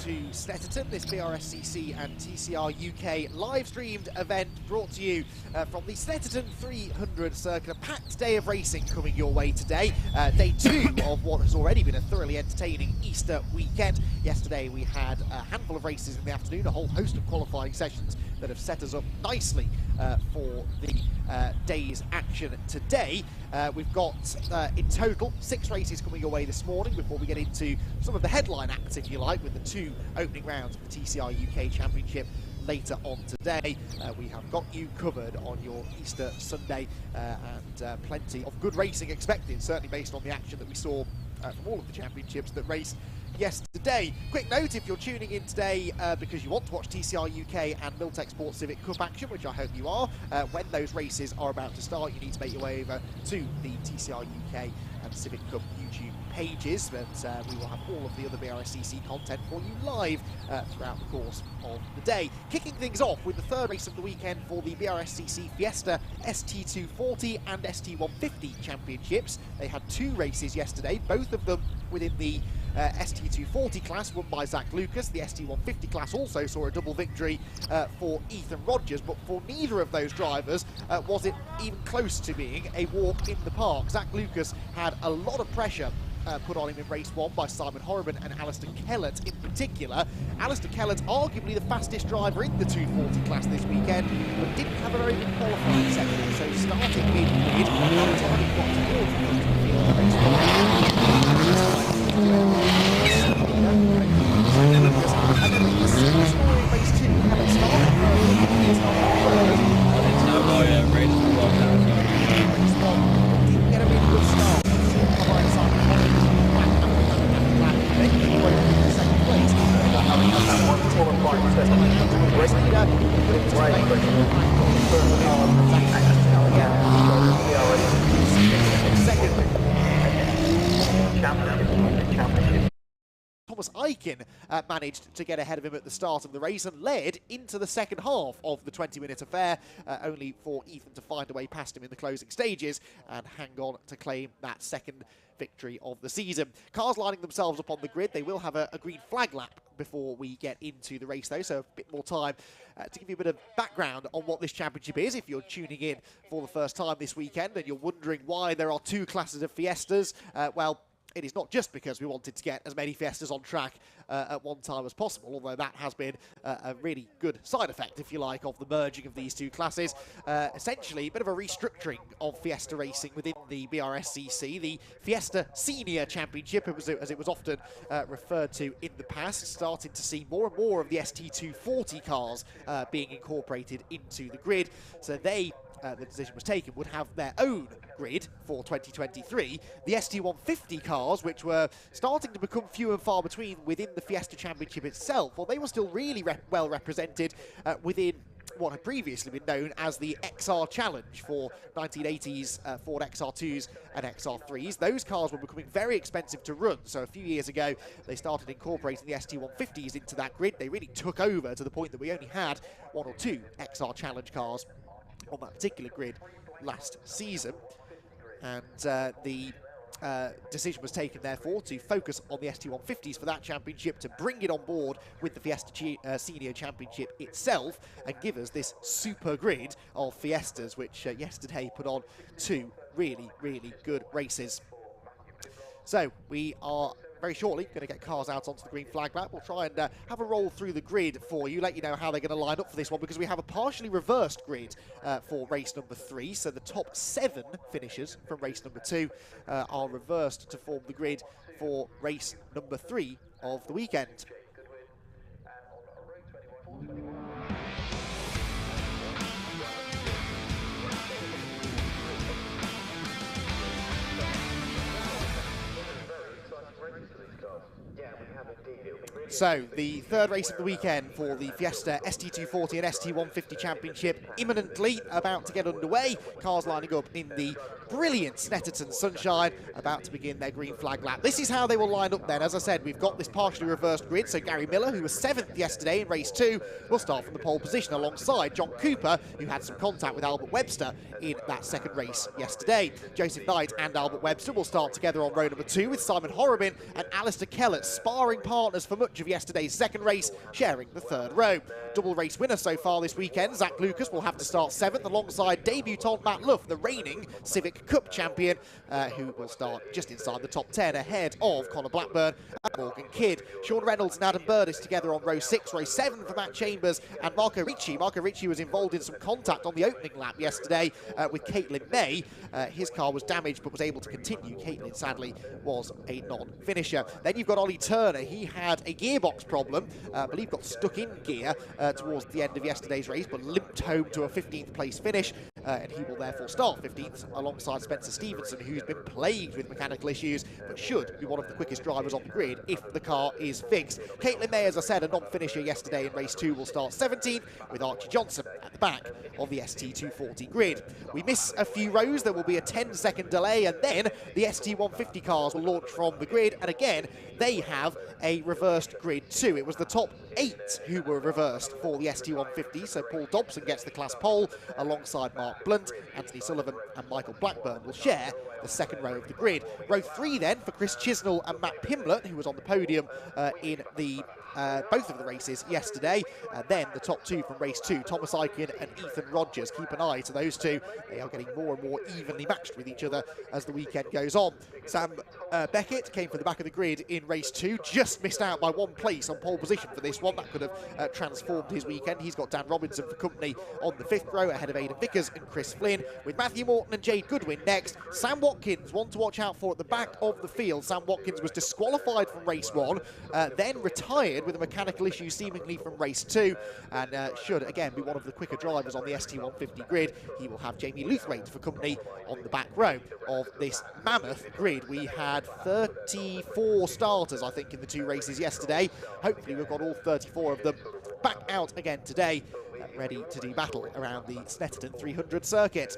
to Snetterton, this Brscc and TCR UK live-streamed event brought to you from the Snetterton 300 circuit. A packed day of racing coming your way today. Day 2 of what has already been a thoroughly entertaining Easter weekend. Yesterday we had a handful of races in the afternoon, a whole host of qualifying sessions that have set us up nicely for the day's action today. We've got in total 6 races coming your way this morning before we get into some of the headline acts, if you like, with the 2 opening rounds of the TCR UK Championship later on today. We have got you covered on your Easter Sunday and plenty of good racing expected, certainly based on the action that we saw from all of the championships that raced yesterday. Quick note, if you're tuning in today because you want to watch TCR UK and Miltech Sports Civic Cup action, which I hope you are, when those races are about to start, you need to make your way over to the TCR UK and Civic Cup YouTube pages, but we will have all of the other Brscc content for you live throughout the course of the day. Kicking things off with the 3rd race of the weekend for the Brscc Fiesta ST240 and ST150 championships. They had 2 races yesterday, both of them within the ST240 class, won by Zach Lucas. The ST150 class also saw a double victory for Ethan Rogers, but for neither of those drivers was it even close to being a walk in the park. Zach Lucas had a lot of pressure put on him in race 1 by Simon Horriban and Alistair Kellett in particular. Alistair Kellett, arguably the fastest driver in the 240 class this weekend, but didn't have a very good qualifying section, so starting mid-mid, by the time he got towards the field of race managed to get ahead of him at the start of the race and led into the second half of the 20-minute affair, only for Ethan to find a way past him in the closing stages and hang on to claim that second victory of the season. Cars lining themselves up on the grid. They will have a green flag lap before we get into the race, though, so a bit more time to give you a bit of background on what this championship is. If you're tuning in for the first time this weekend and you're wondering why there are 2 classes of Fiestas, well, it is not just because we wanted to get as many Fiestas on track at one time as possible, although that has been a really good side effect, if you like, of the merging of these 2 classes. Essentially, a bit of a restructuring of Fiesta racing within the Brscc. The Fiesta Senior Championship, as it was often referred to in the past, starting to see more and more of the ST240 cars being incorporated into the grid. So they the decision was taken, would have their own grid for 2023. The ST150 cars, which were starting to become few and far between within the Fiesta Championship itself, well, they were still really well represented within what had previously been known as the XR Challenge for 1980s Ford XR2s and XR3s. Those cars were becoming very expensive to run, so a few years ago they started incorporating the ST150s into that grid. They really took over to the point that we only had 1 or 2 XR Challenge cars on that particular grid last season, and the decision was taken therefore to focus on the ST150s for that championship, to bring it on board with the Fiesta Senior Championship itself and give us this super grid of Fiestas, which yesterday put on 2 really, really good races. So we are very shortly going to get cars out onto the green flag lap. We'll try and have a roll through the grid for you, let you know how they're going to line up for this one, because we have a partially reversed grid for race number 3. So the top 7 finishers from race number 2 are reversed to form the grid for race number 3 of the weekend. So, the 3rd race of the weekend for the Fiesta ST240 and ST150 Championship imminently about to get underway. Cars lining up in the brilliant Snetterton sunshine, about to begin their green flag lap. This is how they will line up then. As I said, we've got this partially reversed grid, so Gary Miller, who was 7th yesterday in race 2, will start from the pole position alongside John Cooper, who had some contact with Albert Webster in that 2nd race yesterday. Joseph Knight and Albert Webster will start together on row number 2 with Simon Horriban and Alistair Kellett, sparring partners for much of yesterday's second race, sharing the third row. Double race winner so far this weekend, Zach Lucas will have to start 7th alongside debutant Matt Luff, the reigning Civic Cup champion, who will start just inside the top 10 ahead of Connor Blackburn and Morgan Kidd. Sean Reynolds and Adam Burdis together on row 6, row 7 for Matt Chambers and Marco Ricci. Marco Ricci was involved in some contact on the opening lap yesterday with Caitlin May. His car was damaged but was able to continue. Caitlin, sadly, was a non-finisher. Then you've got Ollie Turner. He had a gearbox problem. I believe got stuck in gear towards the end of yesterday's race, but limped home to a 15th place finish, and he will therefore start 15th alongside Spencer Stevenson, who's been plagued with mechanical issues, but should be one of the quickest drivers on the grid if the car is fixed. Caitlin May, as I said, a non-finisher yesterday in race 2, will start 17th, with Archie Johnson at the back of the ST240 grid. We miss a few rows. There will be a 10-second delay, and then the ST150 cars will launch from the grid, and again, they have a reversed grid too. It was the top 8 who were reversed for the ST150, so Paul Dobson gets the class pole alongside Mark Blunt. Anthony Sullivan and Michael Blackburn will share the second row of the grid. Row 3 then for Chris Chisnell and Matt Pimblett, who was on the podium in the both of the races yesterday. Then the top 2 from race 2, Thomas Aiken and Ethan Rogers. Keep an eye to those two. They are getting more and more evenly matched with each other as the weekend goes on. Sam Beckett came from the back of the grid in race 2, just missed out by 1 place on pole position for this one. That could have transformed his weekend. He's got Dan Robinson for company on the 5th row, ahead of Aidan Vickers and Chris Flynn, with Matthew Morton and Jade Goodwin next. Sam Watkins, one to watch out for at the back of the field. Sam Watkins was disqualified from race 1, then retired with a mechanical issue seemingly from race 2, and should again be one of the quicker drivers on the ST150 grid. He will have Jamie Luthwaite for company on the back row of this mammoth grid. We had 34 starters, I think, in the 2 races yesterday. Hopefully we've got all 34 of them back out again today, ready to do battle around the Snetterton 300 circuit.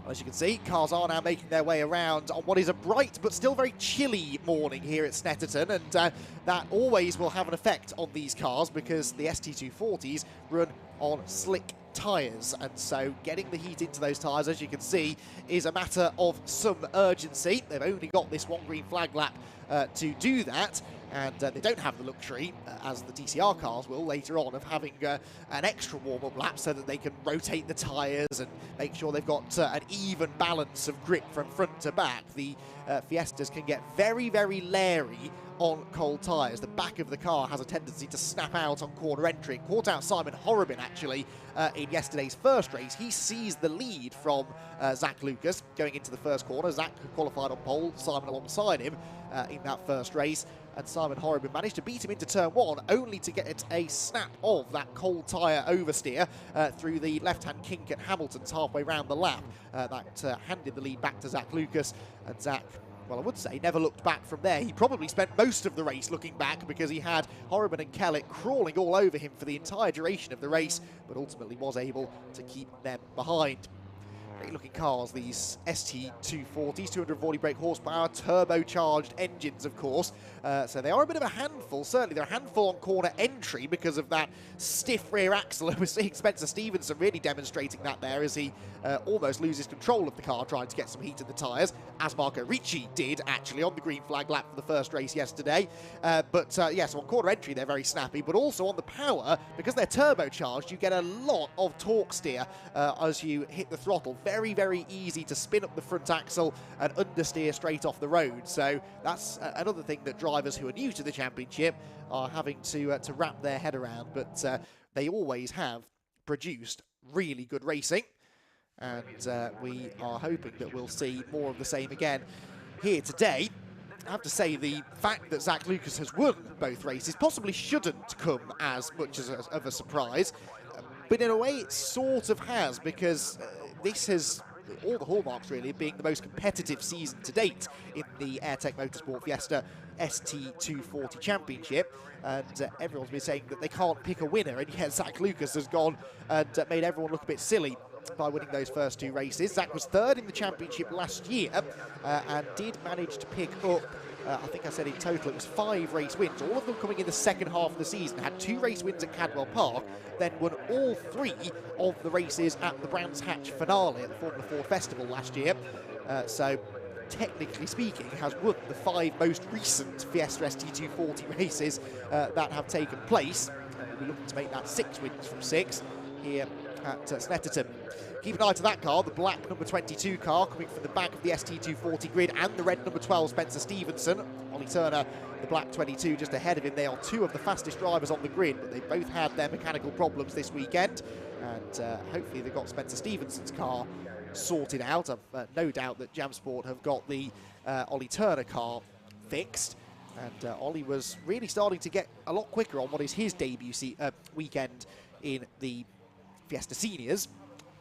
As you can see, cars are now making their way around on what is a bright but still very chilly morning here at Snetterton, and that always will have an effect on these cars because the ST240s run on slick tyres, and so getting the heat into those tyres, as you can see, is a matter of some urgency. They've only got this 1 green flag lap to do that, and they don't have the luxury, as the TCR cars will later on, of having an extra warm-up lap so that they can rotate the tyres and make sure they've got an even balance of grip from front to back. The Fiestas can get very, very leery on cold tyres. The back of the car has a tendency to snap out on corner entry. It caught out Simon Horrobin, actually, in yesterday's first race. He seized the lead from Zach Lucas going into the first corner. Zach qualified on pole, Simon alongside him in that first race, and Simon Horrobin managed to beat him into turn 1, only to get a snap of that cold tyre oversteer through the left-hand kink at Hamilton's halfway round the lap. That handed the lead back to Zach Lucas, and Zach, well, I would say, never looked back from there. He probably spent most of the race looking back because he had Horrobin and Kellett crawling all over him for the entire duration of the race, but ultimately was able to keep them behind. Great looking cars, these ST240s, 240 brake horsepower, turbocharged engines, of course. So they are a bit of a handful. Certainly they're a handful on corner entry because of that stiff rear axle. We're seeing Spencer Stevenson really demonstrating that there as he almost loses control of the car trying to get some heat in the tyres, as Marco Ricci did actually on the green flag lap for the first race yesterday. Yes, on corner entry they're very snappy, but also on the power, because they're turbocharged, you get a lot of torque steer as you hit the throttle. Very, very easy to spin up the front axle and understeer straight off the road. So that's another thing that drivers who are new to the championship are having to wrap their head around. But they always have produced really good racing, and we are hoping that we'll see more of the same again here today. I have to say, the fact that Zach Lucas has won both races possibly shouldn't come as much as of a surprise, but in a way it sort of has, because this has all the hallmarks, really, of being the most competitive season to date in the Airtech Motorsport Fiesta ST240 Championship, and everyone's been saying that they can't pick a winner, and yet Zach Lucas has gone and made everyone look a bit silly by winning those first 2 races. Zach was 3rd in the championship last year and did manage to pick up, I think I said in total it was 5 race wins, all of them coming in the second half of the season. Had 2 race wins at Cadwell Park, then won all 3 of the races at the Brands Hatch finale at the Formula 4 Festival last year. So technically speaking, has won the 5 most recent Fiesta ST240 races that have taken place. And we'll be looking to make that 6 wins from 6 here at Snetterton. Keep an eye to that car, the black number 22 car coming from the back of the ST240 grid, and the red number 12 Spencer Stevenson. Ollie Turner, the black 22, just ahead of him. They are 2 of the fastest drivers on the grid, but they both had their mechanical problems this weekend, and hopefully they've got Spencer Stevenson's car sorted out. I've no doubt that Jam Sport have got the Ollie Turner car fixed, and Ollie was really starting to get a lot quicker on what is his debut weekend in the Fiesta Seniors.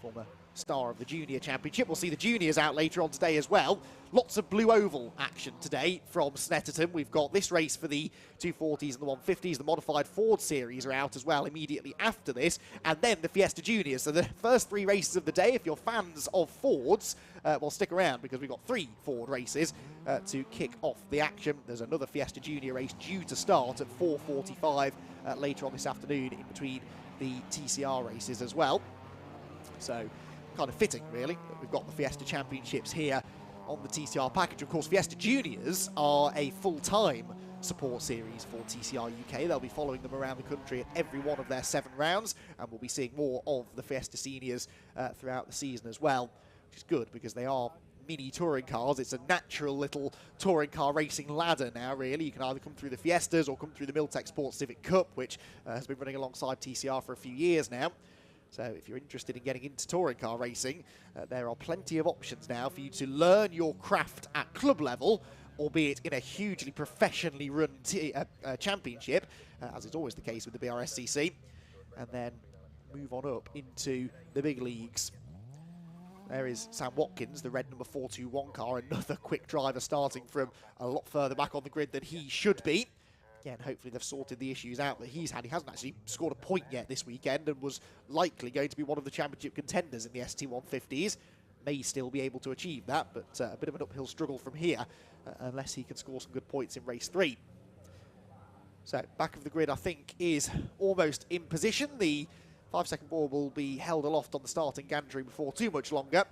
Former star of the Junior Championship. We'll see the Juniors out later on today as well. Lots of blue oval action today from Snetterton. We've got this race for the 240s and the 150s. The modified Ford series are out as well immediately after this, and then the Fiesta Juniors. So the first 3 races of the day, if you're fans of Fords, well, stick around because we've got 3 Ford races to kick off the action. There's another Fiesta Junior race due to start at 4:45 later on this afternoon in between the TCR races as well. So kind of fitting, really, that we've got the Fiesta Championships here on the TCR package. Of course, Fiesta Juniors are a full-time support series for TCR UK. They'll be following them around the country at every one of their 7 rounds, and we'll be seeing more of the Fiesta Seniors throughout the season as well, which is good because they are mini touring cars. It's a natural little touring car racing ladder now, really. You can either come through the Fiestas or come through the Miltech Sports Civic Cup, which has been running alongside TCR for a few years now. So if you're interested in getting into touring car racing, there are plenty of options now for you to learn your craft at club level, albeit in a hugely professionally run championship, as is always the case with the Brscc, and then move on up into the big leagues. There is Sam Watkins, the red number 421 car, another quick driver starting from a lot further back on the grid than he should be. Again, hopefully they've sorted the issues out that he's had. He hasn't actually scored a point yet this weekend and was likely going to be one of the championship contenders in the ST150s. May still be able to achieve that, but a bit of an uphill struggle from here unless he can score some good points in race 3. So, back of the grid, I think, is almost in position. The 5-second ball will be held aloft on the starting gantry before too much longer.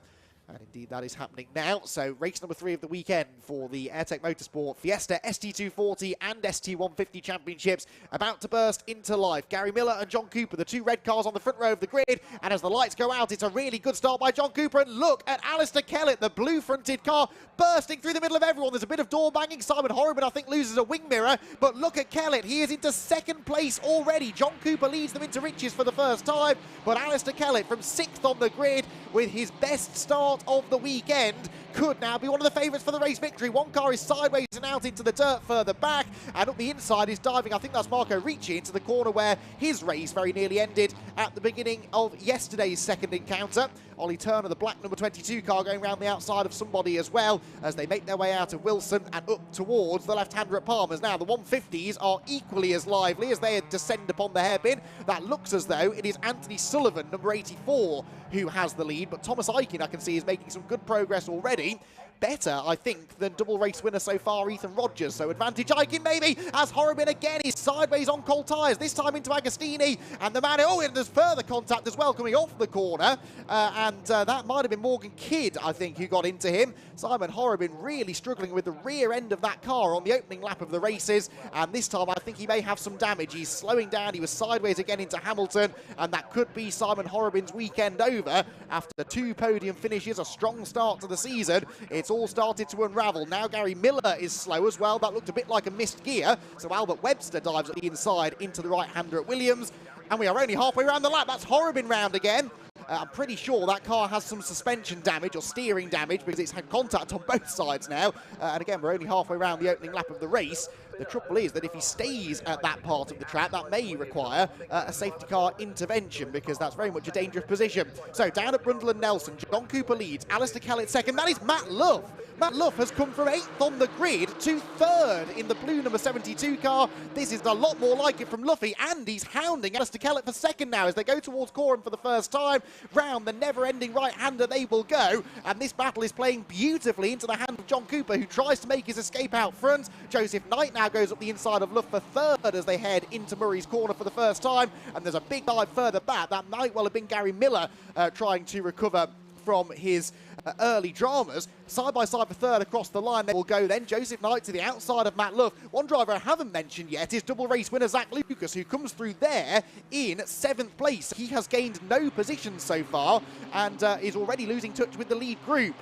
And indeed, that is happening now. So, race number 3 of the weekend for the Airtech Motorsport Fiesta ST240 and ST150 Championships about to burst into life. Gary Miller and John Cooper, the 2 red cars on the front row of the grid. And as the lights go out, it's a really good start by John Cooper. And look at Alistair Kellett, the blue-fronted car, bursting through the middle of everyone. There's a bit of door banging. Simon Horriban, I think, loses a wing mirror. But look at Kellett. He is into 2nd place already. John Cooper leads them into riches for the first time. But Alistair Kellett from 6th on the grid with his best start of the weekend could now be one of the favourites for the race victory. One car is sideways and out into the dirt further back, and up the inside is diving, I think that's Marco Ricci, into the corner where his race very nearly ended at the beginning of yesterday's second encounter. Ollie Turner, the black number 22 car, going around the outside of somebody as well as they make their way out of Wilson and up towards the left-hander at Palmer's. Now, the 150s are equally as lively as they descend upon the hairpin. That looks as though it is Anthony Sullivan, number 84, who has the lead, but Thomas Aiken, I can see, is making some good progress already. Better, I think, than double race winner so far, Ethan Rogers. So advantage Aiken maybe, as Horriban again is sideways on cold tyres, this time into Agostini, and the man, oh, and there's further contact as well coming off the corner, and that might have been Morgan Kidd, I think, who got into him. Simon Horriban really struggling with the rear end of that car on the opening lap of the races, and this time I think he may have some damage. He's slowing down, he was sideways again into Hamilton, and that could be Simon Horriban's weekend over. After 2 podium finishes, a strong start to the season, it's all started to unravel. Now Gary Miller is slow as well. That looked a bit like a missed gear. So Albert Webster dives at the inside into the right-hander at Williams. And we are only halfway around the lap. That's Horriban round again. I'm pretty sure that car has some suspension damage or steering damage because it's had contact on both sides now. And again, we're only halfway around the opening lap of the race. The trouble is that if he stays at that part of the track, that may require a safety car intervention because that's very much a dangerous position. So down at Brundle and Nelson, John Cooper leads, Alistair Kellett second. That is Matt Luff. Matt Luff has come from 8th on the grid to 3rd in the blue number 72 car. This is a lot more like it from Luffy, and he's hounding Alistair Kellett for 2nd now as they go towards Coram for the first time. Round the never-ending right-hander they will go, and this battle is playing beautifully into the hand of John Cooper, who tries to make his escape out front. Joseph Knight now goes up the inside of Luff for 3rd as they head into Murray's corner for the first time, and there's a big dive further back. That might well have been Gary Miller trying to recover from his early dramas. Side by side for third across the line. They will go then Joseph Knight to the outside of Matt Love. One driver I haven't mentioned yet is double race winner Zach Lucas, who comes through there in 7th place. He has gained no position so far and is already losing touch with the lead group.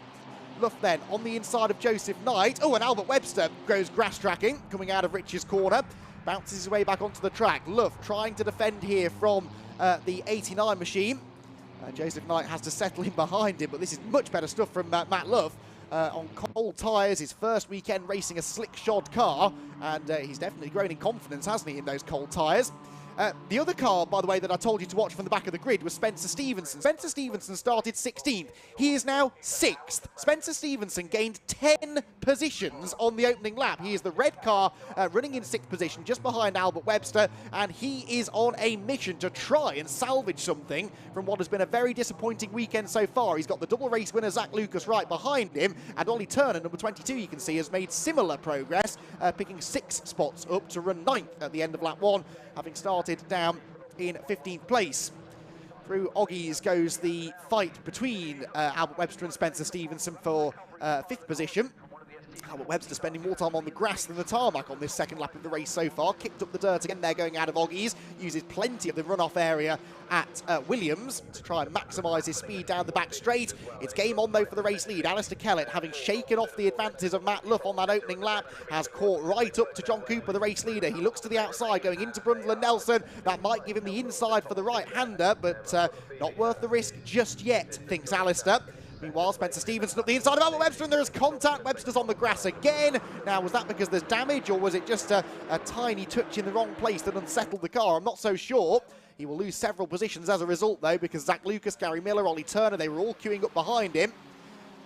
Luff then on the inside of Joseph Knight. Oh, and Albert Webster goes grass tracking, coming out of Rich's corner. Bounces his way back onto the track. Luff trying to defend here from the 89 machine. Joseph Knight has to settle in behind him, but this is much better stuff from Matt Love. On cold tyres, his first weekend racing a slick shod car, and he's definitely grown in confidence, hasn't he, in those cold tyres. The other car, by the way, that I told you to watch from the back of the grid was Spencer Stevenson. Spencer Stevenson started 16th. He is now 6th. Spencer Stevenson gained 10 positions on the opening lap. He is the red car running in 6th position, just behind Albert Webster, and he is on a mission to try and salvage something from what has been a very disappointing weekend so far. He's got the double race winner Zach Lucas right behind him, and Ollie Turner, number 22, you can see, has made similar progress, picking 6 spots up to run 9th at the end of lap 1, having started down in 15th place. Through Oggies goes the fight between Albert Webster and Spencer Stevenson for 5th position. Albert Webster spending more time on the grass than the tarmac on this second lap of the race so far. Kicked up the dirt again there going out of Oggies. Uses plenty of the runoff area at Williams to try and maximise his speed down the back straight. It's game on though for the race lead. Alistair Kellett, having shaken off the advances of Matt Luff on that opening lap, has caught right up to John Cooper, the race leader. He looks to the outside going into Brundle and Nelson. That might give him the inside for the right-hander, but not worth the risk just yet, thinks Alistair. Meanwhile, Spencer Stevenson up the inside of Albert Webster, and there is contact. Webster's on the grass again. Now, was that because there's damage, or was it just a tiny touch in the wrong place that unsettled the car? I'm not so sure. He will lose several positions as a result, though, because Zach Lucas, Gary Miller, Ollie Turner, they were all queuing up behind him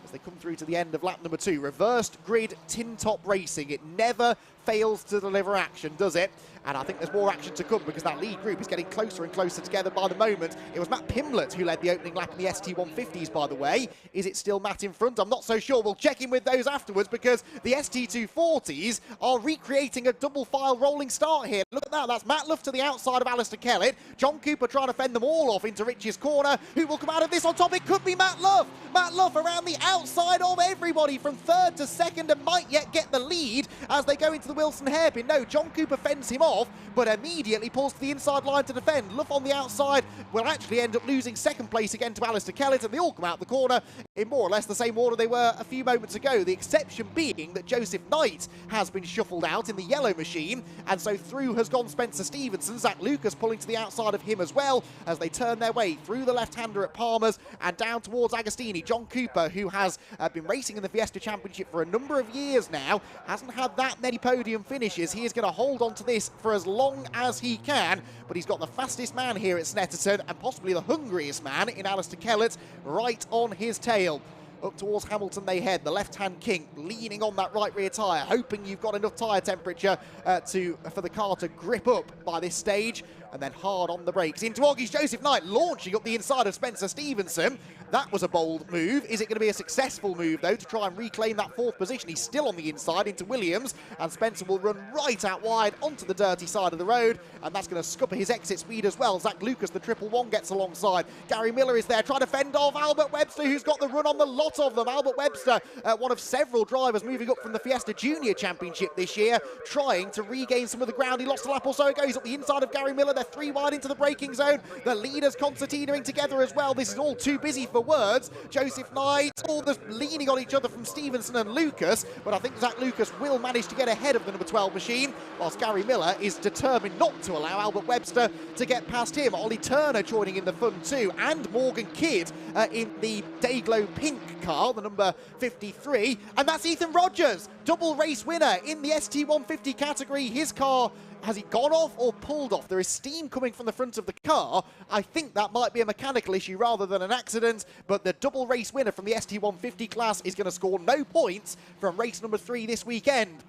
as they come through to the end of lap number 2. Reversed grid tin top racing. It never fails to deliver action, does it? And I think there's more action to come because that lead group is getting closer and closer together by the moment. It was Matt Pimlett who led the opening lap in the ST150s, by the way. Is it still Matt in front? I'm not so sure. We'll check in with those afterwards because the ST240s are recreating a double file rolling start here. Look at that. That's Matt Luff to the outside of Alistair Kellett. John Cooper trying to fend them all off into Rich's corner. Who will come out of this on top? It could be Matt Luff. Matt Luff around the outside of everybody from 3rd to 2nd and might yet get the lead as they go into the Wilson hairpin. No, John Cooper fends him off, but immediately pulls to the inside line to defend. Luff on the outside will actually end up losing 2nd place again to Alistair Kellett, and they all come out the corner in more or less the same order they were a few moments ago. The exception being that Joseph Knight has been shuffled out in the yellow machine, and so through has gone Spencer Stevenson. Zach Lucas pulling to the outside of him as well as they turn their way through the left-hander at Palmer's and down towards Agostini. John Cooper, who has been racing in the Fiesta Championship for a number of years now, hasn't had that many podium finishes. He is going to hold on to this for as long as he can, but he's got the fastest man here at Snetterton and possibly the hungriest man in Alistair Kellett right on his tail. Up towards Hamilton they head, the left-hand king leaning on that right rear tyre, hoping you've got enough tyre temperature for the car to grip up by this stage, and then hard on the brakes. Into Oggies, Joseph Knight launching up the inside of Spencer Stevenson. That was a bold move. Is it going to be a successful move, though, to try and reclaim that 4th position? He's still on the inside into Williams, and Spencer will run right out wide onto the dirty side of the road, and that's going to scupper his exit speed as well. Zach Lucas, the 111, gets alongside. Gary Miller is there trying to fend off Albert Webster, who's got the run on the lot of them. Albert Webster, one of several drivers moving up from the Fiesta Junior Championship this year, trying to regain some of the ground. He lost a lap or so ago. He's up the inside of Gary Miller. They're 3 wide into the braking zone. The leaders concertinaing together as well. This is all too busy for words. Joseph Knight, all the leaning on each other from Stevenson and Lucas, but I think Zach Lucas will manage to get ahead of the number 12 machine, whilst Gary Miller is determined not to allow Albert Webster to get past him. Ollie Turner joining in the fun too, and Morgan Kidd in the Dayglow pink car, the number 53, and that's Ethan Rogers, double race winner in the ST150 category. His car, has he gone off or pulled off? There is steam coming from the front of the car. I think that might be a mechanical issue rather than an accident, but the double race winner from the ST150 class is going to score no points from race number 3 this weekend.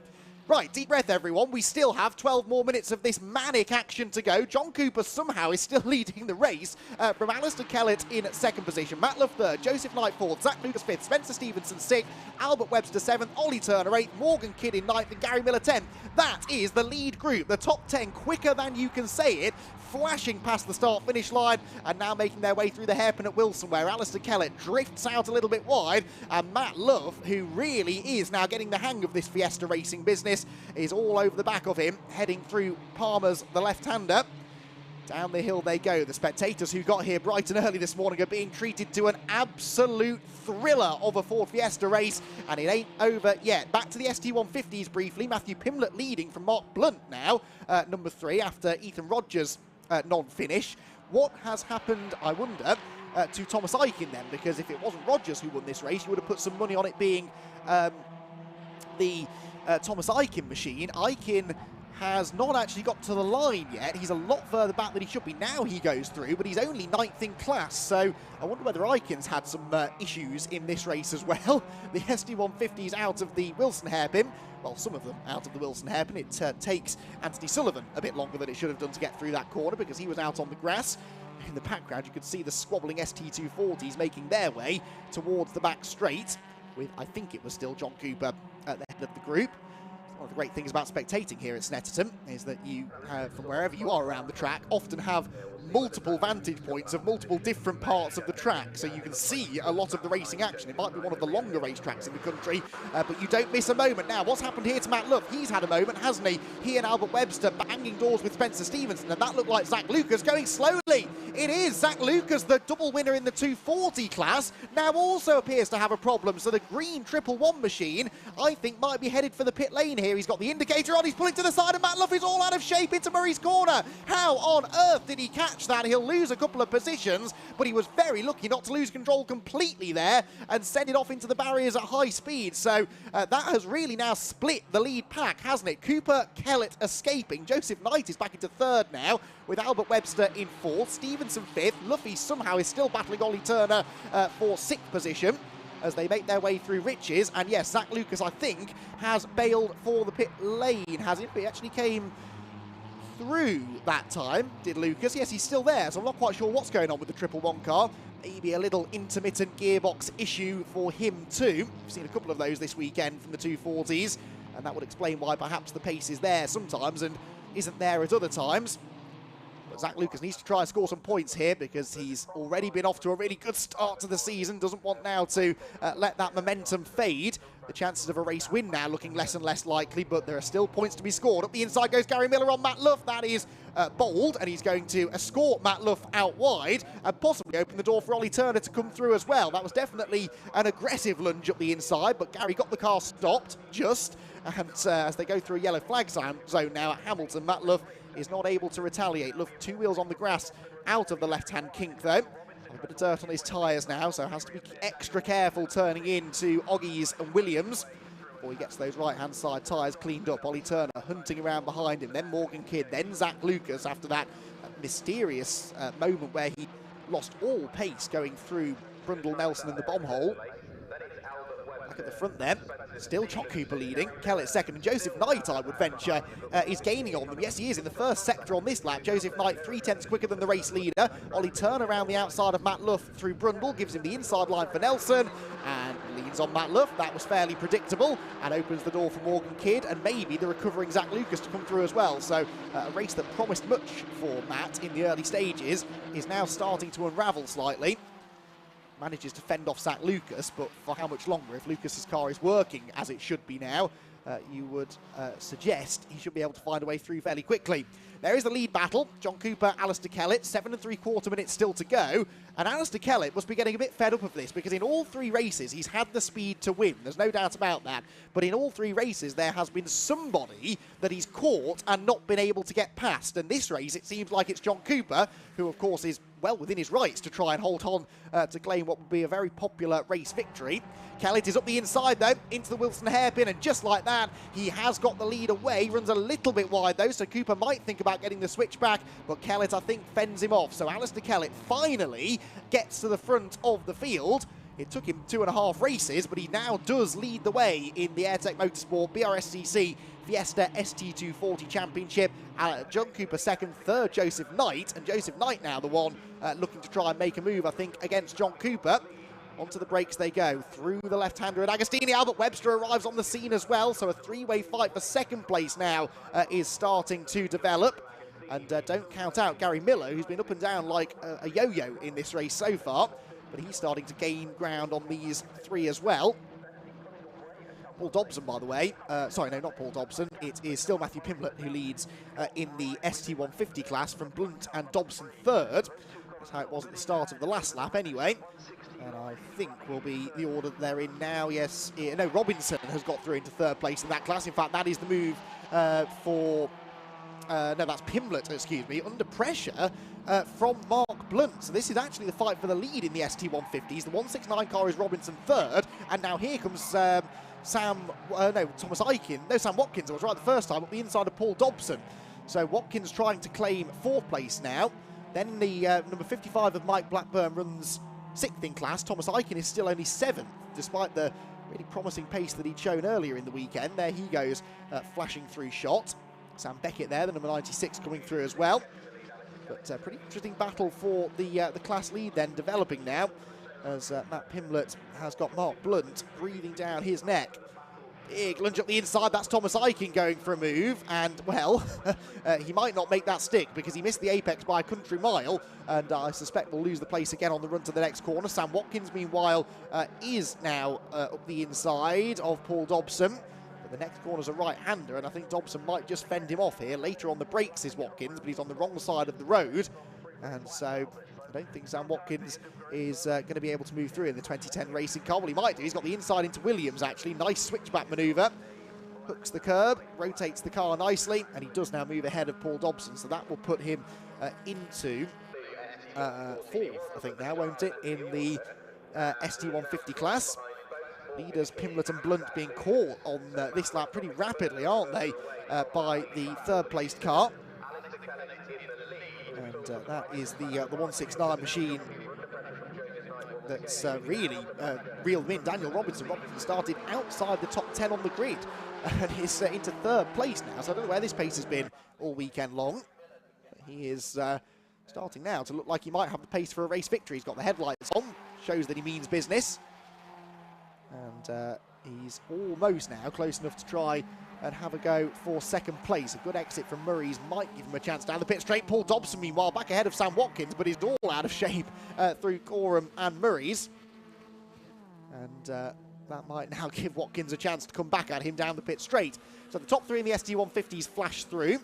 Right, deep breath everyone, we still have 12 more minutes of this manic action to go. John Cooper somehow is still leading the race from Alistair Kellett in 2nd position, Matt Luff 3rd, Joseph Knight 4th, Zach Lucas 5th, Spencer Stevenson 6th, Albert Webster 7th, Ollie Turner 8th, Morgan Kidd in 9th and Gary Miller 10th. That is the lead group, the top 10 quicker than you can say it, flashing past the start-finish line and now making their way through the hairpin at Wilson, where Alistair Kellett drifts out a little bit wide, and Matt Love, who really is now getting the hang of this Fiesta racing business, is all over the back of him, heading through Palmer's, the left-hander. Down the hill they go. The spectators who got here bright and early this morning are being treated to an absolute thriller of a Ford Fiesta race, and it ain't over yet. Back to the ST150s briefly. Matthew Pimlett leading from Mark Blunt now, number 3, after Ethan Rogers' non-finish. What has happened, I wonder, to Thomas Eichen then? Because if it wasn't Rogers who won this race, you would have put some money on it being the Thomas Eichen machine. Eichen has not actually got to the line yet. He's a lot further back than he should be. Now he goes through, but he's only 9th in class, so I wonder whether Eichen's had some issues in this race as well. The ST150's out of the Wilson hairpin. Well, some of them out of the Wilson hairpin. It takes Anthony Sullivan a bit longer than it should have done to get through that corner because he was out on the grass. In the background, you could see the squabbling ST240s making their way towards the back straight, with, I think it was still John Cooper at the head of the group. One of the great things about spectating here at Snetterton is that you, from wherever you are around the track, often have multiple vantage points of multiple different parts of the track, so you can see a lot of the racing action. It might be one of the longer racetracks in the country, but you don't miss a moment. Now, what's happened here to Matt Love? He's had a moment, hasn't he? He and Albert Webster banging doors with Spencer Stevenson, and that looked like Zach Lucas going slowly. It is Zach Lucas, the double winner in the 240 class, now also appears to have a problem, so the green 111 machine, I think, might be headed for the pit lane here. He's got the indicator on, he's pulling to the side, and Matt Love is all out of shape into Murray's corner. How on earth did he catch that? He'll lose a couple of positions, but he was very lucky not to lose control completely there and send it off into the barriers at high speed. So that has really now split the lead pack, hasn't it? Cooper, Kellett escaping. Joseph Knight is back into 3rd now, with Albert Webster in 4th, Stevenson 5th. Luffy somehow is still battling Ollie Turner for 6th position as they make their way through Riches. And yes, Zach Lucas, I think, has bailed for the pit lane, has he? He actually came through that time, did Lucas? Yes, he's still there, so I'm not quite sure what's going on with the 111 car. Maybe a little intermittent gearbox issue for him too. We've seen a couple of those this weekend from the 240s, and that would explain why perhaps the pace is there sometimes and isn't there at other times. But Zach Lucas needs to try and score some points here because he's already been off to a really good start to the season. Doesn't want now to let that momentum fade. The chances of a race win now looking less and less likely, but there are still points to be scored. Up the inside goes Gary Miller on Matt Luff. That is bold, and he's going to escort Matt Luff out wide and possibly open the door for Ollie Turner to come through as well. That was definitely an aggressive lunge up the inside, but Gary got the car stopped just, and as they go through a yellow flag zone now at Hamilton, Matt Luff is not able to retaliate. Luff 2 wheels on the grass out of the left-hand kink though. A bit of dirt on his tyres now, so has to be extra careful turning into Oggies and Williams before he gets those right-hand side tyres cleaned up. Ollie Turner hunting around behind him, then Morgan Kidd, then Zach Lucas after that mysterious moment where he lost all pace going through Brundle, Nelson and the bomb hole. Back at the front then, still John Cooper leading, Kellett 2nd, and Joseph Knight, I would venture, is gaining on them. Yes, he is in the 1st sector on this lap. Joseph Knight 3/10 quicker than the race leader. Ollie Turner around the outside of Matt Luff through Brundle, gives him the inside line for Nelson, and leans on Matt Luff. That was fairly predictable, and opens the door for Morgan Kidd, and maybe the recovering Zach Lucas to come through as well. So a race that promised much for Matt in the early stages is now starting to unravel slightly. Manages to fend off Zach Lucas, but for how much longer? If Lucas's car is working as it should be now, you would suggest he should be able to find a way through fairly quickly. There is the lead battle. John Cooper, Alistair Kellett, 7 3/4 minutes still to go. And Alistair Kellett must be getting a bit fed up of this because in all 3 races, he's had the speed to win. There's no doubt about that. But in all 3 races, there has been somebody that he's caught and not been able to get past. And this race, it seems like it's John Cooper, who, of course, is well within his rights to try and hold on to claim what would be a very popular race victory. Kellett is up the inside, though, into the Wilson hairpin, and just like that, he has got the lead away. Runs a little bit wide, though, so Cooper might think about getting the switch back, but Kellett, I think, fends him off. So Alistair Kellett finally gets to the front of the field. It took him 2.5 races, but he now does lead the way in the Airtech Motorsport Brscc Fiesta ST240 Championship. John Cooper 2nd, 3rd Joseph Knight, and Joseph Knight now the one looking to try and make a move, I think, against John Cooper. Onto the brakes they go, through the left-hander at Agostini. Albert Webster arrives on the scene as well, so a 3-way fight for 2nd place now is starting to develop. And don't count out Gary Miller, who's been up and down like a yo-yo in this race so far. But he's starting to gain ground on these three as well. Paul Dobson, by the way. Sorry, no, not Paul Dobson. It is still Matthew Pimblett who leads in the ST150 class from Blunt and Dobson third. That's how it was at the start of the last lap anyway. And I think will be the order that they're in now. Yes, no, Robinson has got through into third place in that class. In fact, that is the move for... no, that's Pimblett, excuse me, under pressure from Mark Blunt. So this is actually the fight for the lead in the ST150s. The 169 car is Robinson third. And now here comes... Sam Watkins, I was right the first time, up the inside of Paul Dobson. So Watkins trying to claim fourth place now. Then the number 55 of Mike Blackburn runs sixth in class. Thomas Aiken is still only seventh, despite the really promising pace that he'd shown earlier in the weekend. There he goes, flashing through shot. Sam Beckett there, the number 96 coming through as well. But pretty interesting battle for the class lead then developing now, as Matt Pimblett has got Mark Blunt breathing down his neck. Big lunge up the inside, that's Thomas Aiken going for a move, and, well, he might not make that stick because he missed the apex by a country mile, and I suspect will lose the place again on the run to the next corner. Sam Watkins, meanwhile, is now up the inside of Paul Dobson. But the next corner's a right-hander, and I think Dobson might just fend him off here. Later on the brakes is Watkins, but he's on the wrong side of the road, and so... I don't think Sam Watkins is going to be able to move through in the 2010 racing car. Well, he might do. He's got the inside into Williams, actually. Nice switchback manoeuvre. Hooks the curb, rotates the car nicely, and he does now move ahead of Paul Dobson. So that will put him into fourth, I think now, won't it, in the ST150 class. Leaders Pimblett and Blunt being caught on this lap pretty rapidly, aren't they, by the third-placed car. And that is the 169 machine that's really reeled in. Daniel Robinson started outside the top 10 on the grid and is into third place now. So I don't know where this pace has been all weekend long. He is starting now to look like he might have the pace for a race victory. He's got the headlights on, shows that he means business. And he's almost now close enough to try and have a go for second place. A good exit from Murray's might give him a chance down the pit straight. Paul Dobson, meanwhile, back ahead of Sam Watkins, but he's all out of shape through Gorham and Murray's. And that might now give Watkins a chance to come back at him down the pit straight. So the top three in the ST150s flash through.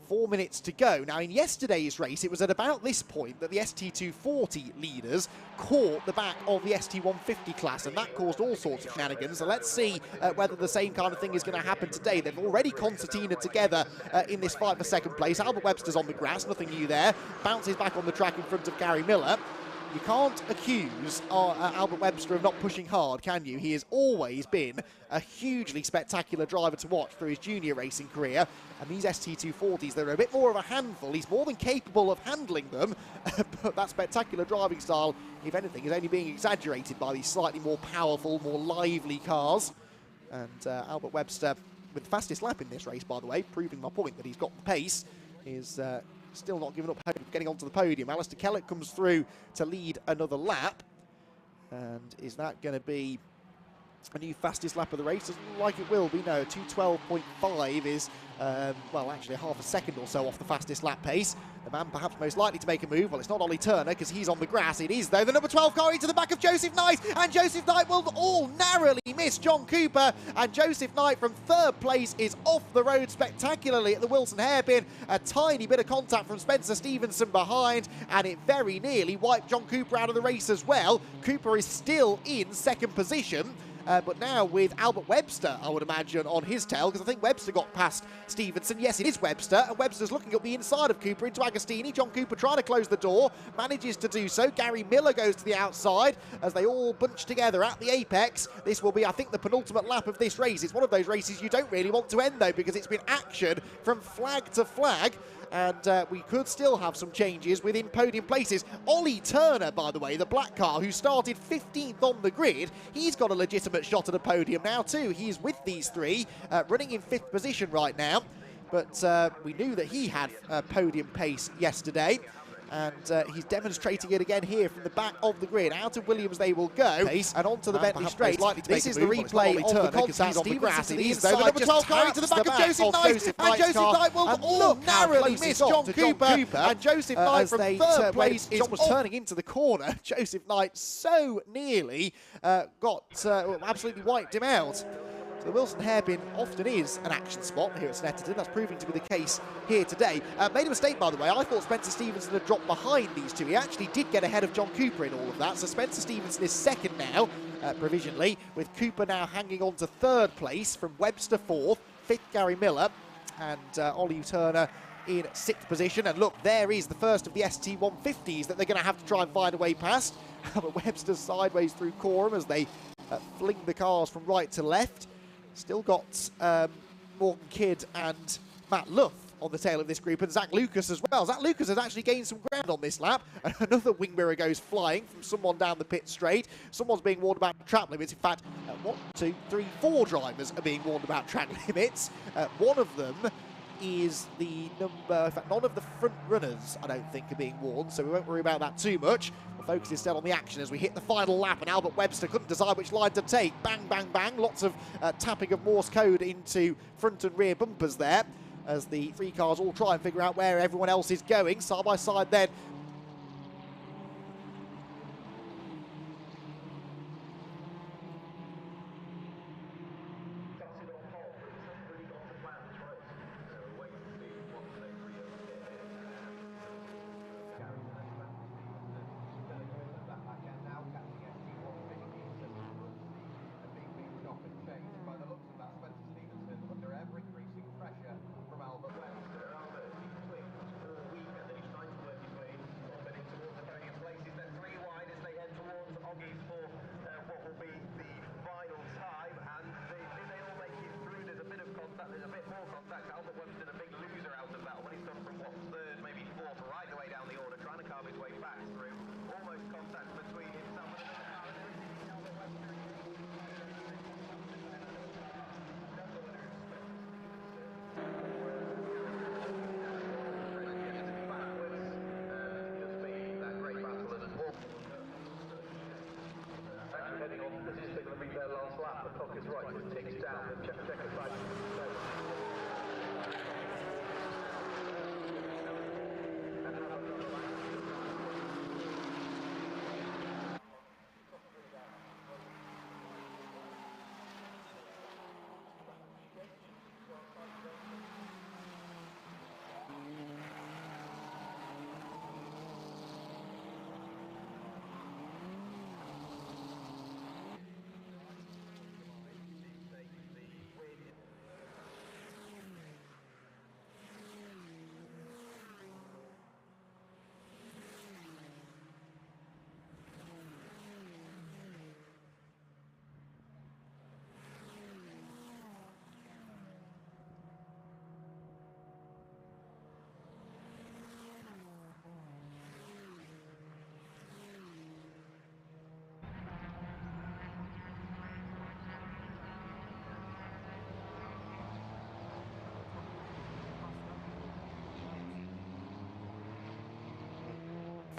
4 minutes to go. Now, in yesterday's race, it was at about this point that the ST240 leaders caught the back of the ST150 class, and that caused all sorts of shenanigans. So let's see whether the same kind of thing is going to happen today. They've already concertinaed together in this fight for second place. Albert Webster's on the grass, nothing new there. Bounces back on the track in front of Gary Miller. You can't accuse Albert Webster of not pushing hard, can you? He has always been a hugely spectacular driver to watch through his junior racing career. And these ST240s, they're a bit more of a handful. He's more than capable of handling them. But that spectacular driving style, if anything, is only being exaggerated by these slightly more powerful, more lively cars. And Albert Webster, with the fastest lap in this race, by the way, proving my point that he's got the pace, is... still not giving up hope of getting onto the podium. Alistair Kellett comes through to lead another lap. And is that going to be a new fastest lap of the race? Doesn't look like it will be. No, 2:12.5 is, well, actually half a second or so off the fastest lap pace. The man perhaps most likely to make a move. Well, it's not Ollie Turner because he's on the grass. It is, though, the number 12 car into the back of Joseph Knight. And Joseph Knight will all narrowly miss John Cooper. And Joseph Knight from third place is off the road spectacularly at the Wilson hairpin. A tiny bit of contact from Spencer Stevenson behind. And it very nearly wiped John Cooper out of the race as well. Cooper is still in second position. But now with Albert Webster, I would imagine, on his tail, because I think Webster got past Stevenson. Yes, it is Webster, and Webster's looking up the inside of Cooper into Agostini. John Cooper trying to close the door, manages to do so. Gary Miller goes to the outside as they all bunch together at the apex. This will be, I think, the penultimate lap of this race. It's one of those races you don't really want to end, though, because it's been action from flag to flag. And we could still have some changes within podium places. Ollie Turner, by the way, the black car, who started 15th on the grid, he's got a legitimate shot at a podium now too. He's with these three, running in 5th position right now. But we knew that he had podium pace yesterday. And he's demonstrating it again here from the back of the grid. Out of Williams they will go, and onto the Bentley straight. This is the replay of the contest on the grass. It is the number 12 carrying to the back of Joseph Knight, and Joseph Knight will narrowly miss John Cooper. And Joseph Knight from third place. John was turning into the corner. Joseph Knight so nearly got absolutely wiped him out. So the Wilson hairpin often is an action spot here at Snetterton. That's proving to be the case here today. Made a mistake, by the way. I thought Spencer Stevenson had dropped behind these two. He actually did get ahead of John Cooper in all of that. So Spencer Stevenson is second now, provisionally, with Cooper now hanging on to third place from Webster fourth, fifth Gary Miller, and Ollie Turner in sixth position. And look, there is the first of the ST150s that they're going to have to try and find a way past. But Webster sideways through Coram as they fling the cars from right to left. Still got Morgan Kidd and Matt Luff on the tail of this group, and Zach Lucas as well. Zach Lucas has actually gained some ground on this lap. Another wing mirror goes flying from someone down the pit straight. Someone's being warned about track limits. In fact, 1, 2, 3, 4 drivers are being warned about track limits. One of them is the number, in fact, none of the front runners, I don't think, are being warned, so we won't worry about that too much. The focus is still on the action as we hit the final lap, and Albert Webster couldn't decide which line to take. Bang, bang, bang. Lots of tapping of Morse code into front and rear bumpers there as the three cars all try and figure out where everyone else is going. Side by side then.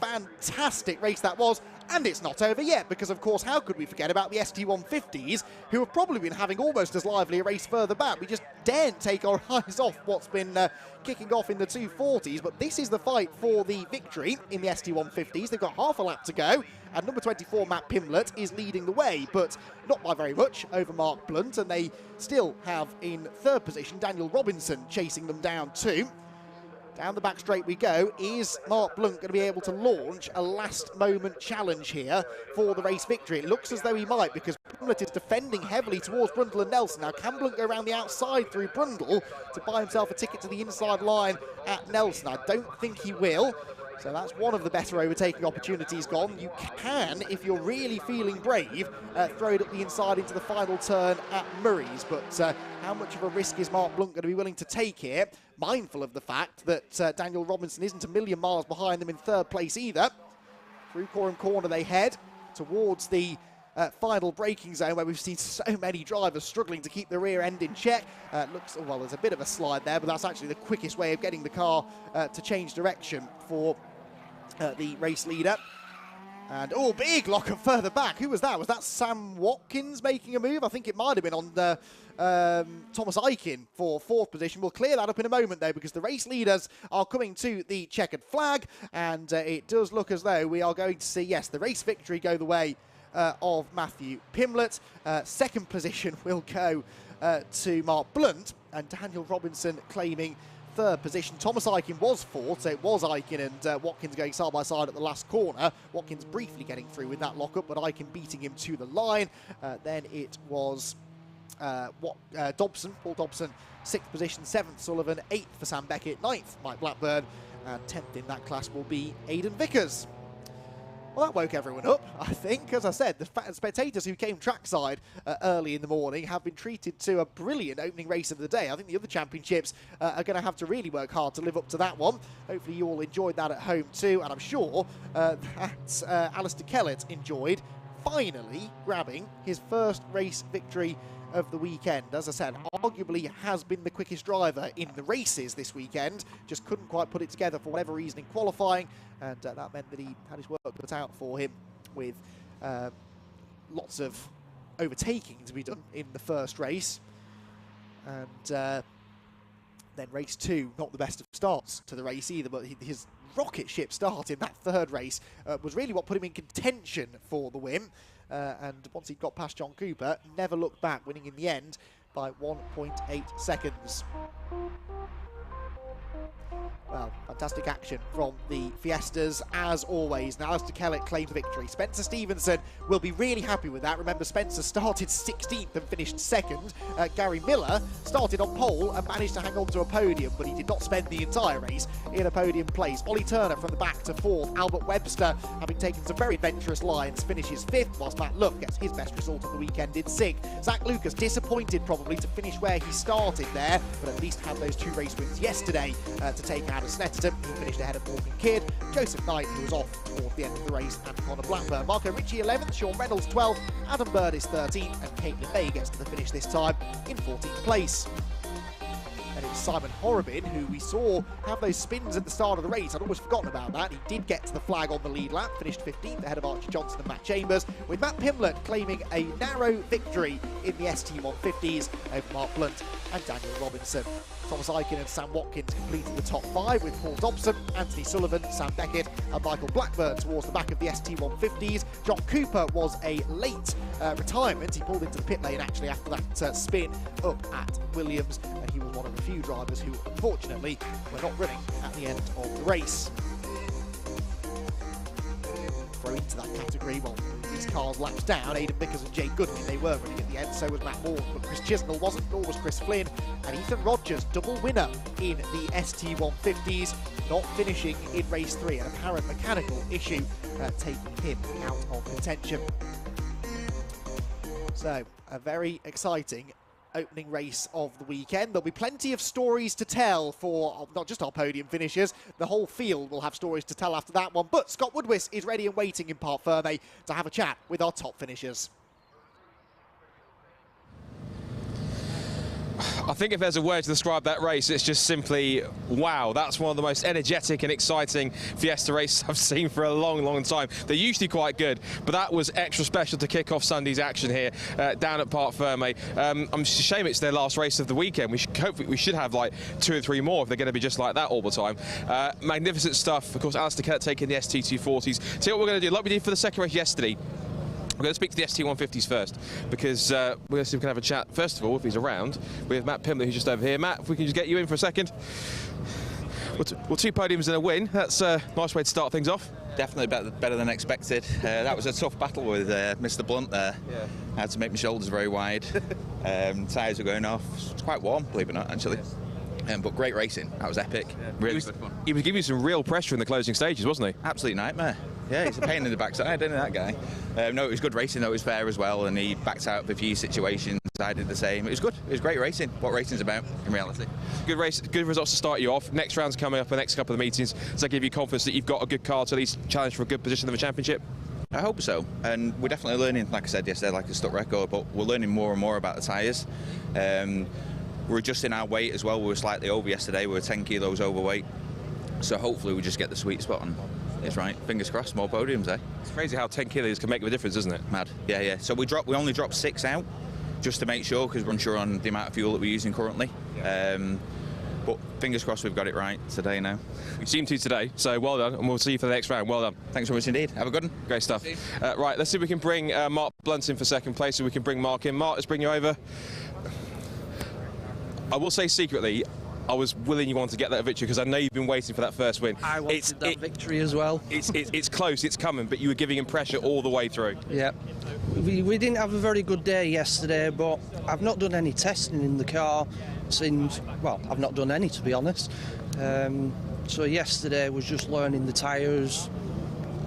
Fantastic race that was, and it's not over yet, because of course how could we forget about the ST150s, who have probably been having almost as lively a race further back. We just daren't take our eyes off what's been kicking off in the 240s, but this is the fight for the victory in the ST150s. They've got half a lap to go, and number 24 Matt Pimlett is leading the way, but not by very much over Mark Blunt, and they still have in third position Daniel Robinson chasing them down too. Down the back straight we go. Is Mark Blunt going to be able to launch a last-moment challenge here for the race victory? It looks as though he might, because Pimlett is defending heavily towards Brundle and Nelson. Now, can Blunt go around the outside through Brundle to buy himself a ticket to the inside line at Nelson? I don't think he will. So that's one of the better overtaking opportunities gone. You can, if you're really feeling brave, throw it up the inside into the final turn at Murray's. But how much of a risk is Mark Blunt going to be willing to take here? Mindful of the fact that Daniel Robinson isn't a million miles behind them in third place either. Through Coram Corner they head towards the final braking zone, where we've seen so many drivers struggling to keep the rear end in check. Looks, well, there's a bit of a slide there, but that's actually the quickest way of getting the car to change direction for the race leader. And, oh, big lock-up further back. Who was that? Was that Sam Watkins making a move? I think it might have been on the Thomas Aiken for 4th position. We'll clear that up in a moment, though, because the race leaders are coming to the checkered flag. And it does look as though we are going to see, yes, the race victory go the way of Matthew Pimlett. 2nd position will go to Mark Blunt, and Daniel Robinson claiming 3rd position. Thomas Aiken was 4th, so it was Aiken and Watkins going side by side at the last corner. Watkins briefly getting through with that lockup, but Aiken beating him to the line. Then it was Dobson, Paul Dobson, 6th position, 7th Sullivan, 8th for Sam Beckett, 9th Mike Blackburn, and 10th in that class will be Aidan Vickers. Well, that woke everyone up, I think. As I said, the spectators who came trackside early in the morning have been treated to a brilliant opening race of the day. I think the other championships are going to have to really work hard to live up to that one. Hopefully you all enjoyed that at home too, and I'm sure that Alistair Kellett enjoyed finally grabbing his first race victory of the weekend. As I said, arguably has been the quickest driver in the races this weekend, just couldn't quite put it together for whatever reason in qualifying, and that meant that he had his work cut out for him with lots of overtaking to be done in the first race. And then race 2, not the best of starts to the race either, but his rocket ship start in that 3rd race was really what put him in contention for the win. And once he got past John Cooper, never looked back, winning in the end by 1.8 seconds. Well, fantastic action from the Fiestas, as always. Now, Alistair Kellett claimed victory. Spencer Stevenson will be really happy with that. Remember, Spencer started 16th and finished 2nd. Gary Miller started on pole and managed to hang on to a podium, but he did not spend the entire race in a podium place. Ollie Turner from the back to 4th. Albert Webster, having taken some very adventurous lines, finishes 5th, whilst Matt Luff gets his best result of the weekend in 6th. Zach Lucas, disappointed probably to finish where he started there, but at least had those 2 race wins yesterday to take out of Snetterton, who finished ahead of Morgan Kidd, Joseph Knight, who was off towards the end of the race, and Connor Blackburn. Marco Ritchie 11th, Sean Reynolds 12th, Adam Bird is 13th, and Caitlin May gets to the finish this time in 14th place. And it was Simon Horrobin, who we saw have those spins at the start of the race. I'd almost forgotten about that. He did get to the flag on the lead lap, finished 15th ahead of Archie Johnson and Matt Chambers, with Matt Pimlett claiming a narrow victory in the ST150s over Mark Blunt and Daniel Robinson. Thomas Aiken and Sam Watkins completed the top 5, with Paul Dobson, Anthony Sullivan, Sam Beckett and Michael Blackburn towards the back of the ST150s. John Cooper was a late retirement. He pulled into the pit lane actually after that spin up at Williams, and he was one of the few drivers who unfortunately were not running at the end of the race. Throw into that category, well, these cars laps down, Aidan Vickers and Jay Goodwin, they were running at the end, so was Matt Moore, but Chris Chisnell wasn't, nor was Chris Flynn, and Ethan Rogers, double winner in the ST150s, not finishing in race 3, an apparent mechanical issue taking him out of contention. So, a very exciting opening race of the weekend. There'll be plenty of stories to tell for not just our podium finishers, the whole field will have stories to tell after that one, but Scott Woodwiss is ready and waiting in Parc Ferme to have a chat with our top finishers. I think if there's a word to describe that race, it's just simply wow. That's one of the most energetic and exciting Fiesta races I've seen for a long, long time. They're usually quite good, but that was extra special to kick off Sunday's action here down at Parc Ferme. I'm just ashamed it's their last race of the weekend. We should have like 2 or 3 more if they're going to be just like that all the time. Magnificent stuff. Of course, Alistair Kellett taking the ST240s. See what we're going to do, like we did for the second race yesterday. We're going to speak to the ST150s first, because we're going to see if we can have a chat, first of all, if he's around, with Matt Pimlett, who's just over here. Matt, if we can just get you in for a second. Well, 2 podiums and a win. That's a nice way to start things off. Definitely better than expected. That was a tough battle with Mr. Blunt there. Yeah. I had to make my shoulders very wide. Tyres were going off. It's quite warm, believe it or not, actually. But great racing. That was epic. Yeah. Really good fun. He was giving you some real pressure in the closing stages, wasn't he? Absolute nightmare. Yeah, he's a pain in the backside, isn't it, that guy? No, it was good racing, though. It was fair as well, and he backed out of a few situations. I did the same. It was good. It was great racing. What racing's about, in reality. Good race, good results to start you off. Next round's coming up, the next couple of meetings. Does that give you confidence that you've got a good car to at least challenge for a good position in the championship? I hope so. And we're definitely learning, like I said yesterday, like a stuck record, but we're learning more and more about the tyres. We're adjusting our weight as well. We were slightly over yesterday. We were 10 kilos overweight. So hopefully we just get the sweet spot on. it's right. Fingers crossed, more podiums, eh? It's crazy how 10 kilos can make a difference, isn't it? Mad. Yeah, yeah. So we only dropped 6 out, just to make sure, because we're unsure on the amount of fuel that we're using currently. Yeah. But fingers crossed we've got it right today now. You seem to today, so well done, and we'll see you for the next round. Well done. Thanks very much indeed. Have a good one. Great stuff. Right, let's see if we can bring Mark Blunt in for second place, so we can bring Mark in. Mark, let's bring you over. I will say secretly, I was willing you on to get that victory because I know you've been waiting for that first win. I wanted that victory as well. It's close, it's coming, but you were giving him pressure all the way through. Yeah. We didn't have a very good day yesterday, but I've not done any testing in the car since, well, I've not done any, to be honest. So yesterday was just learning the tyres,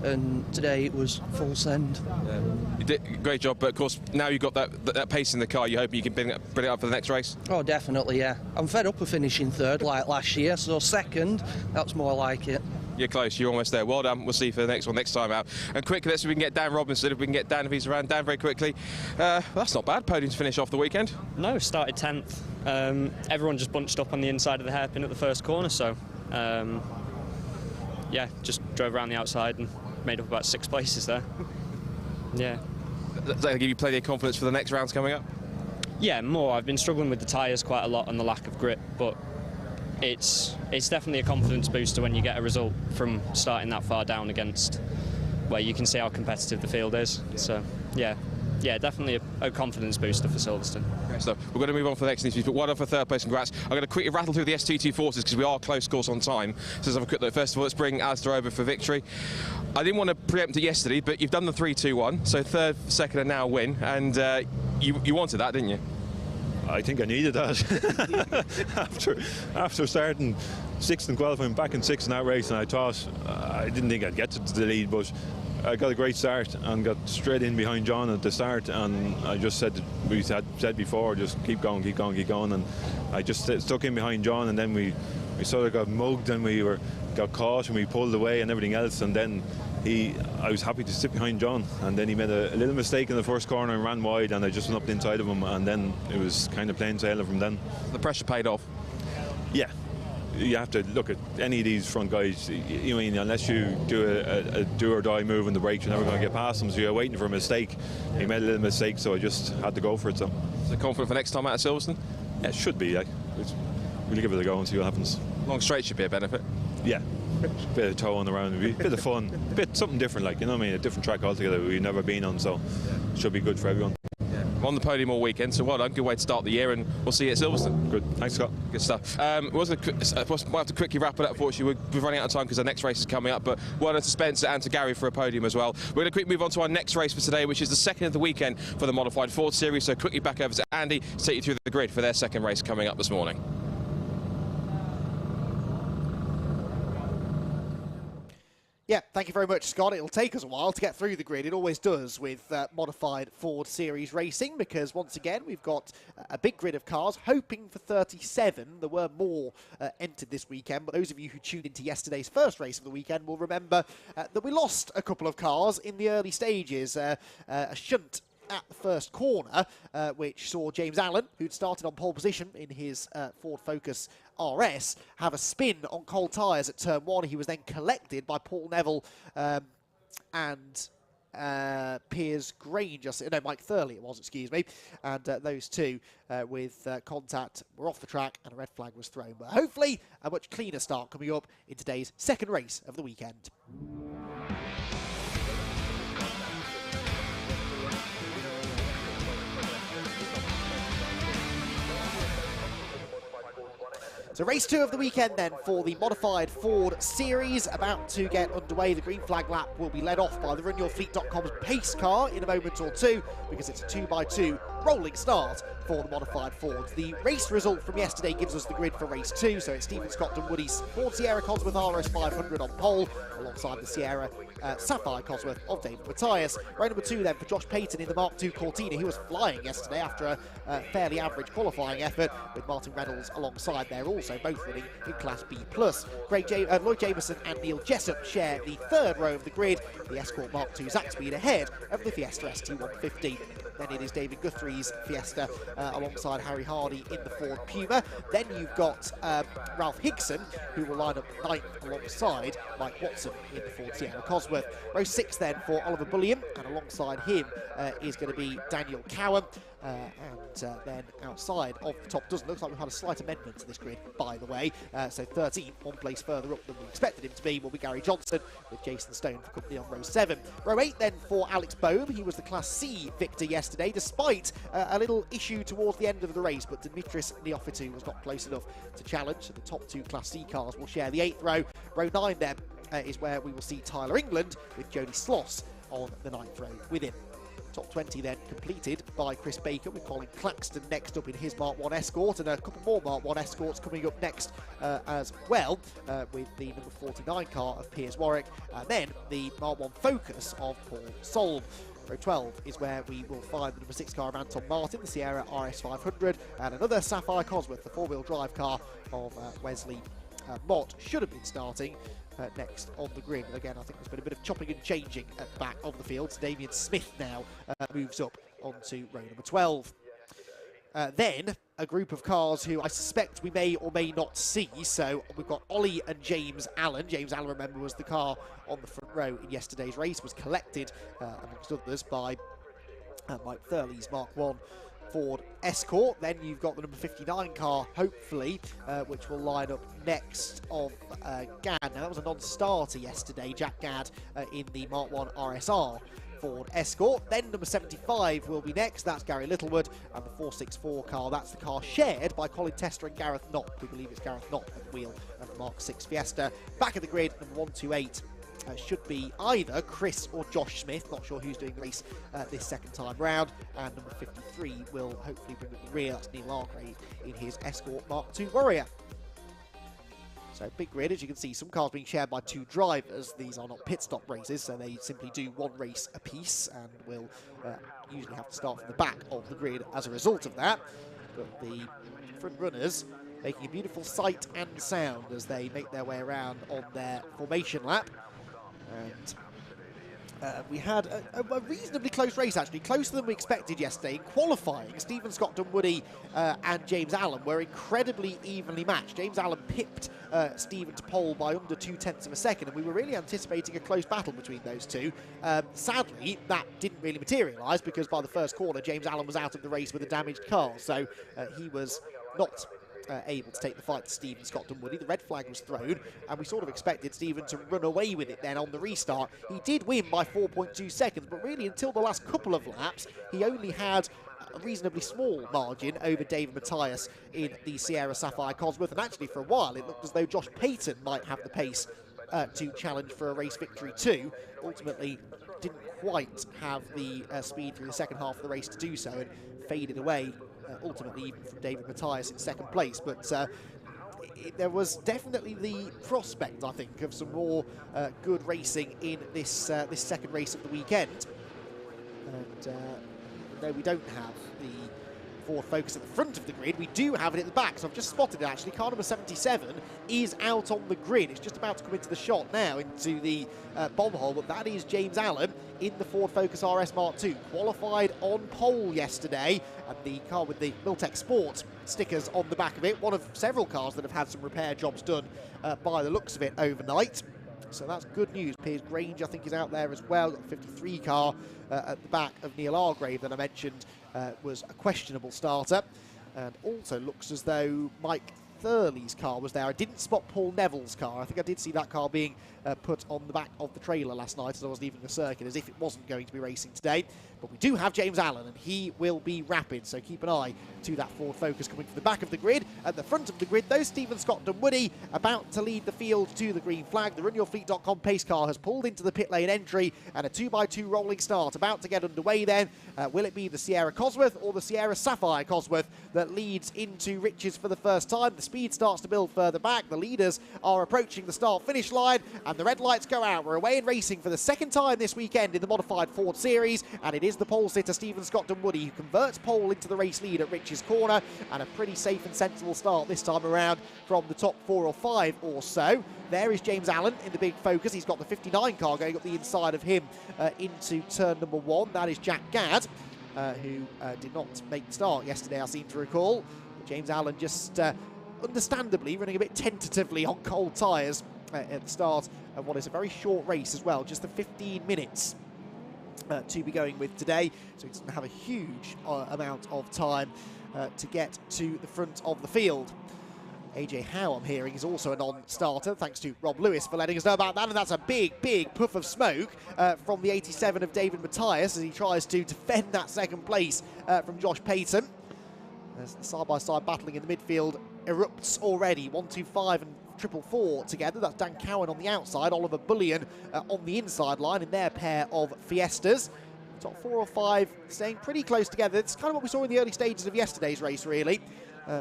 and today it was full send. Yeah. You did a great job, but of course now you've got that pace in the car, you hope you can bring it up for the next race? Oh, definitely, yeah. I'm fed up of finishing third like last year, so second, that's more like it. You're close, you're almost there. Well done, we'll see you for the next one next time out. And quickly, let's see if we can get Dan Robinson, if we can get Dan if he's around. Dan, very quickly. That's not bad, podium to finish off the weekend. No, started 10th. Everyone just bunched up on the inside of the hairpin at the first corner, so yeah, just drove around the outside and made up about 6 places there. Yeah. Does that give you plenty of confidence for the next rounds coming up? Yeah, more. I've been struggling with the tyres quite a lot and the lack of grip, but it's definitely a confidence booster when you get a result from starting that far down against where you can see how competitive the field is. So, yeah, definitely a confidence booster for Silverstone. Great stuff. We're going to move on for the next interview, but well done for third place, congrats. I'm going to quickly rattle through the ST2 forces because we are close course on time. So let's have a quick look. First of all, let's bring Alistair over for victory. I didn't want to preempt it yesterday, but you've done the 3-2-1, so third, second and now win, and you wanted that, didn't you? I think I needed that after starting 6th in qualifying, back in 6th in that race, and I thought I didn't think I'd get to the lead, but I got a great start and got straight in behind John at the start, and I just said, we had said before, just keep going, and I just stuck in behind John, and then we sort of got mugged and got caught and we pulled away and everything else, and then I was happy to sit behind John, and then he made a little mistake in the first corner and ran wide, and I just went up the inside of him, and then it was kind of plain sailing from then. The pressure paid off. Yeah. You have to look at any of these front guys. You mean, unless you do a do or die move in the brakes, you're never going to get past them. So you're waiting for a mistake. He made a little mistake, so I just had to go for it. So confident for next time out of Silverstone? Yeah, it should be. Yeah. We'll give it a go and see what happens. Long straight should be a benefit. Yeah. Bit of towing around, a bit of fun, something different, like, you know what I mean, a different track altogether we've never been on, so should be good for everyone. On the podium all weekend, so well done. Good way to start the year, and we'll see you at Silverstone. Good, thanks, Scott. Good stuff. We'll have to quickly wrap it up. Unfortunately, we're running out of time because the next race is coming up. But well done to Spencer and to Gary for a podium as well. We're going to quickly move on to our next race for today, which is the second of the weekend for the modified Ford Series. So quickly back over to Andy to take you through the grid for their second race coming up this morning. Yeah, thank you very much, Scott. It'll take us a while to get through the grid. It always does with modified Ford Series racing, because once again, we've got a big grid of cars, hoping for 37. There were more entered this weekend, but those of you who tuned into yesterday's first race of the weekend will remember that we lost a couple of cars in the early stages. A shunt at the first corner, which saw James Allen, who'd started on pole position in his Ford Focus RS, have a spin on cold tyres at turn 1. He was then collected by Paul Neville and Piers Grange, no, Mike Thurley it was, excuse me, and those two with contact were off the track and a red flag was thrown. But hopefully a much cleaner start coming up in today's second race of the weekend. So race 2 of the weekend then for the modified Ford Series, about to get underway. The green flag lap will be led off by the RunYourFleet.com's pace car in a moment or two, because it's a 2x2 rolling start for the modified Fords. The race result from yesterday gives us the grid for race 2, so it's Stephen Scott Dunwoody's Ford Sierra Cosworth RS 500 on pole, alongside the Sierra Sapphire Cosworth of David Matthias. Round number 2 then for Josh Payton in the Mark II Cortina. He was flying yesterday after a fairly average qualifying effort, with Martin Reynolds alongside there, also both running in Class B+. Lloyd Jameson and Neil Jessup share the third row of the grid. The Escort Mark II Zaxby's ahead of the Fiesta ST150. Then it is David Guthrie's Fiesta alongside Harry Hardy in the Ford Puma. Then you've got Ralph Higson, who will line up 9th alongside Mike Watson in the Ford Sierra Cosworth. Row 6 then for Oliver Bullion, and alongside him is going to be Daniel Cowan. And then outside of the top dozen, looks like we've had a slight amendment to this grid, by the way. So 13th, one place further up than we expected him to be, will be Gary Johnson, with Jason Stone for company on row 7. Row 8 then for Alex Boehm. He was the Class C victor yesterday, despite a little issue towards the end of the race, but Dimitris Neophytou was not close enough to challenge, so the top 2 Class C cars will share the 8th row. Row 9 then is where we will see Tyler England, with Jody Sloss on the 9th row with him. Top 20 then completed by Chris Baker, with Colin Claxton next up in his Mark 1 Escort, and a couple more Mark 1 Escorts coming up next as well, with the number 49 car of Piers Warwick, and then the Mark 1 Focus of Paul Solm. Row 12 is where we will find the number 6 car of Anton Martin, the Sierra RS500, and another Sapphire Cosworth, the 4-wheel drive car of Wesley Mott, should have been starting next on the grid. Again, I think there's been a bit of chopping and changing at the back of the field. So Damien Smith now moves up onto row number 12. Then a group of cars who I suspect we may or may not see. So we've got Ollie and James Allen. James Allen, remember, was the car on the front row in yesterday's race, was collected, amongst others, by Mike Thurley's Mark 1 Ford Escort. Then you've got the number 59 car, hopefully, which will line up next of Gadd. Now, that was a non-starter yesterday, Jack Gadd, in the Mark 1 RSR Ford Escort. Then number 75 will be next. That's Gary Littlewood. And the 464 car, that's the car shared by Colin Tester and Gareth Knott. We believe it's Gareth Knott at the wheel of the Mark 6 Fiesta. Back of the grid, number 128. Should be either Chris or Josh Smith, not sure who's doing the race this second time round, and number 53 will hopefully bring up the rear, that's Neil Argrave in his Escort Mark II Warrior. So big grid, as you can see, some cars being shared by 2 drivers. These are not pit stop races, so they simply do 1 race apiece and will usually have to start from the back of the grid as a result of that. But the front runners making a beautiful sight and sound as they make their way around on their formation lap. And we had a reasonably close race, actually, closer than we expected yesterday. In qualifying, Stephen Scott Dunwoody and James Allen were incredibly evenly matched. James Allen pipped Stephen to pole by under 0.2 of a second, and we were really anticipating a close battle between those two. Sadly, that didn't really materialise, because by the first corner, James Allen was out of the race with a damaged car, so he was not able to take the fight to Stephen Scott Dunwoody. The red flag was thrown, and we sort of expected Stephen to run away with it then on the restart. He did win by 4.2 seconds, but really until the last couple of laps, he only had a reasonably small margin over David Matthias in the Sierra Sapphire Cosworth, and actually for a while it looked as though Josh Payton might have the pace to challenge for a race victory too. Ultimately didn't quite have the speed through the second half of the race to do so, and faded away ultimately even from David Matthias in second place. But there was definitely the prospect, I think, of some more good racing in this this second race of the weekend. And though we don't have the Ford Focus at the front of the grid, we do have it at the back. So I've just spotted it, actually. Car number 77 is out on the grid. It's just about to come into the shot now, into the bomb hole, but that is James Allen in the Ford Focus RS Mark II. Qualified on pole yesterday, and the car with the Miltech Sport stickers on the back of it. One of several cars that have had some repair jobs done by the looks of it overnight. So that's good news. Piers Grange, I think, is out there as well. Got the 53 car at the back of Neil Argrave that I mentioned was a questionable starter. And also looks as though Mike Thurley's car was there. I didn't spot Paul Neville's car. I think I did see that car being put on the back of the trailer last night as I was leaving the circuit, as if it wasn't going to be racing today. But we do have James Allen, and he will be rapid, so keep an eye to that Ford Focus coming from the back of the grid. At the front of the grid, though, Stephen Scott Dunwoody about to lead the field to the green flag. The RunYourFleet.com pace car has pulled into the pit lane entry, and a 2x2 rolling start about to get underway then. Will it be the Sierra Cosworth or the Sierra Sapphire Cosworth that leads into Riches for the first time? The speed starts to build further back. The leaders are approaching the start-finish line, and the red lights go out. We're away in racing for the second time this weekend in the modified Ford Series, and it is the pole sitter Stephen Scott Dunwoody who converts pole into the race lead at Riches Corner, and a pretty safe and sensible start this time around from the top 4 or 5 or so. There is James Allen in the big Focus. He's got the 59 car going up the inside of him into turn number 1. That is Jack Gadd. who did not make the start yesterday, I seem to recall. But James Allen just understandably running a bit tentatively on cold tyres at the start of what is a very short race as well, just the 15 minutes to be going with today, so he doesn't have a huge amount of time to get to the front of the field. AJ Howe, I'm hearing, is also a non-starter, thanks to Rob Lewis for letting us know about that, and that's a big, big puff of smoke from the 87 of David Matthias as he tries to defend that second place from Josh Payton. As the side-by-side battling in the midfield erupts already, 125 and 444 together. That's Dan Cowan on the outside, Oliver Bullion on the inside line in their pair of Fiestas. Top 4 or 5 staying pretty close together. It's kind of what we saw in the early stages of yesterday's race, really,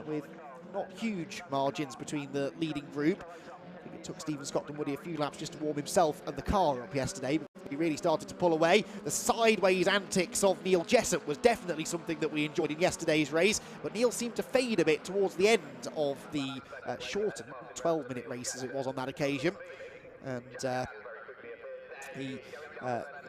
with not huge margins between the leading group. I think it took Stephen Scotland-Woody a few laps just to warm himself and the car up yesterday. He really started to pull away. The sideways antics of Neil Jessup was definitely something that we enjoyed in yesterday's race, but Neil seemed to fade a bit towards the end of the shortened 12-minute race as it was on that occasion. And he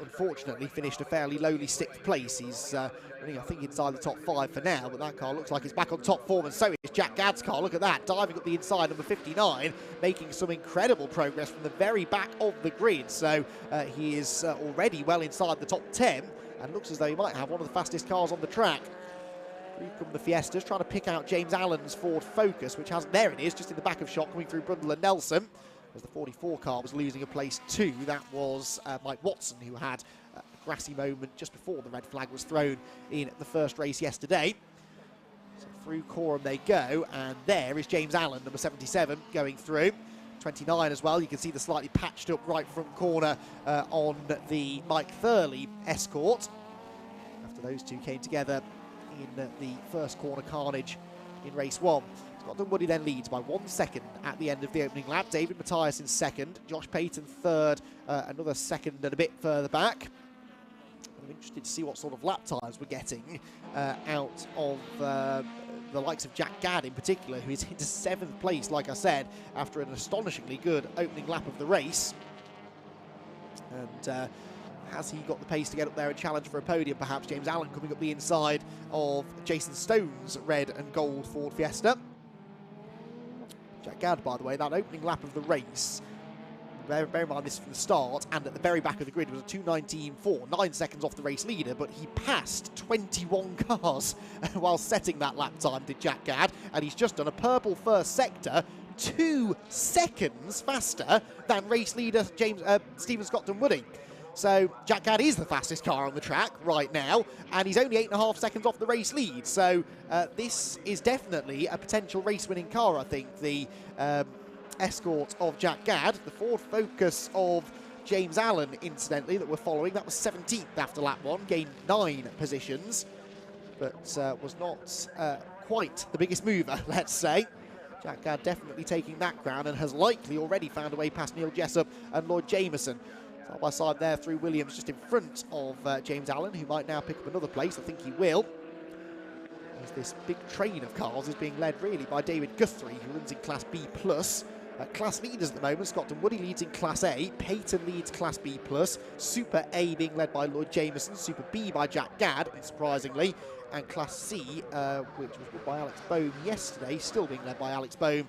unfortunately finished a fairly lowly 6th place. He's running, I think, inside the top 5 for now, but that car looks like it's back on top form, and so is Jack Gadd's car. Look at that, diving up the inside, number 59, making some incredible progress from the very back of the grid. So he is already well inside the top 10, and looks as though he might have one of the fastest cars on the track. Through come the Fiestas, trying to pick out James Allen's Ford Focus, which has, there it is, just in the back of shot, coming through Brundle and Nelson. As the 44 car was losing a place too. That was Mike Watson, who had a grassy moment just before the red flag was thrown in the first race yesterday. So through Coram they go, and there is James Allen, number 77, going through. 29 as well. You can see the slightly patched up right front corner on the Mike Thurley Escort, after those two came together in the first corner carnage in race 1. Scotland-Woody then leads by 1 second at the end of the opening lap. David Matthias in second, Josh Payton third, another second and a bit further back. I'm interested to see what sort of lap times we're getting out of the likes of Jack Gadd in particular, who is into 7th place, like I said, after an astonishingly good opening lap of the race. And has he got the pace to get up there and challenge for a podium? Perhaps James Allen coming up the inside of Jason Stone's red and gold Ford Fiesta. Jack Gadd, by the way, that opening lap of the race, bear in mind this from the start, and at the very back of the grid was a 2:19.4, 9 seconds off the race leader, but he passed 21 cars while setting that lap time, did Jack Gadd, and he's just done a purple first sector 2 seconds faster than race leader Stephen Scotland-Woody. So Jack Gadd is the fastest car on the track right now, and he's only 8.5 seconds off the race lead. So this is definitely a potential race-winning car, I think. The Escort of Jack Gadd, the Ford Focus of James Allen, incidentally, that we're following. That was 17th after lap 1, gained 9 positions, but was not quite the biggest mover, let's say. Jack Gadd definitely taking that crown and has likely already found a way past Neil Jessup and Lloyd Jameson. Side by side there through Williams, just in front of James Allen, who might now pick up another place. I think he will. As this big train of cars is being led really by David Guthrie, who runs in Class B+. Class leaders at the moment, Scotland-Woody leads in Class A, Payton leads Class B+, Super A being led by Lloyd Jameson, Super B by Jack Gadd, unsurprisingly, and Class C, which was run by Alex Bohm yesterday, still being led by Alex Bohm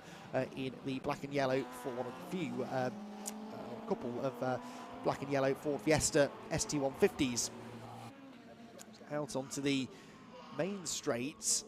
in the black and yellow for one of the few, a couple of black and yellow Ford Fiesta ST150s. Out onto the main straight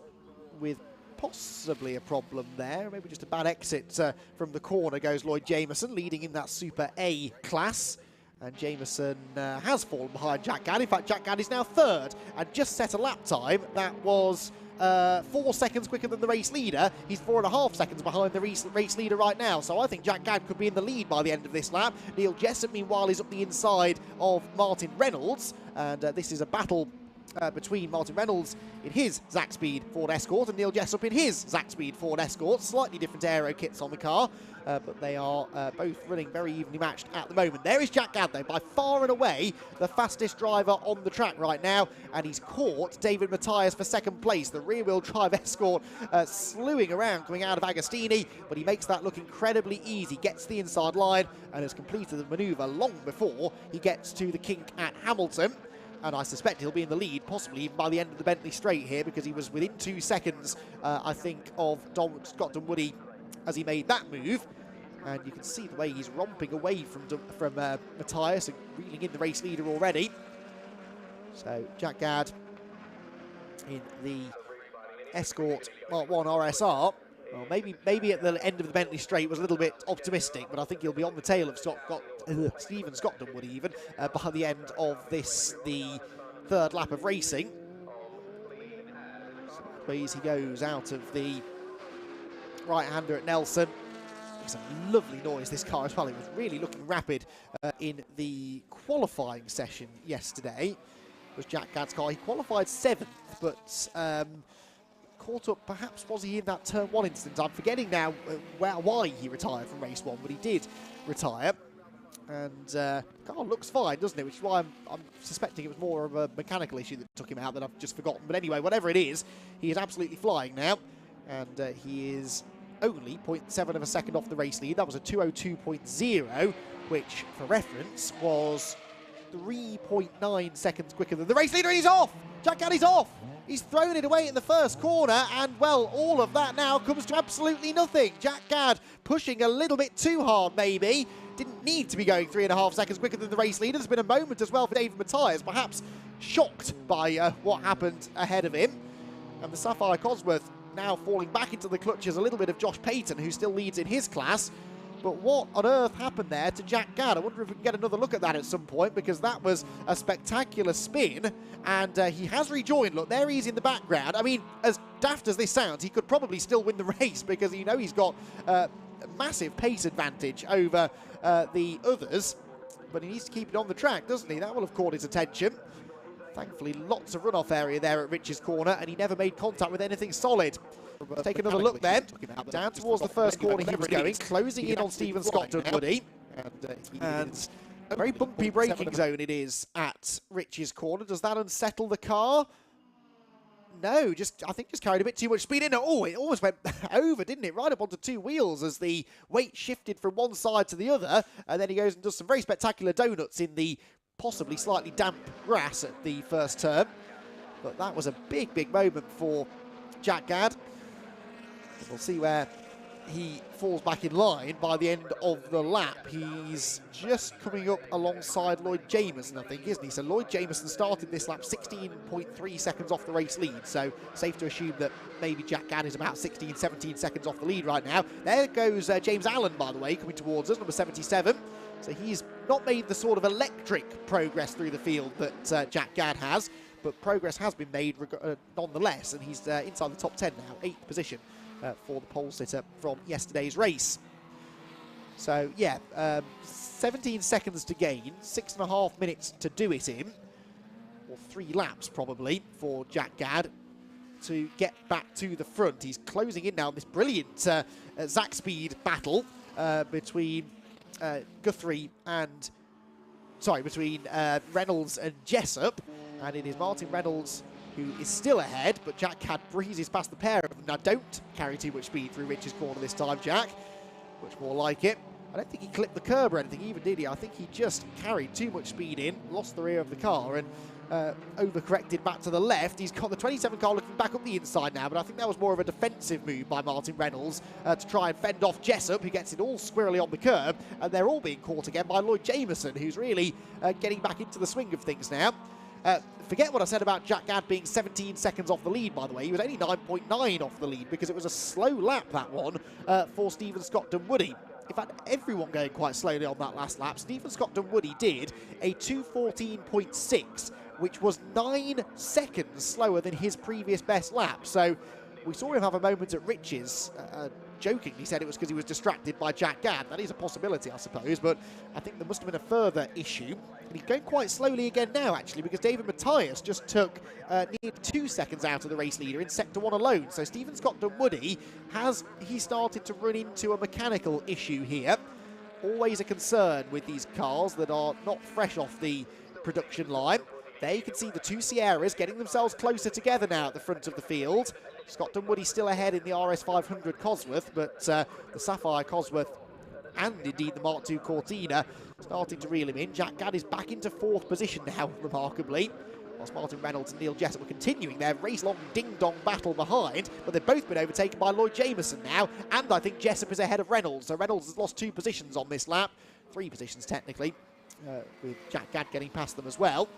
with possibly a problem there, maybe just a bad exit from the corner goes Lloyd Jameson, leading in that Super A class. And Jameson has fallen behind Jack Gadd. In fact, Jack Gadd is now third and just set a lap time that was 4 seconds quicker than the race leader. He's 4.5 seconds behind the race leader right now. So I think Jack Gadd could be in the lead by the end of this lap. Neil Jessup, meanwhile, is up the inside of Martin Reynolds. And this is a battle between Martin Reynolds in his Zaxpeed Ford Escort and Neil Jessup in his Zaxpeed Ford Escort. Slightly different aero kits on the car, but they are both running very evenly matched at the moment. There is Jack Gadd, though, by far and away the fastest driver on the track right now, and he's caught David Matthias for second place. The rear-wheel drive Escort slewing around coming out of Agostini, but he makes that look incredibly easy, gets the inside line and has completed the manoeuvre long before he gets to the kink at Hamilton. and I suspect he'll be in the lead, possibly even by the end of the Bentley Straight here, because he was within 2 seconds, I think, of Scott Dunwoody as he made that move. And you can see the way he's romping away from Matthias and reeling in the race leader already. So Jack Gadd in the Escort Mark 1 RSR. Well, maybe at the end of the Bentley Straight was a little bit optimistic, but I think he'll be on the tail of Stephen Scott Dunwoody even by the end of this, the 3rd lap of racing. Sideways he goes out of the right-hander at Nelson. It's a lovely noise, this car as well. It was really looking rapid in the qualifying session yesterday. It was Jack Gadd's car. He qualified 7th, but caught up, perhaps was he in that turn 1 incident? I'm forgetting now why he retired from race 1, but he did retire. And car looks fine, doesn't it? Which is why I'm suspecting it was more of a mechanical issue that took him out that I've just forgotten. But anyway, whatever it is, he is absolutely flying now. And he is only 0.7 of a second off the race lead. That was a 2:02.0, which, for reference, was 3.9 seconds quicker than the race leader, and he's off! Jack Gadd is off! He's thrown it away in the first corner, and, well, all of that now comes to absolutely nothing. Jack Gadd pushing a little bit too hard, maybe. Didn't need to be going 3.5 seconds quicker than the race leader. There's been a moment as well for David Matthias, perhaps shocked by what happened ahead of him. And the Sapphire Cosworth now falling back into the clutches a little bit of Josh Payton, who still leads in his class. But what on earth happened there to Jack Gadd? I wonder if we can get another look at that at some point, because that was a spectacular spin, and he has rejoined. Look, there he is in the background. I mean, as daft as this sounds, he could probably still win the race, because you know he's got a massive pace advantage over the others, but he needs to keep it on the track, doesn't he? That will have caught his attention. Thankfully, lots of runoff area there at Rich's corner, and he never made contact with anything solid. Let's take another look then. Down towards the first corner he was going, closing in on Stephen Scott Dunwoody. And a very bumpy braking zone it is at Rich's corner. Does that unsettle the car? No, I think just carried a bit too much speed in. Oh, it almost went over, didn't it? Right up onto 2 wheels as the weight shifted from one side to the other. And then he goes and does some very spectacular donuts in the possibly slightly damp grass at the first turn. But that was a big, big moment for Jack Gadd. We'll see where he falls back in line by the end of the lap. He's just coming up alongside Lloyd Jameson, I think, isn't he? So Lloyd Jameson started this lap 16.3 seconds off the race lead. So safe to assume that maybe Jack Gadd is about 16, 17 seconds off the lead right now. There goes James Allen, by the way, coming towards us, number 77. So he's not made the sort of electric progress through the field that Jack Gadd has, but progress has been made nonetheless, and he's inside the top 10 now, 8th position for the pole sitter from yesterday's race. So yeah, 17 seconds to gain, 6.5 minutes to do it in, or 3 laps probably for Jack Gadd to get back to the front. He's closing in now on this brilliant Zach Speed battle between between Reynolds and Jessup, and it is Martin Reynolds who is still ahead, but Jack Gadd breezes past the pair of them. Now, don't carry too much speed through Rich's corner this time, Jack. Much more like it. I don't think he clipped the curb or anything, even did he? I think he just carried too much speed in, lost the rear of the car, and overcorrected back to the left. He's got the 27 car looking back up the inside now, but I think that was more of a defensive move by Martin Reynolds to try and fend off Jessup, who gets it all squirrely on the curb, and they're all being caught again by Lloyd Jameson, who's really getting back into the swing of things now. Forget what I said about Jack Gadd being 17 seconds off the lead, by the way. He was only 9.9 off the lead because it was a slow lap, that one, for Stephen Scott Dunwoody. In fact, everyone going quite slowly on that last lap. Stephen Scott Dunwoody did a 2:14.6, which was 9 seconds slower than his previous best lap. So we saw him have a moment at Rich's. Jokingly said it was because he was distracted by Jack Gadd. That is a possibility, I suppose, but I think there must have been a further issue. And he's going quite slowly again now, actually, because David Matthias just took nearly 2 seconds out of the race leader in Sector 1 alone. So Stephen Scott Dunwoody he started to run into a mechanical issue here. Always a concern with these cars that are not fresh off the production line. There you can see the 2 Sierras getting themselves closer together now at the front of the field. Scott Dunwoody still ahead in the RS500 Cosworth, but the Sapphire Cosworth and indeed the Mark II Cortina starting to reel him in. Jack Gadd is back into 4th position now, remarkably, whilst Martin Reynolds and Neil Jessup were continuing their race-long ding-dong battle behind, but they've both been overtaken by Lloyd Jameson now, and I think Jessup is ahead of Reynolds, so Reynolds has lost 2 positions on this lap, 3 positions technically, with Jack Gadd getting past them as well.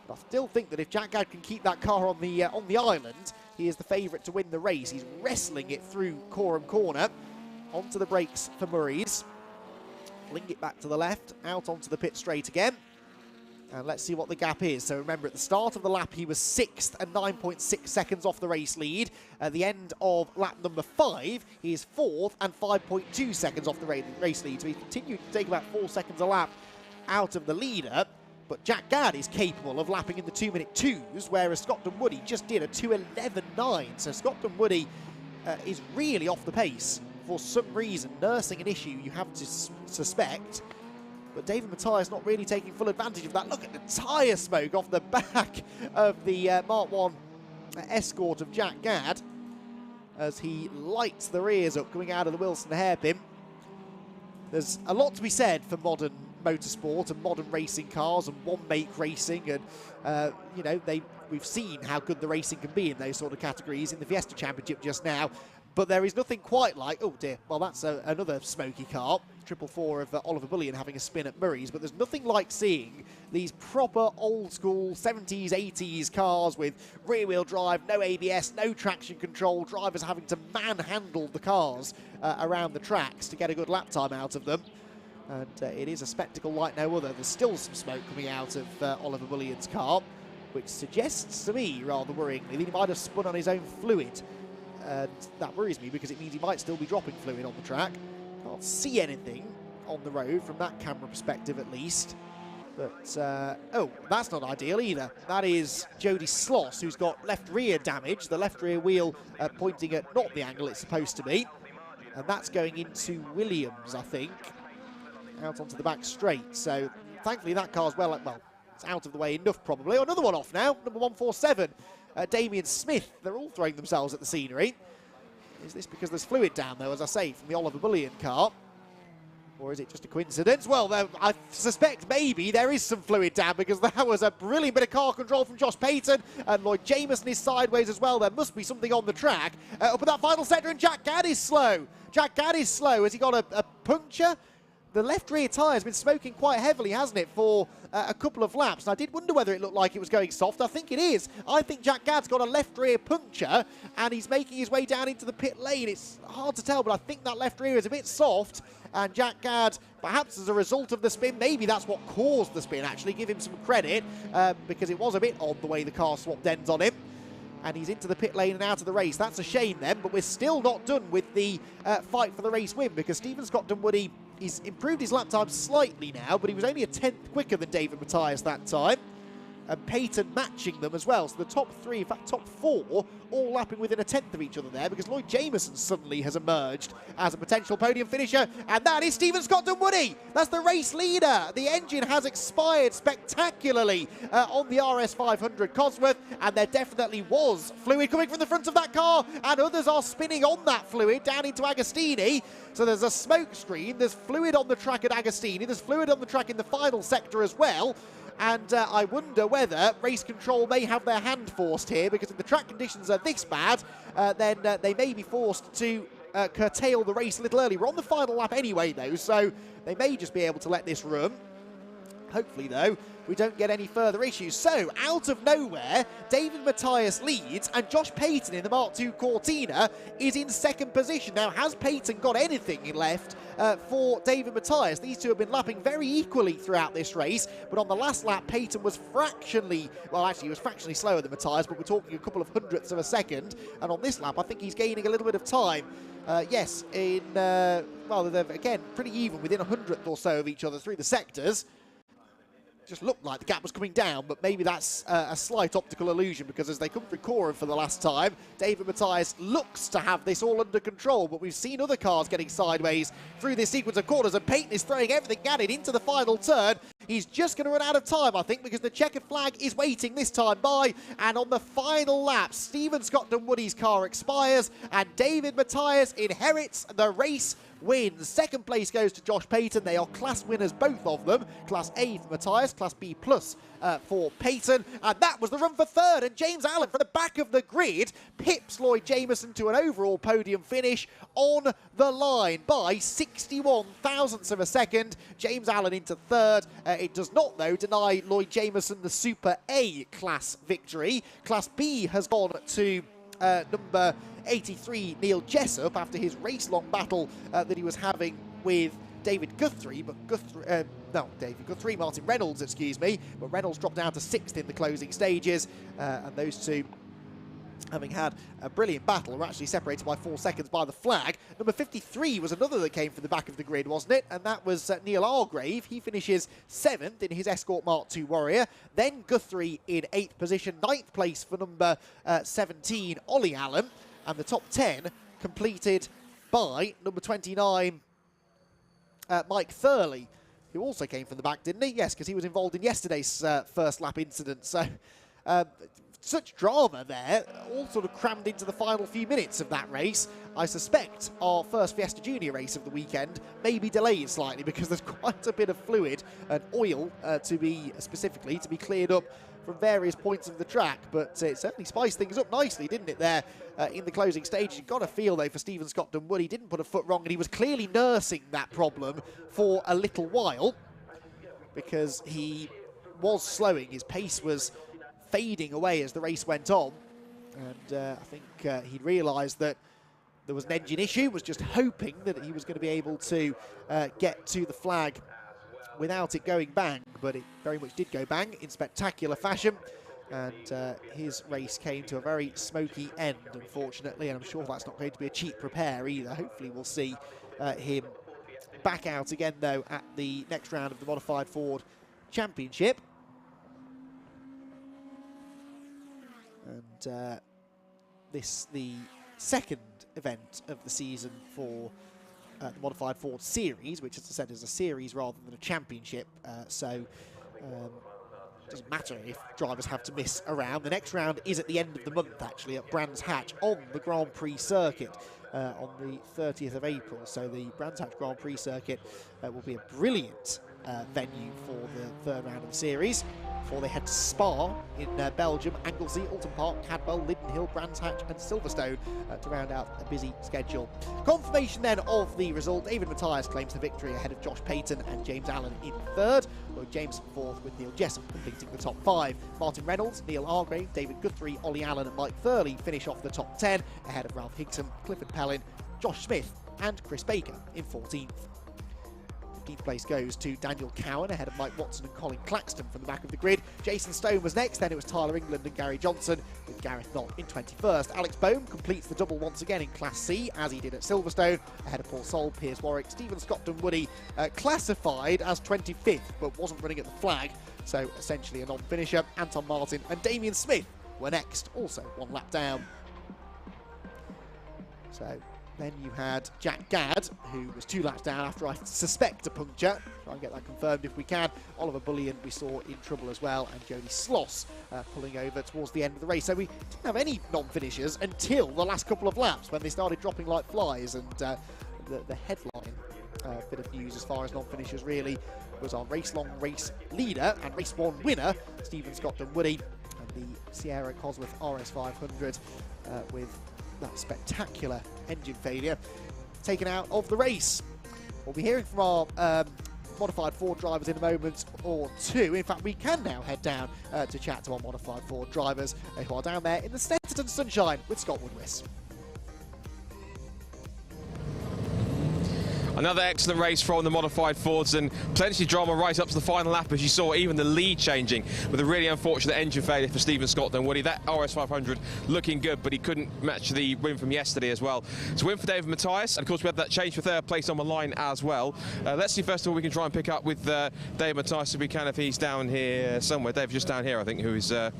But I still think that if Jack Gadd can keep that car on the island, he is the favourite to win the race. He's wrestling it through Coram Corner, onto the brakes for Murray's. Fling it back to the left, out onto the pit straight again. And let's see what the gap is. So remember, at the start of the lap, he was 6th and 9.6 seconds off the race lead. At the end of lap number 5, he is 4th and 5.2 seconds off the race lead. So he's continuing to take about 4 seconds a lap out of the leader. But Jack Gadd is capable of lapping in the 2-minute 2s, whereas Scott Dunwoody just did a 2:11.9. So Scott Dunwoody is really off the pace for some reason, nursing an issue you have to suspect. But David Matthias not really taking full advantage of that. Look at the tyre smoke off the back of the Mark 1 Escort of Jack Gadd as he lights the rears up coming out of the Wilson hairpin. There's a lot to be said for modern motorsport and modern racing cars and one-make racing, and you know, we've seen how good the racing can be in those sort of categories in the Fiesta Championship just now. But there is nothing quite like, oh dear, well that's another smoky car, 444 of Oliver Bullion having a spin at Murray's, but there's nothing like seeing these proper old school 70s, 80s cars with rear wheel drive, no ABS, no traction control, drivers having to manhandle the cars around the tracks to get a good lap time out of them. And it is a spectacle like no other. There's still some smoke coming out of Oliver Bullion's car, which suggests to me, rather worryingly, that he might have spun on his own fluid. And that worries me because it means he might still be dropping fluid on the track. Can't see anything on the road from that camera perspective at least. But, oh, that's not ideal either. That is Jody Sloss, who's got left rear damage, the left rear wheel pointing at not the angle it's supposed to be. And that's going into Williams, I think, out onto the back straight. So thankfully that car's well, it's out of the way enough probably. Oh, another one off now, number 147. Damien Smith, they're all throwing themselves at the scenery. Is this because there's fluid down, though, as I say, from the Oliver Bullion car? Or is it just a coincidence? Well, I suspect maybe there is some fluid down because that was a brilliant bit of car control from Josh Payton, and Lloyd Jameson is sideways as well. There must be something on the track. Up at that final sector, and Jack Gadd is slow. Jack Gadd is slow. Has he got a puncture? The left rear tyre has been smoking quite heavily, hasn't it, for a couple of laps. And I did wonder whether it looked like it was going soft. I think it is. I think Jack Gadd's got a left rear puncture, and he's making his way down into the pit lane. It's hard to tell, but I think that left rear is a bit soft. And Jack Gadd, perhaps as a result of the spin, maybe that's what caused the spin, actually. Give him some credit, because it was a bit odd the way the car swapped ends on him. And he's into the pit lane and out of the race. That's a shame then, but we're still not done with the fight for the race win, because Stephen Scott Dunwoody, he's improved his lap time slightly now, but he was only a 10th quicker than David Matthias that time. And Payton matching them as well. So the top 3, in fact top 4, all lapping within a 10th of each other there, because Lloyd Jameson suddenly has emerged as a potential podium finisher, and that is Stephen Scott Dunwoody. That's the race leader. The engine has expired spectacularly on the RS500 Cosworth, and there definitely was fluid coming from the front of that car, and others are spinning on that fluid down into Agostini. So there's a smoke screen, there's fluid on the track at Agostini, there's fluid on the track in the final sector as well. And I wonder whether race control may have their hand forced here, because if the track conditions are this bad, then they may be forced to curtail the race a little early. We're on the final lap anyway, though, so they may just be able to let this run. Hopefully, though, we don't get any further issues. So, out of nowhere, David Matthias leads, and Josh Payton in the Mark II Cortina is in second position. Now, has Payton got anything left for David Matthias? These two have been lapping very equally throughout this race, but on the last lap, Payton was fractionally, well, actually, he was fractionally slower than Matthias, but we're talking a couple of hundredths of a second. And on this lap, I think he's gaining a little bit of time. Yes, well, they're, again, pretty even within a hundredth or so of each other through the sectors. Just looked like the gap was coming down, but maybe that's a slight optical illusion, because as they come through Coram for the last time, David Matthias looks to have this all under control, but we've seen other cars getting sideways through this sequence of corners, and Payton is throwing everything at it into the final turn. He's just going to run out of time, I think, because the checkered flag is waiting this time by, and on the final lap, Stephen Scott Dunwoody's car expires, and David Matthias inherits the race wins. Second place goes to Josh Payton. They are class winners, both of them. Class A for Matthias, Class B plus for Payton. And that was the run for third. And James Allen, from the back of the grid, pips Lloyd Jameson to an overall podium finish on the line by 61 thousandths of a second. James Allen into third. It does not, though, deny Lloyd Jameson the Super A class victory. Class B has gone to number 83, Neil Jessup, after his race-long battle that he was having with David Guthrie, but Martin Reynolds, excuse me, but Reynolds dropped down to 6th in the closing stages, and those two, having had a brilliant battle, were actually separated by 4 seconds by the flag. Number 53 was another that came from the back of the grid, wasn't it? And that was Neil Argrave. He finishes 7th in his Escort Mark II Warrior. Then Guthrie in 8th position, 9th place for number 17, Ollie Allen. And the top 10 completed by number 29, Mike Thurley, who also came from the back, didn't he? Yes, because he was involved in yesterday's first lap incident. So such drama there, all sort of crammed into the final few minutes of that race. I suspect our first Fiesta Junior race of the weekend may be delayed slightly because there's quite a bit of fluid and oil to be cleared up from various points of the track, but it certainly spiced things up nicely, didn't it, there in the closing stage. You've got to feel, though, for Stephen Scott-Dunwoody, he didn't put a foot wrong, and he was clearly nursing that problem for a little while because he was slowing. His pace was fading away as the race went on, and I think he'd realised that there was an engine issue, was just hoping that he was going to be able to get to the flag without it going bang, but it very much did go bang in spectacular fashion, and his race came to a very smoky end, unfortunately, and I'm sure that's not going to be a cheap repair either. Hopefully we'll see him back out again, though, at the next round of the Modified Ford Championship. And the second event of the season for the Modified Ford Series, which, as I said, is a series rather than a championship, so it doesn't matter if drivers have to miss a round. The next round is at the end of the month, actually, at Brands Hatch on the Grand Prix circuit on the 30th of April. So the Brands Hatch Grand Prix circuit will be a brilliant venue for the third round of the series, before they head to Spa in Belgium, Anglesey, Alton Park, Cadwell, Linden Hill, Brands Hatch and Silverstone to round out a busy schedule. Confirmation then of the result. David Matthias claims the victory ahead of Josh Payton and James Allen in third. Lloyd Jameson fourth, with Neil Jessup completing the top 5. Martin Reynolds, Neil Argrave, David Guthrie, Ollie Allen and Mike Thurley finish off the top 10 ahead of Ralph Higson, Clifford Pellin, Josh Smith and Chris Baker in 14th. 15th place goes to Daniel Cowan ahead of Mike Watson and Colin Claxton from the back of the grid. Jason Stone was next, then it was Tyler England and Gary Johnson, with Gareth Knott in 21st. Alex Bohm completes the double once again in Class C, as he did at Silverstone, ahead of Paul Soule, Piers Warwick. Stephen Scott-Dunwoody classified as 25th, but wasn't running at the flag, so essentially a non-finisher. Anton Martin and Damien Smith were next, also 1 lap down. So then you had Jack Gadd, who was 2 laps down after, I suspect, a puncture. Try and get that confirmed if we can. Oliver Bullion we saw in trouble as well, and Jody Sloss pulling over towards the end of the race. So we didn't have any non-finishers until the last couple of laps, when they started dropping like flies. And the headline bit of news as far as non-finishers really was our race-long race leader and race 1 winner, Stephen Scott-Dunwoody, and the Sierra Cosworth RS500 with that spectacular engine failure taken out of the race. We'll be hearing from our Modified Ford drivers in a moment or two. In fact, we can now head down to chat to our Modified Ford drivers who are down there in the Snetterton sunshine with Scott Woodwis. Another excellent race from the Modified Fords, and plenty of drama right up to the final lap, as you saw, even the lead changing with a really unfortunate engine failure for Stephen Scott-Dunwoody. That RS500 looking good, but he couldn't match the win from yesterday as well. So win for David Matthias, and of course we had that change for third place on the line as well. Let's see first of all we can try and pick up with David Matthias if we can, if he's down here somewhere. Dave's just down here, I think, who is having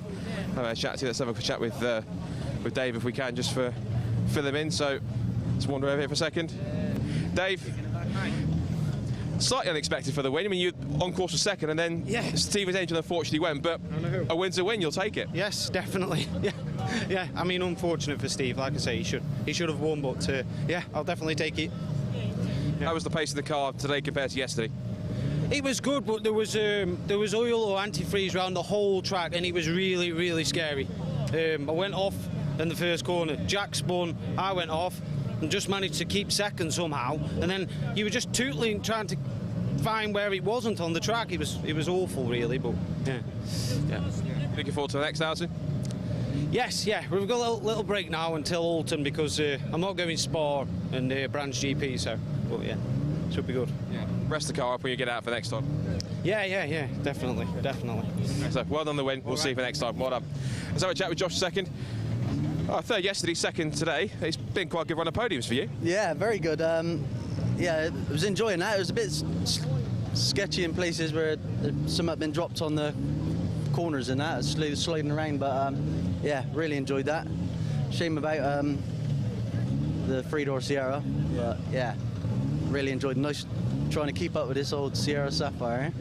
a chat to. Let's have a chat with Dave if we can, just for fill him in. So let's wander over here for a second. Dave, slightly unexpected for the win. I mean, you on course for second, and then Stephen's engine unfortunately went, but a win's a win, you'll take it. Yes, definitely. Yeah. I mean, unfortunate for Steve. Like I say, he should have won, but yeah, I'll definitely take it. How was the pace of the car today compared to yesterday? It was good, but there was oil or antifreeze around the whole track, and it was really, really scary. I went off in the first corner. Jack spun, I went off, and just managed to keep second somehow. And then you were just tootling, trying to find where it wasn't on the track. It was awful, really. But yeah. Looking forward to the next outing? Yes, yeah. We've got a little break now until autumn because I'm not going Spa and Brands GP, so but yeah, should be good. Yeah. Rest the car up when you get out for next time. Yeah, definitely. So well done the win. We'll see you for next time. Well done. Let's have a chat with Josh second. Third yesterday, second today. It's been quite a good run of podiums for you. Yeah, very good. Yeah, I was enjoying that. It was a bit sketchy in places where some had been dropped on the corners and that, sliding around, but yeah, really enjoyed that. Shame about the three-door Sierra, but yeah, really enjoyed it. Nice trying to keep up with this old Sierra Sapphire.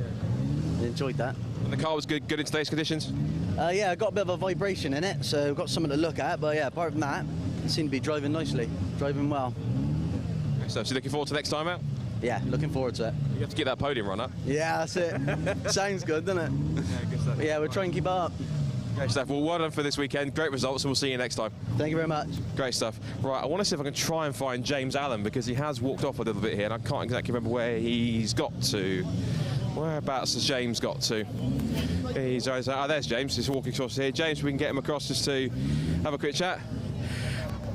Enjoyed that. And the car was good in today's conditions? Yeah, I got a bit of a vibration in it, so got something to look at, but yeah, apart from that, it seemed to be driving nicely, driving well. So looking forward to next time out? Yeah, looking forward to it. You have to get that podium run up. Yeah, that's it. Sounds good, doesn't it? Yeah, good stuff. Yeah, we'll try and keep up. Great stuff. Well, well done for this weekend. Great results, and we'll see you next time. Thank you very much. Great stuff. Right, I want to see if I can try and find James Allen, because he has walked off a little bit here, and I can't exactly remember where he's got to. Whereabouts has James got to? There's James. He's walking across here. James, we can get him across just to have a quick chat.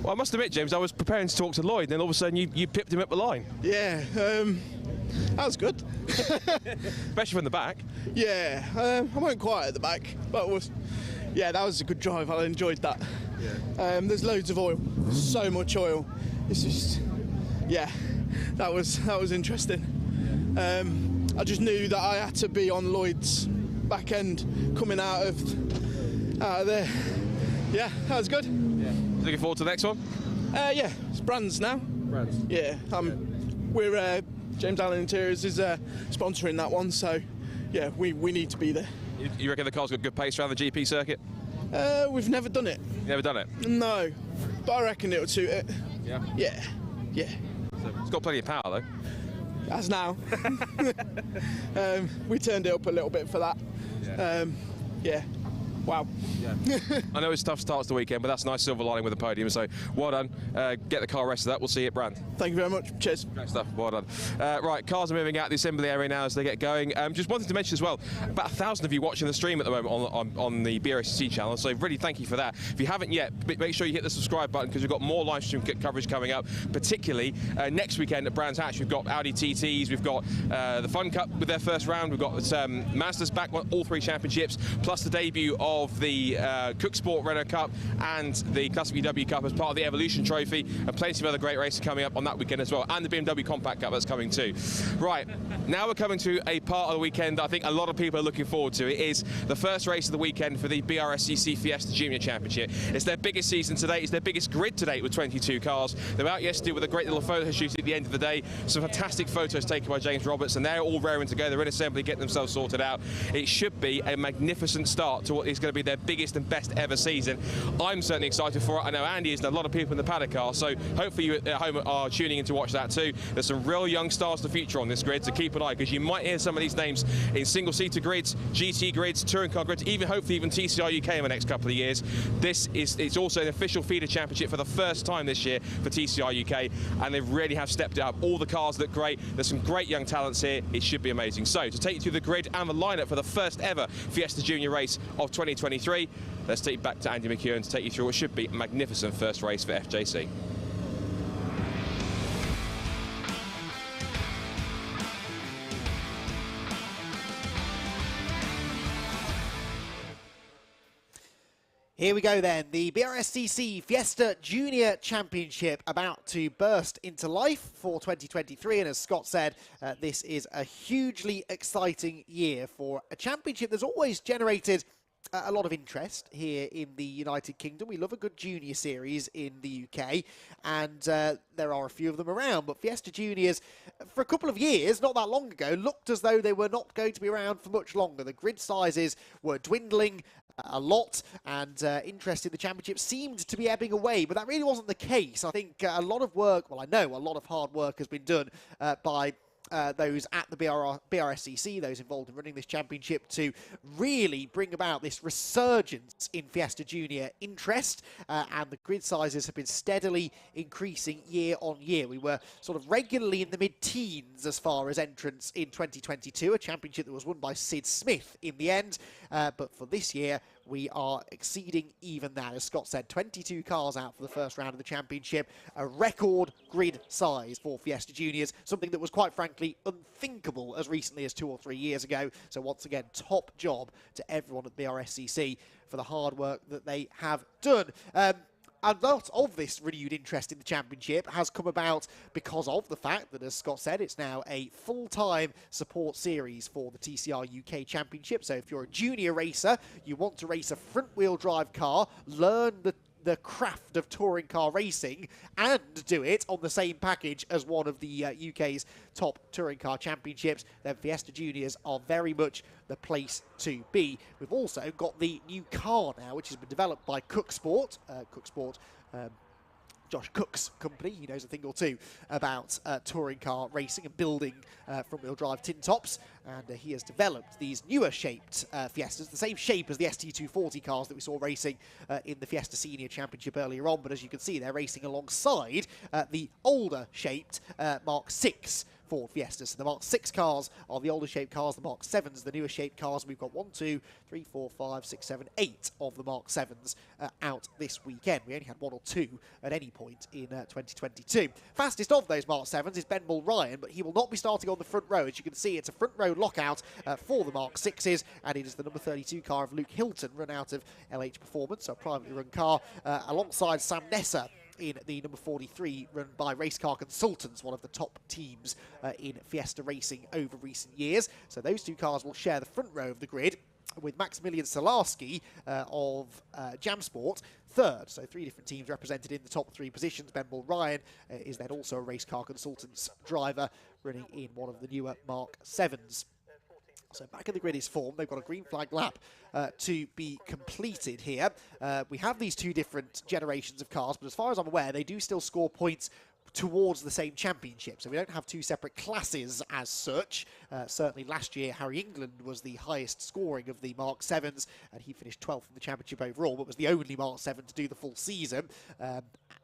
Well, I must admit, James, I was preparing to talk to Lloyd, and then all of a sudden you pipped him up the line. Yeah, that was good. Especially from the back. Yeah, I weren't quite at the back, but that was a good drive. I enjoyed that. Yeah. There's loads of oil, so much oil. It's just, yeah, that was interesting. I just knew that I had to be on Lloyd's back end coming out of there. Yeah, that was good. Yeah. Looking forward to the next one? Yeah, it's Brands now. Brands. Yeah, we're James Allen Interiors is sponsoring that one, so yeah, we need to be there. You reckon the car's got good pace around the GP circuit? We've never done it. You never done it? No, but I reckon it'll suit it. Yeah? Yeah. So it's got plenty of power though. As now. We turned it up a little bit for that. Yeah. Wow. Yeah. I know it's tough starts the weekend, but that's a nice silver lining with the podium, so well done. Get the car rested up. We'll see you at Brand. Thank you very much. Cheers. Great stuff. Well done. Right, cars are moving out the assembly area now as they get going. Just wanted to mention as well, about 1,000 of you watching the stream at the moment on the Brscc channel, so really thank you for that. If you haven't yet, make sure you hit the subscribe button, because we've got more live stream coverage coming up, particularly next weekend at Brands Hatch. We've got Audi TTs, we've got the Fun Cup with their first round, we've got Mazda's back, all 3 championships, plus the debut of the Cook Sport Renault Cup and the Classic VW Cup as part of the Evolution Trophy, and plenty of other great races coming up on that weekend as well, and the BMW Compact Cup that's coming too. Right, now we're coming to a part of the weekend that I think a lot of people are looking forward to. It is the first race of the weekend for the Brscc Fiesta Junior Championship. It's their biggest season to date, it's their biggest grid to date with 22 cars. They were out yesterday with a great little photo shoot at the end of the day, some fantastic photos taken by James Roberts, and they're all raring to go. They're in assembly, getting themselves sorted out. It should be a magnificent start to what is going to be their biggest and best ever season. I'm certainly excited for it. I know Andy is, and a lot of people in the paddock are, so hopefully you at home are tuning in to watch that too. There's some real young stars to feature on this grid, so keep an eye, because you might hear some of these names in single-seater grids, GT grids, touring car grids, hopefully even TCR UK in the next couple of years. It's also an official feeder championship for the first time this year for TCR UK, and they really have stepped it up. All the cars look great. There's some great young talents here. It should be amazing. So to take you through the grid and the lineup for the first ever Fiesta Junior race of 2023, let's take you back to Andy McEwen to take you through what should be a magnificent first race for FJC. Here we go then, the Brscc Fiesta Junior Championship about to burst into life for 2023, and as Scott said, this is a hugely exciting year for a championship that's always generated a lot of interest here in the United Kingdom. We love a good junior series in the UK, and there are a few of them around, but Fiesta Juniors, for a couple of years, not that long ago, looked as though they were not going to be around for much longer. The grid sizes were dwindling, a lot, and interest in the championship seemed to be ebbing away, but that really wasn't the case. I think a lot of work, well, I know a lot of hard work has been done by those at the Brscc, those involved in running this championship, to really bring about this resurgence in Fiesta Junior interest, and the grid sizes have been steadily increasing year on year. We were sort of regularly in the mid-teens as far as entrants in 2022, a championship that was won by Sid Smith in the end, but for this year we are exceeding even that. As Scott said, 22 cars out for the first round of the championship, a record grid size for Fiesta Juniors, something that was quite frankly unthinkable as recently as 2 or 3 years ago. So once again, top job to everyone at Brscc for the hard work that they have done. A lot of this renewed interest in the championship has come about because of the fact that, as Scott said, it's now a full-time support series for the TCR UK Championship. So if you're a junior racer, you want to race a front-wheel drive car, learn the craft of touring car racing, and do it on the same package as one of the UK's top touring car championships, then Fiesta Juniors are very much the place to be. We've also got the new car now, which has been developed by Cook Sport. Josh Cook's company. He knows a thing or two about touring car racing and building front-wheel drive tin tops, and he has developed these newer shaped Fiestas, the same shape as the ST240 cars that we saw racing in the Fiesta Senior Championship earlier on, but as you can see, they're racing alongside the older shaped Mark 6 Ford Fiestas. So the Mark 6 cars are the older shaped cars, the Mark 7s, the newer shaped cars. We've got 1, 2, 3, 4, 5, 6, 7, 8 of the Mark 7s out this weekend. We only had 1 or 2 at any point in 2022. Fastest of those Mark 7s is Ben Ryan, but he will not be starting on the front row. As you can see, it's a front row lockout for the Mark 6s, and it is the number 32 car of Luke Hilton, run out of LH Performance, a privately run car, alongside Sam Nesser in the number 43, run by Race Car Consultants, one of the top teams in Fiesta racing over recent years. So those two cars will share the front row of the grid, with Maximilian Solarski of Jamsport third. So 3 different teams represented in the top 3 positions. Ben Ryan is then also a Race Car Consultants driver, running in one of the newer Mark 7s. So back in the grid is formed. They've got a green flag lap to be completed here. We have these 2 different generations of cars, but as far as I'm aware, they do still score points towards the same championship. So we don't have 2 separate classes as such. Certainly last year, Harry England was the highest scoring of the Mark 7s, and he finished 12th in the championship overall, but was the only Mark 7 to do the full season.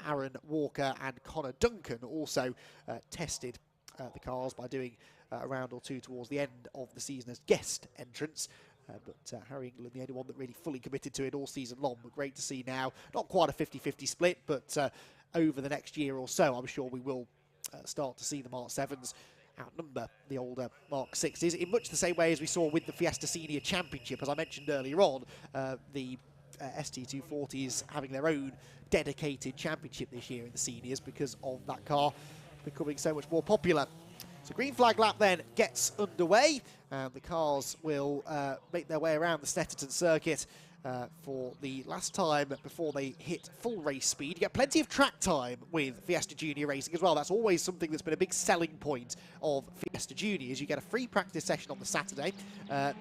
Aaron Walker and Connor Duncan also tested the cars by doing a round or 2 towards the end of the season as guest entrants. But Harry England, the only one that really fully committed to it all season long. But great to see now. Not quite a 50-50 split, but over the next year or so, I'm sure we will start to see the Mark 7s outnumber the older Mark 6s in much the same way as we saw with the Fiesta Senior Championship. As I mentioned earlier on, the ST240s having their own dedicated championship this year in the seniors because of that car becoming so much more popular. So green flag lap then gets underway, and the cars will make their way around the Snetterton circuit for the last time before they hit full race speed. You get plenty of track time with Fiesta Junior racing as well. That's always something that's been a big selling point of Fiesta Juniors. You get a free practice session on the Saturday,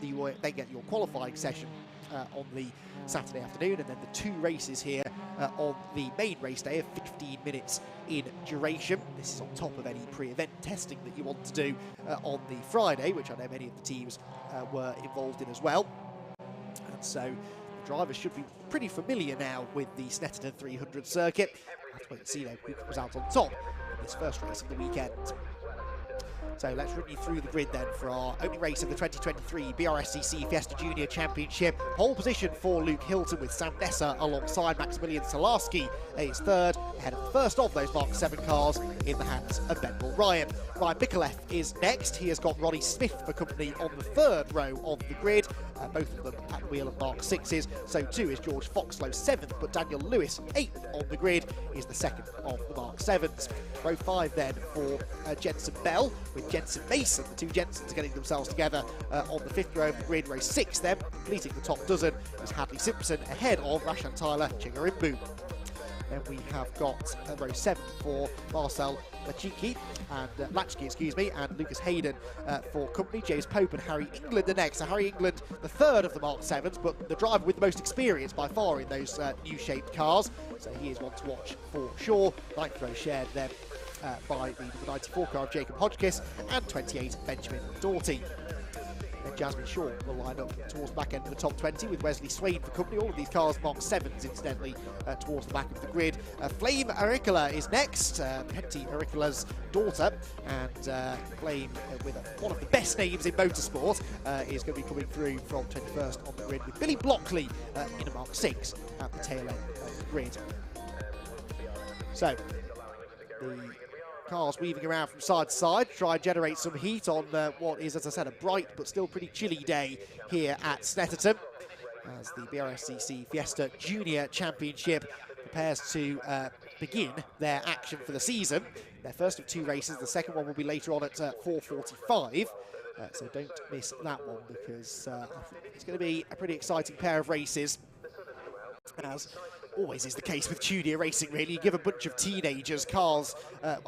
you then get your qualifying session on the Saturday afternoon, and then the 2 races here on the main race day of 15 minutes in duration. This is on top of any pre-event testing that you want to do on the Friday, which I know many of the teams were involved in as well. And so the drivers should be pretty familiar now with the Snetterton 300 circuit. Let's wait and see though who comes out on top in this first race of the weekend. So let's run you through the grid then for our opening race of the 2023 Brscc Fiesta Junior Championship. Pole position for Luke Hilton with Sam Nesser alongside Maximilian Solarski is third, ahead of the first of those Mark 7 cars in the hands of Ben Ryan. Ryan Micallef is next. He has got Ronnie Smith for company on the 3rd row of the grid, both of them at the wheel of Mark 6s. So too is George Foxlow 7th, but Daniel Lewis 8th on the grid is the 2nd of the Mark 7s. Row 5 then for Jensen Bell with Jensen Mason. The 2 Jensens getting themselves together on the 5th row of the grid. Row 6 then, completing the top dozen, is Hadley Simpson ahead of Rashan Tyler Chingarimbu. Then we have got row 7 for Marcel Lachicki and and Lucas Hayden for company. James Pope and Harry England the next. So Harry England, the third of the Mark 7s, but the driver with the most experience by far in those new-shaped cars. So he is one to watch for sure. 9th row shared then by the number 94 car of Jacob Hodgkiss and 28 Benjamin Doughty. Then Jasmine Shaw will line up towards the back end of the top 20 with Wesley Swain for company. All of these cars Mark 7s, incidentally, towards the back of the grid. Flame Auricola is next, Penty Auricola's daughter, and Flame, with one of the best names in motorsport, is going to be coming through from 21st on the grid with Billy Blockley in a Mark 6 at the tail end of the grid. So, the cars weaving around from side to side, try and generate some heat on what is, as I said, a bright but still pretty chilly day here at Snetterton, as the Brscc Fiesta Junior Championship prepares to begin their action for the season. Their first of 2 races, the second one will be later on at 4:45. So don't miss that one, because I think it's going to be a pretty exciting pair of races, as always is the case with junior racing, really. You give a bunch of teenagers cars,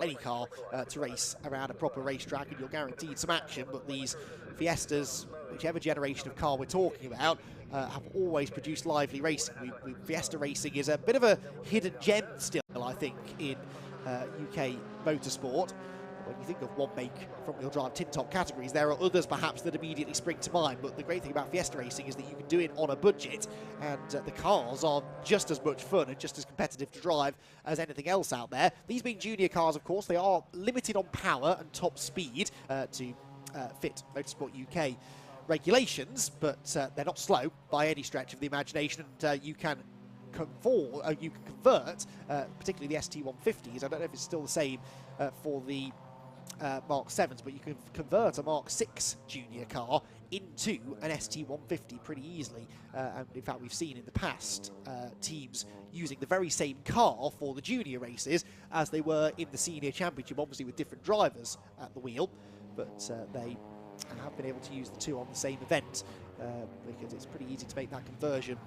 any car, to race around a proper racetrack and you're guaranteed some action, but these Fiestas, whichever generation of car we're talking about, have always produced lively racing. Fiesta racing is a bit of a hidden gem still, I think, in UK motorsport. When you think of one-make front-wheel drive tin-top categories, there are others perhaps that immediately spring to mind, but the great thing about Fiesta racing is that you can do it on a budget, and the cars are just as much fun and just as competitive to drive as anything else out there. These being junior cars, of course, they are limited on power and top speed to fit Motorsport UK regulations, but they're not slow by any stretch of the imagination, and you can convert, particularly the ST150s. I don't know if it's still the same for the Mark 7s, but you can convert a Mark 6 junior car into an ST150 pretty easily. And in fact, we've seen in the past teams using the very same car for the junior races as they were in the senior championship, obviously with different drivers at the wheel, but they have been able to use the two on the same event because it's pretty easy to make that conversion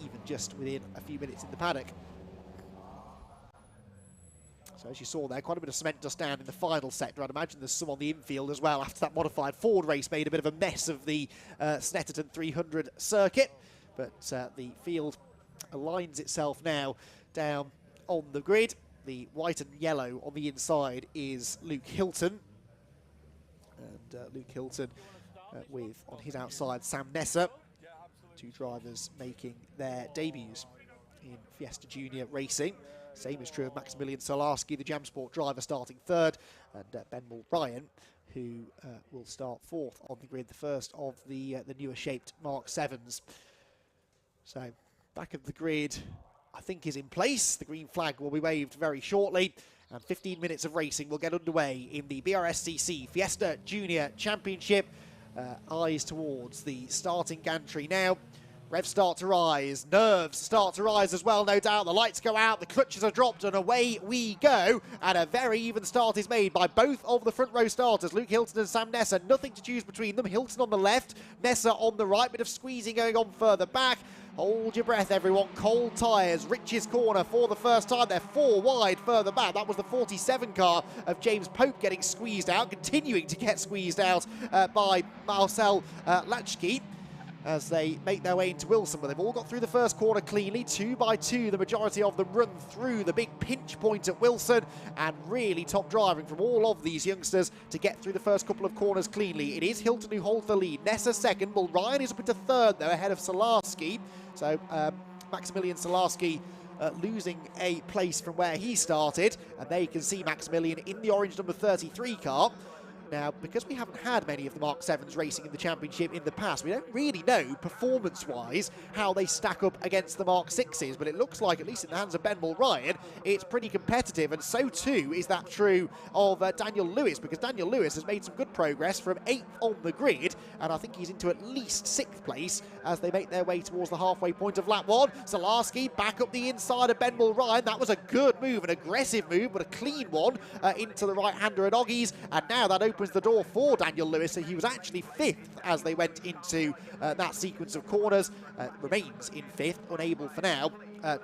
even just within a few minutes in the paddock. So as you saw there, quite a bit of cement dust down in the final sector. I'd imagine there's some on the infield as well after that modified Ford race made a bit of a mess of the Snetterton 300 circuit. But the field aligns itself now down on the grid. The white and yellow on the inside is Luke Hilton. And Luke Hilton with, on his outside, Sam Nesser. 2 drivers making their debuts in Fiesta Junior racing. Same is true of Maximilian Solarski, the Jam Sport driver, starting 3rd, and Ben Ryan, who will start 4th on the grid, the first of the newer shaped Mark 7s. So, back of the grid, I think, is in place. The green flag will be waved very shortly, and 15 minutes of racing will get underway in the Brscc Fiesta Junior Championship. Eyes towards the starting gantry now. Revs start to rise, nerves start to rise as well, no doubt. The lights go out, the clutches are dropped, and away we go. And a very even start is made by both of the front row starters, Luke Hilton and Sam Nesser. Nothing to choose between them. Hilton on the left, Nesser on the right. Bit of squeezing going on further back. Hold your breath, everyone. Cold tyres, Rich's corner for the first time. They're 4 wide further back. That was the 47 car of James Pope getting squeezed out, continuing to get squeezed out by Marcel Lachicki, as they make their way into Wilson. But they've all got through the first corner cleanly, 2 by 2. The majority of them run through the big pinch point at Wilson, and really top driving from all of these youngsters to get through the first couple of corners cleanly. It is Hilton who holds the lead. Nesser second. Well, Ryan is up into 3rd, though, ahead of Solarski. So Maximilian Solarski losing a place from where he started, and there you can see Maximilian in the orange number 33 car. Now, because we haven't had many of the Mark 7s racing in the championship in the past, we don't really know, performance-wise, how they stack up against the Mark 6s, but it looks like, at least in the hands of Ben Ryan, it's pretty competitive, and so too is that true of Daniel Lewis, because Daniel Lewis has made some good progress from 8th on the grid, and I think he's into at least 6th place as they make their way towards the halfway point of lap 1. Salarski back up the inside of Ben Mulryan. That was a good move, an aggressive move, but a clean one into the right-hander at Oggies, and now that opens the door for Daniel Lewis, so he was actually 5th as they went into that sequence of corners. Remains in 5th, unable for now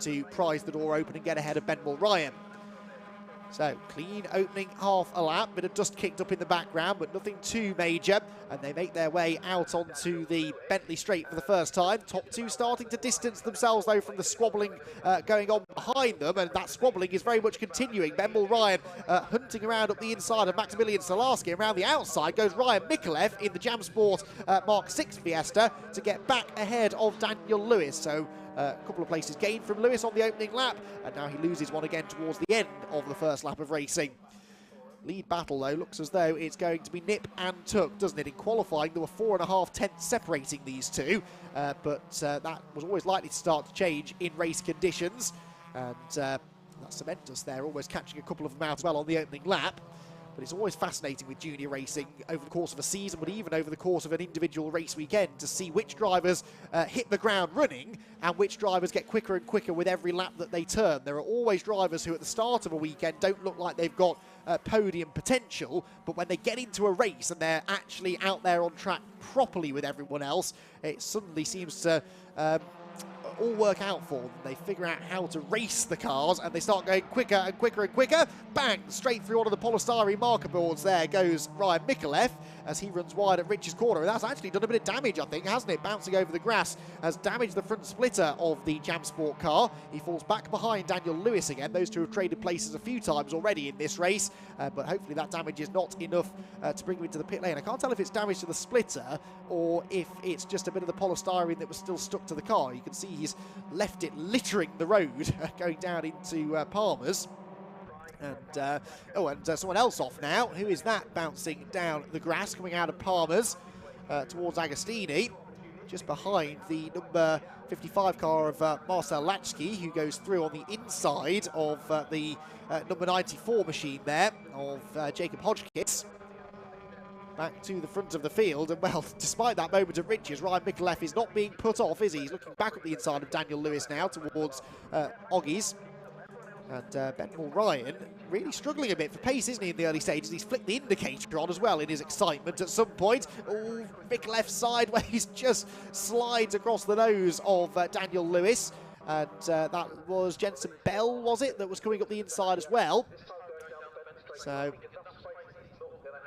to prise the door open and get ahead of Ben Mulryan. So, clean opening half a lap, bit of dust kicked up in the background, but nothing too major. And they make their way out onto the Bentley straight for the first time. Top 2 starting to distance themselves, though, from the squabbling going on behind them. And that squabbling is very much continuing. Ben Mulryan hunting around up the inside of Maximilian Salarski. Around the outside goes Ryan Mikulev in the Jam Sport Mark 6 Fiesta to get back ahead of Daniel Lewis. So, a couple of places gained from Lewis on the opening lap, and now he loses one again towards the end of the first lap of racing. Lead battle, though, looks as though it's going to be nip and tuck, doesn't it? In qualifying, there were 4.5 tenths separating these two, but that was always likely to start to change in race conditions, and that cement us there, always catching a couple of them out as well on the opening lap. But it's always fascinating with junior racing over the course of a season, but even over the course of an individual race weekend, to see which drivers hit the ground running and which drivers get quicker and quicker with every lap that they turn. There are always drivers who at the start of a weekend don't look like they've got podium potential, but when they get into a race and they're actually out there on track properly with everyone else, it suddenly seems to all work out for them. They figure out how to race the cars and they start going quicker and quicker and quicker. Bang! Straight through one of the polystyrene marker boards there goes Ryan Mikulev as he runs wide at Rich's corner. And that's actually done a bit of damage, I think, hasn't it? Bouncing over the grass has damaged the front splitter of the Jam Sport car. He falls back behind Daniel Lewis again. Those two have traded places a few times already in this race, but hopefully that damage is not enough to bring him into the pit lane. I can't tell if it's damage to the splitter or if it's just a bit of the polystyrene that was still stuck to the car. You can see he's left it littering the road going down into Palmer's. And someone else off now. Who is that bouncing down the grass coming out of Palmer's towards Agostini, just behind the number 55 car of Marcel Latchkey, who goes through on the inside of the number 94 machine there of Jacob Hodgkins. Back to the front of the field, and well, despite that moment of riches, Ryan Mikulev is not being put off, is he? He's looking back up the inside of Daniel Lewis now towards Oggies. And Ben Mulryan really struggling a bit for pace, isn't he, in the early stages? He's flicked the indicator on as well in his excitement at some point. Oh, Mikulev sideways just slides across the nose of Daniel Lewis. And that was Jensen Bell, was it, that was coming up the inside as well. So,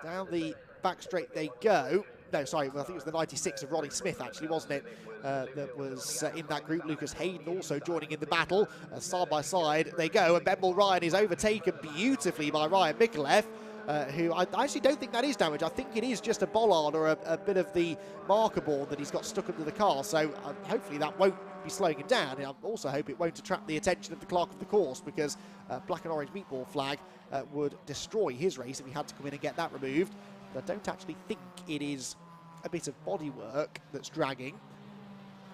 down the back straight they go. No, sorry, well, I think it was the 96 of Ronnie Smith, actually, wasn't it? That was in that group. Lucas Hayden also joining in the battle. Side by side they go, and Ben Mulryan is overtaken beautifully by Ryan Mikulev, who I actually don't think that is damage. I think it is just a bollard or a bit of the marker board that he's got stuck under the car, so hopefully that won't be slowing him down. And I also hope it won't attract the attention of the clerk of the course, because black and orange meatball flag would destroy his race if he had to come in and get that removed. But I don't actually think it is a bit of bodywork that's dragging.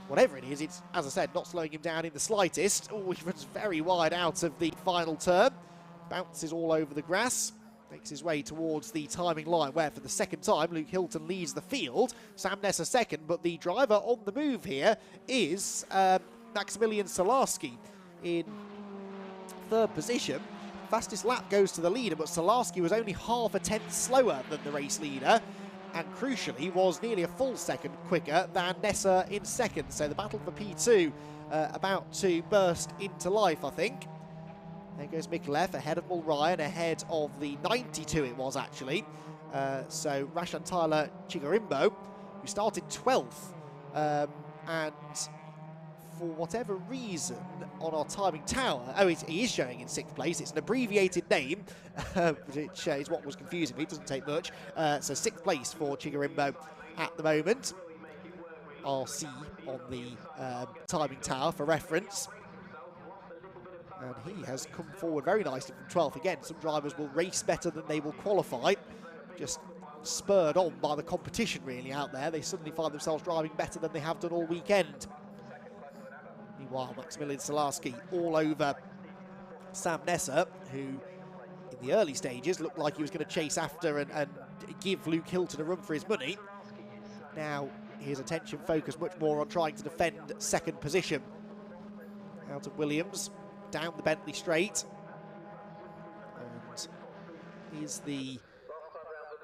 Whatever it is, it's, as I said, not slowing him down in the slightest. Oh, he runs very wide out of the final turn. Bounces all over the grass. Makes his way towards the timing line, where for the second time Luke Hilton leads the field. Sam Nessa second, but the driver on the move here is Maximilian Salarski in third position. Fastest lap goes to the leader, but Salarski was only half a tenth slower than the race leader, and crucially was nearly a full second quicker than Nessa in second. So the battle for P2 about to burst into life, I think. There goes Mikulev ahead of Mulryan, ahead of the 92 it was actually. So Rashan Tyler Chigarimbo, who started 12th, and for whatever reason on our timing tower, he is showing in 6th place. It's an abbreviated name, which is what was confusing me. It doesn't take much. So 6th place for Chigarimbo at the moment. RC on the timing tower for reference. And he has come forward very nicely from 12th. Again, some drivers will race better than they will qualify. Just spurred on by the competition really out there. They suddenly find themselves driving better than they have done all weekend. Meanwhile, Maximilian Salarski all over Sam Nessa, who in the early stages looked like he was going to chase after and give Luke Hilton a run for his money. now his attention focused much more on trying to defend second position. Out of Williams, down the Bentley straight. And is the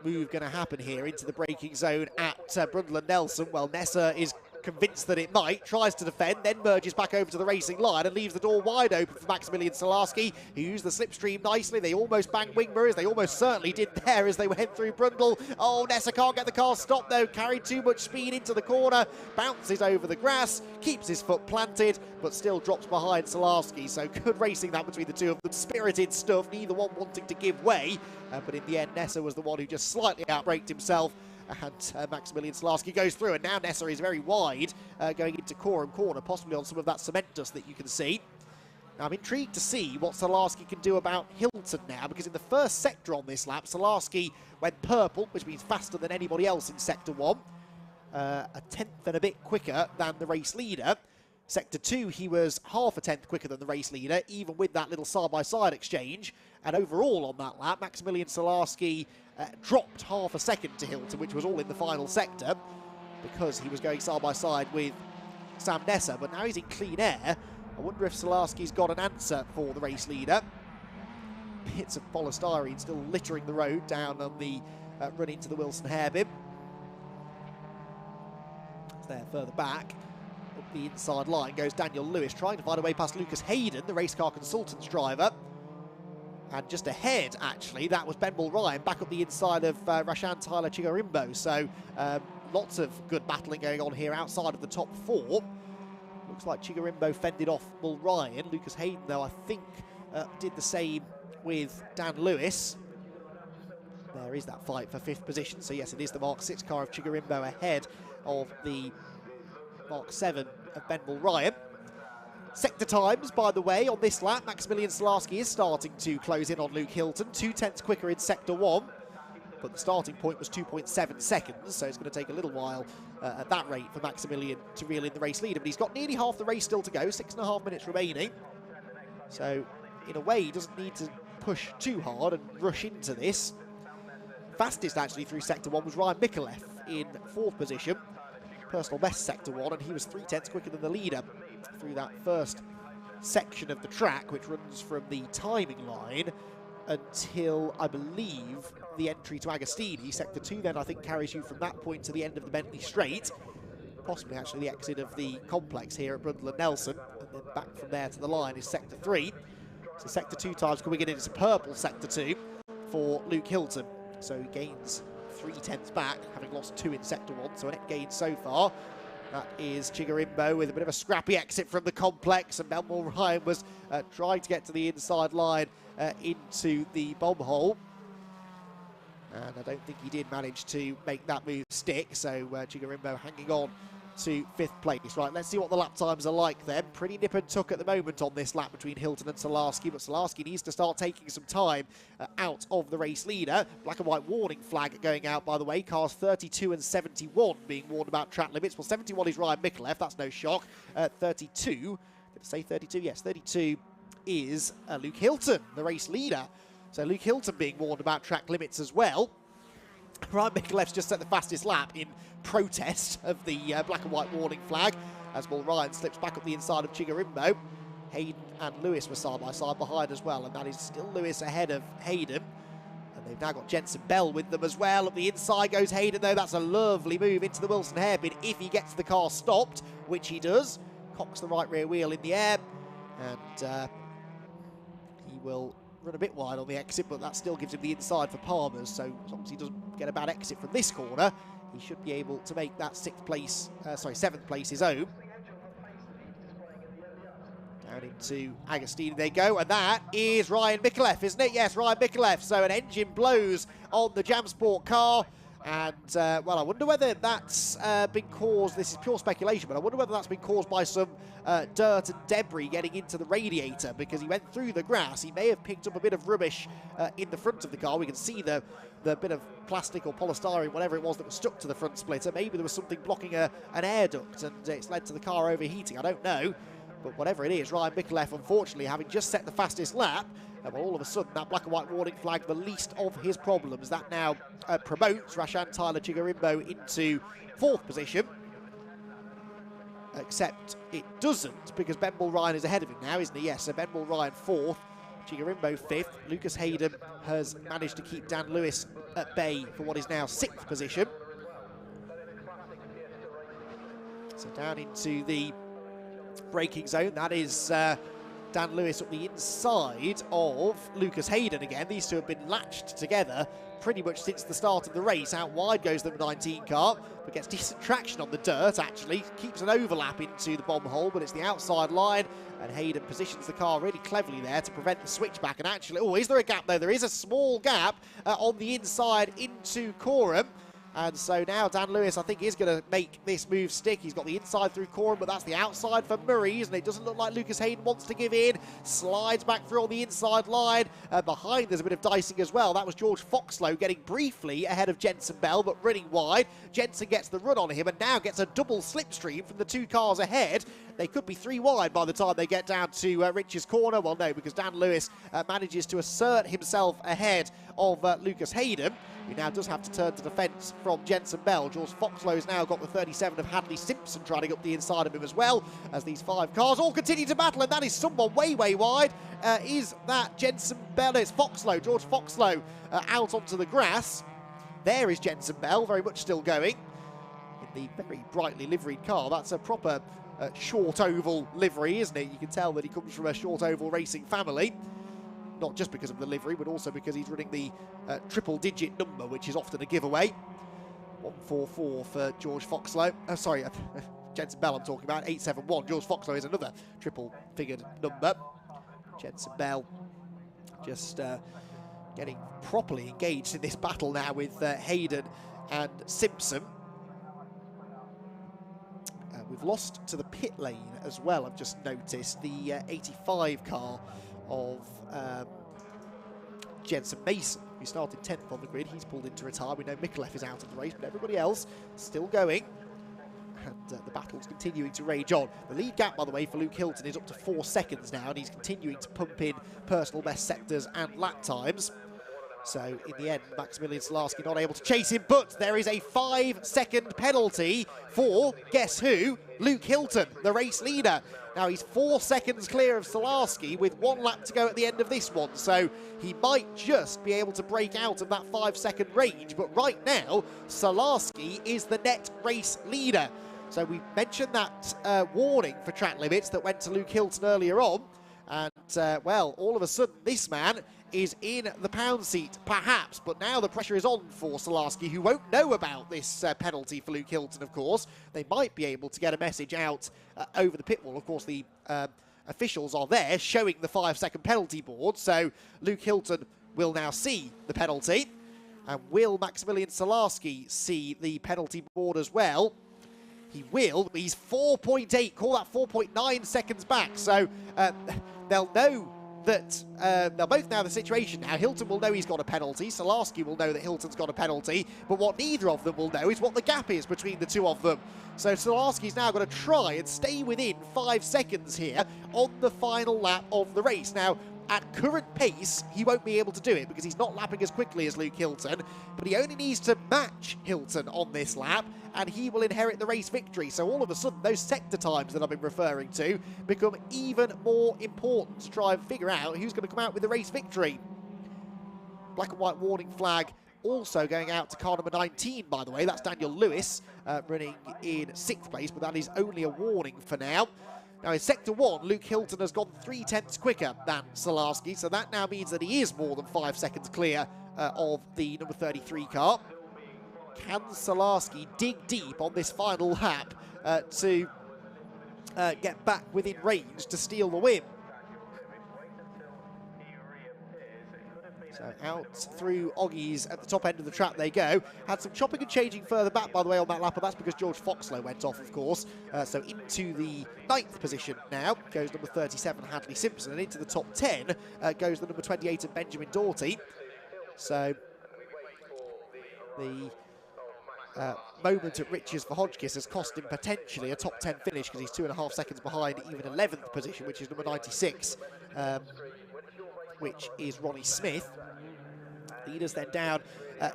move going to happen here into the braking zone at Brundle and Nelson? Well, Nessa is convinced that it might, tries to defend, then merges back over to the racing line and leaves the door wide open for Maximilian Salarski, who used the slipstream nicely. They almost banged wing mirrors. They almost certainly did there as they went through Brundle. Oh, Nessa can't get the car stopped though. Carried too much speed into the corner, bounces over the grass, keeps his foot planted, but still drops behind Salarski. So good racing that between the two of them. Spirited stuff, neither one wanting to give way. But in the end, Nessa was the one who just slightly outbraked himself. And Maximilian Salarski goes through, and now Nessa is very wide, going into Coram Corner, possibly on some of that cement dust that you can see. Now I'm intrigued to see what Salarski can do about Hilton now, because in the first sector on this lap, Salarski went purple, which means faster than anybody else in Sector 1, a tenth and a bit quicker than the race leader. Sector 2, he was half a tenth quicker than the race leader, even with that little side-by-side exchange. And overall on that lap, Maximilian Salarski dropped half a second to Hilton, which was all in the final sector, because he was going side-by-side with Sam Nessa. But now he's in clean air. I wonder if Salarski's got an answer for the race leader. Bits of polystyrene still littering the road down on the run into the Wilson hairpin. It's there further back. Up the inside line goes Daniel Lewis, trying to find a way past Lucas Hayden, the race car consultant's driver. And just ahead, actually, that was Ben Mulryan back up the inside of Rashan Tyler Chigarimbo. So lots of good battling going on here outside of the top four. Looks like Chigarimbo fended off Mulryan. Lucas Hayden, though, I think did the same with Dan Lewis. There is that fight for fifth position. So yes, it is the Mark 6 car of Chigarimbo ahead of the Mark 7 of Ben Mulryan. Sector times, by the way, on this lap, Maximilian Salarski is starting to close in on Luke Hilton, 2 tenths quicker in Sector 1, but the starting point was 2.7 seconds, so it's going to take a little while at that rate for Maximilian to reel in the race leader, but he's got nearly half the race still to go, 6.5 minutes remaining, so in a way he doesn't need to push too hard and rush into this. Fastest actually through Sector 1 was Ryan Mikulev in 4th position, personal best Sector 1, and he was 3 tenths quicker than the leader through that first section of the track, which runs from the timing line until, I believe, the entry to Agostini. Sector 2 then, I think, carries you from that point to the end of the Bentley Straight, possibly actually the exit of the complex here at Brundle and Nelson, and then back from there to the line is Sector 3. So Sector 2 times coming in, it's a purple Sector 2 for Luke Hilton. So he gains 3 tenths back, having lost 2 in Sector 1, so a net gain so far. That is Chigarimbo with a bit of a scrappy exit from the complex, and Ben Mulryan was trying to get to the inside line into the bomb hole. And I don't think he did manage to make that move stick, so Chigarimbo hanging on to 5th place. Right, let's see what the lap times are like then. Pretty nip and tuck at the moment on this lap between Hilton and Salarski, but Salarski needs to start taking some time out of the race leader. Black and white warning flag going out, by the way. Cars 32 and 71 being warned about track limits. Well, 71 is Ryan Mikulev, that's no shock. 32, did I say 32? Yes, 32 is Luke Hilton, the race leader. So Luke Hilton being warned about track limits as well. Ryan Mikulev's just set the fastest lap in protest of the black and white warning flag as Mulryan slips back up the inside of Chigarimbo. Hayden and Lewis were side by side behind as well, and that is still Lewis ahead of Hayden. And they've now got Jensen Bell with them as well. Up the inside goes Hayden, though. That's a lovely move into the Wilson hairpin if he gets the car stopped, which he does. Cocks the right rear wheel in the air, and he will run a bit wide on the exit, but that still gives him the inside for Palmer's, so as long as he doesn't get a bad exit from this corner, he should be able to make that 7th place his own. Down into Agostini they go, and that is Ryan Mikulev, isn't it? Yes, Ryan Mikulev. So an engine blows on the Jamsport car, and well, I wonder whether that's been caused, this is pure speculation, but I wonder whether that's been caused by some dirt and debris getting into the radiator, because he went through the grass. He may have picked up a bit of rubbish in the front of the car. We can see the bit of plastic or polystyrene, whatever it was that was stuck to the front splitter. Maybe there was something blocking an air duct, and it's led to the car overheating. I don't know. But whatever it is, Ryan Mikulev, unfortunately, having just set the fastest lap, Well, all of a sudden, that black and white warning flag, the least of his problems. That now promotes Rashan Tyler Chigarimbo into 4th position. Except it doesn't, because Benball Ryan is ahead of him now, isn't he? Yes, so Benball Ryan 4th, Chigarimbo 5th. Lucas Hayden has managed to keep Dan Lewis at bay for what is now 6th position. So down into the braking zone. That is Dan Lewis up the inside of Lucas Hayden again. These two have been latched together pretty much since the start of the race. Out wide goes the number 19 car, but gets decent traction on the dirt, actually. Keeps an overlap into the bomb hole, but it's the outside line, and Hayden positions the car really cleverly there to prevent the switchback. And actually, oh, is there a gap there? There is a small gap on the inside into Coram. And so now Dan Lewis, I think, is going to make this move stick. He's got the inside through Coram, but that's the outside for Murray's, and it doesn't look like Lucas Hayden wants to give in. Slides back through on the inside line. Behind, there's a bit of dicing as well. That was George Foxlow getting briefly ahead of Jensen Bell, but running wide. Jensen gets the run on him and now gets a double slipstream from the 2 cars ahead. They could be 3 wide by the time they get down to Rich's corner. Well, no, because Dan Lewis manages to assert himself ahead of Lucas Hayden, who now does have to turn to defence from Jensen Bell. George Foxlow's now got the 37 of Hadley Simpson trying up the inside of him as well, as these 5 cars all continue to battle, and that is someone way, way wide. Is that Jensen Bell? No, it's Foxlow, George Foxlow, out onto the grass. There is Jensen Bell, very much still going in the very brightly liveried car. That's a proper short oval livery, isn't it? You can tell that he comes from a short oval racing family. Not just because of the livery, but also because he's running the triple-digit number, which is often a giveaway. 144 for George Foxlow. Sorry, Jensen Bell I'm talking about. 871. George Foxlow is another triple-figured number. Jensen Bell just getting properly engaged in this battle now with Hayden and Simpson. We've lost to the pit lane as well, I've just noticed. The 85 car of Jensen Mason, who started 10th on the grid. He's pulled into retire. We know Mikulev is out of the race, but everybody else still going. And the battle's continuing to rage on. The lead gap, by the way, for Luke Hilton is up to 4 seconds now, and he's continuing to pump in personal best sectors and lap times. So in the end, Maximilian Solarski not able to chase him, but there is a 5-second penalty for, guess who? Luke Hilton, the race leader. Now he's 4 seconds clear of Solarski with 1 lap to go at the end of this one, so he might just be able to break out of that 5-second range. But right now, Solarski is the net race leader. So we mentioned that warning for track limits that went to Luke Hilton earlier on, and well, all of a sudden this man is in the pound seat, perhaps, but now the pressure is on for Solarski, who won't know about this penalty for Luke Hilton, of course. They might be able to get a message out over the pit wall. Of course, the officials are there showing the 5-second penalty board, so Luke Hilton will now see the penalty. And will Maximilian Solarski see the penalty board as well? He will. He's 4.8, call that 4.9 seconds back, so they'll know that they'll both know the situation now. Hilton will know he's got a penalty. Solarski will know that Hilton's got a penalty. But what neither of them will know is what the gap is between the 2 of them. So Solarski's now got to try and stay within 5 seconds here on the final lap of the race. Now, at current pace, he won't be able to do it because he's not lapping as quickly as Luke Hilton, but he only needs to match Hilton on this lap and he will inherit the race victory. So all of a sudden, those sector times that I've been referring to become even more important to try and figure out who's going to come out with the race victory. Black and white warning flag also going out to car number 19, by the way. That's Daniel Lewis running in 6th place, but that is only a warning for now. Now in Sector 1, Luke Hilton has gone 3/10 quicker than Solarski, so that now means that he is more than 5 seconds clear of the number 33 car. Can Solarski dig deep on this final lap to get back within range to steal the win? So out through Oggies at the top end of the track they go. Had some chopping and changing further back, by the way, on that lap, but that's because George Foxlow went off, of course. So into the 9th position now goes number 37, Hadley Simpson, and into the top 10 goes the number 28 of Benjamin Doughty. So the moment at Riches for Hodgkiss has cost him potentially a top 10 finish because he's 2.5 seconds behind even 11th position, which is number 96. which is Ronnie Smith. Leaders then down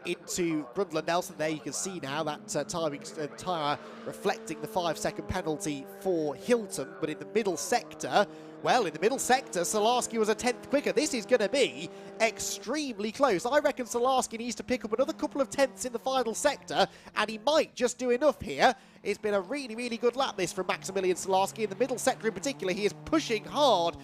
into Brundle Nelson. There you can see now that timing tyre reflecting the 5-second penalty for Hilton. But in the middle sector, well, in the middle sector, Salarski was a 10th quicker. This is going to be extremely close. I reckon Salarski needs to pick up another couple of tenths in the final sector, and he might just do enough here. It's been a really, really good lap, this, from Maximilian Salarski. In the middle sector in particular, he is pushing hard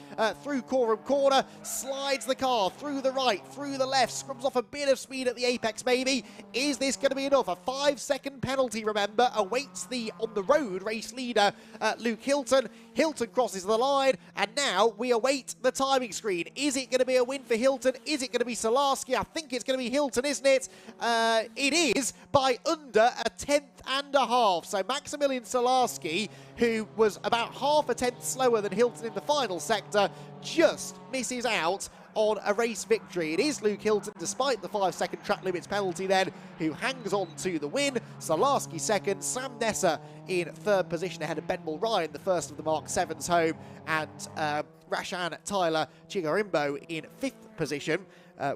through Coram Corner, slides the car through the right, through the left, scrubs off a bit of speed at the apex, maybe. Is this going to be enough? A 5-second penalty, remember, awaits the on-the-road race leader, Luke Hilton. Hilton crosses the line, and now we await the timing screen. Is it going to be a win for Hilton? Is it going to be Salarski? I think it's going to be Hilton, isn't it? It is by under a 10.5. So Maximilian Salarski, who was about half a tenth slower than Hilton in the final sector, just misses out on a race victory. It is Luke Hilton, despite the 5-second track limits penalty then, who hangs on to the win. Salarski second, Sam Nesser in third position ahead of Ben Mulryan, the first of the Mark 7s home, and Rashan Tyler Chigarimbo in 5th position.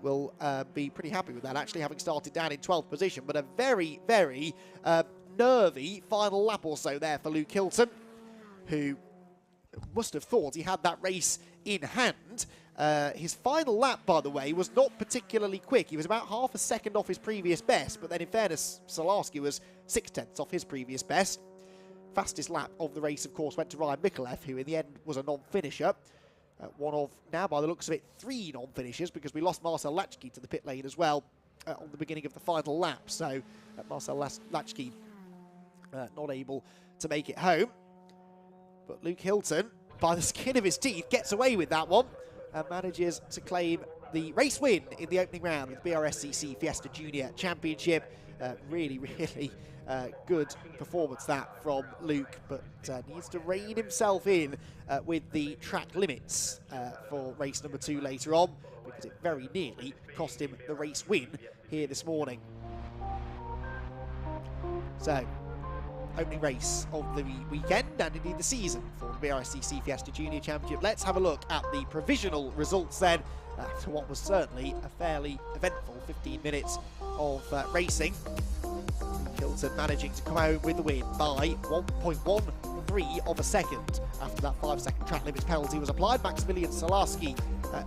Will be pretty happy with that, actually, having started down in 12th position, but a very, very nervy final lap or so there for Luke Hilton, who must have thought he had that race in hand. His final lap, by the way, was not particularly quick. He was about half a second off his previous best, but then in fairness, Salarski was 6/10 off his previous best. Fastest lap of the race, of course, went to Ryan Mikulev, who in the end was a non-finisher. One of, now by the looks of it, 3 non-finishers, because we lost Marcel Latchke to the pit lane as well on the beginning of the final lap. So Marcel Latchke not able to make it home. But Luke Hilton, by the skin of his teeth, gets away with that one and manages to claim the race win in the opening round of the Brscc Fiesta Junior Championship. Really, really good performance that from Luke, but needs to rein himself in with the track limits for race number 2 later on, because it very nearly cost him the race win here this morning. So, opening race of the weekend and indeed the season for the Brscc Fiesta Junior Championship. Let's have a look at the provisional results then after what was certainly a fairly eventful 15 minutes of racing. Hilton managing to come home with the win by 1.13 of a second after that 5-second track limits penalty was applied. Maximilian Salarski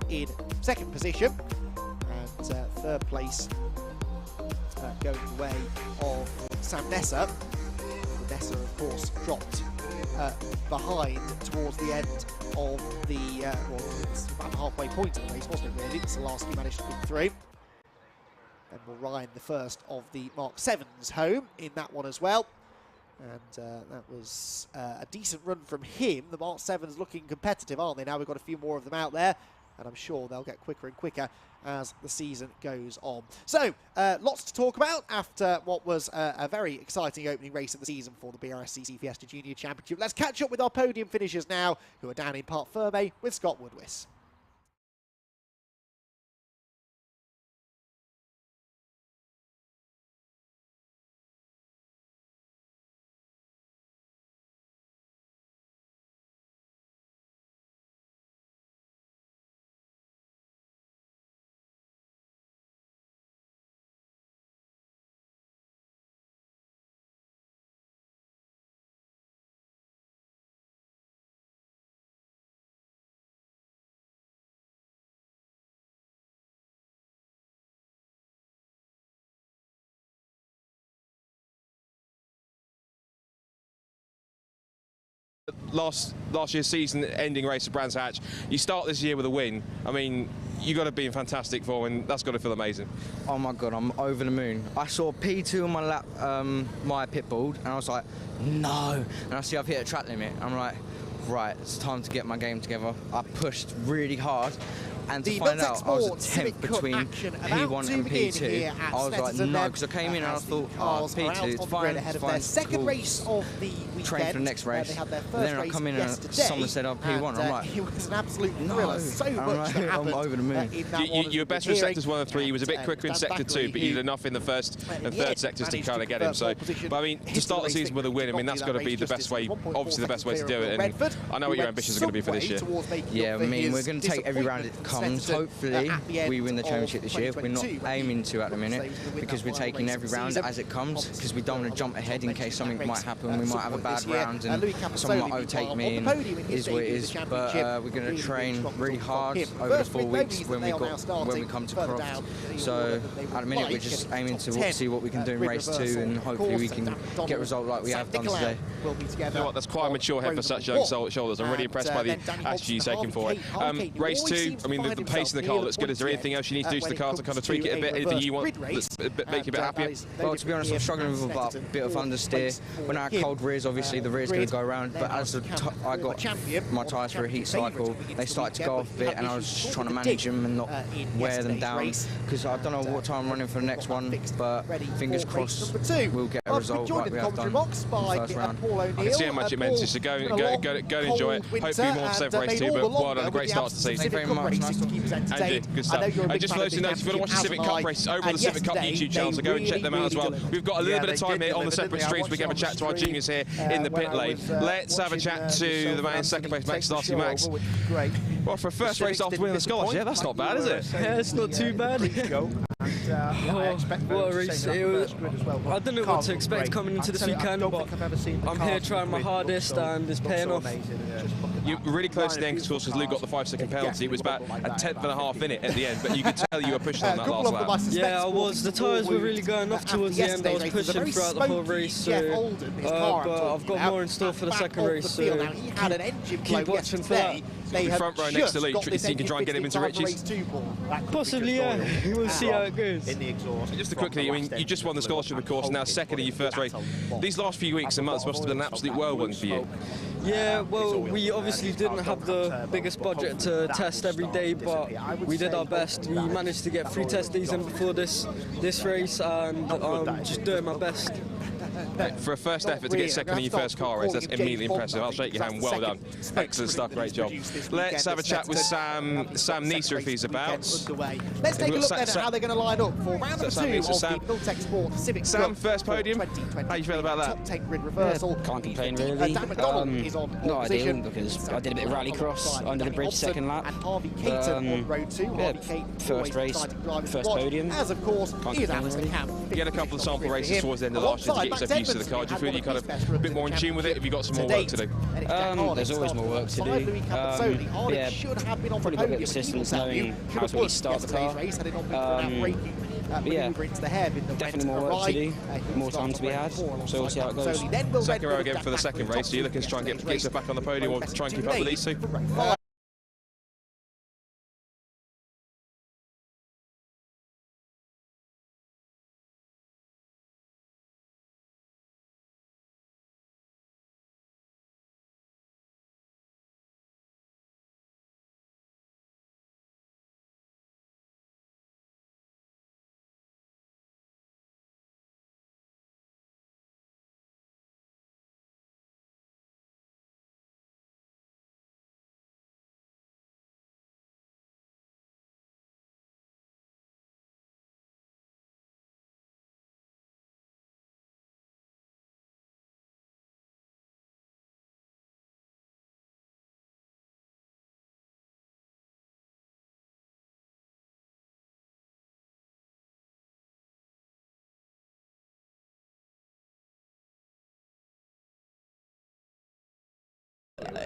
in 2nd position, and 3rd place going the way of Sam Nesser. Nesser, of course, dropped behind towards the end of the, well, it's about the halfway point of the race, wasn't it, really? Salarski managed to get through. And Mulryan, the first of the Mark 7s home in that one as well. And that was a decent run from him. The Mark 7s looking competitive, aren't they? Now we've got a few more of them out there, and I'm sure they'll get quicker and quicker as the season goes on. So, lots to talk about after what was a very exciting opening race of the season for the Brscc Fiesta Junior Championship. Let's catch up with our podium finishers now, who are down in Parc Ferme with Scott Woodwiss. Last year's season ending race at Brands Hatch, you start this year with a win. I mean, you got to be in fantastic form, and that's got to feel amazing. Oh my God, I'm over the moon. I saw P2 on my lap, my pit board, and I was like, no. And I see I've hit a track limit. I'm like, right, it's time to get my game together. I pushed really hard. And to find out I was a 10th between P1 and P2, I was like, no, because I came in and I thought, oh, P2, it's fine, it's fine, second cool. race of the train for the next race. They had their first Then I race come in and yesterday, someone said, "Oh, P1." I'm like, it was an absolute thriller. So much that happened. I'm over the moon. You were best with sectors 1 and 3. He was a bit quicker in sector 2, but you did enough in the first and third sectors to kind of get him. So, but I mean, to start the season with a win, I mean, that's got to be the best way, obviously the best way to do it. And I know what your ambitions are going to be for this year. Yeah, I mean, we're going to take every round it comes. Hopefully, we win the championship this year. We're not aiming to at the minute because we're taking every round as it comes because we don't want to jump ahead in case something might happen. We might have a bad round and someone might overtake me, and is what it is. But we're going to train really hard over the 4 weeks when we come to Croft. So at the minute, we're just aiming to see what we can do in race 2, and hopefully we can get a result like we have done today. You know what, that's quite a mature head for such young shoulders. I'm really impressed by the attitude you've taken for it. Race 2, I mean, the pace in the car looks good. Is there anything else you need to do to the car to kind of tweak it a bit? Anything you want that's make you a bit happier? Well, to be honest, I'm struggling with a bit of understeer. When I had cold rears, obviously the rear's going to go around, but as I got my tyres for a heat cycle, they started to go off a bit, and I was just trying to manage them and not wear them down, because I don't know what time I'm running for the next one, but fingers crossed we'll get a result like we have done in the first round. I can see how much it meant to you, so go and enjoy it. Hopefully more to say for race 2, but well done, a great start to the season. Thank you very much. Nice Andrew, good stuff. And just for those who know, if you want to watch the Civic Cup races over on the Civic Cup YouTube channel, so go and check them out as well. We've got a little bit of time here on the separate streams. We can have a chat to our juniors here in the pit lane. Let's have a chat to the man in second place, Max Starty. Max. Well, for a first race after winning the scholarship, yeah, that's not bad, is it? Yeah, it's not too bad. What a race. I don't know what to expect coming into this weekend, but I'm here trying my hardest and it's paying off. You were really close to the end, of course, because Lou got the 5-second penalty. It was about a tenth and a half in it at the end, but you could tell you were pushing on that last lap. Yeah, I was. The tyres were really going off towards the end. I was pushing throughout the whole race, so, but I've got more in store for the second race, so keep watching for that. Front row next to Luke, so you can try and get him into Richie's? Possibly, yeah. We'll see how it goes. Just to quickly, I mean, you just won the scholarship, of course, now second in your first race. These last few weeks and months must have been an absolute whirlwind for you. Yeah, well, we obviously didn't have the biggest budget to test every day, but we did our best. We managed to get 3 test days in before this race, and I'm just doing my best. For a first effort to get second in your first car race, that's immediately impressive. I'll shake your hand. Well done. Excellent stuff. Great job. Let's have a chat with Sam Neeser if he's about. Let's take a look then at how they're going to line up for round number 2 of the Miltech Sport Civic Sam, first podium. How you feel about that? Top 10 grid reversal. Can't complain really. Not ideal because I did a bit of rallycross under the bridge second lap. And Harvey Caton on road 2. First race, first podium. As of course, is Alistair Camp. You had a couple of sample races towards the end of last year to get yourself used to the car. Do you feel you're kind of a bit more in tune with it? Have you got some more work to do? There's always more work to do. Yeah, probably got a bit of assistance knowing how to really start the car. Yeah, definitely more work to do, more time to be had, so we'll see how it goes. Second row again for the second race. So you're looking to try and get yourself back on the podium or try and keep up with these two?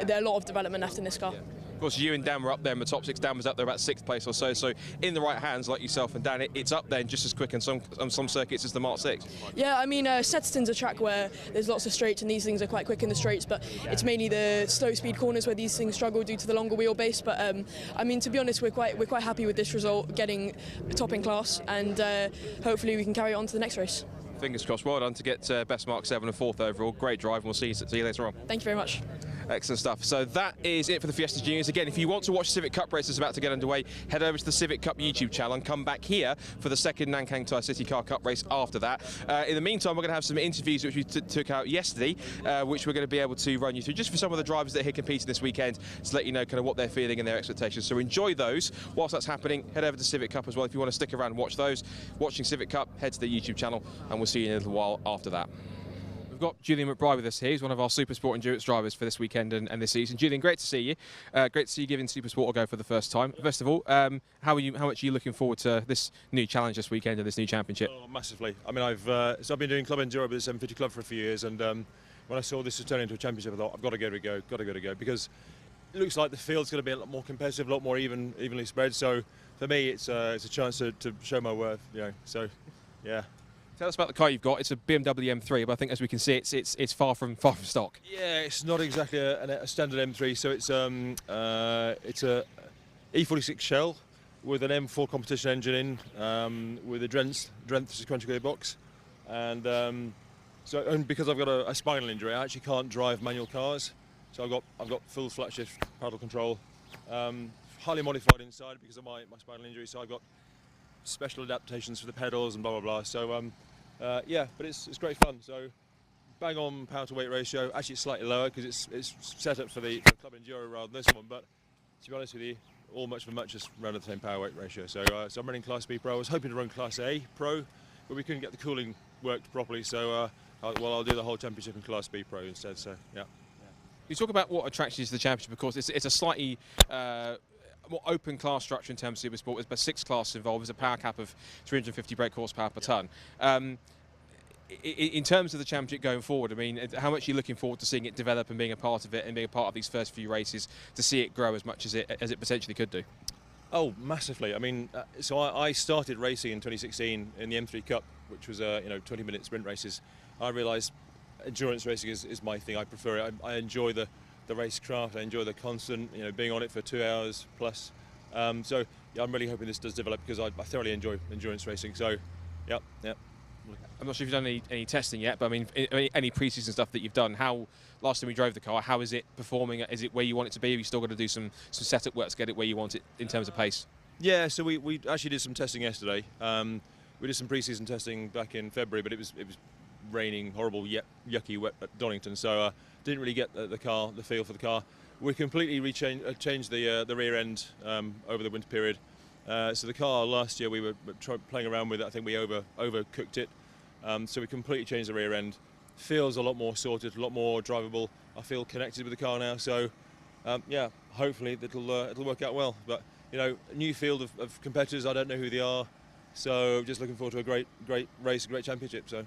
There are a lot of development left in this car. Of course, you and Dan were up there in the top 6. Dan was up there about 6th place or so. So in the right hands, like yourself and Dan, it's up there and just as quick on some circuits as the Mark 6. Yeah, I mean, Snetterton's a track where there's lots of straights and these things are quite quick in the straights, but it's mainly the slow speed corners where these things struggle due to the longer wheelbase. But I mean, to be honest, we're quite happy with this result, getting top in class, and hopefully we can carry it on to the next race. Fingers crossed. Well done to get best mark 7 and 4th overall. Great drive, and we'll see you later on. Thank you very much. Excellent stuff. So that is it for the Fiesta Juniors. Again, if you want to watch the Civic Cup race that's about to get underway, head over to the Civic Cup YouTube channel and come back here for the second Nankang Thai City Car Cup race after that. In the meantime, we're going to have some interviews which we took out yesterday, which we're going to be able to run you through just for some of the drivers that are here competing this weekend to let you know kind of what they're feeling and their expectations. So enjoy those. Whilst that's happening, head over to Civic Cup as well. If you want to stick around and watch those, watching Civic Cup, head to the YouTube channel and we'll see you in a little while after that. We've got Julian McBride with us here. He's one of our Supersport endurance drivers for this weekend and this season. Julian, great to see you. Great to see you giving Supersport a go for the first time. First of all, how much are you looking forward to this new challenge this weekend and this new championship? Oh, massively. I mean, I've been doing club enduro with the 750 club for a few years, and when I saw this was turning into a championship, I thought I've got to give it a go, because it looks like the field's going to be a lot more competitive, a lot more evenly spread. So for me, it's a chance to show my worth. So yeah. Tell us about the car you've got. It's a BMW M3, but I think as we can see, it's far from stock. Yeah, it's not exactly a standard M3. So it's a E46 shell with an M4 competition engine in, with a Drenth sequential gearbox, and because I've got a spinal injury, I actually can't drive manual cars. So I've got full flat shift paddle control, highly modified inside because of my spinal injury. So I've got special adaptations for the pedals and blah blah blah. So yeah, but it's great fun. So bang on power to weight ratio. Actually, it's slightly lower because it's set up for the club enduro rather than this one. But to be honest with you, all much for much is around the same power weight ratio. So so I'm running Class B Pro. I was hoping to run Class A Pro, but we couldn't get the cooling worked properly. So I'll do the whole championship in Class B Pro instead. So yeah. You talk about what attracts you to the championship. Of course, it's a slightly more open class structure in terms of Supersport. There's about 6 classes involved. There's a power cap of 350 brake horsepower per tonne. In terms of the championship going forward, I mean, how much are you looking forward to seeing it develop and being a part of it and being a part of these first few races to see it grow as much as it potentially could do? Oh, massively. I mean, so I started racing in 2016 in the M3 Cup, which was 20-minute sprint races. I realised endurance racing is my thing. I prefer it. I enjoy the racecraft. I enjoy the constant, being on it for 2 hours plus. So yeah, I'm really hoping this does develop because I thoroughly enjoy endurance racing. So yeah. I'm not sure if you've done any testing yet, but I mean, any pre-season stuff that you've done. How last time we drove the car, how is it performing? Is it where you want it to be? Have you still got to do some setup work to get it where you want it in terms of pace? Yeah, so we actually did some testing yesterday. We did some pre-season testing back in February, but it was raining, horrible, yucky, wet at Donington, so didn't really get the feel for the car. We completely changed the rear end over the winter period. So the car last year we were playing around with it. I think we overcooked it. So we completely changed the rear end. Feels a lot more sorted, a lot more drivable. I feel connected with the car now. So yeah, hopefully it'll work out well. But a new field of competitors. I don't know who they are. So just looking forward to a great race, a great championship. So.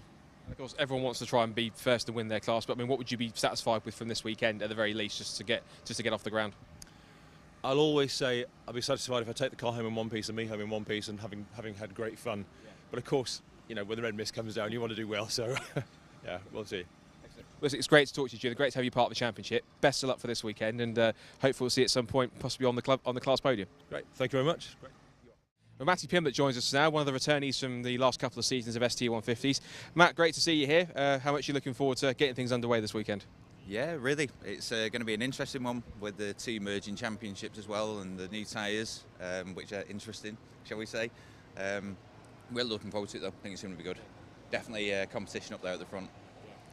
Of course, everyone wants to try and be first to win their class, but I mean, what would you be satisfied with from this weekend at the very least, just to get off the ground? I'll always say I'll be satisfied if I take the car home in one piece and me home in one piece and having had great fun. Yeah. But of course, when the red mist comes down, you want to do well. So yeah, we'll see. Well, it's great to talk to you, Julian. Great to have you part of the championship. Best of luck for this weekend, and hopefully we'll see you at some point, possibly on the class podium. Great, thank you very much. Great. Well, Matty Pimblet joins us now, one of the returnees from the last couple of seasons of ST150s. Matt, great to see you here. How much are you looking forward to getting things underway this weekend? Yeah, really. It's going to be an interesting one with the 2 merging championships as well and the new tyres, which are interesting, shall we say. We're looking forward to it though. I think it's going to be good. Definitely competition up there at the front.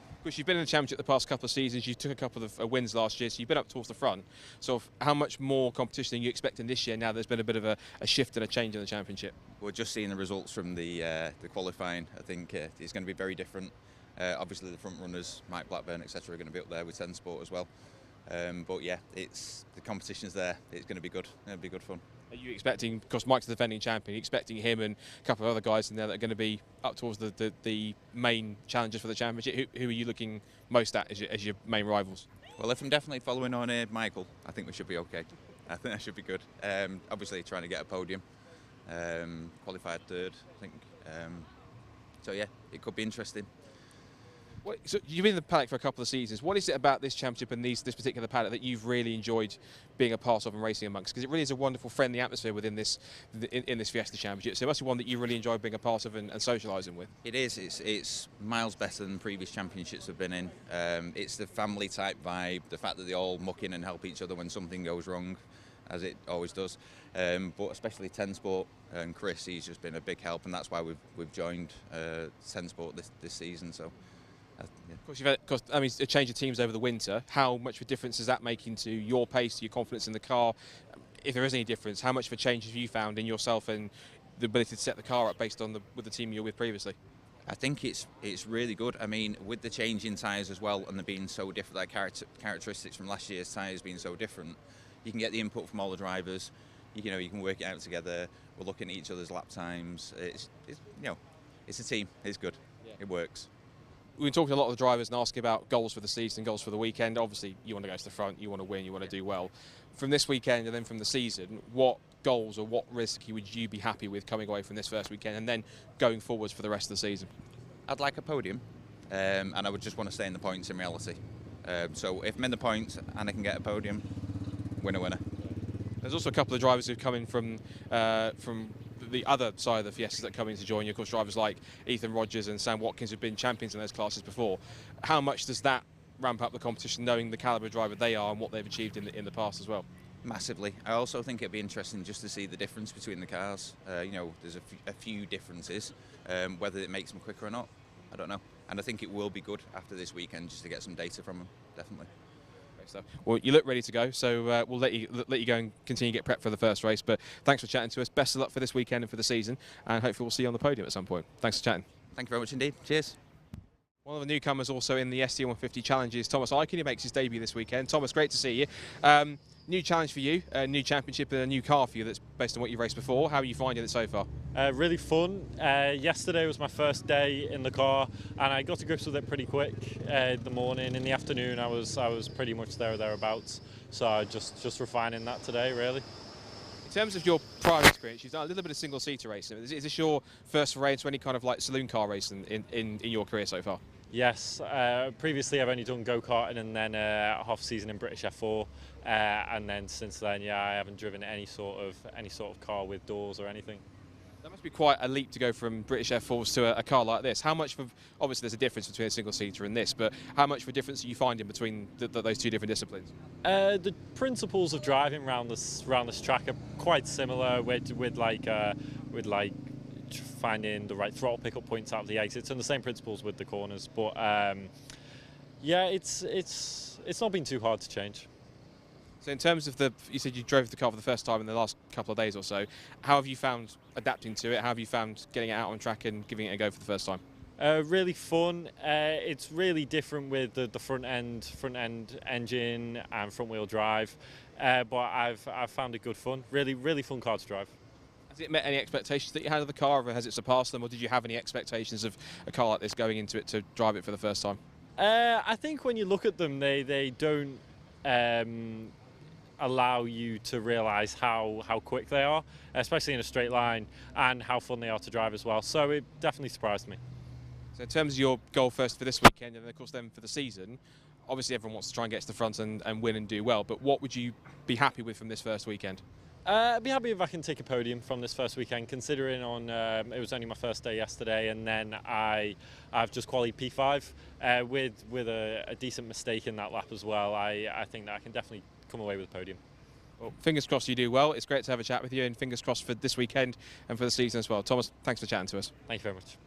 Of course, you've been in the championship the past couple of seasons. You took a couple of wins last year, so you've been up towards the front. So how much more competition are you expecting this year now there's been a bit of a shift and a change in the championship? We're just seeing the results from the qualifying. I think it's going to be very different. Obviously the front runners, Mike Blackburn, etc. are going to be up there with 10 Sport as well. But yeah, the competition's there. It's going to be good. It'll be good fun. Are you expecting, because Mike's the defending champion, are you expecting him and a couple of other guys in there that are going to be up towards the main challengers for the championship? Who are you looking most at as your main rivals? Well, if I'm definitely following on Michael, I think we should be okay. I think that should be good. Obviously trying to get a podium, qualified 3rd, I think. So yeah, it could be interesting. So you've been in the paddock for a couple of seasons. What is it about this championship and this particular paddock that you've really enjoyed being a part of and racing amongst? Because it really is a wonderful, friendly atmosphere within this in this Fiesta Championship. So it must be one that you really enjoy being a part of and socialising with. It is. It's miles better than previous championships we've been in. It's the family type vibe, the fact that they all muck in and help each other when something goes wrong, as it always does. But especially Ten Sport and Chris, he's just been a big help, and that's why we've joined Ten Sport this season. So. Yeah. Of course, you've had, I mean, a change of teams over the winter. How much of a difference does that make into your pace, your confidence in the car? If there is any difference, how much of a change have you found in yourself and the ability to set the car up based on with the team you were with previously? I think it's really good. I mean, with the change in tyres as well, and them being so different, like characteristics from last year's tyres being so different, you can get the input from all the drivers. You can work it out together. We're looking at each other's lap times. It's a team. It's good. Yeah. It works. We've been talking to a lot of the drivers and asking about goals for the season, goals for the weekend. Obviously, you want to go to the front, you want to win, you want to do well. From this weekend and then from the season, what goals or what Brscc would you be happy with coming away from this first weekend and then going forwards for the rest of the season? I'd like a podium, and I would just want to stay in the points in reality. So if I'm in the points and I can get a podium, winner. There's also a couple of drivers who've come in from the other side of the Fiestas that come in to join you. Of course, drivers like Ethan Rogers and Sam Watkins have been champions in those classes before. How much does that ramp up the competition, knowing the calibre of driver they are and what they've achieved in the past as well? Massively. I also think it'd be interesting just to see the difference between the cars. There's a few differences. Whether it makes them quicker or not, I don't know. And I think it will be good after this weekend just to get some data from them, definitely. Stuff. Well, you look ready to go, so we'll let you go and continue to get prepped for the first race. But thanks for chatting to us. Best of luck for this weekend and for the season, and hopefully we'll see you on the podium at some point. Thanks for chatting. Thank you very much indeed. Cheers. One of the newcomers also in the ST150 challenges, Thomas Eichen, who makes his debut this weekend. Thomas, great to see you. New challenge for you, a new championship and a new car for you that's based on what you've raced before. How are you finding it so far? Really fun. Yesterday was my first day in the car and I got to grips with it pretty quick. In the morning, in the afternoon I was pretty much there or thereabouts. So I just refining that today really. In terms of your prior experience, you've done a little bit of single-seater racing. Is this your first foray into any kind of like saloon car racing in your career so far? Yes, previously I've only done go-karting and then half season in British F4, and then since then, yeah, I haven't driven any sort of car with doors or anything. That must be quite a leap to go from British F4s to a car like this. How much of, obviously there's a difference between a single-seater and this, but how much of a difference are you finding between those two different disciplines? The principles of driving around this track are quite similar with finding the right throttle pickup points out of the exits and the same principles with the corners, but yeah, it's not been too hard to change. So in terms of you said you drove the car for the first time in the last couple of days or so, how have you found adapting to it? How have you found getting it out on track and giving it a go for the first time? Really fun. It's really different with the front end engine and front wheel drive, but I've found it good fun. Really fun car to drive. Has it met any expectations that you had of the car, or has it surpassed them, or did you have any expectations of a car like this going into it to drive it for the first time? I think when you look at them, they don't allow you to realise how quick they are, especially in a straight line, and how fun they are to drive as well. So it definitely surprised me. So in terms of your goal first for this weekend, and of course then for the season, obviously everyone wants to try and get to the front and win and do well, but what would you be happy with from this first weekend? I'd be happy if I can take a podium from this first weekend, considering it was only my first day yesterday, and then I've just qualified P5 with a decent mistake in that lap as well. I think that I can definitely come away with a podium. Well, fingers crossed you do well. It's great to have a chat with you, and fingers crossed for this weekend and for the season as well. Thomas, thanks for chatting to us. Thank you very much.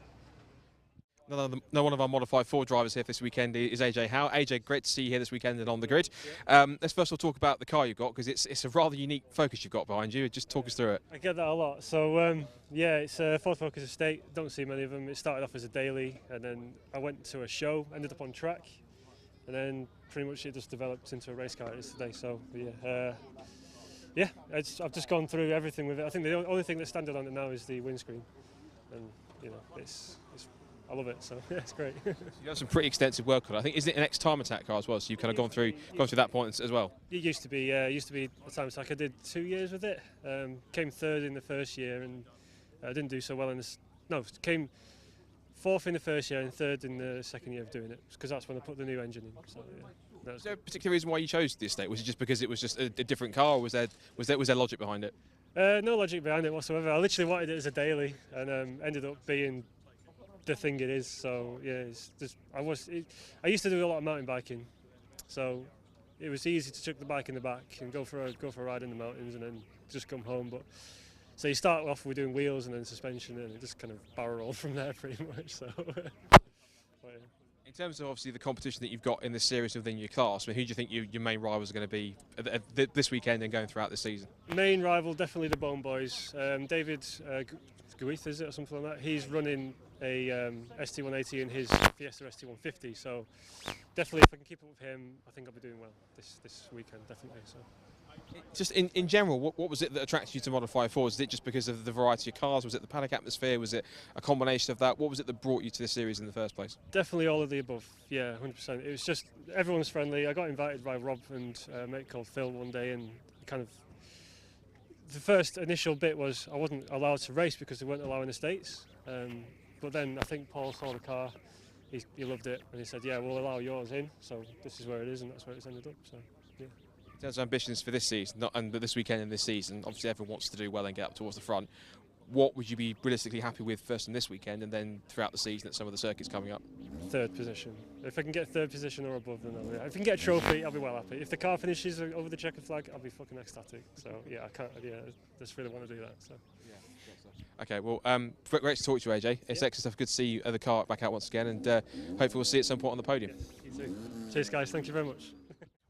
Another one of our Modified 4 drivers here this weekend is AJ Howe. AJ, great to see you here this weekend and on the grid. Let's first of all talk about the car you've got, because it's a rather unique Focus you've got behind you. Just talk us through it. I get that a lot. So yeah, it's a Ford Focus Estate. Don't see many of them. It started off as a daily, and then I went to a show, ended up on track, and then pretty much it just developed into a race car it is today. So yeah, I've just gone through everything with it. I think the only thing that's standard on it now is the windscreen, and I love it, so yeah, it's great. You've done some pretty extensive work on it. I think, isn't it an ex-time attack car as well? So you've kind of gone through that point as well. It used to be a time attack. I did 2 years with it. Came third in the first year, and I didn't do so well in this. No, came 4th in the first year and 3rd in the second year of doing it, because that's when I put the new engine in. So yeah. Was there a particular reason why you chose the estate? Was it just because it was just a different car, or was there logic behind it? No logic behind it whatsoever. I literally wanted it as a daily, and ended up being the thing it is. So yeah, it's just, I used to do a lot of mountain biking, so it was easy to chuck the bike in the back and go for a ride in the mountains and then just come home. But so you start off with doing wheels and then suspension, and it just kind of barrel rolled from there pretty much. So. But, yeah. In terms of obviously the competition that you've got in this series within your class, I mean, who do you think your main rivals are going to be this weekend and going throughout this season? Main rival, definitely the Bone Boys. David Guith, is it, or something like that? He's running a ST180 in his Fiesta ST150, so definitely if I can keep up with him, I think I'll be doing well this weekend, definitely. So. Just in general, what was it that attracted you to Modify 4? Was it just because of the variety of cars? Was it the paddock atmosphere? Was it a combination of that? What was it that brought you to this series in the first place? Definitely all of the above, yeah, 100%. It was just, everyone's friendly. I got invited by Rob and a mate called Phil one day, and kind of the first initial bit was I wasn't allowed to race because they weren't allowing estates. But then I think Paul saw the car, he loved it, and he said, yeah, we'll allow yours in, so this is where it is, and that's where it's ended up, so yeah. In terms of ambitions for this season, and this weekend and this season, obviously everyone wants to do well and get up towards the front. What would you be realistically happy with first in this weekend and then throughout the season at some of the circuits coming up? 3rd position. If I can get 3rd position or above, then if I can get a trophy, I'll be well happy. If the car finishes over the checkered flag, I'll be fucking ecstatic. So yeah, I just really want to do that. So. Yeah. Okay, well, great to talk to you, AJ. It's excellent stuff. Good to see the car back out once again, and hopefully we'll see it at some point on the podium. Yeah, you too. Cheers, guys. Thank you very much.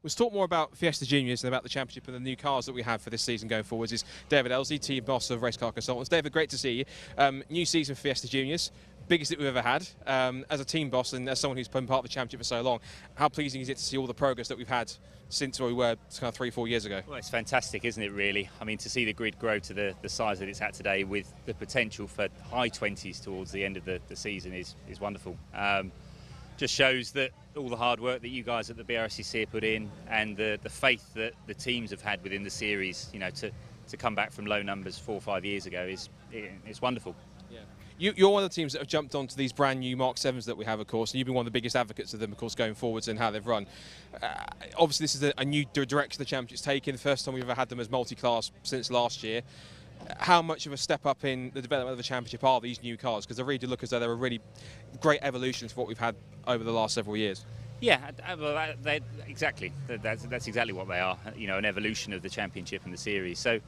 We'll talk more about Fiesta Juniors and about the championship and the new cars that we have for this season going forwards. Is David Elsley, team boss of Race Car Consultants. David, great to see you. New season for Fiesta Juniors, biggest that we've ever had. As a team boss and as someone who's been part of the championship for so long, how pleasing is it to see all the progress that we've had since we were kind of 3-4 years ago? Well, it's fantastic, isn't it, really? I mean, to see the grid grow to the size that it's at today with the potential for high 20s towards the end of the season is wonderful. Just shows that all the hard work that you guys at the Brscc have put in and the faith that the teams have had within the series, you know, to come back from low numbers 4 or 5 years ago it's wonderful. Yeah. You're one of the teams that have jumped onto these brand new Mark 7s that we have, of course, and you've been one of the biggest advocates of them, of course, going forwards and how they've run. Obviously, this is a new direction the championship's taken. The first time we've ever had them as multi-class since last year. How much of a step up in the development of the championship are these new cars? Because they really do look as though they're a really great evolution for what we've had over the last several years. Yeah, well, exactly. That's exactly what they are. You know, an evolution of the championship and the series. So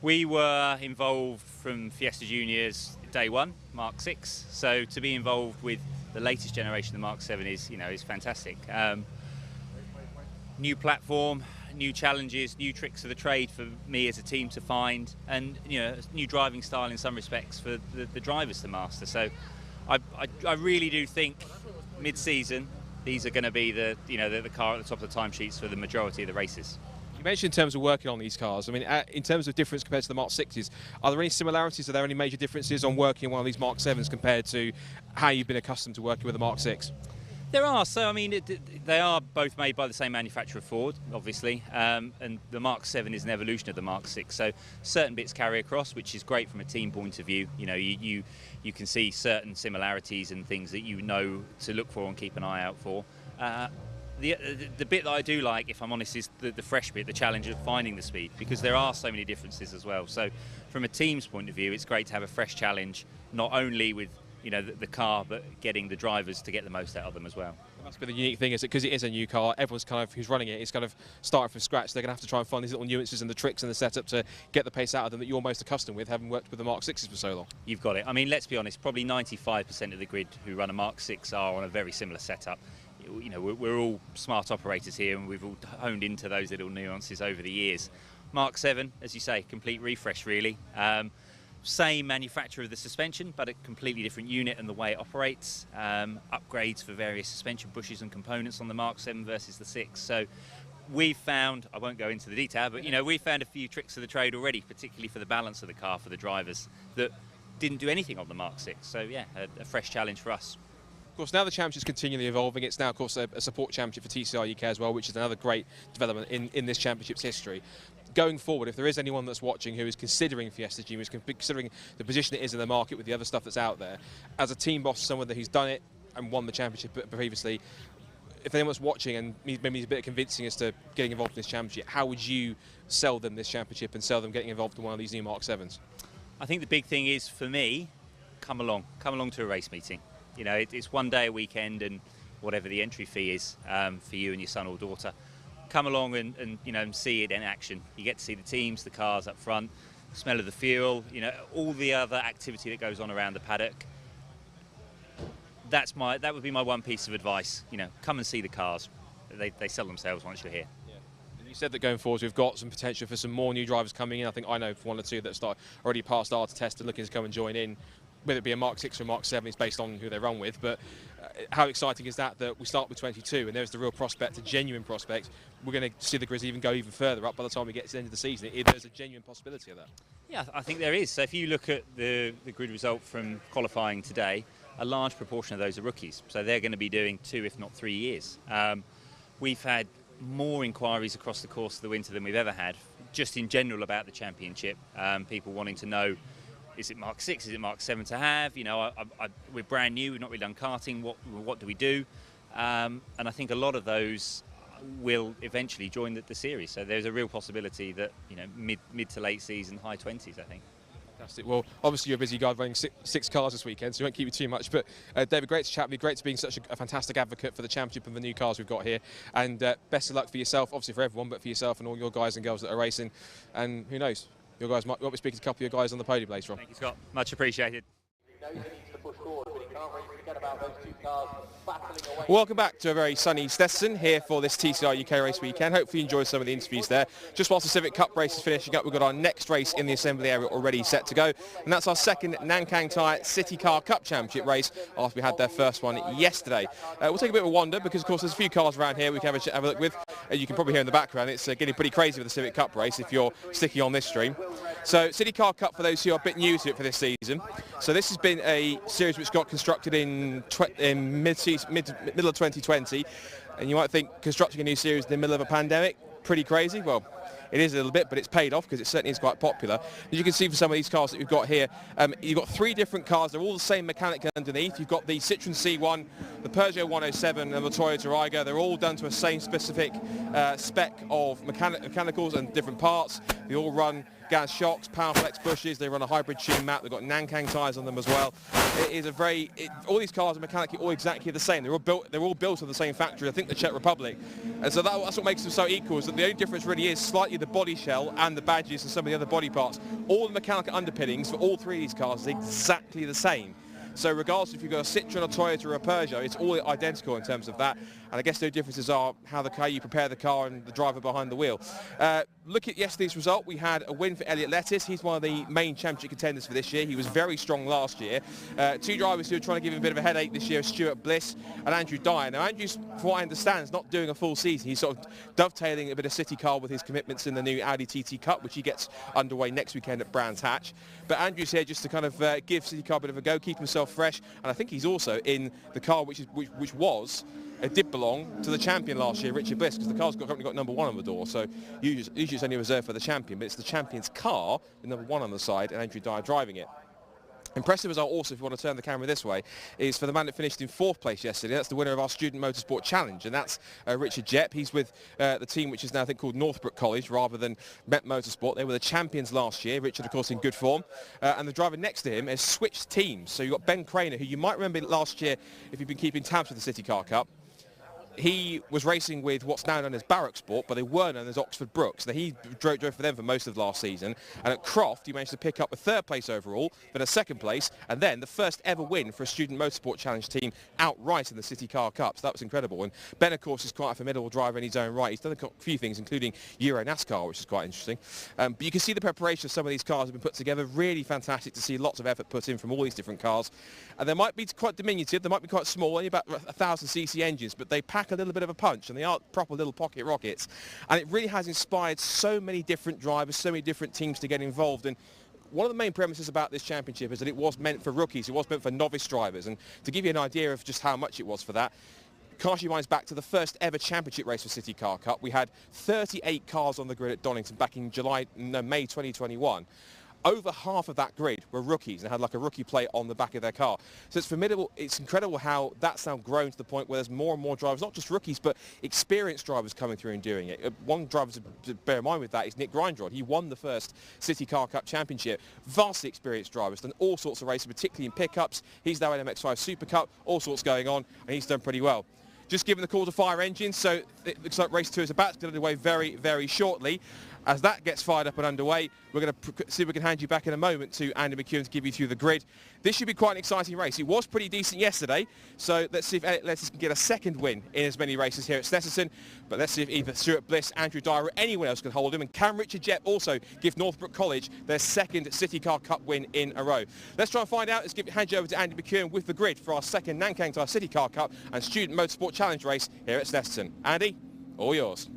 we were involved from Fiesta Juniors day one, Mark 6. So to be involved with the latest generation of Mark 7 is fantastic. New platform, new challenges, new tricks of the trade for me as a team to find, and new driving style in some respects for the drivers to master. So I really do think mid-season these are going to be the car at the top of the timesheets for the majority of the races. You mentioned in terms of working on these cars, I mean, in terms of difference compared to the Mark 6s, are there any similarities? Are there any major differences on working on one of these Mark 7s compared to how you've been accustomed to working with the Mark 6? There are. So, I mean, they are both made by the same manufacturer, Ford, obviously, and the Mark 7 is an evolution of the Mark 6. So certain bits carry across, which is great from a team point of view. You know, you can see certain similarities and things that you know to look for and keep an eye out for. The bit that I do like, if I'm honest, is the fresh bit, the challenge of finding the speed, because there are so many differences as well. So from a team's point of view, it's great to have a fresh challenge, not only with the car, but getting the drivers to get the most out of them as well. That's been the unique thing, is that because it is a new car, everyone's kind of who's running it is kind of starting from scratch. They're going to have to try and find these little nuances and the tricks and the setup to get the pace out of them that you're most accustomed with, having worked with the Mark 6s for so long. You've got it. I mean, let's be honest, probably 95% of the grid who run a Mark 6 are on a very similar setup. You know, we're all smart operators here, and we've all honed into those little nuances over the years. Mark 7, as you say, complete refresh really. Same manufacturer of the suspension, but a completely different unit and the way it operates. Upgrades for various suspension bushes and components on the Mark 7 versus the 6. So we've found, I won't go into the detail, but we've found a few tricks of the trade already, particularly for the balance of the car for the drivers, that didn't do anything on the Mark 6. So yeah, a fresh challenge for us. Of course, now the championship is continually evolving. It's now, of course, a support championship for TCR UK as well, which is another great development in this championship's history. going forward, if there is anyone that's watching who is considering Fiesta Junior, who's considering the position it is in the market with the other stuff that's out there, as a team boss, someone who's done it and won the championship previously, if anyone's watching and maybe needs a bit of convincing as to getting involved in this championship, how would you sell them this championship and sell them getting involved in one of these new Mark 7s? I think the big thing is, for me, come along to a race meeting. You know, it's one day a weekend, and whatever the entry fee is for you and your son or daughter, come along and you know, and see it in action. You get to see the teams, the cars up front, smell of the fuel, you know, all the other activity that goes on around the paddock. That would be my one piece of advice. You know, come and see the cars. They sell themselves once you're here. You said that going forward we've got some potential for some more new drivers coming in. I think I know one or two that already passed our test and looking to come and join in, whether it be a Mark 6 or a Mark 7, it's based on who they run with. But how exciting is that we start with 22 and there's the real prospect, a genuine prospect. We're going to see the Grizz even go even further up by the time we get to the end of the season. There's a genuine possibility of that. Yeah, I think there is. So if you look at the grid result from qualifying today, a large proportion of those are rookies. So they're going to be doing 2, if not 3 years. We've had more inquiries across the course of the winter than we've ever had, just in general about the championship. People wanting to know, is it Mark 6, is it Mark 7 to have? You know, we're brand new, we've not really done karting, what do we do? And I think a lot of those will eventually join the series. So there's a real possibility that, you know, mid to late season, high 20s, I think. Fantastic. Well, obviously you're a busy guy running six cars this weekend, so we won't keep you too much. But David, great to chat with you. Great to be such a fantastic advocate for the championship and the new cars we've got here. And best of luck for yourself, obviously for everyone, but for yourself and all your guys and girls that are racing. And who knows, your guys might be speaking to a couple of your guys on the podium later on. Thank you, Scott. Much appreciated. Welcome back to a very sunny Snetterton here for this TCR UK race weekend. Hopefully you enjoyed some of the interviews there. Just whilst the Civic Cup race is finishing up, we've got our next race in the assembly area already set to go, and that's our second Nankang Tyre City Car Cup Championship race after we had their first one yesterday. We'll take a bit of a wander because of course there's a few cars around here we can have a look with. You can probably hear in the background it's getting pretty crazy with the Civic Cup race if you're sticking on this stream. So City Car Cup, for those who are a bit new to it for this season, so this has been a series which got constructed in middle of 2020, and you might think constructing a new series in the middle of a pandemic, pretty crazy. Well, it is a little bit, but it's paid off because it certainly is quite popular. As you can see for some of these cars that we've got here, you've got 3 different cars. They're all the same mechanic underneath. You've got the Citroen C1, the Peugeot 107 and the Toyota Aygo. They're all done to a same specific spec of mechanicals and different parts. They all run gas shocks, Powerflex bushes. They run a hybrid tune map. They've got Nankang tyres on them as well. It is all these cars are mechanically all exactly the same. They're all built in the same factory, I think the Czech Republic. And so that's what makes them so equal, is that the only difference really is slightly the body shell and the badges and some of the other body parts. All the mechanical underpinnings for all 3 of these cars is exactly the same. So regardless if you've got a Citroen, a Toyota or a Peugeot, it's all identical in terms of that. And I guess the differences are how you prepare the car and the driver behind the wheel. Look at yesterday's result. We had a win for Elliot Lettis. He's one of the main championship contenders for this year. He was very strong last year. 2 drivers who are trying to give him a bit of a headache this year, Stuart Bliss and Andrew Dyer. Now Andrew's, from what I understand, is not doing a full season. He's sort of dovetailing a bit of city car with his commitments in the new Audi TT Cup, which he gets underway next weekend at Brands Hatch. But Andrew's here just to kind of give City Car a bit of a go, keep himself fresh. And I think he's also in the car which did belong to the champion last year, Richard Bliss, because the car's currently got number 1 on the door. So usually it's only reserved for the champion, but it's the champion's car with number 1 on the side and Andrew Dyer driving it. Impressive result also, if you want to turn the camera this way, is for the man that finished in 4th place yesterday. That's the winner of our Student Motorsport Challenge, and that's Richard Jepp. He's with the team which is now, I think, called Northbrook College rather than Met Motorsport. They were the champions last year. Richard, of course, in good form. And the driver next to him has switched teams. So you've got Ben Craner, who you might remember last year if you've been keeping tabs with the City Car Cup. He was racing with what's now known as Barrack Sport, but they were known as Oxford Brooks. Now, he drove for them for most of last season, and at Croft he managed to pick up a 3rd place overall, then a 2nd place, and then the first ever win for a Student Motorsport Challenge team outright in the City Car Cup. So that was incredible. And Ben, of course, is quite a formidable driver in his own right. He's done a few things, including Euro NASCAR, which is quite interesting. But you can see the preparation of some of these cars have been put together. Really fantastic to see lots of effort put in from all these different cars. And they might be quite diminutive, they might be quite small, only about 1,000cc engines, but they pack a little bit of a punch, and they are proper little pocket rockets. And it really has inspired so many different drivers, so many different teams to get involved. And one of the main premises about this championship is that it was meant for rookies, it was meant for novice drivers. And to give you an idea of just how much it was for that, Cast your minds back to the first ever championship race for City Car Cup. We had 38 cars on the grid at Donington back in May 2021. Over half of that grid were rookies and had like a rookie plate on the back of their car. So it's formidable. It's incredible how that's now grown to the point where there's more and more drivers, not just rookies, but experienced drivers coming through and doing it. One driver to bear in mind with that is Nick Grindrod. He won the first City Car Cup Championship. Vastly experienced drivers, done all sorts of races, particularly in pickups. He's now in MX-5 Super Cup, all sorts going on, and he's done pretty well. Just given the call to fire engines, so it looks like race 2 is about to get underway very, very shortly. As that gets fired up and underway, we're going to see if we can hand you back in a moment to Andy McEwen to give you through the grid. This should be quite an exciting race. It was pretty decent yesterday, so let's see if Elliot Lettis can get a second win in as many races here at Snetterton. But let's see if either Stuart Bliss, Andrew Dyer or anyone else can hold him. And can Richard Jett also give Northbrook College their second City Car Cup win in a row? Let's try and find out. Let's hand you over to Andy McEwen with the grid for our second Nankang Tyre City Car Cup and Student Motorsport Challenge race here at Snetterton. Andy, all yours.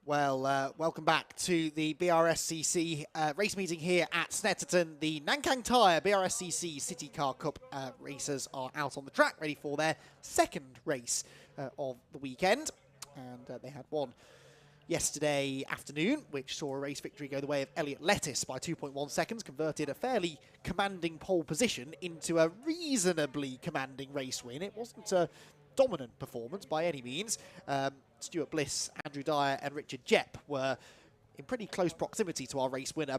Well, welcome back to the Brscc race meeting here at Snetterton. The Nankang Tyre Brscc City Car Cup racers are out on the track, ready for their second race of the weekend. And they had one yesterday afternoon, which saw a race victory go the way of Elliot Lettis by 2.1 seconds, converted a fairly commanding pole position into a reasonably commanding race win. It wasn't a dominant performance by any means. Stuart Bliss, Andrew Dyer and Richard Jett were in pretty close proximity to our race winner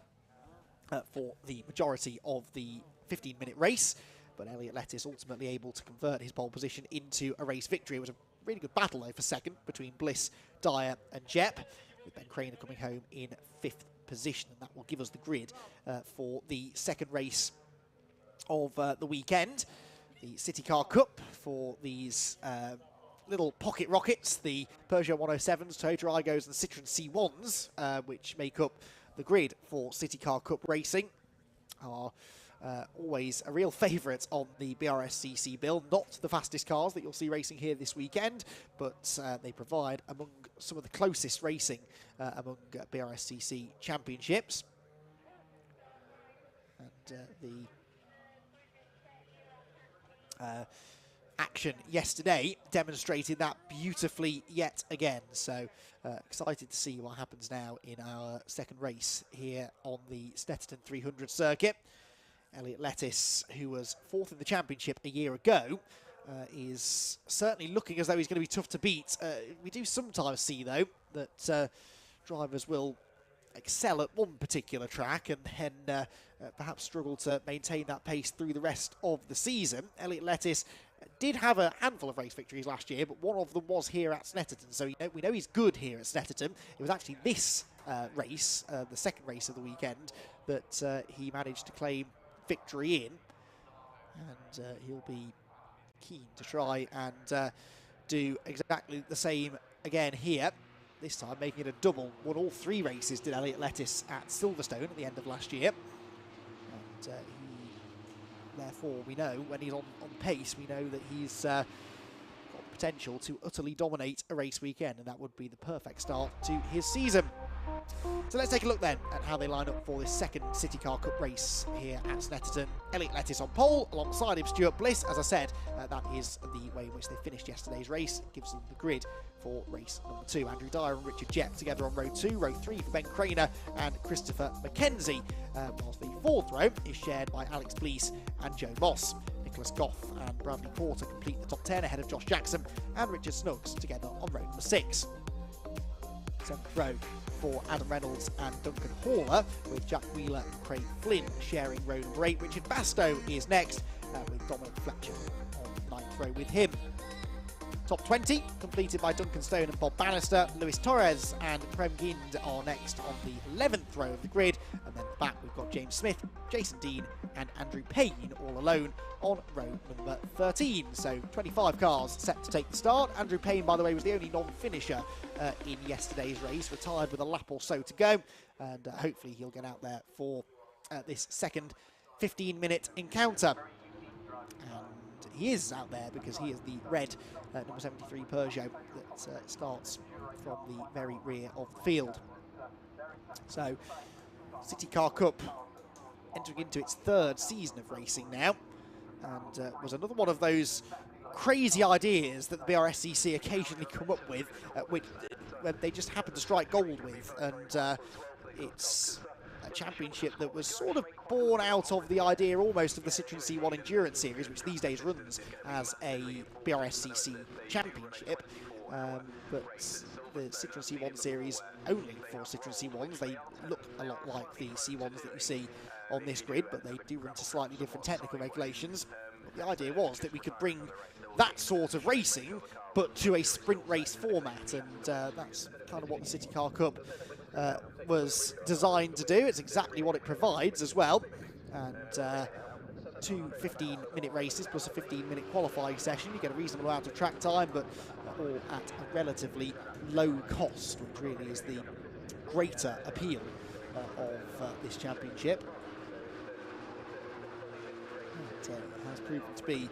for the majority of the 15-minute race, but Elliot Lettis ultimately able to convert his pole position into a race victory. It was a really good battle though for second between Bliss, Dyer and Jett, with Ben Craner coming home in 5th position, and that will give us the grid for the second race of the weekend. The City Car Cup for these little pocket rockets, the Peugeot 107s, Toyota Aigos and Citroen C1s, which make up the grid for City Car Cup racing, are always a real favourite on the Brscc bill. Not the fastest cars that you'll see racing here this weekend, but they provide among some of the closest racing among Brscc championships. And the action yesterday demonstrated that beautifully yet again. So excited to see what happens now in our second race here on the Snetterton 300 circuit. Elliot Lettis, who was 4th in the championship a year ago, is certainly looking as though he's going to be tough to beat. We do sometimes see, though, that drivers will excel at one particular track and then perhaps struggle to maintain that pace through the rest of the season. Elliot Lettis did have a handful of race victories last year, but one of them was here at Snetterton, so we know he's good here at Snetterton. It was actually this race, the second race of the weekend, that he managed to claim victory in, and he'll be keen to try and do exactly the same again here. This time making it a double. Won all 3 races, did Elliot Lettis at Silverstone at the end of last year. And therefore, we know when he's on pace, we know that he's got potential to utterly dominate a race weekend, and that would be the perfect start to his season. So let's take a look then at how they line up for this second City Car Cup race here at Snetterton. Elliot Lettuce on pole, alongside him Stuart Bliss. As I said, that is the way in which they finished yesterday's race. It gives them the grid for race number 2. Andrew Dyer and Richard Jett together on row 2. Row 3 for Ben Craner and Christopher McKenzie, whilst the 4th row is shared by Alex Blease and Joe Moss. Nicholas Goff and Bradley Porter complete the top 10 ahead of Josh Jackson and Richard Snuggs together on row number 6. 7th row for Adam Reynolds and Duncan Haller, with Jack Wheeler and Craig Flynn sharing row number 8. Richard Bastow is next, with Dominic Fletcher on 9th row with him. Top 20 completed by Duncan Stone and Bob Bannister. Luis Torres and Prem Gind are next on the 11th row of the grid, and then back we've got James Smith, Jason Dean and Andrew Payne all alone on row number 13. So 25 cars set to take the start. Andrew Payne, by the way, was the only non-finisher in yesterday's race, retired with a lap or so to go, and hopefully he'll get out there for this second 15-minute encounter. And he is out there because he is the red number 73 Peugeot that starts from the very rear of the field. So City Car Cup entering into its 3rd season of racing now, and was another one of those crazy ideas that the Brscc occasionally come up with, which they just happen to strike gold with, and it's a championship that was sort of born out of the idea almost of the Citroen C1 Endurance Series, which these days runs as a Brscc championship, but the Citroen C1 series only for Citroen C1s. They look a lot like the C1s that you see on this grid, but they do run to slightly different technical regulations. The idea was that we could bring that sort of racing, but to a sprint race format, and that's kind of what the City Car Cup was designed to do. It's exactly what it provides as well, and 2 15-minute races plus a 15-minute qualifying session. You get a reasonable amount of track time, but all at a relatively low cost, which really is the greater appeal of this championship. It has proven to be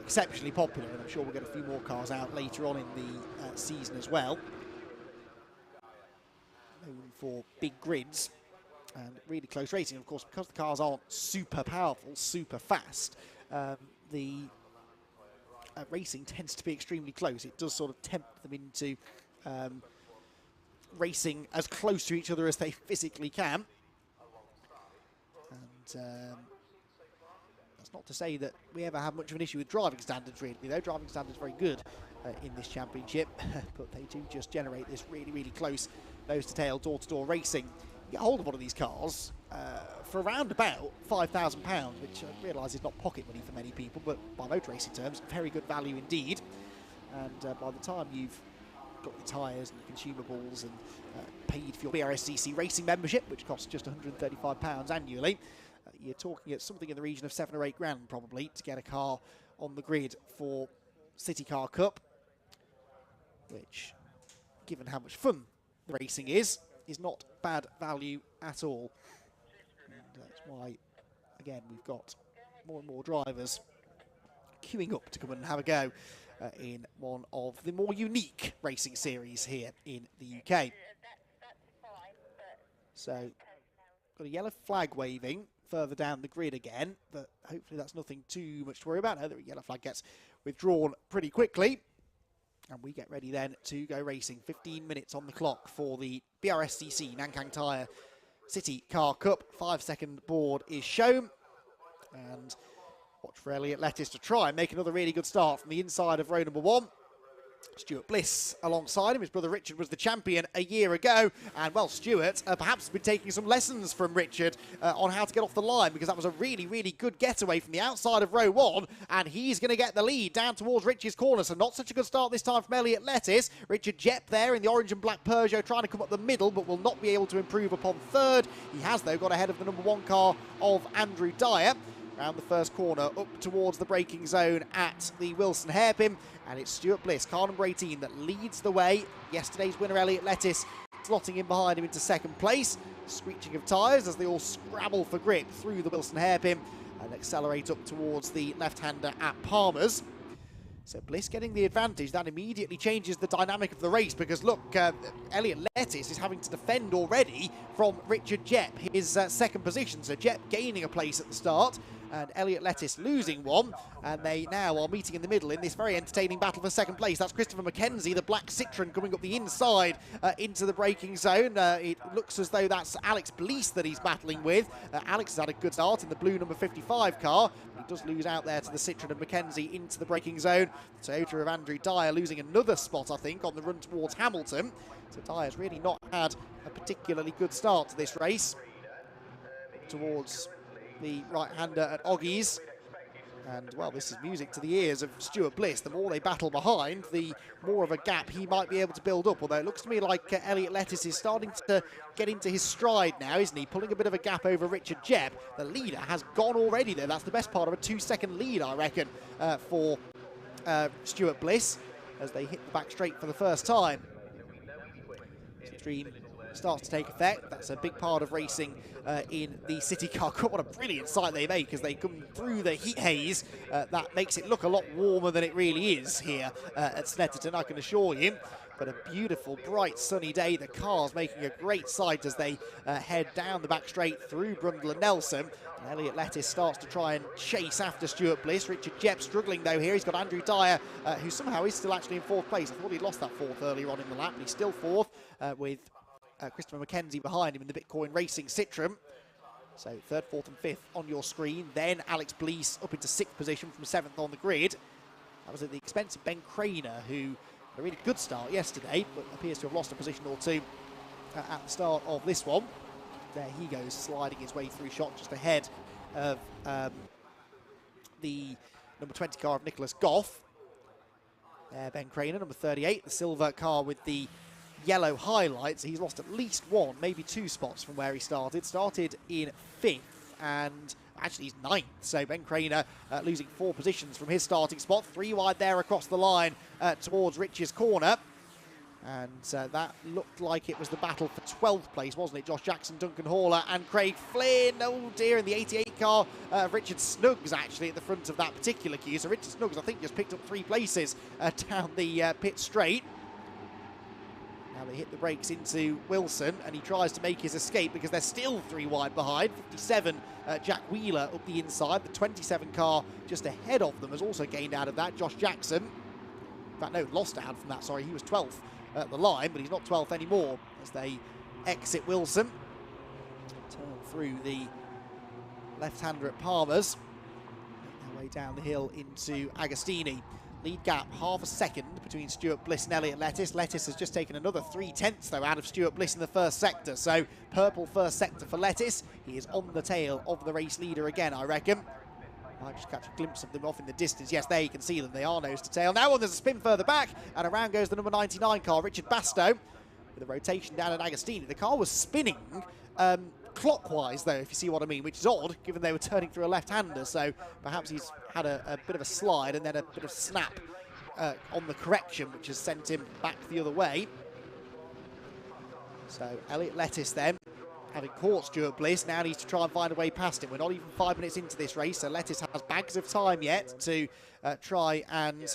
exceptionally popular, and I'm sure we'll get a few more cars out later on in the season as well. Known for big grids and really close racing. Of course, because the cars aren't super powerful, super fast, the racing tends to be extremely close. It does sort of tempt them into racing as close to each other as they physically can. And that's not to say that we ever have much of an issue with driving standards, really, though. Driving standards are very good in this championship, but they do just generate this really, really close nose-to-tail, door-to-door racing. You get a hold of one of these cars for around about £5,000, which I realise is not pocket money for many people, but by motor racing terms, very good value indeed. And by the time you've got your tyres and your consumables and paid for your Brscc racing membership, which costs just £135 annually, you're talking at something in the region of 7 or 8 grand probably to get a car on the grid for City Car Cup, which, given how much fun the racing is not bad value at all. And that's why, again, we've got more and more drivers queuing up to come and have a go in one of the more unique racing series here in the UK. So, got a yellow flag waving further down the grid again, but hopefully that's nothing too much to worry about. No, the yellow flag gets withdrawn pretty quickly, and we get ready then to go racing. 15 minutes on the clock for the Brscc Nankang Tyre City Car Cup. 5-second board is shown, and watch for Elliot Lettuce to try and make another really good start from the inside of row number 1. Stuart Bliss alongside him. His brother Richard was the champion a year ago, and well, Stuart perhaps been taking some lessons from Richard on how to get off the line, because that was a really, really good getaway from the outside of row 1, and he's going to get the lead down towards Rich's corner. So not such a good start this time from Elliot Lettuce. Richard Jett there in the orange and black Peugeot trying to come up the middle, but will not be able to improve upon 3rd. He has, though, got ahead of the number 1 car of Andrew Dyer around the first corner up towards the braking zone at the Wilson hairpin, and it's Stuart Bliss, car number 18, that leads the way. Yesterday's winner Elliot Lettuce slotting in behind him into 2nd place. Screeching of tyres as they all scrabble for grip through the Wilson hairpin and accelerate up towards the left-hander at Palmer's. So Bliss getting the advantage. That immediately changes the dynamic of the race because look, Elliot Lettis is having to defend already from Richard Jepp, his second position. So Jepp gaining a place at the start and Elliot Lettis losing one, and they now are meeting in the middle in this very entertaining battle for second place. That's Christopher McKenzie, the black Citroen, coming up the inside into the braking zone. It looks as though that's Alex Blease that he's battling with. Alex has had a good start in the blue number 55 car. He does lose out there to the Citroen and McKenzie into the braking zone. Toyota of Andrew Dyer losing another spot, I think, on the run towards Hamilton. So Dyer's really not had a particularly good start to this race. Towards the right-hander at Oggies. And, well, this is music to the ears of Stuart Bliss. The more they battle behind, the more of a gap he might be able to build up. Although it looks to me like Elliot Lettis is starting to get into his stride now, isn't he? Pulling a bit of a gap over Richard Jepp. The leader has gone already there. That's the best part of a 2-second lead, I reckon, for Stuart Bliss as they hit the back straight for the first time. Stream starts to take effect. That's a big part of racing in the city car. What a brilliant sight they make as they come through the heat haze. That makes it look a lot warmer than it really is here at Snetterton, I can assure you. But a beautiful, bright, sunny day. The car's making a great sight as they head down the back straight through Brundle and Nelson. And Elliot Lettis starts to try and chase after Stuart Bliss. Richard Jepp struggling though here. He's got Andrew Dyer, who somehow is still actually in fourth place. I thought he'd lost that fourth earlier on in the lap, but he's still fourth with Christopher McKenzie behind him in the Bitcoin Racing Citroen. So third, fourth and fifth on your screen. Then Alex Blease up into sixth position from seventh on the grid. That was at the expense of Ben Craner, who had a really good start yesterday, but appears to have lost a position or two at the start of this one. There he goes, sliding his way through shot just ahead of the number 20 car of Nicholas Goff. There, Ben Craner, number 38, the silver car with the yellow highlights. He's lost at least one, maybe two spots from where he started. Started in fifth and actually he's ninth. So Ben Craner losing 4 positions from his starting spot. 3 wide there across the line towards Rich's corner. And that looked like it was the battle for 12th place, wasn't it? Josh Jackson, Duncan Haller and Craig Flynn. Oh dear, in the 88 car of Richard Snuggs actually at the front of that particular queue. So Richard Snuggs, I think, just picked up 3 places down the pit straight. Now they hit the brakes into Wilson and he tries to make his escape because they're still 3 wide behind. 57, Jack Wheeler up the inside. The 27 car just ahead of them has also gained out of that. Josh Jackson, in fact, no, lost out from that, sorry. He was 12th at the line, but he's not 12th anymore as they exit Wilson. Turn through the left-hander at Palmer's. Make their way down the hill into Agostini. Lead gap half a second between Stuart Bliss and Elliot Lettis. Lettis has just taken another 3/10 though out of Stuart Bliss in the first sector. So purple first sector for Lettis. He is on the tail of the race leader again, I reckon. I just catch a glimpse of them off in the distance. Yes, there you can see them. They are nose to tail. Now there's a spin further back and around goes the number 99 car, Richard Bastow, with a rotation down at Agostini. The car was spinning clockwise though, if you see what I mean, which is odd given they were turning through a left-hander. So perhaps he's had a bit of a slide and then a bit of snap on the correction, which has sent him back the other way. So Elliot Lettis then, having caught Stuart Bliss, now needs to try and find a way past him. We're not even 5 minutes into this race, so Lettis has bags of time yet to try and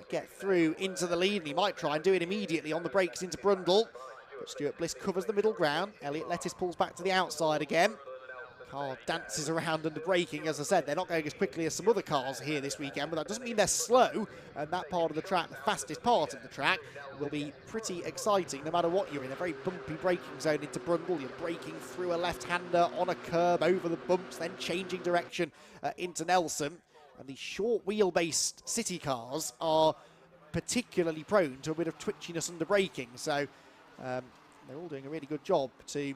get through into the lead, and he might try and do it immediately on the brakes into Brundle. But Stuart Bliss covers the middle ground. Elliot Lettis pulls back to the outside again. Car dances around under braking. As I said, they're not going as quickly as some other cars here this weekend, but that doesn't mean they're slow. And that part of the track, the fastest part of the track, will be pretty exciting no matter what you're in. A very bumpy braking zone into Brundle. You're braking through a left-hander on a curb over the bumps, then changing direction into Nelson. And the short wheel-based city cars are particularly prone to a bit of twitchiness under braking. So they're all doing a really good job to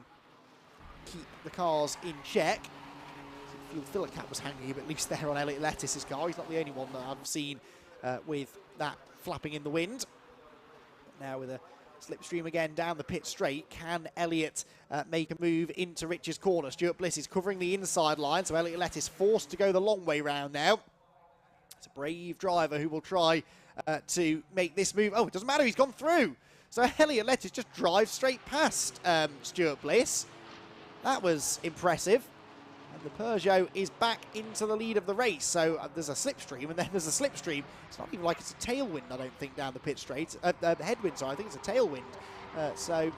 keep the cars in check. Fuel filler cap was hanging a bit loose there on Elliot Lettis's car. He's not the only one that I've seen with that flapping in the wind. But now with a slipstream again down the pit straight, can Elliot make a move into Rich's corner? Stuart Bliss is covering the inside line, so Elliot Lettis forced to go the long way round now. It's a brave driver who will try to make this move. Oh, it doesn't matter, he's gone through. So Elliot Lettis just drives straight past Stuart Bliss. That was impressive. And the Peugeot is back into the lead of the race. So there's a slipstream, and then there's a slipstream. It's not even like it's a tailwind, I don't think, down the pit straight. Headwind, sorry, I think it's a tailwind. So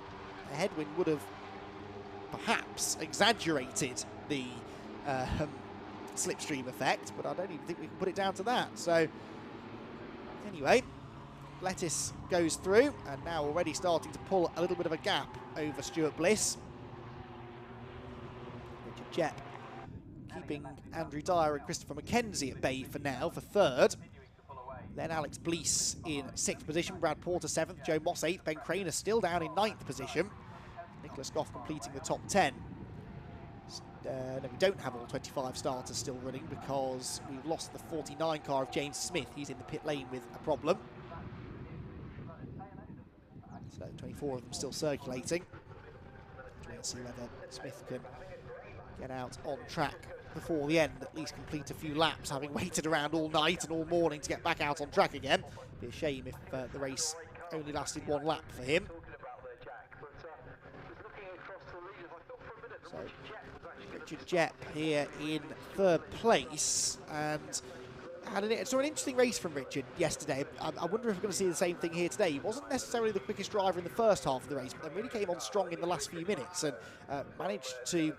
a headwind would have perhaps exaggerated the slipstream effect, but I don't even think we can put it down to that. So anyway, Lettice goes through, and now already starting to pull a little bit of a gap over Stuart Bliss. Richard Jepp keeping Andrew Dyer and Christopher Mackenzie at bay for now for third. Then Alex Blease in 6th position, Brad Porter 7th, Joe Moss 8th, Ben Craner still down in 9th position. Nicholas Goff completing the top 10. No, we don't have all 25 starters still running because we've lost the 49 car of James Smith. He's in the pit lane with a problem. So 24 of them still circulating. Let's see whether Smith can get out on track before the end, at least complete a few laps, having waited around all night and all morning to get back out on track again. Be a shame if the race only lasted one lap for him. So Richard Jepp here in third place, and saw an interesting race from Richard yesterday. I wonder if we're going to see the same thing here today. He wasn't necessarily the quickest driver in the first half of the race, but then really came on strong in the last few minutes and managed to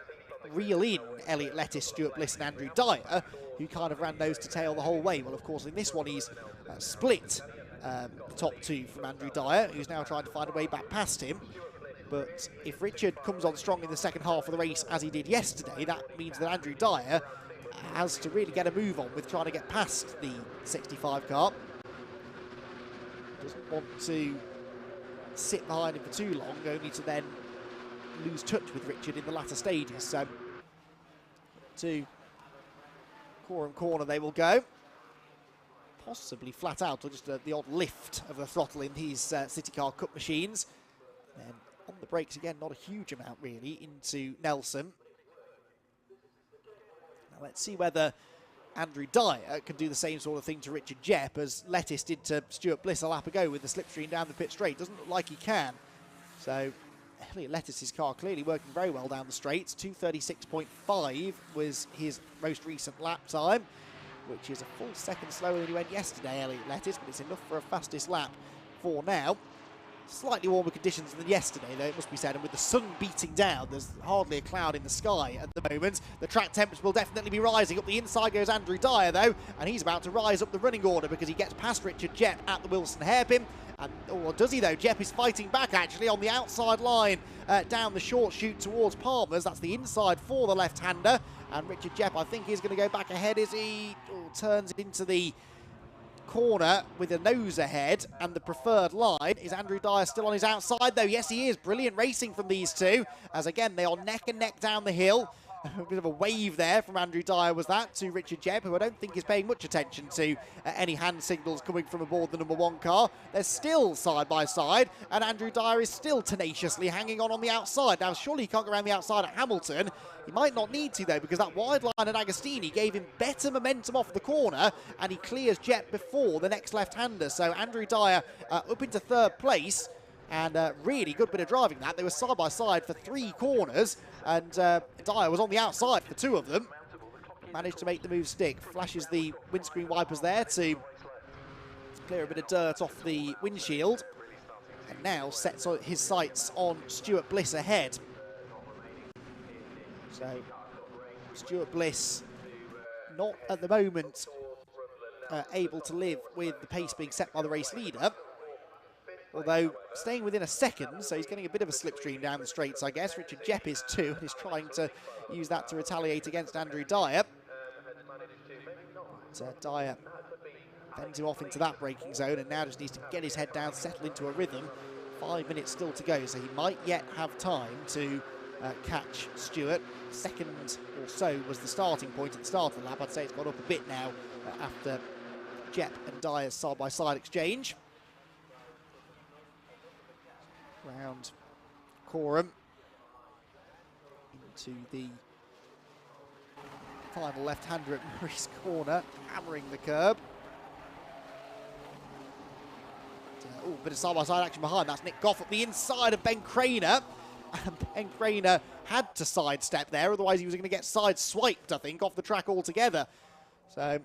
reel in Elliot Lettice, Stuart Bliss and Andrew Dyer, who kind of ran nose to tail the whole way. Well, of course, in this one he's split the top two from Andrew Dyer, who's now trying to find a way back past him. But if Richard comes on strong in the second half of the race as he did yesterday, that means that Andrew Dyer has to really get a move on with trying to get past the 65 car. Doesn't want to sit behind him for too long, only to then lose touch with Richard in the latter stages. So to Coram Corner they will go. Possibly flat out, or just the odd lift of the throttle in these City Car Cup machines. Then on the brakes again, not a huge amount really, into Nelson. Now let's see whether Andrew Dyer can do the same sort of thing to Richard Jepp as Lettice did to Stuart Bliss a lap ago with the slipstream down the pit straight. Doesn't look like he can. So Elliot Lettice's car clearly working very well down the straights. 2:36.5 was his most recent lap time, which is a full second slower than he went yesterday, Elliot Lettice, but it's enough for a fastest lap for now. Slightly warmer conditions than yesterday, though, it must be said, and with the sun beating down, there's hardly a cloud in the sky at the moment. The track temperature will definitely be rising. Up the inside goes Andrew Dyer, though, and he's about to rise up the running order because he gets past Richard Jepp at the Wilson hairpin. And, or does he, though? Jepp is fighting back, actually, on the outside line down the short chute towards Palmer's. That's the inside for the left-hander. And Richard Jepp, I think, is going to go back ahead as he turns into the corner with a nose ahead, and the preferred line. Is Andrew Dyer still on his outside, though? Yes, he is. Brilliant racing from these two, as again they are neck and neck down the hill. A bit of a wave there from Andrew Dyer was that to Richard Jepp, who I don't think is paying much attention to any hand signals coming from aboard the number one car. They're still side by side, and Andrew Dyer is still tenaciously hanging on the outside. Now, surely he can't go around the outside at Hamilton. He might not need to, though, because that wide line at Agostini gave him better momentum off the corner, and he clears Jepp before the next left-hander. So Andrew Dyer up into third place, and really good bit of driving that. They were side by side for 3 corners, and Dyer was on the outside for 2 of them. Managed to make the move stick. Flashes the windscreen wipers there to clear a bit of dirt off the windshield, and now sets his sights on Stuart Bliss ahead. So Stuart Bliss not at the moment able to live with the pace being set by the race leader, although staying within a second, so he's getting a bit of a slipstream down the straights, I guess. Richard Jepp is too, and is trying to use that to retaliate against Andrew Dyer. But Dyer fends him off into that braking zone, and now just needs to get his head down, settle into a rhythm. 5 minutes still to go, so he might yet have time to catch Stuart. Second or so was the starting point at the start of the lap. I'd say it's gone up a bit now after Jepp and Dyer's side-by-side exchange. Round Coram into the final left-hander at Maurice Corner, hammering the curb. Oh, bit of side-by-side action behind. That's Nick Goff up the inside of Ben Craner. And Ben Craner had to sidestep there, otherwise he was going to get side-swiped, I think, off the track altogether. So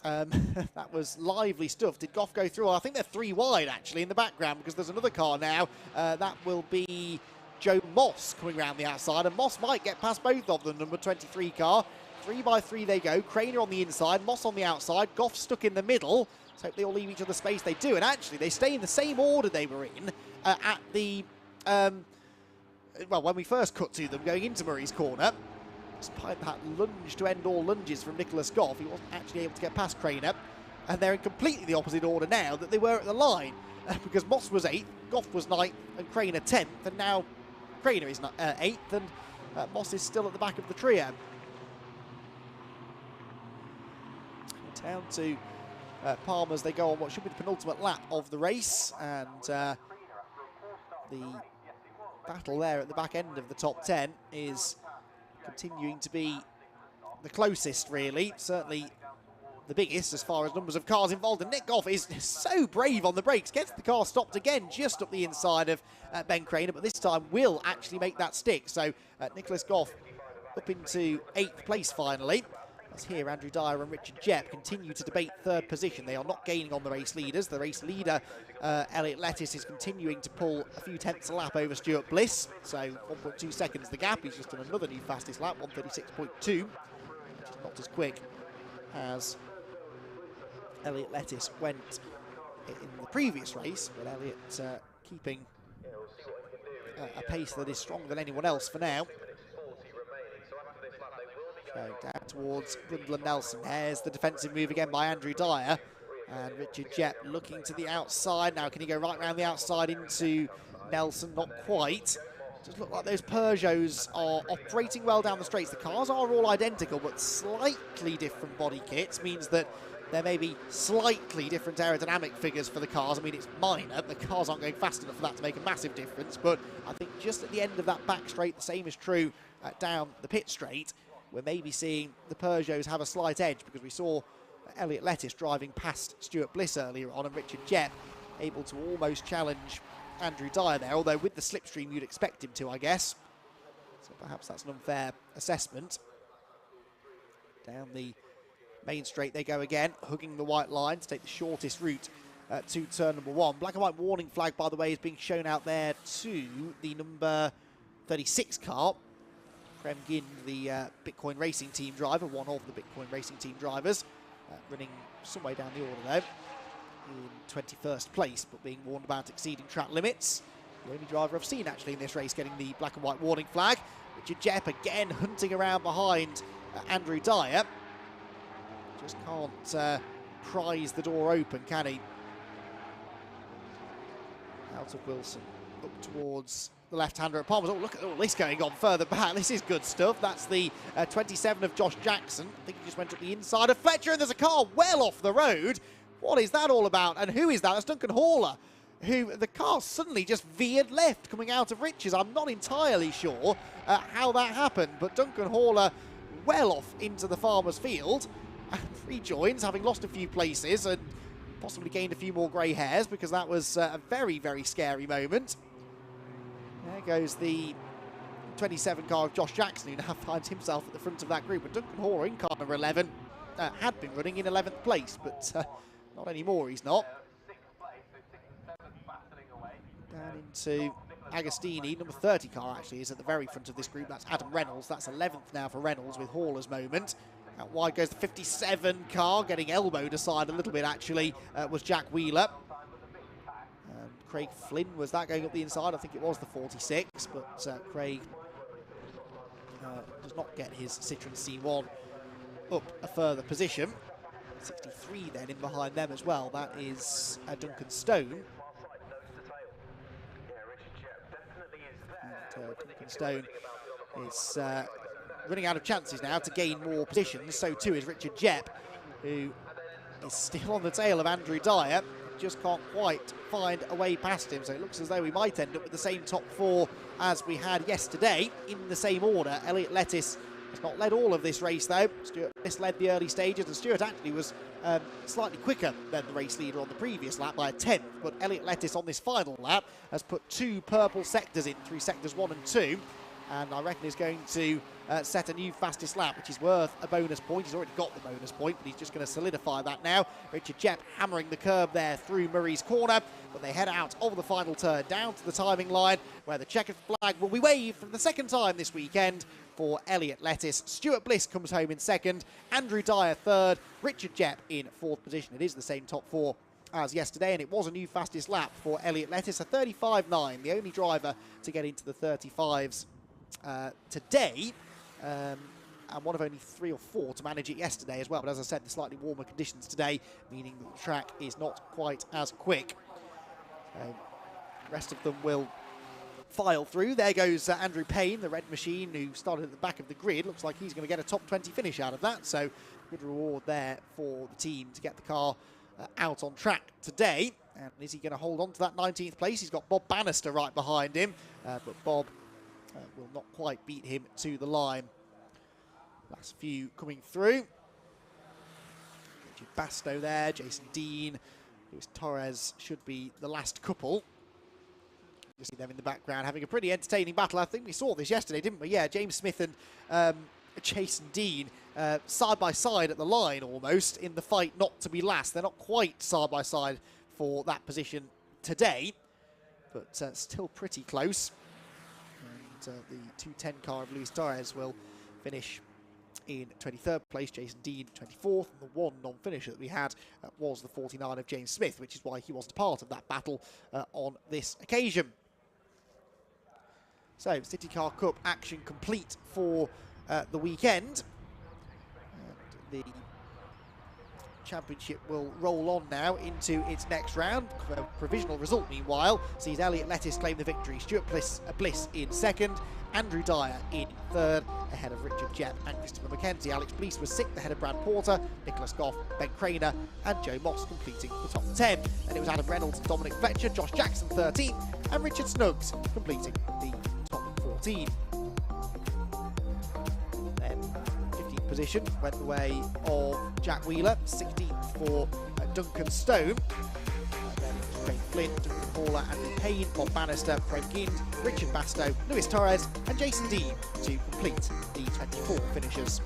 that was lively stuff. Did Goff go through? I think they're 3 wide, actually, in the background, because there's another car now. That will be Joe Moss coming around the outside, and Moss might get past both of them, number 23 car. 3 by 3 they go. Craner on the inside, Moss on the outside, Goff stuck in the middle. Let's hope they all leave each other space. They do, and actually they stay in the same order they were in at the... well, when we first cut to them going into Murray's corner. Despite that lunge to end all lunges from Nicholas Goff, he wasn't actually able to get past Craner. And they're in completely the opposite order now that they were at the line. Because Moss was 8th, Goff was 9th, and Craner 10th. And now Craner is 8th, and Moss is still at the back of the trio. Down to Palmer's, they go on what should be the penultimate lap of the race. And the battle there at the back end of the top 10 is continuing to be the closest, really. Certainly the biggest as far as numbers of cars involved. And Nick Goff is so brave on the brakes. Gets the car stopped again just up the inside of Ben Craner, but this time will actually make that stick. So Nicholas Goff up into 8th place finally. As here, Andrew Dyer and Richard Jepp continue to debate 3rd position. They are not gaining on the race leaders. The race leader, Elliot Lettuce, is continuing to pull a few tenths a lap over Stuart Bliss. So 1.2 seconds the gap. He's just done another new fastest lap, 1:36.2, which is not as quick as Elliot Lettuce went in the previous race, but Elliot keeping a pace that is stronger than anyone else for now. So down towards Brundle and Nelson. There's the defensive move again by Andrew Dyer. And Richard Jepp looking to the outside. Now can he go right round the outside into Nelson? Not quite. Just look like those Peugeots are operating well down the straights. The cars are all identical, but slightly different body kits means that there may be slightly different aerodynamic figures for the cars. I mean, it's minor. The cars aren't going fast enough for that to make a massive difference. But I think just at the end of that back straight, the same is true down the pit straight. We're maybe seeing the Peugeots have a slight edge, because we saw Elliot Lettuce driving past Stuart Bliss earlier on, and Richard Jepp able to almost challenge Andrew Dyer there, although with the slipstream you'd expect him to, I guess. So perhaps that's an unfair assessment. Down the main straight they go again, hugging the white line to take the shortest route to turn number 1. Black and white warning flag, by the way, is being shown out there to the number 36 car. Prem Ginn, the Bitcoin Racing Team driver, one of the Bitcoin Racing Team drivers, running some way down the order though, in 21st place, but being warned about exceeding track limits. The only driver I've seen actually in this race getting the black and white warning flag. Richard Jepp again hunting around behind Andrew Dyer. Just can't prise the door open, can he? Out of Wilson, up towards the left-hander at Palmer's. Oh, look at all this going on further back. This is good stuff. That's the 27 of Josh Jackson. I think he just went up the inside of Fletcher, and there's a car well off the road. What is that all about? And who is that? That's Duncan Haller, who the car suddenly just veered left coming out of Rich's. I'm not entirely sure how that happened, but Duncan Haller well off into the farmer's field and rejoins, having lost a few places and possibly gained a few more grey hairs, because that was a very, very scary moment. There goes the 27 car of Josh Jackson, who now finds himself at the front of that group. But Duncan Haller in car number 11 had been running in 11th place, but not anymore, he's not. Down into Agostini, number 30 car actually is at the very front of this group. That's Adam Reynolds. That's 11th now for Reynolds with Haller's moment. Out wide goes the 57 car, getting elbowed aside a little bit actually, was Jack Wheeler. Craig Flynn was that going up the inside. I think it was the 46, but Craig does not get his Citroen C1 up a further position. 63 then in behind them as well. That is Duncan Stone. And Duncan Stone is running out of chances now to gain more positions. So too is Richard Jepp, who is still on the tail of Andrew Dyer. Just can't quite find a way past him, so it looks as though we might end up with the same top 4 as we had yesterday in the same order. Elliot Lettuce He's not led all of this race, though. Stuart Bliss led the early stages, and Stuart actually was slightly quicker than the race leader on the previous lap by a tenth. But Elliot Lettis on this final lap has put 2 purple sectors in through sectors 1 and 2. And I reckon he's going to set a new fastest lap, which is worth a bonus point. He's already got the bonus point, but he's just going to solidify that now. Richard Jepp hammering the curb there through Murray's corner, but they head out of the final turn down to the timing line, where the checkered flag will be waved for the second time this weekend for Elliot Lettis. Stuart Bliss comes home in second, Andrew Dyer third, Richard Jepp in fourth position. It is the same top 4 as yesterday, and it was a new fastest lap for Elliot Lettis, a 35.9, the only driver to get into the 35s today, and one of only 3 or 4 to manage it yesterday as well. But as I said, the slightly warmer conditions today, meaning that the track is not quite as quick. The rest of them will file through. There goes Andrew Payne, the red machine, who started at the back of the grid. Looks like he's going to get a top 20 finish out of that, so good reward there for the team to get the car out on track today. And is he going to hold on to that 19th place? He's got Bob Bannister right behind him, but Bob will not quite beat him to the line. Last few coming through. Richard Bastow there, Jason Dean, Luis Torres should be the last couple. You see them in the background having a pretty entertaining battle. I think we saw this yesterday, didn't we? Yeah, James Smith and Jason Dean side by side at the line almost in the fight not to be last. They're not quite side by side for that position today, but still pretty close. The 210 car of Luis Torres will finish in 23rd place, Jason Dean 24th, and the one non-finisher that we had was the 49 of James Smith, which is why he wasn't part of that battle on this occasion. So, City Car Cup action complete for the weekend. And the championship will roll on now into its next round. A provisional result, meanwhile, sees Elliot Lettis claim the victory. Stuart Bliss in second, Andrew Dyer in third, ahead of Richard Jepp and Christopher McKenzie. Alex Blease was sixth, ahead of Brad Porter, Nicholas Goff, Ben Craner, and Joe Moss completing the top 10. Then it was Adam Reynolds and Dominic Fletcher, Josh Jackson 13th, and Richard Snuggs completing the top 14. Then 15th position went the way of Jack Wheeler, 16th for Duncan Stone. Then Craig Flint, Duncan Paula, Andy Payne, Bob Bannister, Fred Gind, Richard Bastow, Luis Torres, and Jason Dean to complete the 24 finishers.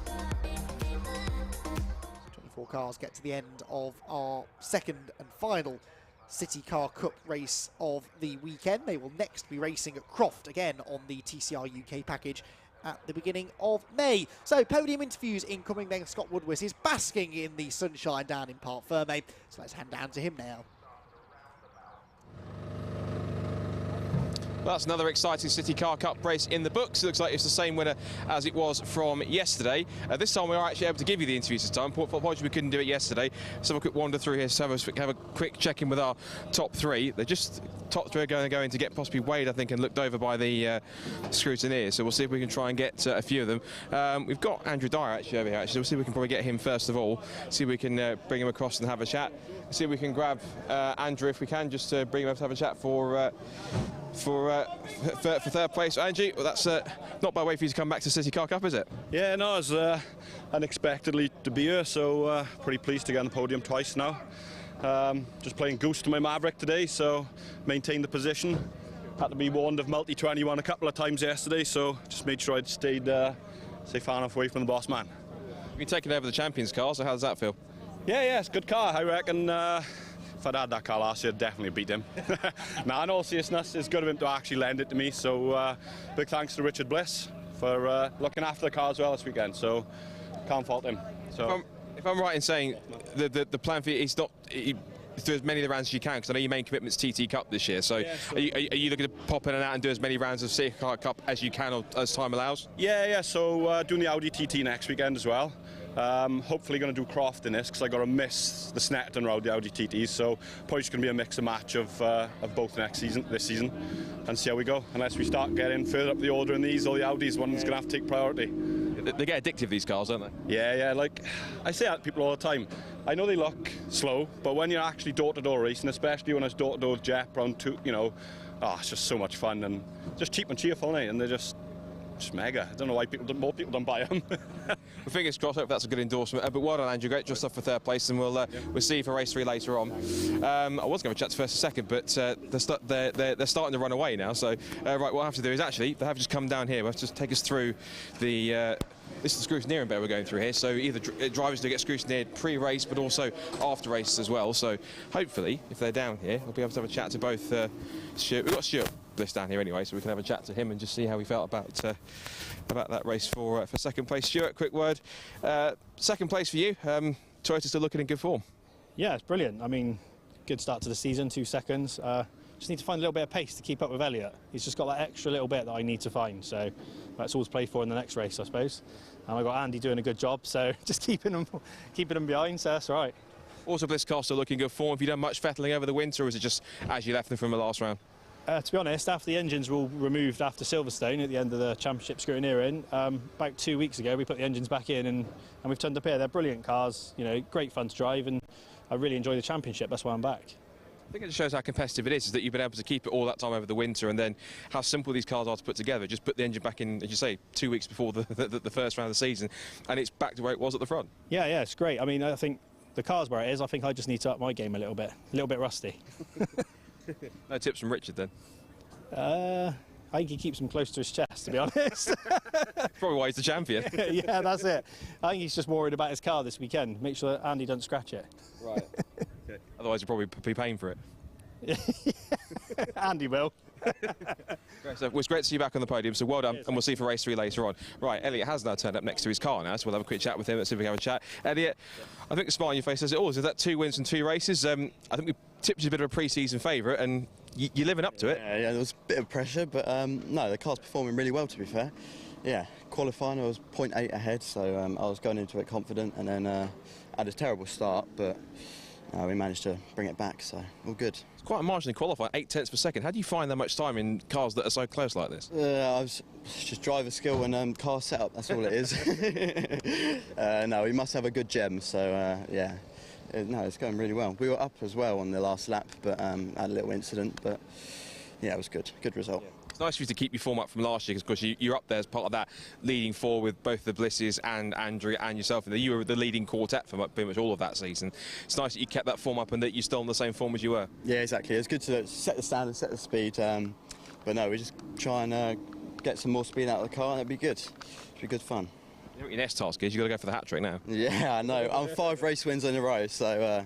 24 cars get to the end of our second and final City Car Cup race of the weekend. They will next be racing at Croft again on the TCR UK package at the beginning of May. So podium interviews incoming. Then Scott Woodward is basking in the sunshine down in Parc Ferme. So let's hand down to him now. Well, that's another exciting City Car Cup race in the books. It looks like it's the same winner as it was from yesterday. This time we are actually able to give you the interviews this time. Apologies we couldn't do it yesterday. Let's have a quick wander through here, so have a quick check-in with our top 3. They're just top 3 are going to get possibly weighed, I think, and looked over by the scrutineer. So we'll see if we can try and get a few of them. We've got Andrew Dyer actually over here. We'll see if we can probably get him first of all. See if we can bring him across and have a chat. See if we can grab Andrew if we can, just to bring him up to have a chat for third place. Angie, well, that's not by way for you to come back to City Car Cup, is it? Yeah, no, it's unexpectedly to be here, so pretty pleased to get on the podium twice now. Just playing goose to my Maverick today, so maintained the position. Had to be warned of multi-21 a couple of times yesterday, so just made sure I'd stay far enough away from the boss man. You've been taking over the Champions car, so how does that feel? Yeah, it's a good car. I reckon if I'd had that car last year, I'd definitely beat him. Nah, in all seriousness, it's good of him to actually lend it to me, so big thanks to Richard Bliss for looking after the car as well this weekend, so can't fault him. So. If I'm right in saying the plan for you is not do as many of the rounds as you can, because I know your main commitment's TT Cup this year, so, yeah, so are you looking to pop in and out and do as many rounds of City Car Cup as you can as time allows? Yeah, so doing the Audi TT next weekend as well. Hopefully going to do Croft in this, because I got to miss the Snetterton round, the Audi TTs, so probably just going to be a mix and match of both this season, and see how we go. Unless we start getting further up the order in these, all the Audis, one's going to have to take priority. They get addictive, these cars, don't they? Yeah, like I say that to people all the time. I know they look slow, but when you're actually door-to-door racing, especially when it's door-to-door with Jepp around it's just so much fun and just cheap and cheerful, and they're just just mega. I don't know why more people don't buy them. Well, fingers crossed, hope that's a good endorsement. But well done, Andrew. Great just off for third place, and we'll see you for race 3 later on. I was going to chat to first and second, but they're starting to run away now. So right, what I have to do is actually they have just come down here. We'll have to just take us through the. This is the scrutineering bit we're going through here. So either drivers do get scrutineered pre-race, but also after races as well. So hopefully, if they're down here, we'll be able to have a chat to both. Stuart. We've got Stuart Bliss down here anyway, so we can have a chat to him and just see how he felt about that race for second place. Stuart, quick word. Second place for you. Toyota's still looking in good form. Yeah, it's brilliant. I mean, good start to the season, 2 seconds. Just need to find a little bit of pace to keep up with Elliott. He's just got that extra little bit that I need to find. So that's all to play for in the next race, I suppose. And I've got Andy doing a good job, so just keeping them behind. So that's right. Also, Bliss car still looking good form. Have you done much fettling over the winter, or is it just as you left them from the last round? To be honest, after the engines were all removed after Silverstone at the end of the championship scrutineering, about 2 weeks ago we put the engines back in and we've turned up here. They're brilliant cars, you know, great fun to drive, and I really enjoy the championship. That's why I'm back. I think it just shows how competitive it is that you've been able to keep it all that time over the winter, and then how simple these cars are to put together. Just put the engine back in, as you say, 2 weeks before the first round of the season, and it's back to where it was at the front. Yeah, it's great. I mean, I think the car's where it is. I think I just need to up my game a little bit rusty. No tips from Richard then? I think he keeps them close to his chest, to be honest. Probably why he's the champion. Yeah, that's it. I think he's just worried about his car this weekend. Make sure that Andy doesn't scratch it. Right. Okay. Otherwise, you'll probably be paying for it. Andy will. Great stuff. Well, it's great to see you back on the podium, so well done, and we'll see you for race 3 later on. Right, Elliott has now turned up next to his car now, so we'll have a quick chat with him. Let's see if we can have a chat. Elliott, I think the smile on your face says it all. Is that 2 wins and 2 races? I think we tipped you a bit of a pre-season favourite, and you're living up to it. Yeah, there was a bit of pressure, but no, the car's performing really well, to be fair. Yeah, qualifying, I was 0.8 ahead, so I was going into it confident, and then had a terrible start, but we managed to bring it back, so all good. It's quite a margin in qualifying, 0.8 per second. How do you find that much time in cars that are so close like this? I was just driver skill and car setup, that's all it is. No, we must have a good gem, so yeah. No, it's going really well. We were up as well on the last lap, but had a little incident, but yeah, it was good. Good result. Yeah. It's nice for you to keep your form up from last year, because of course you're up there as part of that leading four with both the Blisses and Andrew and yourself. You were the leading quartet for pretty much all of that season. It's nice that you kept that form up and that you're still in the same form as you were. Yeah, exactly. It's good to set the standard, set the speed, but no, we just try and get some more speed out of the car, and it'd be good. It'd be good fun. You know what your next task is? You've got to go for the hat-trick now. Yeah, I know. I'm 5 race wins in a row, so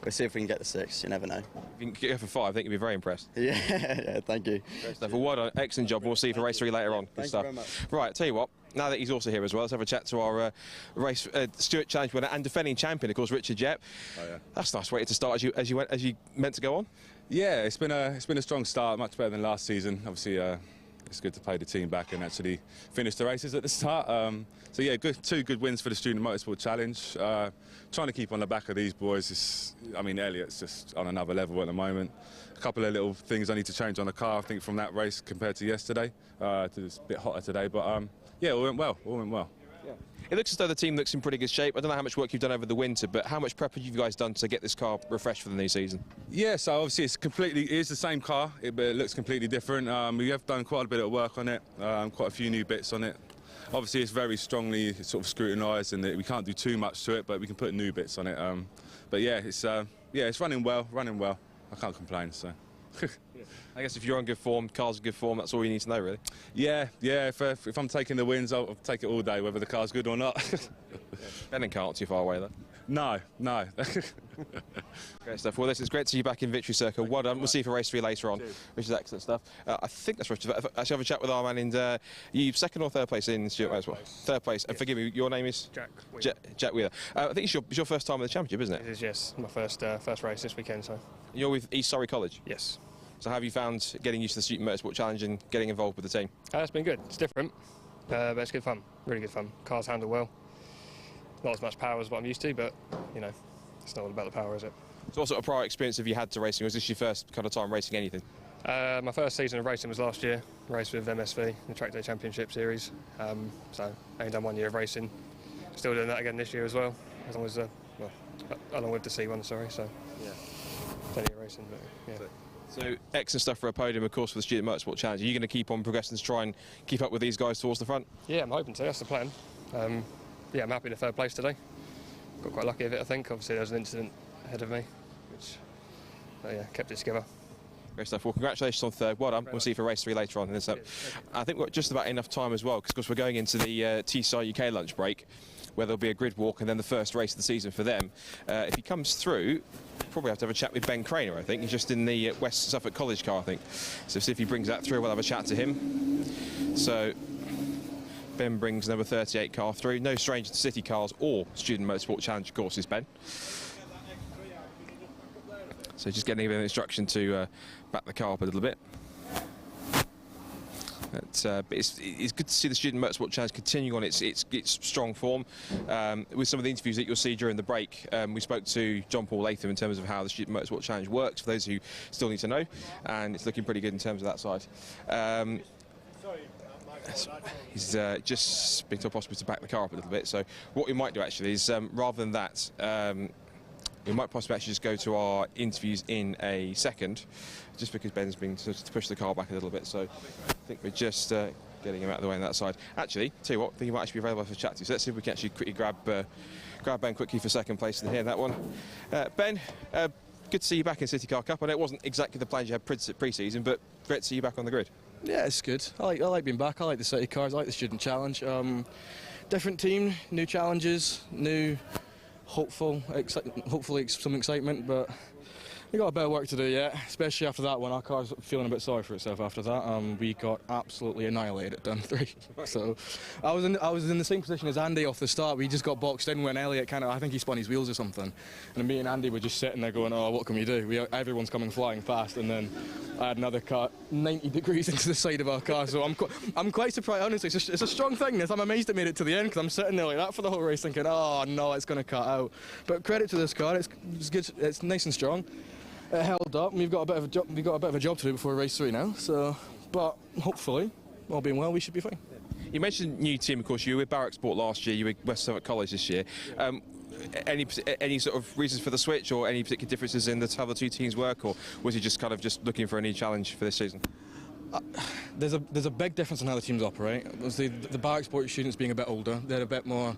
we'll see if we can get the 6. You never know. If you can go for 5, I think you'll be very impressed. Yeah, thank you. Great stuff. Well, well done. Excellent job. We'll see you for race 3 later on. Thank you very much. Right, tell you what, now that he's also here as well, let's have a chat to our race Stuart Challenge winner and defending champion, of course, Richard Jep. Oh, yeah. That's a nice way to start as you meant to go on. Yeah, it's been a strong start, much better than last season. Obviously, it's good to pay the team back and actually finish the races at the start. So yeah, two good wins for the Student Motorsport Challenge. Trying to keep on the back of these boys. I mean, Elliott's just on another level at the moment. A couple of little things I need to change on the car, I think, from that race compared to yesterday. It's a bit hotter today, but yeah, all went well. Yeah. It looks as though the team looks in pretty good shape. I don't know how much work you've done over the winter, but how much prep have you guys done to get this car refreshed for the new season? Yeah, so obviously it is the same car, but it looks completely different. We have done quite a bit of work on it, quite a few new bits on it. Obviously it's very strongly sort of scrutinised, and we can't do too much to it, but we can put new bits on it. But yeah, it's running well. I can't complain. So. I guess if you're on good form, car's in good form, that's all you need to know, really. Yeah. If I'm taking the wins, I'll take it all day, whether the car's good or not. Benning can't too far away, though. No. Great stuff. Well, it's great to see you back in Victory Circle. Well done. We'll see you for race 3 later on, which is excellent stuff. I think that's right. Actually, have a chat with our man in. You second or third place in Stuart as well? Third place. And forgive me, your name is Jack Wheeler. Jack Wheeler. I think it's your first time in the championship, isn't it? It is, yes. My first race this weekend. So. You're with East Surrey College. Yes. So how have you found getting used to the Student Motorsport Challenge and getting involved with the team? It's been good. It's different, but it's good fun. Really good fun. Cars handle well. Not as much power as what I'm used to, but you know, it's not all about the power, is it? So what sort of prior experience have you had to racing? Was this your first kind of time racing anything? My first season of racing was last year. Raced with MSV, the Track Day Championship Series. So I only done 1 year of racing. Still doing that again this year as well, as long as along with the C1, sorry. So yeah, plenty of racing, but yeah. So excellent stuff for a podium, of course, for the Student Motorsport Challenge. Are you going to keep on progressing to try and keep up with these guys towards the front? Yeah, I'm hoping to. That's the plan. Yeah, I'm happy to third place today. Got quite lucky with it, I think. Obviously, there was an incident ahead of me, which, yeah, kept it together. Great stuff. Well, congratulations on third. Well done. We'll see you for race 3 later on in this. I think we've got just about enough time as well, because we're going into the TCR UK lunch break, where there'll be a grid walk and then the first race of the season for them. If he comes through, probably have to have a chat with Ben Craner, I think. He's just in the West Suffolk College car, I think. So see if he brings that through. We'll have a chat to him. So Ben brings number 38 car through. No stranger to city cars or Student Motorsport Challenge courses, Ben. So just getting a bit of instruction to back the car up a little bit. But it's good to see the Student Motorsport Challenge continuing on its strong form. With some of the interviews that you'll see during the break, we spoke to John Paul Latham in terms of how the Student Motorsport Challenge works, for those who still need to know, and it's looking pretty good in terms of that side. He's just been told possibly to back the car up a little bit, so what we might do actually is, rather than that, we might possibly actually just go to our interviews in a second, just because Ben's been to push the car back a little bit, so I think we're just getting him out of the way on that side. Actually, tell you what, I think he might actually be available for a chat to, so let's see if we can actually quickly grab Ben quickly for second place in here, that one. Ben, good to see you back in City Car Cup. I know it wasn't exactly the plans you had pre-season, but great to see you back on the grid. Yeah, it's good. I like being back. I like the City Cars. I like the Student Challenge. Different team, new challenges, new, hopefully some excitement, but we got a bit of work to do yet, especially after that one. Our car's feeling a bit sorry for itself after that. We got absolutely annihilated at turn 3. So I was in the same position as Andy off the start. We just got boxed in when Elliot I think he spun his wheels or something. And me and Andy were just sitting there going, oh, what can we do? Everyone's coming flying past, and then I had another car 90 degrees into the side of our car. So I'm quite surprised, honestly. It's a strong thing, this. I'm amazed it made it to the end, because I'm sitting there like that for the whole race thinking, oh no, it's going to cut out. But credit to this car, it's good, it's nice and strong. It held up, and we've got a bit of a job to do before race 3 now. So, but hopefully, all being well, we should be fine. You mentioned new team, of course. You were with Brscc last year. You were with West Suffolk College this year. Any sort of reasons for the switch, or any particular differences in how the two teams work, or was he just just looking for a new challenge for this season? There's a big difference in how the teams operate. The Brscc students being a bit older, they're a bit more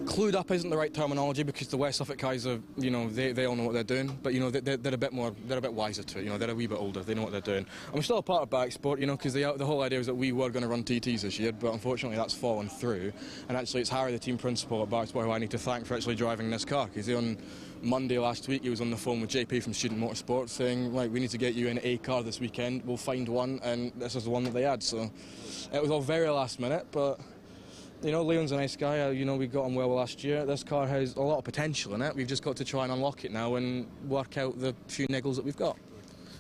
clued up isn't the right terminology, because the West Suffolk guys are, they all know what they're doing, but they're a bit wiser to it. They're a wee bit older, they know what they're doing. And we're still a part of Brscc, because the whole idea was that we were going to run TTs this year, but unfortunately that's fallen through. And actually it's Harry, the team principal at Brscc, who I need to thank for actually driving this car, because on Monday last week he was on the phone with JP from Student Motorsport saying, right, we need to get you in a car this weekend, we'll find one, and this is the one that they had. So it was all very last minute, but Leon's a nice guy. We got on well last year. This car has a lot of potential in it. We've just got to try and unlock it now and work out the few niggles that we've got.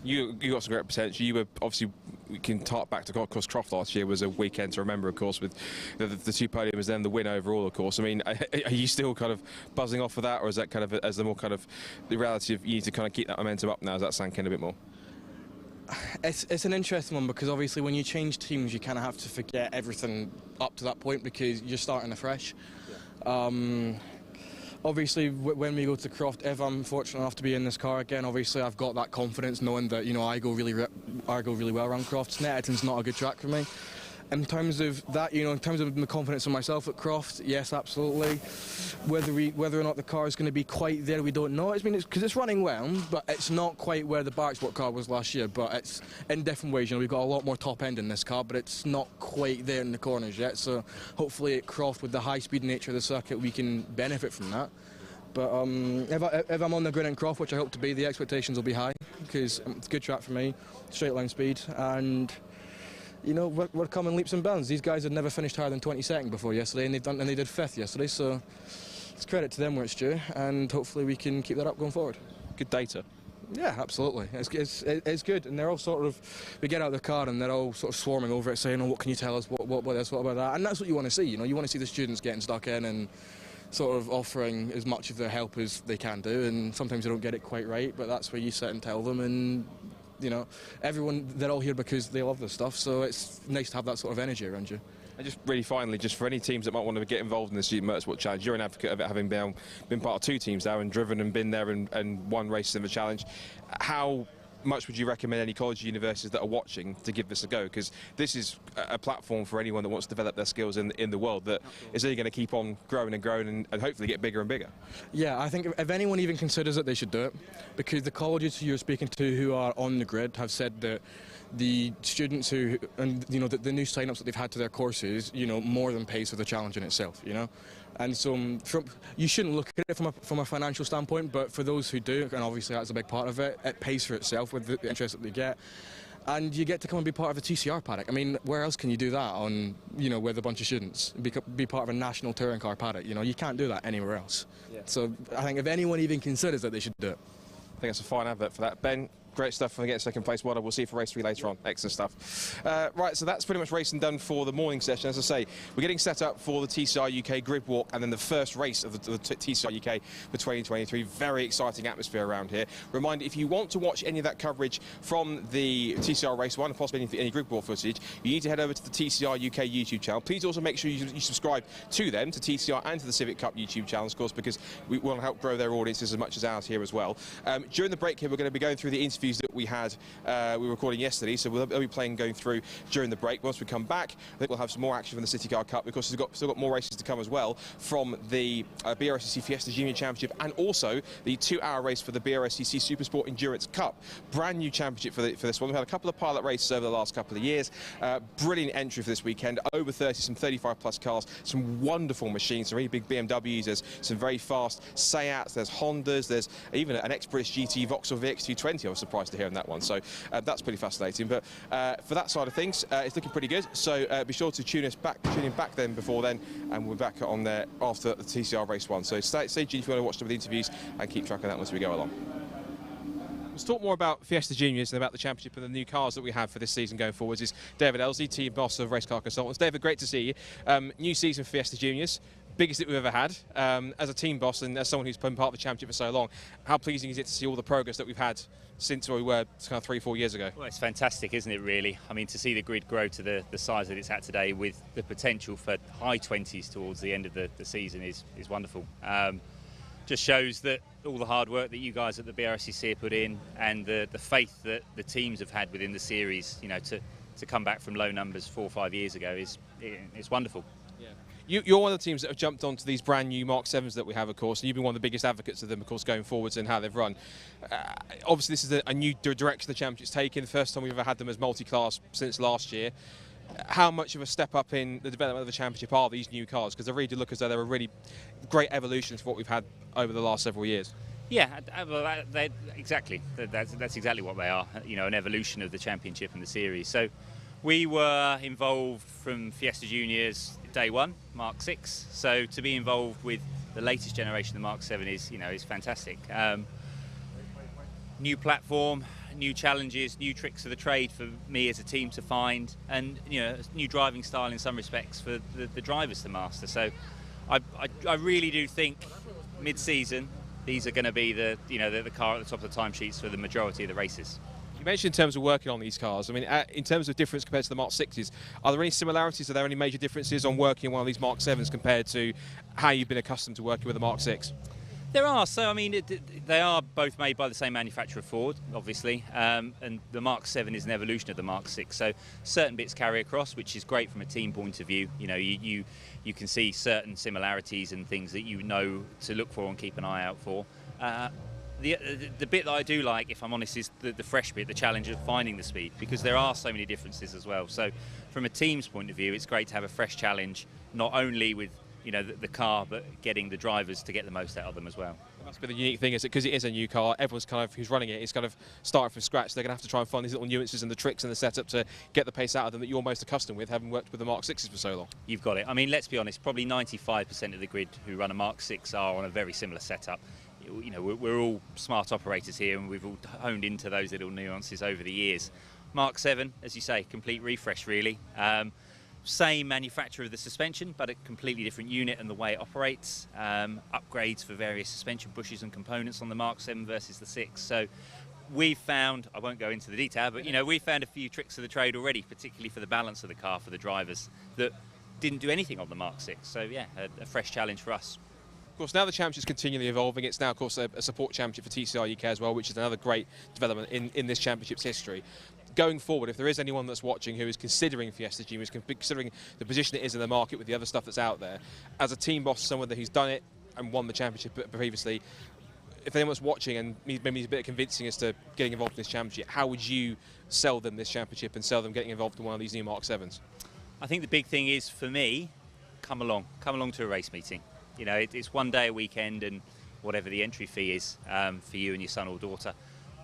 You got some great potential. You were obviously, we can talk back to Cross Croft last year was a weekend to remember, of course, with the 2 podiums, then the win overall, of course. I mean, are you still kind of buzzing off of that, or is that as the more the reality of you need to keep that momentum up now? Is that sank in a bit more? It's an interesting one, because obviously when you change teams you kind of have to forget everything up to that point, because you're starting afresh. Obviously when we go to Croft, if I'm fortunate enough to be in this car again, obviously I've got that confidence knowing that I go really well around Croft. Snetterton's not a good track for me. In terms of that, in terms of the confidence in myself at Croft, yes, absolutely. Whether or not the car is going to be quite there, we don't know. Because it's running well, but it's not quite where the Brscc car was last year. But it's in different ways. We've got a lot more top end in this car, but it's not quite there in the corners yet. So hopefully at Croft, with the high-speed nature of the circuit, we can benefit from that. But if I'm on the grid in Croft, which I hope to be, the expectations will be high, because it's a good track for me, straight line speed, and we're coming leaps and bounds. These guys had never finished higher than 22nd before yesterday, and they did 5th yesterday. So it's credit to them where it's due, and hopefully we can keep that up going forward. Good data. Yeah, absolutely. It's good, and they're all we get out of the car and they're all swarming over it, saying, "Oh, what can you tell us? What about this? What about that?" And that's what you want to see. You want to see the students getting stuck in and offering as much of their help as they can do. And sometimes they don't get it quite right, but that's where you sit and tell them. And everyone, they're all here because they love this stuff, so it's nice to have that sort of energy around you. And just really finally, just for any teams that might want to get involved in the Student Motorsport Challenge, you're an advocate of it, having been part of 2 teams now and driven and been there and won races in the challenge. How much would you recommend any college universities that are watching to give this a go? Because this is a platform for anyone that wants to develop their skills in the world that is only going to keep on growing and growing and hopefully get bigger and bigger. Yeah, I think if anyone even considers it, they should do it, because the colleges you're speaking to who are on the grid have said that the students who, and you know, the new sign-ups that they've had to their courses, you know, more than pays for the challenge in itself, you know. And so you shouldn't look at it from a financial standpoint, but for those who do, and obviously that's a big part of it, it pays for itself with the interest that they get. And you get to come and be part of the TCR paddock. I mean, where else can you do that on, you know, with a bunch of students? Be part of a national touring car paddock. You know, you can't do that anywhere else. Yeah. So I think if anyone even considers it, they should do it. I think that's a fine advert for that. Ben, great stuff for getting second place. Well done. We'll see you for race 3 later on. Excellent stuff. Right, so that's pretty much racing done for the morning session. As I say, we're getting set up for the TCR UK grid walk and then the first race of the TCR UK for 2023. Very exciting atmosphere around here. Reminder, if you want to watch any of that coverage from the TCR race 1 and possibly any grid walk footage, you need to head over to the TCR UK YouTube channel. Please also make sure you subscribe to them, to TCR and to the Civic Cup YouTube channels, of course, because we want to help grow their audiences as much as ours here as well. During the break here, we're going to be going through the interviews that we had, we were recording yesterday, so we'll be playing going through during the break. Once we come back, I think we'll have some more action from the City Car Cup, because we've still got more races to come as well from the Brscc Fiesta Junior Championship and also the 2-hour race for the Brscc Supersport Endurance Cup. Brand new championship for this one. We've had a couple of pilot races over the last couple of years. Brilliant entry for this weekend. Over 30, some 35+ cars, some wonderful machines, some really big BMWs. There's some very fast Seats, there's Hondas, there's even an ex-British GT Vauxhall VX220. I was surprised to hear in that one, so that's pretty fascinating. But for that side of things, it's looking pretty good, so be sure to tune in back then before then, and we're back on there after the TCR race 1. So stay tuned if you want to watch some of the interviews and keep track of that as we go along. Let's talk more about Fiesta Juniors and about the championship and the new cars that we have for this season going forwards. Is David Elsley, team boss of Race Car Consultants. David, great to see you. New season for Fiesta Juniors. Biggest that we've ever had. As a team boss and as someone who's been part of the championship for so long, how pleasing is it to see all the progress that we've had since we were kind of 3-4 years ago? Well, it's fantastic, isn't it, really? I mean, to see the grid grow to the size that it's at today with the potential for high 20s towards the end of the season is wonderful. Just shows that all the hard work that you guys at the Brscc have put in and the faith that the teams have had within the series, you know, to come back from low numbers 4 or 5 years ago it's wonderful. You're one of the teams that have jumped onto these brand new Mark 7s that we have, of course, and you've been one of the biggest advocates of them, of course, going forwards and how they've run. Obviously, this is a new direction the championship's taken. The first time we've ever had them as multi-class since last year. How much of a step up in the development of the championship are these new cars? Because they really do look as though they're a really great evolution for what we've had over the last several years. Yeah, well, exactly. That's exactly what they are. You know, an evolution of the championship and the series. So we were involved from Fiesta Juniors day 1, Mark 6. So to be involved with the latest generation of Mark 7 is fantastic. New platform, new challenges, new tricks of the trade for me as a team to find, and new driving style in some respects for the drivers to master. So I really do think mid-season these are going to be the car at the top of the timesheets for the majority of the races. You mentioned in terms of working on these cars, I mean, in terms of difference compared to the Mark 6s, are there any similarities? Are there any major differences on working on one of these Mark 7s compared to how you've been accustomed to working with a Mark 6? There are. So, I mean, they are both made by the same manufacturer, Ford, obviously, and the Mark 7 is an evolution of the Mark 6. So certain bits carry across, which is great from a team point of view. You know, you can see certain similarities and things that you know to look for and keep an eye out for. The bit that I do like, if I'm honest, is the fresh bit, the challenge of finding the speed, because there are so many differences as well. So from a team's point of view, it's great to have a fresh challenge, not only with the car, but getting the drivers to get the most out of them as well. That's been the unique thing, is because it is a new car, everyone's kind of, who's running it, is kind of starting from scratch. They're going to have to try and find these little nuances and the tricks and the setup to get the pace out of them that you're most accustomed with, having worked with the Mark 6s for so long. You've got it. I mean, let's be honest, probably 95% of the grid who run a Mark 6 are on a very similar setup. You know, we're all smart operators here, and we've all honed into those little nuances over the years. Mark 7, as you say, complete refresh really. Same manufacturer of the suspension, but a completely different unit and the way it operates. Upgrades for various suspension bushes and components on the Mark 7 versus the 6. So we've found, I won't go into the detail, but we've found a few tricks of the trade already, particularly for the balance of the car for the drivers, that didn't do anything on the Mark 6. So yeah, a fresh challenge for us. course, now the championship's continually evolving. It's now, of course, a support championship for TCR UK as well, which is another great development in this championship's history. Going forward, if there is anyone that's watching who is considering Fiesta Junior, who's considering the position it is in the market with the other stuff that's out there, as a team boss, someone who's done it and won the championship previously, if anyone's watching and maybe needs a bit of convincing as to getting involved in this championship, how would you sell them this championship and sell them getting involved in one of these new Mark 7s? I think the big thing is, for me, come along to a race meeting. You know, it's one day a weekend, and whatever the entry fee is for you and your son or daughter,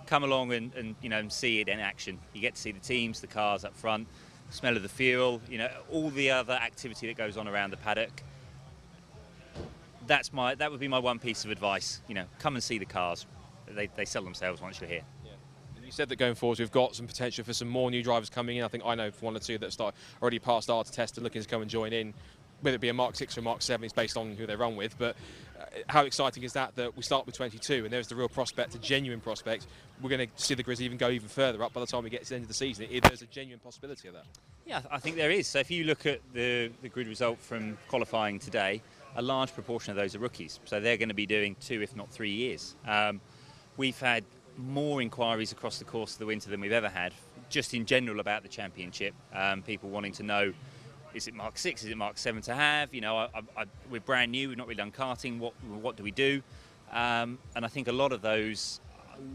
come along and you know, and see it in action. You get to see the teams, the cars up front, smell of the fuel, you know, all the other activity that goes on around the paddock. That would be my one piece of advice. You know, come and see the cars. They sell themselves once you're here. You said that going forward we've got some potential for some more new drivers coming in. I think I know one or two that already passed our test and looking to come and join in, whether it be a Mark 6 or Mark 7, it's based on who they run with. But how exciting is that we start with 22 and there's the real prospect, a genuine prospect. We're going to see the Grizz even go even further up by the time we get to the end of the season. There's a genuine possibility of that. Yeah, I think there is. So if you look at the grid result from qualifying today, a large proportion of those are rookies. So they're going to be doing 2, if not 3 years. We've had more inquiries across the course of the winter than we've ever had, just in general about the championship. People wanting to know, is it Mark 6, is it Mark 7 to have? You know, we're brand new, we've not really done karting, what do we do? And I think a lot of those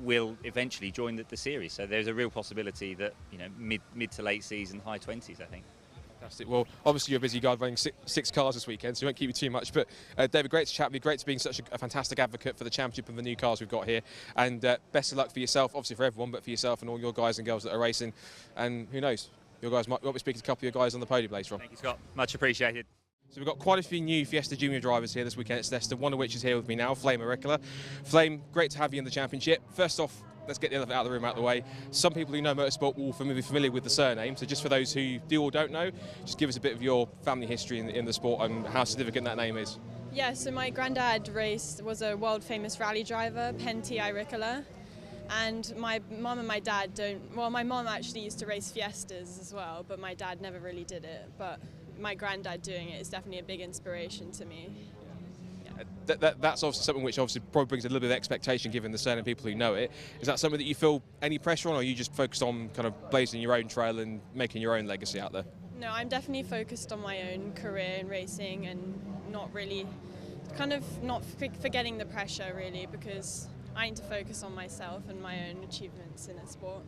will eventually join the series. So there's a real possibility that, you know, mid to late season, high 20s, I think. Fantastic. Well, obviously you're a busy guy running six cars this weekend, so we won't keep you too much. But David, great to chat with you. Great to be such a fantastic advocate for the championship and the new cars we've got here. And best of luck for yourself, obviously for everyone, but for yourself and all your guys and girls that are racing. And who knows, your guys might be speaking to a couple of your guys on the podium later on. Thank you, Scott. Much appreciated. So we've got quite a few new Fiesta Junior drivers here this weekend at Snetterton, one of which is here with me now, Flame Auricola. Flame, great to have you in the championship. First off, let's get the elephant out of the room, out of the way. Some people who know motorsport will be familiar with the surname, so just for those who do or don't know, just give us a bit of your family history in the sport and how significant that name is. Yeah, so my granddad was a world famous rally driver, Pentti Auricola, and my mum and my dad my mum actually used to race Fiestas as well, but my dad never really did it, but my granddad doing it is definitely a big inspiration to me. That's obviously something which obviously probably brings a little bit of expectation given the certain people who know it. Is that something that you feel any pressure on, or are you just focused on kind of blazing your own trail and making your own legacy out there? No, I'm definitely focused on my own career in racing and not really, not forgetting the pressure really, because I need to focus on myself and my own achievements in the sport.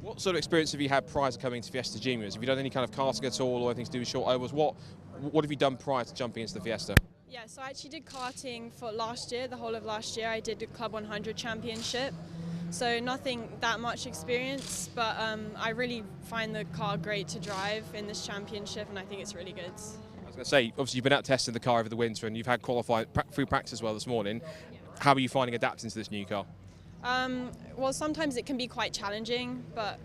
What sort of experience have you had prior to coming to Fiesta Juniors? Have you done any kind of karting at all or anything to do with short ovals? What have you done prior to jumping into the Fiesta? Yeah, so I actually did karting for last year, the whole of last year. I did the Club 100 Championship, so nothing that much experience, but I really find the car great to drive in this championship, and I think it's really good. I was going to say, obviously you've been out testing the car over the winter and you've had qualifying through practice as well this morning. How are you finding adapting to this new car? Well, sometimes it can be quite challenging, but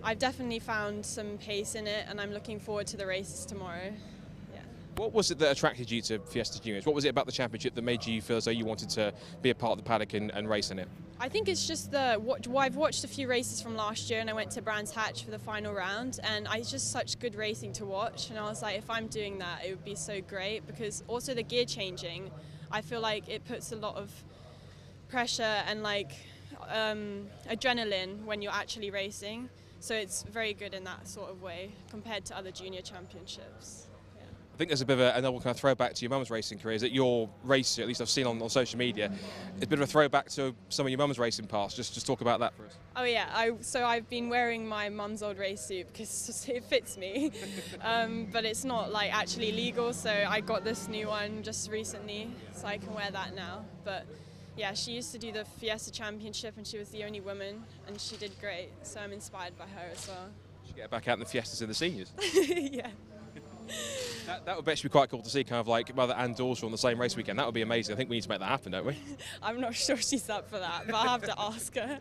I've definitely found some pace in it, and I'm looking forward to the races tomorrow. What was it that attracted you to Fiesta Juniors? What was it about the championship that made you feel as though you wanted to be a part of the paddock and race in it? I think it's just I've watched a few races from last year, and I went to Brands Hatch for the final round, and it's just such good racing to watch, and I was like, if I'm doing that, it would be so great, because also the gear changing, I feel like it puts a lot of pressure and adrenaline when you're actually racing, so it's very good in that sort of way compared to other junior championships. I think there's a bit of another kind of throwback to your mum's racing career. Is that your race, at least I've seen on social media, it's a bit of a throwback to some of your mum's racing past. Just talk about that for us. Oh yeah, so I've been wearing my mum's old race suit because it fits me, but it's not like actually legal, so I got this new one just recently, so I can wear that now. But yeah, she used to do the Fiesta Championship and she was the only woman and she did great, so I'm inspired by her as well. She get her back out in the Fiestas and the seniors. Yeah. That would actually be quite cool to see, kind of like mother and daughter on the same race weekend. That would be amazing. I think we need to make that happen, don't we? I'm not sure she's up for that, but I'll have to ask her.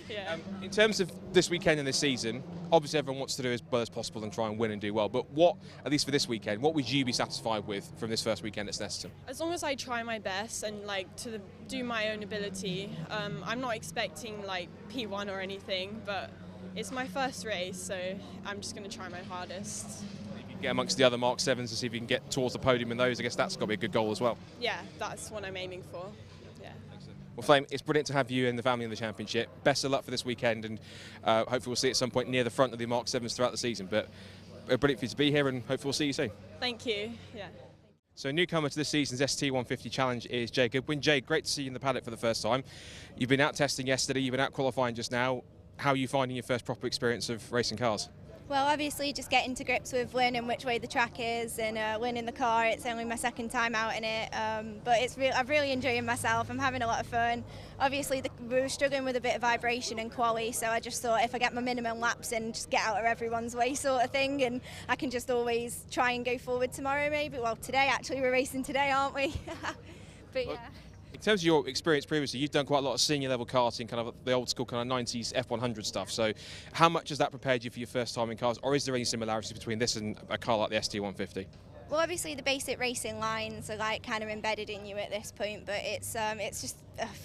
Yeah. In terms of this weekend and this season, obviously everyone wants to do as well as possible and try and win and do well, but what, at least for this weekend, what would you be satisfied with from this first weekend at Snetterton? As long as I try my best and to do my own ability, I'm not expecting like P1 or anything, but it's my first race, so I'm just going to try my hardest. If you Get amongst the other Mark 7s and see if you can get towards the podium in those. I guess that's got to be a good goal as well. Yeah, that's what I'm aiming for. Yeah. Well, Flame, it's brilliant to have you and the family in the championship. Best of luck for this weekend, and hopefully we'll see you at some point near the front of the Mark 7s throughout the season. But brilliant for you to be here, and hopefully we'll see you soon. Thank you. Yeah. So newcomer to this season's ST150 Challenge is Jade Goodwin. Jade, great to see you in the paddock for the first time. You've been out testing yesterday, you've been out qualifying just now. How are you finding your first proper experience of racing cars? Well, obviously just getting to grips with learning which way the track is and learning the car. It's only my second time out in it, but I'm really enjoying myself. I'm having a lot of fun. Obviously we were struggling with a bit of vibration and quali, so I just thought if I get my minimum laps in, just get out of everyone's way sort of thing, and I can just always try and go forward tomorrow maybe. Well, today actually, we're racing today, aren't we? But yeah. In terms of your experience previously, you've done quite a lot of senior level karting, kind of the old school kind of 90s F100 stuff. So how much has that prepared you for your first time in cars, or is there any similarities between this and a car like the ST150? Well, obviously the basic racing lines are like kind of embedded in you at this point, but it's just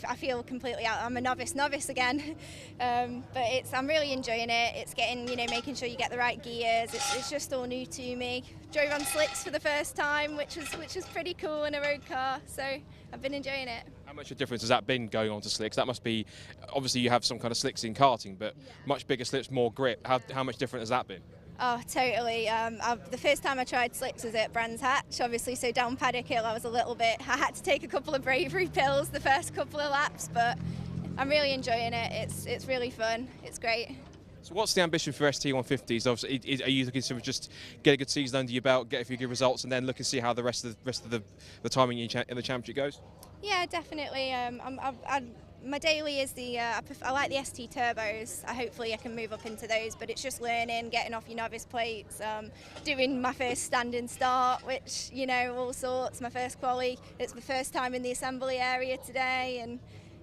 I feel completely out. I'm a novice again, but I'm really enjoying it. It's getting, making sure you get the right gears. It's just all new to me. Drove on slicks for the first time, which was pretty cool in a road car. So I've been enjoying it. How much of a difference has that been going on to slicks? That must be, obviously you have some kind of slicks in karting, but much bigger slips, more grip. How much different has that been? Oh, totally. The first time I tried slicks was at Brands Hatch, obviously, so down Paddock Hill I had to take a couple of bravery pills the first couple of laps, but I'm really enjoying it. It's really fun. It's great. So what's the ambition for ST150s? Obviously, are you looking to just get a good season under your belt, get a few good results, and then look and see how the rest of the timing in the championship goes? Yeah, definitely. My daily is I like the ST turbos. Hopefully I can move up into those, but it's just learning, getting off your novice plates, doing my first standing start, which, all sorts, my first quali. It's the first time in the assembly area today, and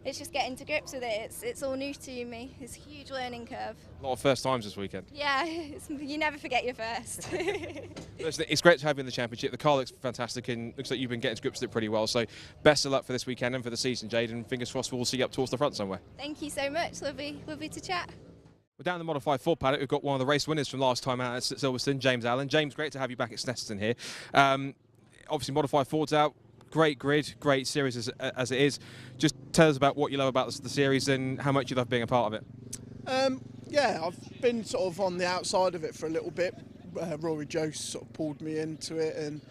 it's just getting to grips with it. It's all new to me. It's a huge learning curve. A lot of first times this weekend. Yeah, you never forget your first. It's great to have you in the championship. The car looks fantastic and looks like you've been getting to grips with it pretty well. So best of luck for this weekend and for the season, Jade, and fingers crossed we'll see you up towards the front somewhere. Thank you so much. Lovely to chat. We're down the Modified Ford paddock. We've got one of the race winners from last time out at Silverstone, James Allen. James, great to have you back at Snetterton here. Obviously, Modified Ford's out. Great grid, great series as it is. Just tell us about what you love about the series and how much you love being a part of it. Yeah, I've been sort of on the outside of it for a little bit. Rory Jost sort of pulled me into it and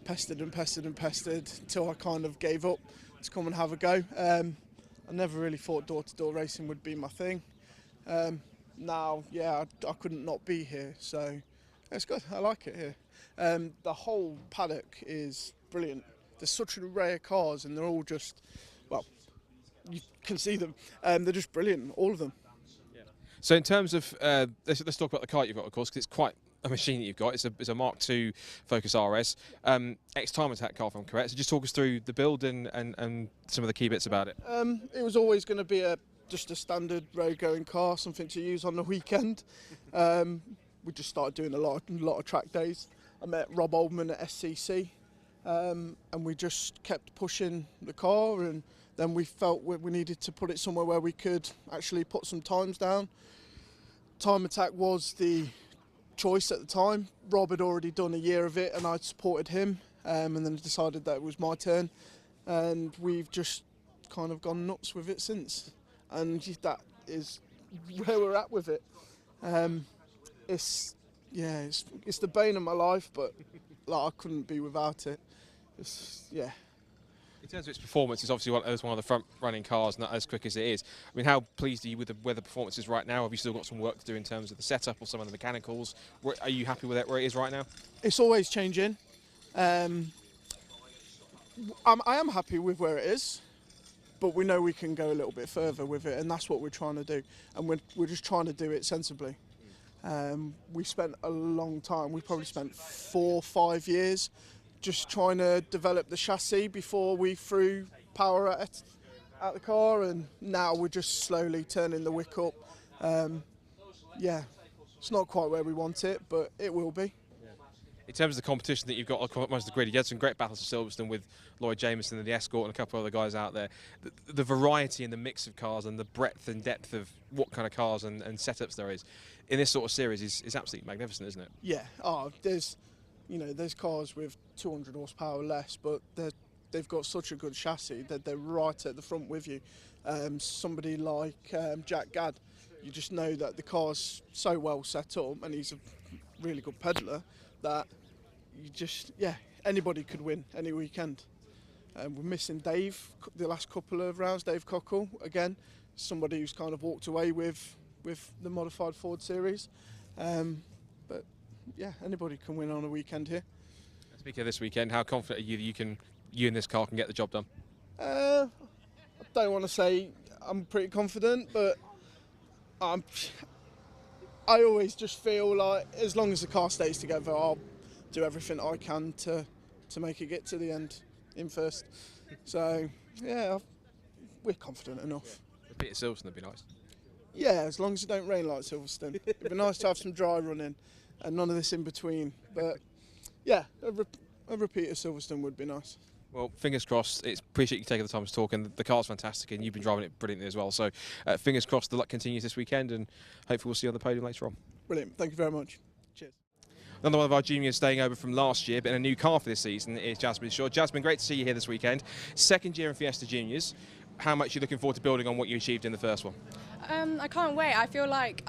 pestered until I kind of gave up to come and have a go. I never really thought door-to-door racing would be my thing. Now, yeah, I couldn't not be here, so it's good. I like it here. The whole paddock is brilliant. There's such an array of cars, and they're all just, well, you can see them. They're just brilliant, all of them. Yeah. So in terms of, let's talk about the car you've got, of course, because it's quite a machine that you've got. It's a Mark II Focus RS, ex-time attack car, if I'm correct. So just talk us through the build and some of the key bits about it. It was always going to be just a standard road-going car, something to use on the weekend. We just started doing a lot of track days. I met Rob Oldman at SCC. And we just kept pushing the car, and then we felt we needed to put it somewhere where we could actually put some times down. Time attack was the choice at the time. Rob had already done a year of it and I'd supported him, and then decided that it was my turn, and we've just kind of gone nuts with it since, and that is where we're at with it. It's the bane of my life, but I couldn't be without it. Yeah. In terms of its performance, it's obviously one of the front-running cars, not as quick as it is. I mean, how pleased are you with where the performance is right now? Have you still got some work to do in terms of the setup or some of the mechanicals? Are you happy with it where it is right now? It's always changing. I am happy with where it is, but we know we can go a little bit further with it, and that's what we're trying to do. And we're just trying to do it sensibly. We spent a long time. We probably spent 4 or 5 years just trying to develop the chassis before we threw power at the car, and now we're just slowly turning the wick up. Yeah, it's not quite where we want it, but it will be. In terms of the competition that you've got across the grid, you had some great battles at Silverstone with Lloyd Jameson and the Escort and a couple of other guys out there. The variety and the mix of cars and the breadth and depth of what kind of cars and setups there is in this sort of series is absolutely magnificent, isn't it? Yeah, there's you know, there's cars with 200 horsepower less, but they've got such a good chassis that they're right at the front with you. Somebody like Jack Gadd, you just know that the car's so well set up, and he's a really good peddler, that you just, yeah, anybody could win any weekend. We're missing Dave the last couple of rounds. Dave Cockle, again, somebody who's kind of walked away with the modified Ford series. But yeah, anybody can win on a weekend here. Speaking of this weekend, how confident are you that you and this car can get the job done? I don't want to say I'm pretty confident, but I always just feel like as long as the car stays together, I'll do everything I can to make it get to the end in first. So yeah, we're confident enough. A bit of Silverstone would be nice. Yeah, as long as it don't rain like Silverstone. It'd be nice to have some dry running and none of this in between. But yeah, a repeat of Silverstone would be nice. Well, fingers crossed. It's appreciate you taking the time to talk, and the car's fantastic, and you've been driving it brilliantly as well. So, fingers crossed the luck continues this weekend, and hopefully we'll see you on the podium later on. Brilliant. Thank you very much. Cheers. Another one of our juniors staying over from last year, but in a new car for this season is Jasmine Shaw. Jasmine, great to see you here this weekend. Second year in Fiesta Juniors. How much are you looking forward to building on what you achieved in the first one? I can't wait. I feel like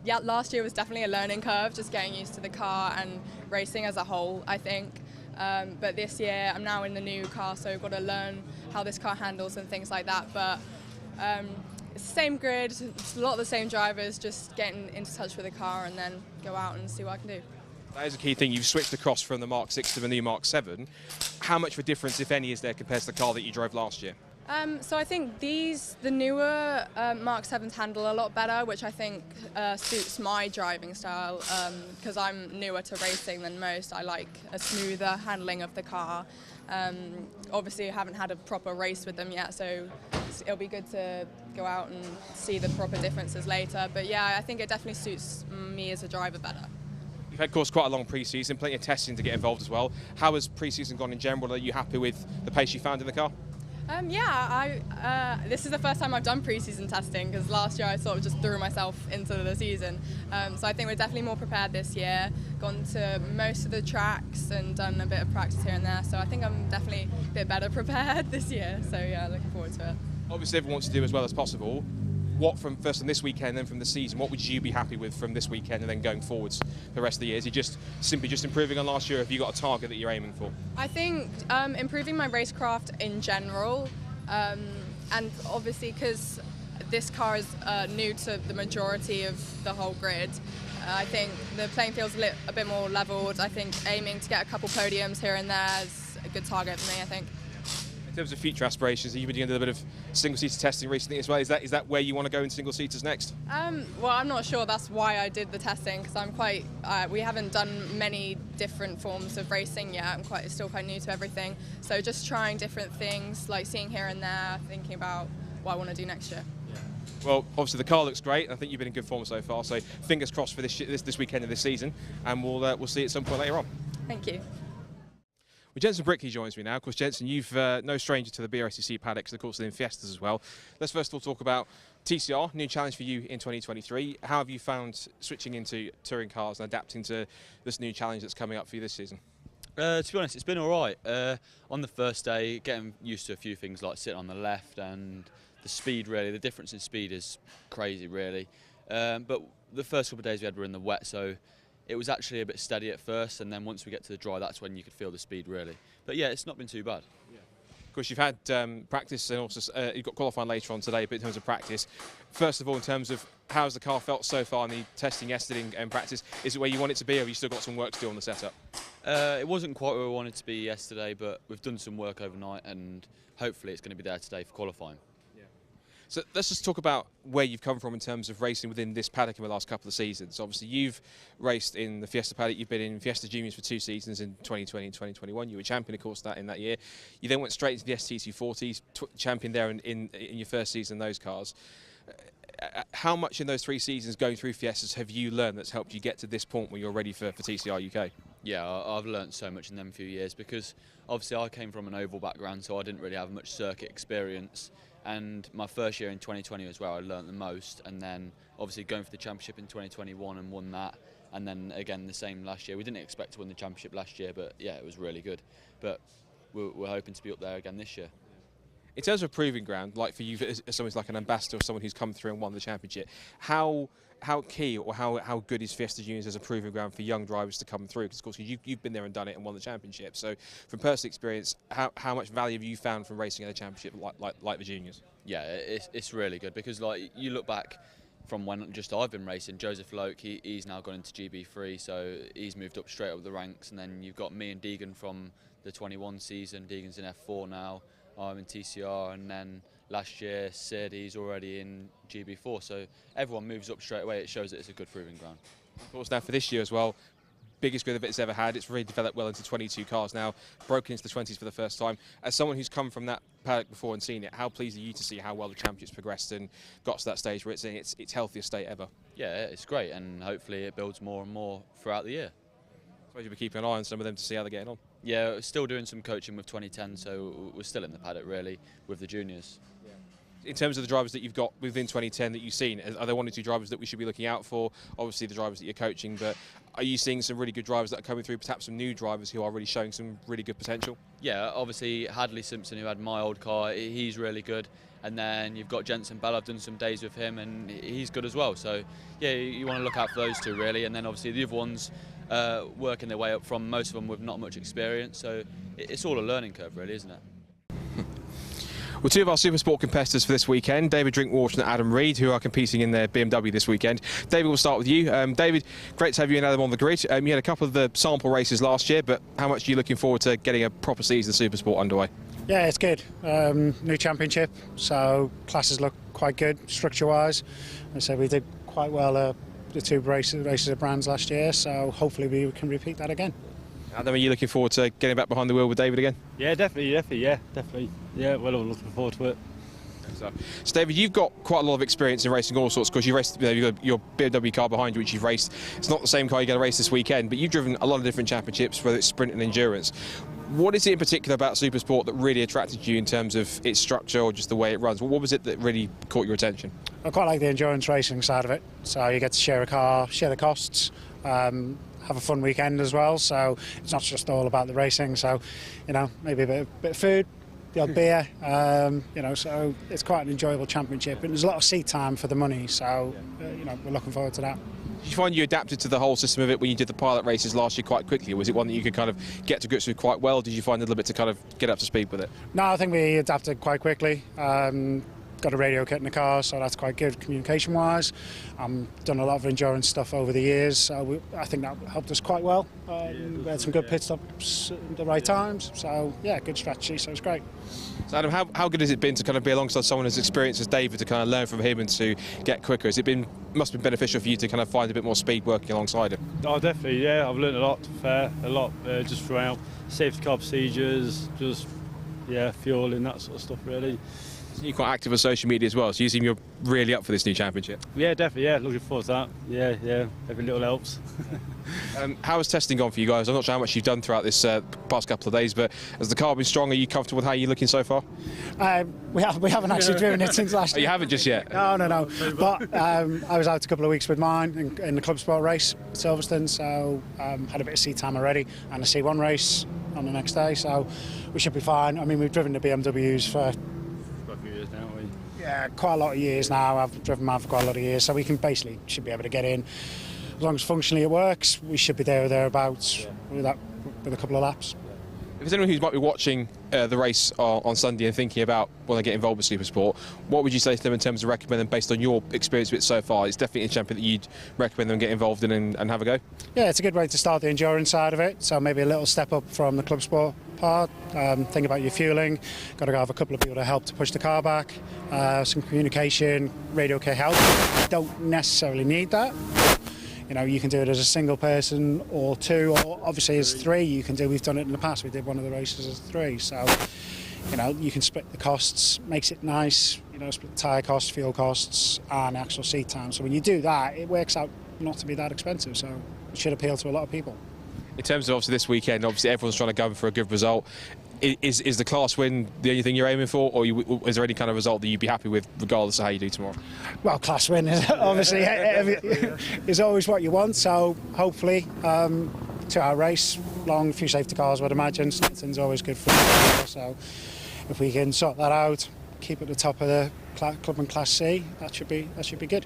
last year was definitely a learning curve, just getting used to the car and racing as a whole, I think. But this year I'm now in the new car, so I've got to learn how this car handles and things like that. But it's the same grid, it's a lot of the same drivers, just getting into touch with the car and then go out and see what I can do. That is a key thing. You've switched across from the Mark 6 to the new Mark 7. How much of a difference, if any, is there compared to the car that you drove last year? So I think the newer Mark 7s handle a lot better, which I think suits my driving style, because I'm newer to racing than most. I like a smoother handling of the car. Obviously I haven't had a proper race with them yet, so it'll be good to go out and see the proper differences later. But yeah, I think it definitely suits me as a driver better. You've had, of course, quite a long pre-season, plenty of testing to get involved as well. How has pre-season gone in general? Are you happy with the pace you found in the car? Yeah, this is the first time I've done pre-season testing, because last year I sort of just threw myself into the season. So I think we're definitely more prepared this year, gone to most of the tracks and done a bit of practice here and there. So I think I'm definitely a bit better prepared this year. So yeah, looking forward to it. Obviously everyone wants to do as well as possible. What from first on this weekend, then from the season, what would you be happy with from this weekend and then going forwards for the rest of the year? Is it just simply improving on last year, or have you got a target that you're aiming for? I think improving my racecraft in general, and obviously because this car is new to the majority of the whole grid, I think the playing field's a bit more levelled. I think aiming to get a couple podiums here and there is a good target for me, I think. In terms of future aspirations, have you been doing a little bit of single-seater testing recently as well? Is that where you want to go in single-seaters next? Well, I'm not sure. That's why I did the testing, because I'm quite. We haven't done many different forms of racing yet. I'm still quite new to everything. So just trying different things, like seeing here and there, thinking about what I want to do next year. Well, obviously the car looks great. I think you've been in good form so far. So fingers crossed for this weekend of this season, and we'll see you at some point later on. Thank you. Well, Jensen Brickley joins me now. Of course, Jensen, you've no stranger to the Brscc paddocks, of course, in Fiestas as well. Let's first of all talk about TCR, new challenge for you in 2023. How have you found switching into touring cars and adapting to this new challenge that's coming up for you this season? To be honest, it's been all right. On the first day, getting used to a few things like sitting on the left and the speed, really. The difference in speed is crazy, really. But the first couple of days we were in the wet, so it was actually a bit steady at first, and then once we get to the dry, that's when you could feel the speed, really. But yeah, it's not been too bad. Yeah. Of course, you've had practice, and also you've got qualifying later on today, but in terms of practice, first of all, in terms of how's the car felt so far in the testing yesterday and practice, is it where you want it to be, or have you still got some work to do on the setup? It wasn't quite where we wanted to be yesterday, but we've done some work overnight, and hopefully it's going to be there today for qualifying. So let's just talk about where you've come from in terms of racing within this paddock in the last couple of seasons. Obviously, you've raced in the Fiesta paddock. You've been in Fiesta Juniors for 2 seasons in 2020 and 2021. You were champion, of course, in that year. You then went straight into the STC40s, champion there in your first season in those cars. How much in those 3 seasons going through Fiestas have you learned that's helped you get to this point where you're ready for TCR UK? Yeah, I've learnt so much in them few years, because obviously I came from an oval background, so I didn't really have much circuit experience. And my first year in 2020 was where I learnt the most, and then obviously going for the championship in 2021 and won that, and then again the same last year. We didn't expect to win the championship last year, but yeah, it was really good. But we're hoping to be up there again this year. In terms of proving ground, like for you as someone who's like an ambassador or someone who's come through and won the championship, how key or how good is Fiesta Juniors as a proving ground for young drivers to come through? Because of course you've been there and done it and won the championship. So from personal experience, how much value have you found from racing at a championship like the juniors? Yeah, it's really good, because like you look back from when just I've been racing. Joseph Loke, he's now gone into GB3, so he's moved up straight up the ranks. And then you've got me and Deegan from the 21 season. Deegan's in F4 now. I'm in TCR, and then last year Sid, he's already in GB4. So everyone moves up straight away. It shows that it's a good proving ground. Of course, now for this year as well, biggest grid it's ever had. It's really developed well into 22 cars now, broken into the 20s for the first time. As someone who's come from that paddock before and seen it, how pleased are you to see how well the championship's progressed and got to that stage where it's in its healthiest state ever? Yeah, it's great, and hopefully it builds more and more throughout the year. I suppose you'll be keeping an eye on some of them to see how they're getting on. Yeah, we're still doing some coaching with 2010, so we're still in the paddock really with the juniors. In terms of the drivers that you've got within 2010 that you've seen, are there one or two drivers that we should be looking out for? Obviously the drivers that you're coaching, but are you seeing some really good drivers that are coming through, perhaps some new drivers who are really showing some really good potential? Yeah, obviously Hadley Simpson, who had my old car, he's really good. And then you've got Jensen Bell, I've done some days with him and he's good as well. So yeah, you want to look out for those two really. And then obviously the other ones working their way up from, most of them with not much experience. So it's all a learning curve really, isn't it? Well, two of our Supersport competitors for this weekend, David Drinkwater and Adam Reed, who are competing in their BMW this weekend. David, we'll start with you. David, great to have you and Adam on the grid. You had a couple of the sample races last year, but how much are you looking forward to getting a proper season of Supersport underway? Yeah, it's good. New championship, so classes look quite good structure-wise. I said we did quite well the two races of brands last year, so hopefully we can repeat that again. Adam, are you looking forward to getting back behind the wheel with David again? Yeah, definitely. Yeah, well, I'm looking forward to it. So David, you've got quite a lot of experience in racing all sorts, because you raced, you've got your BMW car behind you, which you've raced. It's not the same car you're going to race this weekend, but you've driven a lot of different championships, whether it's sprint and endurance. What is it in particular about Supersport that really attracted you in terms of its structure or just the way it runs? What was it that really caught your attention? I quite like the endurance racing side of it. So you get to share a car, share the costs, have a fun weekend as well. So it's not just all about the racing. So, you know, maybe a bit of food, the odd beer, you know, so it's quite an enjoyable championship. And there's a lot of seat time for the money. So, you know, we're looking forward to that. Did you find you adapted to the whole system of it when you did the pilot races last year quite quickly? Or was it one that you could kind of get to grips with quite well? Did you find a little bit to kind of get up to speed with it? No, I think we adapted quite quickly. Got a radio kit in the car, so that's quite good communication-wise. Done a lot of endurance stuff over the years, so I think that helped us quite well. We had some good pit stops at the right times, so yeah, good strategy, so it's great. So Adam, how good has it been to kind of be alongside someone as experienced as David to kind of learn from him and to get quicker? Must have been beneficial for you to kind of find a bit more speed working alongside him? Oh, definitely, yeah. I've learned a lot, just throughout safety car procedures, just, yeah, fueling, that sort of stuff, really. You're quite active on social media as well, so you seem you're really up for this new championship. Yeah, definitely, yeah, looking forward to that. Yeah, every little helps. How has testing gone for you guys? I'm not sure how much you've done throughout this past couple of days, but has the car been strong? Are you comfortable with how you're looking so far? We haven't actually driven it since last year. You haven't just yet? No. But I was out a couple of weeks with mine in the Club Sport race at Silverstone, so had a bit of seat time already, and a C1 race on the next day, so we should be fine. I mean, we've driven the BMWs for quite a lot of years now. I've driven mine for quite a lot of years, so we should be able to get in. As long as functionally it works, we should be there or thereabouts with a couple of laps. If there's anyone who might be watching the race on Sunday and thinking about when they get involved with Supersport, what would you say to them in terms of recommend them based on your experience with it so far? It's definitely a champion that you'd recommend them get involved in and have a go? Yeah, it's a good way to start the endurance side of it, so maybe a little step up from the Club Sport part. Think about your fueling, got to have a couple of people to help to push the car back, some communication, radio kit help. You don't necessarily need that. You know, you can do it as a single person or two, or obviously as three. We've done it in the past. We did one of the races as three. So, you know, you can split the costs, makes it nice. You know, split tyre costs, fuel costs, and actual seat time. So when you do that, it works out not to be that expensive. So it should appeal to a lot of people. In terms of obviously this weekend, obviously everyone's trying to go for a good result. Is the class win the only thing you're aiming for, or is there any kind of result that you'd be happy with regardless of how you do tomorrow? Well, class win is obviously is always what you want, so hopefully 2-hour race, long, few safety cars, I would imagine. Snetterton's always good for the so if we can sort that out, keep at the top of the club in Class C, that should be good.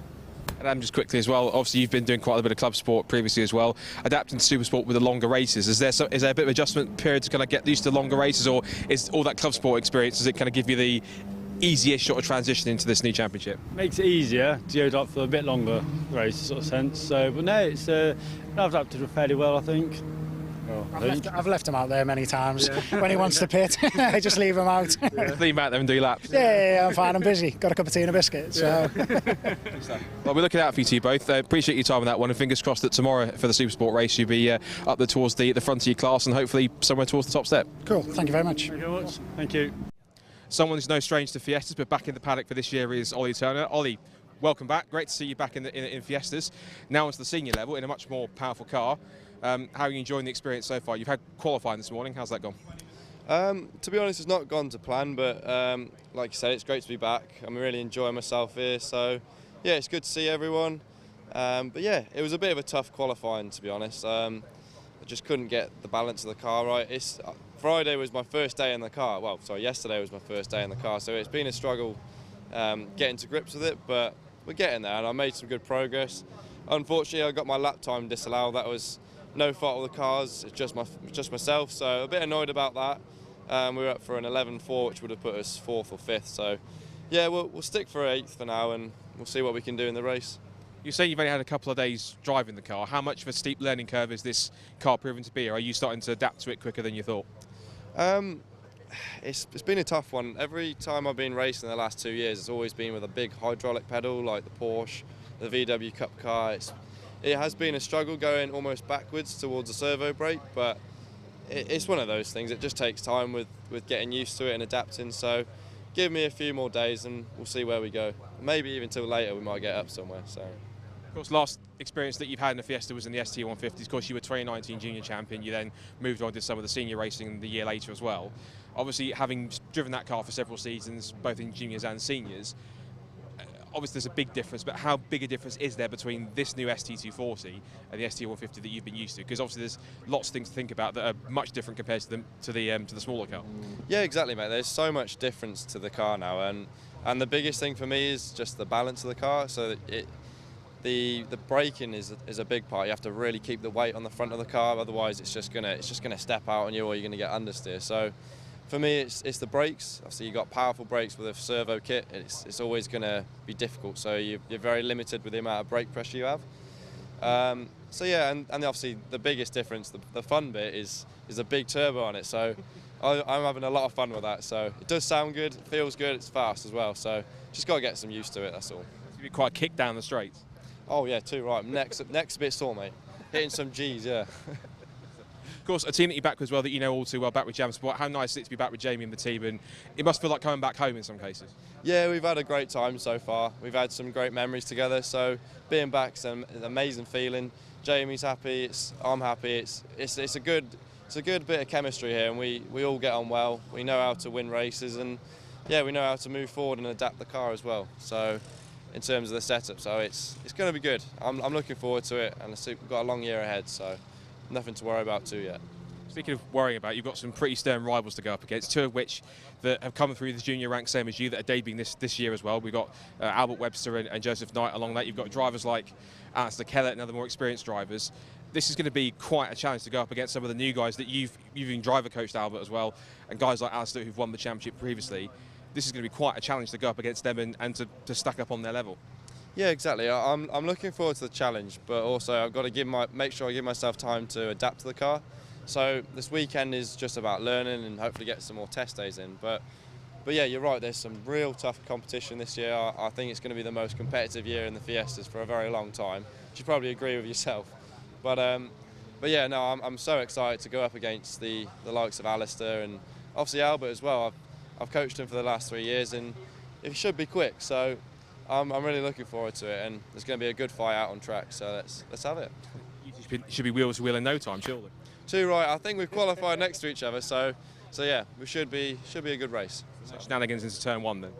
And just quickly as well, obviously you've been doing quite a bit of club sport previously as well, adapting to super sport with the longer races. Is there a bit of adjustment period to kind of get used to longer races, or is all that club sport experience, does it kind of give you the easiest sort of transition into this new championship? Makes it easier to go up for a bit longer race sort of sense. So, but no, it's I've adapted fairly well, I think. I've left him out there many times. When he wants to pit, I just leave him out. Leave him out there and do laps. Yeah, I'm fine, I'm busy. Got a cup of tea and a biscuit. So. Well, we're looking out for you two both. Appreciate your time on that one, and fingers crossed that tomorrow for the Supersport race you'll be up there towards the front of your class and hopefully somewhere towards the top step. Cool, thank you very much. Thank you very much. Thank you. Someone who's no strange to Fiestas, but back in the paddock for this year is Ollie Turner. Ollie, welcome back. Great to see you back in Fiestas. Now onto the senior level in a much more powerful car. How are you enjoying the experience so far? You've had qualifying this morning. How's that gone? To be honest, it's not gone to plan, but like you said, it's great to be back. I'm really enjoying myself here, so yeah, it's good to see everyone. But yeah, it was a bit of a tough qualifying, to be honest. I just couldn't get the balance of the car right. Friday was my first day in the car. Well, sorry, yesterday was my first day in the car, so it's been a struggle getting to grips with it, but we're getting there, and I made some good progress. Unfortunately, I got my lap time disallowed. That was no fault of the cars, it's just myself, so a bit annoyed about that. We were up for an 11.4, which would have put us 4th or 5th, so yeah, we'll stick for 8th for now, and we'll see what we can do in the race. You say you've only had a couple of days driving the car. How much of a steep learning curve is this car proven to be, or are you starting to adapt to it quicker than you thought? It's been a tough one. Every time I've been racing the last 2 years, it's always been with a big hydraulic pedal like the Porsche, the VW Cup car. It has been a struggle going almost backwards towards a servo brake, but it's one of those things. It just takes time with getting used to it and adapting. So give me a few more days and we'll see where we go. Maybe even till later we might get up somewhere. So. Of course, last experience that you've had in the Fiesta was in the ST150. Of course, you were 2019 junior champion. You then moved on to some of the senior racing the year later as well. Obviously, having driven that car for several seasons, both in juniors and seniors, obviously there's a big difference, but how big a difference is there between this new ST240 and the ST150 that you've been used to? Because obviously there's lots of things to think about that are much different compared to the smaller car. Yeah, exactly, mate. There's so much difference to the car now, and the biggest thing for me is just the balance of the car. So the braking is a big part. You have to really keep the weight on the front of the car, otherwise it's just gonna step out on you, or you're gonna get understeer. So for me, it's the brakes. Obviously, you've got powerful brakes with a servo kit. It's always going to be difficult. So you're very limited with the amount of brake pressure you have. So yeah, and obviously the biggest difference, the fun bit, is a big turbo on it. So I'm having a lot of fun with that. So it does sound good, it feels good, it's fast as well. So just got to get some used to it. That's all. It's going to be quite a kick down the straights. Oh yeah, too right. Next a bit sore, mate. Hitting some G's, yeah. Of course, a team that you're back with as well, that you know all too well, back with Jam Sport. How nice is it to be back with Jamie and the team, and it must feel like coming back home in some cases. Yeah, we've had a great time so far. We've had some great memories together, so being back's an amazing feeling. Jamie's happy, I'm happy. It's a good bit of chemistry here, and we all get on well. We know how to win races, and yeah, we know how to move forward and adapt the car as well. So in terms of the setup, so it's going to be good. I'm looking forward to it, and we've got a long year ahead, so nothing to worry about too yet. Speaking of worrying about, you've got some pretty stern rivals to go up against, two of which that have come through the junior ranks, same as you, that are debuting this year as well. We've got Albert Webster and Joseph Knight along that. You've got drivers like Alistair Kellett and other more experienced drivers. This is going to be quite a challenge to go up against some of the new guys that you've even driver coached, Albert, as well, and guys like Alistair who've won the championship previously. This is going to be quite a challenge to go up against them and to stack up on their level. Yeah, exactly. I'm looking forward to the challenge, but also I've got to make sure I give myself time to adapt to the car. So this weekend is just about learning and hopefully get some more test days in. But yeah, you're right. There's some real tough competition this year. I think it's going to be the most competitive year in the Fiestas for a very long time. You probably agree with yourself. But yeah, no, I'm so excited to go up against the likes of Alistair and obviously Albert as well. I've coached him for the last 3 years, and it should be quick. So I'm really looking forward to it, and there's going to be a good fight out on track. So let's have it. You should be wheel to wheel in no time, surely. Too right. I think we've qualified next to each other, so So yeah, we should be a good race. So shenanigans into turn 1 then.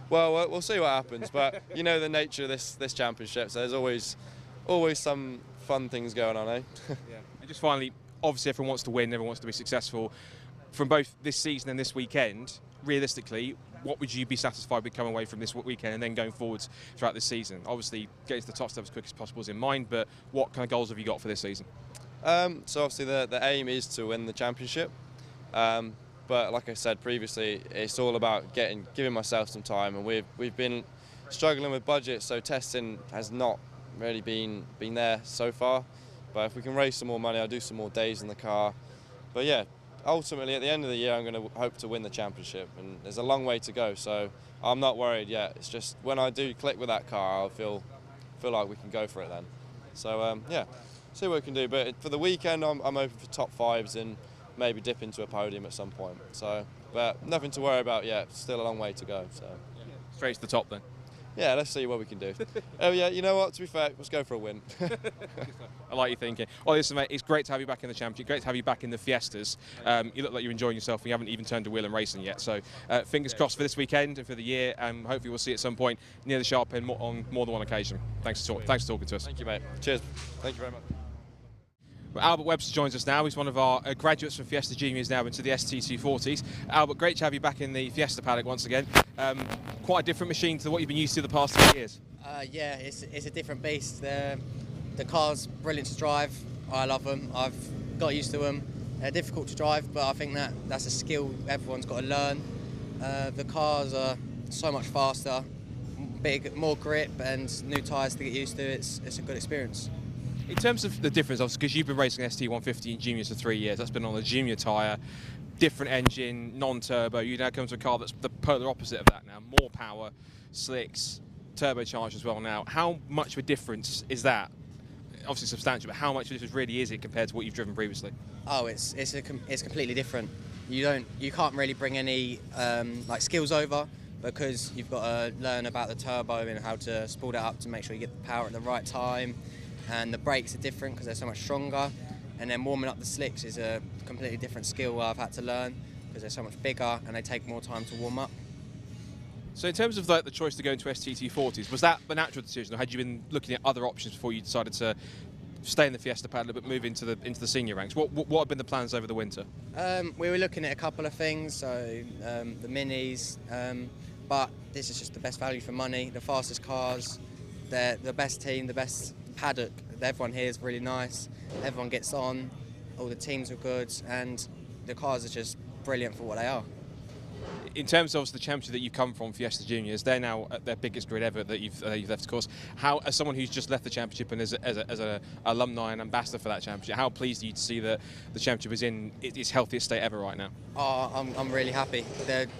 Well, we'll see what happens, but you know the nature of this championship. So there's always some fun things going on, eh? Yeah. And just finally, obviously everyone wants to win, everyone wants to be successful. From both this season and this weekend, realistically, what would you be satisfied with coming away from this weekend and then going forwards throughout this season? Obviously, getting to the top step as quick as possible is in mind, but what kind of goals have you got for this season? So obviously the aim is to win the championship, but like I said previously, it's all about giving myself some time, and we've been struggling with budget, so testing has not really been there so far. But if we can raise some more money, I'll do some more days in the car. But yeah, ultimately at the end of the year, I'm going to hope to win the championship, and there's a long way to go. So I'm not worried yet. It's just when I do click with that car, I'll feel like we can go for it then. So yeah, see what we can do. But for the weekend, I'm open for top 5s and maybe dip into a podium at some point. So, but nothing to worry about yet. Still a long way to go. So straight to the top then. Yeah, let's see what we can do. Oh yeah, you know what? To be fair, let's go for a win. I like your thinking. Well, listen, mate, it's great to have you back in the championship. Great to have you back in the Fiestas. You look like you're enjoying yourself, and you haven't even turned to wheel and racing yet. So, fingers crossed for this weekend and for the year. And hopefully, we'll see you at some point near the sharp end on more than one occasion. Thanks for talking to us. Thank you, mate. Cheers. Thank you very much. Well, Albert Webster joins us now. He's one of our graduates from Fiesta Juniors now into the ST240s. Albert, great to have you back in the Fiesta paddock once again. Quite a different machine to what you've been used to the past 3 years. Yeah, it's a different beast. The car's brilliant to drive. I love them. I've got used to them. They're difficult to drive, but I think that's a skill everyone's got to learn. The cars are so much faster, more grip, and new tyres to get used to. It's a good experience. In terms of the difference, obviously, because you've been racing ST150 in juniors for 3 years, that's been on a junior tyre, different engine, non-turbo. You now come to a car that's the polar opposite of that now. More power, slicks, turbocharged as well now. How much of a difference is that? Obviously substantial, but how much of a difference really is it compared to what you've driven previously? Oh, it's completely different. You can't really bring any like skills over, because you've got to learn about the turbo and how to spool it up to make sure you get the power at the right time. And the brakes are different because they're so much stronger, and then warming up the slicks is a completely different skill I've had to learn because they're so much bigger and they take more time to warm up. So in terms of the choice to go into ST240s, was that the natural decision, or had you been looking at other options before you decided to stay in the Fiesta paddock but move into the senior ranks? What have been the plans over the winter? We were looking at a couple of things, so the minis, but this is just the best value for money, the fastest cars, they're the best team, the best paddock. Everyone here is really nice, everyone gets on, all the teams are good, and the cars are just brilliant for what they are. In terms of the championship that you've come from, Fiesta Juniors, they're now at their biggest grid ever that you've left, of course. How, as someone who's just left the championship and as an alumni and ambassador for that championship, how pleased are you to see that the championship is in its healthiest state ever right now? Oh, I'm really happy.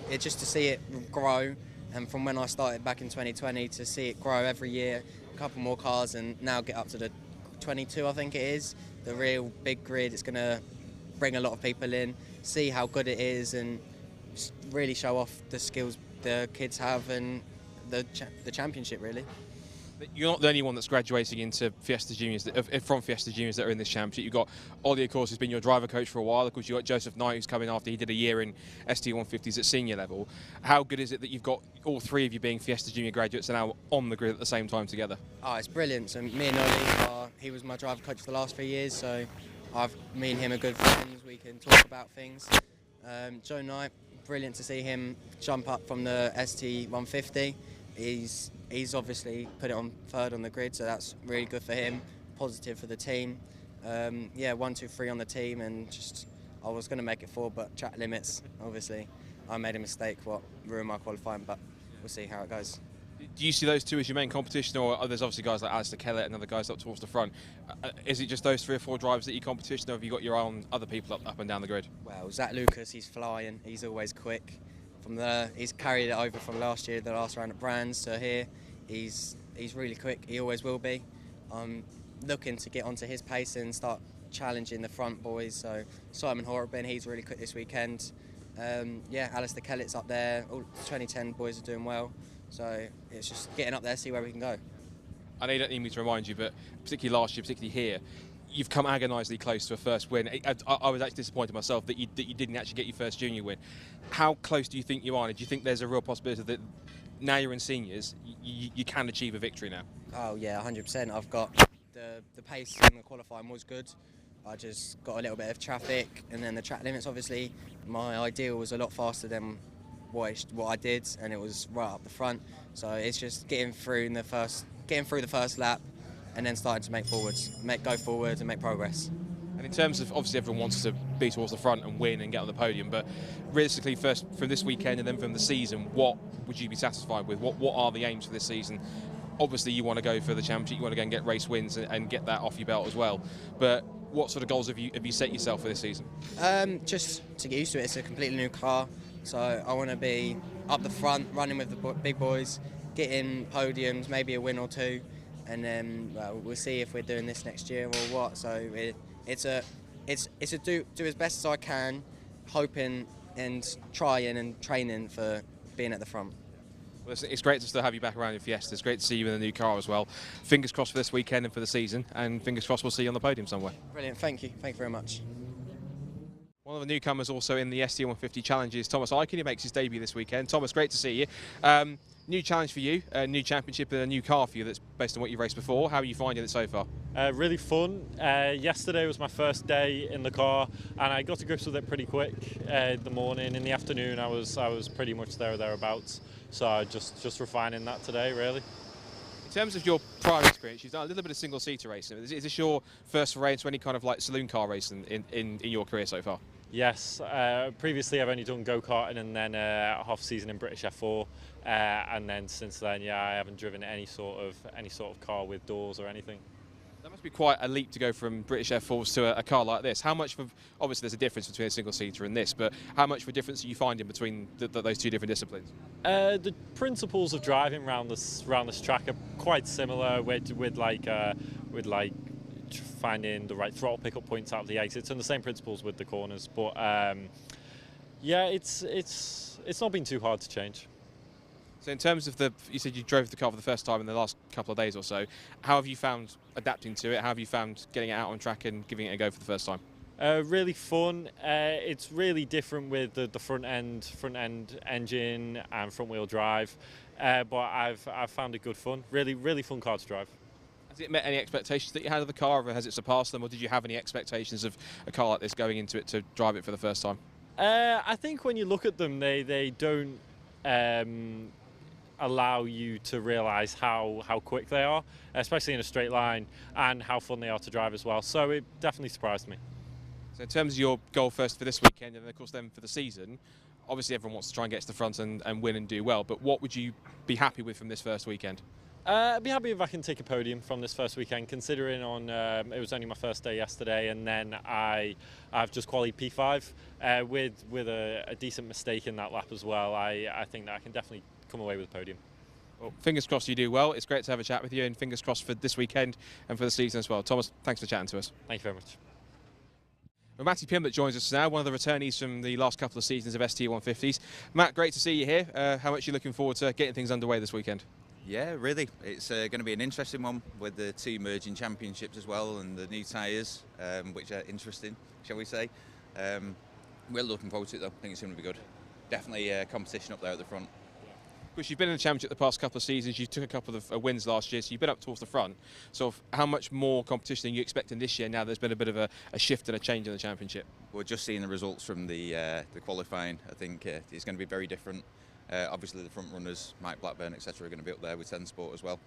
It's just to see it grow, and from when I started back in 2020 to see it grow every year, a couple more cars, and now get up to the 22, I think it is, the real big grid. It's going to bring a lot of people in, see how good it is, and really show off the skills the kids have and the championship, really. You're not the only one that's graduating into Fiesta Juniors, from Fiesta Juniors that are in this championship. You've got Ollie, of course, who's been your driver coach for a while. Of course, you've got Joseph Knight, who's coming after he did a year in ST150s at senior level. How good is it that you've got all three of you being Fiesta Junior graduates and now on the grid at the same time together? Oh, it's brilliant. So me and Ollie, he was my driver coach for the last 3 years, so me and him are good friends. We can talk about things. Joe Knight, brilliant to see him jump up from the ST150. He's obviously put it on third on the grid, so that's really good for him, positive for the team. Yeah, 1, 2, 3 on the team, and just I was going to make it 4, but track limits, obviously. I made a mistake, what ruined my qualifying, but we'll see how it goes. Do you see those two as your main competition, or there's obviously guys like Alistair Kellett and other guys up towards the front? Is it just those 3 or 4 drivers that you competition, or have you got your own other people up and down the grid? Well, Zach Lucas, he's flying, he's always quick. He's carried it over from last year, the last round at Brands, to here. He's really quick, he always will be. I'm looking to get onto his pace and start challenging the front boys. So Simon Horrobin, he's really quick this weekend. Yeah, Alistair Kellett's up there, all the 2010 boys are doing well. So it's just getting up there, see where we can go. I know you don't need me to remind you, but particularly last year, particularly here, you've come agonisingly close to a first win. I was actually disappointed myself that you didn't actually get your first junior win. How close do you think you are? Do you think there's a real possibility that now you're in seniors, you can achieve a victory now? Oh yeah, 100%. I've got the pace in the qualifying was good. I just got a little bit of traffic, and then the track limits. Obviously, my ideal was a lot faster than what I did, and it was right up the front. So it's just getting through the first lap, and then starting to go forward and make progress. And in terms of, obviously everyone wants to be towards the front and win and get on the podium, but realistically, first from this weekend and then from the season, what would you be satisfied with? What are the aims for this season? Obviously you want to go for the championship, you want to go and get race wins and get that off your belt as well, but what sort of goals have you set yourself for this season? Just to get used to it. It's a completely new car, so I want to be up the front, running with the big boys, getting podiums, maybe a win or two, and then we'll see if we're doing this next year or what. So it's a do as best as I can, hoping and trying and training for being at the front. Well, it's great to still have you back around in Fiesta. It's great to see you in the new car as well. Fingers crossed for this weekend and for the season, and fingers crossed we'll see you on the podium somewhere. Brilliant, thank you very much. One of the newcomers also in the ST150 challenges, Thomas Eichen, who makes his debut this weekend. Thomas, great to see you. New challenge for you, a new championship and a new car for you that's based on what you've raced before. How are you finding it so far? Really fun. Yesterday was my first day in the car, and I got to grips with it pretty quick. The morning, in the afternoon, I was pretty much there or thereabouts. So just refining that today, really. In terms of your prior experience, you've done a little bit of single-seater racing. Is this your first foray into any kind of like saloon car racing in your career so far? Yes. Previously, I've only done go-karting and then half season in British F4, and then since then, yeah, I haven't driven any sort of car with doors or anything. That must be quite a leap to go from British F4s to a car like this. How much of, obviously there's a difference between a single-seater and this, but how much of a difference are you finding between those two different disciplines? The principles of driving around this track are quite similar with finding the right throttle pickup points out of the exits, and the same principles with the corners. But yeah, it's not been too hard to change. So in terms of you said you drove the car for the first time in the last couple of days or so. How have you found adapting to it? How have you found getting it out on track and giving it a go for the first time? Really fun. It's really different with the front end engine and front wheel drive, but I've found it good fun. Really fun car to drive. Has it met any expectations that you had of the car, or has it surpassed them, or did you have any expectations of a car like this going into it to drive it for the first time? I think when you look at them, they don't allow you to realise how quick they are, especially in a straight line, and how fun they are to drive as well. So it definitely surprised me. So in terms of your goal first for this weekend, and of course then for the season, obviously everyone wants to try and get to the front and win and do well, but what would you be happy with from this first weekend? I'd be happy if I can take a podium from this first weekend, considering it was only my first day yesterday, and then I've just qualified P5 with a decent mistake in that lap as well. I think that I can definitely come away with a podium. Well, fingers crossed you do well. It's great to have a chat with you, and fingers crossed for this weekend and for the season as well. Thomas, thanks for chatting to us. Thank you very much. Well, Matty Pimblett joins us now, one of the returnees from the last couple of seasons of ST150s. Matt, great to see you here. How much are you looking forward to getting things underway this weekend? Yeah, really. It's going to be an interesting one with the two merging championships as well, and the new tyres, which are interesting, shall we say. We're looking forward to it though. I think it's going to be good. Definitely competition up there at the front. Of course, you've been in the championship the past couple of seasons. You took a couple of wins last year, so you've been up towards the front. So how much more competition are you expecting this year now there's been a bit of a shift and a change in the championship? We're just seeing the results from the qualifying. I think it's going to be very different. Obviously the front runners, Mike Blackburn, etc., are going to be up there with 10 Sport as well.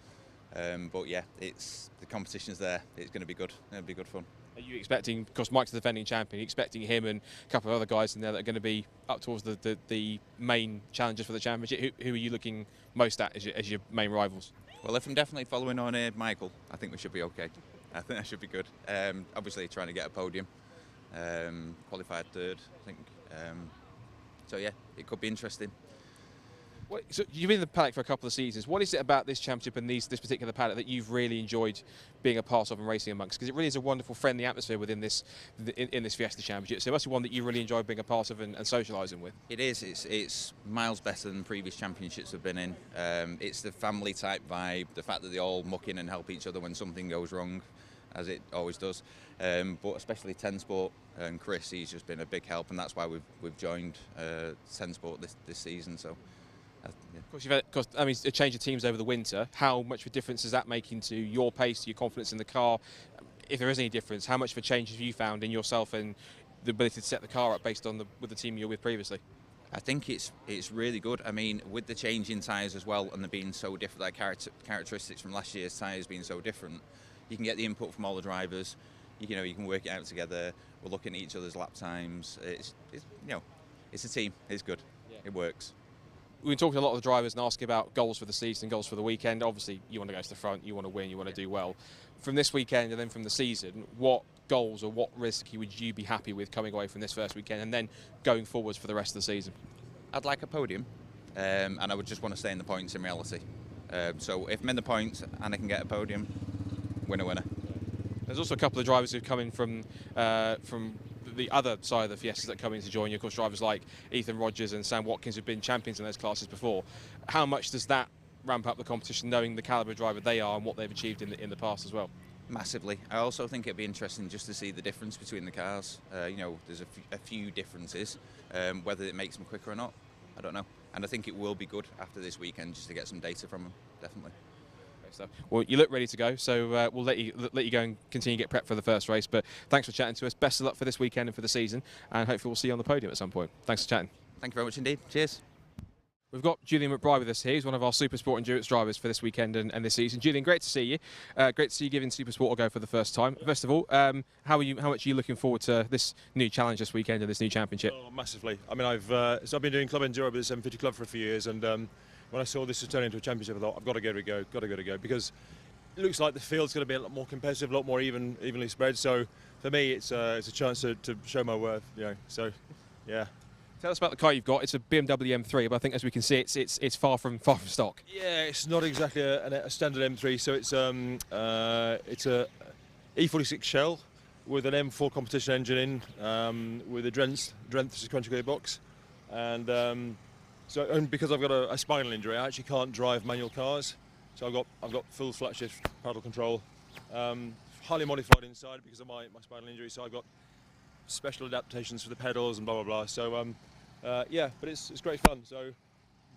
But yeah, the competition's there. It's going to be good. It'll be good fun. Are you expecting, because Mike's the defending champion, are you expecting him and a couple of other guys in there that are going to be up towards the main challengers for the championship? Who are you looking most at as your main rivals? Well, if I'm definitely following on Michael, I think we should be okay. I think that should be good. Obviously trying to get a podium. Qualified third, I think. So yeah, it could be interesting. So you've been in the paddock for a couple of seasons. What is it about this championship and this particular paddock that you've really enjoyed being a part of and racing amongst? Because it really is a wonderful, friendly atmosphere within this Fiesta Championship. So it must be one that you really enjoy being a part of and socialising with. It is. It's miles better than previous championships I've been in. It's the family type vibe, the fact that they all muck in and help each other when something goes wrong. as it always does. But especially 10 Sport and Chris, he's just been a big help, and that's why we've joined 10 Sport this season. So. Yeah. Of course, you've had a change of teams over the winter. How much of a difference is that making to your pace, to your confidence in the car? If there is any difference, how much of a change have you found in yourself and the ability to set the car up based on with the team you were with previously? I think it's really good. I mean, with the change in tyres as well, and them being so different, like characteristics from last year's tyres being so different, you can get the input from all the drivers. You can work it out together. We're looking at each other's lap times. It's a team. It's good. Yeah. It works. We've been talking to a lot of the drivers and asking about goals for the season, goals for the weekend. Obviously, you want to go to the front, you want to win, you want to do well. From this weekend and then from the season, what goals or what risk would you be happy with coming away from this first weekend and then going forwards for the rest of the season? I'd like a podium, and I would just want to stay in the points in reality. So if I'm in the points and I can get a podium, winner. There's also a couple of drivers who've come in from the other side of the Fiestas that come in to join you. Of course, drivers like Ethan Rogers and Sam Watkins have been champions in those classes before. How much does that ramp up the competition, knowing the calibre of driver they are and what they've achieved in the past as well? Massively. I also think it'd be interesting just to see the difference between the cars. There's a few differences. Whether it makes them quicker or not, I don't know. And I think it will be good after this weekend just to get some data from them, definitely. Well, you look ready to go, so we'll let you go and continue to get prepped for the first race. But thanks for chatting to us. Best of luck for this weekend and for the season, and hopefully we'll see you on the podium at some point. Thanks for chatting. Thank you very much indeed. Cheers. We've got Julian McBride with us here. He's one of our Supersport endurance drivers for this weekend and this season. Julian, great to see you. Great to see you giving Supersport a go for the first time. First of all, how much are you looking forward to this new challenge this weekend and this new championship? Oh, massively. I mean, I've been doing club enduro with the 750 club for a few years, and when I saw this was turning into a championship, I thought I've got to give it a go, because it looks like the field's going to be a lot more competitive, a lot more evenly spread. So for me, it's a chance to show my worth. So yeah. Tell us about the car you've got. It's a BMW M3, but I think as we can see, it's far from stock. Yeah, it's not exactly a standard M3. So it's a E46 shell with an M4 competition engine in, with a Drenth sequential gearbox, and because I've got a spinal injury, I actually can't drive manual cars. So I've got full flat shift paddle control, highly modified inside because of my spinal injury. So I've got special adaptations for the pedals and blah blah blah. So yeah, but it's great fun. So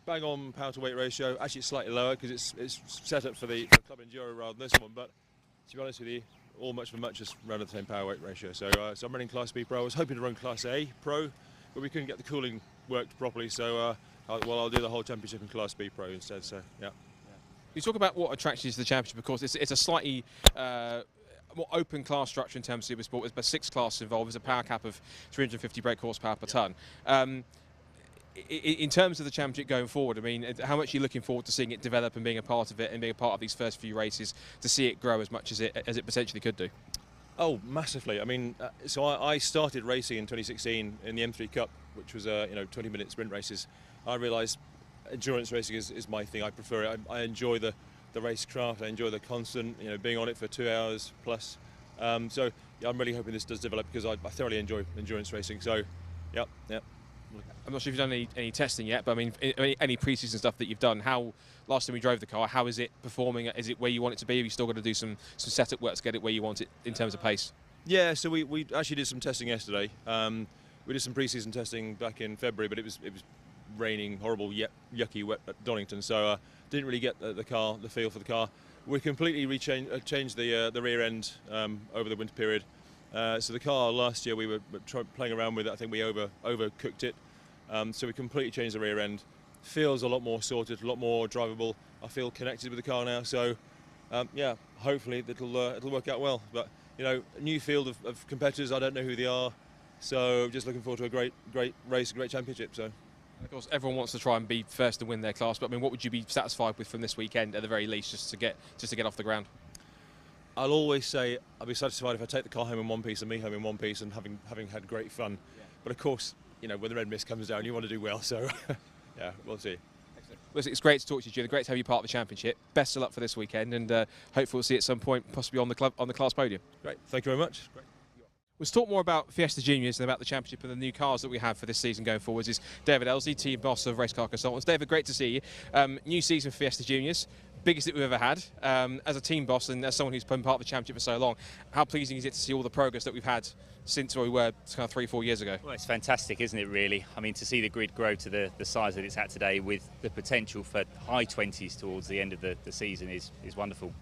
bang on power to weight ratio. Actually, it's slightly lower because it's set up for the club enduro rather than this one. But to be honest with you, all much just around the same power weight ratio. So I'm running Class B Pro. I was hoping to run Class A Pro, but we couldn't get the cooling worked properly. So I'll do the whole championship in Class B Pro instead. So yeah. You talk about what attracts you to the championship. Of course, it's a slightly more open class structure in terms of Supersport. There's about 6 classes involved. There's a power cap of 350 brake horsepower per tonne. In terms of the championship going forward, I mean, how much are you looking forward to seeing it develop and being a part of it and being a part of these first few races to see it grow as much as it potentially could do? Oh, massively. I mean, so I started racing in 2016 in the M3 Cup, which was 20-minute sprint races. I realised endurance racing is my thing. I prefer it. I enjoy the racecraft. I enjoy the constant, being on it for 2 hours plus. So yeah, I'm really hoping this does develop because I thoroughly enjoy endurance racing. So, yeah. I'm not sure if you've done any testing yet, but I mean, any pre-season stuff that you've done. Last time we drove the car, how is it performing? Is it where you want it to be? Have you still got to do some setup work to get it where you want it in terms of pace? Yeah, so we actually did some testing yesterday. We did some pre-season testing back in February, but it was raining, horrible, yucky, wet at Donington, so didn't really get the feel for the car. We completely changed the rear end over the winter period. So the car last year we were playing around with it. I think we overcooked it. So we completely changed the rear end. Feels a lot more sorted, a lot more drivable. I feel connected with the car now. So yeah, hopefully it'll work out well. But a new field of competitors. I don't know who they are. So just looking forward to a great race, a great championship. So. Of course, everyone wants to try and be first to win their class, but I mean, what would you be satisfied with from this weekend at the very least, just to get off the ground? I'll always say I'll be satisfied if I take the car home in one piece and me home in one piece and having had great fun. Yeah. But of course, when the red mist comes down, you want to do well. So yeah, we'll see. Excellent. Well, it's great to talk to you, Julian. Great to have you part of the championship. Best of luck for this weekend, and hopefully we'll see you at some point, possibly on the class podium. Great. Thank you very much. Great. Let's talk more about Fiesta Juniors and about the championship and the new cars that we have for this season going forwards. Is David Elsley, team boss of Race Car Consultants. David, great to see you. New season for Fiesta Juniors. biggest that we've ever had. As a team boss and as someone who's been part of the championship for so long, how pleasing is it to see all the progress that we've had since where we were kind of 3-4 years ago? Well, it's fantastic, isn't it, really? I mean, to see the grid grow to the size that it's at today with the potential for high 20s towards the end of the season is wonderful.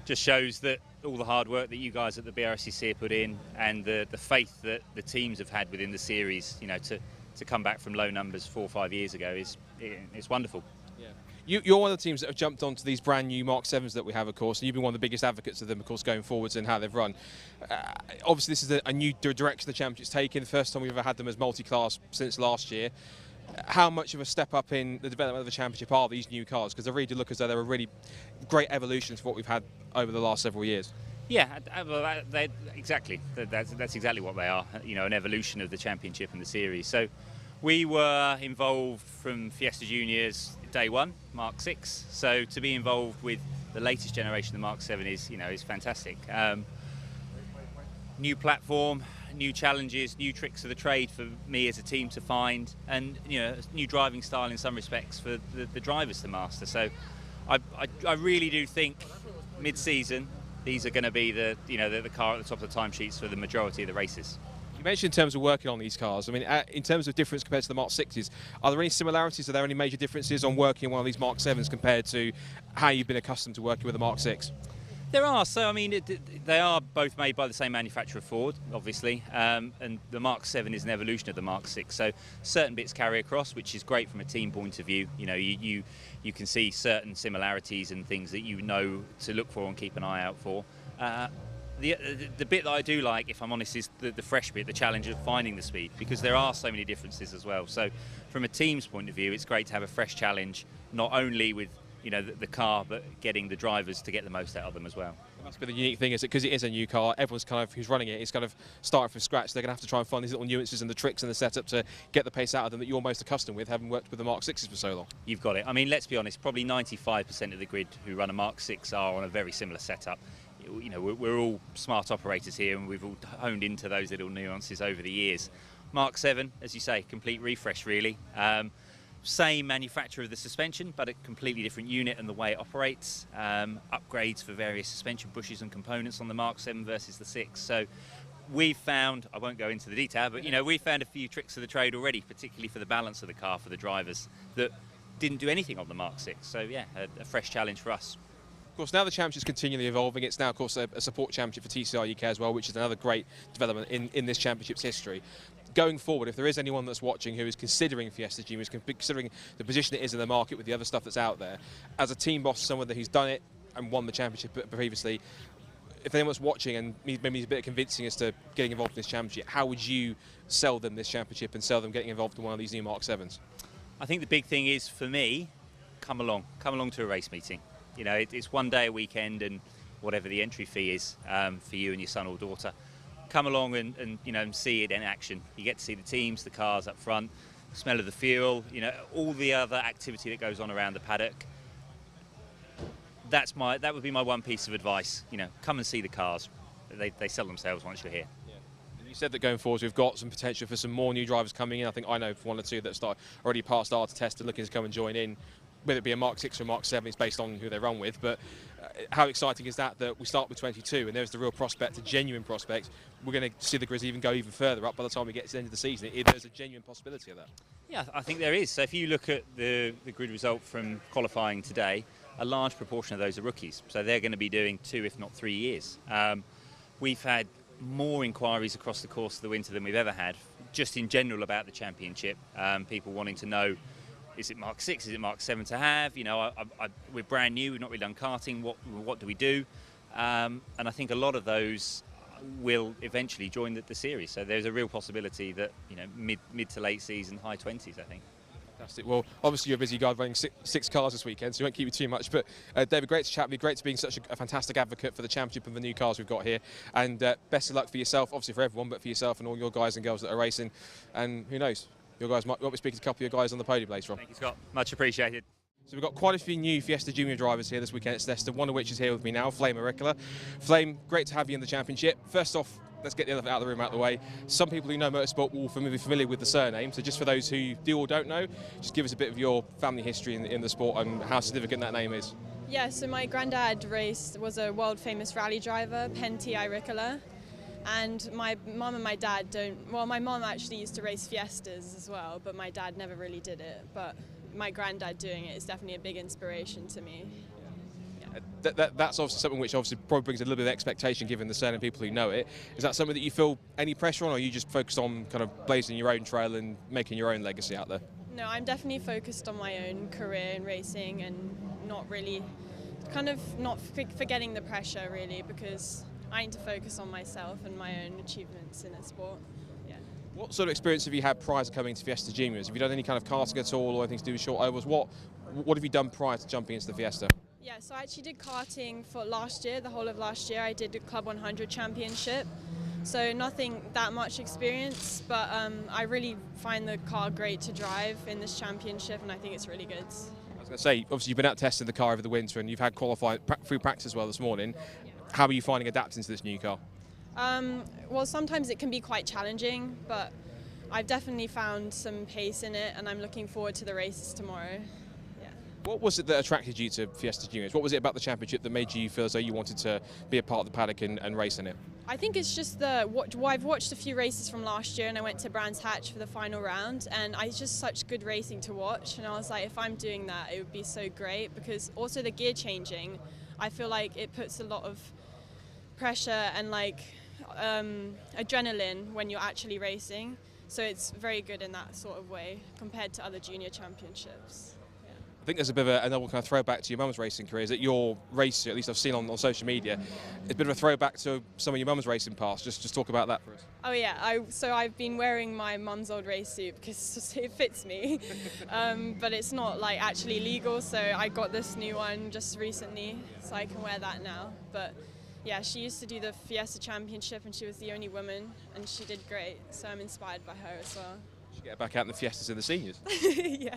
Just shows that all the hard work that you guys at the Brscc have put in and the faith that the teams have had within the series, you know, to come back from low numbers 4 or 5 years ago it's wonderful. You're one of the teams that have jumped onto these brand new Mark 7s that we have, of course, and you've been one of the biggest advocates of them, of course, going forwards and how they've run. Obviously, this is a new direction the championship's taken. The first time we've ever had them as multi-class since last year. How much of a step up in the development of the championship are these new cars? Because they really do look as though they're a really great evolution to what we've had over the last several years. Yeah, well, exactly. That's exactly what they are. You know, an evolution of the championship and the series. So we were involved from Fiesta Junior's day one, Mark 6. So to be involved with the latest generation of Mark 7 is fantastic. New platform, new challenges, new tricks of the trade for me as a team to find, and new driving style in some respects for the drivers to master. So I really do think mid-season these are going to be the car at the top of the timesheets for the majority of the races. You mentioned in terms of working on these cars, I mean, in terms of difference compared to the Mark 6s, are there any similarities? Are there any major differences on working on one of these Mark 7s compared to how you've been accustomed to working with the Mark 6? There are. So, I mean, they are both made by the same manufacturer, Ford, obviously, and the Mark 7 is an evolution of the Mark 6. So certain bits carry across, which is great from a team point of view. You know, you can see certain similarities and things that you know to look for and keep an eye out for. The bit that I do like, if I'm honest, is the fresh bit, the challenge of finding the speed, because there are so many differences as well. So from a team's point of view, it's great to have a fresh challenge, not only with the car, but getting the drivers to get the most out of them as well. That must be the unique thing, is it? Because it is a new car, everyone's kind of who's running it is kind of starting from scratch. They're going to have to try and find these little nuances and the tricks and the setup to get the pace out of them that you're most accustomed with, having worked with the Mark 6s for so long. You've got it. I mean, let's be honest, probably 95% of the grid who run a Mark 6 are on a very similar setup. You know, we're all smart operators here, and we've all honed into those little nuances over the years. Mark 7, as you say, complete refresh really. Same manufacturer of the suspension, but a completely different unit and the way it operates. Upgrades for various suspension bushes and components on the Mark 7 versus the 6. So we've found, I won't go into the detail, but we've found a few tricks of the trade already, particularly for the balance of the car for the drivers, that didn't do anything on the Mark 6. So yeah, a fresh challenge for us. Of course, now the championship's continually evolving. It's now, of course, a support championship for TCR UK as well, which is another great development in this championship's history. Going forward, if there is anyone that's watching who is considering Fiesta Junior, who's considering the position it is in the market with the other stuff that's out there, as a team boss, someone who's done it and won the championship previously, if anyone's watching and maybe needs a bit of convincing as to getting involved in this championship, how would you sell them this championship and sell them getting involved in one of these new Mark 7s? I think the big thing is, for me, come along to a race meeting. You know, it's one day a weekend, and whatever the entry fee is for you and your son or daughter, come along and see it in action. You get to see the teams, the cars up front, smell of the fuel, all the other activity that goes on around the paddock. That would be my one piece of advice. Come and see the cars. They sell themselves once you're here. You said that going forward we've got some potential for some more new drivers coming in. I think I know one or two that already passed our test and looking to come and join in. Whether it be a Mark 6 or a Mark 7, it's based on who they run with. But how exciting is that we start with 22 and there's the real prospect, a genuine prospect. We're going to see the grids even go even further up by the time we get to the end of the season. There's a genuine possibility of that. Yeah, I think there is. So if you look at the grid result from qualifying today, a large proportion of those are rookies. So they're going to be doing 2, if not 3 years. We've had more inquiries across the course of the winter than we've ever had, just in general about the championship. People wanting to know, is it Mark 6, is it Mark 7 to have? We're brand new, we've not really done karting, what do we do? And I think a lot of those will eventually join the series. So there's a real possibility that, mid to late season, high 20s, I think. Fantastic. Well, obviously you're a busy guy running six cars this weekend, so we won't keep you too much. But David, great to chat with you. Great to being such a fantastic advocate for the championship and the new cars we've got here. And best of luck for yourself, obviously for everyone, but for yourself and all your guys and girls that are racing. And who knows, your guys might be speaking to a couple of your guys on the podium later on. Thank you, Scott. Much appreciated. So we've got quite a few new Fiesta Junior drivers here this weekend at Snetterton, one of which is here with me now, Flame Auricola. Flame, great to have you in the championship. First off, let's get the elephant out of the room, out of the way. Some people who know motorsport will be familiar with the surname, so just for those who do or don't know, just give us a bit of your family history in the sport and how significant that name is. Yeah, so my granddad was a world famous rally driver, Pentti Ricola. And my mum and my dad my mum actually used to race Fiestas as well, but my dad never really did it. But my granddad doing it is definitely a big inspiration to me. That's obviously something which obviously probably brings a little bit of expectation given the certain people who know it. Is that something that you feel any pressure on, or are you just focused on kind of blazing your own trail and making your own legacy out there? No, I'm definitely focused on my own career in racing and not forgetting the pressure really, because I need to focus on myself and my own achievements in the sport. Yeah. What sort of experience have you had prior to coming to Fiesta Juniors? Have you done any kind of karting at all or anything to do with short ovals? What have you done prior to jumping into the Fiesta? Yeah, so I actually did karting for last year, the whole of last year. I did the Club 100 Championship. So nothing that much experience, but I really find the car great to drive in this championship, and I think it's really good. I was going to say, obviously you've been out testing the car over the winter and you've had qualifying through practice as well this morning. How are you finding adapting to this new car? Well, sometimes it can be quite challenging, but I've definitely found some pace in it, and I'm looking forward to the races tomorrow. Yeah. What was it that attracted you to Fiesta Juniors? What was it about the championship that made you feel as though you wanted to be a part of the paddock and race in it? I think it's just I've watched a few races from last year, and I went to Brands Hatch for the final round, and it's just such good racing to watch, and I was like, if I'm doing that, it would be so great, because also the gear changing, I feel like it puts a lot of pressure and adrenaline when you're actually racing, so it's very good in that sort of way compared to other junior championships. I think there's a bit of another kind of throwback to your mum's racing career, is that your race, at least I've seen on social media, it's a bit of a throwback to some of your mum's racing past. Just talk about that for us. Oh yeah, so I've been wearing my mum's old race suit because it fits me, but it's not actually legal, so I got this new one just recently, so I can wear that now. But yeah, she used to do the Fiesta Championship and she was the only woman and she did great, so I'm inspired by her as well. You should get back out in the Fiestas in the seniors. Yeah.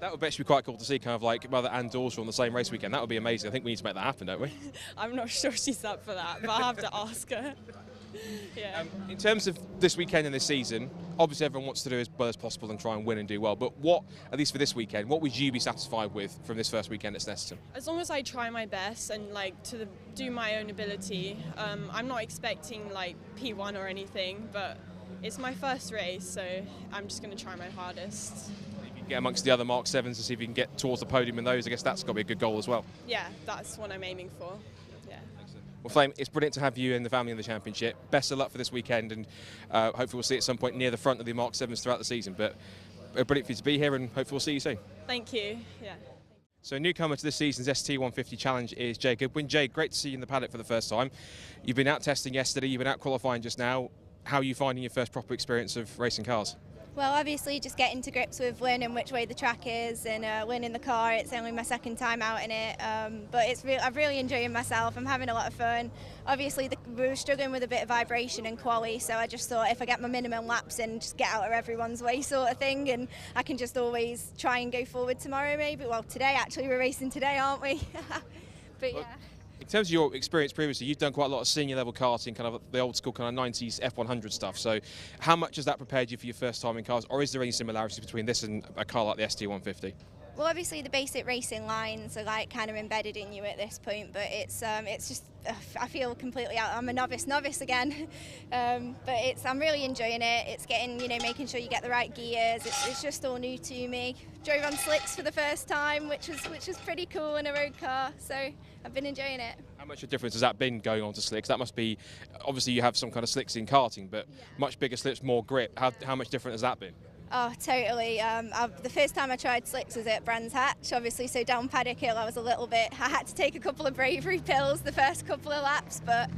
That would actually be quite cool to see, kind of like mother and daughter on the same race weekend. That would be amazing. I think we need to make that happen, don't we? I'm not sure she's up for that, but I'll have to ask her. Yeah. In terms of this weekend and this season, obviously everyone wants to do as well as possible and try and win and do well, but what, at least for this weekend, what would you be satisfied with from this first weekend at Snetterton? As long as I try my best and to do my own ability, I'm not expecting P1 or anything, but it's my first race, so I'm just going to try my hardest. Get amongst the other Mark 7s and see if you can get towards the podium in those. I guess that's got to be a good goal as well. Yeah, that's what I'm aiming for. Yeah. Well, Flame, it's brilliant to have you and the family in the championship. Best of luck for this weekend, and hopefully we'll see at some point near the front of the Mark 7s throughout the season. But brilliant for you to be here, and hopefully we'll see you soon. Thank you. Yeah. So newcomer to this season's ST150 Challenge is Jay Goodwin. Jay, great to see you in the paddock for the first time. You've been out testing yesterday, you've been out qualifying just now. How are you finding your first proper experience of racing cars? Well, obviously just getting to grips with learning which way the track is and learning the car. It's only my second time out in it, but I'm really enjoying myself. I'm having a lot of fun. Obviously we were struggling with a bit of vibration and quali, so I just thought if I get my minimum laps in, just get out of everyone's way sort of thing, and I can just always try and go forward tomorrow maybe. Well, today actually, we're racing today, aren't we? But yeah. In terms of your experience previously, you've done quite a lot of senior level karting, kind of the old school kind of 90s F100 stuff. So how much has that prepared you for your first time in cars, or is there any similarities between this and a car like the ST150? Well, obviously the basic racing lines are kind of embedded in you at this point, but it's just I feel completely out. I'm a novice again, but I'm really enjoying it. It's getting, making sure you get the right gears. It's just all new to me. Drove on slicks for the first time, which was pretty cool in a road car. So I've been enjoying it. How much of a difference has that been going on to slicks? That must be, obviously you have some kind of slicks in karting, but much bigger slips, more grip. How much different has that been? Oh, totally. The first time I tried slicks was at Brands Hatch, obviously, so down Paddock Hill I had to take a couple of bravery pills the first couple of laps, but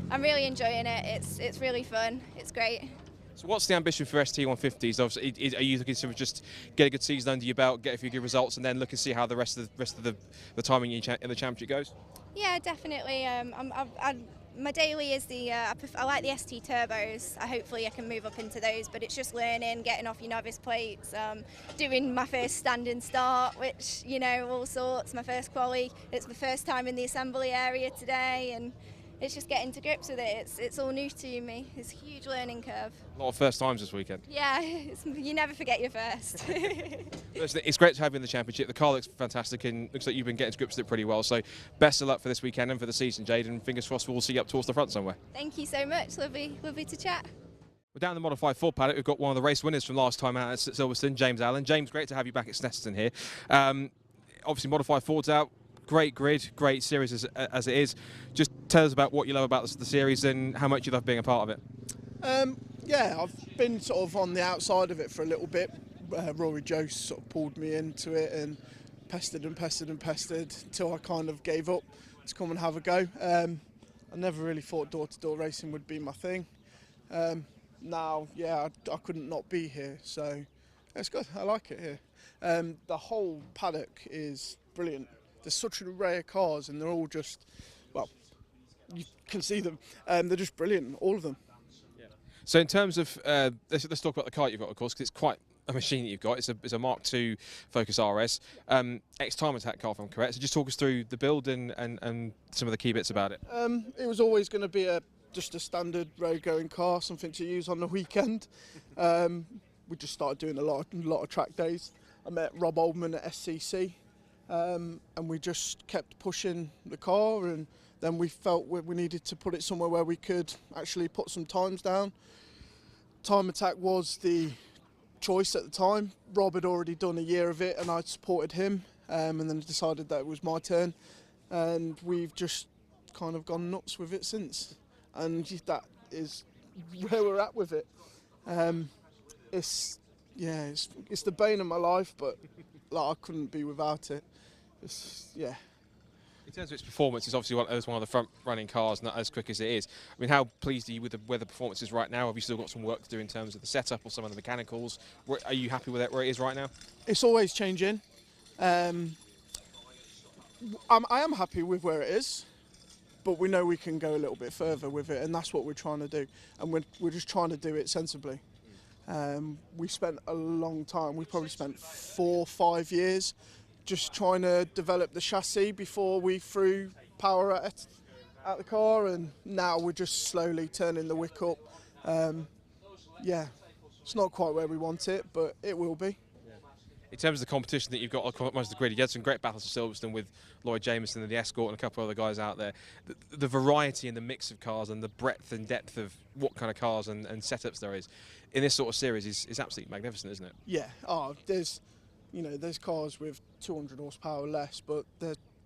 I'm really enjoying it. It's really fun. It's great. So what's the ambition for ST150s? Obviously, are you looking to just get a good season under your belt, get a few good results, and then look and see how the rest of the timing in the championship goes? Yeah, definitely. My daily is I like the ST turbos. Hopefully I can move up into those, but it's just learning, getting off your novice plates, doing my first standing start, which, all sorts, my first quali. It's the first time in the assembly area today, and it's just getting to grips with it. It's all new to me. It's a huge learning curve. A lot of first times this weekend. Yeah, you never forget your first. It's great to have you in the championship. The car looks fantastic and looks like you've been getting to grips with it pretty well. So best of luck for this weekend and for the season, Jade, and fingers crossed we'll see you up towards the front somewhere. Thank you so much. Lovely to chat. We're down the Modified Ford paddock. We've got one of the race winners from last time out at Silverstone, James Allen. James, great to have you back at Snetterton here. Obviously, Modified Ford's out. Great grid, great series as it is. Just tell us about what you love about the series and how much you love being a part of it. Yeah, I've been sort of on the outside of it for a little bit. Rory Jost sort of pulled me into it and pestered until I kind of gave up to come and have a go. I never really thought door-to-door racing would be my thing. Now, yeah, I couldn't not be here, so it's good. I like it here. The whole paddock is brilliant. There's such an array of cars, and they're all just, well, you can see them. They're just brilliant, all of them. Yeah. So in terms of, let's talk about the car you've got, of course, because it's quite a machine that you've got. It's a Mark II Focus RS, ex-Time Attack car, if I'm correct. So just talk us through the build and some of the key bits about it. It was always going to be just a standard road-going car, something to use on the weekend. We just started doing a lot of track days. I met Rob Oldman at SCC. And we just kept pushing the car, and then we felt we needed to put it somewhere where we could actually put some times down. Time Attack was the choice at the time. Rob had already done a year of it and I'd supported him, and then decided that it was my turn, and we've just kind of gone nuts with it since, and that is where we're at with it. It's the bane of my life, but like, I couldn't be without it. Yeah. In terms of its performance, it's obviously one of the front-running cars, not as quick as it is. I mean, how pleased are you with where the performance is right now? Have you still got some work to do in terms of the setup or some of the mechanicals? Are you happy with it where it is right now? It's always changing. I am happy with where it is, but we know we can go a little bit further with it, and that's what we're trying to do. And we're just trying to do it sensibly. We spent a long time. We probably spent 4 or 5 years just trying to develop the chassis before we threw power at the car, and now we're just slowly turning the wick up. Yeah, it's not quite where we want it, but it will be. In terms of the competition that you've got across most of the grid, you had some great battles at Silverstone with Lloyd Jameson and the Escort and a couple of other guys out there. The variety and the mix of cars and the breadth and depth of what kind of cars and setups there is in this sort of series is absolutely magnificent, isn't it? Yeah. There's cars with 200 horsepower less, but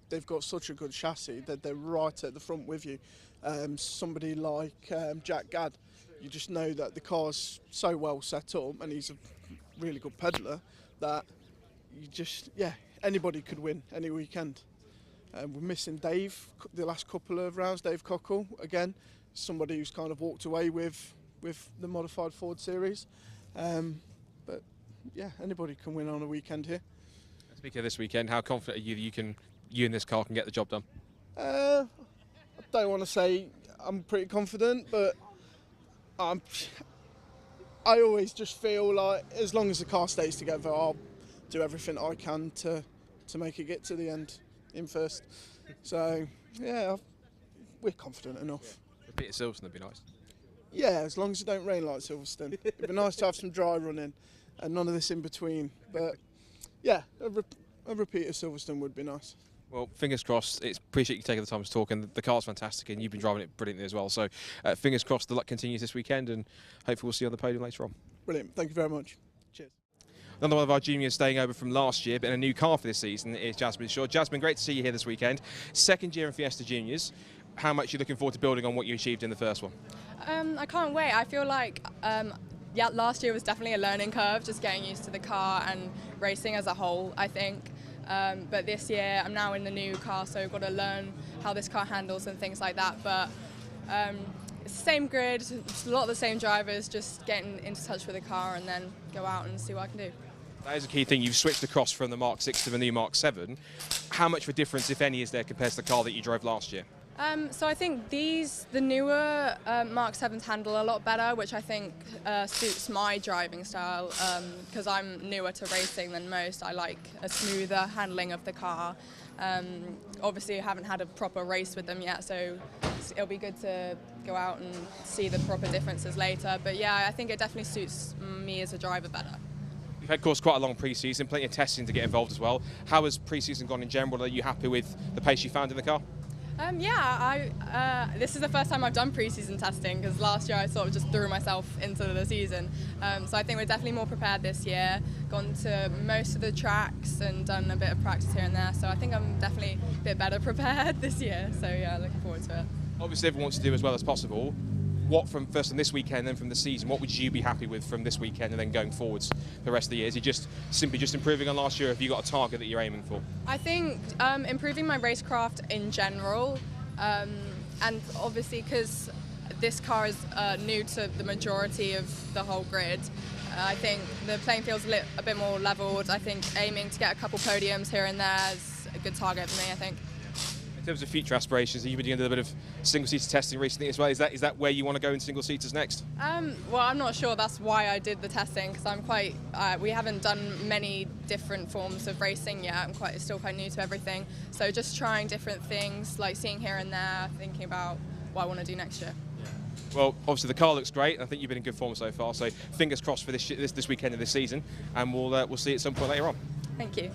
they've got such a good chassis that they're right at the front with you. Somebody like Jack Gadd, you just know that the car's so well set up, and he's a really good peddler, that anybody could win any weekend. We're missing Dave the last couple of rounds. Dave Cockle, again, somebody who's kind of walked away with the Modified Ford series. But yeah, anybody can win on a weekend here. Speaking of this weekend, how confident are you that you and this car can get the job done? I don't want to say I'm pretty confident, but I always just feel like as long as the car stays together, I'll do everything I can to make it get to the end in first. So yeah, we're confident enough. Repeat at Silverstone would be nice. Yeah, as long as it don't rain like Silverstone. It'd be nice to have some dry running and none of this in between. But yeah, a repeat of Silverstone would be nice. Well, fingers crossed. Appreciate you taking the time to talk, and the car's fantastic, and you've been driving it brilliantly as well. So, fingers crossed, the luck continues this weekend, and hopefully we'll see you on the podium later on. Brilliant. Thank you very much. Cheers. Another one of our juniors staying over from last year, but in a new car for this season is Jasmine Shaw. Jasmine, great to see you here this weekend. Second year in Fiesta Juniors. How much are you looking forward to building on what you achieved in the first one? I can't wait. I feel like last year was definitely a learning curve, just getting used to the car and racing as a whole, I think. But this year I'm now in the new car, so I've got to learn how this car handles and things like that. But it's the same grid, it's a lot of the same drivers, just getting into touch with the car and then go out and see what I can do. That is a key thing. You've switched across from the Mark 6 to the new Mark 7. How much of a difference, if any, is there compared to the car that you drove last year? So I think the newer Mark 7s handle a lot better, which I think suits my driving style, because I'm newer to racing than most. I like a smoother handling of the car. Obviously I haven't had a proper race with them yet, so it'll be good to go out and see the proper differences later. But yeah, I think it definitely suits me as a driver better. You've had, of course, quite a long pre-season, plenty of testing to get involved as well. How has pre-season gone in general? Are you happy with the pace you found in the car? This is the first time I've done pre-season testing, because last year I sort of just threw myself into the season. So I think we're definitely more prepared this year, gone to most of the tracks and done a bit of practice here and there. So I think I'm definitely a bit better prepared this year. So yeah, looking forward to it. Obviously everyone wants to do as well as possible. What from first from this weekend, then from the season, what would you be happy with from this weekend and then going forwards the rest of the year? Is it just simply just improving on last year, or have you got a target that you're aiming for? I think improving my racecraft in general, and obviously because this car is new to the majority of the whole grid, I think the playing field's a bit more levelled. I think aiming to get a couple podiums here and there is a good target for me, I think. In terms of future aspirations, you've been doing a little bit of single-seater testing recently as well. Is that where you want to go in single-seaters next? Well, I'm not sure. That's why I did the testing, because we haven't done many different forms of racing yet. I'm still quite new to everything. So just trying different things, like seeing here and there, thinking about what I want to do next year. Well, obviously the car looks great. I think you've been in good form so far. So fingers crossed for this weekend of this season, and we'll see you at some point later on. Thank you.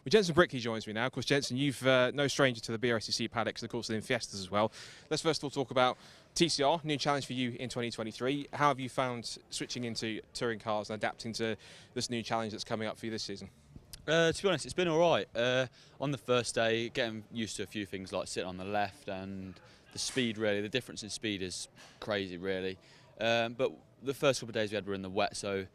Well, Jensen Brickley joins me now. Of course, Jensen, you've no stranger to the Brscc paddocks, and of course, in Fiestas as well. Let's first of all talk about TCR, new challenge for you in 2023. How have you found switching into touring cars and adapting to this new challenge that's coming up for you this season? To be honest, it's been all right. On the first day, getting used to a few things like sitting on the left and the speed, really. The difference in speed is crazy, really. But the first couple of days we had were in the wet, so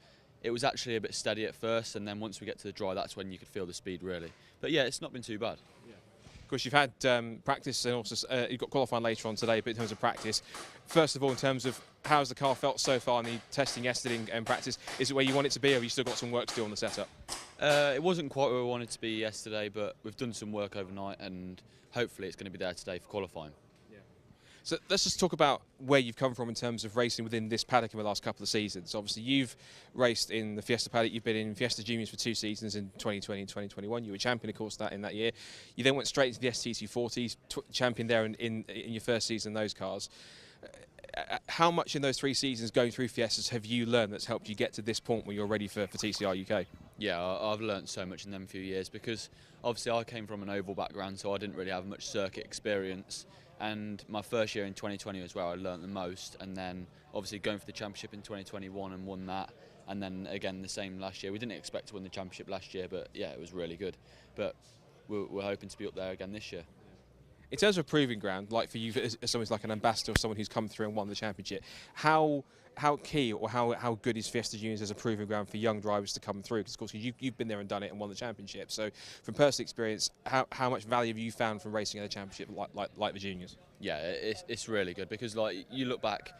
it was actually a bit steady at first, and then once we get to the dry, that's when you could feel the speed, really. But yeah, it's not been too bad. Yeah. Of course, you've had practice, and also you've got qualifying later on today, but in terms of practice, first of all, in terms of how's the car felt so far in the testing yesterday and practice, is it where you want it to be, or have you still got some work to do on the setup? It wasn't quite where we wanted to be yesterday, but we've done some work overnight, and hopefully it's going to be there today for qualifying. So let's just talk about where you've come from in terms of racing within this paddock in the last couple of seasons. Obviously, you've raced in the Fiesta paddock. You've been in Fiesta Juniors for 2 seasons in 2020 and 2021. You were champion, of course, in that year. You then went straight into the STC40s, champion there in your first season in those cars. How much in those 3 seasons going through Fiestas have you learned that's helped you get to this point where you're ready for TCR UK? Yeah, I've learned so much in them few years, because obviously I came from an oval background, so I didn't really have much circuit experience. And my first year in 2020 was where I learnt the most, and then obviously going for the championship in 2021 and won that, and then again the same last year. We didn't expect to win the championship last year, but yeah, it was really good. But we're hoping to be up there again this year. In terms of proving ground, like for you as someone who's like an ambassador or someone who's come through and won the championship, how key or how good is Fiesta Juniors as a proving ground for young drivers to come through? Because of course you've been there and done it and won the championship. So from personal experience, how much value have you found from racing at a championship like the juniors? Yeah, it's really good, because like you look back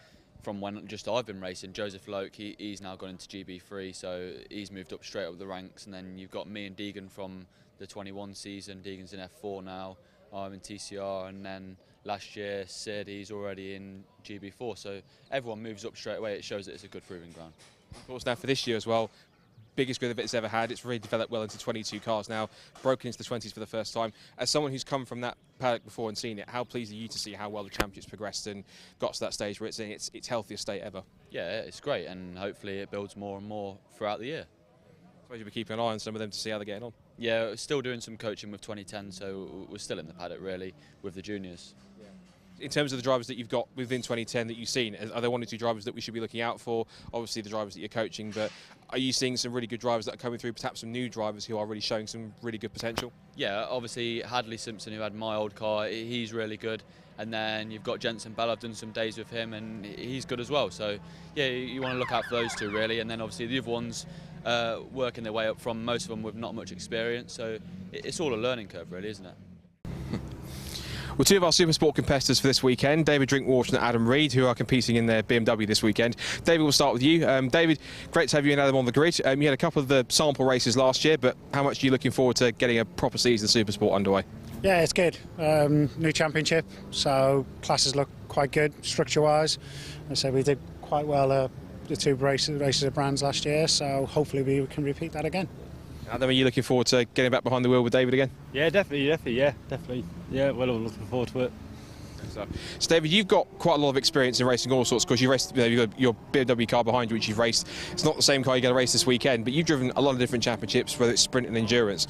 from when just I've been racing. Joseph Loke, he's now gone into GB3, so he's moved up straight up the ranks. And then you've got me and Deegan from the 21 season. Deegan's in F4 now. I'm in TCR, and then last year Sid, he's already in GB4, so everyone moves up straight away. It shows that it's a good proving ground. Of course, now for this year as well, biggest grid that it's ever had. It's really developed well into 22 cars now, broken into the 20s for the first time. As someone who's come from that paddock before and seen it, how pleased are you to see how well the championship's progressed and got to that stage where it's in its healthiest state ever? Yeah, it's great, and hopefully it builds more and more throughout the year. I suppose you'll be keeping an eye on some of them to see how they're getting on. Yeah, still doing some coaching with 2010, so we're still in the paddock really with the juniors. In terms of the drivers that you've got within 2010 that you've seen, are there 1 or 2 drivers that we should be looking out for? Obviously the drivers that you're coaching, but are you seeing some really good drivers that are coming through, perhaps some new drivers who are really showing some really good potential? Yeah, obviously Hadley Simpson, who had my old car, he's really good. And then you've got Jensen Bell, I've done some days with him, and he's good as well. So yeah, you want to look out for those 2 really. And then obviously the other ones working their way up from, most of them with not much experience. So it's all a learning curve really, isn't it? Well, two of our Supersport competitors for this weekend, David Drinkwater and Adam Reed, who are competing in their BMW this weekend. David, we'll start with you. David, great to have you and Adam on the grid. You had a couple of the sample races last year, but how much are you looking forward to getting a proper season of Supersport underway? Yeah, it's good. New championship, so classes look quite good structure-wise. I said we did quite well the two races of brands last year, so hopefully we can repeat that again. Adam, are you looking forward to getting back behind the wheel with David again? Yeah, definitely. Yeah, well, I'm looking forward to it. So David, you've got quite a lot of experience in racing all sorts, because you raced, you've got your BMW car behind you, which you've raced. It's not the same car you're going to race this weekend, but you've driven a lot of different championships, whether it's sprint and endurance.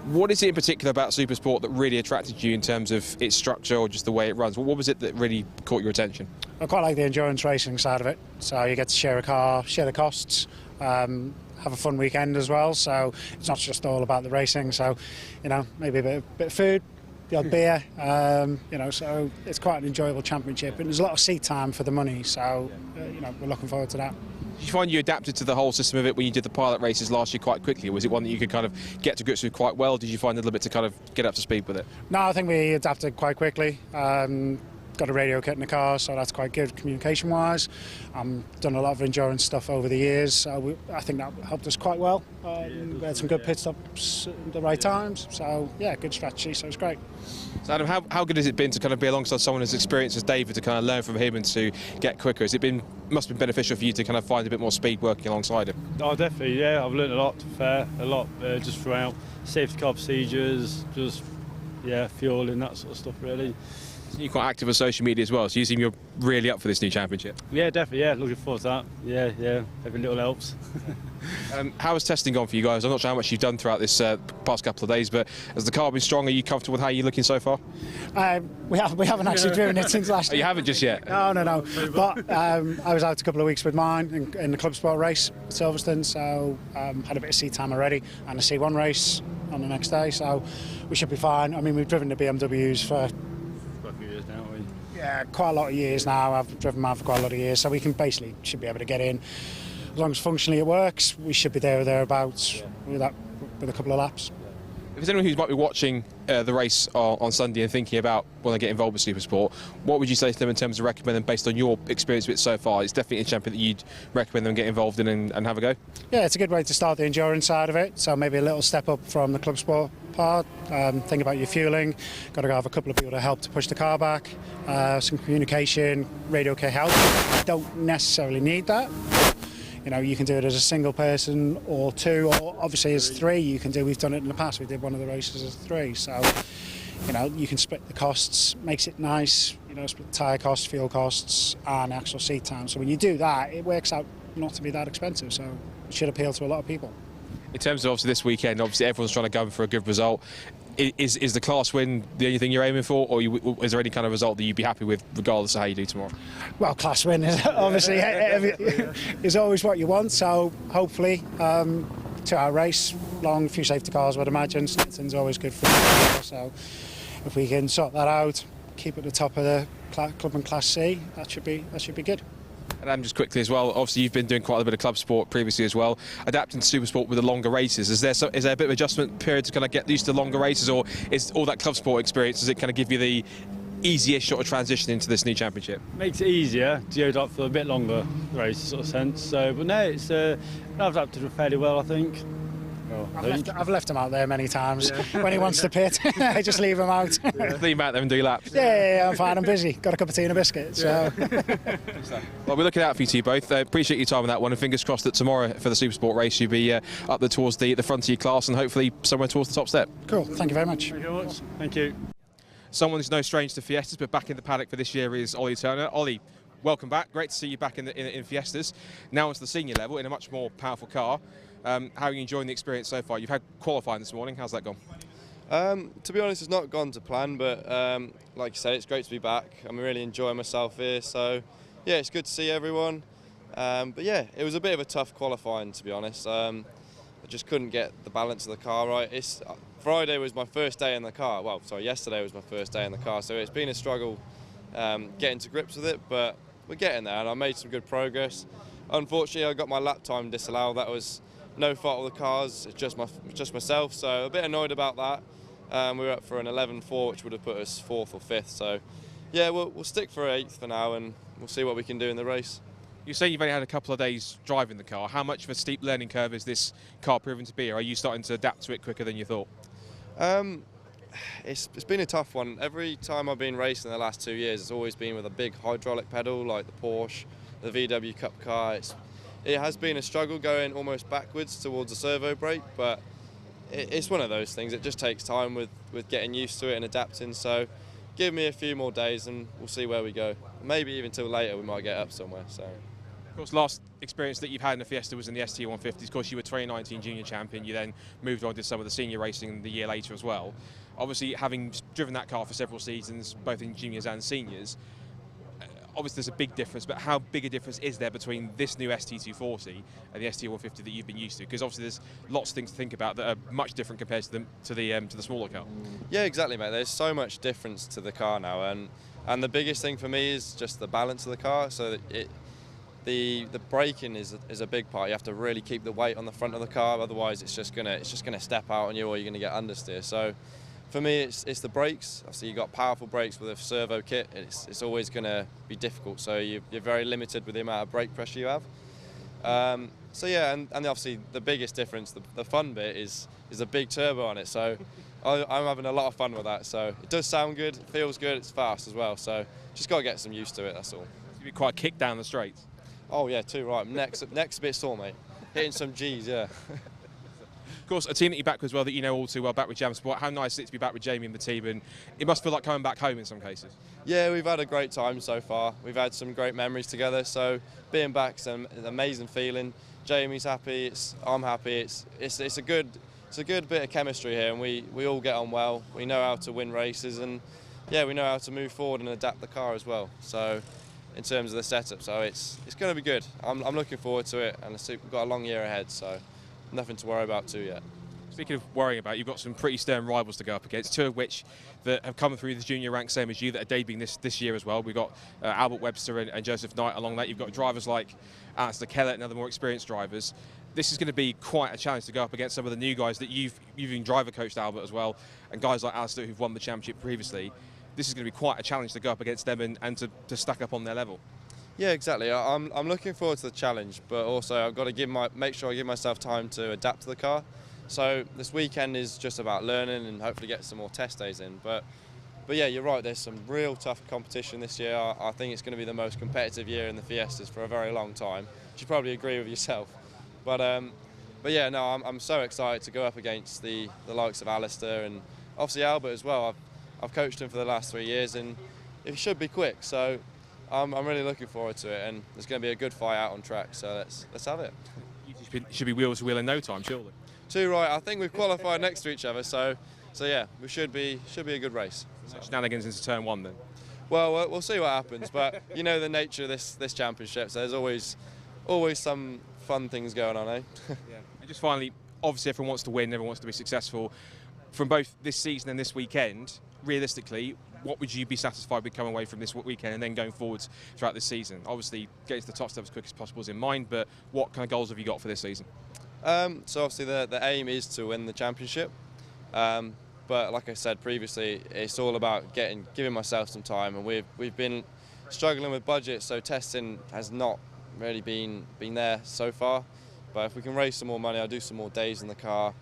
What is it in particular about Supersport that really attracted you in terms of its structure or just the way it runs? What was it that really caught your attention? I quite like the endurance racing side of it. So you get to share a car, share the costs, have a fun weekend as well. So it's not just all about the racing. So, maybe a bit of food, the odd beer, so it's quite an enjoyable championship. And there's a lot of seat time for the money. So, we're looking forward to that. Did you find you adapted to the whole system of it when you did the pilot races last year quite quickly? Or was it one that you could kind of get to grips with quite well? Did you find a little bit to kind of get up to speed with it? No, I think we adapted quite quickly. Got a radio kit in the car, so that's quite good communication-wise. Done a lot of endurance stuff over the years, so I think that helped us quite well. We had some good pit stops at the right times, so yeah, good strategy, so it's great. So Adam, how good has it been to kind of be alongside someone as experienced as David to kind of learn from him and to get quicker? Must have been beneficial for you to kind of find a bit more speed working alongside him? Oh, definitely, yeah. I've learned a lot, just throughout. Safety car procedures, fueling, that sort of stuff, really. You're quite active on social media as well, so you seem you're really up for this new championship. Yeah, definitely, yeah. Looking forward to that. Yeah. Every little helps. How has testing gone for you guys? I'm not sure how much you've done throughout this past couple of days, but has the car been strong? Are you comfortable with how you're looking so far? We haven't actually driven it since last year. Oh, you haven't just yet? No. But I was out a couple of weeks with mine in the Club Sport race at Silverstone, so had a bit of seat time already, and a C1 race on the next day, so we should be fine. I mean, we've driven the BMWs for quite a lot of years now. I've driven mine for quite a lot of years, so we should be able to get in. As long as functionally it works, we should be there or thereabouts with a couple of laps. If there's anyone who might be watching the race on Sunday and thinking about when they get involved with Supersport, what would you say to them in terms of recommend them based on your experience with it so far? It's definitely a champion that you'd recommend them get involved in and have a go? Yeah, it's a good way to start the endurance side of it, so maybe a little step up from the Club Sport part. Think about your fueling, got to have a couple of people to help to push the car back, some communication, radio okay help. You don't necessarily need that. You can do it as a single person or two, or obviously as three. We've done it in the past. We did one of the races as three. So, you can split the costs, makes it nice. Split tyre costs, fuel costs, and actual seat time. So when you do that, it works out not to be that expensive. So it should appeal to a lot of people. In terms of obviously this weekend, obviously everyone's trying to go for a good result. Is the class win the only thing you're aiming for, or is there any kind of result that you'd be happy with regardless of how you do tomorrow? Well, class win is obviously is always what you want, so hopefully 2-hour race, long, few safety cars, I would imagine. Snetterton's always good for me, so if we can sort that out, keep at the top of the club and Class C, that should be good. And just quickly as well, obviously you've been doing quite a bit of club sport previously as well, adapting to Supersport with the longer races. Is there a bit of adjustment period to kind of get used to longer races, or is all that club sport experience, does it kind of give you the easiest sort of transition into this new championship? Makes it easier to go up for a bit longer race sort of sense. So, but no, it's I've adapted fairly well, I think. I've left him out there many times. When he wants to pit, I just leave him out. Leave him out there and do laps. Yeah, I'm fine. I'm busy. Got a cup of tea and a biscuit. So. Well, we're looking out for you two both. Appreciate your time on that one, and fingers crossed that tomorrow for the Supersport race you'll be up there towards the front of your class and hopefully somewhere towards the top step. Cool. Thank you very much. Thank you very much. Thank you. Someone who's no stranger to Fiestas, but back in the paddock for this year is Ollie Turner. Ollie, welcome back. Great to see you back in Fiestas. Now onto the senior level in a much more powerful car. How are you enjoying the experience so far? You've had qualifying this morning. How's that gone? To be honest, it's not gone to plan, but like you said, it's great to be back. I'm really enjoying myself here, so yeah, it's good to see everyone. But yeah, it was a bit of a tough qualifying, to be honest. I just couldn't get the balance of the car right. Friday was my first day in the car. Well, sorry, yesterday was my first day in the car, so it's been a struggle getting to grips with it, but we're getting there, and I made some good progress. Unfortunately, I got my lap time disallowed. That was no fault of the cars, it's just myself, so a bit annoyed about that. We were up for an 11.4, which would have put us 4th or 5th. So, yeah, we'll stick for 8th for now, and we'll see what we can do in the race. You say you've only had a couple of days driving the car. How much of a steep learning curve is this car proven to be, or are you starting to adapt to it quicker than you thought? It's been a tough one. Every time I've been racing in the last 2 years, it's always been with a big hydraulic pedal like the Porsche, the VW Cup car. It has been a struggle going almost backwards towards a servo brake, but it's one of those things. It just takes time with getting used to it and adapting. So give me a few more days and we'll see where we go. Maybe even till later we might get up somewhere. So. Of course, last experience that you've had in the Fiesta was in the ST150s. Of course, you were 2019 junior champion. You then moved on to some of the senior racing the year later as well. Obviously, having driven that car for several seasons, both in juniors and seniors, obviously there's a big difference, but how big a difference is there between this new ST240 and the ST150 that you've been used to? Because obviously there's lots of things to think about that are much different compared to the smaller car. Yeah, exactly, mate. There's so much difference to the car now, and the biggest thing for me is just the balance of the car. So that the braking is a big part. You have to really keep the weight on the front of the car, otherwise it's just gonna step out on you, or you're gonna get understeer. So for me, it's the brakes. Obviously, you've got powerful brakes with a servo kit. It's always going to be difficult. So you're very limited with the amount of brake pressure you have. So yeah, and obviously the biggest difference, the fun bit, is a big turbo on it. So I'm having a lot of fun with that. So it does sound good, it feels good, it's fast as well. So just got to get some used to it. That's all. You'd be quite a kick down the straights. Oh yeah, too right. Next a bit sore, mate. Hitting some G's, yeah. Of course, a team that you're back with as well, that you know all too well, back with Jam Sport. How nice is it to be back with Jamie and the team, and it must feel like coming back home in some cases. Yeah, we've had a great time so far. We've had some great memories together, so being back's an amazing feeling. Jamie's happy, I'm happy. It's a good bit of chemistry here, and we all get on well. We know how to win races, and yeah, we know how to move forward and adapt the car as well. So in terms of the setup, so it's going to be good. I'm looking forward to it, and we've got a long year ahead, so nothing to worry about too yet. Speaking of worrying about, you've got some pretty stern rivals to go up against, two of which that have come through the junior ranks, same as you, that are debuting this year as well. We've got Albert Webster and Joseph Knight along that. You've got drivers like Alistair Kellett and other more experienced drivers. This is going to be quite a challenge to go up against some of the new guys that you've even driver coached, Albert, as well, and guys like Alistair who've won the championship previously. This is going to be quite a challenge to go up against them and to stack up on their level. Yeah, exactly. I'm looking forward to the challenge, but also I've got to make sure I give myself time to adapt to the car. So this weekend is just about learning and hopefully get some more test days in. But yeah, you're right. There's some real tough competition this year. I think it's going to be the most competitive year in the Fiestas for a very long time. You probably agree with yourself. But yeah, no, I'm so excited to go up against the likes of Alistair and obviously Albert as well. I've coached him for the last 3 years, and it should be quick. So I'm really looking forward to it, and there's going to be a good fight out on track, so let's have it. You should be wheel to wheel in no time, surely. Too right. I think we've qualified next to each other, so yeah, we should be a good race. So shenanigans into turn one then. Well, we'll see what happens, but you know the nature of this championship, so there's always some fun things going on, eh? Yeah. And just finally, obviously everyone wants to win, everyone wants to be successful. From both this season and this weekend, realistically, what would you be satisfied with coming away from this weekend and then going forwards throughout this season? Obviously, getting to the top step as quick as possible is in mind, but what kind of goals have you got for this season? So obviously the aim is to win the championship, but like I said previously, it's all about giving myself some time, and we've been struggling with budget, so testing has not really been there so far. But if we can raise some more money, I'll do some more days in the car.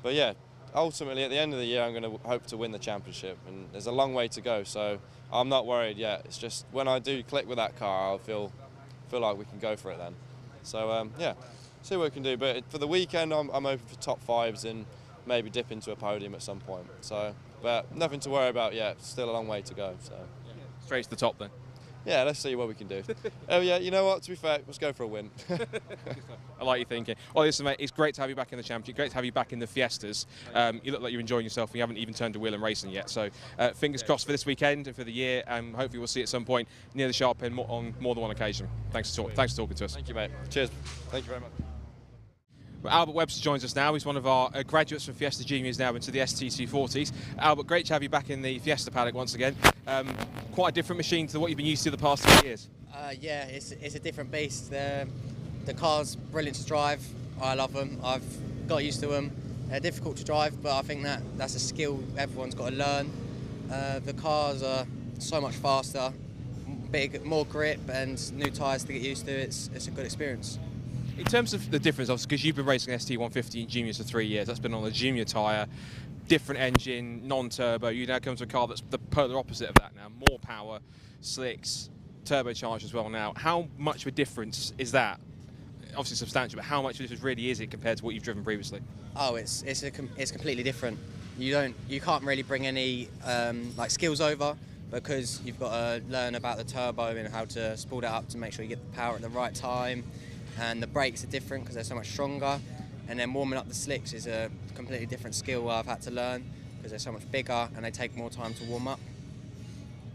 But yeah, ultimately at the end of the year, I'm going to hope to win the championship, and there's a long way to go, so I'm not worried yet. It's just when I do click with that car, I'll feel like we can go for it then. So yeah, see what we can do. But for the weekend, I'm open for top fives and maybe dip into a podium at some point. So, but nothing to worry about yet. Still a long way to go. So straight to the top then. Yeah, let's see what we can do. Oh yeah, you know what? To be fair, let's go for a win. I like your thinking. Well, listen, mate, it's great to have you back in the championship. Great to have you back in the Fiestas. You look like you're enjoying yourself, and you haven't even turned to wheel and racing yet. So, fingers crossed for this weekend and for the year. Hopefully, we'll see you at some point near the sharp end on more than one occasion. Thanks for talking to us. Thank you, mate. Cheers. Thank you very much. Well, Albert Webster joins us now. He's one of our graduates from Fiesta Juniors now into the ST240s. Albert, great to have you back in the Fiesta paddock once again. Quite a different machine to what you've been used to the past 3 years. Yeah, it's a different beast. The car's brilliant to drive. I love them. I've got used to them. They're difficult to drive, but I think that's a skill everyone's got to learn. The cars are so much faster, more grip and new tyres to get used to. It's a good experience. In terms of the difference, obviously, because you've been racing ST150 in juniors for 3 years, that's been on a junior tyre, different engine, non-turbo. You now come to a car that's the polar opposite of that now, more power, slicks, turbocharged as well now. How much of a difference is that? Obviously substantial, but how much of a difference really is it compared to what you've driven previously? Oh, it's completely different. You can't really bring any like skills over, because you've got to learn about the turbo and how to spool that up to make sure you get the power at the right time. And the brakes are different because they're so much stronger. And then warming up the slicks is a completely different skill I've had to learn because they're so much bigger and they take more time to warm up.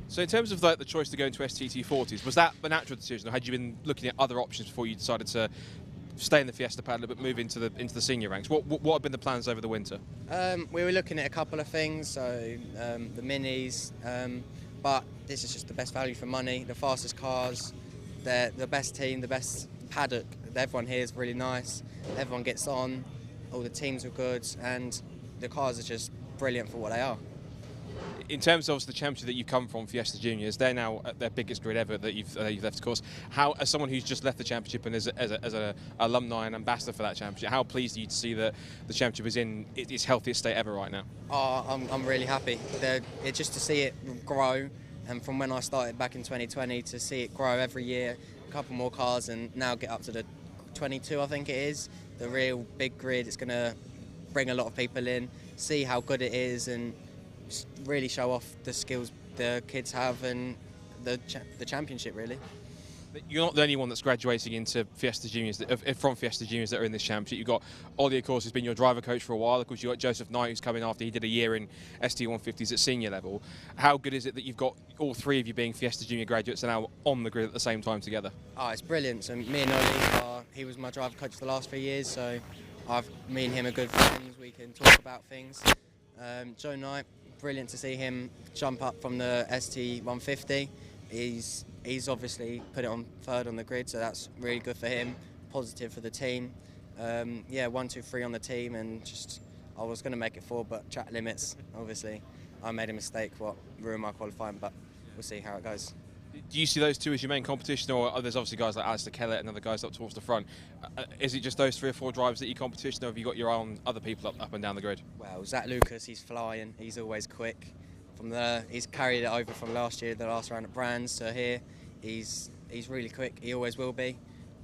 So in terms of the choice to go into ST240s, was that the natural decision, or had you been looking at other options before you decided to stay in the Fiesta paddock but move into the senior ranks? What have been the plans over the winter? We were looking at a couple of things, so the minis, but this is just the best value for money, the fastest cars, they're the best team, the best paddock. Everyone here is really nice, everyone gets on, all the teams are good, and the cars are just brilliant for what they are. In terms of the championship that you've come from, Fiesta Juniors, they're now at their biggest grid ever that you've left, of course. How, as someone who's just left the championship and as an alumni and ambassador for that championship, how pleased are you to see that the championship is in its healthiest state ever right now? Oh, I'm really happy. It's just to see it grow, and from when I started back in 2020 to see it grow every year, a couple more cars, and now get up to the 22, I think it is, the real big grid. It's going to bring a lot of people in, see how good it is, and really show off the skills the kids have and the championship, really. You're not the only one that's graduating into Fiesta Juniors, from Fiesta Juniors that are in this championship. You've got Ollie, of course, who's been your driver coach for a while. Of course, you've got Joseph Knight, who's coming after he did a year in ST150s at senior level. How good is it that you've got all three of you being Fiesta Junior graduates and now on the grid at the same time together? Oh, it's brilliant. So me and Ollie, he was my driver coach for the last 3 years, so me and him are good friends. We can talk about things. Joe Knight, brilliant to see him jump up from the ST150. He's obviously put it on third on the grid, so that's really good for him. Positive for the team. Yeah, 1, 2, 3 on the team, and just I was going to make it 4, but track limits. Obviously, I made a mistake, what ruined my qualifying, but we'll see how it goes. Do you see those two as your main competition, or there's obviously guys like Alistair Kellett and other guys up towards the front? Is it just those 3 or 4 drivers that you competition, or have you got your own other people up and down the grid? Well, Zach Lucas, he's flying. He's always quick. He's carried it over from last year, the last round at Brands, to here. He's really quick. He always will be.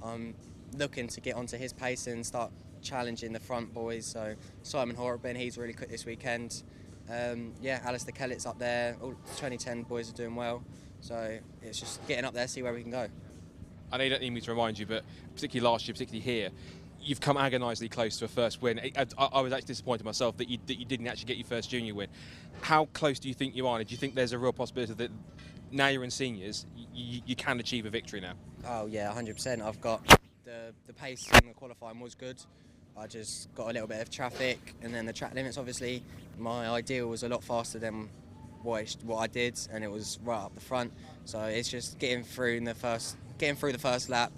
I'm looking to get onto his pace and start challenging the front boys. So Simon Horrobin, he's really quick this weekend. Yeah, Alistair Kellett's up there. All 2010 boys are doing well. So it's just getting up there, see where we can go. I know you don't need me to remind you, but particularly last year, particularly here, you've come agonisingly close to a first win. I was actually disappointed myself that you didn't actually get your first junior win. How close do you think you are? Do you think there's a real possibility that now you're in seniors, you can achieve a victory now? Oh yeah, 100%. I've got the pace in the qualifying was good. I just got a little bit of traffic, and then the track limits. Obviously, my ideal was a lot faster than what I did, and it was right up the front. So it's just getting through the first lap,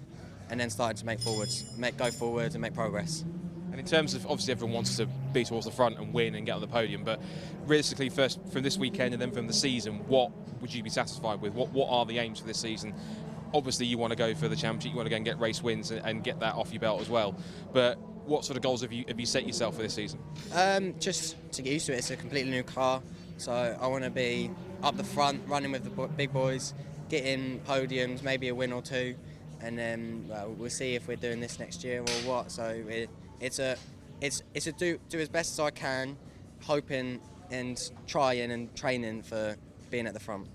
and then starting to go forwards and make progress. And in terms of, obviously everyone wants to be towards the front and win and get on the podium, but realistically, first from this weekend and then from the season, what would you be satisfied with? What are the aims for this season? Obviously you want to go for the championship, you want to go and get race wins and get that off your belt as well, but what sort of goals have you set yourself for this season? Just to get used to it. It's a completely new car, so I want to be up the front, running with the big boys, getting podiums, maybe a win or 2, and then we'll see if we're doing this next year or what. So it's a do as best as I can, hoping and trying and training for being at the front.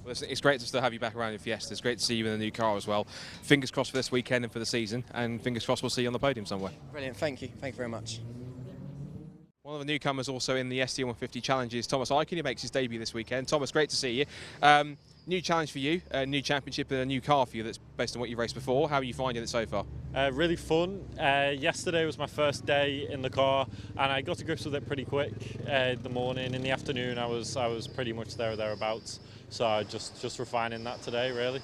Well, it's great to still have you back around in Fiesta. It's great to see you in the new car as well. Fingers crossed for this weekend and for the season, and fingers crossed we'll see you on the podium somewhere. Brilliant, thank you very much. One of the newcomers also in the ST150 Challenges, Thomas Eichen, makes his debut this weekend. Thomas, great to see you. New challenge for you, a new championship and a new car for you that's based on what you've raced before. How are you finding it so far? Really fun. Yesterday was my first day in the car, and I got to grips with it pretty quick. The morning, in the afternoon, I was pretty much there or thereabouts. So just refining that today, really.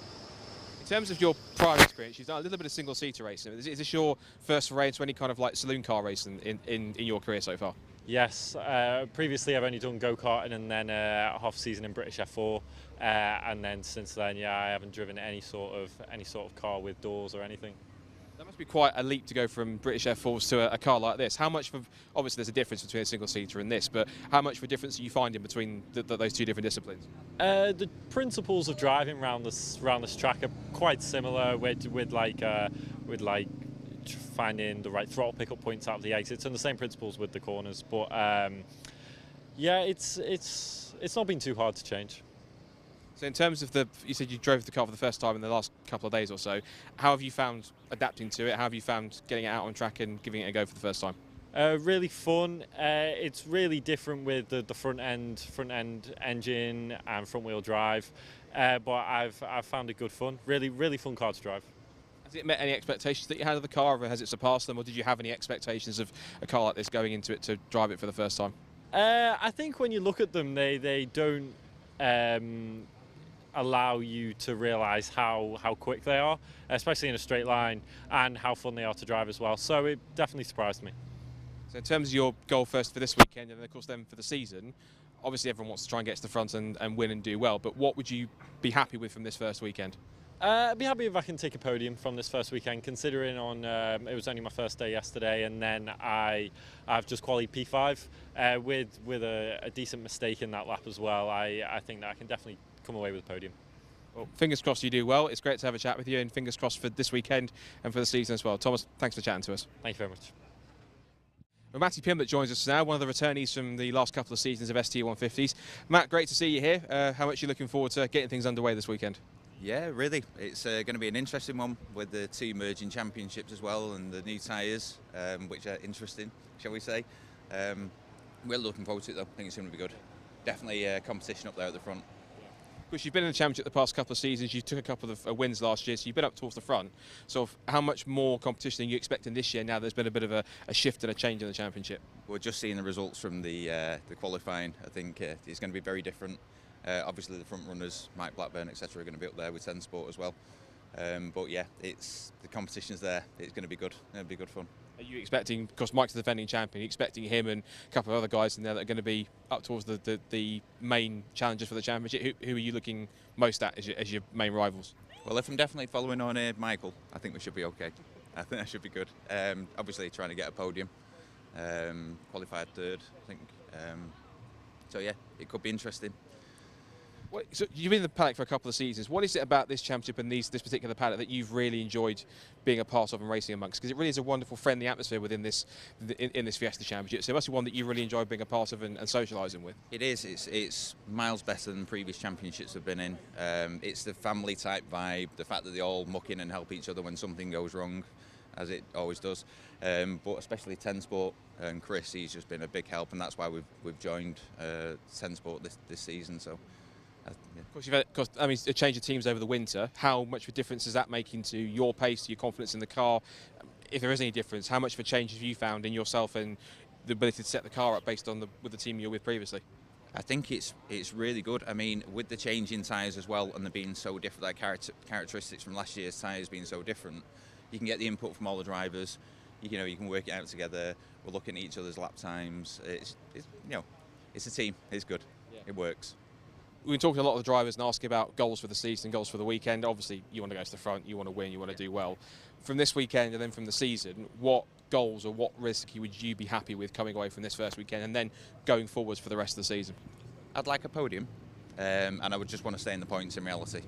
In terms of your prior experience, you've done a little bit of single-seater racing. Is this your first foray into any kind of like saloon car racing in your career so far? Yes, previously I've only done go-karting and then half season in British F4, and then since then, yeah, I haven't driven any sort of car with doors or anything. That must be quite a leap to go from British F4s to a car like this. How much of, obviously there's a difference between a single-seater and this, but how much of a difference do you find in between those two different disciplines? The principles of driving around this track are quite similar with finding the right throttle pickup points out of the exits, and the same principles with the corners. But yeah, it's not been too hard to change. So in terms of you said you drove the car for the first time in the last couple of days or so. How have you found adapting to it? How have you found getting it out on track and giving it a go for the first time? Really fun. It's really different with the front end engine and front wheel drive, but I've found it good fun. Really fun car to drive. Has it met any expectations that you had of the car, or has it surpassed them, or did you have any expectations of a car like this going into it to drive it for the first time? I think when you look at them, they don't allow you to realise how quick they are, especially in a straight line, and how fun they are to drive as well. So it definitely surprised me. So in terms of your goal first for this weekend, and of course then for the season, obviously everyone wants to try and get to the front and win and do well, but what would you be happy with from this first weekend? I'd be happy if I can take a podium from this first weekend, considering it was only my first day yesterday, and then I've just qualified P5 with a decent mistake in that lap as well. I think that I can definitely come away with a podium. Well, fingers crossed you do well. It's great to have a chat with you, and fingers crossed for this weekend and for the season as well. Thomas, thanks for chatting to us. Thank you very much. Well, Matty Pimblett joins us now, one of the returnees from the last couple of seasons of ST150s. Matt, great to see you here. How much are you looking forward to getting things underway this weekend? Yeah, really. It's going to be an interesting one with the two merging championships as well, and the new tyres, which are interesting, shall we say. We're looking forward to it though. I think it's going to be good. Definitely competition up there at the front. Of course, you've been in the championship the past couple of seasons. You took a couple of wins last year, so you've been up towards the front. So how much more competition are you expecting this year now there's been a bit of a shift and a change in the championship? We're just seeing the results from the qualifying. I think it's going to be very different. Obviously the front runners, Mike Blackburn, etc., are going to be up there with 10 Sport as well. But yeah, the competition's there. It's going to be good. It'll be good fun. Are you expecting, because Mike's the defending champion, are you expecting him and a couple of other guys in there that are going to be up towards the main challengers for the championship? Who are you looking most at as your main rivals? Well, if I'm definitely following on Michael, I think we should be okay. I think that should be good. Obviously trying to get a podium, qualified third, I think. So yeah, it could be interesting. So you've been in the paddock for a couple of seasons. What is it about this championship and this particular paddock that you've really enjoyed being a part of and racing amongst? Because it really is a wonderful, friendly atmosphere within this in this Fiesta Championship. So it must be one that you really enjoy being a part of and socialising with. It is. It's miles better than previous championships I've been in. It's the family type vibe, the fact that they all muck in and help each other when something goes wrong, as it always does. But especially 10 Sport and Chris, he's just been a big help, and that's why we've joined 10 Sport this season. So. Yeah. Of course, you've had I mean, a change of teams over the winter. How much of a difference does that make into your pace, your confidence in the car? If there is any difference, how much of a change have you found in yourself and the ability to set the car up based on with the team you're with previously? I think it's really good. I mean, with the change in tyres as well, and them being so different, like characteristics from last year's tyres being so different, you can get the input from all the drivers. You can work it out together. We're looking at each other's lap times. It's a team. It's good. Yeah. It works. We've been talking to a lot of the drivers and asking about goals for the season, goals for the weekend. Obviously, you want to go to the front, you want to win, you want to do well. From this weekend and then from the season, what goals or what Brscc would you be happy with coming away from this first weekend and then going forwards for the rest of the season? I'd like a podium, and I would just want to stay in the points in reality.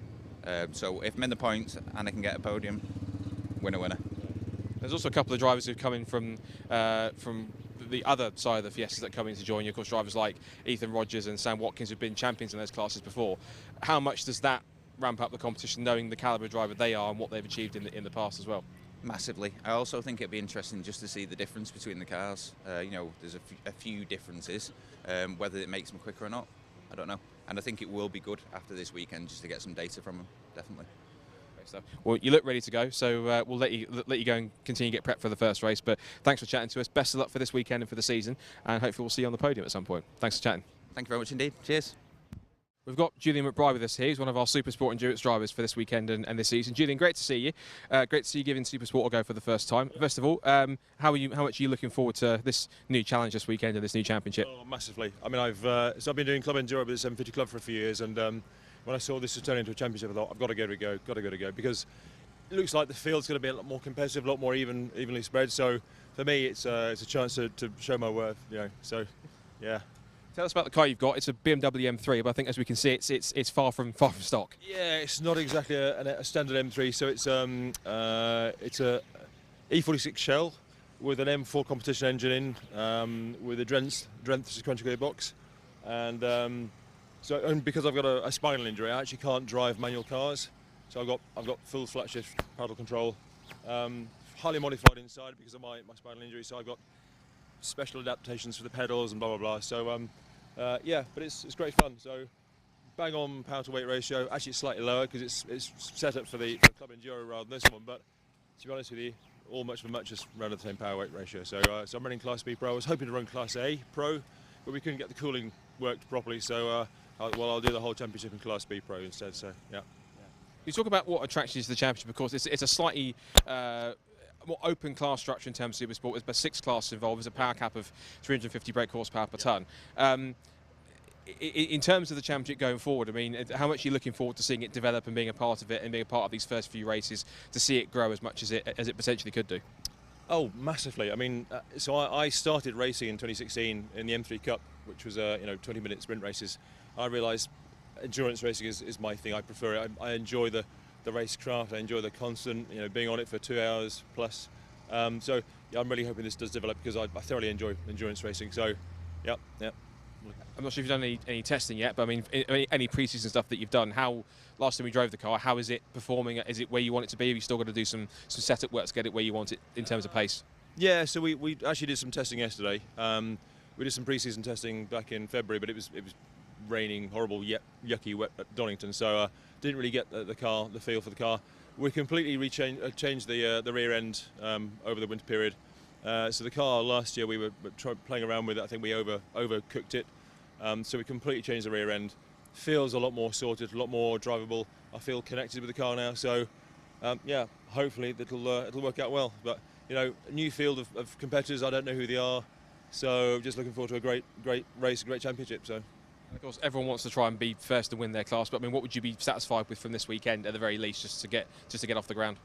So if I'm in the points and I can get a podium, winner. There's also a couple of drivers who've come in from the other side of the Fiestas that come in to join you. Of course, drivers like Ethan Rogers and Sam Watkins have been champions in those classes before. How much does that ramp up the competition, knowing the calibre of driver they are and what they've achieved in the past as well? Massively. I also think it'd be interesting just to see the difference between the cars. There's a few differences. Whether it makes them quicker or not, I don't know. And I think it will be good after this weekend just to get some data from them, definitely. Stuff. Well, you look ready to go, so we'll let you go and continue to get prepped for the first race. But thanks for chatting to us. Best of luck for this weekend and for the season, and hopefully we'll see you on the podium at some point. Thanks for chatting. Thank you very much indeed. Cheers. We've got Julian McBride with us here. He's one of our Supersport endurance drivers for this weekend and this season. Julian, great to see you. Great to see you giving Supersport a go for the first time. First of all, how much are you looking forward to this new challenge this weekend and this new championship? Oh, massively. I mean, I've been doing club enduro with the 750 club for a few years, and when I saw this was turning into a championship, I thought I've got to go, because it looks like the field's going to be a lot more competitive, a lot more evenly spread. So for me, it's a chance to show my worth. So yeah. Tell us about the car you've got. It's a BMW M3, but I think as we can see, it's far from stock. Yeah, it's not exactly a standard M3. So it's a E46 shell with an M4 competition engine in, with a Drenth sequential gearbox, and because I've got a spinal injury, I actually can't drive manual cars. So I've got full flat shift paddle control, highly modified inside because of my spinal injury. So I've got special adaptations for the pedals and blah blah blah. So yeah, but it's great fun. So bang on power to weight ratio. Actually, it's slightly lower because it's set up for the club enduro rather than this one. But to be honest with you, all much for much, just around the same power weight ratio. So I'm running Class B Pro. I was hoping to run Class A Pro, but we couldn't get the cooling worked properly. So I'll do the whole championship in Class B Pro instead. So yeah. You talk about what attracts you to the championship. Of course, it's a slightly more open class structure in terms of Supersport. There's about 6 classes involved. There's a power cap of 350 brake horsepower per tonne. In terms of the championship going forward, I mean, how much are you looking forward to seeing it develop and being a part of it and being a part of these first few races to see it grow as much as it potentially could do? Oh, massively. I mean, so I started racing in 2016 in the M3 Cup, which was 20-minute sprint races. I realised endurance racing is my thing. I prefer it. I enjoy the racecraft. I enjoy the constant, being on it for 2 hours plus. So yeah, I'm really hoping this does develop because I thoroughly enjoy endurance racing. So yeah. I'm not sure if you've done any testing yet, but I mean, any pre-season stuff that you've done. Last time we drove the car, how is it performing? Is it where you want it to be? Have you still got to do some setup work to get it where you want it in terms of pace? Yeah, so we actually did some testing yesterday. We did some pre-season testing back in February, but it was raining, horrible, yucky, wet at Donington, so didn't really get the feel for the car. We completely changed the rear end over the winter period. So the car last year we were playing around with it. I think we overcooked it. So we completely changed the rear end. Feels a lot more sorted, a lot more drivable. I feel connected with the car now. So yeah, hopefully it'll work out well. But a new field of competitors. I don't know who they are. So just looking forward to a great race, a great championship. So. Of course, everyone wants to try and be first to win their class, but I mean, what would you be satisfied with from this weekend at the very least, just to get off the ground?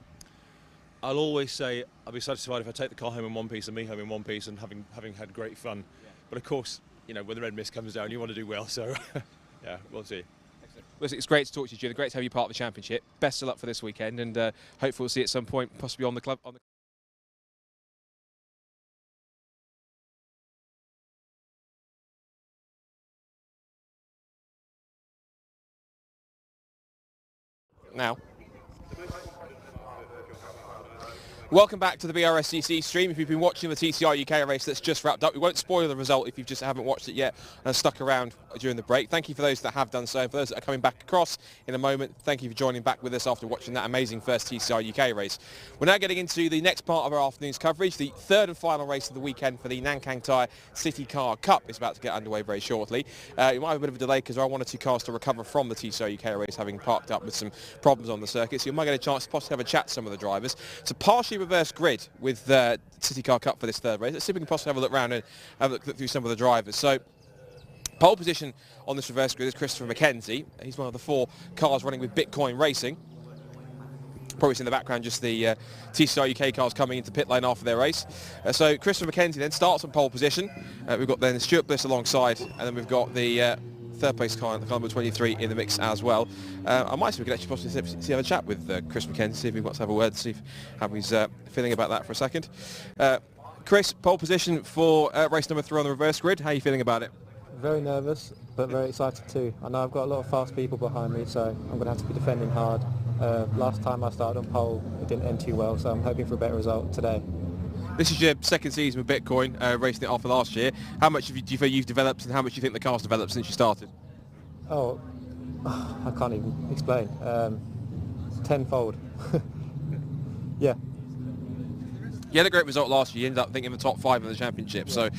I'll always say I'll be satisfied if I take the car home in one piece and me home in one piece and having had great fun. Yeah. But of course, when the red mist comes down, you want to do well. So yeah, we'll see. Listen, it's great to talk to you, Julian. Great to have you part of the championship. Best of luck for this weekend, and hopefully we'll see you at some point, possibly on the club. Now. Welcome back to the Brscc stream. If you've been watching the TCR UK race that's just wrapped up, we won't spoil the result if you just haven't watched it yet and stuck around during the break. Thank you for those that have done so, and for those that are coming back across in a moment, thank you for joining back with us after watching that amazing first TCR UK race. We're now getting into the next part of our afternoon's coverage. The third and final race of the weekend for the Nankang Tyre City Car Cup is about to get underway very shortly. You might have a bit of a delay because there are 1 or 2 cars to recover from the TCR UK race, having parked up with some problems on the circuit, so you might get a chance to possibly have a chat to some of the drivers. It's a partially reversed grid with the City Car Cup for this third race. Let's see if we can possibly have a look around and have a look through some of the drivers. So, pole position on this reverse grid is Christopher McKenzie. He's one of the 4 cars running with Bitcoin Racing. Probably in the background just the TCR UK cars coming into pit lane after their race. So Christopher McKenzie then starts on pole position. We've got then Stuart Bliss alongside, and then we've got the third place car number 23 in the mix as well. I might see if we could actually possibly have a chat with Chris McKenzie, see if he wants to have a word, see how he's feeling about that for a second. Chris, pole position for race number 3 on the reverse grid. How are you feeling about it? Very nervous, but very excited too. I know I've got a lot of fast people behind me, so I'm going to have to be defending hard. Last time I started on pole, it didn't end too well, so I'm hoping for a better result today. This is your second season with Bitcoin, racing it after last year. How much do you feel you've developed, and how much do you think the car's developed since you started? Oh, I can't even explain. Tenfold. Yeah. You had a great result last year. You ended up, I think, in the top 5 of the championship. Yeah. So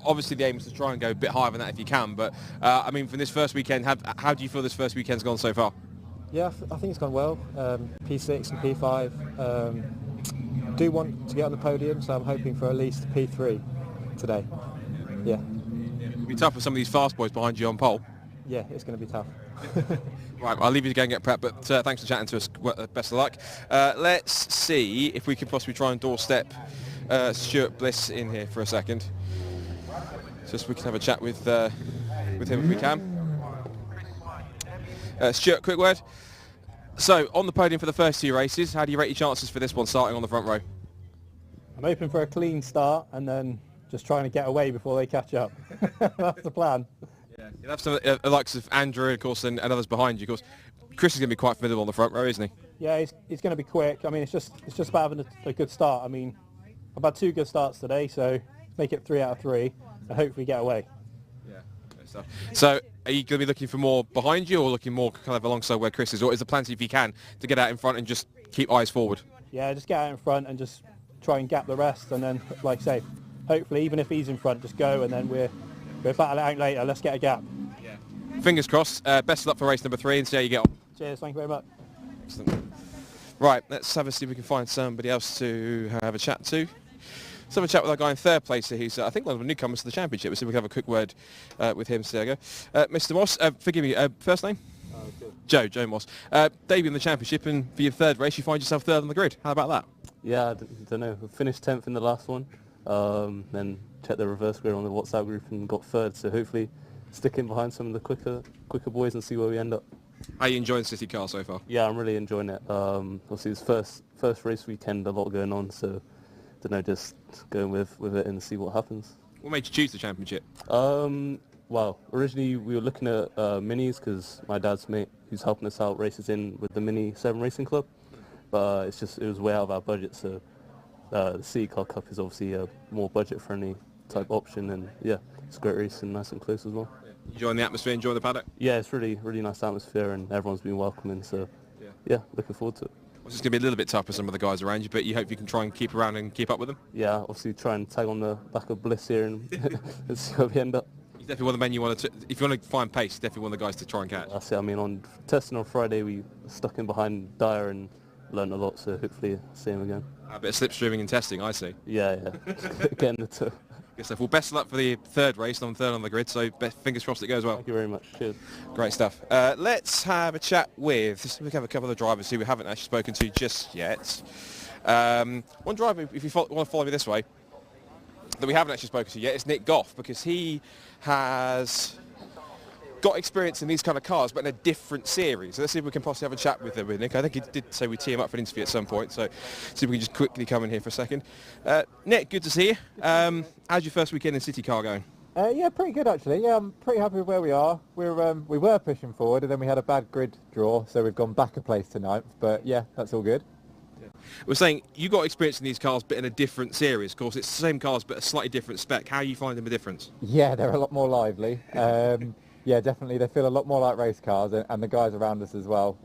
obviously the aim is to try and go a bit higher than that if you can, but I mean, from this first weekend, how do you feel this first weekend's gone so far? Yeah, I think it's gone well. P6 and P5. Do want to get on the podium, so I'm hoping for at least P3 today. Yeah. It'll be tough for some of these fast boys behind you on pole. Yeah, it's going to be tough. Right, I'll leave you to go and get prepped, but thanks for chatting to us. Best of luck. Let's see if we can possibly try and doorstep Stuart Bliss in here for a second. Just so we can have a chat with him if we can. Stuart, quick word. So, on the podium for the first 2 races, how do you rate your chances for this one starting on the front row? I'm hoping for a clean start and then just trying to get away before they catch up. That's the plan. You'll have some likes of Andrew, of course, and others behind you. Of course, Chris is going to be quite formidable on the front row, isn't he? Yeah, he's going to be quick. I mean, it's just about having a good start. I mean, I've had 2 good starts today, so make it 3 out of 3 and hopefully get away. Yeah. So, are you going to be looking for more behind you or looking more kind of alongside where Chris is? Or is the plan, if you can, to get out in front and just keep eyes forward? Yeah, just get out in front and just try and gap the rest. And then, like I say, hopefully, even if he's in front, just go and then we'll battle it out later. Let's get a gap. Fingers crossed. Best of luck for race number 3 and see how you get on. Cheers, thank you very much. Excellent. Right, let's see if we can find somebody else to have a chat to. Let's have a chat with our guy in 3rd place here, who's I think one of the newcomers to the championship. We'll see if we can have a quick word with him. So there you go. Mr. Moss, forgive me, first name? Joe Moss. Debut in the championship, and for your 3rd race you find yourself 3rd on the grid. How about that? Yeah, I don't know. I finished 10th in the last one, then checked the reverse grid on the WhatsApp group and got 3rd, so hopefully sticking behind some of the quicker boys and see where we end up. How are you enjoying City Car so far? Yeah, I'm really enjoying it. Obviously it's first race weekend, a lot going on, so don't know, just going with it and see what happens. What made you choose the championship? Well, originally we were looking at minis because my dad's mate who's helping us out races in with the Mini 7 Racing Club, but it was way out of our budget, so the City Car Cup is obviously a more budget friendly type option, and yeah, it's a great race and nice and close as well. Enjoying the atmosphere, enjoying the paddock? Yeah, it's really nice atmosphere and everyone's been welcoming, so yeah, looking forward to it. It's going to be a little bit tough for some of the guys around you, but you hope you can try and keep around and keep up with them? Yeah, obviously try and tag on the back of Bliss here and see where we end up. He's definitely one of the men you want to, if you want to find pace, he's definitely one of the guys to try and catch. That's it. I mean, on testing on Friday, we stuck in behind Dyer and learned a lot, so hopefully see him again. A bit of slipstreaming and testing, I see. Yeah. Getting the two. Good stuff. Well, best of luck for the 3rd race. I'm 3rd on the grid, so fingers crossed it goes well. Thank you very much. Cheers. Great stuff. Let's have a chat with, we have a couple of drivers who we haven't actually spoken to just yet. One driver, if you want to follow me this way, that we haven't actually spoken to yet is Nick Goff, because he has got experience in these kind of cars, but in a different series. So let's see if we can possibly have a chat with Nick. I think he did say we'd tee him up for an interview at some point, so see if we can just quickly come in here for a second. Nick, good to see you. How's your first weekend in City Car going? Yeah, pretty good actually. Yeah, I'm pretty happy with where we are. We were pushing forward, and then we had a bad grid draw, so we've gone back a place to 9th. But yeah, that's all good. We're saying you got experience in these cars, but in a different series. Of course, it's the same cars, but a slightly different spec. How are you finding the difference? Yeah, they're a lot more lively. Yeah, definitely. They feel a lot more like race cars, and the guys around us as well.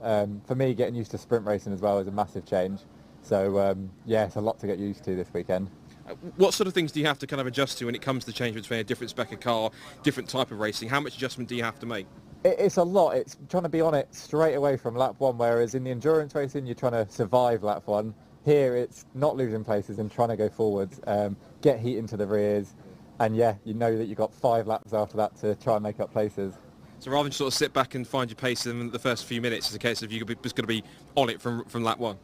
For me, getting used to sprint racing as well is a massive change. So yeah, it's a lot to get used to this weekend. What sort of things do you have to kind of adjust to when it comes to change between a different spec of car, different type of racing? How much adjustment do you have to make? It's a lot. It's trying to be on it straight away from lap 1, whereas in the endurance racing, you're trying to survive lap 1. Here, it's not losing places and trying to go forwards, get heat into the rears, and yeah, you know that you've got 5 laps after that to try and make up places. So rather than sort of sit back and find your pace in the first few minutes, it's a case of you're just going to be on it from lap 1?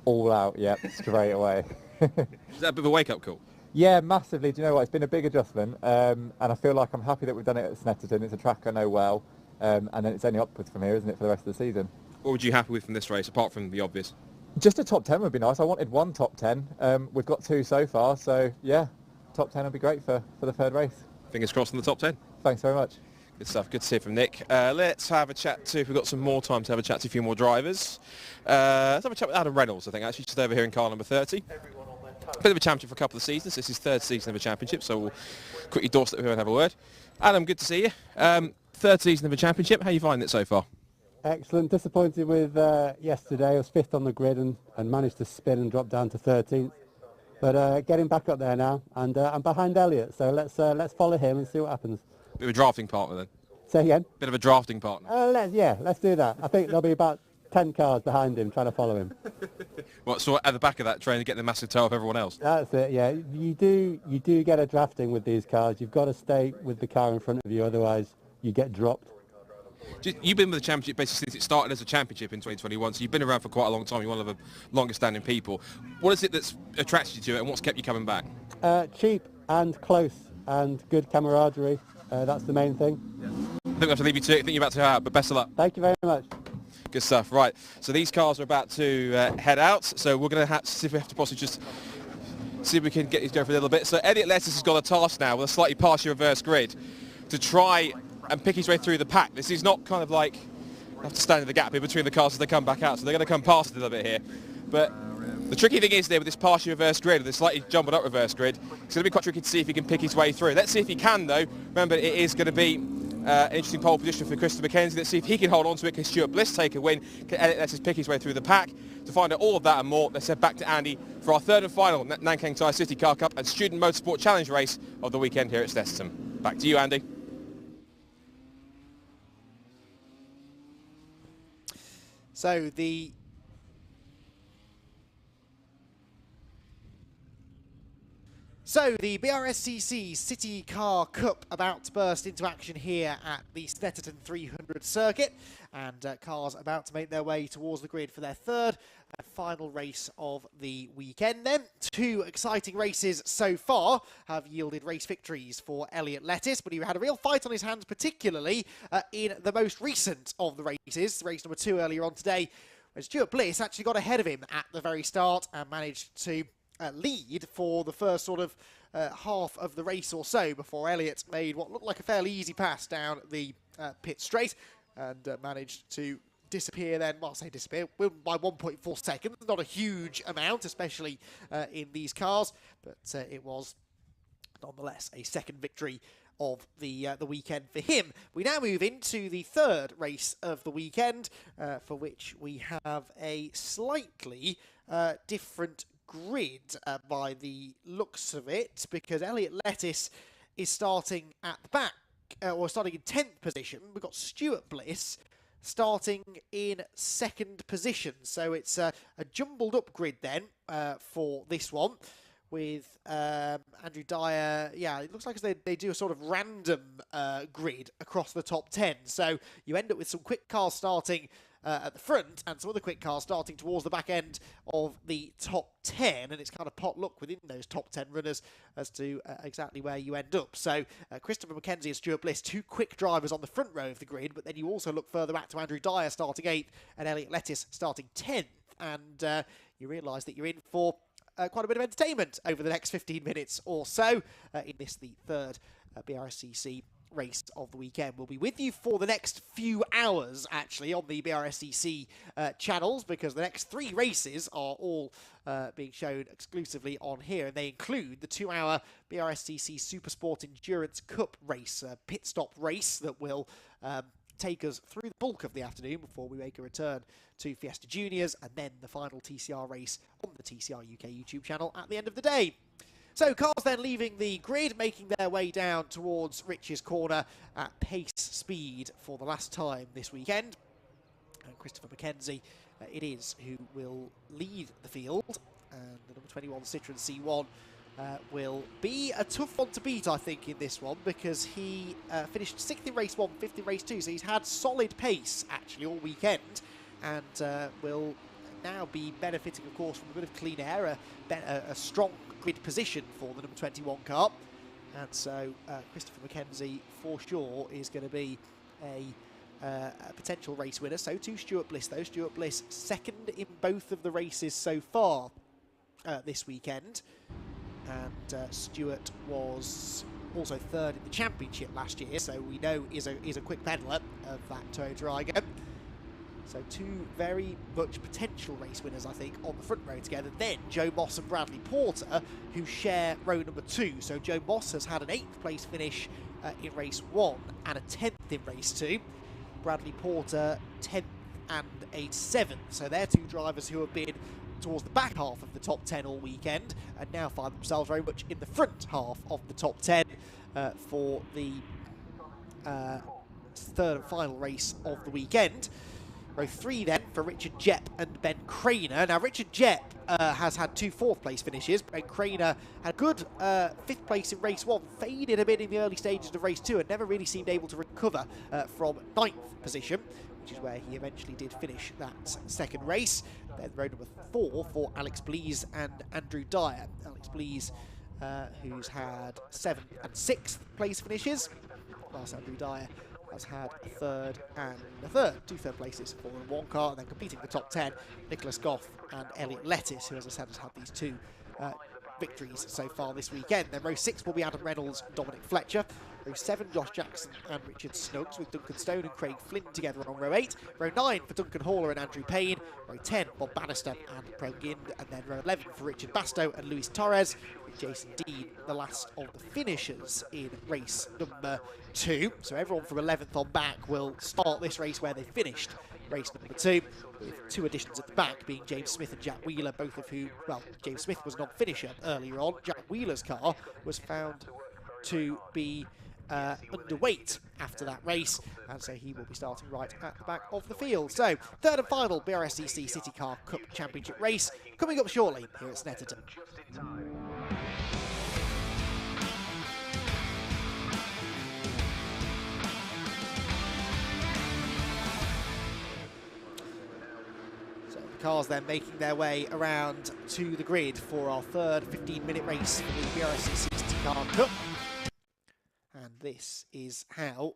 All out, yeah, straight away. Is that a bit of a wake-up call? Yeah, massively. Do you know what? It's been a big adjustment, and I feel like I'm happy that we've done it at Snetterton. It's a track I know well, and then it's only upwards from here, isn't it, for the rest of the season? What would you be happy with from this race, apart from the obvious? Just a top 10 would be nice. I wanted 1 top 10. We've got 2 so far, so yeah, top 10 would be great for the 3rd race. Fingers crossed on the top 10. Thanks very much. Good stuff. Good to hear from Nick. Let's have a chat to, if we've got some more time to have a chat to a few more drivers. Let's have a chat with Adam Reynolds, I think, actually, just over here in car number 30. Bit of a championship for a couple of seasons. This is 3rd season of a championship, so we'll quickly doorstep here and have a word. Adam, good to see you. 3rd season of a championship. How are you finding it so far? Excellent. Disappointed with yesterday. I was 5th on the grid and managed to spin and drop down to 13th. But getting back up there now, and I'm behind Elliot, so let's follow him and see what happens. Bit of a drafting partner then. Say again? Bit of a drafting partner. Let's do that. I think there'll be about 10 cars behind him trying to follow him. What, so at the back of that, trying to get the massive toe of everyone else? That's it, yeah. You do get a drafting with these cars. You've got to stay with the car in front of you, otherwise you get dropped. You've been with the championship basically since it started as a championship in 2021, so you've been around for quite a long time. You're one of the longest standing people. What is it that's attracted you to it, and what's kept you coming back? Cheap and close and good camaraderie. That's the main thing. I think I have to leave you to it. I think you're about to go out, but best of luck. Thank you very much. Good stuff. Right, so these cars are about to head out, so we're going to have to see if we have to possibly just see if we can get these going for a little bit. So Elliot Lettuce has got a task now with a slightly partially reverse grid to try and pick his way through the pack. This is not kind of like you have to stand in the gap in between the cars as they come back out, so they're going to come past a little bit here. But the tricky thing is there with this partially reverse grid, this slightly jumbled up reverse grid, it's going to be quite tricky to see if he can pick his way through. Let's see if he can though. Remember, it is going to be an interesting pole position for Christopher McKenzie. Let's see if he can hold on to it. Can Stuart Bliss take a win? Can Elliot Lettuce pick his way through the pack? To find out all of that and more, let's head back to Andy for our third and final Nankang Tyre City Car Cup and Student Motorsport Challenge race of the weekend here at Snetterton. Back to you, Andy. So the Brscc City Car Cup about to burst into action here at the Snetterton 300 circuit, and cars about to make their way towards the grid for their third and final race of the weekend. Then, two exciting races so far have yielded race victories for Elliot Lettuce, but he had a real fight on his hands, particularly in the most recent of the races, race number 2 earlier on today, where Stuart Bliss actually got ahead of him at the very start and managed to lead for the first sort of half of the race or so before Elliot made what looked like a fairly easy pass down the pit straight and managed to disappear then. Well, I say disappear, by 1.4 seconds. Not a huge amount, especially in these cars, but it was nonetheless a second victory of the weekend for him. We now move into the third race of the weekend, for which we have a slightly different grid by the looks of it, because Elliot Lettuce is starting at the back, or starting in 10th position. We've got Stuart Bliss starting in second position, so it's a jumbled up grid then for this one, with Andrew Dyer. Yeah, it looks like they do a sort of random grid across the top 10, so you end up with some quick cars starting at the front and some other quick cars starting towards the back end of the top 10, and it's kind of potluck within those top 10 runners as to exactly where you end up. So Christopher McKenzie and Stuart Bliss, two quick drivers on the front row of the grid, but then you also look further back to Andrew Dyer starting 8th and Elliot Lettuce starting 10th, and you realise that you're in for quite a bit of entertainment over the next 15 minutes or so in this, the third Brscc race of the weekend. We'll be with you for the next few hours, actually, on the Brscc channels, because the next 3 races are all being shown exclusively on here, and they include the 2-hour Brscc Supersport Endurance Cup race, a pit stop race that will take us through the bulk of the afternoon before we make a return to Fiesta Juniors, and then the final TCR race on the TCR UK YouTube channel at the end of the day. So cars then leaving the grid, making their way down towards Rich's Corner at pace speed for the last time this weekend. And Christopher McKenzie, it is who will lead the field, and the number 21 Citroen C1 will be a tough one to beat, I think, in this one, because he finished 6th in race 1, 5th in race 2, so he's had solid pace, actually, all weekend, and will now be benefiting, of course, from a bit of clean air, a strong grid position for the number 21 car. And so Christopher McKenzie, for sure, is going to be a potential race winner. So too Stuart Bliss, though. Stuart Bliss second in both of the races so far this weekend. And Stuart was also third in the championship last year, so we know is a quick peddler of that Toyota Aygo. So two very much potential race winners, I think, on the front row together. Then Joe Moss and Bradley Porter, who share row number 2. So Joe Moss has had an 8th place finish in race 1 and a 10th in race 2. Bradley Porter 10th and a 7th. So they're two drivers who have been towards the back half of the top 10 all weekend, and now find themselves very much in the front half of the top 10 for the third and final race of the weekend. Row 3 then for Richard Jepp and Ben Craner. Now Richard Jepp has had 2 4th place finishes. Ben Craner had good 5th place in race 1, faded a bit in the early stages of race 2 and never really seemed able to recover from 9th position, which is where he eventually did finish that second race. Then row number 4 for Alex Blease and Andrew Dyer. Alex Blease, who's had 7th and 6th place finishes, whilst Andrew Dyer has had a 3rd and a 3rd, 2 third places for in one car, and then completing the top 10, Nicholas Goff and Elliot Lettis, who, as I said, has had these 2 victories so far this weekend. Then row 6 will be Adam Reynolds and Dominic Fletcher. Row 7, Josh Jackson and Richard Snuggs, with Duncan Stone and Craig Flynn together on row 8. Row 9 for Duncan Haller and Andrew Payne. Row 10, Bob Bannister and Prem Gind. And then row 11 for Richard Bastow and Luis Torres, with Jason Dean the last of the finishers in race number 2. So everyone from 11th on back will start this race where they finished race number 2, with 2 additions at the back being James Smith and Jack Wheeler, both of who, well, James Smith was a non-finisher earlier on. Jack Wheeler's car was found to be underweight after that race, and so he will be starting right at the back of the field. So, third and final Brscc City Car Cup Championship race coming up shortly here at Snetterton. Cars then making their way around to the grid for our third 15-minute race for the Brscc City Car Cup. And this is how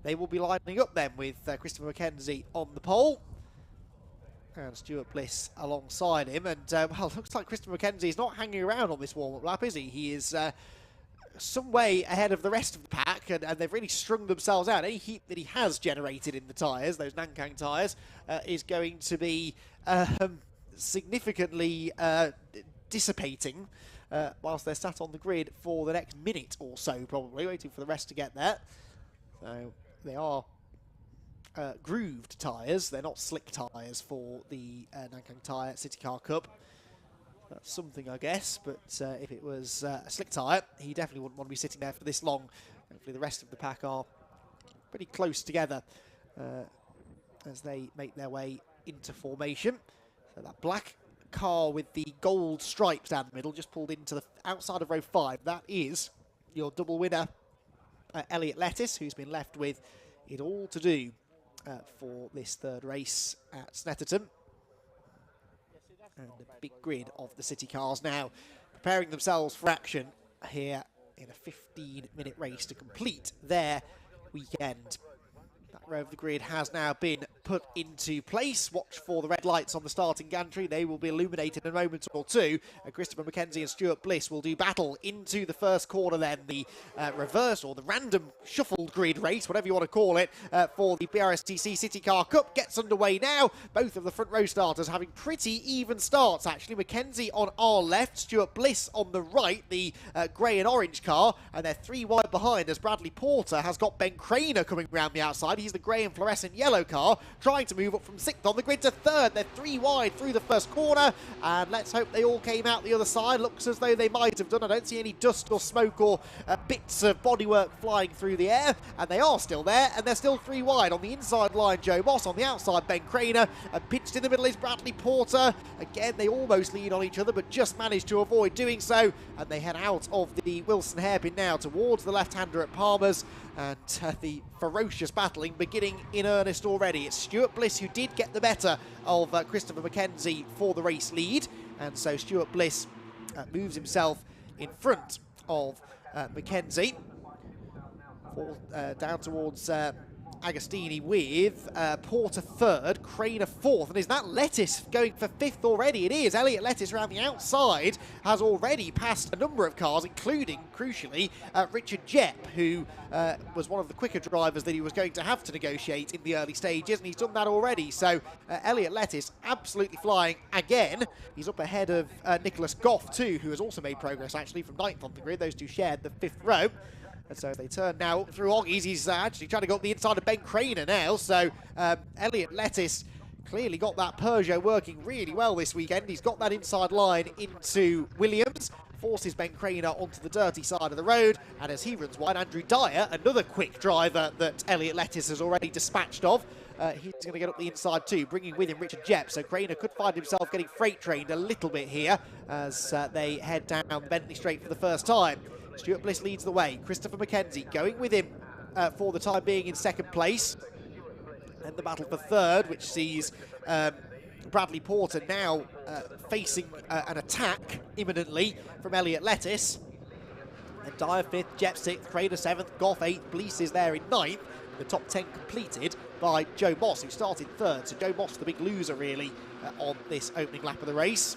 they will be lining up then, with Christopher McKenzie on the pole and Stuart Bliss alongside him. And, well, looks like Christopher McKenzie is not hanging around on this warm-up lap, is he? He is some way ahead of the rest of the pack, and they've really strung themselves out. Any heat that he has generated in the tyres, those Nankang tyres, is going to be significantly dissipating whilst they're sat on the grid for the next minute or so, probably, waiting for the rest to get there. So they are grooved tyres. They're not slick tyres for the Nankang Tyre City Car Cup. That's something, I guess, but if it was a slick tyre, he definitely wouldn't want to be sitting there for this long. Hopefully the rest of the pack are pretty close together as they make their way into formation. So that black car with the gold stripes down the middle just pulled into the outside of row 5. That is your double winner, Elliot Lettis, who's been left with it all to do for this third race at Snetterton. And the big grid of the city cars now preparing themselves for action here in a 15-minute race to complete their weekend. That row of the grid has now been put into place. Watch for the red lights on the starting gantry. They will be illuminated in a moment or two. And Christopher McKenzie and Stuart Bliss will do battle into the first corner then. The reverse or the random shuffled grid race, whatever you want to call it, for the Brscc City Car Cup gets underway now. Both of the front row starters having pretty even starts, actually. McKenzie on our left, Stuart Bliss on the right, the grey and orange car. And they're 3 wide behind as Bradley Porter has got Ben Craner coming round the outside. He's the grey and fluorescent yellow car, trying to move up from 6th on the grid to 3rd. They're 3 wide through the first corner, and let's hope they all came out the other side. Looks as though they might have done. I don't see any dust or smoke or bits of bodywork flying through the air, and they are still there, and they're still 3 wide. On the inside line, Joe Moss. On the outside, Ben Craner. And pinched in the middle is Bradley Porter. Again, they almost lean on each other, but just managed to avoid doing so, and they head out of the Wilson hairpin now towards the left-hander at Palmer's, and the ferocious battling beginning in earnest already. It's Stuart Bliss who did get the better of Christopher McKenzie for the race lead, and so Stuart Bliss moves himself in front of McKenzie down towards Agostini with Porter 3rd, Craner 4th. And is that Lettis going for 5th already? It is. Elliot Lettis around the outside has already passed a number of cars, including, crucially, Richard Jepp, who was one of the quicker drivers that he was going to have to negotiate in the early stages, and he's done that already. So Elliot Lettis absolutely flying again. He's up ahead of Nicholas Goff too, who has also made progress actually from 9th on the grid. Those two shared the 5th row. And so they turn now through Oggies. He's actually trying to go up the inside of Ben Craner now. So Elliot Lettis clearly got that Peugeot working really well this weekend. He's got that inside line into Williams, forces Ben Craner onto the dirty side of the road, and as he runs wide, Andrew Dyer, another quick driver that Elliot Lettuce has already dispatched of, he's going to get up the inside too, bringing with him Richard Jepp, so Craner could find himself getting freight trained a little bit here as they head down Bentley Straight for the first time. Stuart Bliss leads the way, Christopher McKenzie going with him for the time being in second place. And the battle for third, which sees Bradley Porter now facing an attack imminently from Elliot Lettuce. And Dyer 5th, Jepp 6th, Craner 7th, Goff 8th, Blease is there in 9th. The top 10 completed by Joe Moss, who started 3rd. So Joe Moss, the big loser really on this opening lap of the race.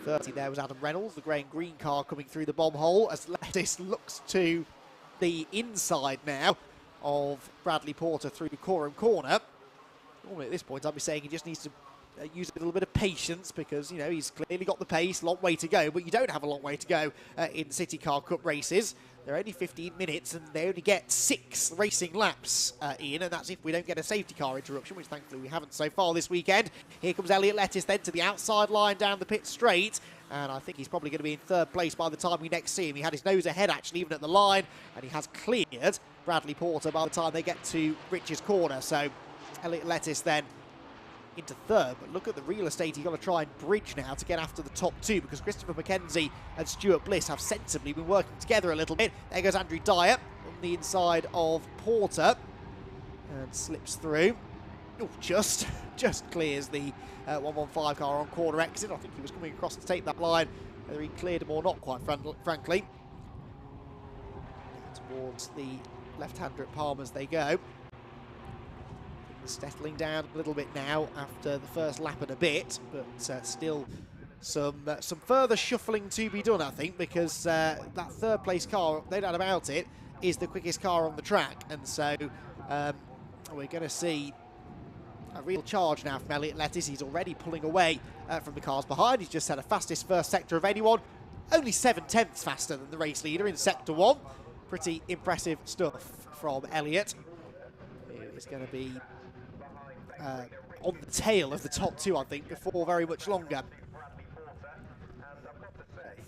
30 there was Adam Reynolds, the grey and green car coming through the bomb hole as Lettuce looks to the inside now of Bradley Porter through Coram Corner. Normally at this point I'd be saying he just needs to use a little bit of patience because, you know, he's clearly got the pace, long way to go, but you don't have a long way to go in City Car Cup races. They're only 15 minutes and they only get 6 racing laps in, and that's if we don't get a safety car interruption, which thankfully we haven't so far this weekend. Here comes Elliot Lettuce then to the outside line down the pit straight, and I think he's probably going to be in 3rd place by the time we next see him. He had his nose ahead actually even at the line, and he has cleared Bradley Porter by the time they get to Rich's Corner. So Elliot Lettuce then into 3rd, but look at the real estate he's got to try and bridge now to get after the top 2, because Christopher McKenzie and Stuart Bliss have sensibly been working together a little bit. There goes Andrew Dyer on the inside of Porter and slips through. Oh, just clears the 115 car on corner exit. I think he was coming across to take that line, whether he cleared him or not, quite frankly. Towards the left-hander at Palmer's they go. Settling down a little bit now after the first lap and a bit, but still some further shuffling to be done, I think, because that 3rd place car, no doubt about it, is the quickest car on the track, and so we're going to see a real charge now from Elliot Lettuce. He's already pulling away from the cars behind. He's just had a fastest first sector of anyone, only 7/10 faster than the race leader in sector 1. Pretty impressive stuff from Elliot. It's going to be on the tail of the top 2, I think, before very much longer.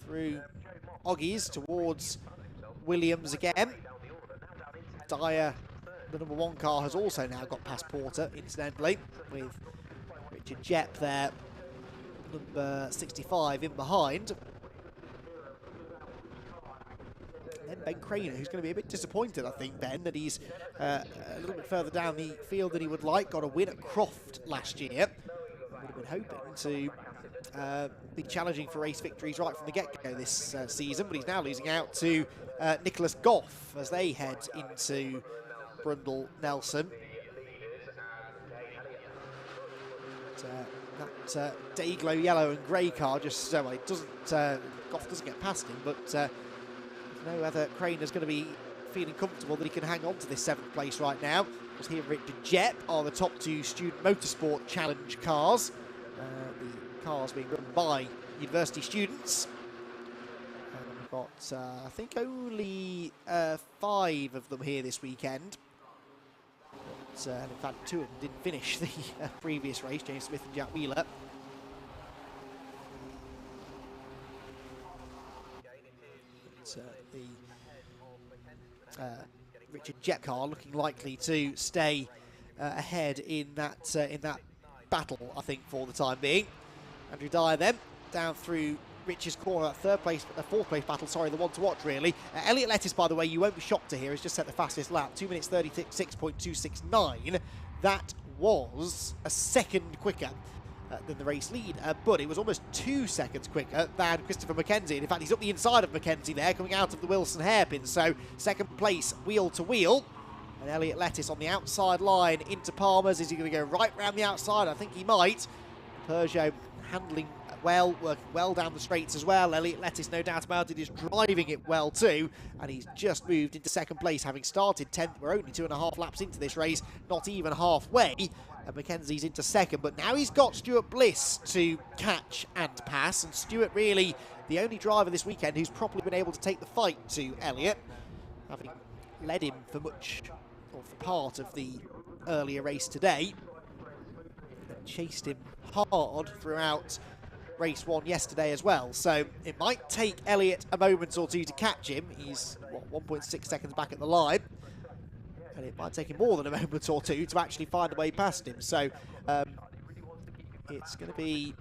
Through Oggies towards Williams again. Dyer, the number 1 car, has also now got past Porter, incidentally, with Richard Jepp there, number 65, in behind. And then Ben Craner, who's going to be a bit disappointed, I think, Ben, that he's a little bit further down the field than he would like. Got a win at Croft last year. Would have been hoping to be challenging for race victories right from the get-go this season, but he's now losing out to Nicholas Goff as they head into Brundle Nelson. That Dayglow yellow and grey car just, well, it doesn't, Goff doesn't get past him, but no whether Craner's going to be feeling comfortable that he can hang on to this 7th place right now. Because he and Richard Jepp are the top 2 Student Motorsport Challenge cars. The cars being run by university students. And we've got, I think, only 5 of them here this weekend. But, in fact, 2 of them didn't finish the previous race, James Smith and Jack Wheeler. The Richard Jepp car looking likely to stay ahead in that battle, I think, for the time being. Andrew Dyer then down through Rich's Corner, that 4th place battle, sorry, the one to watch really. Elliot Lettuce, by the way, you won't be shocked to hear, has just set the fastest lap, 2 minutes 36.269. That was a second quicker than the race leader, but it was almost 2 seconds quicker than Christopher McKenzie. And in fact, he's up the inside of McKenzie there, coming out of the Wilson hairpin. So 2nd place, wheel to wheel. And Elliot Lettuce on the outside line into Palmer's. Is he going to go right round the outside? I think he might. Peugeot handling well, working well down the straights as well. Elliot Lettuce, no doubt about it, is driving it well too. And he's just moved into 2nd place, having started 10th. We're only 2.5 laps into this race, not even halfway. And McKenzie's into 2nd, but now he's got Stuart Bliss to catch and pass, and Stuart really the only driver this weekend who's properly been able to take the fight to Elliot, having led him for much, or for part of the earlier race today. chased him hard throughout race 1 yesterday as well. So it might take Elliott a moment or two to catch him. He's, what, 1.6 seconds back at the line. And it might take him more than a moment or two to actually find a way past him. So it's going to be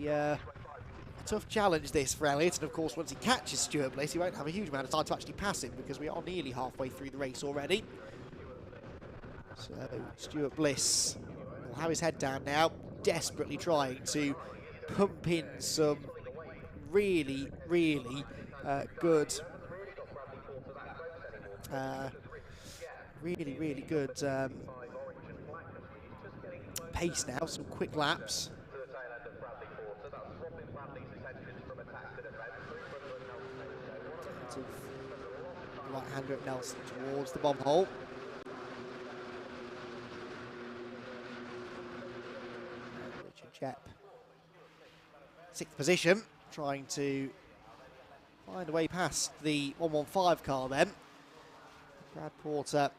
a tough challenge this for Elliott. And of course, once he catches Stuart Bliss, he won't have a huge amount of time to actually pass him because we are nearly halfway through the race already. So Stuart Bliss will have his head down now, desperately trying to pump in some really, really good, really good pace now, some quick laps. Right-hander at Nelson towards the bomb hole. Richard Jepp, 6th position, trying to find a way past the 115 car then. Brad Porter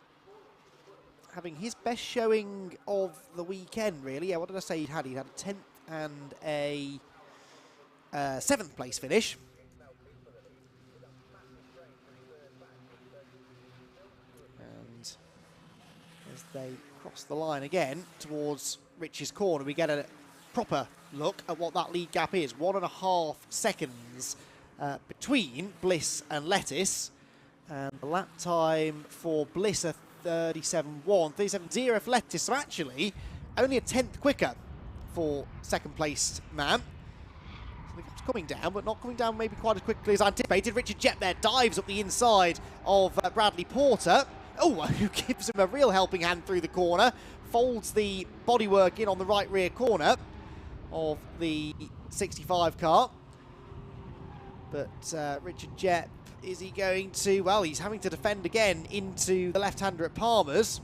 having his best showing of the weekend, really. Yeah, what did I say he'd had? He'd had a 10th and a 7th place finish. And as they cross the line again towards Rich's corner, we get a proper look at what that lead gap is. 1.5 seconds between Bliss and Lettuce. And the lap time for Bliss a 37.1, 37.0 for Lettuce. So actually, only a 10th quicker for second placed man. So the gap's coming down, but not coming down maybe quite as quickly as anticipated. Richard Jepp there dives up the inside of Bradley Porter. Oh, who gives him a real helping hand through the corner. Folds the bodywork in on the right rear corner of the 65 car. But Richard Jepp, is he going to... Well, he's having to defend again into the left-hander at Palmer's.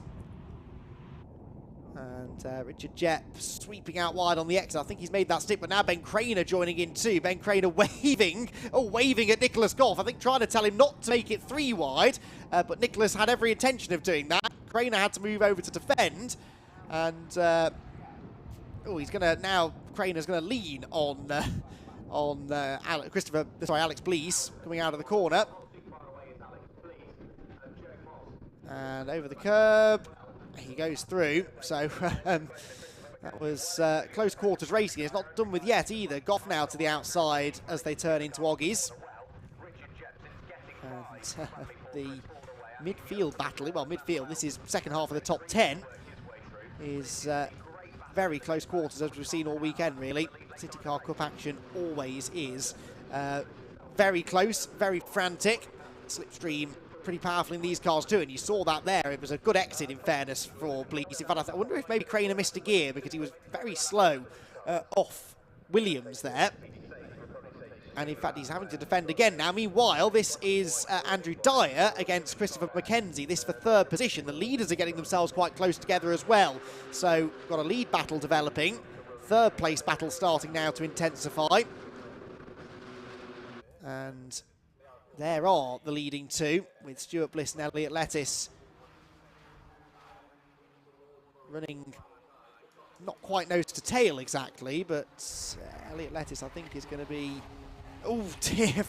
And Richard Jepp sweeping out wide on the exit. I think he's made that stick, but now Ben Craner joining in too. Ben Craner waving at Nicholas Goff. I think trying to tell him not to make it 3 wide, but Nicholas had every intention of doing that. Craner had to move over to defend. And, he's going to now... Craner's going to lean on Alex Blease coming out of the corner. And over the curb, he goes through. So that was close quarters racing. It's not done with yet either. Goff now to the outside as they turn into Oggies. And the midfield battle, well, midfield, this is second half of the top 10, is very close quarters, as we've seen all weekend, really. City Car Cup action always is very close, very frantic. Slipstream pretty powerful in these cars too, and you saw that there. It was a good exit, in fairness, for Blease. In fact, I wonder if maybe Craner missed a gear because he was very slow off Williams there. And in fact, he's having to defend again now. Meanwhile, this is Andrew Dyer against Christopher McKenzie. This for 3rd position. The leaders are getting themselves quite close together as well. So, got a lead battle developing. 3rd place battle starting now to intensify. And there are the leading 2, with Stuart Bliss and Elliott Lettuce running not quite nose to tail exactly, but Elliott Lettuce, I think, is going to be... Oh dear,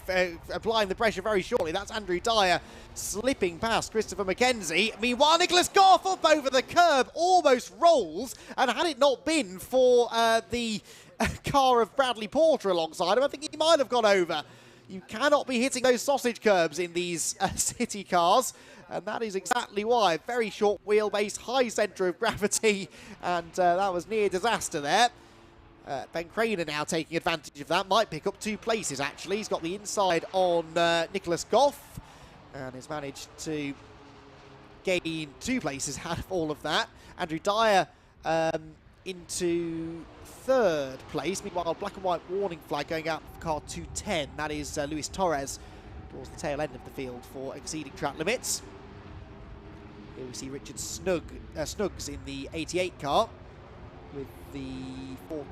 applying the pressure very shortly. That's Andrew Dyer slipping past Christopher McKenzie. Meanwhile, Nicholas Goff up over the curb, almost rolls. And had it not been for the car of Bradley Porter alongside him, I think he might have gone over. You cannot be hitting those sausage curbs in these city cars. And that is exactly why. Very short wheelbase, high centre of gravity. And that was near disaster there. Ben Craner now taking advantage of that. Might pick up 2 places, actually. He's got the inside on Nicholas Goff and has managed to gain 2 places out of all of that. Andrew Dyer into 3rd place. Meanwhile, black and white warning flag going out for car 210. That is Luis Torres towards the tail end of the field for exceeding track limits. Here we see Richard Snuggs in the 88 car, with the 14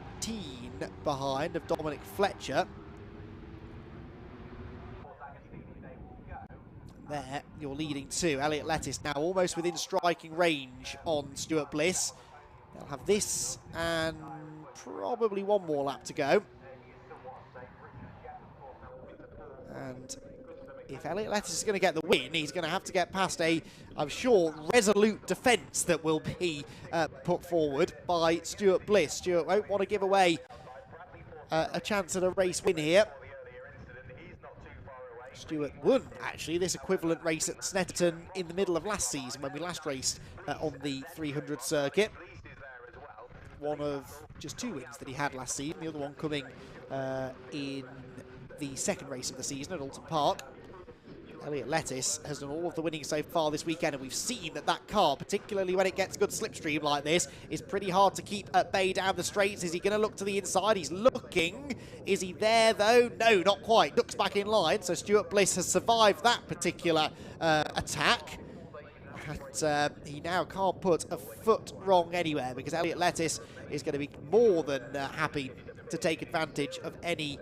behind of Dominic Fletcher. There, you're leading 2. Elliott Lettuce now almost within striking range on Stuart Bliss. They'll have this and probably one more lap to go. And if Elliot Lettuce is going to get the win, he's going to have to get past a, I'm sure, resolute defence that will be put forward by Stuart Bliss. Stuart won't want to give away a chance at a race win here. Stuart won, actually, this equivalent race at Snetterton in the middle of last season when we last raced on the 300 circuit. One of just 2 wins that he had last season, the other one coming in the second race of the season at Alton Park. Elliot Lettuce has done all of the winning so far this weekend, and we've seen that that car, particularly when it gets a good slipstream like this, is pretty hard to keep at bay down the straights. Is he going to look to the inside? He's looking. Is he there, though? No, not quite. Looks back in line, so Stuart Bliss has survived that particular attack. And he now can't put a foot wrong anywhere, because Elliot Lettuce is going to be more than happy to take advantage of any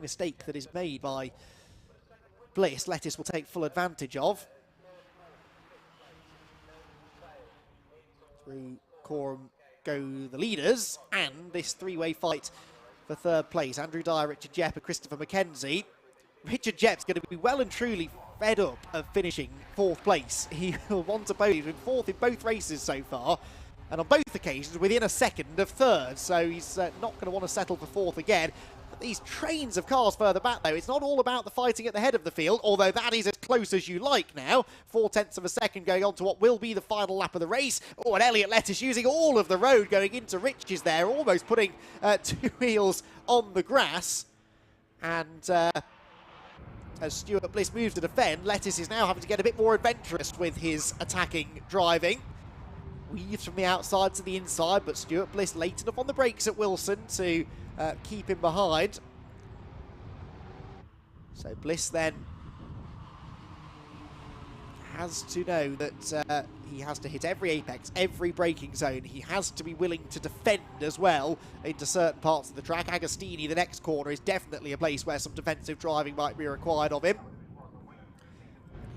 mistake that is made by Bliss. Lettuce will take full advantage of. Through Coram go the leaders, and this three-way fight for third place. Andrew Dyer, Richard Jepp and Christopher McKenzie. Richard Jepp's going to be well and truly fed up of finishing 4th place. He will want to podium. He's been 4th in both races so far, and on both occasions within a second of 3rd, so he's not going to want to settle for 4th again. But these trains of cars further back, though, it's not all about the fighting at the head of the field, although that is as close as you like now. 4/10 of a second going on to what will be the final lap of the race. Oh, and Elliot Lettuce using all of the road going into Rich's there, almost putting 2 wheels on the grass. And as Stuart Bliss moves to defend, Lettuce is now having to get a bit more adventurous with his attacking driving. Weaves from the outside to the inside, but Stuart Bliss late enough on the brakes at Wilson to keep him behind. So Bliss then has to know that he has to hit every apex, every braking zone. He has to be willing to defend as well into certain parts of the track. Agostini, the next corner, is definitely a place where some defensive driving might be required of him.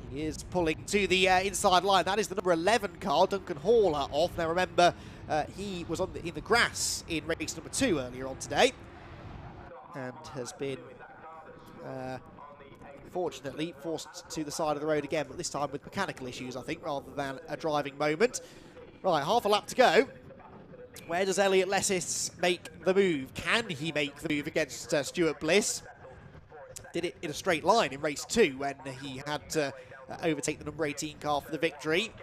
He is pulling to the inside line. That is the number 11 car, Duncan Haller, off. Now remember, he was on in the grass in race number 2 earlier on today, and has been fortunately forced to the side of the road again, but this time with mechanical issues, I think, rather than a driving moment. Right, half a lap to go. Where does Elliot Lettuce make the move? Can he make the move against Stuart Bliss? Did it in a straight line in race 2 when he had to overtake the number 18 car for the victory.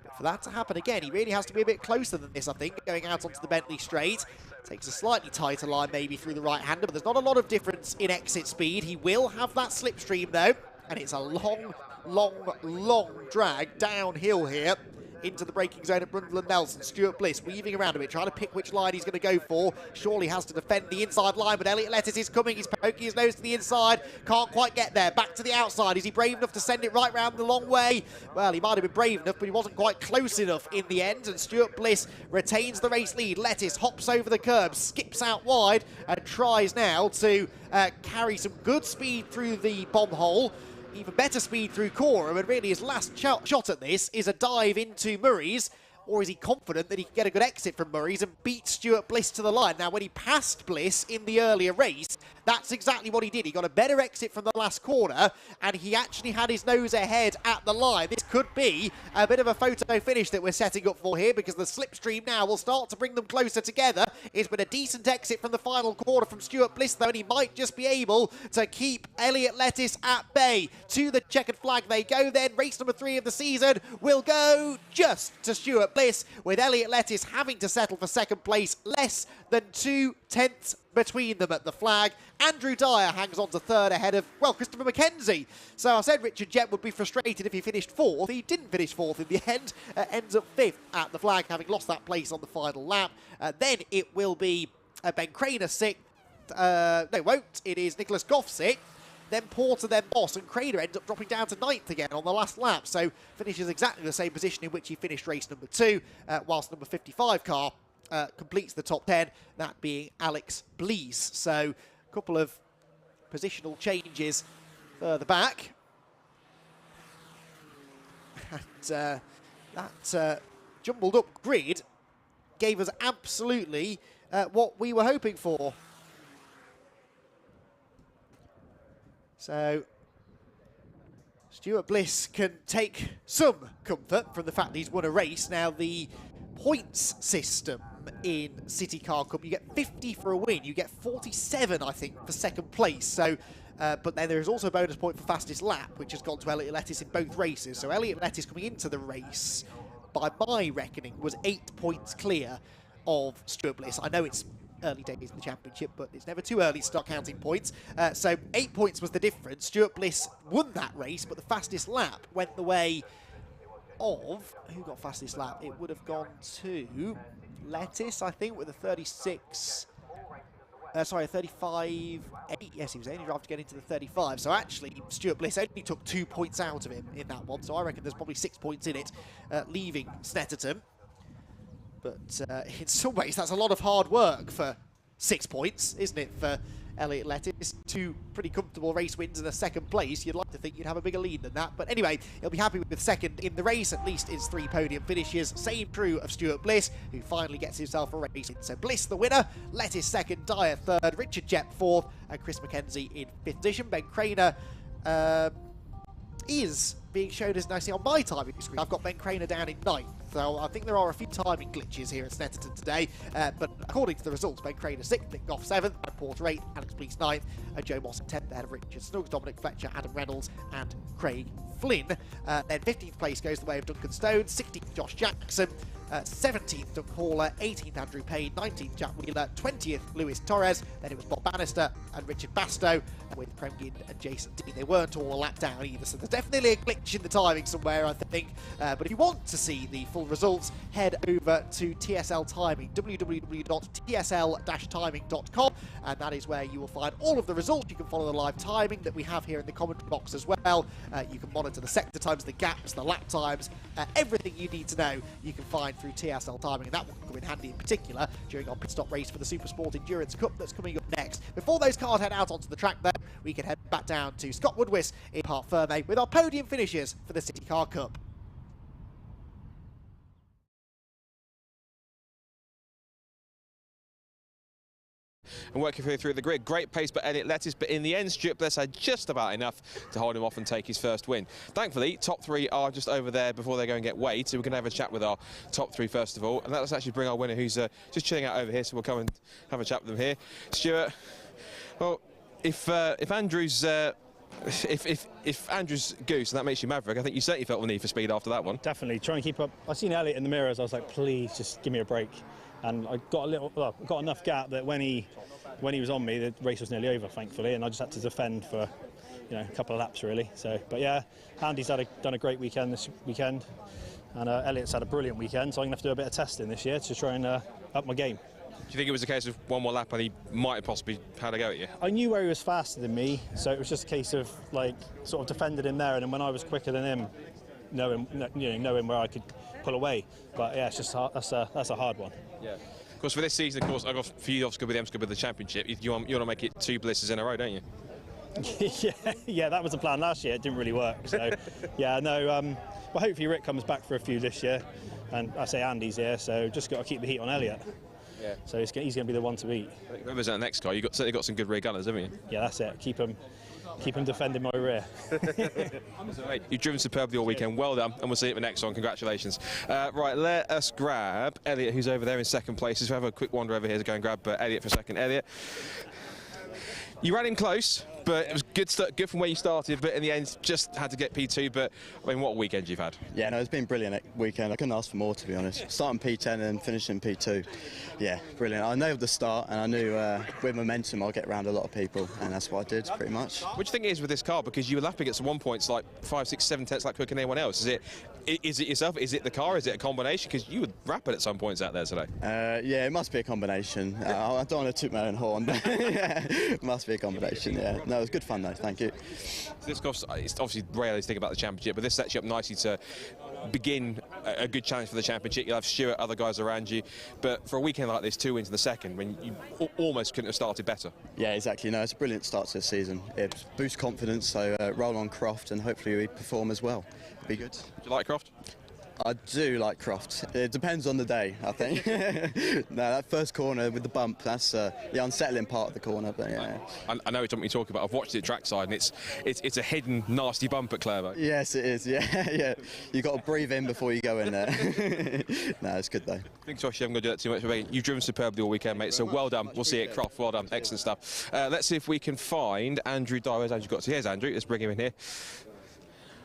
But for that to happen again, he really has to be a bit closer than this, I think, going out onto the Bentley straight. Takes a slightly tighter line maybe through the right-hander, but there's not a lot of difference in exit speed. He will have that slipstream though, and it's a long, long, long drag downhill here into the braking zone at Brundle and Nelson. Stuart Bliss weaving around a bit, trying to pick which line he's going to go for. Surely has to defend the inside line, but Elliot Lettuce is coming. He's poking his nose to the inside. Can't quite get there. Back to the outside. Is he brave enough to send it right round the long way? Well, he might have been brave enough, but he wasn't quite close enough in the end, and Stuart Bliss retains the race lead. Lettuce hops over the curb, skips out wide, and tries now to carry some good speed through the bomb hole. Even better speed through Coram, and really his last shot at this is a dive into Murray's. Or is he confident that he can get a good exit from Murray's and beat Stuart Bliss to the line? Now, when he passed Bliss in the earlier race, that's exactly what he did. He got a better exit from the last corner, and he actually had his nose ahead at the line. This could be a bit of a photo finish that we're setting up for here, because the slipstream now will start to bring them closer together. It's been a decent exit from the final quarter from Stuart Bliss, though, and he might just be able to keep Elliot Lettuce at bay. To the checkered flag they go then. Race number 3 of the season will go just to Stuart Bliss, with Elliot Lettuce having to settle for second place, less than 2/10 between them at the flag. Andrew Dyer hangs on to third ahead of, well, Christopher McKenzie. So I said Richard Jett would be frustrated if he finished 4th. He didn't finish 4th in the end, ends up 5th at the flag, having lost that place on the final lap. Then it will be Ben Craner 6th. No, it won't. It is Nicholas Goff 6th. Then Porter, then Moss, and Craner ends up dropping down to 9th again on the last lap. So finishes exactly the same position in which he finished race number 2, whilst number 55 car completes the top 10, that being Alex Blees. So a couple of positional changes further back. And that jumbled up grid gave us absolutely what we were hoping for. So Stuart Bliss can take some comfort from the fact that he's won a race. Now, the points system in City Car Cup, you get 50 for a win, you get 47, I think, for second place. So, but then there is also a bonus point for fastest lap, which has gone to Elliot Lettis in both races. So Elliot Lettis coming into the race, by my reckoning, was 8 points clear of Stuart Bliss. I know it's early days in the championship, but it's never too early to start counting points. So 8 points was the difference. Stuart Bliss won that race, but the fastest lap went the way of... Who got fastest lap? It would have gone to Lettis, I think, with a 36... sorry, a 35.8. Yes, he was only driving to get into the 35. So actually, Stuart Bliss only took 2 points out of him in that one. So I reckon there's probably 6 points in it, leaving Snetterton. But in some ways, that's a lot of hard work for 6 points, isn't it, for Elliot Lettis? 2 pretty comfortable race wins and a second place. You'd like to think you'd have a bigger lead than that. But anyway, he'll be happy with second in the race. At least it's 3 podium finishes. Same true of Stuart Bliss, who finally gets himself a race win. So Bliss the winner, Lettis second, Dyer third, Richard Jep fourth, and Chris McKenzie in fifth position. Ben Craner is being shown as nicely on my timing screen. I've got Ben Craner down in ninth. So I think there are a few timing glitches here at Snetterton today, but according to the results, Ben Craner 6th, Nick Goff 7th, Brad Porter 8th, Alex Blease 9th, and Joe Moss 10th ahead of Richard Snuggs, Dominic Fletcher, Adam Reynolds, and Craig Flynn. Then 15th place goes the way of Duncan Stone, 16th Josh Jackson, 17th Doug Hauler, 18th Andrew Payne, 19th Jack Wheeler, 20th Lewis Torres, then it was Bob Bannister and Richard Bastow, with Premgin and Jason Dean. They weren't all a lap down either, so there's definitely a glitch in the timing somewhere, I think. But if you want to see the full results, head over to TSL Timing, www.tsl-timing.com, and that is where you will find all of the results. You can follow the live timing that we have here in the commentary box as well. You can monitor the sector times, the gaps, the lap times, everything you need to know you can find through TSL Timing, and that will come in handy in particular during our pit stop race for the Supersport Endurance Cup that's coming up next. Before those cars head out onto the track though, we can head back down to Scott Woodwis in Parc Ferme with our podium finishes for the City Car Cup. And working through the grid, great pace by Elliot Lettis, but in the end Stuart Bliss had just about enough to hold him off and take his first win. Thankfully, top 3 are just over there before they go and get weighed, so we're going to have a chat with our top 3 first of all, and let's actually bring our winner who's just chilling out over here, so we'll come and have a chat with them here. Stuart, well, if Andrew's if Andrew's goose and that makes you Maverick, I think you certainly felt the need for speed after that one. Definitely, trying to keep up. I seen Elliot in the mirrors, I was like, please just give me a break. And I got got enough gap that when he was on me, the race was nearly over, thankfully, and I just had to defend for a couple of laps really. So, but yeah, Andy's done a great weekend this weekend, and Elliot's had a brilliant weekend. So I'm gonna have to do a bit of testing this year to try and up my game. Do you think it was a case of one more lap and he might have possibly had a go at you? I knew where he was faster than me, so it was just a case of sort of defended him there, and then when I was quicker than him, knowing where I could pull away. But yeah, it's just that's a hard one. Yeah. Of course, for this season, of course, I got for you, Oscar with M-Score with the championship. You want to make it 2 Blisses in a row, don't you? yeah, that was the plan last year. It didn't really work. So yeah, no. Well, hopefully Rick comes back for a few this year, and I say Andy's here, so just got to keep the heat on Elliot. Yeah. So he's going to be the one to beat. I think whoever's in the next car, you've certainly got some good rear gunners, haven't you? Yeah, that's it. Keep him defending my rear. You've driven superbly all weekend. Well done, and we'll see you at the next one. Congratulations. Right, let us grab Elliot, who's over there in second place. Let's have a quick wander over here to go and grab Elliot for a second. Elliot, you ran in close, but it was good from where you started, but in the end just had to get P2. But I mean, what a weekend you've had. Yeah, no, it's been brilliant weekend. I couldn't ask for more, to be honest. Starting P10 and finishing P2. Yeah, brilliant. I nailed the start, and I knew with momentum I'll get around a lot of people, and that's what I did pretty much. What do you think it is with this car? Because you were lapping at one points like 5, 6, 7 tenths like quicker than anyone else. Is it yourself? Is it the car? Is it a combination? Because you were rapid at some points out there today. Yeah, it must be a combination. I don't want to toot my own horn, but yeah, it must be a combination. Yeah, no, it was good fun though. Thank you. This course, it's obviously rarely to think about the championship, but this sets you up nicely to begin a good challenge for the championship. You'll have Stuart, other guys around you, but for a weekend like this, 2 wins in the second, when you almost couldn't have started better. Yeah, exactly. No, it's a brilliant start to the season. It boosts confidence, so roll on Croft, and hopefully we perform as well. It'll be good. Do you like Croft? I do like Croft. It depends on the day, I think. No, that first corner with the bump, that's the unsettling part of the corner. But yeah, I know what you're talking about. I've watched it trackside, and it's a hidden nasty bump at Clermont. Yes, it is. Yeah, yeah. You got to breathe in before you go in there. No, it's good though. I think Josh, you haven't got to do that too much. You've driven superbly all weekend, mate. So well done. We'll see you at Croft. Well done. Excellent stuff. Let's see if we can find Andrew Dyer. Where's Andrew got to? Here's Andrew. Let's bring him in here.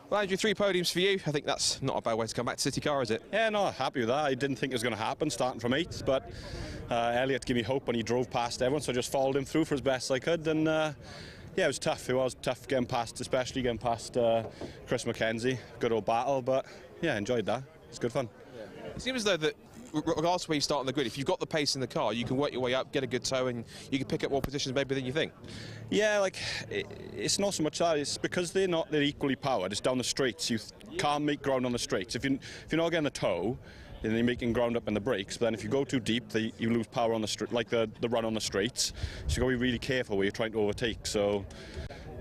Well, Andrew, 3 podiums for you. I think that's not a bad way to come back to City Car, is it? Yeah, no, happy with that. I didn't think it was going to happen starting from 8th, but Elliot gave me hope when he drove past everyone, so I just followed him through for as best I could. And yeah, it was tough. It was tough getting past, especially getting past Chris McKenzie. Good old battle, but yeah, enjoyed that. It's good fun. It seems as though that, regardless of where you start on the grid, if you've got the pace in the car, you can work your way up, get a good toe, and you can pick up more positions maybe than you think. Yeah, like it's not so much that. It's because they're equally powered. It's down the straights. You can't make ground on the straights. If you're not getting a toe, then you're making ground up in the brakes. But then if you go too deep, you lose power on the straight, like the run on the straights. So you got to be really careful where you're trying to overtake. So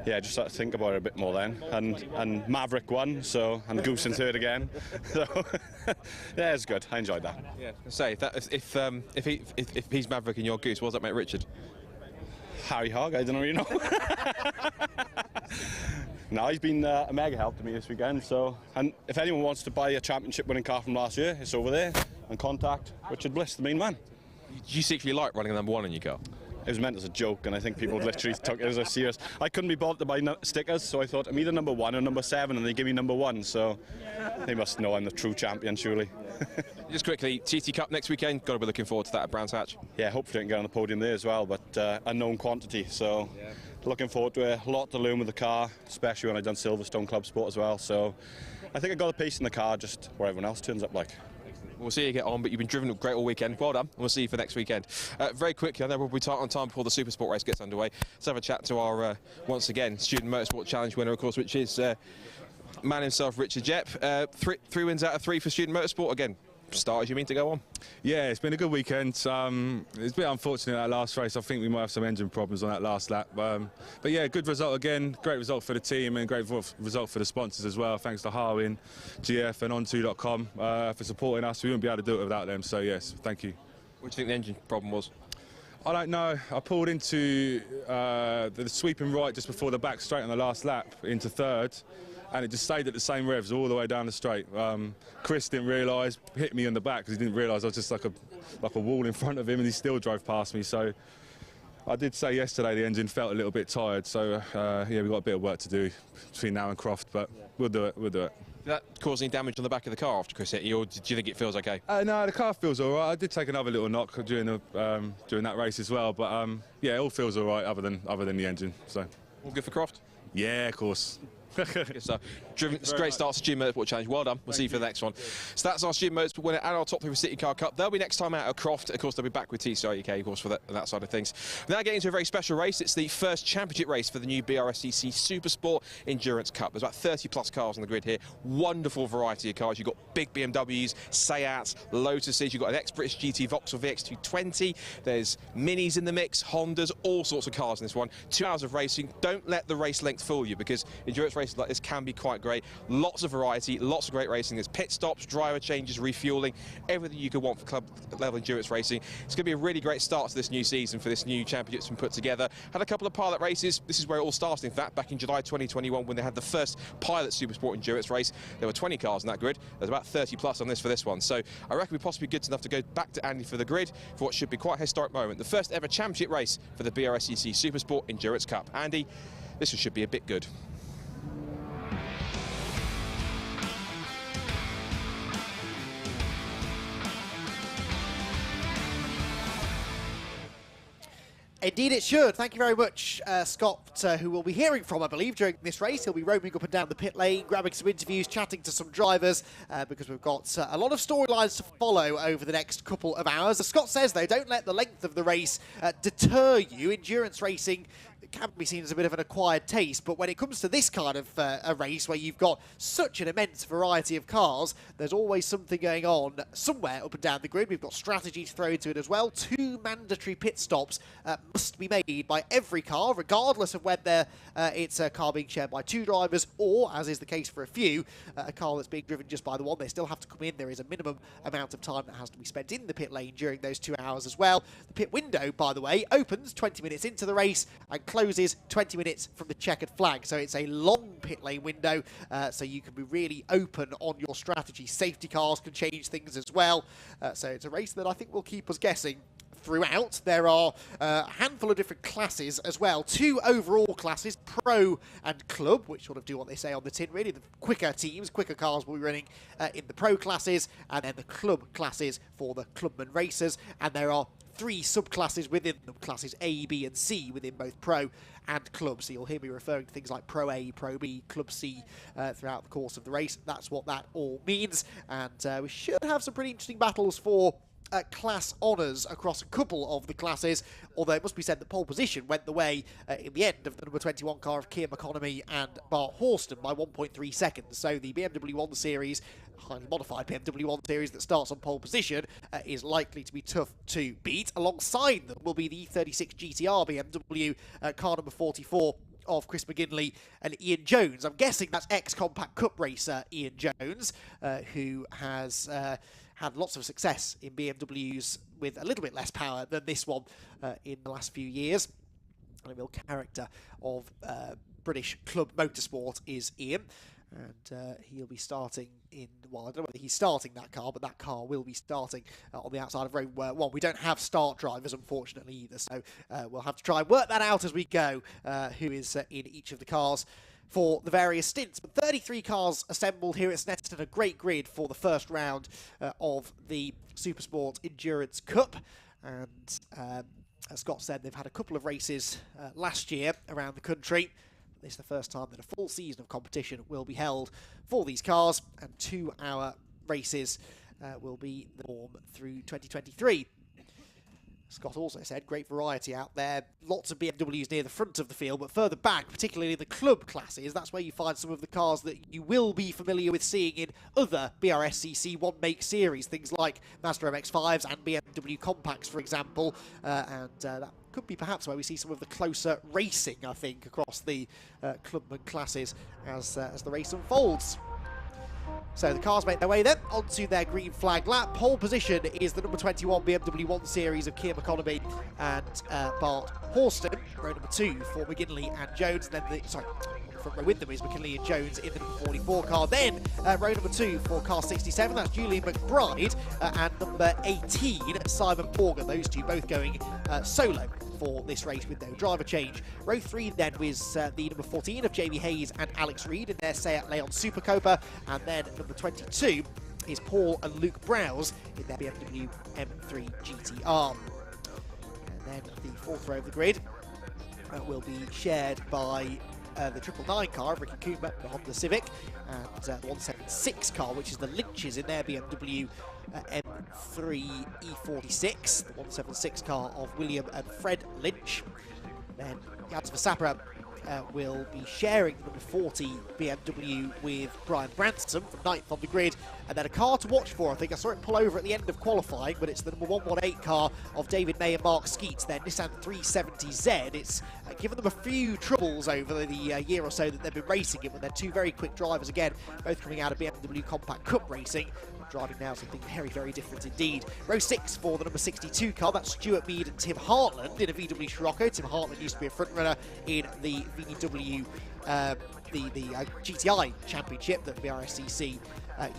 yeah, just have to think about it a bit more then. And Maverick won, so, and Goose in third again. So yeah, it's good. I enjoyed that. Yeah, say if he's Maverick and you're Goose, what does that make Richard? Harry Hogg, I don't really know. No, he's been a mega help to me this weekend. So, and if anyone wants to buy a championship-winning car from last year, it's over there. And contact Richard Bliss, the main man. Do you secretly like running a #1 in your car? It was meant as a joke, and I think people literally took it as a serious. I couldn't be bothered to buy stickers, so I thought I'm either #1 or #7, and they give me #1. So they must know I'm the true champion, surely. Just quickly, TT Cup next weekend. Got to be looking forward to that at Brands Hatch. Yeah, hopefully I can get on the podium there as well, but unknown quantity. So looking forward to it. A lot to learn with the car, especially when I've done Silverstone Club Sport as well. So I think I got the pace in the car, just where everyone else turns up like. We'll see you get on, but you've been driven great all weekend. Well done. We'll see you for next weekend. Very quickly, I know we'll be tight on time before the Super Sport race gets underway. Let's have a chat to our, once again, Student Motorsport Challenge winner, of course, which is man himself, Richard Jepp. 3 wins out of 3 for Student Motorsport. Again, start as you mean to go on. Yeah, it's been a good weekend. It's a bit unfortunate that last race. I think we might have some engine problems on that last lap. But yeah, good result again. Great result for the team and great result for the sponsors as well. Thanks to Harwin, GF and On2.com for supporting us. We wouldn't be able to do it without them. So yes, thank you. What do you think the engine problem was? I don't know. I pulled into the sweeping right just before the back straight on the last lap into third. And it just stayed at the same revs all the way down the straight. Chris didn't realise, hit me on the back because he didn't realise I was just like a wall in front of him, and he still drove past me. So I did say yesterday the engine felt a little bit tired. So yeah, we've got a bit of work to do between now and Croft, but we'll do it. We'll do it. Did that cause any damage on the back of the car after Chris hit you, or do you think it feels okay? No, the car feels all right. I did take another little knock during that race as well, but yeah, it all feels all right other than the engine. So all good for Croft? Yeah, of course. Good stuff. Great start to Student Motorsport Challenge. Well done. We'll see you for the next one. So that's our Student Motorsport winner and our top 3 for City Car Cup. They'll be next time out at Croft. Of course, they'll be back with TCR UK, of course, for that side of things. We're now getting into a very special race. It's the first championship race for the new Brscc Supersport Endurance Cup. There's about 30+ cars on the grid here. Wonderful variety of cars. You've got big BMWs, Seats, Lotuses. You've got an ex-British GT Vauxhall VX220. There's Minis in the mix, Hondas, all sorts of cars in this one. 2 hours of racing. Don't let the race length fool you, because endurance races like this can be quite great. Lots of variety, lots of great racing. There's pit stops, driver changes, refueling, everything you could want for club level endurance racing. It's going to be a really great start to this new season for this new championship that's been put together. Had a couple of pilot races. This is where it all started, in fact, back in July 2021 when they had the first pilot Supersport endurance race. There were 20 cars on that grid. There's about 30+ on this for this one. So I reckon we're possibly good enough to go back to Andy for the grid for what should be quite a historic moment. The first ever championship race for the Brscc Supersport Endurance Cup. Andy, this should be a bit good. Indeed it should. Thank you very much, Scott, who we'll be hearing from, I believe, during this race. He'll be roaming up and down the pit lane, grabbing some interviews, chatting to some drivers, because we've got a lot of storylines to follow over the next couple of hours. As Scott says, though, don't let the length of the race deter you. Endurance racing it can be seen as a bit of an acquired taste, but when it comes to this kind of a race where you've got such an immense variety of cars, there's always something going on somewhere up and down the grid. We've got strategy to throw into it as well. 2 mandatory pit stops must be made by every car, regardless of whether it's a car being shared by 2 drivers or, as is the case for a few, a car that's being driven just by the one. They still have to come in. There is a minimum amount of time that has to be spent in the pit lane during those 2 hours as well. The pit window, by the way, opens 20 minutes into the race and closes 20 minutes from the checkered flag. So it's a long pit lane window, so you can be really open on your strategy. Safety cars can change things as well. So it's a race that I think will keep us guessing throughout. There are a handful of different classes as well. 2 overall classes, Pro and Club, which sort of do what they say on the tin, really. The quicker teams, quicker cars will be running in the Pro classes, and then the Club classes for the clubman racers. And there are 3 subclasses within them, classes A, B and C within both Pro and Club. So you'll hear me referring to things like Pro A, Pro B, Club C throughout the course of the race. That's what that all means. And we should have some pretty interesting battles for class honours across a couple of the classes, although it must be said that pole position went the way in the end of the number 21 car of Kian McConomy and Bart Horston by 1.3 seconds. So the BMW 1 Series, highly modified BMW 1 Series that starts on pole position, is likely to be tough to beat. Alongside them will be the E36 GTR BMW car number 44 of Chris McGinley and Ian Jones. I'm guessing that's ex-Compact Cup racer Ian Jones, who has had lots of success in BMWs with a little bit less power than this one in the last few years. And a real character of British club motorsport is Ian. And he'll be starting in, well, I don't know whether he's starting that car, but that car will be starting on the outside of row 1. We don't have start drivers, unfortunately, either, so we'll have to try and work that out as we go, who is in each of the cars for the various stints. But 33 cars assembled here at Snetterton, a great grid for the first round of the Supersport Endurance Cup. And as Scott said, they've had a couple of races last year around the country. This is the first time that a full season of competition will be held for these cars, and 2-hour races will be the norm through 2023. Scott also said, great variety out there. Lots of BMWs near the front of the field, but further back, particularly the club classes, that's where you find some of the cars that you will be familiar with seeing in other Brscc one-make series, things like Mazda MX-5s and BMW Compacts, for example, and that could be perhaps where we see some of the closer racing, I think, across the clubman classes as the race unfolds. So the cars make their way then onto their green flag lap. Pole position is the number 21 BMW 1 Series of Kian McConomy and Bart Horston. Row number 2 for McGinley and Jones. And then front row with them is McKinley and Jones in the number 44 car. Then row number 2 for car 67, that's Julian McBride, and number 18, Simon Morgan. Those two both going solo for this race with no driver change. Row 3 then was the number 14 of Jamie Hayes and Alex Reed in their Seat Leon Super Copa, and then number 22 is Paul and Luke Browse in their BMW M3 GTR. And then the fourth row of the grid will be shared by the 999 car of Ricky Cooper, the Honda Civic, and the 176 car, which is the Lynch's in their BMW M3 E46, the 176 car of William and Fred Lynch. Then Jans Versapra will be sharing the number 40 BMW with Brian Branson from 9th on the grid. And then a car to watch for, I think I saw it pull over at the end of qualifying, but it's the number 118 car of David May and Mark Skeets, their Nissan 370Z. It's given them a few troubles over the year or so that they've been racing it, but they're 2 very quick drivers again, both coming out of BMW Compact Cup racing. Driving now something very, very different indeed. Row 6 for the number 62 car, that's Stuart Mead and Tim Hartland in a VW Scirocco. Tim Hartland used to be a front runner in the VW, the GTI Championship that Brscc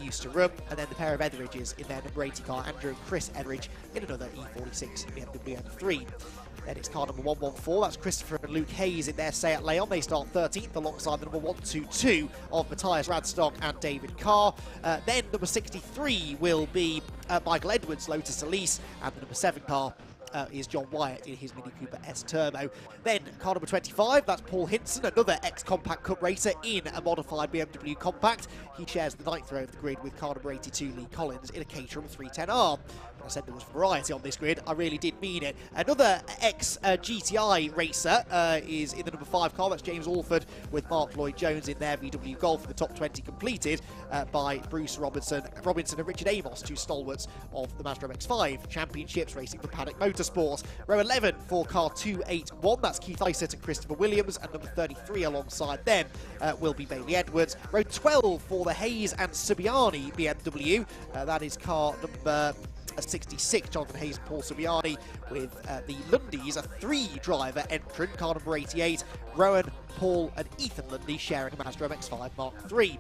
used to run. And then the pair of Etheridges in their number 80 car, Andrew and Chris Etheridge in another E46 BMW M3. Then it's car number 114, that's Christopher and Luke Hayes in their Seat Leon. They start 13th alongside the number 122 of Matthias Radstock and David Carr. Then number 63 will be Michael Edwards, Lotus Elise, and the number 7 car is John Wyatt in his Mini Cooper S Turbo. Then car number 25, that's Paul Hinson, another ex-Compact Cup racer in a modified BMW Compact. He shares the 9th row of the grid with car number 82, Lee Collins, in a Caterham 310R. said there was variety on this grid, I really did mean it. Another ex-GTI racer is in the number 5 car. That's James Alford with Mark Lloyd-Jones in their VW Golf. The top 20 completed by Bruce Robinson and Richard Amos, 2 stalwarts of the Mazda MX-5 Championships racing for Paddock Motorsports. Row 11 for car 281. That's Keith Isett and Christopher Williams, and number 33 alongside them will be Bailey Edwards. Row 12 for the Hayes and Subiani BMW. That is car number 66, Jonathan Hayes and Paul Subiani, with the Lundys, a 3-driver entrant, car number 88. Rowan, Paul and Ethan Lundy sharing a Mazda MX-5 Mark III.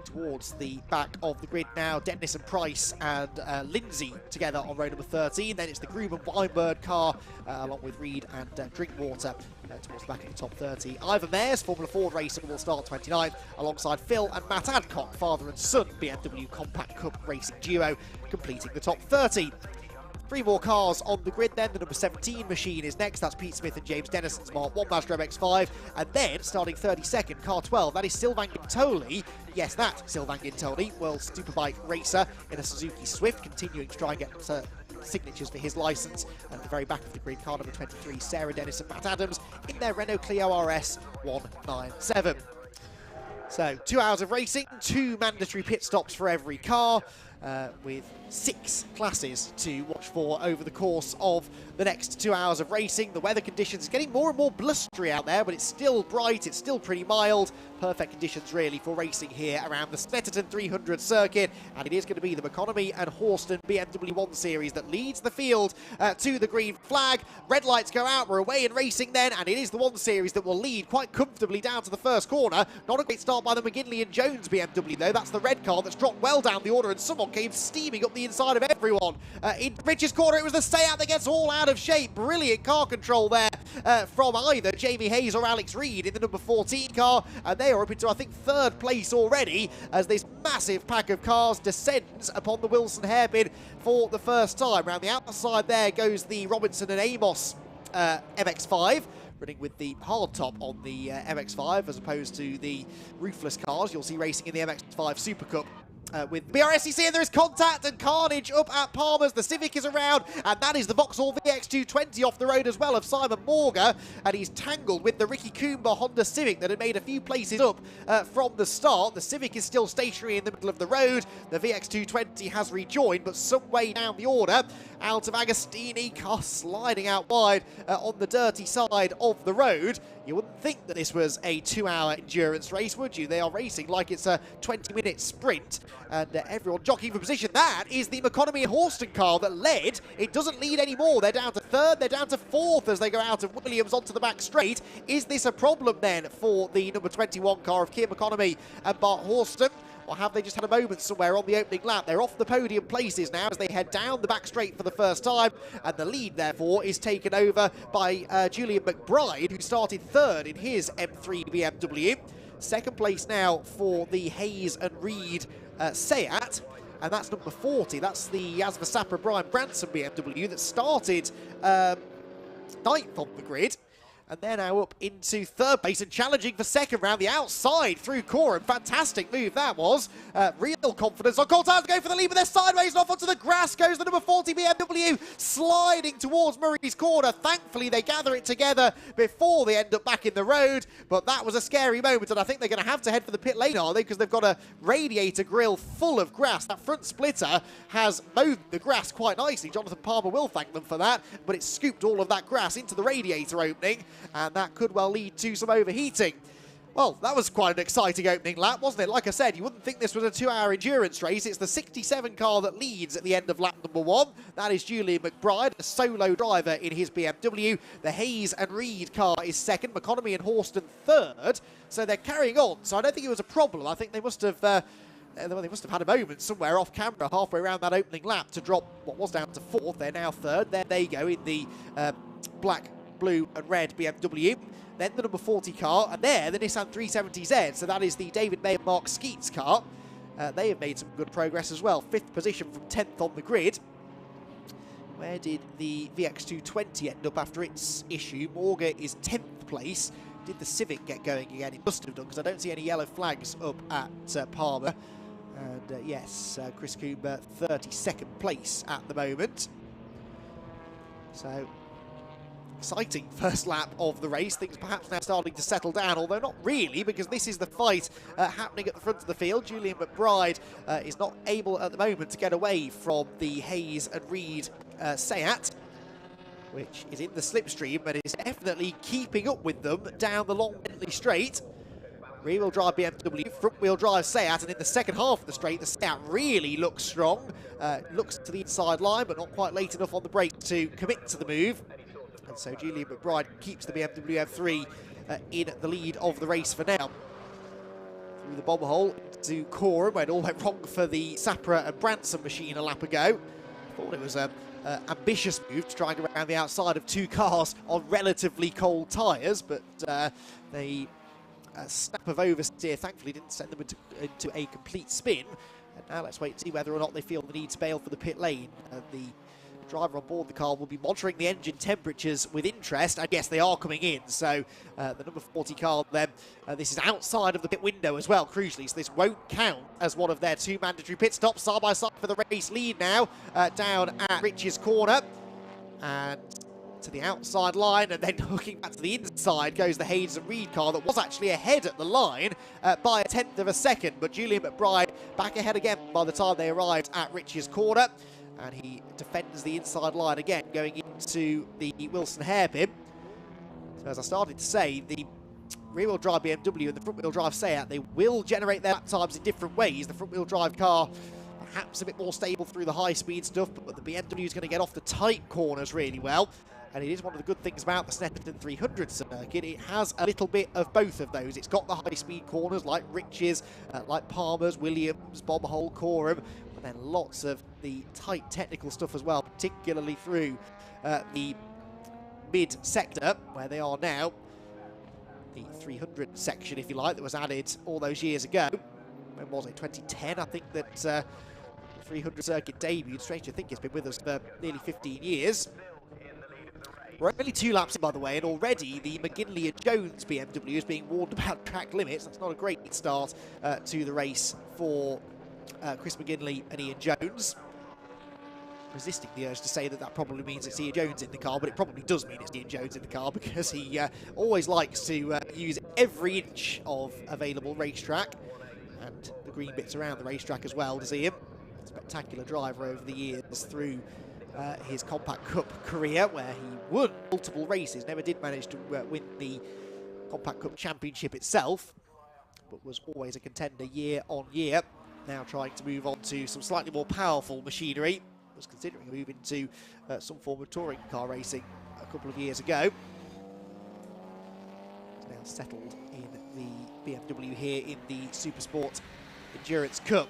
Towards the back of the grid now, Dennis and Price and Lindsay together on row number 13. Then it's the Groom and Weinberg car, along with Reed and Drinkwater towards the back of the top 30. Ivor Mayers, Formula Ford racer, will start 29th, alongside Phil and Matt Adcock, father and son BMW Compact Cup racing duo, completing the top 30. 3 more cars on the grid then. The number 17 machine is next. That's Pete Smith and James Dennison's Mark 1 Mazda MX-5. And then, starting 32nd, car 12, that is Sylvain Gintoli. Yes, that Sylvain Gintoli, World Superbike racer in a Suzuki Swift, continuing to try and get signatures for his licence. And at the very back of the grid, car number 23, Sarah Dennis and Matt Adams in their Renault Clio RS 197. So, 2 hours of racing, 2 mandatory pit stops for every car. With 6 classes to watch for over the course of the next 2 hours of racing. The weather conditions are getting more and more blustery out there, but it's still bright, it's still pretty mild. Perfect conditions really for racing here around the Snetterton 300 circuit, and it is going to be the McConomy and Horston BMW 1 Series that leads the field to the green flag. Red lights go out, we're away in racing then, and it is the 1 Series that will lead quite comfortably down to the first corner. Not a great start by the McGinley and Jones BMW though. That's the red car that's dropped well down the order, and someone came steaming up the inside of everyone. In Rich's corner, it was the stay out that gets all out of shape. Brilliant car control there from either Jamie Hayes or Alex Reed in the number 14 car, and they are up into, I think, 3rd place already as this massive pack of cars descends upon the Wilson hairpin for the first time. Around the outside there goes the Robinson and Amos MX-5, running with the hard top on the MX-5 as opposed to the roofless cars you'll see racing in the MX-5 Super Cup. With Brscc, and there is contact and carnage up at Palmer's. The Civic is around, and that is the Vauxhall VX220 off the road as well of Simon Morga, and he's tangled with the Ricky Coomber Honda Civic that had made a few places up from the start. The Civic is still stationary in the middle of the road. The VX220 has rejoined, but some way down the order. Out of Agostini, car sliding out wide on the dirty side of the road. You wouldn't think that this was a 2-hour endurance race, would you? They are racing like it's a 20-minute sprint, and everyone jockeying for position. That is the McConomy and Horston car that led. It doesn't lead anymore. They're down to 3rd, they're down to 4th as they go out of Williams onto the back straight. Is this a problem then for the number 21 car of Keir McConomy and Bart Horston? Or have they just had a moment somewhere on the opening lap? They're off the podium places now as they head down the back straight for the first time, and the lead, therefore, is taken over by Julian McBride, who started 3rd in his M3 BMW. 2nd place now for the Hayes and Reed Seat, and that's number 40. That's the Yasva Sapra Brian Branson BMW that started 9th on the grid. And they're now up into 3rd place and challenging for 2nd round. The outside through Coram. Fantastic move that was. Real confidence on Coltard to go for the lead, but they're sideways and off onto the grass goes the number 40 BMW, sliding towards Murray's corner. Thankfully, they gather it together before they end up back in the road. But that was a scary moment, and I think they're going to have to head for the pit lane, are they? Because they've got a radiator grille full of grass. That front splitter has mowed the grass quite nicely. Jonathan Palmer will thank them for that, but it's scooped all of that grass into the radiator opening, and that could well lead to some overheating. Well, that was quite an exciting opening lap, wasn't it? Like I said, you wouldn't think this was a 2-hour endurance race. It's the 67 car that leads at the end of lap number 1. That is Julian McBride, a solo driver in his BMW. The Hayes and Reed car is 2nd, McConomy and Horston 3rd. So they're carrying on. So I don't think it was a problem. I think they must have had a moment somewhere off camera halfway around that opening lap to drop what was down to 4th. They're now 3rd. There they go in the black, blue and red BMW. Then the number 40 car, and there the Nissan 370Z. So that is the David May and Mark Skeets car. They have made some good progress as well. 5th position from 10th on the grid. Where did the VX220 end up after its issue? Morga is 10th place. Did the Civic get going again? It must have done, because I don't see any yellow flags up at Palmer. And yes, Chris Cooper 32nd place at the moment. So exciting first lap of the race. Things perhaps now starting to settle down, although not really, because this is the fight happening at the front of the field. Julian McBride is not able at the moment to get away from the Hayes and Reed Seat, which is in the slipstream, but is definitely keeping up with them down the long Bentley straight. Rear-wheel drive BMW, front-wheel drive Seat, and in the second half of the straight, the Seat really looks strong. Looks to the inside line, but not quite late enough on the brake to commit to the move. And so Julian McBride keeps the BMW M3 in the lead of the race for now. Through the bomb hole to Coram, when it all went wrong for the Sapra and Branson machine a lap ago. Thought it was an ambitious move to try and go around the outside of two cars on relatively cold tyres, but they snap of oversteer thankfully didn't send them into a complete spin. And now let's wait and see whether or not they feel the need to bail for the pit lane. The driver on board the car will be monitoring the engine temperatures with interest, and yes, they are coming in. So the number 40 car then, this is outside of the pit window as well, crucially, so this won't count as one of their two mandatory pit stops. Side by side for the race lead now, down at Rich's corner, and to the outside line, and then hooking back to the inside goes the Hayes and Reed car that was actually ahead at the line by 1/10 of a second, but Julian McBride back ahead again by the time they arrived at Rich's corner, and he defends the inside line again going into the Wilson hairpin. So as I started to say, the rear-wheel drive BMW and the front-wheel drive Seat, they will generate their lap times in different ways. The front-wheel drive car perhaps a bit more stable through the high-speed stuff, but the BMW is going to get off the tight corners really well. And it is one of the good things about the Snetterton 300 circuit. It has a little bit of both of those. It's got the high-speed corners like Rich's, like Palmer's, Williams, Bob Hole, Coram, but then lots of the tight technical stuff as well, particularly through the mid-sector where they are now. The 300 section, if you like, that was added all those years ago. When was it? 2010, I think, that the 300 circuit debuted. Strange to think it's been with us for nearly 15 years. We're only 2 laps in, by the way, and already the McGinley and Jones BMW is being warned about track limits. That's not a great start to the race for Chris McGinley and Ian Jones. Resisting the urge to say that that probably means it's Ian Jones in the car, but it probably does mean it's Ian Jones in the car, because he always likes to use every inch of available racetrack and the green bits around the racetrack as well, does Ian? Spectacular driver over the years through his Compact Cup career, where he won multiple races, never did manage to win the Compact Cup Championship itself, but was always a contender year on year. Now trying to move on to some slightly more powerful machinery. Was considering a move into some form of touring car racing a couple of years ago. He's now settled in the BMW here in the Supersport Endurance Cup.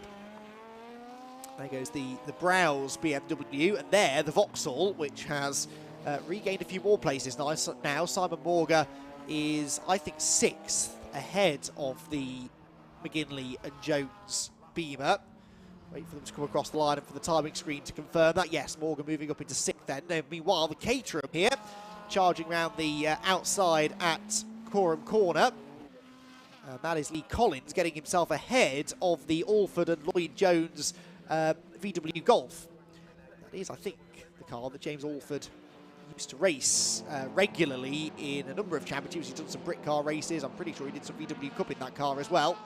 There goes the Browse BMW, and there the Vauxhall, which has regained a few more places now. Simon Morga is, I think, 6th ahead of the McGinley and Jones Beamer. Wait for them to come across the line and for the timing screen to confirm that. Yes, Morgan moving up into 6th then. Meanwhile, the Caterham here, charging around the outside at Coram Corner. That is Lee Collins getting himself ahead of the Alford and Lloyd Jones VW Golf. That is, I think, the car that James Alford used to race regularly in a number of championships. He's done some Brit car races. I'm pretty sure he did some VW Cup in that car as well.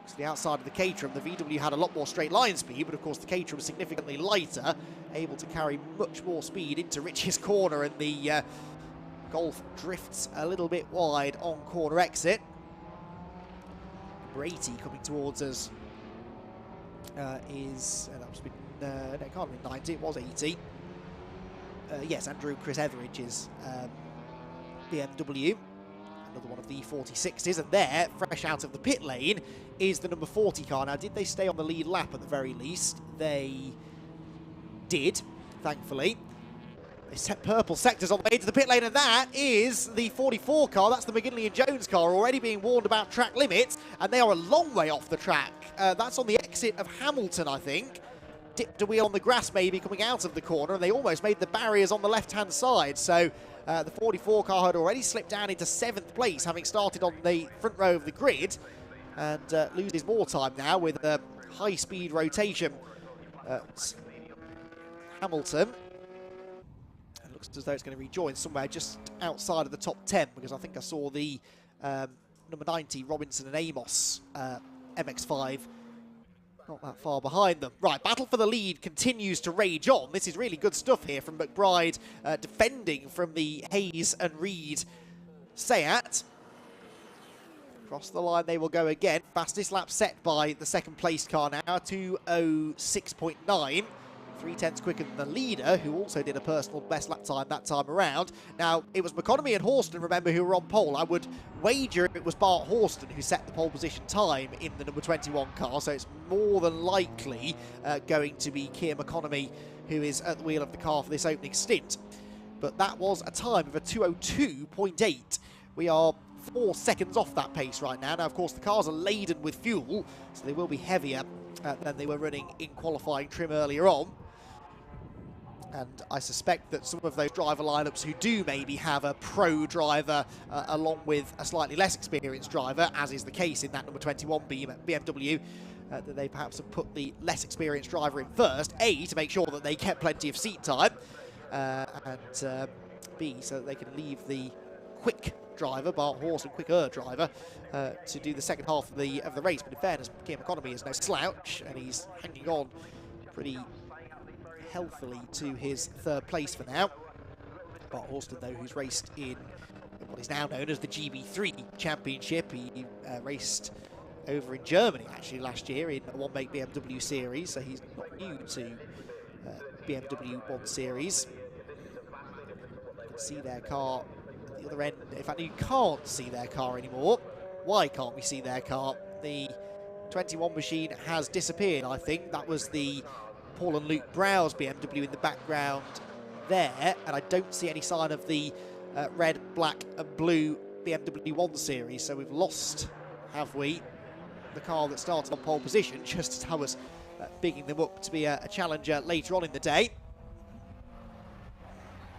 To the outside of the Caterham, the VW had a lot more straight line speed, but of course the Caterham was significantly lighter, able to carry much more speed into Rich's corner, and the Golf drifts a little bit wide on corner exit. Number 80 coming towards us that must have been, no, it can't have been 90, it was 80. Yes, Andrew Chris Etheridge's BMW. Another one of the 46s, and there, fresh out of the pit lane, is the number 40 car. Now, did they stay on the lead lap at the very least? They did, thankfully. They set purple sectors on the way into the pit lane, and that is the 44 car. That's the McGinley and Jones car, already being warned about track limits, and they are a long way off the track. That's on the exit of Hamilton, I think. Dipped a wheel on the grass maybe coming out of the corner, and they almost made the barriers on the left-hand side. So the 44 car had already slipped down into 7th place, having started on the front row of the grid. and loses more time now with a high-speed rotation at Hamilton. It looks as though it's going to rejoin somewhere just outside of the top 10, because I think I saw the number 90, Robinson and Amos, MX-5, not that far behind them. Right, battle for the lead continues to rage on. This is really good stuff here from McBride, defending from the Hayes and Reed Seat. Across the line they will go again. Fastest lap set by the second placed car now, 2:06.9. 3/10 quicker than the leader, who also did a personal best lap time that time around. Now, it was McConomy and Horston, remember, who were on pole. I would wager it was Bart Horston who set the pole position time in the number 21 car, so it's more than likely going to be Keir McConomy who is at the wheel of the car for this opening stint. But that was a time of a 2:02.8. We are 4 seconds off that pace right now. Now, of course, the cars are laden with fuel, so they will be heavier than they were running in qualifying trim earlier on. And I suspect that some of those driver lineups who do maybe have a pro driver along with a slightly less experienced driver, as is the case in that number 21 BMW, that they perhaps have put the less experienced driver in first, A, to make sure that they get plenty of seat time, and B, so that they can leave the quick driver, Bart Horston, quicker driver, to do the second half of the race. But in fairness, Keir McConomy is no slouch, and he's hanging on pretty healthily to his third place for now. Bart Horston, though, who's raced in what is now known as the GB3 Championship. He raced over in Germany, actually, last year in a one-make BMW series, so he's not new to BMW 1 Series. You can see their car at the other end. In fact, you can't see their car anymore. Why can't we see their car? The 21 machine has disappeared, I think. That was the Paul and Luke Browse BMW in the background there, and I don't see any sign of the red, black and blue BMW 1 Series, so we've lost, have we, the car that started on pole position, just as I was bigging them up to be a challenger later on in the day.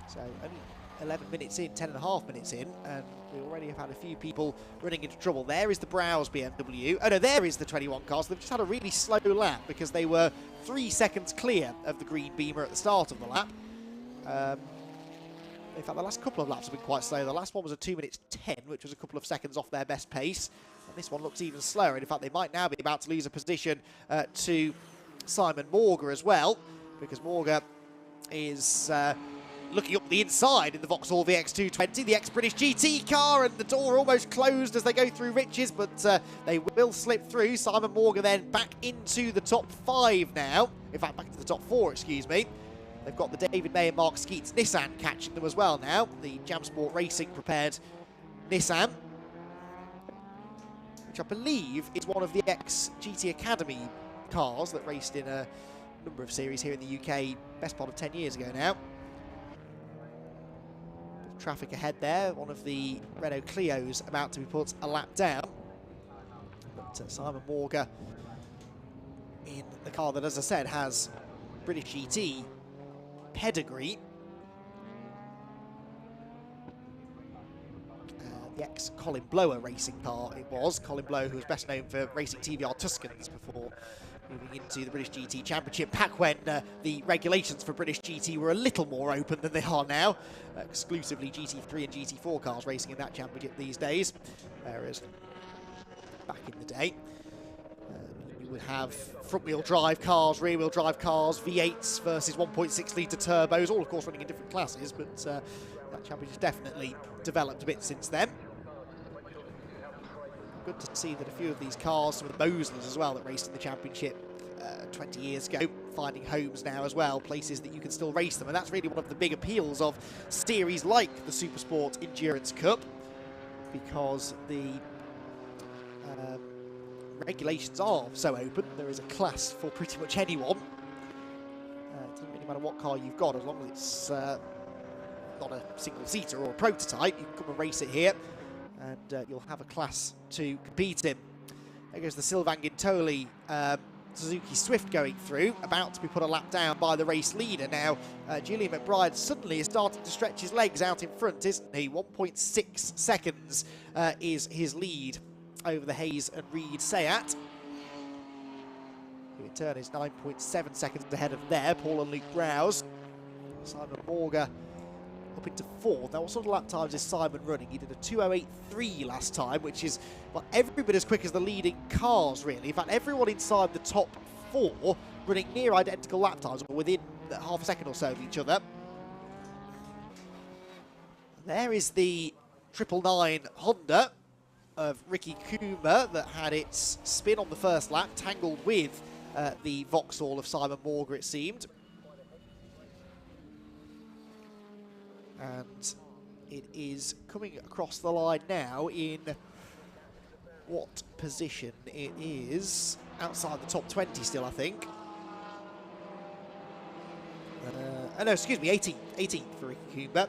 So only 11 minutes in, 10.5 minutes in, and we already have had a few people running into trouble. There is the Browse BMW. Oh no, there is the 21 car. So they've just had a really slow lap because they were 3 seconds clear of the green Beamer at the start of the lap. In fact, the last couple of laps have been quite slow. The last one was a 2 minutes 10, which was a couple of seconds off their best pace. And this one looks even slower. And in fact, they might now be about to lose a position to Simon Morga as well, because Morga is looking up the inside in the Vauxhall VX220, the ex-British GT car, and the door almost closed as they go through Riches, but they will slip through. Simon Morga then back into the top 5 now. In fact, back to the top 4, excuse me. They've got the David May and Mark Skeets Nissan catching them as well now. The Jam Sport Racing prepared Nissan, which I believe is one of the ex-GT Academy cars that raced in a number of series here in the UK, best part of 10 years ago now. Traffic ahead there, one of the Renault Clio's about to be put a lap down. But Simon Morga in the car that, as I said, has British GT pedigree. The ex-Colin Blower racing car it was. Colin Blower, who was best known for racing TVR Tuscans before moving into the British GT Championship, back when the regulations for British GT were a little more open than they are now. Exclusively GT3 and GT4 cars racing in that championship these days, whereas back in the day you would have front-wheel drive cars, rear-wheel drive cars, V8s versus 1.6 litre turbos, all of course running in different classes, but that championship's definitely developed a bit since then. Good to see that a few of these cars, some of the Moslers as well that raced in the championship 20 years ago, finding homes now as well, places that you can still race them. And that's really one of the big appeals of series like the Supersport Endurance Cup, because the regulations are so open. There is a class for pretty much anyone. It doesn't really matter what car you've got, as long as it's not a single-seater or a prototype, you can come and race it here, and you'll have a class to compete in. There goes the Sylvain Gintoli Suzuki Swift going through, about to be put a lap down by the race leader. Now, Julian McBride suddenly is starting to stretch his legs out in front, isn't he? 1.6 seconds is his lead over the Hayes and Reed Seat, who in turn is 9.7 seconds ahead of there. Paul and Luke Browse. Simon Morga up into 4th. Now, what sort of lap times is Simon running? He did a 2:08.3 last time, which is, well, every bit as quick as the leading cars, really. In fact, everyone inside the top 4 running near identical lap times, or within half a second or so of each other. There is the 999 Honda of Ricky Coomer that had its spin on the first lap, tangled with the Vauxhall of Simon Morga, it seemed. And it is coming across the line now in what position? It is outside the top 20 still, I think. Oh no, excuse me, 18th for Ricky Coomer.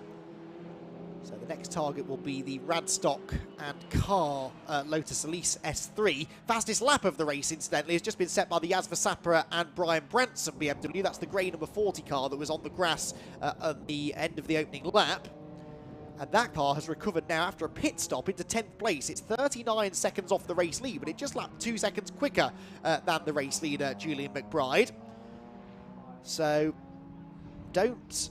So the next target will be the Radstock and Car Lotus Elise S3. Fastest lap of the race, incidentally, has just been set by the Jasper Sapra and Brian Branson BMW. That's the grey number 40 car that was on the grass at the end of the opening lap. And that car has recovered now after a pit stop into 10th place. It's 39 seconds off the race lead, but it just lapped 2 seconds quicker than the race leader, Julian McBride. So don't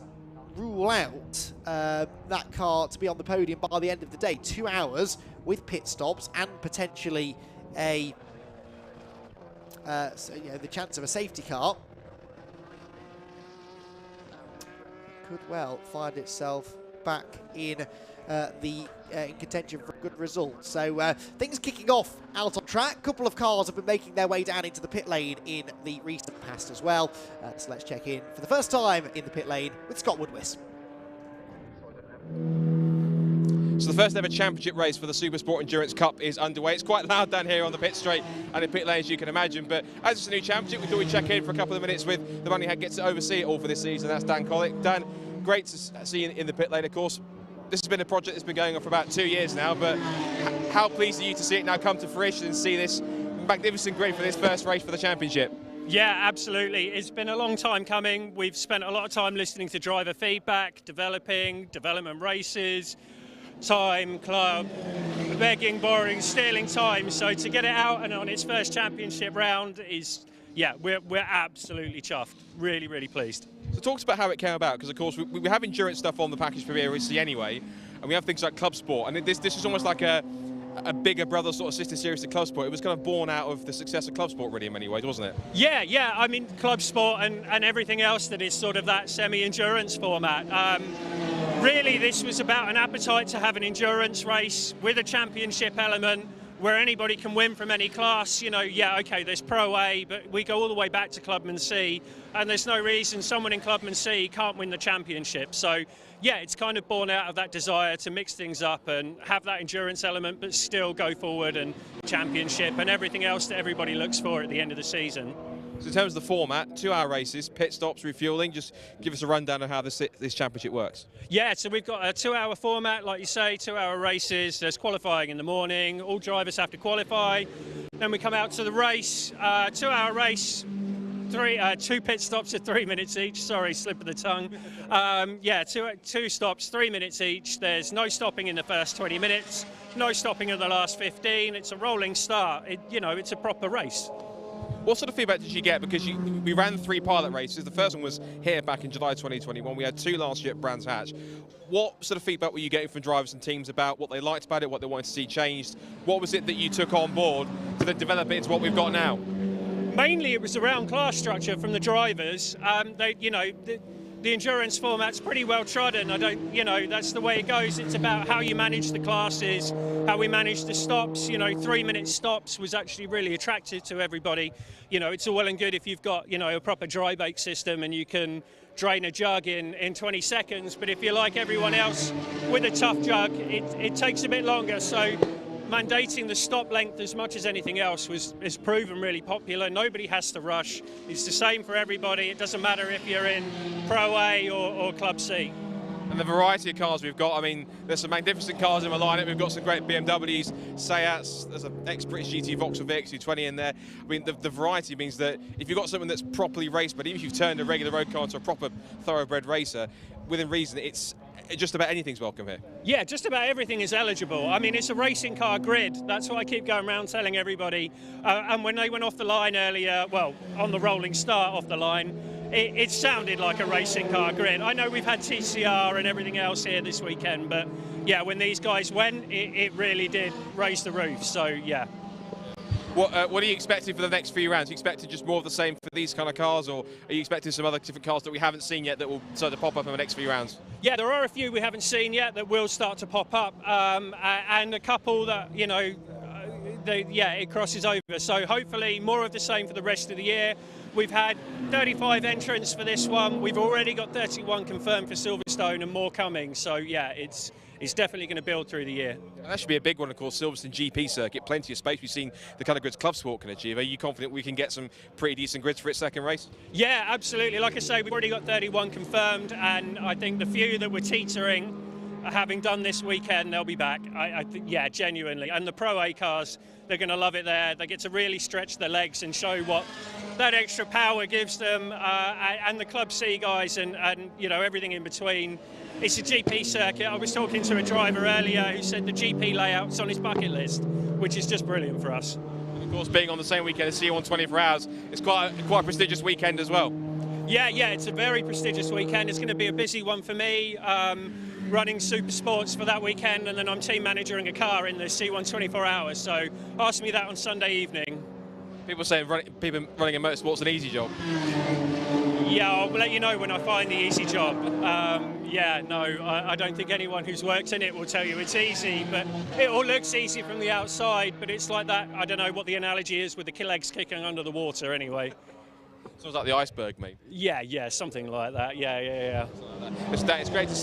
rule out that car to be on the podium by the end of the day. 2 hours with pit stops and potentially a the chance of a safety car. It could well find itself back in in contention for a good result. So things kicking off out on track. A couple of cars have been making their way down into the pit lane in the recent past as well. So let's check in for the first time in the pit lane with Scott Woodwis. So the first ever championship race for the Supersport Endurance Cup is underway. It's quite loud down here on the pit straight and in pit lane, as you can imagine, but as it's a new championship, we thought we'd check in for a couple of minutes with the man who gets to oversee it all for this season. That's Dan Collick. Dan, great to see you in the pit lane, of course. This has been a project that's been going on for about 2 years now, but how pleased are you to see it now come to fruition and see this magnificent grid for this first race for the championship? Yeah, absolutely. It's been a long time coming. We've spent a lot of time listening to driver feedback, development races, time, club, begging, borrowing, stealing time. So to get it out and on its first championship round is, yeah, we're absolutely chuffed. Really, really pleased. So talk to us about how it came about, because of course we have endurance stuff on the package for BRC anyway, and we have things like Club Sport, and this is almost like a bigger brother sort of sister series to Club Sport. It was kind of born out of the success of Club Sport really in many ways, wasn't it? Yeah, I mean Club Sport and everything else that is sort of that semi-endurance format. Really this was about an appetite to have an endurance race with a championship element, where anybody can win from any class. You know, yeah, okay, there's Pro A, but we go all the way back to Clubman C, and there's no reason someone in Clubman C can't win the championship. So, yeah, it's kind of born out of that desire to mix things up and have that endurance element, but still go forward and championship and everything else that everybody looks for at the end of the season. So in terms of the format, 2 hour races, pit stops, refueling, just give us a rundown of how this championship works. Yeah, so we've got a 2 hour format, like you say, 2 hour races. There's qualifying in the morning. All drivers have to qualify. Then we come out to the race, 2 hour race, 2 pit stops at 3 minutes each. Sorry, slip of the tongue. Yeah, two stops, 3 minutes each. There's no stopping in the first 20 minutes, no stopping in the last 15. It's a rolling start. It's a proper race. What sort of feedback did you get? Because we ran 3 pilot races. The first one was here back in July 2021. We had 2 last year at Brands Hatch. What sort of feedback were you getting from drivers and teams about what they liked about it, what they wanted to see changed? What was it that you took on board to then develop it into what we've got now? Mainly it was around class structure from the drivers. The endurance format's pretty well trodden. That's the way it goes. It's about how you manage the classes, how we manage the stops. 3 minute stops was actually really attractive to everybody. It's all well and good if you've got, a proper dry bake system and you can drain a jug in 20 seconds. But if you're like everyone else with a tough jug, it takes a bit longer. So mandating the stop length as much as anything else is proven really popular. Nobody has to rush. It's the same for everybody. It doesn't matter if you're in Pro A or Club C. And the variety of cars we've got, I mean, there's some magnificent cars in my lineup. We've got some great BMWs, Seats, there's an ex-British GT Vauxhall VX220 in there. I mean, the variety means that if you've got something that's properly raced, but even if you've turned a regular road car into a proper thoroughbred racer, within reason, it's just about anything's welcome here. Yeah, just about everything is eligible. I mean, it's a racing car grid. That's what I keep going around telling everybody. And when they went off the line earlier, well, on the rolling start off the line, it sounded like a racing car grid. I know we've had TCR and everything else here this weekend, but yeah, when these guys went, it really did raise the roof. So yeah. What are you expecting for the next few rounds? Are you expecting just more of the same for these kind of cars, or are you expecting some other different cars that we haven't seen yet that will start to pop up in the next few rounds? Yeah, there are a few we haven't seen yet that will start to pop up, and a couple that, you know, it crosses over. So hopefully more of the same for the rest of the year. We've had 35 entrants for this one. We've already got 31 confirmed for Silverstone and more coming. So yeah, it's definitely going to build through the year. That should be a big one, of course, Silverstone GP circuit. Plenty of space. We've seen the kind of grids Club Sport can achieve. Are you confident we can get some pretty decent grids for its second race? Yeah, absolutely. Like I say, we've already got 31 confirmed, and I think the few that were teetering, having done this weekend, they'll be back. I think, yeah, genuinely. And the Pro A cars, they're going to love it there. They get to really stretch their legs and show what that extra power gives them, and the Club C guys and you know, everything in between. It's a GP circuit. I was talking to a driver earlier who said the GP layout's on his bucket list, which is just brilliant for us. And of course, being on the same weekend as C1 24 Hours, it's quite a prestigious weekend as well. Yeah, it's a very prestigious weekend. It's going to be a busy one for me, running Super Sports for that weekend, and then I'm team managing a car in the C1 24 Hours. So ask me that on Sunday evening. People say people running in motorsport's an easy job. Yeah, I'll let you know when I find the easy job. Yeah, no, I don't think anyone who's worked in it will tell you it's easy, but it all looks easy from the outside, but it's like that, I don't know what the analogy is with the legs kicking under the water anyway. Sounds like the iceberg, mate. Yeah, something like that. Yeah. It's great to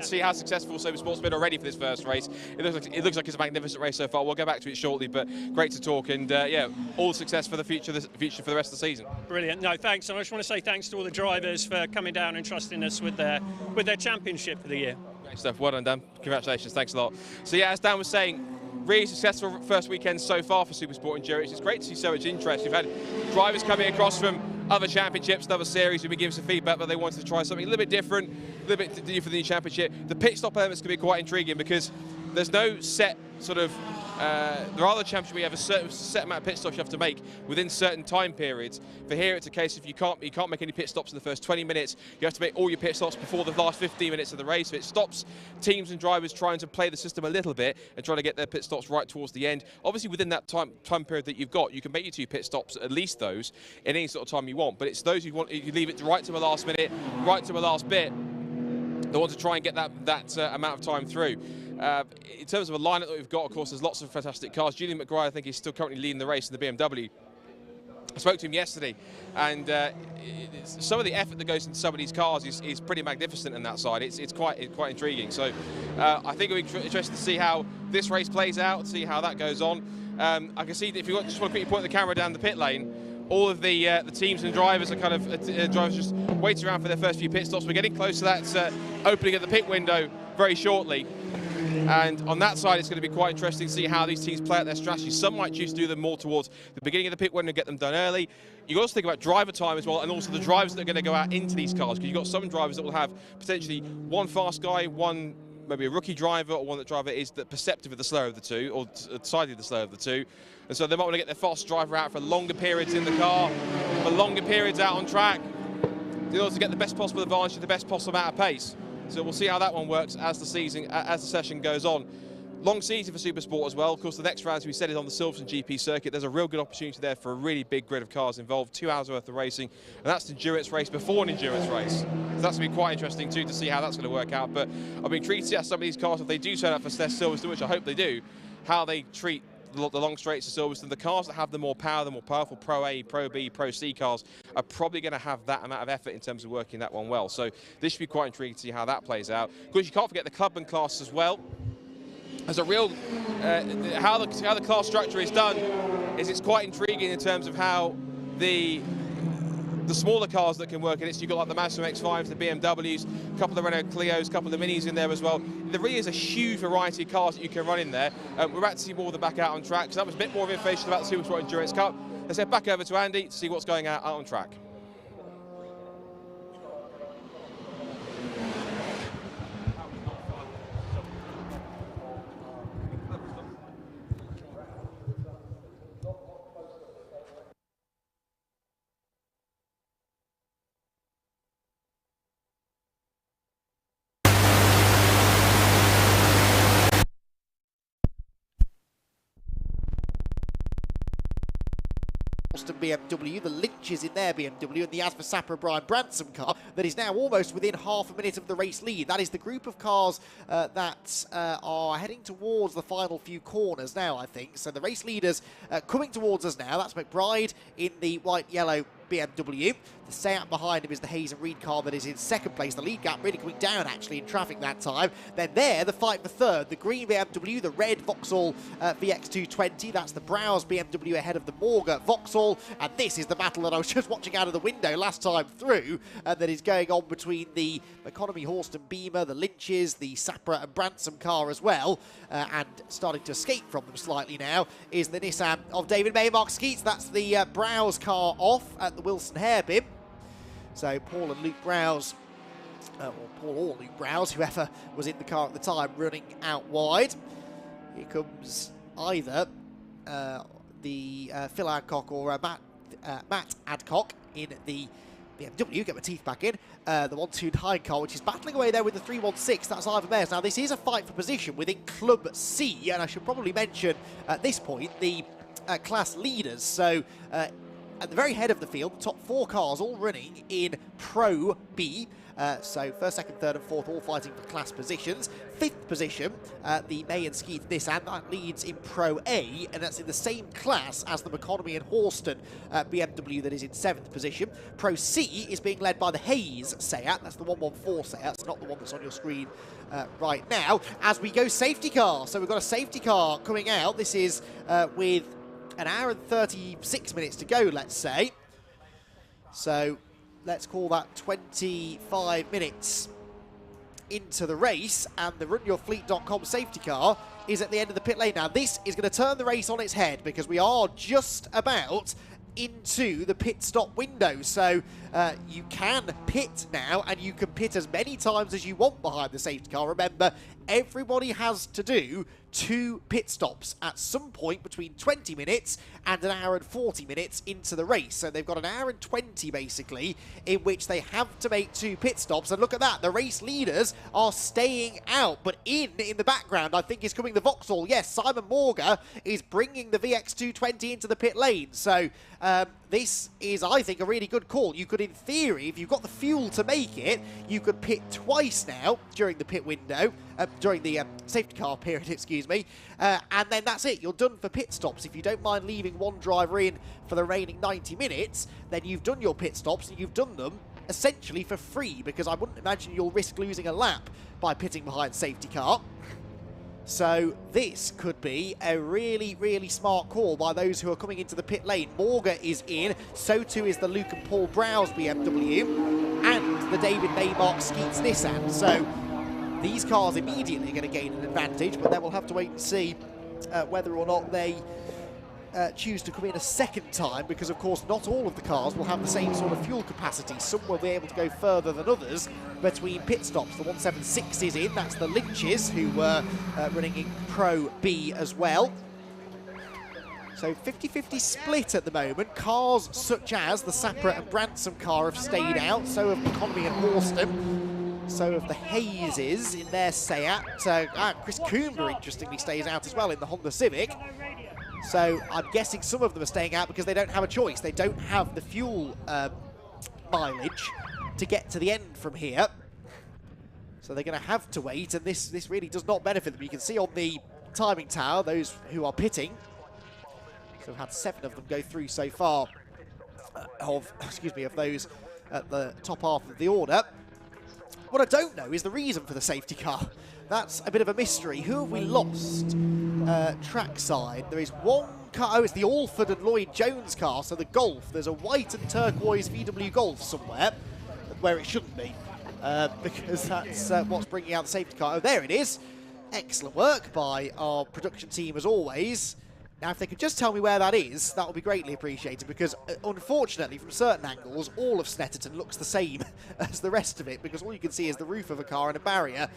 see how successful Super Sport's been already for this first race. It looks like it's a magnificent race so far. We'll go back to it shortly, but great to talk, and yeah, all success for the future for the rest of the season. Brilliant. No, thanks. And I just want to say thanks to all the drivers for coming down and trusting us with their championship for the year. Great stuff. Well done, Dan. Congratulations. Thanks a lot. So yeah, as Dan was saying, really successful first weekend so far for Supersport Endurance. It's great to see so much interest. We've had drivers coming across from other championships and other series who've been giving some feedback that they wanted to try something a little bit different, a little bit to do for the new championship. The pit stop elements can be quite intriguing because there's no set sort of there are other championships where you have a certain set amount of pit stops you have to make within certain time periods. For here, it's a case if you can't make any pit stops in the first 20 minutes, you have to make all your pit stops before the last 15 minutes of the race. So it stops teams and drivers trying to play the system a little bit and trying to get their pit stops right towards the end. Obviously, within that time period that you've got, you can make your 2 pit stops, at least those, in any sort of time you want. But it's those you leave it right to the last minute, right to the last bit. They want to try and get that amount of time through. In terms of a lineup that we've got, of course, there's lots of fantastic cars. Julian McGrath, I think, is still currently leading the race in the BMW. I spoke to him yesterday, and some of the effort that goes into some of these cars is pretty magnificent on that side. It's quite intriguing. So I think it'll be interesting to see how this race plays out, see how that goes on. I can see that if you just want to quickly point the camera down the pit lane, all of the teams and drivers are kind of drivers just waiting around for their first few pit stops. We're getting close to that opening of the pit window very shortly. And on that side, it's going to be quite interesting to see how these teams play out their strategies. Some might choose to do them more towards the beginning of the pit window and get them done early. You also think about driver time as well, and also the drivers that are going to go out into these cars, because you've got some drivers that will have potentially one fast guy, one maybe a rookie driver, or one that driver is the perceptive of the slower of the two, or decidedly the slower of the two. And so they might want to get their fast driver out for longer periods in the car, for longer periods out on track, in order to get the best possible advantage, the best possible amount of pace. So we'll see how that one works as the session goes on. Long season for Supersport as well. Of course, the next round, as we said, is on the Silverstone GP circuit. There's a real good opportunity there for a really big grid of cars involved, 2 hours worth of racing, and that's the endurance race before an endurance race. So that's going to be quite interesting too to see how that's going to work out. But I'll be intrigued to see how some of these cars, if they do turn up for Silverstone, which I hope they do, how they treat the long straights of Silverstone. The cars that have the more power, the more powerful Pro A, Pro B, Pro C cars are probably going to have that amount of effort in terms of working that one well. So this should be quite intriguing to see how that plays out. Of course, you can't forget the clubman class as well. As a real, how the class structure is done is it's quite intriguing in terms of how the smaller cars that can work in it. So you've got like the Mazda MX-5s, the BMWs, a couple of the Renault Clios, a couple of the Minis in there as well. There really is a huge variety of cars that you can run in there. We're about to see more of them back out on track. So that was a bit more of information about the Supersport Endurance Cup. Let's head back over to Andy to see what's going out on track. Horston BMW, the Lynch's in their BMW, and the Asper Sapper Brian Branson car that is now almost within half a minute of the race lead. That is the group of cars that are heading towards the final few corners now, I think. So the race leaders coming towards us now. That's McBride in the white-yellow BMW. The Seat behind him is the Hayes and Reed car that is in second place. The lead gap really coming down, actually, in traffic that time. Then there, the fight for third. The green BMW, the red Vauxhall VX220. That's the Browse BMW ahead of the Morga Vauxhall. And this is the battle that I was just watching out of the window last time through that is going on between the Economy Horston Beamer, the Lynch's, the Sapra and Branson car as well. And starting to escape from them slightly now is the Nissan of David Maymark Skeets. That's the Browse car off at the Wilson Hairpin. So Paul and Luke Browse, or Paul or Luke Browse, whoever was in the car at the time, running out wide. Here comes either the Phil Adcock or Matt Adcock in the BMW, get my teeth back in, the 129 car, which is battling away there with the 316, that's Ivor Mayers. Now this is a fight for position within Club C, and I should probably mention at this point the class leaders. So at the very head of the field, the top 4 cars all running in Pro B. So first, second, third and fourth all fighting for class positions. 5th position, the May and Skeet Nissan, that leads in Pro A, and that's in the same class as the McConomy and Horston BMW that is in 7th position. Pro C is being led by the Hayes Seat, that's the 114 Seat, it's not the one that's on your screen right now. As we go safety car, so we've got a safety car coming out. This is with an hour and 36 minutes to go, let's say. So let's call that 25 minutes into the race, and the runyourfleet.com safety car is at the end of the pit lane. Now this is going to turn the race on its head because we are just about into the pit stop window. So you can pit now, and you can pit as many times as you want behind the safety car. Remember, everybody has to do 2 pit stops at some point between 20 minutes and an hour and 40 minutes into the race. So they've got an hour and 20 basically in which they have to make 2 pit stops. And look at that, the race leaders are staying out, but in the background I think is coming the Vauxhall. Yes, Simon Morga is bringing the VX220 into the pit lane. So this is, I think, a really good call. You could, in theory, if you've got the fuel to make it, you could pit twice now during the pit window, during the safety car period, excuse me, and then that's it. You're done for pit stops. If you don't mind leaving one driver in for the remaining 90 minutes, then you've done your pit stops, and you've done them essentially for free, because I wouldn't imagine you'll risk losing a lap by pitting behind safety car. So this could be a really, really smart call by those who are coming into the pit lane. Morga is in, so too is the Luke and Paul Browse BMW, and the David Maymark Skeets Nissan. So these cars immediately are going to gain an advantage, but then we'll have to wait and see whether or not they choose to come in a second time, because of course not all of the cars will have the same sort of fuel capacity. Some will be able to go further than others between pit stops. The 176 is in, that's the Lynch's, who were running in Pro B as well. So 50-50 split at the moment. Cars such as the Sapra and Branson car have stayed out, so have Economy and Horston. So have the Hayeses in their Seat. Chris Coomber, interestingly, stays out as well in the Honda Civic. So I'm guessing some of them are staying out because they don't have a choice. They don't have the fuel mileage to get to the end from here. So they're going to have to wait, and this really does not benefit them. You can see on the timing tower, those who are pitting. So we've had 7 of them go through so far of those at the top half of the order. What I don't know is the reason for the safety car. That's a bit of a mystery. Who have we lost trackside? There is one car. Oh, it's the Alford and Lloyd Jones car, so the Golf. There's a white and turquoise VW Golf somewhere where it shouldn't be, because that's what's bringing out the safety car. Oh, there it is. Excellent work by our production team as always. Now, if they could just tell me where that is, that would be greatly appreciated, because unfortunately, from certain angles, all of Snetterton looks the same as the rest of it, because all you can see is the roof of a car and a barrier.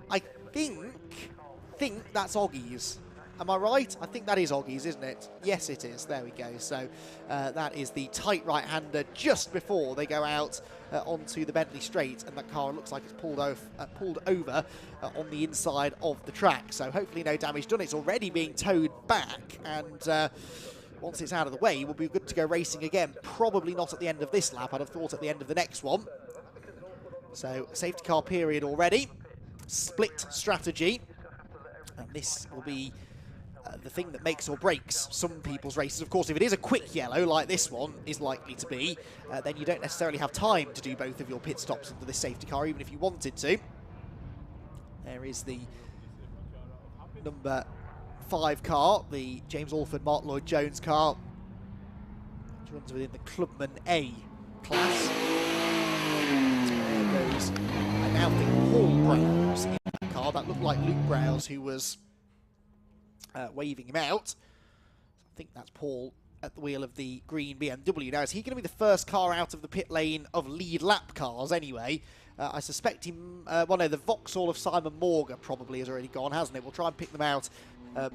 I think that's Oggy's. Am I right? I think that is Oggy's, isn't it? Yes, it is. There we go. So that is the tight right-hander just before they go out onto the Bentley Straight, and that car looks like it's pulled over on the inside of the track. So hopefully no damage done. It's already being towed back, and once it's out of the way, we'll be good to go racing again. Probably not at the end of this lap. I'd have thought at the end of the next one. So safety car period already. Split strategy. And this will be the thing that makes or breaks some people's races. Of course, if it is a quick yellow, like this one is likely to be, then you don't necessarily have time to do both of your pit stops into this safety car, even if you wanted to. There is the number 5 car, the James Alford Mark Lloyd-Jones car, which runs within the Clubman A class. There goes, I now think, Paul Browse in that car. That looked like Luke Browse, who was waving him out. I think that's Paul at the wheel of the green BMW. Now, is he going to be the first car out of the pit lane of lead lap cars anyway? I suspect him, well no, the Vauxhall of Simon Morga probably has already gone, hasn't it? We'll try and pick them out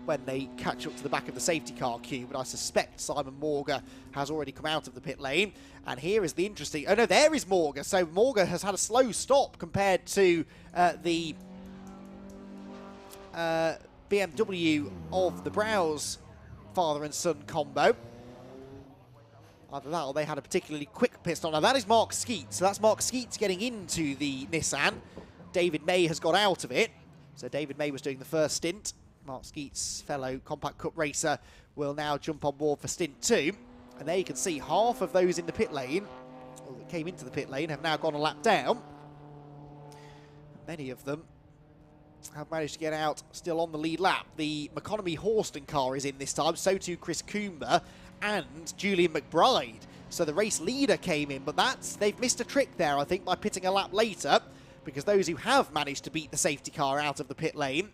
when they catch up to the back of the safety car queue, but I suspect Simon Morga has already come out of the pit lane. And here is the interesting, oh no, there is Morga. So Morga has had a slow stop compared to the BMW of the Browse father and son combo. Either that or they had a particularly quick pit stop. Now that is Mark Skeet, so that's Mark Skeet getting into the Nissan. David May has got out of it, so David May was doing the first stint. Mark Skeet's fellow Compact Cup racer will now jump on board for stint 2. And there you can see half of those in the pit lane, or that came into the pit lane, have now gone a lap down. Many of them have managed to get out still on the lead lap. The McConomy Horston car is in this time, so too Chris Coomber and Julian McBride. So the race leader came in, but they've missed a trick there, I think, by pitting a lap later, because those who have managed to beat the safety car out of the pit lane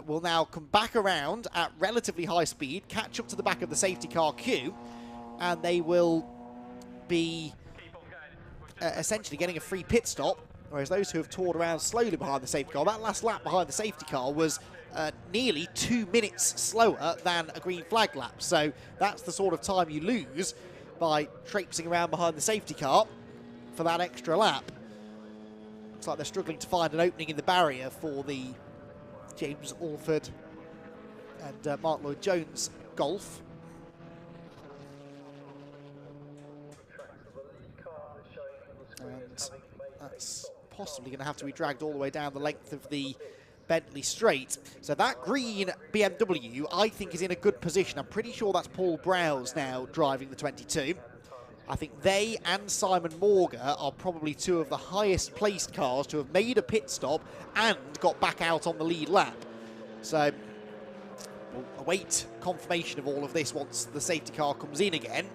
will now come back around at relatively high speed, catch up to the back of the safety car queue, and they will be essentially getting a free pit stop, whereas those who have toured around slowly behind the safety car, that last lap behind the safety car was nearly 2 minutes slower than a green flag lap. So that's the sort of time you lose by traipsing around behind the safety car for that extra lap. Looks like they're struggling to find an opening in the barrier for the James Alford and Mark Lloyd-Jones Golf. And that's possibly going to have to be dragged all the way down the length of the Bentley Straight. So that green BMW, I think, is in a good position. I'm pretty sure that's Paul Browse now driving the 22. I think they and Simon Morga are probably two of the highest placed cars to have made a pit stop and got back out on the lead lap. So we'll await confirmation of all of this once the safety car comes in again.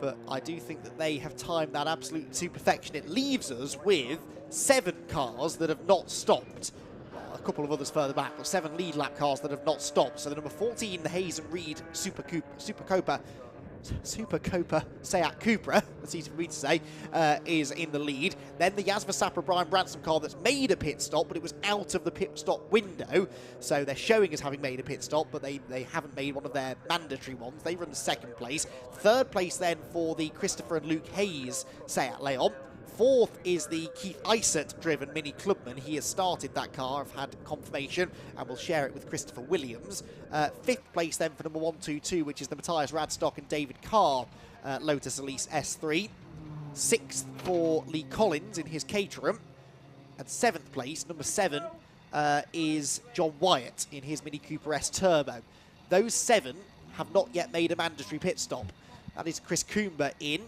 But I do think that they have timed that absolutely to perfection. It leaves us with 7 cars that have not stopped. Well, a couple of others further back, but 7 lead lap cars that have not stopped. So the number 14, the Hayes and Reed Super Copa Seat Cupra, that's easy for me to say, is in the lead. Then the Yasva Sapra Brian Branson car that's made a pit stop, but it was out of the pit stop window. So they're showing as having made a pit stop, but they haven't made one of their mandatory ones. They run the 2nd place. 3rd place then for the Christopher and Luke Hayes Seat Leon. 4th is the Keith Isert-driven Mini Clubman. He has started that car, I've had confirmation, and will share it with Christopher Williams. 5th place then for number 122, which is the Matthias Radstock and David Carr Lotus Elise S3. 6th for Lee Collins in his Caterham. And 7th place, number 7, is John Wyatt in his Mini Cooper S Turbo. Those 7 have not yet made a mandatory pit stop. That is Chris Coomber in,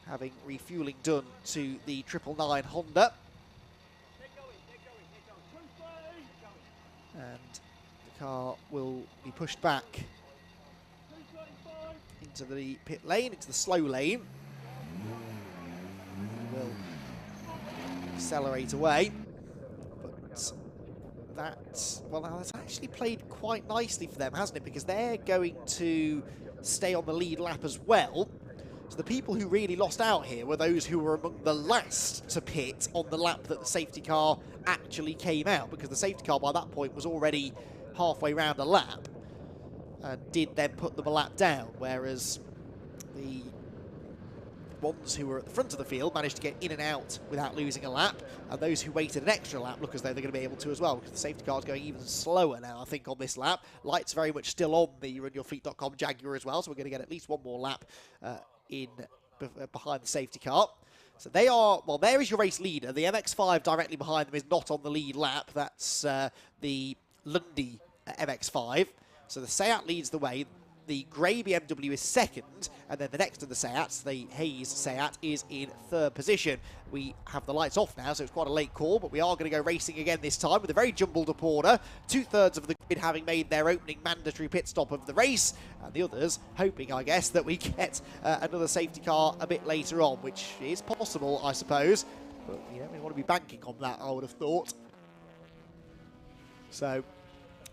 having refueling done to the 999 Honda. And the car will be pushed back into the pit lane, into the slow lane. Will accelerate away. But that's actually played quite nicely for them, hasn't it? Because they're going to stay on the lead lap as well. So the people who really lost out here were those who were among the last to pit on the lap that the safety car actually came out, because the safety car by that point was already halfway round a lap and did then put them a lap down, whereas the ones who were at the front of the field managed to get in and out without losing a lap, and those who waited an extra lap look as though they're going to be able to as well, because the safety car's going even slower now, I think, on this lap. Lights very much still on the runyourfleet.com Jaguar as well, so we're going to get at least one more lap behind the safety car. So they are, well, there is your race leader. The MX-5 directly behind them is not on the lead lap. That's the Lundy MX-5. So the Seat leads the way. The grey BMW is second, and then the next of the Seats, the Hayes Seat, is in third position. We have the lights off now, so it's quite a late call, but we are going to go racing again this time with a very jumbled up order. 2/3 of the grid having made their opening mandatory pit stop of the race, and the others hoping, I guess, that we get another safety car a bit later on, which is possible, I suppose. But you don't really want to be banking on that, I would have thought. So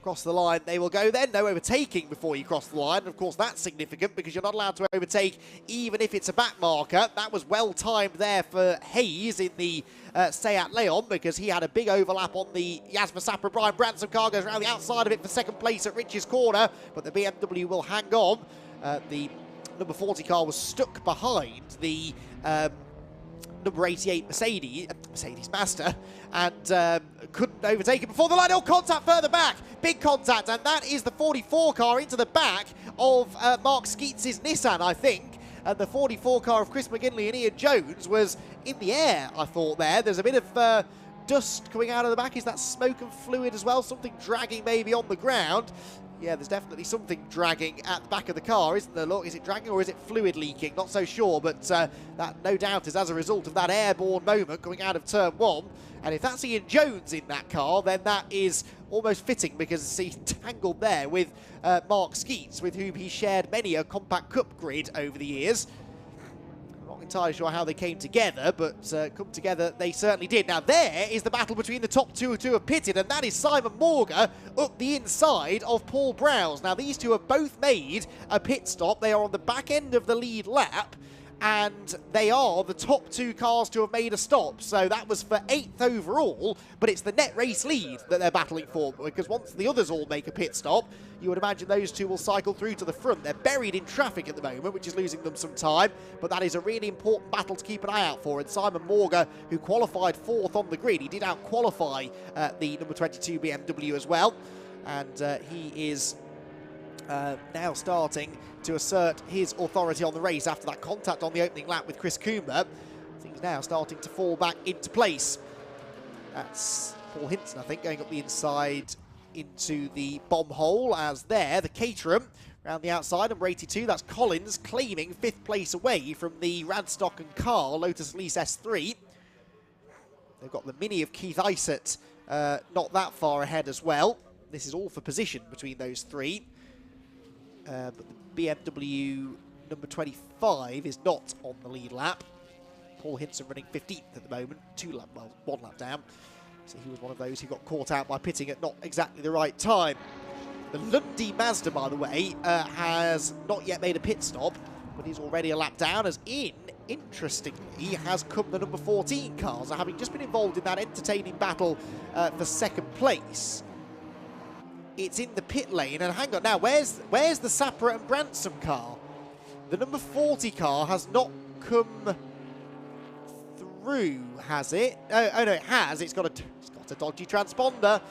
across the line they will go then. No overtaking before you cross the line. And of course, that's significant because you're not allowed to overtake even if it's a back marker. That was well timed there for Hayes in the Seat Leon, because he had a big overlap on the Jasper Sapra Brian Branson car, goes around the outside of it for second place at Rich's corner, but the BMW will hang on. The number 40 car was stuck behind the number 88 Mercedes Master, and couldn't overtake it before the line. Oh, contact further back, big contact, and that is the 44 car into the back of Mark Skeets' Nissan, I think. And the 44 car of Chris McGinley and Ian Jones was in the air, I thought there. There's a bit of dust coming out of the back. Is that smoke and fluid as well? Something dragging maybe on the ground. Yeah, there's definitely something dragging at the back of the car, isn't there? Look, is it dragging or is it fluid leaking? Not so sure, but that no doubt is as a result of that airborne moment coming out of turn 1. And if that's Ian Jones in that car, then that is almost fitting, because he's tangled there with Mark Skeets, with whom he shared many a compact cup grid over the years. Not entirely sure how they came together, but come together they certainly did. Now there is the battle between the top two who have pitted, and that is Simon Morga up the inside of Paul Browse. Now these two have both made a pit stop. They are on the back end of the lead lap, and they are the top two cars to have made a stop. So that was for 8th overall, but it's the net race lead that they're battling for, because once the others all make a pit stop, you would imagine those two will cycle through to the front. They're buried in traffic at the moment, which is losing them some time, but that is a really important battle to keep an eye out for. And Simon Morga, who qualified 4th on the grid, he did out-qualify the number 22 BMW as well, and he is now starting to assert his authority on the race after that contact on the opening lap with Chris Coomber. Things now starting to fall back into place. That's Paul Hinton, I think, going up the inside into the bomb hole, as there, the Caterham around the outside, number 82, that's Collins, claiming 5th place away from the Radstock and Car Lotus Elise S3. They've got the Mini of Keith Isett not that far ahead as well. This is all for position between those three. But the BMW number 25 is not on the lead lap. Paul Hinson running 15th at the moment, one lap down. So he was one of those who got caught out by pitting at not exactly the right time. The Lundy Mazda, by the way, has not yet made a pit stop, but he's already a lap down, as in, interestingly, has come the number 14 cars, having just been involved in that entertaining battle for second place. It's in the pit lane, and hang on now, where's the Sapra and Branson car? The number 40 car has not come through, has it? Oh no, it has. It's got a dodgy transponder.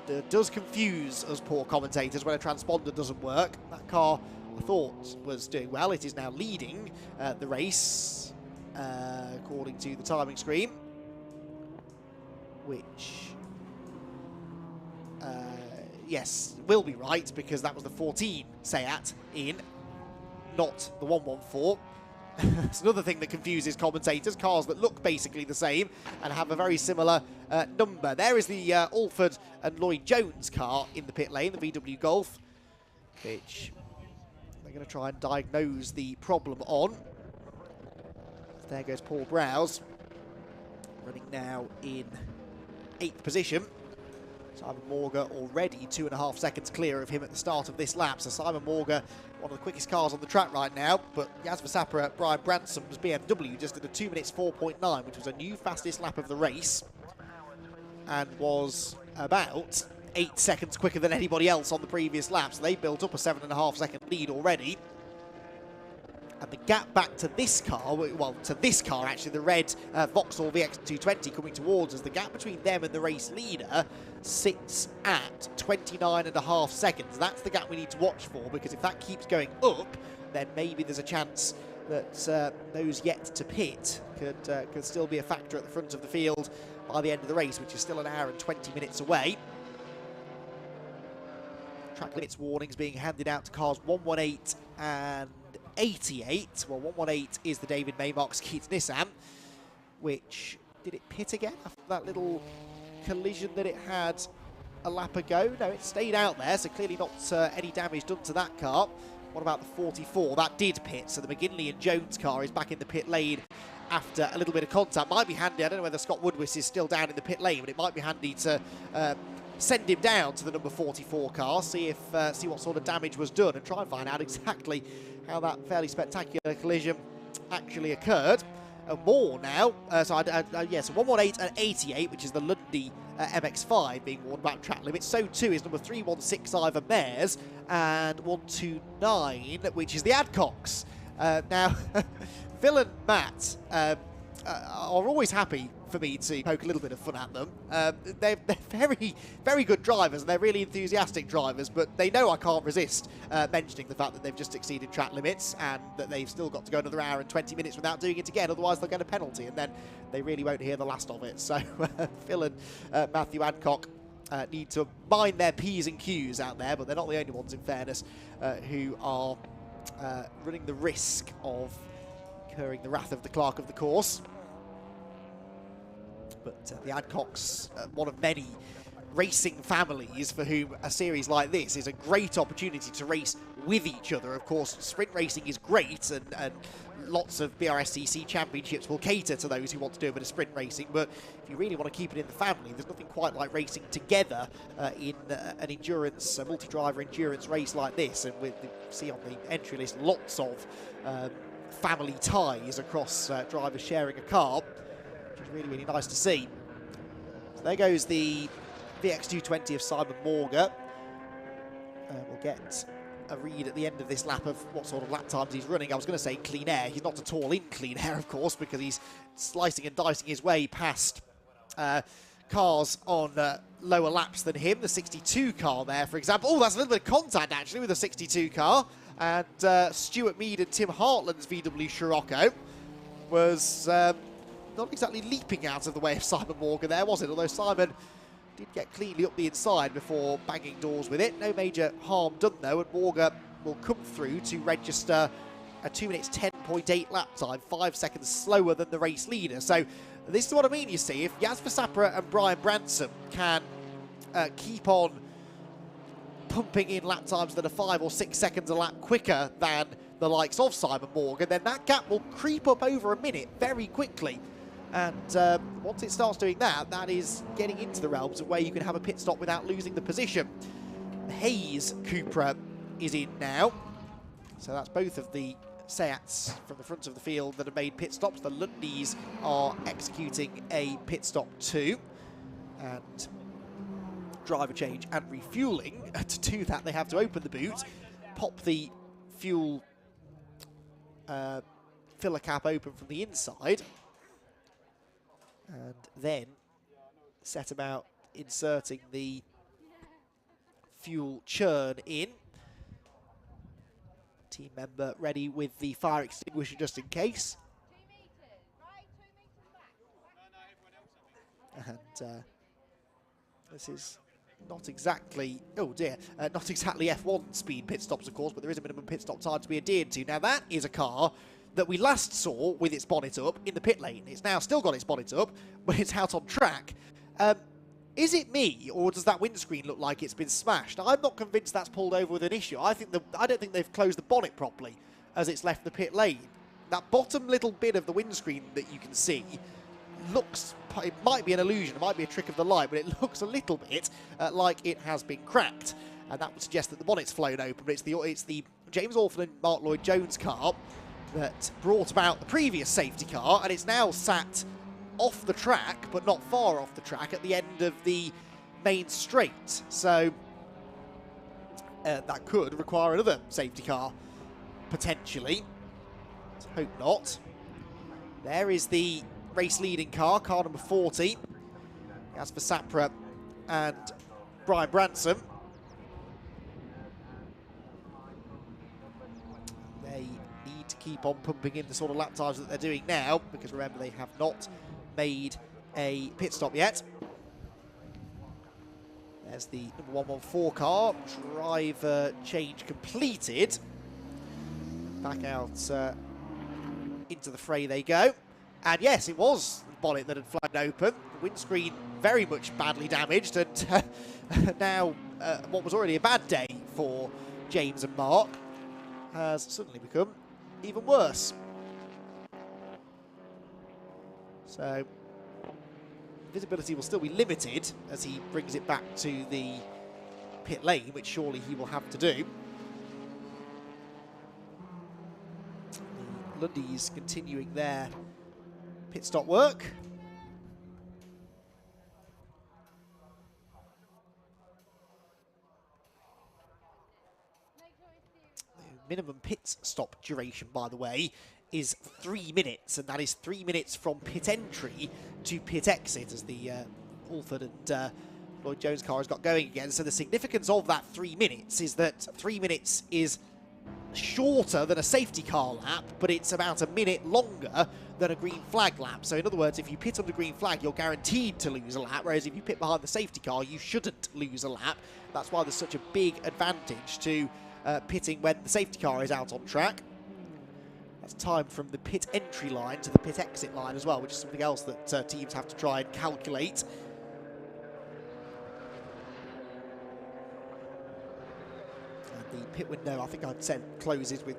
It does confuse us poor commentators when a transponder doesn't work. That car, I thought, was doing well. It is now leading the race, according to the timing screen, which yes, will be right, because that was the 14 Seat in, not the 114. It's another thing that confuses commentators, cars that look basically the same and have a very similar number. There is the Alford and Lloyd Jones car in the pit lane, the VW Golf, which they're going to try and diagnose the problem on. There goes Paul Browse, running now in 8th position. Simon Morga already 2.5 seconds clear of him at the start of this lap. So Simon Morga, one of the quickest cars on the track right now, but Jasper Sapra, Brian Branson's BMW just did a 2 minutes 4.9, which was a new fastest lap of the race, and was about 8 seconds quicker than anybody else on the previous lap. So they built up a 7.5 second lead already. And the gap back to this car, well, to this car actually, the red Vauxhall VX220 coming towards us, the gap between them and the race leader sits at 29.5 seconds. That's the gap we need to watch for, because if that keeps going up, then maybe there's a chance that those yet to pit could still be a factor at the front of the field by the end of the race, which is still an hour and 20 minutes away. Track limits warnings being handed out to cars 118 and 88. Well, 118 is the David Maymark Skeets Nissan, which, did it pit again after that little collision that it had a lap ago? No, it stayed out there, so clearly not any damage done to that car. What about the 44? That did pit, so the McGinley and Jones car is back in the pit lane after a little bit of contact. Might be handy, I don't know whether Scott Woodwis is still down in the pit lane, but it might be handy to send him down to the number 44 car, see what sort of damage was done, and try and find out exactly how that fairly spectacular collision actually occurred. And more now, so 118 and 88, which is the Lundy MX-5 being warned about track limits. So too is number 316 Ivor Mares and 129, which is the Adcocks. Now, Phil and Matt are always happy for me to poke a little bit of fun at them. They're very, very good drivers, and they're really enthusiastic drivers, but they know I can't resist mentioning the fact that they've just exceeded track limits and that they've still got to go another hour and 20 minutes without doing it again, otherwise they'll get a penalty, and then they really won't hear the last of it. So Phil and Matthew Adcock need to mind their P's and Q's out there, but they're not the only ones, in fairness, who are running the risk of incurring the wrath of the clerk of the course. But the Adcocks, one of many racing families for whom a series like this is a great opportunity to race with each other. Of course, sprint racing is great, and lots of Brscc championships will cater to those who want to do a bit of sprint racing, but if you really want to keep it in the family, there's nothing quite like racing together in an endurance, a multi-driver endurance race like this. And we see on the entry list lots of family ties across drivers sharing a car, which is really, really nice to see. So there goes the VX220 of Simon Morga. We'll get a read at the end of this lap of what sort of lap times he's running. I was going to say clean air. He's not at all in clean air, of course, because he's slicing and dicing his way past cars on lower laps than him. The 62 car there, for example. Oh, that's a little bit of contact, actually, with the 62 car. And Stuart Mead and Tim Hartland's VW Scirocco was not exactly leaping out of the way of Simon Morgan there, was it? Although Simon did get cleanly up the inside before banging doors with it. No major harm done, though, and Morgan will come through to register a 2 minutes 10.8 lap time, 5 seconds slower than the race leader. So this is what I mean, you see. If Jasper Sapra and Brian Branson can keep on pumping in lap times that are 5 or 6 seconds a lap quicker than the likes of Simon Morgan, then that gap will creep up over a minute very quickly. And once it starts doing that, that is getting into the realms of where you can have a pit stop without losing the position. Hayes Cupra is in now. So that's both of the Seats from the front of the field that have made pit stops. The Lundys are executing a pit stop too. And driver change and refueling. To do that, they have to open the boot, pop the fuel filler cap open from the inside, and then set about inserting the fuel churn in. Team member ready with the fire extinguisher just in case. And this is not exactly, oh dear, not exactly F1 speed pit stops, of course, but there is a minimum pit stop time to be adhered to. Now that is a car that we last saw with its bonnet up in the pit lane. It's now still got its bonnet up, but it's out on track. Is it me, or does that windscreen look like it's been smashed? I'm not convinced that's pulled over with an issue. I don't think they've closed the bonnet properly as it's left the pit lane. That bottom little bit of the windscreen that you can see looks, it might be an illusion, it might be a trick of the light, but it looks a little bit like it has been cracked. And that would suggest that the bonnet's flown open, but it's the James Orphan and Mark Lloyd-Jones car that brought about the previous safety car, and it's now sat off the track, but not far off the track, at the end of the main straight. So that could require another safety car, potentially. Let's hope not. There is the race-leading car number 40. As for Sapra and Brian Branson. They need to keep on pumping in the sort of lap times that they're doing now, because remember, they have not made a pit stop yet. There's the number 114 car. Driver change completed. Back out into the fray they go. And yes, it was the bonnet that had flown open. The windscreen very much badly damaged, and now what was already a bad day for James and Mark has suddenly become even worse. So visibility will still be limited as he brings it back to the pit lane, which surely he will have to do. The Lundies continuing their pit stop work. The minimum pit stop duration, by the way, is 3 minutes, and that is 3 minutes from pit entry to pit exit, as the Alford and Lloyd Jones car has got going again. So the significance of that 3 minutes is that 3 minutes is shorter than a safety car lap, but it's about a minute longer than a green flag lap. So in other words, if you pit under green flag, you're guaranteed to lose a lap, whereas if you pit behind the safety car, you shouldn't lose a lap. That's why there's such a big advantage to pitting when the safety car is out on track. That's time from the pit entry line to the pit exit line as well, which is something else that teams have to try and calculate. And the pit window, I think I'd said, closes with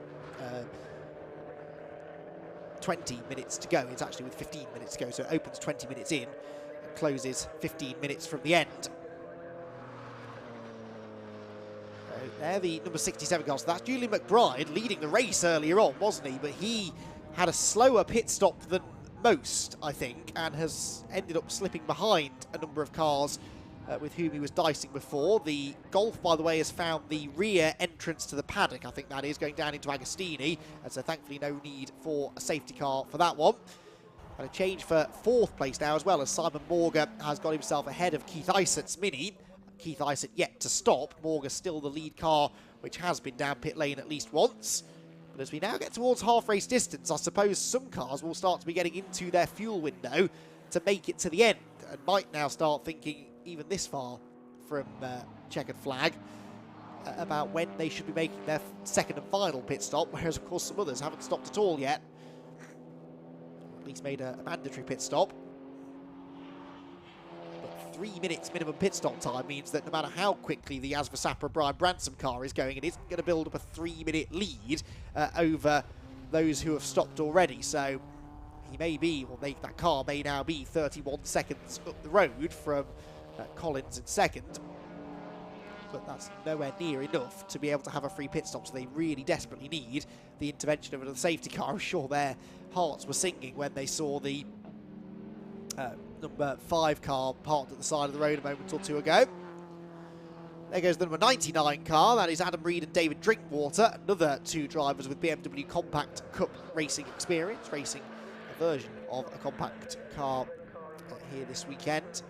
20 minutes to go. It's actually with 15 minutes to go, so it opens 20 minutes in and closes 15 minutes from the end. There, the number 67 car. So that's Julian McBride leading the race earlier on, wasn't he? But he had a slower pit stop than most, I think, and has ended up slipping behind a number of cars with whom he was dicing before. The Golf, by the way, has found the rear entrance to the paddock. I think that is going down into Agostini, and so thankfully no need for a safety car for that one. And a change for 4th place now as well, as Simon Morga has got himself ahead of Keith Isett's Mini. Keith Isett yet to stop. Morga still the lead car, which has been down pit lane at least once. But as we now get towards half-race distance, I suppose some cars will start to be getting into their fuel window to make it to the end, and might now start thinking, even this far from checkered flag, about when they should be making their second and final pit stop, whereas, of course, some others haven't stopped at all yet. At least made a mandatory pit stop. 3 minutes minimum pit stop time means that no matter how quickly the Asver Sapra Brian Branson car is going, it isn't going to build up a 3-minute lead over those who have stopped already. So he may be, or that car may now be 31 seconds up the road from Collins in second. But that's nowhere near enough to be able to have a free pit stop, so they really desperately need the intervention of another safety car. I'm sure their hearts were sinking when they saw the number 5 car parked at the side of the road a moment or two ago. There goes the number 99 car. That is Adam Reed and David Drinkwater, another 2 drivers with BMW Compact Cup racing experience, racing a version of a compact car here this weekend.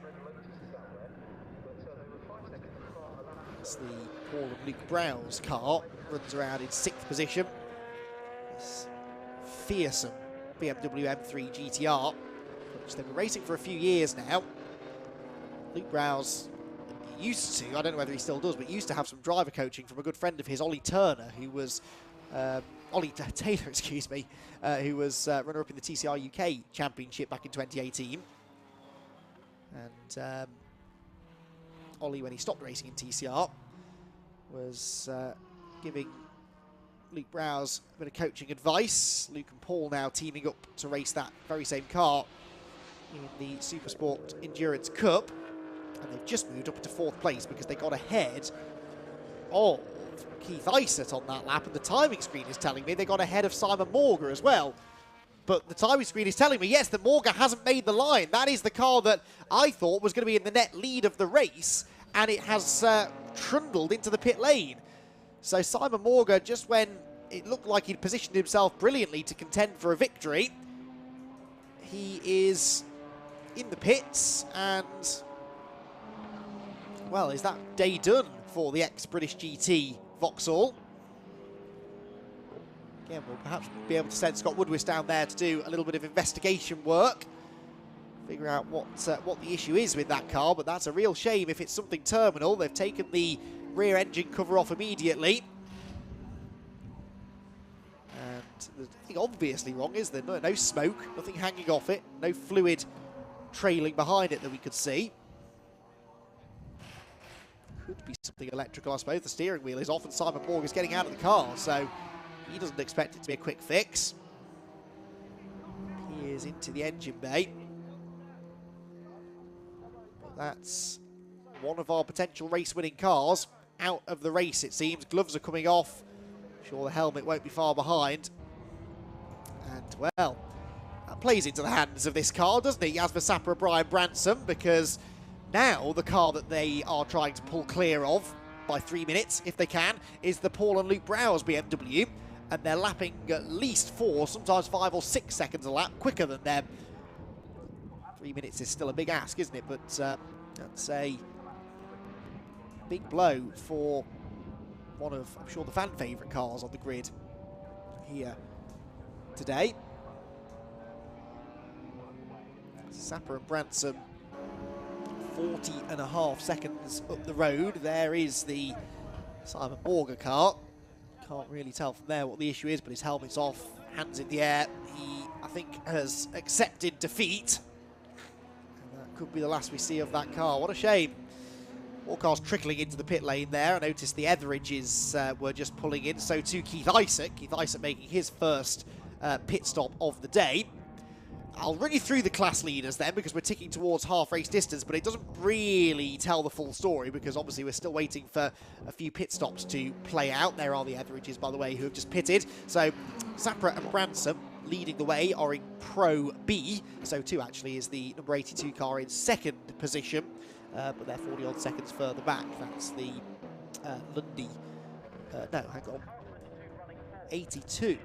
It's the Paul and Luke Browse car, runs around in 6th position. This fearsome BMW M3 GTR, which they've been racing for a few years now. Luke Browse used to, I don't know whether he still does, but used to have some driver coaching from a good friend of his, Ollie Turner, who was, Ollie Taylor, excuse me, who was runner-up in the TCR UK Championship back in 2018. And Ollie, when he stopped racing in TCR, was giving Luke Browse a bit of coaching advice. Luke and Paul now teaming up to race that very same car in the Supersport Endurance Cup, and they've just moved up into 4th place because they got ahead of Keith Isett on that lap, and the timing screen is telling me they got ahead of Simon Morga as well. But the timing screen is telling me, yes, that Morga hasn't made the line. That is the car that I thought was going to be in the net lead of the race, and it has trundled into the pit lane. So Simon Morga, just when it looked like he'd positioned himself brilliantly to contend for a victory. He is in the pits, and, well, is that day done for the ex-British GT Vauxhall? Again, we'll perhaps be able to send Scott Woodwis down there to do a little bit of investigation work, figure out what the issue is with that car, but that's a real shame if it's something terminal. They've taken the rear engine cover off immediately. And there's nothing obviously wrong, is there? No smoke, nothing hanging off it, no fluid trailing behind it that we could see. Could be something electrical, I suppose. The steering wheel is off and Simon Morg is getting out of the car, so he doesn't expect it to be a quick fix. He is into the engine bay. But that's one of our potential race-winning cars out of the race, it seems. Gloves are coming off. I'm sure the helmet won't be far behind. And, well, that plays into the hands of this car, doesn't it? Jasper Sapper, Brian Branson, because now the car that they are trying to pull clear of by 3 minutes, if they can, is the Paul and Luke Browers BMW. And they're lapping at least 4, sometimes 5 or 6 seconds a lap quicker than them. 3 minutes is still a big ask, isn't it? But that's a big blow for one of, I'm sure, the fan favourite cars on the grid here today. Sapper and Branson 40.5 seconds up the road. There is the Simon Morga car. Can't really tell from there what the issue is, but his helmet's off, hands in the air. He, I think, has accepted defeat. And that could be the last we see of that car. What a shame. More cars trickling into the pit lane there. I noticed the Etheridges were just pulling in, so too Keith Isaac. Keith Isaac making his first pit stop of the day. I'll run you through the class leaders then, because we're ticking towards half race distance, but it doesn't really tell the full story, because obviously we're still waiting for a few pit stops to play out. There are the Etheridges, by the way, who have just pitted. So Sapra and Branson leading the way are in Pro B. So too actually is the number 82 car in second position, but they're 40 odd seconds further back. That's the Lundy, no, hang on, 82.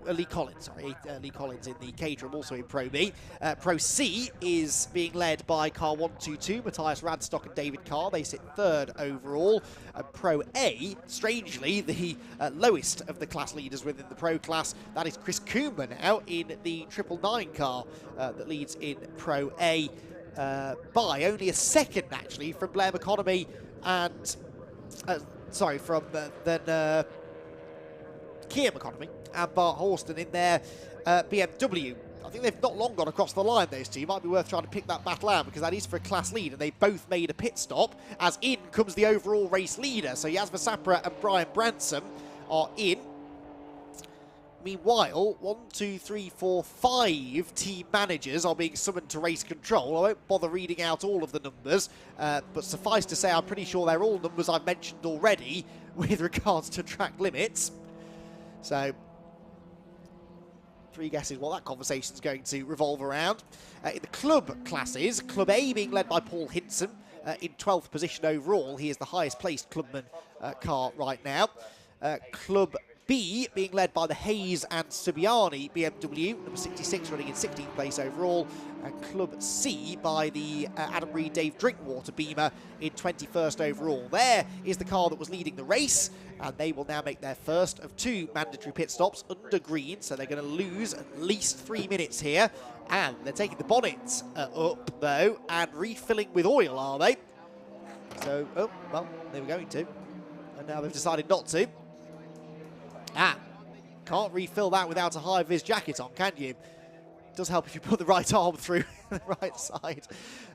Lee Collins, sorry, Lee Collins in the Caterham, also in Pro B. Pro C is being led by car 122, Matthias Radstock and David Carr. They sit third overall. And Pro A, strangely, the lowest of the class leaders within the Pro class, that is Chris Koeman out in the 999 car that leads in Pro A by only a second, actually, from Blair McConomy and, sorry, from then Keir McConomy and Bart Horston in their BMW. I think they've not long gone across the line, those two. Might be worth trying to pick that battle out, because that is for a class lead, and they both made a pit stop, as in comes the overall race leader. So Jasper Sapra and Brian Branson are in. Meanwhile, 1, 2, 3, 4, 5 team managers are being summoned to race control. I won't bother reading out all of the numbers, but suffice to say, I'm pretty sure they're all numbers I've mentioned already with regards to track limits. So, 3 guesses what that conversation's going to revolve around. In the club classes, Club A being led by Paul Hinson in 12th position overall. He is the highest placed clubman car right now. Club B being led by the Hayes and Subiani BMW, number 66 running in 16th place overall. And Club C by the Adam Reed Dave Drinkwater Beamer in 21st overall. There is the car that was leading the race, and they will now make their first of 2 mandatory pit stops under green, so they're going to lose at least 3 minutes here. And they're taking the bonnet up, though, and refilling with oil, are they? So, oh, well, they were going to, and now they've decided not to. Can't refill that without a high-vis jacket on, can you? It does help if you put the right arm through the right side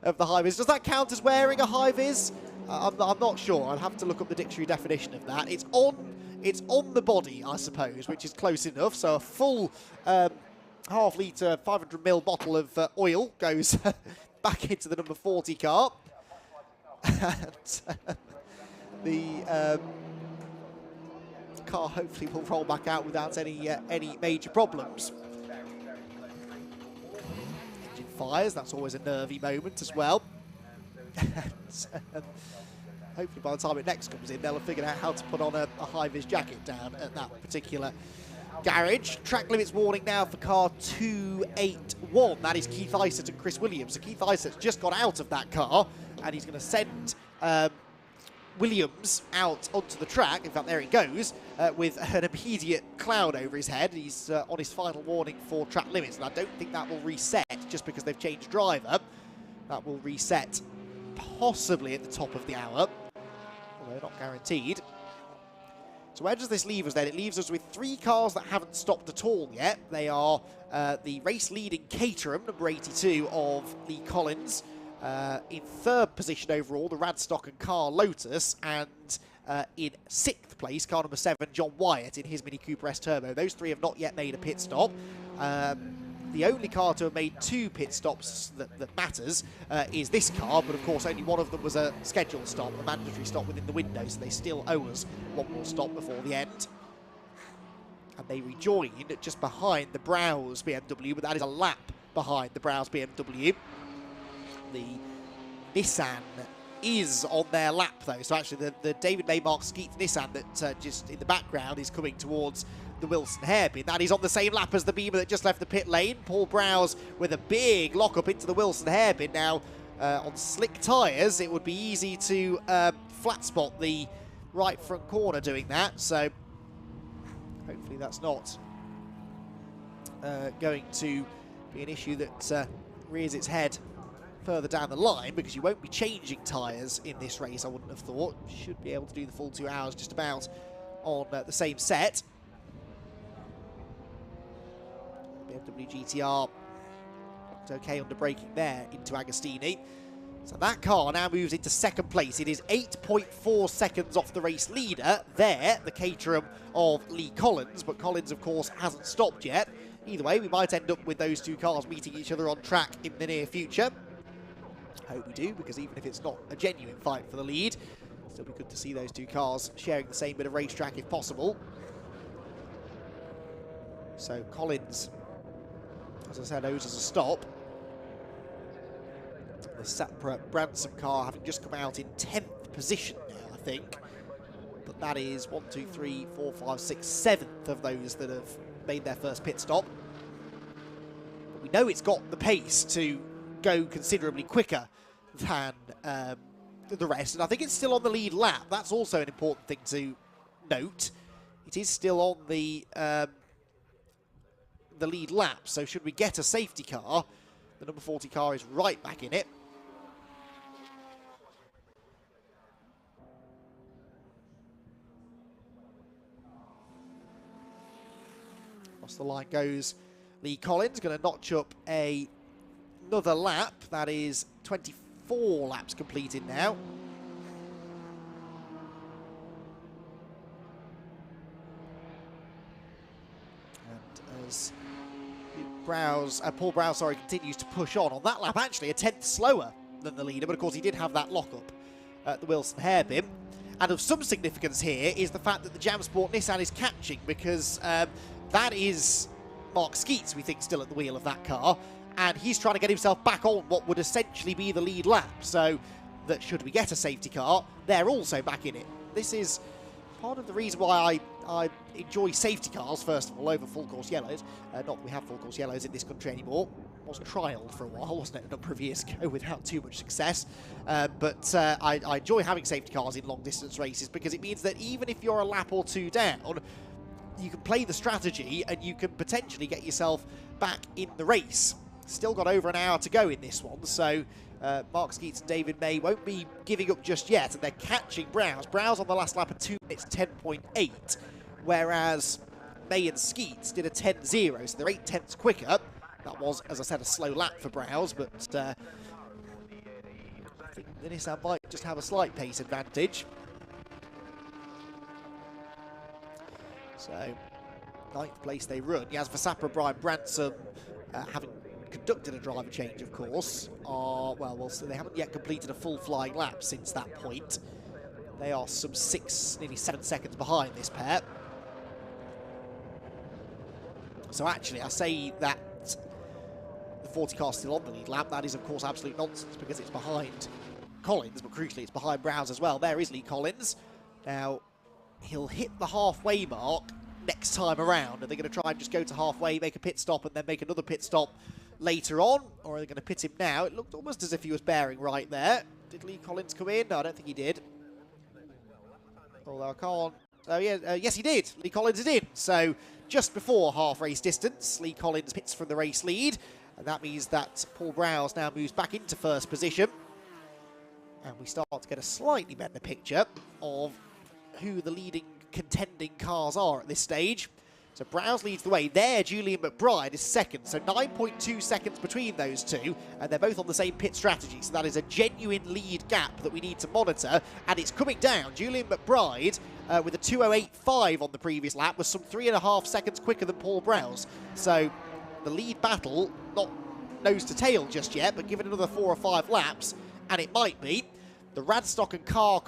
of the high-vis. Does that count as wearing a high-vis? I'm not sure. I'll have to look up the dictionary definition of that. It's on the body, I suppose, which is close enough. So a full half-litre, 500ml bottle of oil goes back into the number 40 car. And the car hopefully will roll back out without any major problems. Engine fires, that's always a nervy moment as well. hopefully by the time it next comes in, they'll have figured out how to put on a high-vis jacket down at that particular garage. Track limits warning now for car 281. That is Keith Isett and Chris Williams. So Keith Isett's just got out of that car, and he's going to send Williams out onto the track. In fact, there he goes, with an immediate cloud over his head. He's on his final warning for track limits, and I don't think that will reset just because they've changed driver. That will reset possibly at the top of the hour, although not guaranteed. So where does this leave us then? It leaves us with 3 cars that haven't stopped at all yet. They are the race-leading Caterham, number 82 of Lee Collins, in 3rd position overall, the Radstock and Car Lotus, and in 6th place, car number 7, John Wyatt, in his Mini Cooper S Turbo. Those 3 have not yet made a pit stop. The only car to have made 2 pit stops that matters is this car, but of course only one of them was a scheduled stop, a mandatory stop within the window, so they still owe us one more stop before the end. And they rejoin just behind the Browse BMW, but that is a lap behind the Browse BMW. The Nissan is on their lap though, so actually the David May Mark Skeet Nissan that just in the background is coming towards the Wilson hairpin. That is on the same lap as the Beamer that just left the pit lane. Paul Browse with a big lock-up into the Wilson hairpin. Now, on slick tyres, it would be easy to flat spot the right front corner doing that, so hopefully that's not going to be an issue that rears its head further down the line, because you won't be changing tyres in this race, I wouldn't have thought. Should be able to do the full 2 hours just about on the same set. BMW GTR looked okay under braking there into Agostini. So that car now moves into 2nd place. It is 8.4 seconds off the race leader there, the Caterham of Lee Collins, but Collins, of course, hasn't stopped yet. Either way, we might end up with those 2 cars meeting each other on track in the near future. Hope we do, because even if it's not a genuine fight for the lead, it'll still be good to see those 2 cars sharing the same bit of racetrack if possible. So Collins, as I said, owes us a stop. The Sapra Branson car having just come out in 10th position now, I think. But that is 1, 2, 3, 4, 5, 6, 7th of those that have made their first pit stop. But we know it's got the pace to go considerably quicker than the rest, and I think it's still on the lead lap. That's also an important thing to note. It is still on the lead lap, so should we get a safety car, the number 40 car is right back in it. Across the line goes Lee Collins, going to notch up another lap. That is 24 laps completed now. And as Paul Browse, continues to push on that lap, actually a 10th slower than the leader, but of course he did have that lock-up at the Wilson hairpin. And of some significance here is the fact that the Jam Sport Nissan is catching, because that is Mark Skeets, we think, still at the wheel of that car, and he's trying to get himself back on what would essentially be the lead lap, so that should we get a safety car, they're also back in it. This is part of the reason why I enjoy safety cars, first of all, over full course yellows. Not that we have full course yellows in this country anymore. It was trialled for a while, wasn't it, a number of years ago without too much success. But I enjoy having safety cars in long distance races, because it means that even if you're a lap or 2 down, you can play the strategy and you can potentially get yourself back in the race. Still got over an hour to go in this one, so Mark Skeets and David May won't be giving up just yet, and they're catching Browse. Browse on the last lap of 2 minutes 10.8, whereas May and Skeets did a 10.0, so they're 8 tenths quicker. That was, as I said, a slow lap for Browse, but I think the Nissan might just have a slight pace advantage. So, 9th place they run. Yaz Vasapra, Brian Branson, having conducted a driver change, of course, so they haven't yet completed a full flying lap since that point. They are some 6, nearly 7 seconds behind this pair. So actually, I say that the 40 car is still on the lead lap. That is, of course, absolute nonsense, because it's behind Collins, but crucially it's behind Browse as well. There is Lee Collins. Now, he'll hit the halfway mark next time around. Are they going to try and just go to halfway, make a pit stop, and then make another pit stop later on? Or are they going to pit him now? It looked almost as if he was bearing right there. Did Lee Collins come in? No, I don't think he did. Although I can't... Oh, yeah, yes, he did. Lee Collins is in. So, just before half-race distance, Lee Collins pits from the race lead. And that means that Paul Browse now moves back into first position. And we start to get a slightly better picture of who the leading contending cars are at this stage. So Browse leads the way. There, Julian McBride is second. So 9.2 seconds between those two. And they're both on the same pit strategy. So that is a genuine lead gap that we need to monitor. And it's coming down. Julian McBride, with a 2:08.5 on the previous lap, was some 3.5 seconds quicker than Paul Browse. So the lead battle, not nose to tail just yet, but give it another 4 or 5 laps, and it might be. The Radstock and car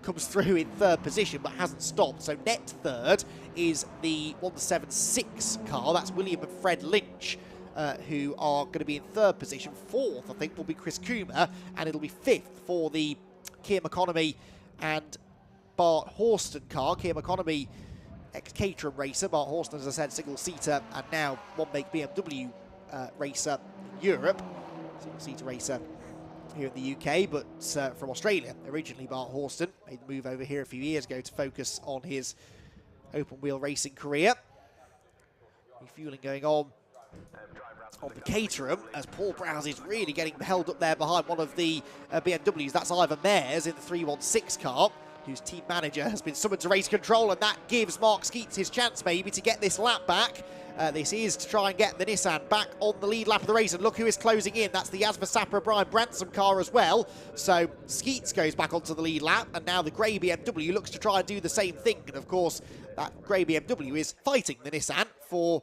comes through in third position, but hasn't stopped. So net third is the 176 car. That's William and Fred Lynch, who are going to be in third position. Fourth, I think, will be Chris Coomer, and it'll be fifth for the Kia Economy and Bart Horston car. Kia Economy, ex-Caterham racer. Bart Horston, as I said, single-seater, and now one-make BMW racer in Europe. Single-seater racer here in the UK, but from Australia. Originally, Bart Horston made the move over here a few years ago to focus on his open-wheel racing career. Refueling going on the Caterham, as Paul Browse is really getting held up there behind one of the BMWs. That's Ivan Mares in the 316 car, whose team manager has been summoned to race control, and that gives Mark Skeets his chance maybe to get this lap back. This is to try and get the Nissan back on the lead lap of the race, and look who is closing in. That's the Yasma Sapra Brian Branson car as well. So Skeets goes back onto the lead lap, and now the grey BMW looks to try and do the same thing. And of course, that grey BMW is fighting the Nissan for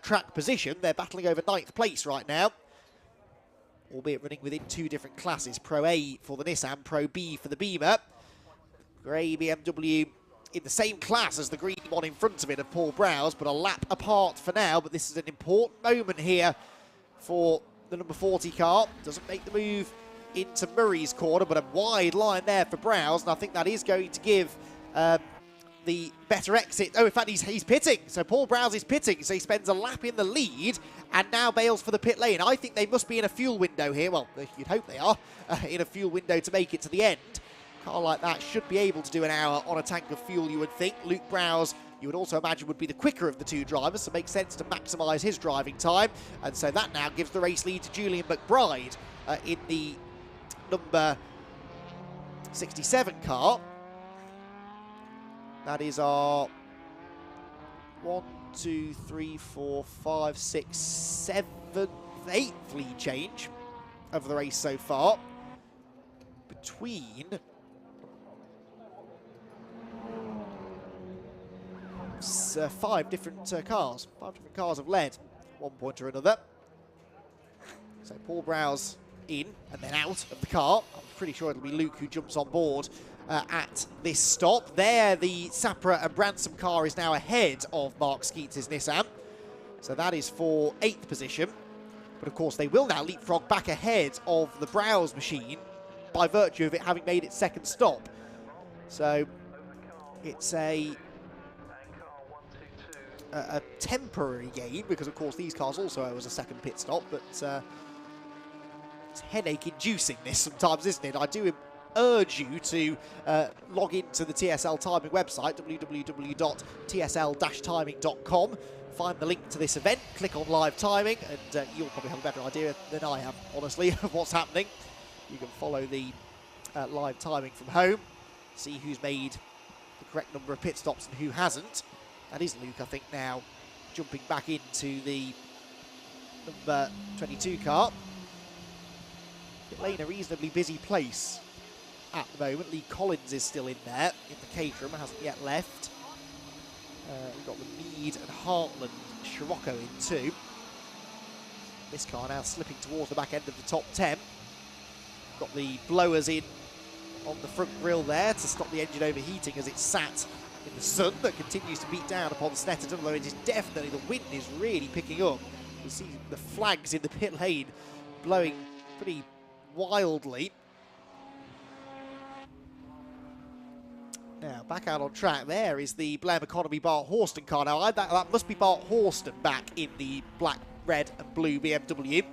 track position. They're battling over 9th place right now, albeit running within 2 different classes. Pro A for the Nissan, Pro B for the Beamer. Grey BMW in the same class as the green one in front of it of Paul Browse, but a lap apart for now. But this is an important moment here for the number 40 car. Doesn't make the move into Murray's corner, but a wide line there for Browse, and I think that is going to give the better exit. Oh, in fact, he's pitting. So Paul Browse is pitting, so he spends a lap in the lead and now bails for the pit lane. I think they must be in a fuel window here. Well, you'd hope they are in a fuel window to make it to the end. A car like that should be able to do an hour on a tank of fuel, you would think. Luke Browse, you would also imagine, would be the quicker of the 2 drivers, so it makes sense to maximise his driving time. And so that now gives the race lead to Julian McBride in the number 67 car. That is our 1, 2, 3, 4, 5, 6, 7, 8th lead change of the race so far between 5 different cars. 5 different cars have led at one point or another. So Paul Browse in and then out of the car. I'm pretty sure it'll be Luke who jumps on board at this stop. There, the Sapra and Branson car is now ahead of Mark Skeets' Nissan. So that is for 8th position. But of course, they will now leapfrog back ahead of the Browse machine by virtue of it having made its 2nd stop. So it's a temporary gain, because of course these cars also owe us a 2nd pit stop, but it's headache-inducing this sometimes, isn't it? I do urge you to log into the TSL Timing website, www.tsl-timing.com. Find the link to this event, click on live timing, and you'll probably have a better idea than I have, honestly, of what's happening. You can follow the live timing from home, see who's made the correct number of pit stops and who hasn't. That is Luke, I think, now jumping back into the number 22 car. Pit lane, a reasonably busy place at the moment. Lee Collins is still in there in the Caterham, hasn't yet left. We've got the Mead and Heartland Scirocco in too. This car now slipping towards the back end of the top 10. Got the blowers in on the front grille there to stop the engine overheating as it sat in the sun that continues to beat down upon Snetterton, although it is definitely, the wind is really picking up. You see the flags in the pit lane blowing pretty wildly. Now, back out on track, there is the Blem Economy Bart Horston car. Now, that must be Bart Horston back in the black, red and blue BMW.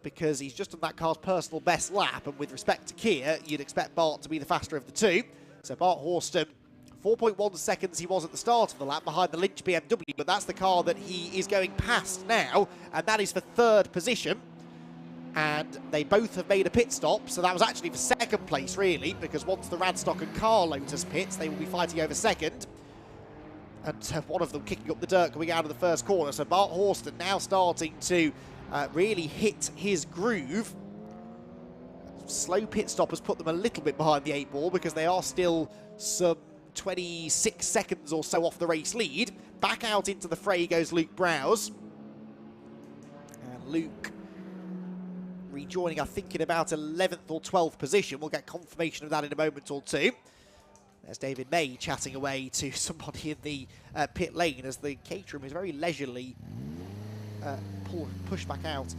Because he's just on that car's personal best lap, and with respect to Kia, you'd expect Bart to be the faster of the two. So Bart Horston, 4.1 seconds he was at the start of the lap behind the Lynch BMW, but that's the car that he is going past now, and that is for third position. And they both have made a pit stop, so that was actually for second place, really, because once the Radstock and Car Lotus pits, they will be fighting over second. And one of them kicking up the dirt coming out of the first corner. So Bart Horston now starting to really hit his groove. Slow pit stop has put them a little bit behind the 8 ball because they are still some 26 seconds or so off the race lead. Back out into the fray goes Luke Browse. And Luke rejoining, I think, in about 11th or 12th position. We'll get confirmation of that in a moment or two. There's David May chatting away to somebody in the pit lane as the Caterham is very leisurely pushed back out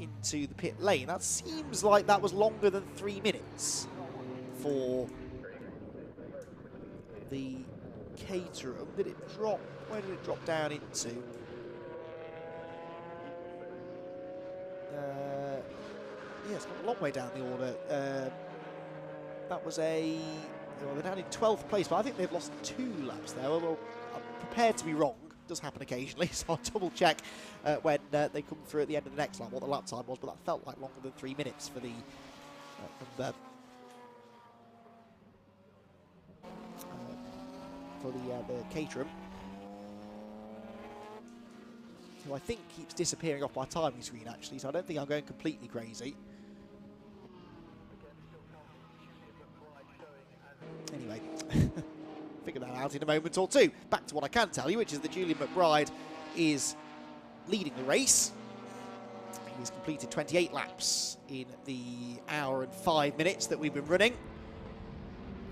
into the pit lane. That seems like that was longer than 3 minutes for the Caterham. Did it drop? Where did it drop down into? Yeah, it's gone a long way down the order. That was well, they're down in 12th place, but I think they've lost 2 laps there. Well, I'm prepared to be wrong. It does happen occasionally, so I'll double check when they come through at the end of the next lap what the lap time was, but that felt like longer than 3 minutes for the Caterham, who I think keeps disappearing off my timing screen, actually, so I don't think I'm going completely crazy. Anyway, figure that out in a moment or two. Back to what I can tell you, which is that Julian McBride is leading the race. He's completed 28 laps in the hour and 5 minutes that we've been running,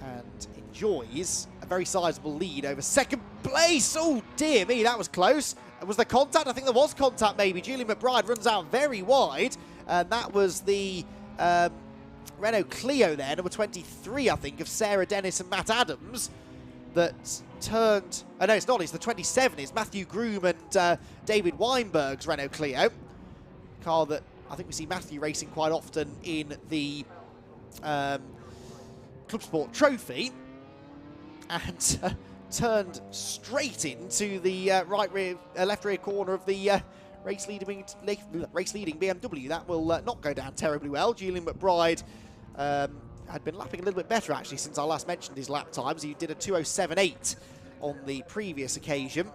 and enjoys a very sizable lead over second place. Oh, dear me, that was close. Was there contact? I think there was contact, maybe. Julian McBride runs out very wide, and that was the Renault Clio there, number 23, I think, of Sarah Dennis and Matt Adams, that turned... Oh, no, it's not. It's the 27. It's Matthew Groom and David Weinberg's Renault Clio. Car that I think we see Matthew racing quite often in the Club Sport Trophy, and turned straight into the left rear corner of the race leading BMW. That will not go down terribly well. Julian McBride had been lapping a little bit better, actually, since I last mentioned his lap times. He did a 2:07.8 on the previous occasion.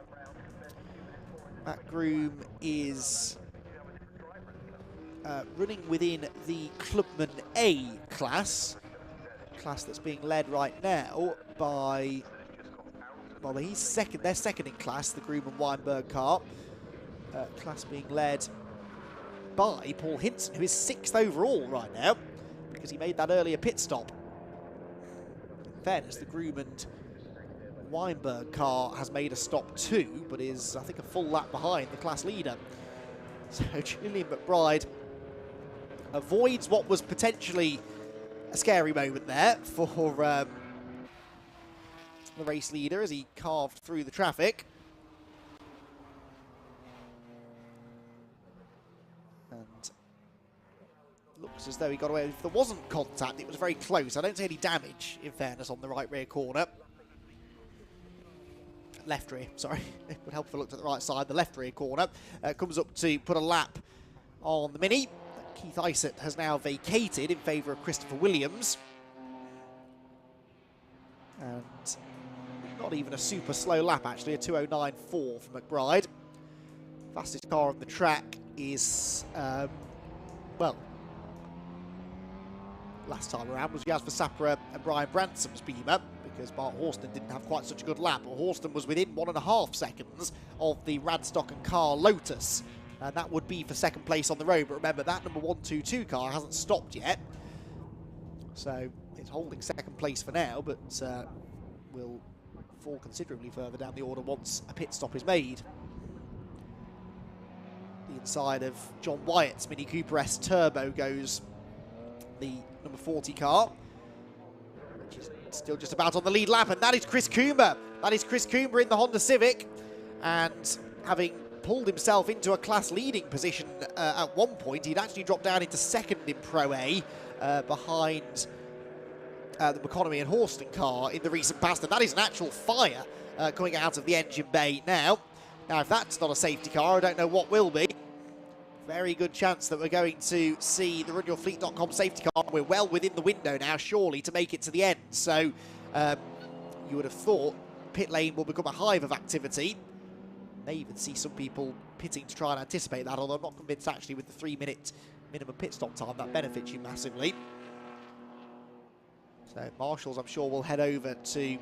Matt Groom is running within the Clubman A class that's being led right now by, well, he's second. They're second in class, the Groom and Weinberg car. Class being led by Paul Hinson, who is 6th overall right now, because he made that earlier pit stop. In fairness, the Groom and Weinberg car has made a stop too, but is, I think, a full lap behind the class leader. So Julian McBride avoids what was potentially a scary moment there for the race leader as he carved through the traffic. And looks as though he got away. If there wasn't contact, it was very close. I don't see any damage, in fairness, on the right rear corner. Left rear, sorry. It would help if I looked at the right side. The left rear corner comes up to put a lap on the Mini. Keith Isett has now vacated in favour of Christopher Williams. And not even a super slow lap, actually, a 2:09.4 for McBride. Fastest car on the track is, well, last time around was Jasper Sapra and Brian Bransom's Beamer, because Bart Horston didn't have quite such a good lap. But Horston was within 1.5 seconds of the Radstock and Car Lotus. And that would be for second place on the road. But remember, that number 122 car hasn't stopped yet. So it's holding second place for now, but will fall considerably further down the order once a pit stop is made. The inside of John Wyatt's Mini Cooper S Turbo goes the number 40 car, which is still just about on the lead lap, and that is Chris Coomber. That is Chris Coomber in the Honda Civic, and having pulled himself into a class-leading position at one point, he'd actually dropped down into second in Pro A behind the McConomy and Horston car in the recent past, and that is an actual fire coming out of the engine bay now. Now, if that's not a safety car, I don't know what will be. Very good chance that we're going to see the runyourfleet.com safety car. We're well within the window now, surely, to make it to the end. So you would have thought pit lane will become a hive of activity. May even see some people pitting to try and anticipate that, although I'm not convinced actually with the 3-minute minimum pit stop time that benefits you massively. So Marshall's, I'm sure, will head over to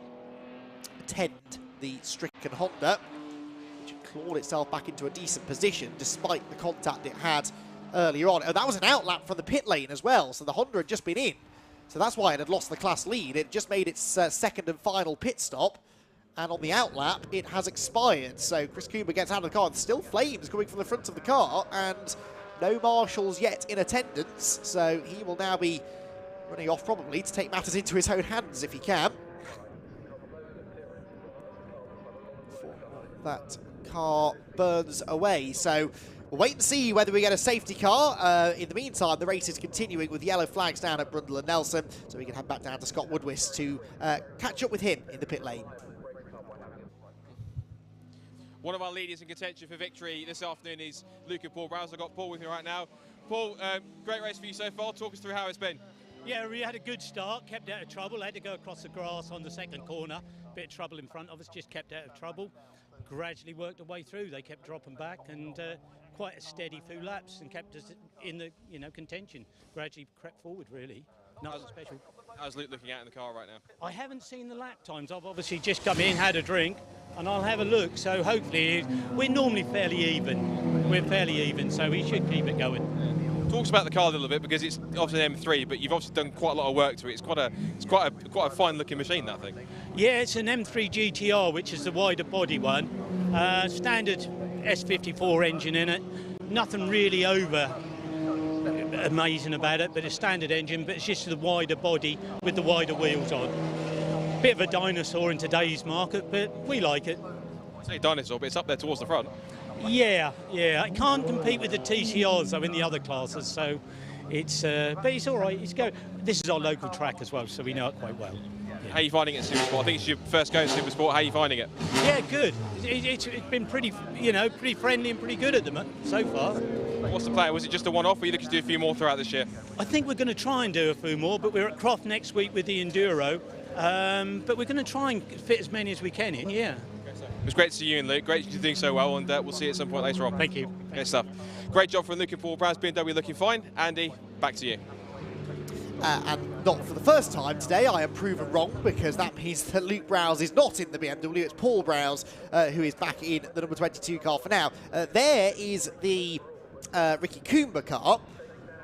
attend the stricken Honda, which clawed itself back into a decent position despite the contact it had earlier on. Oh, that was an outlap from the pit lane as well, so the Honda had just been in. So that's why it had lost the class lead. It just made its second and final pit stop, and on the outlap, it has expired. So Chris Coomber gets out of the car. There's still flames coming from the front of the car, and no marshals yet in attendance, so he will now be running off probably to take matters into his own hands if he can. That car burns away, so we'll wait and see whether we get a safety car. In the meantime, the race is continuing with yellow flags down at Brundle and Nelson, so we can head back down to Scott Woodwist to catch up with him in the pit lane. One of our leaders in contention for victory this afternoon is Luca Paul Browse. I've got Paul with me right now. Paul, great race for you so far. Talk us through how it's been. Yeah, we had a good start, kept out of trouble. Had to go across the grass on the second corner. Bit of trouble in front of us, just kept out of trouble. Gradually worked our way through. They kept dropping back, and quite a steady few laps, and kept us in the contention. Gradually crept forward, really. Nothing special. How's Luke looking out in the car right now? I haven't seen the lap times. I've obviously just come in, had a drink, and I'll have a look. So hopefully, we're normally fairly even. We're fairly even, so we should keep it going. Talk about the car a little bit, because it's obviously an M3, but you've obviously done quite a lot of work to it. It's quite a fine-looking machine, that thing. Yeah, it's an M3 GTR, which is the wider body one. Standard S54 engine in it. Nothing really over amazing about it, but a standard engine, but it's just the wider body with the wider wheels on. Bit of a dinosaur in today's market, but we like it. I say dinosaur, but it's up there towards the front. Yeah, it can't compete with the TCRs though in the other classes, so it's but it's all right. This is our local track as well, so we know it quite well. Yeah. How are you finding it in Supersport? I think it's your first go in Supersport. How are you finding it? Yeah, good. It's been pretty, pretty friendly and pretty good at the moment so far. What's the plan? Was it just a one-off, or are you looking to do a few more throughout this year? I think we're going to try and do a few more, but we're at Croft next week with the Enduro. But we're going to try and fit as many as we can in, yeah. It was great to see you and Luke. Great you're doing so well, and we'll see you at some point later on. Thank you. Great stuff. Great job from Luke and Paul Browse. BMW looking fine. Andy, back to you. And not for the first time today, I am proven wrong, because that means that Luke Browse is not in the BMW. It's Paul Browse who is back in the number 22 car for now. There is the Ricky Coomber car.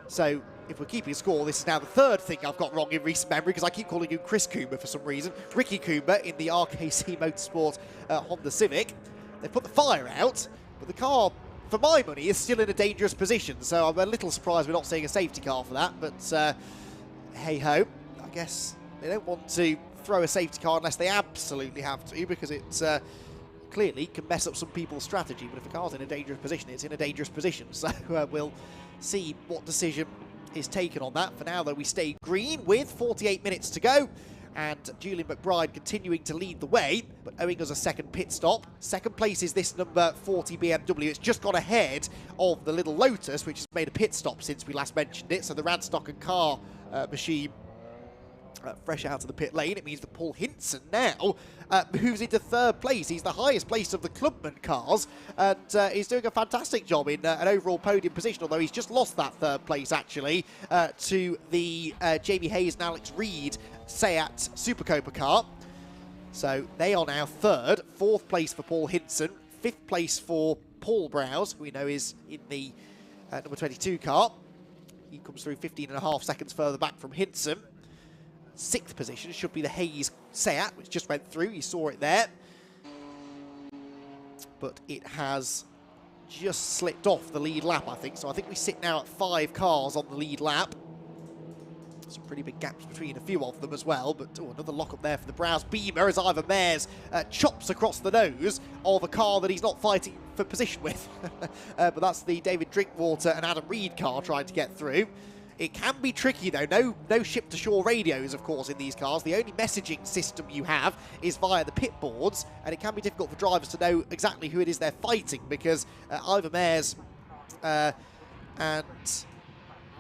So if we're keeping score, this is now the third thing I've got wrong in recent memory, because I keep calling him Chris Coomber for some reason. Ricky Coomber in the RKC Motorsport Honda Civic. They put the fire out, but the car, for my money, is still in a dangerous position. So I'm a little surprised we're not seeing a safety car for that, but hey-ho. I guess they don't want to throw a safety car unless they absolutely have to, because it clearly can mess up some people's strategy. But if a car's in a dangerous position, it's in a dangerous position. So we'll see what decision is taken on that. For now, though, we stay green with 48 minutes to go, and Julian McBride continuing to lead the way, but owing us a second pit stop. Second place is this number 40 BMW. It's just got ahead of the little Lotus, which has made a pit stop since we last mentioned it. So the Radstock and car machine fresh out of the pit lane. It means that Paul Hinson now moves into third place. He's the highest place of the Clubman cars, and he's doing a fantastic job in an overall podium position, although he's just lost that third place, actually, to the Jamie Hayes and Alex Reed Seat Super Copa car. So they are now third. Fourth place for Paul Hinson. Fifth place for Paul Browse, who we know is in the number 22 car. He comes through 15.5 seconds further back from Hinson. Sixth position should be the Hayes Seat, which just went through. You saw it there. But it has just slipped off the lead lap, I think. So I think we sit now at 5 cars on the lead lap. Some pretty big gaps between a few of them as well, but another lock up there for the Browse Beamer as Ivor Mares chops across the nose of a car that he's not fighting for position with. But that's the David Drinkwater and Adam Reed car trying to get through. It can be tricky though, no ship-to-shore radios of course in these cars. The only messaging system you have is via the pit boards, and it can be difficult for drivers to know exactly who it is they're fighting, because Ivor Mares and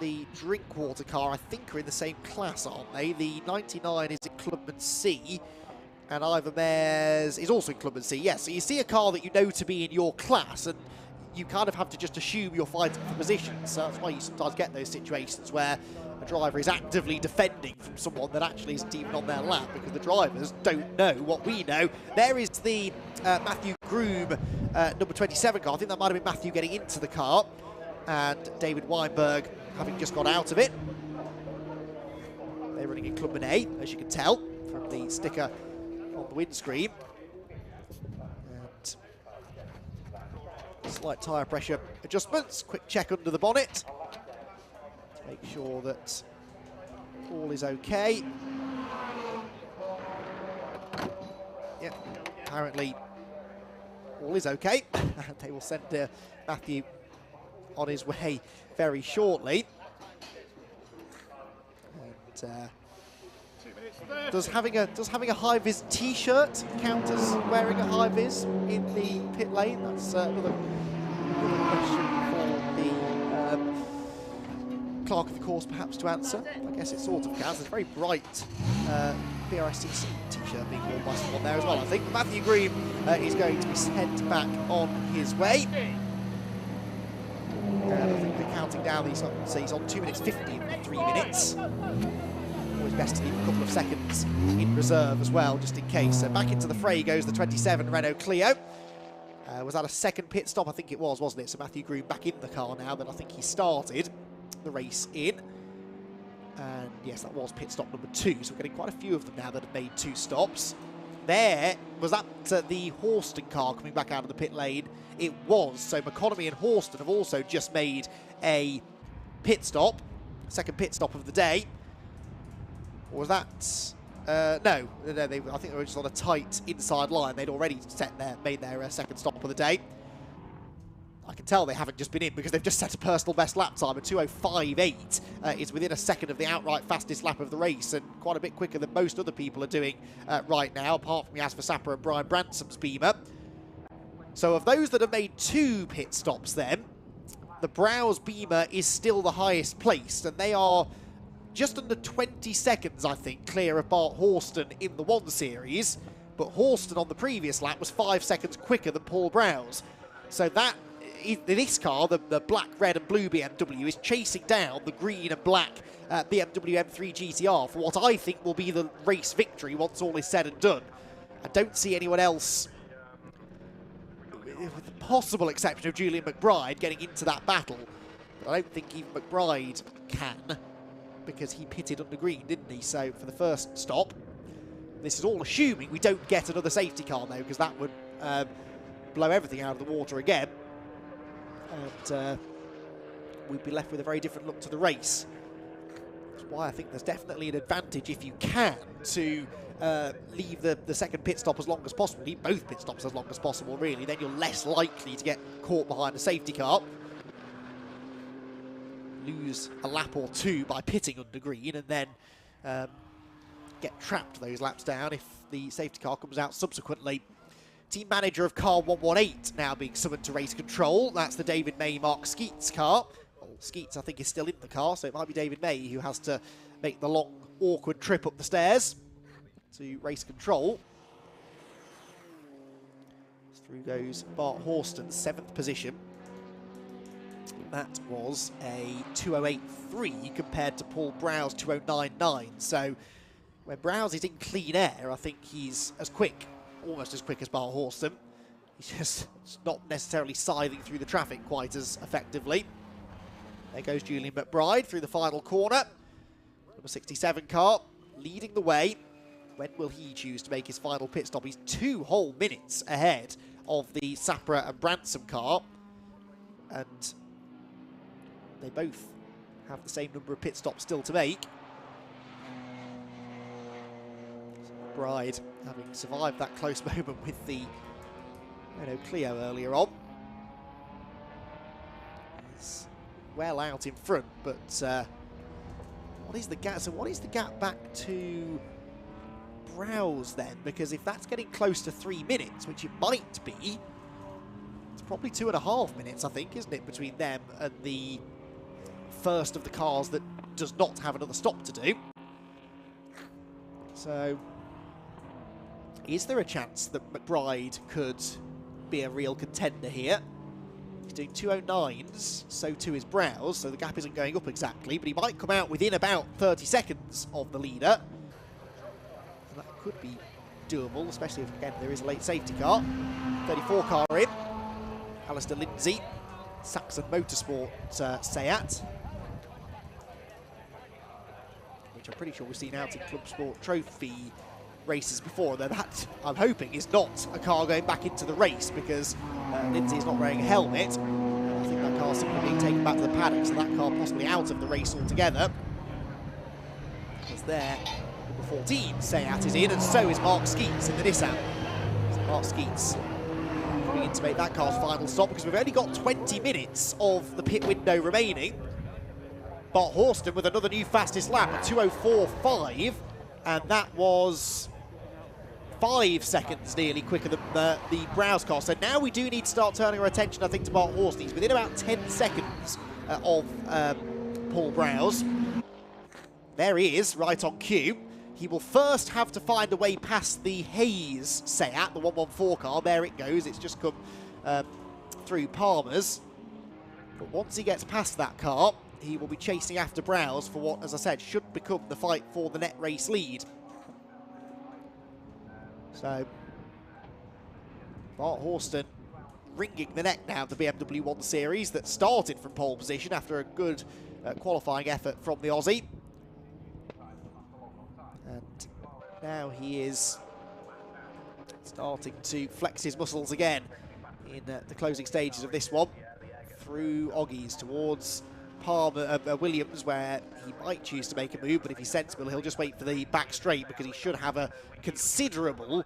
the Drinkwater car, I think, are in the same class, aren't they? The 99 is in Clubman C, and Ivor Mares is also in Clubman C. Yes, so you see a car that you know to be in your class, and you kind of have to just assume you're fighting for position. So that's why you sometimes get those situations where a driver is actively defending from someone that actually isn't even on their lap, because the drivers don't know what we know. There is the Matthew Groom number 27 car. I think that might have been Matthew getting into the car, and David Weinberg having just got out of it. They're running in Clubman A, as you can tell from the sticker on the windscreen. And slight tyre pressure adjustments. Quick check under the bonnet to make sure that all is okay. Yep, apparently all is okay. They will send Matthew on his way very shortly. And does having a high-vis T-shirt count as wearing a high-vis in the pit lane? That's another question for the clerk of the course perhaps to answer. I guess it sort of counts. There's a very bright Brscc T-shirt being worn by someone there as well, I think. But Matthew Green is going to be sent back on his way. I think they're counting down these, so he's on 2 minutes 50 in 3 minutes. Always best to leave a couple of seconds in reserve as well, just in case. So back into the fray goes the 27 Renault Clio. Was that a second pit stop? I think it was, wasn't it? So Matthew Groom back in the car now that I think he started the race in. And yes, that was pit stop number 2. So we're getting quite a few of them now that have made 2 stops. There, was that the Horston car coming back out of the pit lane? It was. So McConomy and Horston have also just made a pit stop, second pit stop of the day. Or was that... no, I think they were just on a tight inside line. They'd already made their second stop of the day. I can tell they haven't just been in because they've just set a personal best lap time. A 2:05.8 is within a second of the outright fastest lap of the race, and quite a bit quicker than most other people are doing right now, apart from Jasper Sapper and Brian Bransom's Beamer. So of those that have made 2 pit stops then, the Browse Beamer is still the highest placed, and they are just under 20 seconds, I think, clear of Bart Horston in the 1 Series, but Horston on the previous lap was 5 seconds quicker than Paul Browse. So that, this car, the black, red and blue BMW, is chasing down the green and black BMW M3 GTR for what I think will be the race victory once all is said and done. I don't see anyone else, with the possible exception of Julian McBride, getting into that battle. But I don't think even McBride can, because he pitted under green, didn't he? So for the first stop, this is all assuming we don't get another safety car though, because that would blow everything out of the water again. And we'd be left with a very different look to the race. That's why I think there's definitely an advantage, if you can, to leave the second pit stop as long as possible. Leave both pit stops as long as possible, really. Then you're less likely to get caught behind a safety car. Lose a lap or 2 by pitting under green, and then get trapped those laps down if the safety car comes out subsequently. Team manager of car 118 now being summoned to race control. That's the David May Mark Skeets car. Well, Skeets, I think, is still in the car, so it might be David May who has to make the long, awkward trip up the stairs to race control. Through goes Bart Horston, 7th position. That was a 2:08.3 compared to Paul Browse 2:09.9. So when Browse is in clean air, I think he's as quick, almost as quick as Bart Horston. He's just not necessarily scything through the traffic quite as effectively. There goes Julian McBride through the final corner. Number 67 car leading the way. When will he choose to make his final pit stop? He's 2 whole minutes ahead of the Sapra and Bransom car. And they both have the same number of pit stops still to make. McBride having survived that close moment with the Renault Clio earlier on. He's well out in front, but what is the gap? So what is the gap back to Browse then? Because if that's getting close to 3 minutes, which it might be, it's probably 2.5 minutes, I think, isn't it, between them and the first of the cars that does not have another stop to do. So, is there a chance that McBride could be a real contender here? He's doing 2:09s, so too is Browse, so the gap isn't going up exactly, but he might come out within about 30 seconds of the leader. And that could be doable, especially if, again, there is a late safety car. 34 car in. Alistair Lindsay, Saxon Motorsport Seat, which I'm pretty sure we've seen out in Club Sport Trophy races before, though that, I'm hoping, is not a car going back into the race, because Lindsay is not wearing a helmet. I think that car's simply being taken back to the paddock, so that car possibly out of the race altogether. Because there, number 14, Seat is in, and so is Mark Skeets in the Nissan. So Mark Skeets coming in to make that car's final stop, because we've only got 20 minutes of the pit window remaining. Bart Horston with another new fastest lap, a 2:04.5, and that was 5 seconds nearly quicker than the Browse car. So now we do need to start turning our attention, I think, to Bart Horston. He's within about 10 seconds of Paul Browse. There he is, right on cue. He will first have to find a way past the Hayes Seat, the 114 car. There it goes. It's just come through Palmer's. But once he gets past that car, he will be chasing after Browse for what, as I said, should become the fight for the net race lead. So, Bart Horston wringing the neck now of the BMW 1 Series that started from pole position after a good qualifying effort from the Aussie. And now he is starting to flex his muscles again in the closing stages of this one, through Oggies towards Williams, where he might choose to make a move, but if he's sensible, he'll just wait for the back straight, because he should have a considerable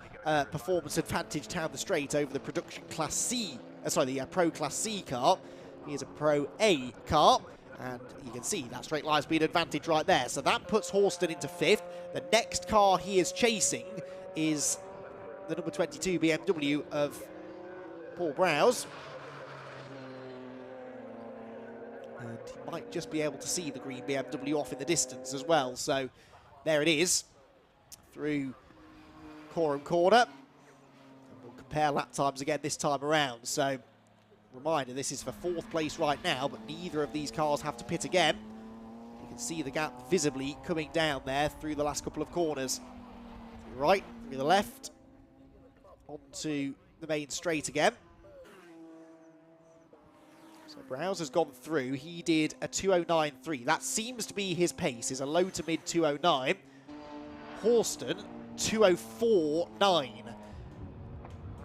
performance advantage down the straight over the production Class C, the Pro Class C car. He is a Pro A car, and you can see that straight line speed advantage right there. So that puts Horston into 5th. The next car he is chasing is the number 22 BMW of Paul Browse. And he might just be able to see the green BMW off in the distance as well. So there it is, through Coram Corner. And we'll compare lap times again this time around. So, reminder, this is for 4th place right now, but neither of these cars have to pit again. You can see the gap visibly coming down there through the last couple of corners. Through the right, through the left, onto the main straight again. So Browse has gone through. He did a 2:09.3. That seems to be his pace, is a low to mid 2:09. Horston, 2:04.9.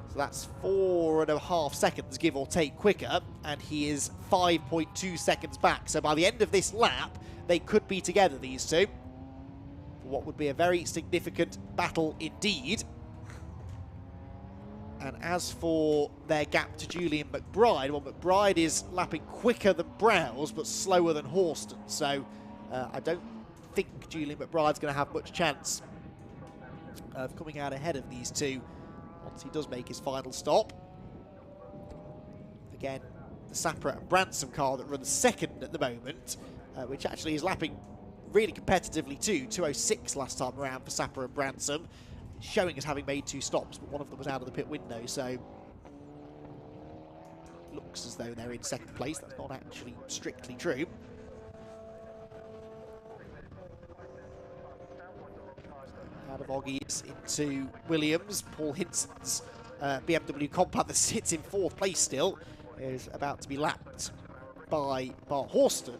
So that's 4.5 seconds, give or take, quicker, and he is 5.2 seconds back. So by the end of this lap, they could be together, these two, for what would be a very significant battle indeed. And as for their gap to Julian McBride, well, McBride is lapping quicker than Browse, but slower than Horston. So I don't think Julian McBride's going to have much chance of coming out ahead of these two once he does make his final stop. Again, the Sapra and Branson car that runs second at the moment, which actually is lapping really competitively too. 2:06 last time around for Sapra and Branson, showing as having made 2 stops, but one of them was out of the pit window, so looks as though they're in second place. That's not actually strictly true. So out of Oggies into Williams. Paul Hinson's BMW Compact that sits in 4th place still is about to be lapped by Bart Horston.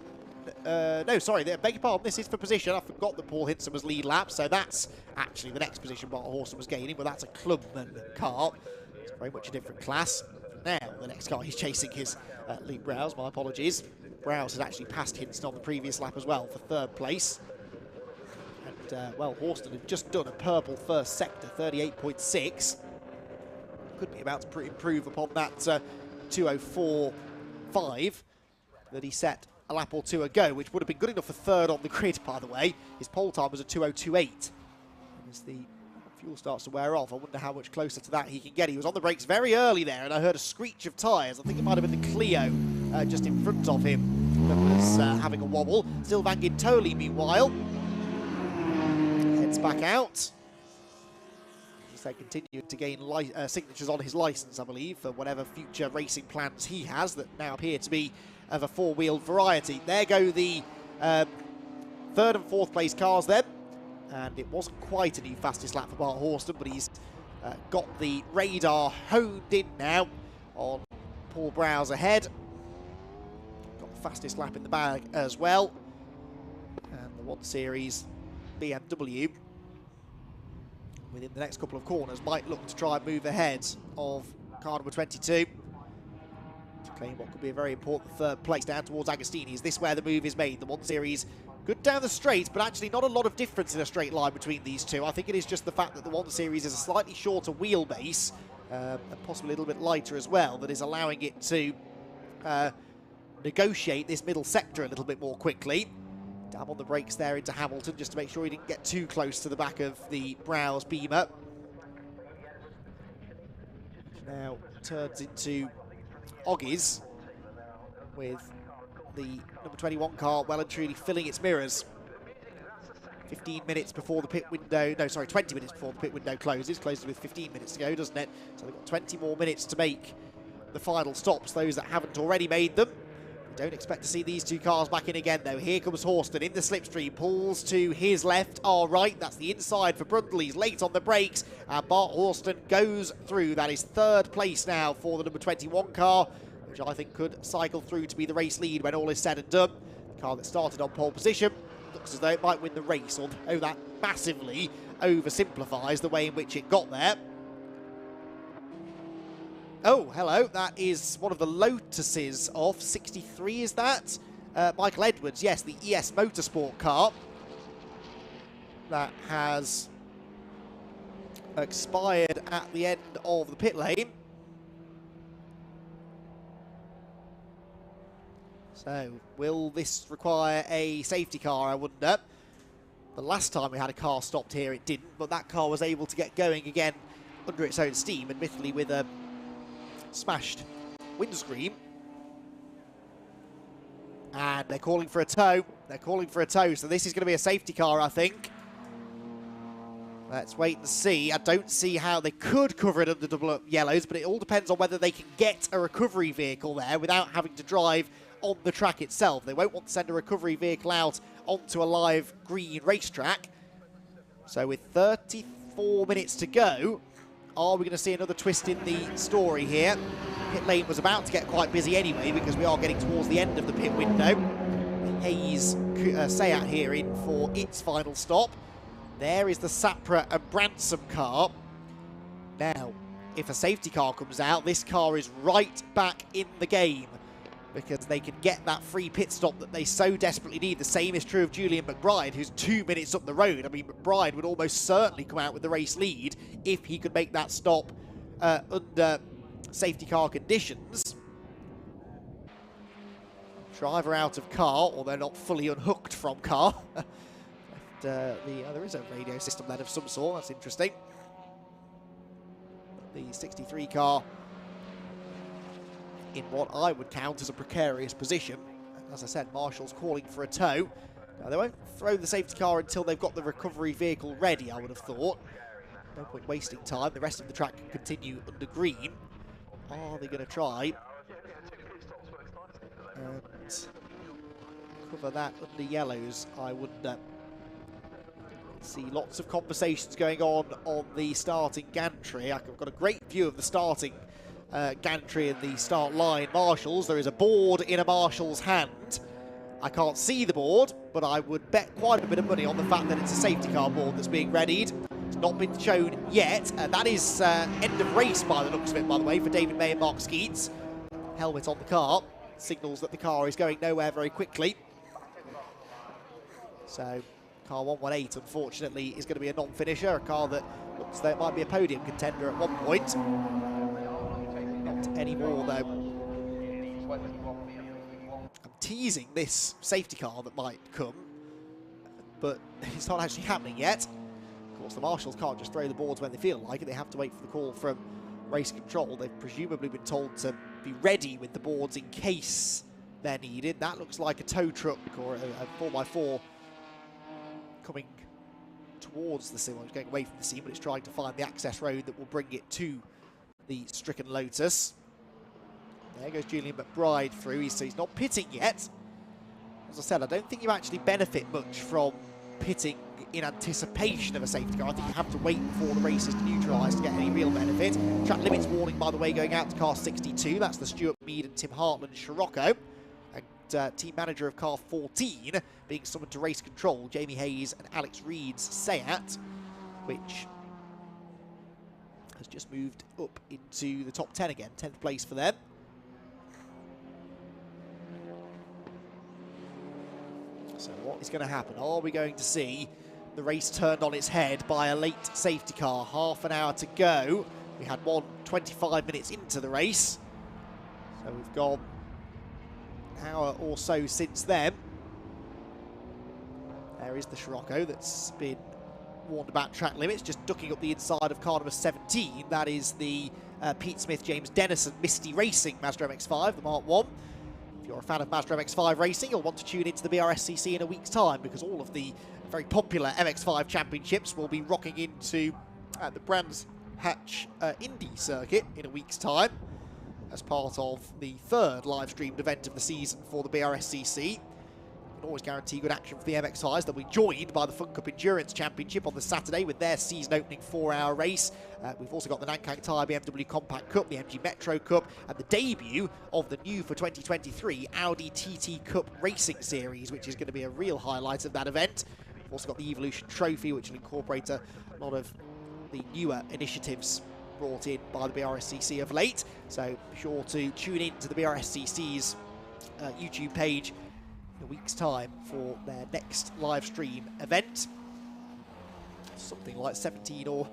No, sorry, beg your pardon, this is for position. I forgot that Paul Hinson was lead lap, so that's actually the next position Bart Horston was gaining, but that's a Clubman car. It's very much a different class. Now, the next car he's chasing is Luke Browse, my apologies. Browse has actually passed Hinson on the previous lap as well for 3rd place. And well, Horston had just done a purple first sector, 38.6. Could be about to improve upon that 2:04.5 that he set a lap or two ago, which would have been good enough for third on the grid, by the way. His pole time was a 2:02.8. As the fuel starts to wear off, I wonder how much closer to that he can get. He was on the brakes very early there, and I heard a screech of tyres. I think it might have been the Clio just in front of him that was having a wobble. Still Van Gintoli, meanwhile, heads back out. They continue to gain signatures on his licence, I believe, for whatever future racing plans he has that now appear to be of a four-wheeled variety. There go the third and fourth place cars then, and it wasn't quite a new fastest lap for Bart Horston, but he's got the radar honed in now on Paul Browse ahead. Got the fastest lap in the bag as well, and the 1 Series BMW within the next couple of corners might look to try and move ahead of car number 22 to claim what could be a very important third place down towards Agostini. Is this where the move is made? The 1 Series good down the straight, but actually not a lot of difference in a straight line between these two. I think it is just the fact that the 1 Series is a slightly shorter wheelbase and possibly a little bit lighter as well, that is allowing it to negotiate this middle sector a little bit more quickly. Dab on the brakes there into Hamilton just to make sure he didn't get too close to the back of the Browse Beamer. Now turns into Oggies with the number 21 car well and truly filling its mirrors. 15 minutes before the pit window, no, sorry, 20 minutes before the pit window closes. Closes with 15 minutes to go, doesn't it? So they've got 20 more minutes to make the final stops, those that haven't already made them. Don't expect to see these two cars back in again, though. Here comes Horston in the slipstream, pulls to his left, our right. That's the inside for Brundle. He's late on the brakes, and Bart Horston goes through. That is third place now for the number 21 car, which I think could cycle through to be the race lead when all is said and done. The car that started on pole position looks as though it might win the race, although that massively oversimplifies the way in which it got there. Oh, hello, that is one of the Lotuses off 63, is that? Michael Edwards, yes, the ES Motorsport car that has expired at the end of the pit lane. So, will this require a safety car, I wonder? The last time we had a car stopped here, it didn't, but that car was able to get going again under its own steam, admittedly with a smashed windscreen. And they're calling for a tow. They're calling for a tow, so this is going to be a safety car, I think. Let's wait and see. I don't see how they could cover it under double yellows, but it all depends on whether they can get a recovery vehicle there without having to drive on the track itself. They won't want to send a recovery vehicle out onto a live green racetrack. So with 34 minutes to go, are we going to see another twist in the story here? Pit lane was about to get quite busy anyway because we are getting towards the end of the pit window. Hayes Seat here in for its final stop. There is the Sapra and Bransom car. Now, if a safety car comes out, this car is right back in the game because they can get that free pit stop that they so desperately need. The same is true of Julian McBride, who's 2 minutes up the road. I mean, McBride would almost certainly come out with the race lead if he could make that stop under safety car conditions. Driver out of car, although not fully unhooked from car. There is a radio system then of some sort. That's interesting. The 63 car in what I would count as a precarious position. As I said, Marshall's calling for a tow. Now, they won't throw the safety car until they've got the recovery vehicle ready, I would have thought. No point wasting time. The rest of the track can continue under green. Are they going to try and cover that under yellows? I wonder. See lots of conversations going on the starting gantry. I've got a great view of the starting gantry and the start line Marshals. There is a board in a Marshal's hand. I can't see the board, but I would bet quite a bit of money on the fact that it's a safety car board that's being readied. It's not been shown yet. That is end of race by the looks of it, by the way, for David May and Mark Skeets. Helmet on the car signals that the car is going nowhere very quickly. So Car 118, unfortunately, is going to be a non-finisher, a car that looks like it might be a podium contender at one point. Not anymore, though. I'm teasing this safety car that might come, but it's not actually happening yet. Of course, the marshals can't just throw the boards when they feel like it. They have to wait for the call from race control. They've presumably been told to be ready with the boards in case they're needed. That looks like a tow truck or a 4x4 coming towards the scene. Well, it's going away from the scene, but it's trying to find the access road that will bring it to the stricken Lotus. There goes Julian McBride through. He's not pitting yet. As I said, I don't think you actually benefit much from pitting in anticipation of a safety car. I think you have to wait before the race is neutralised to get any real benefit. Track limits warning, by the way, going out to car 62. That's the Stuart Mead and Tim Hartland Scirocco. And team manager of car 14 being summoned to race control, Jamie Hayes and Alex Reed's Seat, which has just moved up into the top 10 again. 10th place for them. So what is going to happen? Are we going to see the race turned on its head by a late safety car? Half an hour to go. We had one 25 minutes into the race. So we've gone an hour or so since then. There is the Scirocco that's been warned about track limits, just ducking up the inside of car number 17. That is the Pete Smith, James Dennison, Misty Racing Mazda MX-5, the Mark 1. If you're a fan of Mazda MX-5 racing, you'll want to tune into the Brscc in a week's time, because all of the very popular MX-5 championships will be rocking into the Brands Hatch Indy circuit in a week's time as part of the third live-streamed event of the season for the Brscc. You can always guarantee good action for the MX-5s. They'll be joined by the Fun Cup Endurance Championship on the Saturday with their season-opening 4-hour race. We've also got the Nankang Tyre BMW Compact Cup, the MG Metro Cup, and the debut of the new for 2023 Audi TT Cup Racing Series, which is going to be a real highlight of that event. We've also got the Evolution Trophy, which will incorporate a lot of the newer initiatives brought in by the Brscc of late. So be sure to tune in to the Brscc's YouTube page in a week's time for their next live stream event. Something like 17 or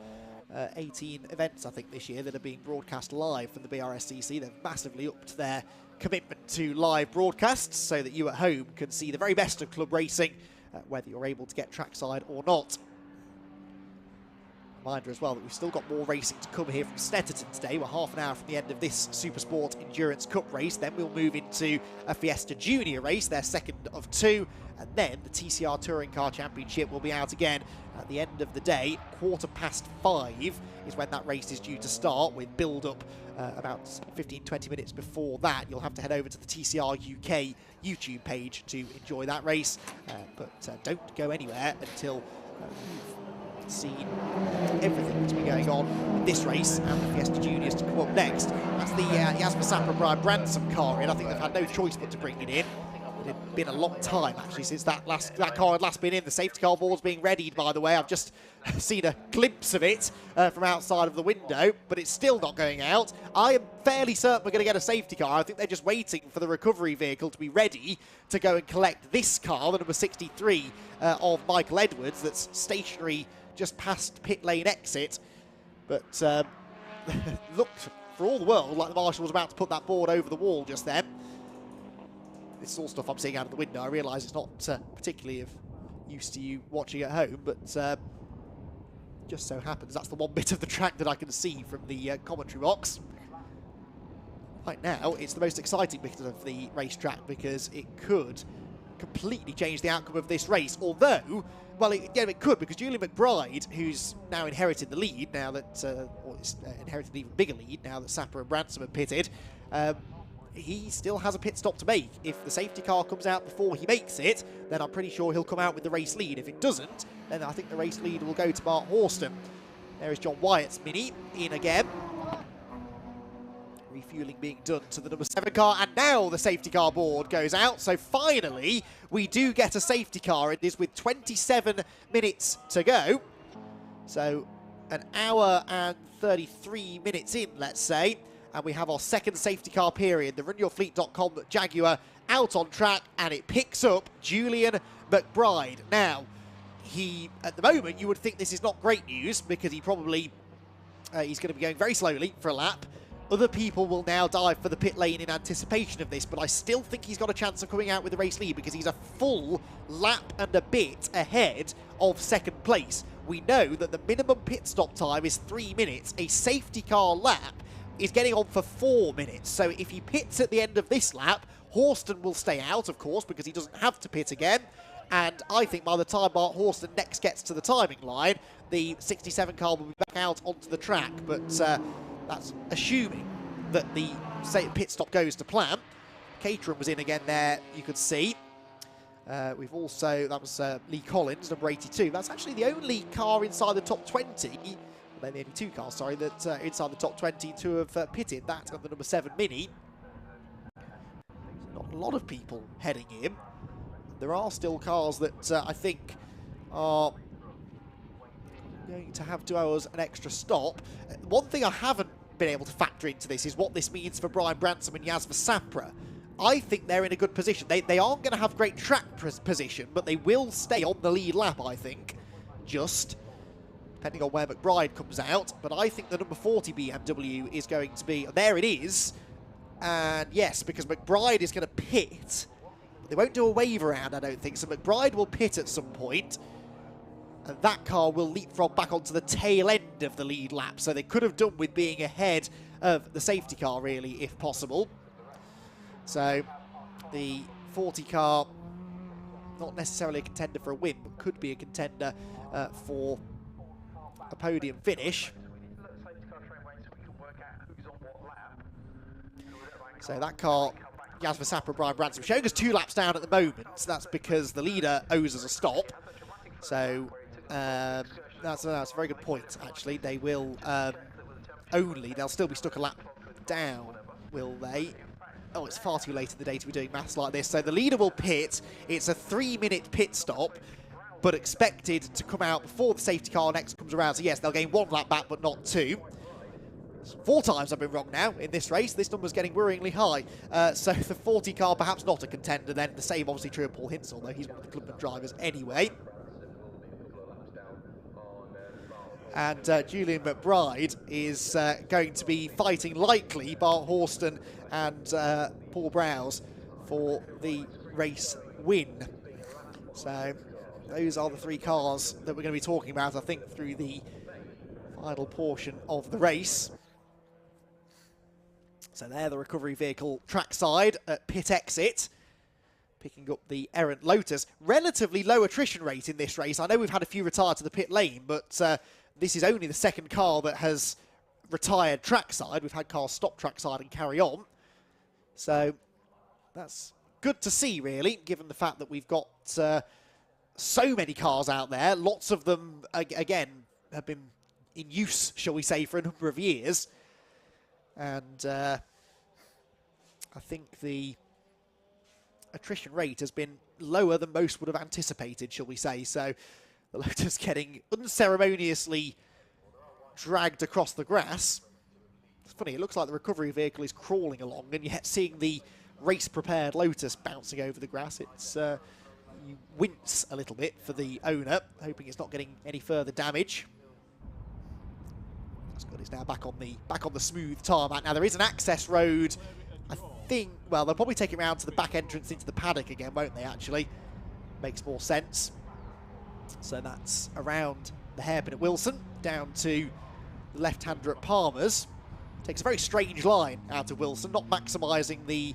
18 events, I think, this year that are being broadcast live from the Brscc. They've massively upped their commitment to live broadcasts so that you at home can see the very best of club racing, whether you're able to get trackside or not. Reminder as well that we've still got more racing to come here from Snetterton today. We're half an hour from the end of this Supersport Endurance Cup race. Then we'll move into a Fiesta Junior race, their second of two. And then the TCR Touring Car Championship will be out again at the end of the day. 5:15 is when that race is due to start, with build-up about 15-20 minutes before that. You'll have to head over to the TCR UK YouTube page to enjoy that race. But don't go anywhere until you've seen everything that's been going on in this race and the Fiesta Juniors to come up next. That's the Jasper Sapper Brian Branson car in. I think they've had no choice but to bring it in. It had been a long time, actually, since that car had last been in. The safety car board's being readied, by the way. I've just seen a glimpse of it from outside of the window, but it's still not going out. I am fairly certain we're going to get a safety car. I think they're just waiting for the recovery vehicle to be ready to go and collect this car, the number 63 of Michael Edwards, that's stationary just past pit lane exit. But looked, for all the world, like the marshal was about to put that board over the wall just then. This is all stuff I'm seeing out of the window. I realise it's not particularly of use to you watching at home, but just so happens that's the one bit of the track that I can see from the commentary box. Right now, it's the most exciting bit of the racetrack because it could completely change the outcome of this race. Although, well, it could, because Julian McBride, who's now inherited the lead, now that, or inherited an even bigger lead now that Sapper and Branson have pitted, he still has a pit stop to make. If the safety car comes out before he makes it, then I'm pretty sure he'll come out with the race lead. If it doesn't, then I think the race lead will go to Mark Horston. There is John Wyatt's Mini in again. Refueling being done to the number 7 car, and now the safety car board goes out. So finally, we do get a safety car. It is with 27 minutes to go. So an hour and 33 minutes in, let's say. And we have our second safety car period. The runyourfleet.com Jaguar out on track, and it picks up Julian McBride. Now, at the moment, you would think this is not great news because he's going to be going very slowly for a lap. Other people will now dive for the pit lane in anticipation of this, but I still think he's got a chance of coming out with the race lead because he's a full lap and a bit ahead of second place. We know that the minimum pit stop time is 3 minutes. A safety car lap is getting on for 4 minutes. So if he pits at the end of this lap, Horston will stay out, of course, because he doesn't have to pit again. And I think by the time Bart Horston next gets to the timing line, the 67 car will be back out onto the track. But that's assuming that the pit stop goes to plan. Caterham was in again there, you could see. We've also, that was Lee Collins, number 82. That's actually the only car inside the top 20, well, the only two cars, sorry, that inside the top 20 to have pitted. That and the number 7 Mini. Not a lot of people heading in. There are still cars that I think are going to have 2 hours an extra stop. One thing I haven't been able to factor into this is what this means for Brian Bransom and Jasper Sapra. I think they're in a good position. They aren't going to have great track position, but they will stay on the lead lap, I think. Just depending on where McBride comes out. But I think the number 40 BMW is going to be... There it is. And yes, because McBride is going to pit. They won't do a wave around, I don't think. So McBride will pit at some point. And that car will leapfrog back onto the tail end of the lead lap. So they could have done with being ahead of the safety car, really, if possible. So the 40 car, not necessarily a contender for a win, but could be a contender for a podium finish. So that car, Jasper Sapra, Brian Branson, showing us 2 laps down at the moment. So that's because the leader owes us a stop. So that's a very good point, actually. They will they'll still be stuck a lap down, will they? Oh, it's far too late in the day to be doing maths like this. So the leader will pit. It's a 3-minute pit stop, but expected to come out before the safety car next comes around. So yes, they'll gain 1 lap back, but not 2. 4 times I've been wrong now in this race. This number's getting worryingly high. So the 40 car, perhaps not a contender then. The same obviously true of Paul Hintz, although he's one of the Clubman drivers anyway. And Julian McBride is going to be fighting likely Bart Horston and Paul Browse for the race win. So those are the 3 cars that we're going to be talking about, I think, through the final portion of the race. So there, the recovery vehicle trackside at pit exit, picking up the errant Lotus. Relatively low attrition rate in this race. I know we've had a few retire to the pit lane, but this is only the 2nd car that has retired trackside. We've had cars stop trackside and carry on. So that's good to see, really, given the fact that we've got so many cars out there. Lots of them, again, have been in use, shall we say, for a number of years. And I think the attrition rate has been lower than most would have anticipated, shall we say. So the Lotus getting unceremoniously dragged across the grass. It's funny, it looks like the recovery vehicle is crawling along, and yet seeing the race-prepared Lotus bouncing over the grass, it's you wince a little bit for the owner, hoping it's not getting any further damage. Scott is now back on the smooth tarmac. Now there is an access road. I think, well, they'll probably take it round to the back entrance into the paddock again, won't they, actually? Makes more sense. So that's around the hairpin at Wilson, down to the left-hander at Palmer's. Takes a very strange line out of Wilson, not maximising the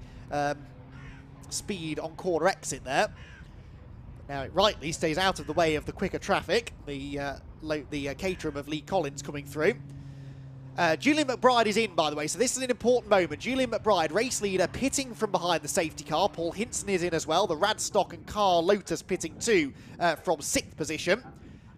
speed on corner exit there. Now it rightly stays out of the way of the quicker traffic. The Caterham of Lee Collins coming through. Julian McBride is in, by the way, so this is an important moment. Julian McBride, race leader, pitting from behind the safety car. Paul Hinson is in as well. The Radstock and Carl Lotus pitting too from 6th position.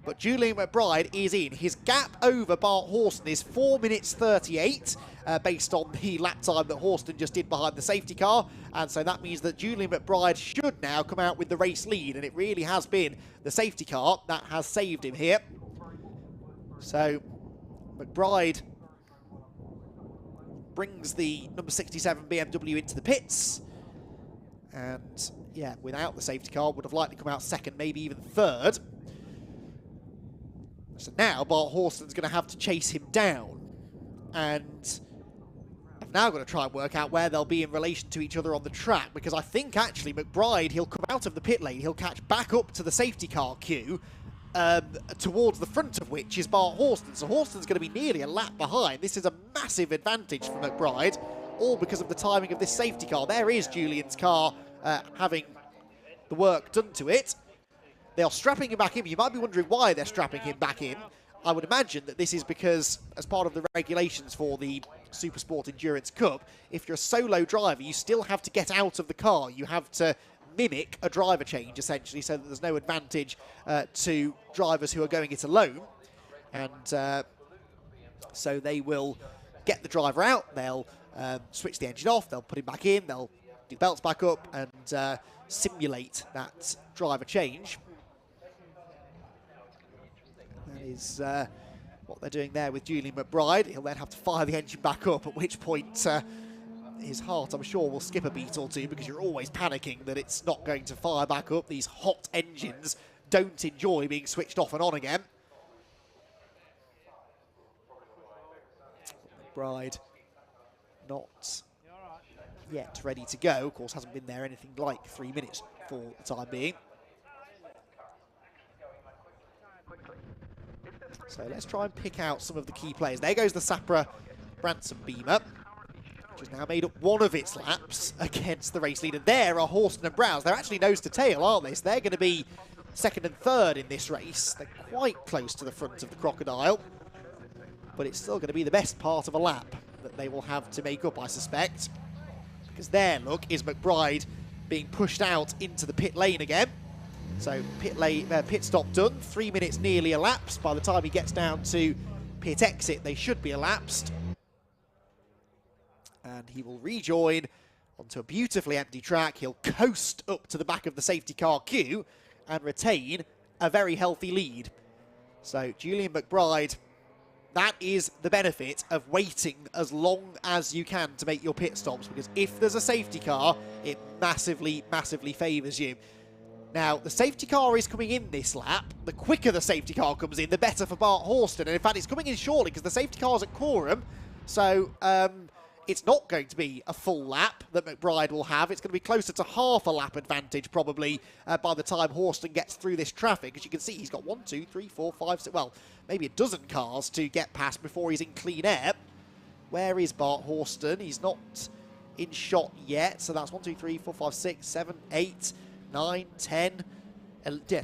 But Julian McBride is in. His gap over Bart Horston is 4 minutes 38, based on the lap time that Horston just did behind the safety car. And so that means that Julian McBride should now come out with the race lead. And it really has been the safety car that has saved him here. So McBride brings the number 67 BMW into the pits. And yeah, without the safety car, would have likely come out 2nd, maybe even 3rd. So now Bart Horston's going to have to chase him down, and I've now got to try and work out where they'll be in relation to each other on the track, because I think actually McBride, he'll come out of the pit lane, he'll catch back up to the safety car queue, towards the front of which is Bart Horston. So Horston's going to be nearly a lap behind. This is a massive advantage for McBride, all because of the timing of this safety car. There is Julian's car having the work done to it. They are strapping him back in. You might be wondering why they're strapping him back in. I would imagine that this is because, as part of the regulations for the Supersport Endurance Cup, if you're a solo driver, you still have to get out of the car. You have to mimic a driver change, essentially, so that there's no advantage to drivers who are going it alone. And so they will get the driver out, they'll switch the engine off, they'll put him back in, they'll do belts back up and simulate that driver change. That is what they're doing there with Julian McBride. He'll then have to fire the engine back up, at which point his heart, I'm sure, will skip a beat or two, because you're always panicking that it's not going to fire back up. These hot engines don't enjoy being switched off and on again. McBride not yet ready to go. Of course, hasn't been there anything like 3 minutes for the time being. So let's try and pick out some of the key players. There goes the Sapra Branson Beamer, which has now made up one of its laps against the race leader. There are Horston and Browse. They're actually nose to tail, aren't they? So they're going to be second and third in this race. They're quite close to the front of the Crocodile, but it's still going to be the best part of a lap that they will have to make up, I suspect, because there, look, is McBride being pushed out into the pit lane again. So pit stop done, 3 minutes nearly elapsed. By the time he gets down to pit exit, they should be elapsed. And he will rejoin onto a beautifully empty track. He'll coast up to the back of the safety car queue and retain a very healthy lead. So Julian McBride, that is the benefit of waiting as long as you can to make your pit stops, because if there's a safety car, it massively, massively favours you. Now, the safety car is coming in this lap. The quicker the safety car comes in, the better for Bart Horston. And in fact, it's coming in shortly because the safety car's at Coram. So it's not going to be a full lap that McBride will have. It's going to be closer to half a lap advantage, probably, by the time Horston gets through this traffic. As you can see, he's got 1, 2, 3, 4, 5, 6, well, maybe a dozen cars to get past before he's in clean air. Where is Bart Horston? He's not in shot yet. So that's 1, 2, 3, 4, 5, 6, 7, 8... 9, 10,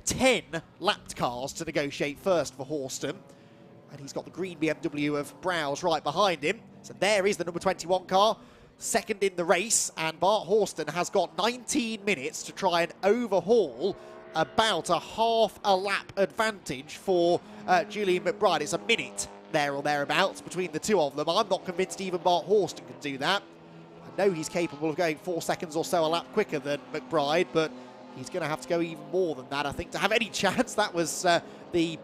10 lapped cars to negotiate first for Horston. And he's got the green BMW of Browse right behind him. So there is the number 21 car, second in the race. And Bart Horston has got 19 minutes to try and overhaul about a half a lap advantage for Julian McBride. It's a minute there or thereabouts between the two of them. I'm not convinced even Bart Horston can do that. I know he's capable of going 4 seconds or so a lap quicker than McBride, but he's going to have to go even more than that, I think, to have any chance. That was the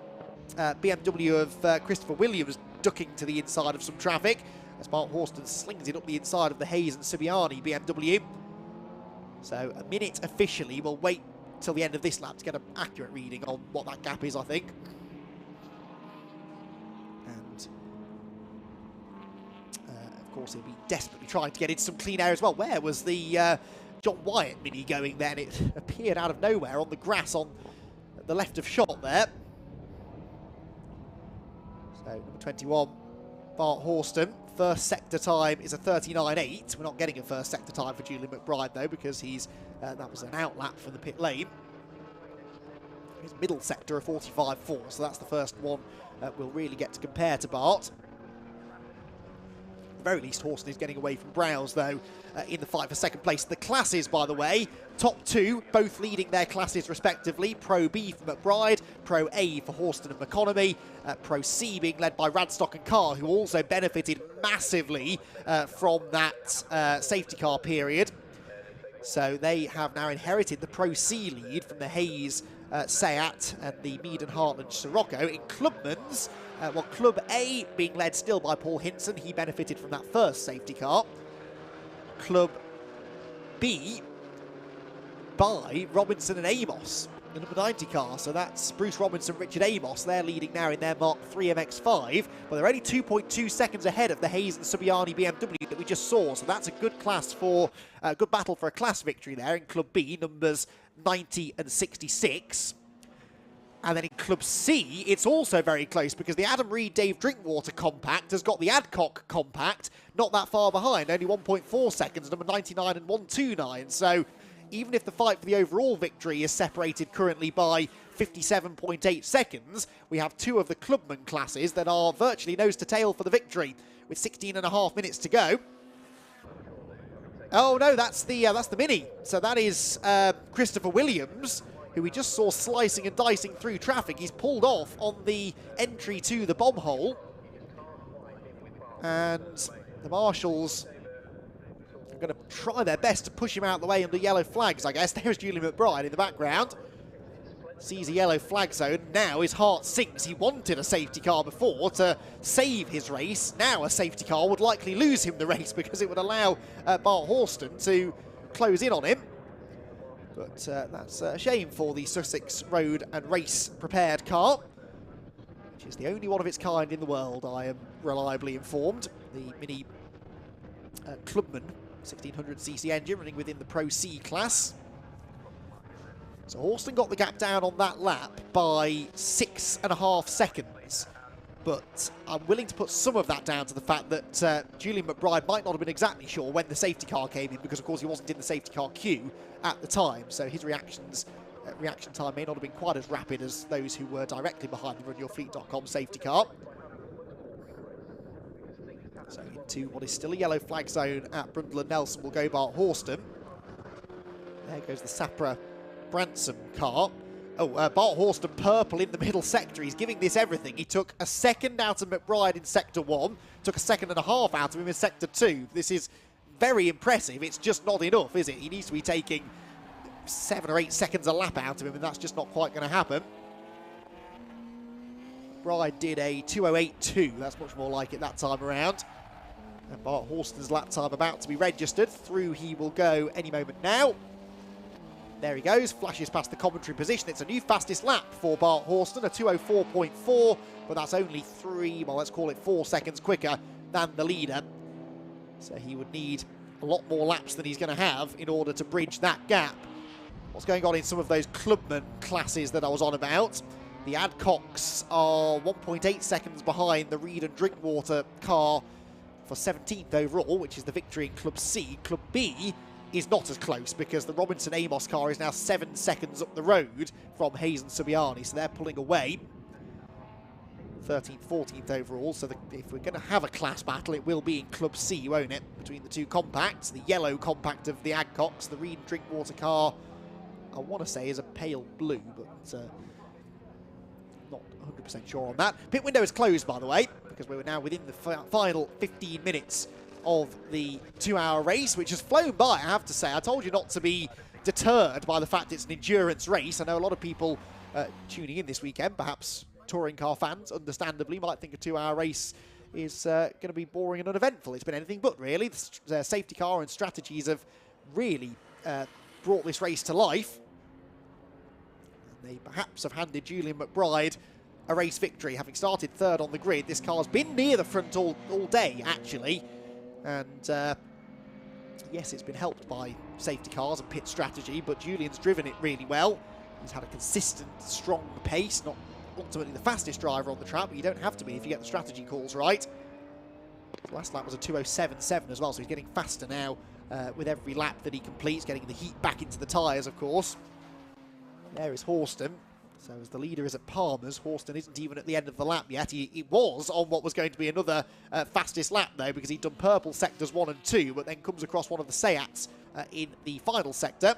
BMW of Christopher Williams ducking to the inside of some traffic, as Bart Horston slings it up the inside of the Hayes and Subiani BMW. So a minute officially. We'll wait till the end of this lap to get an accurate reading on what that gap is, I think. And of course, he'll be desperately trying to get into some clean air as well. Where was the John Wyatt Mini going then? It appeared out of nowhere on the grass on the left of shot there. So number 21, Bart Horston. First sector time is a 39.8. We're not getting a first sector time for Julian McBride though, because he's that was an outlap for the pit lane. His middle sector a 45.4, so that's the first one we'll really get to compare to Bart. At the very least, Horston is getting away from Browse, though, in the fight for second place. The classes, by the way, top two, both leading their classes respectively. Pro B for McBride, Pro A for Horston and McConomy, Pro C being led by Radstock and Carr, who also benefited massively from that safety car period. So they have now inherited the Pro C lead from the Hayes Seat and the Mead and Heartland Sirocco. In Clubman's, well, Club A being led still by Paul Hinson, he benefited from that first safety car. Club B by Robinson and Amos. the number 90 car. So that's Bruce Robinson, Richard Amos. They're leading now in their Mark 3 MX-5, but they're only 2.2 seconds ahead of the Hayes and Subiani BMW that we just saw. So that's a good class for good battle for a class victory there in Club B, numbers 90 and 66. And then in Club C, it's also very close because the Adam Reed Dave Drinkwater compact has got the Adcock compact not that far behind, only 1.4 seconds, number 99 and 129. So even if the fight for the overall victory is separated currently by 57.8 seconds, we have two of the Clubman classes that are virtually nose to tail for the victory with 16.5 minutes to go. Oh no, that's the Mini. So that is Christopher Williams, who we just saw slicing and dicing through traffic. He's pulled off on the entry to the bomb hole. And the marshals are going to try their best to push him out of the way under yellow flags, I guess. There's Julian McBride in the background. Sees a yellow flag zone. Now his heart sinks. He wanted a safety car before to save his race. Now a safety car would likely lose him the race because it would allow Bart Horston to close in on him. But that's a shame for the Sussex Road and Race prepared car, which is the only one of its kind in the world, I am reliably informed. The Mini Clubman 1600cc engine running within the Pro C class. So Horston got the gap down on that lap by 6.5 seconds. But I'm willing to put some of that down to the fact that Julian McBride might not have been exactly sure when the safety car came in, because of course he wasn't in the safety car queue at the time. So his reaction time may not have been quite as rapid as those who were directly behind the RunYourFleet.com safety car. So into what is still a yellow flag zone at Brundle and Nelson will go Bart Horston. There goes the Sapra Branson car. Oh, Bart Horston purple in the middle sector. He's giving this everything. He took a second out of McBride in Sector 1, took a 2.5 seconds out of him in Sector 2. This is very impressive. It's just not enough, is it? He needs to be taking 7 or 8 seconds a lap out of him, and that's just not quite going to happen. McBride did a 2:08.2. That's much more like it that time around. And Bart Horston's lap time about to be registered. Through he will go any moment now. There he goes, flashes past the commentary position. It's a new fastest lap for Bart Horston, a 2:04.4, but that's only 4 seconds quicker than the leader. So he would need a lot more laps than he's going to have in order to bridge that gap. What's going on in some of those Clubman classes that I was on about? The Adcocks are 1.8 seconds behind the Reed and Drinkwater car for 17th overall, which is the victory in Club C. Club B is not as close because the Robinson Amos car is now 7 seconds up the road from Hayes and Subiani, so they're pulling away. 13th, 14th overall, so if we're going to have a class battle, it will be in Club C, won't it? Between the two compacts, the yellow compact of the Adcocks, the Reed and Drinkwater car, I want to say is a pale blue, but not 100% sure on that. Pit window is closed, by the way, because we're now within the final 15 minutes of the 2-hour race, which has flown by, I have to say. I told you not to be deterred by the fact it's an endurance race. I know a lot of people tuning in this weekend, perhaps touring car fans, understandably, might think a 2-hour race is going to be boring and uneventful. It's been anything but, really. The safety car and strategies have really brought this race to life. And they perhaps have handed Julian McBride a race victory. Having started third on the grid, this car's been near the front all day, actually. And yes, it's been helped by safety cars and pit strategy, but Julian's driven it really well. He's had a consistent, strong pace, not ultimately the fastest driver on the track, but you don't have to be if you get the strategy calls right. The last lap was a 2:07.7 as well, so he's getting faster now with every lap that he completes, getting the heat back into the tyres, of course. There is Horston. So as the leader is at Palmer's, Horston isn't even at the end of the lap yet. He was on what was going to be another fastest lap, though, because he'd done purple sectors 1 and 2, but then comes across one of the Seats in the final sector.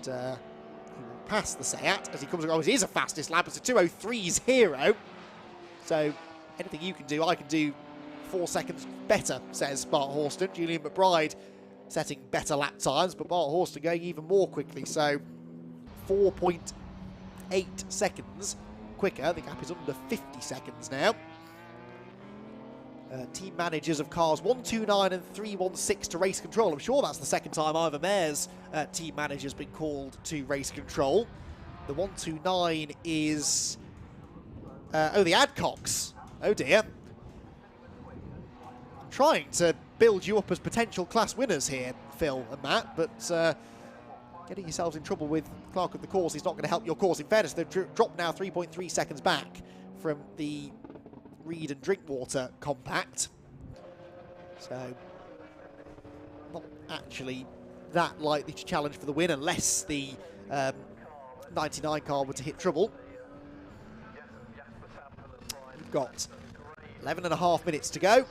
And he will pass the Seat as he comes across. It is a fastest lap. It's a 2:03's hero. So anything you can do, I can do 4 seconds better, says Bart Horston. Julian McBride setting better lap times, but Bart Horston going even more quickly, so 4.8 seconds quicker. The gap is under 50 seconds now. team managers of cars 129 and 316 to race control. I'm sure that's the second time either mare's team manager's been called to race control. The 129 is... the Adcocks. Oh dear. I'm trying to build you up as potential class winners here, Phil and Matt, but getting yourselves in trouble with clerk of the course is not going to help your cause. In fairness, they've dropped now 3.3 seconds back from the Reed and Drinkwater compact. So, not actually that likely to challenge for the win unless the 99 car were to hit trouble. We've got 11.5 minutes to go.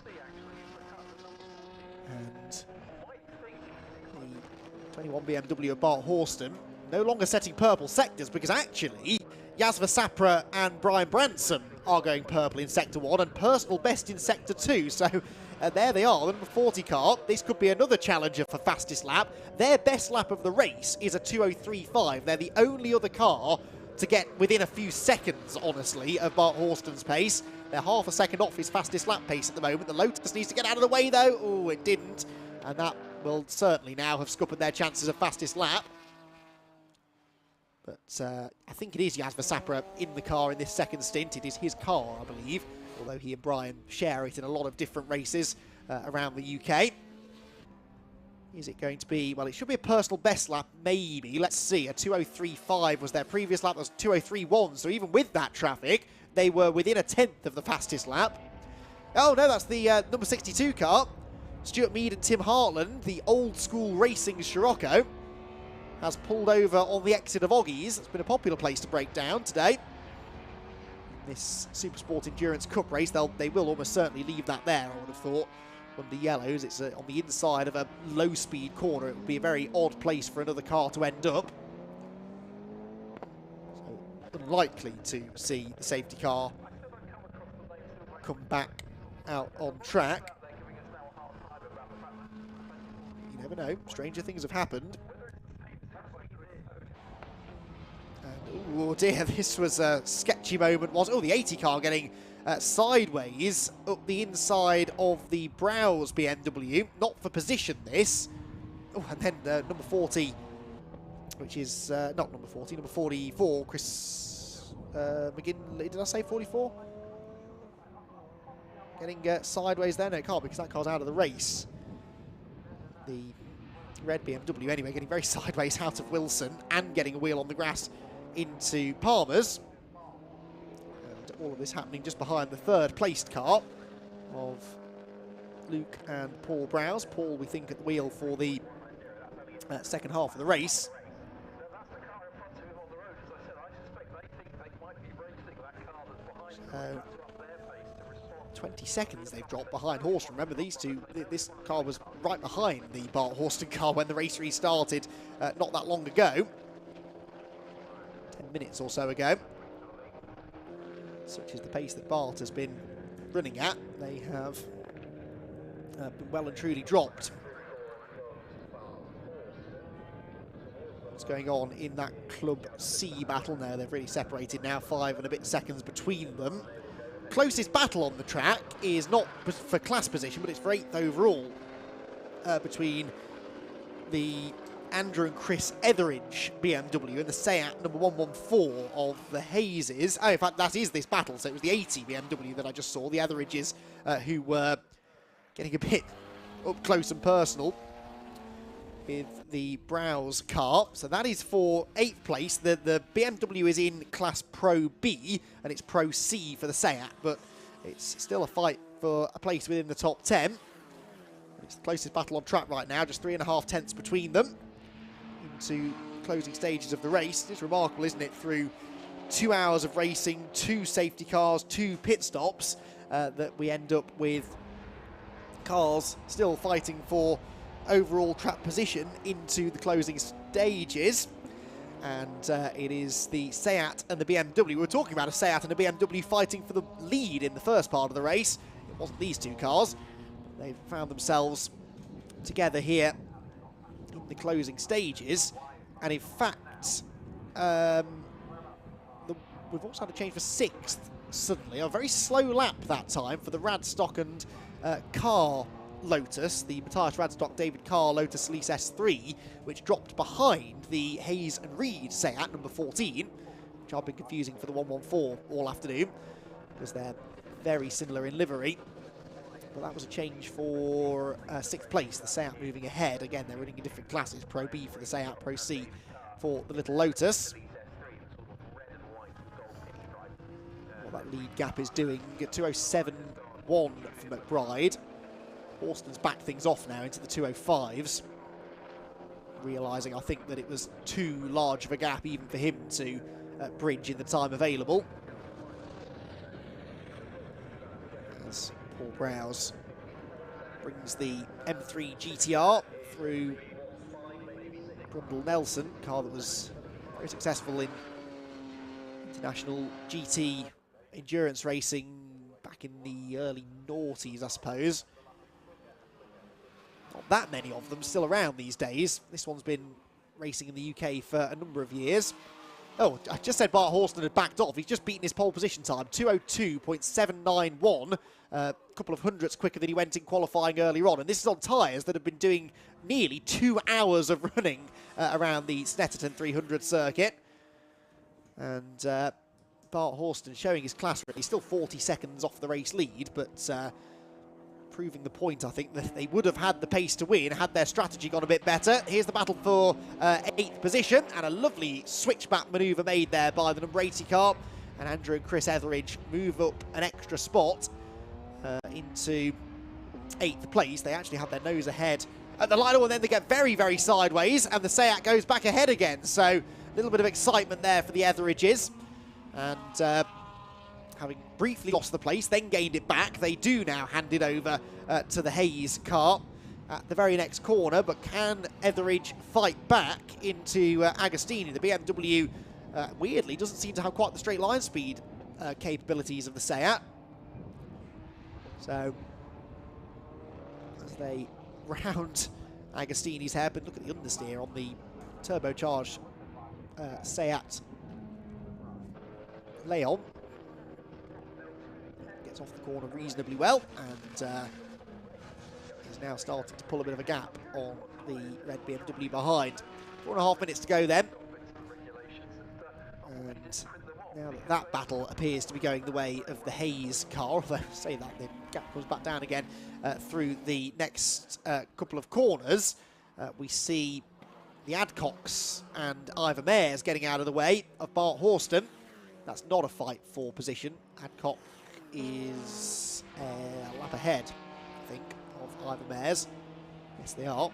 And the 21 BMW of Bart Horston no longer setting purple sectors because actually Jasper Sapra and Brian Branson are going purple in Sector 1 and personal best in Sector 2. So there they are, the number 40 car. This could be another challenger for fastest lap. Their best lap of the race is a 2:03.5. They're the only other car to get within a few seconds, honestly, of Bart Horston's pace. They're half a second off his fastest lap pace at the moment. The Lotus needs to get out of the way, though. Oh, it didn't. And that will certainly now have scuppered their chances of fastest lap. But I think it is Jasper Sapra in the car in this second stint. It is his car, I believe, although he and Brian share it in a lot of different races around the UK. Is it going to be, well, it should be a personal best lap, maybe. Let's see, a 2:03.5 was their previous lap. That was 2:03.1, so even with that traffic, they were within a tenth of the fastest lap. Oh, no, that's the number 62 car. Stuart Mead and Tim Hartland, the old-school racing Scirocco, has pulled over on the exit of Oggies. It's been a popular place to break down today. This Supersport Endurance Cup race, they will almost certainly leave that there, I would have thought. Under yellows, it's on the inside of a low-speed corner. It would be a very odd place for another car to end up. So unlikely to see the safety car come back out on track. You never know. Stranger things have happened. And, oh dear, this was a sketchy moment. Oh, the 80 car getting sideways up the inside of the Browse BMW. Not for position, this. Oh, and then number 40, which is not number 40, number 44, Chris McGinley. Did I say 44? Getting sideways there. No, it can't because that car's out of the race. The red BMW, anyway, getting very sideways out of Wilson and getting a wheel on the grass into Palmer's. All of this happening just behind the third placed car of Luke and Paul Browse. Paul, we think, at the wheel for the second half of the race. 20 seconds they've dropped behind Horston. Remember, these two, this car was right behind the Bart Horston car when the race restarted not that long ago. 10 minutes or so ago. Such is the pace that Bart has been running at. They have been well and truly dropped. What's going on in that Club C battle now? They've really separated now, 5 and a bit seconds between them. Closest battle on the track is not for class position, but it's for 8th overall between the Andrew and Chris Etheridge BMW and the Seat number 114 of the Hazes. Oh, in fact, that is this battle. So it was the 80 BMW that I just saw, the Etheridges, who were getting a bit up close and personal with the Browse car. So that is for 8th place. The BMW is in Class Pro B, and it's Pro C for the Seat, but it's still a fight for a place within the top 10. It's the closest battle on track right now, just 3.5 tenths between them. Into closing stages of the race. It's remarkable, isn't it, through 2 hours of racing, 2 safety cars, 2 pit stops, that we end up with cars still fighting for overall track position into the closing stages. And it is the Seat and the BMW. We were talking about a Seat and a BMW fighting for the lead in the first part of the race. It wasn't these 2 cars. They've found themselves together here in the closing stages. And in fact, we've also had a change for 6th suddenly. A very slow lap that time for the Radstock and Carr Lotus, the Matthias Radstock David Carr Lotus Elise S3, which dropped behind the Hayes and Reed Seat number 14, which I've been confusing for the 114 all afternoon, because they're very similar in livery. But that was a change for 6th place, the Seat moving ahead. Again, they're running in different classes, Pro B for the Seat, Pro C for the Little Lotus. What that lead gap is doing, 207.1 for McBride. Horston's backed things off now into the 205s, realising, I think, that it was too large of a gap even for him to bridge in the time available. As Paul Browse brings the M3 GTR through Brundle Nelson, car that was very successful in international GT endurance racing back in the early noughties, I suppose. Not that many of them still around these days. This one's been racing in the UK for a number of years. Oh, I just said Bart Horston had backed off. He's just beaten his pole position time, 2:02.791. A couple of hundredths quicker than he went in qualifying earlier on. And this is on tyres that have been doing nearly 2 hours of running around the Snetterton 300 circuit. And Bart Horston showing his class really, still 40 seconds off the race lead, but proving the point, I think, that they would have had the pace to win had their strategy gone a bit better. Here's the battle for 8th position, and a lovely switchback manoeuvre made there by the number 80 car. And Andrew and Chris Etheridge move up an extra spot into 8th place. They actually have their nose ahead at the line, and then they get very, very sideways, and the Seat goes back ahead again. So a little bit of excitement there for the Etheridges. And having briefly lost the place, then gained it back, they do now hand it over to the Hayes car at the very next corner. But can Etheridge fight back into Agostini? The BMW, weirdly, doesn't seem to have quite the straight line speed capabilities of the Seat. So, as they round Agostini's head, but look at the understeer on the turbocharged Seat Leon. Gets off the corner reasonably well, and is now starting to pull a bit of a gap on the red BMW behind. 4.5 minutes to go then. And now that battle appears to be going the way of the Hayes car, although say that, the gap comes back down again through the next couple of corners. We see the Adcocks and Ivor Mayers getting out of the way of Bart Horston. That's not a fight for position. Adcock is a lap ahead, I think, of Ivor Mayers. Yes, they are.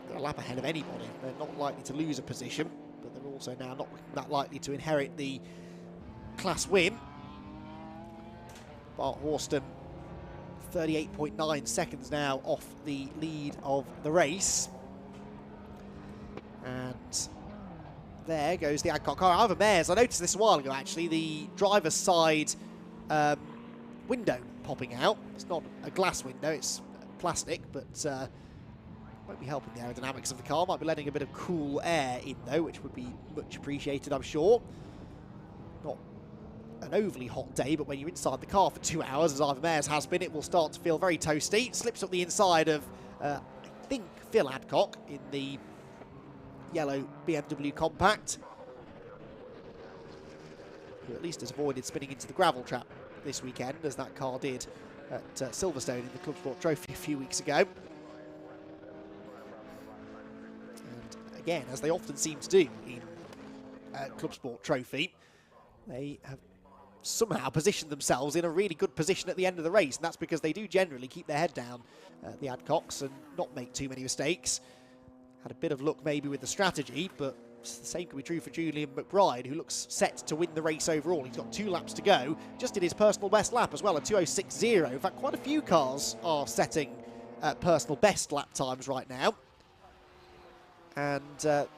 They're a lap ahead of anybody. They're not likely to lose a position, but they're also now not that likely to inherit the class win. Bart Horston, 38.9 seconds now off the lead of the race. And there goes the Adcock car. Ivor Mayers, I noticed this a while ago actually, the driver's side window popping out. It's not a glass window, it's plastic, but won't be helping the aerodynamics of the car. Might be letting a bit of cool air in though, which would be much appreciated, I'm sure. Not an overly hot day, but when you're inside the car for 2 hours, as Ivor Mayers has been, it will start to feel very toasty. Slips up the inside of, I think, Phil Adcock in the yellow BMW Compact, who at least has avoided spinning into the gravel trap this weekend, as that car did at Silverstone in the Club Sport Trophy a few weeks ago. And again, as they often seem to do in Club Sport Trophy, they have somehow positioned themselves in a really good position at the end of the race, and that's because they do generally keep their head down, the Adcocks, and not make too many mistakes. Had a bit of luck maybe with the strategy, but the same can be true for Julian McBride, who looks set to win the race overall. He's got 2 laps to go, just did his personal best lap as well, a 2:06.0. In fact, quite a few cars are setting personal best lap times right now. And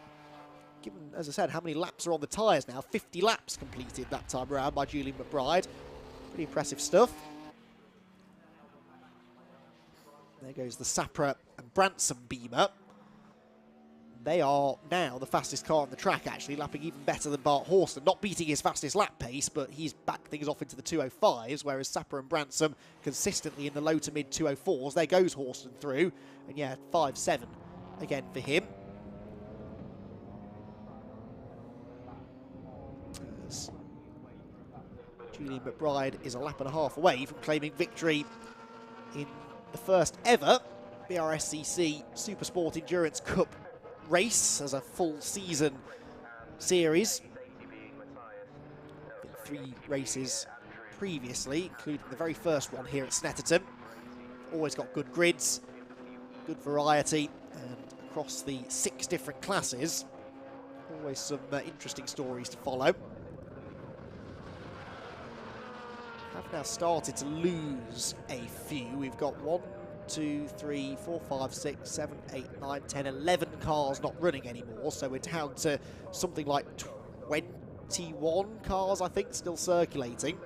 given, as I said, how many laps are on the tyres now, 50 laps completed that time around by Julian McBride. Pretty impressive stuff. There goes the Sapra and Branson Beamer. They are now the fastest car on the track, actually, lapping even better than Bart Horston. Not beating his fastest lap pace, but he's backed things off into the 205s, whereas Sapper and Bransom consistently in the low to mid 204s. There goes Horston through, and yeah, 5.7 again for him. As Julian McBride is a lap and a half away from claiming victory in the first ever Brscc Supersport Endurance Cup race as a full season series. Been 3 races previously, including the very first one here at Snetterton. Always got good grids, good variety, and across the 6 different classes, always some interesting stories to follow. Have now started to lose a few. We've got 1, 2, 3, 4, 5, 6, 7, 8, 9, 10, 11 cars not running anymore, so we're down to something like 21 cars, I think, still circulating.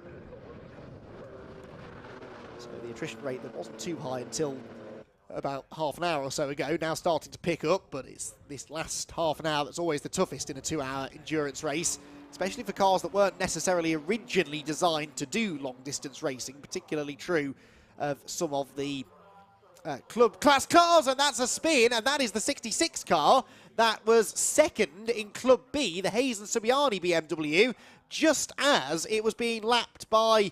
So the attrition rate that wasn't too high until about half an hour or so ago, now starting to pick up, but it's this last half an hour that's always the toughest in a 2-hour endurance race, especially for cars that weren't necessarily originally designed to do long-distance racing, particularly true of some of the club class cars, and that's a spin, and that is the 66 car that was second in Club B, the Hayes and Subiani BMW, just as it was being lapped by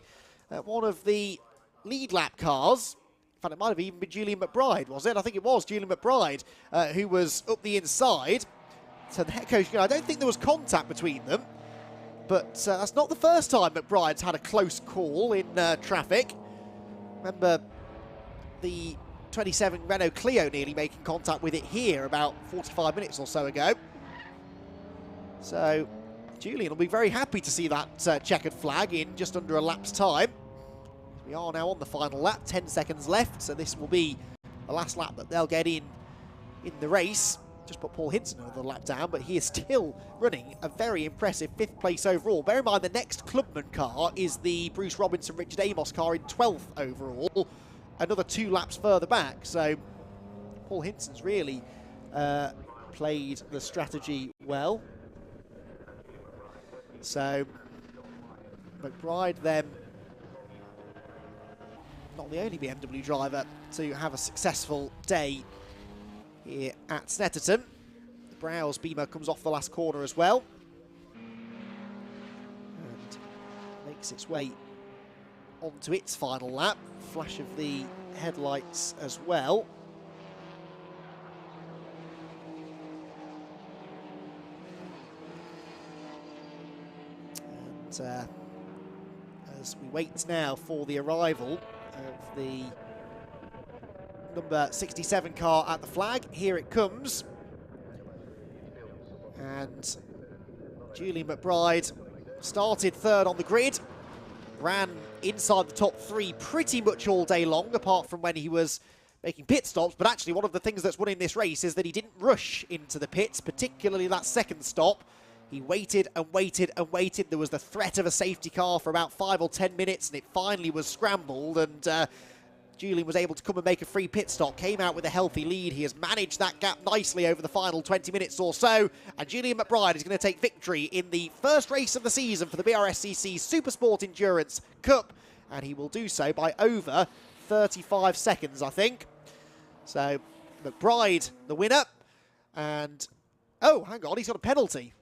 one of the lead lap cars. In fact, it might have even been Julian McBride, was it? I think it was Julian McBride who was up the inside. So the head coach, I don't think there was contact between them, but that's not the first time McBride's had a close call in traffic. Remember the 27 Renault Clio nearly making contact with it here about 45 minutes or so ago. So Julian will be very happy to see that checkered flag in just under a lap's time. We are now on the final lap, 10 seconds left, so this will be the last lap that they'll get in the race. Just put Paul Hinton another lap down, but he is still running a very impressive 5th place overall. Bear in mind the next Clubman car is the Bruce Robinson Richard Amos car in 12th overall, another 2 laps further back. So Paul Hinton's really played the strategy well. So McBride then, not the only BMW driver to have a successful day here at Snetterton. The Browse Beamer comes off the last corner as well and makes its way onto its final lap. Flash of the headlights as well. And as we wait now for the arrival of the number 67 car at the flag, here it comes. And Julian McBride started 3rd on the grid, ran inside the top 3 pretty much all day long, apart from when he was making pit stops. But actually one of the things that's won in this race is that he didn't rush into the pits, particularly that second stop. He waited and waited and waited. There was the threat of a safety car for about 5 or 10 minutes, and it finally was scrambled, and Julian was able to come and make a free pit stop, came out with a healthy lead. He has managed that gap nicely over the final 20 minutes or so, and Julian McBride is going to take victory in the first race of the season for the Brscc Supersport Endurance Cup, and he will do so by over 35 seconds, I think. So McBride, the winner, and oh, hang on, he's got a penalty,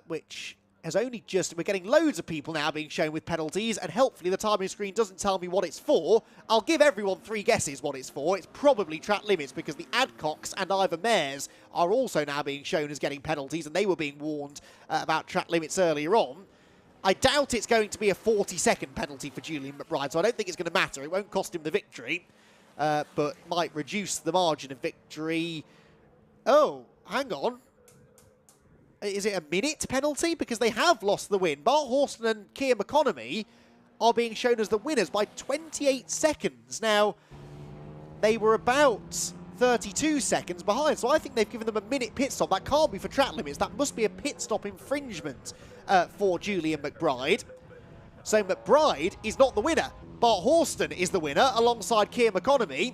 which has only just, we're getting loads of people now being shown with penalties, and helpfully the timing screen doesn't tell me what it's for. I'll give everyone 3 guesses what it's for. It's probably track limits, because the Adcocks and Ivor Mares are also now being shown as getting penalties, and they were being warned about track limits earlier on. I doubt it's going to be a 40-second penalty for Julian McBride, so I don't think it's going to matter. It won't cost him the victory, but might reduce the margin of victory. Oh, hang on. Is it a minute penalty? Because they have lost the win. Bart Horston and Keir McConomy are being shown as the winners by 28 seconds. Now, they were about 32 seconds behind, so I think they've given them a minute pit stop. That can't be for track limits. That must be a pit stop infringement for Julian McBride. So McBride is not the winner. Bart Horston is the winner alongside Keir McConomy.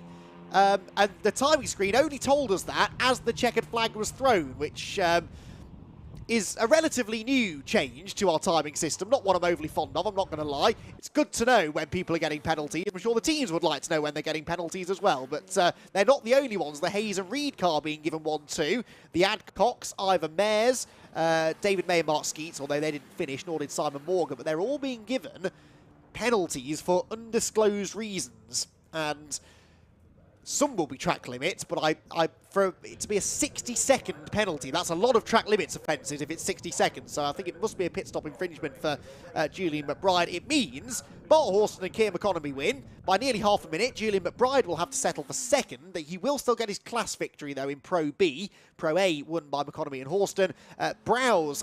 And the timing screen only told us that as the checkered flag was thrown, which is a relatively new change to our timing system. Not one I'm overly fond of, I'm not going to lie. It's good to know when people are getting penalties. I'm sure the teams would like to know when they're getting penalties as well, but they're not the only ones. The Hayes and Reed car being given 1-2. The Adcocks, Ivor Mares, David May and Mark Skeets, although they didn't finish, nor did Simon Morgan, but they're all being given penalties for undisclosed reasons. And some will be track limits, but for it to be a 60-second penalty, that's a lot of track limits offences if it's 60 seconds. So I think it must be a pit stop infringement for Julian McBride. It means Bart Horston and Keir McConomy win by nearly half a minute. Julian McBride will have to settle for second. He will still get his class victory, though, in Pro B. Pro A won by McConomy and Horston. Browse,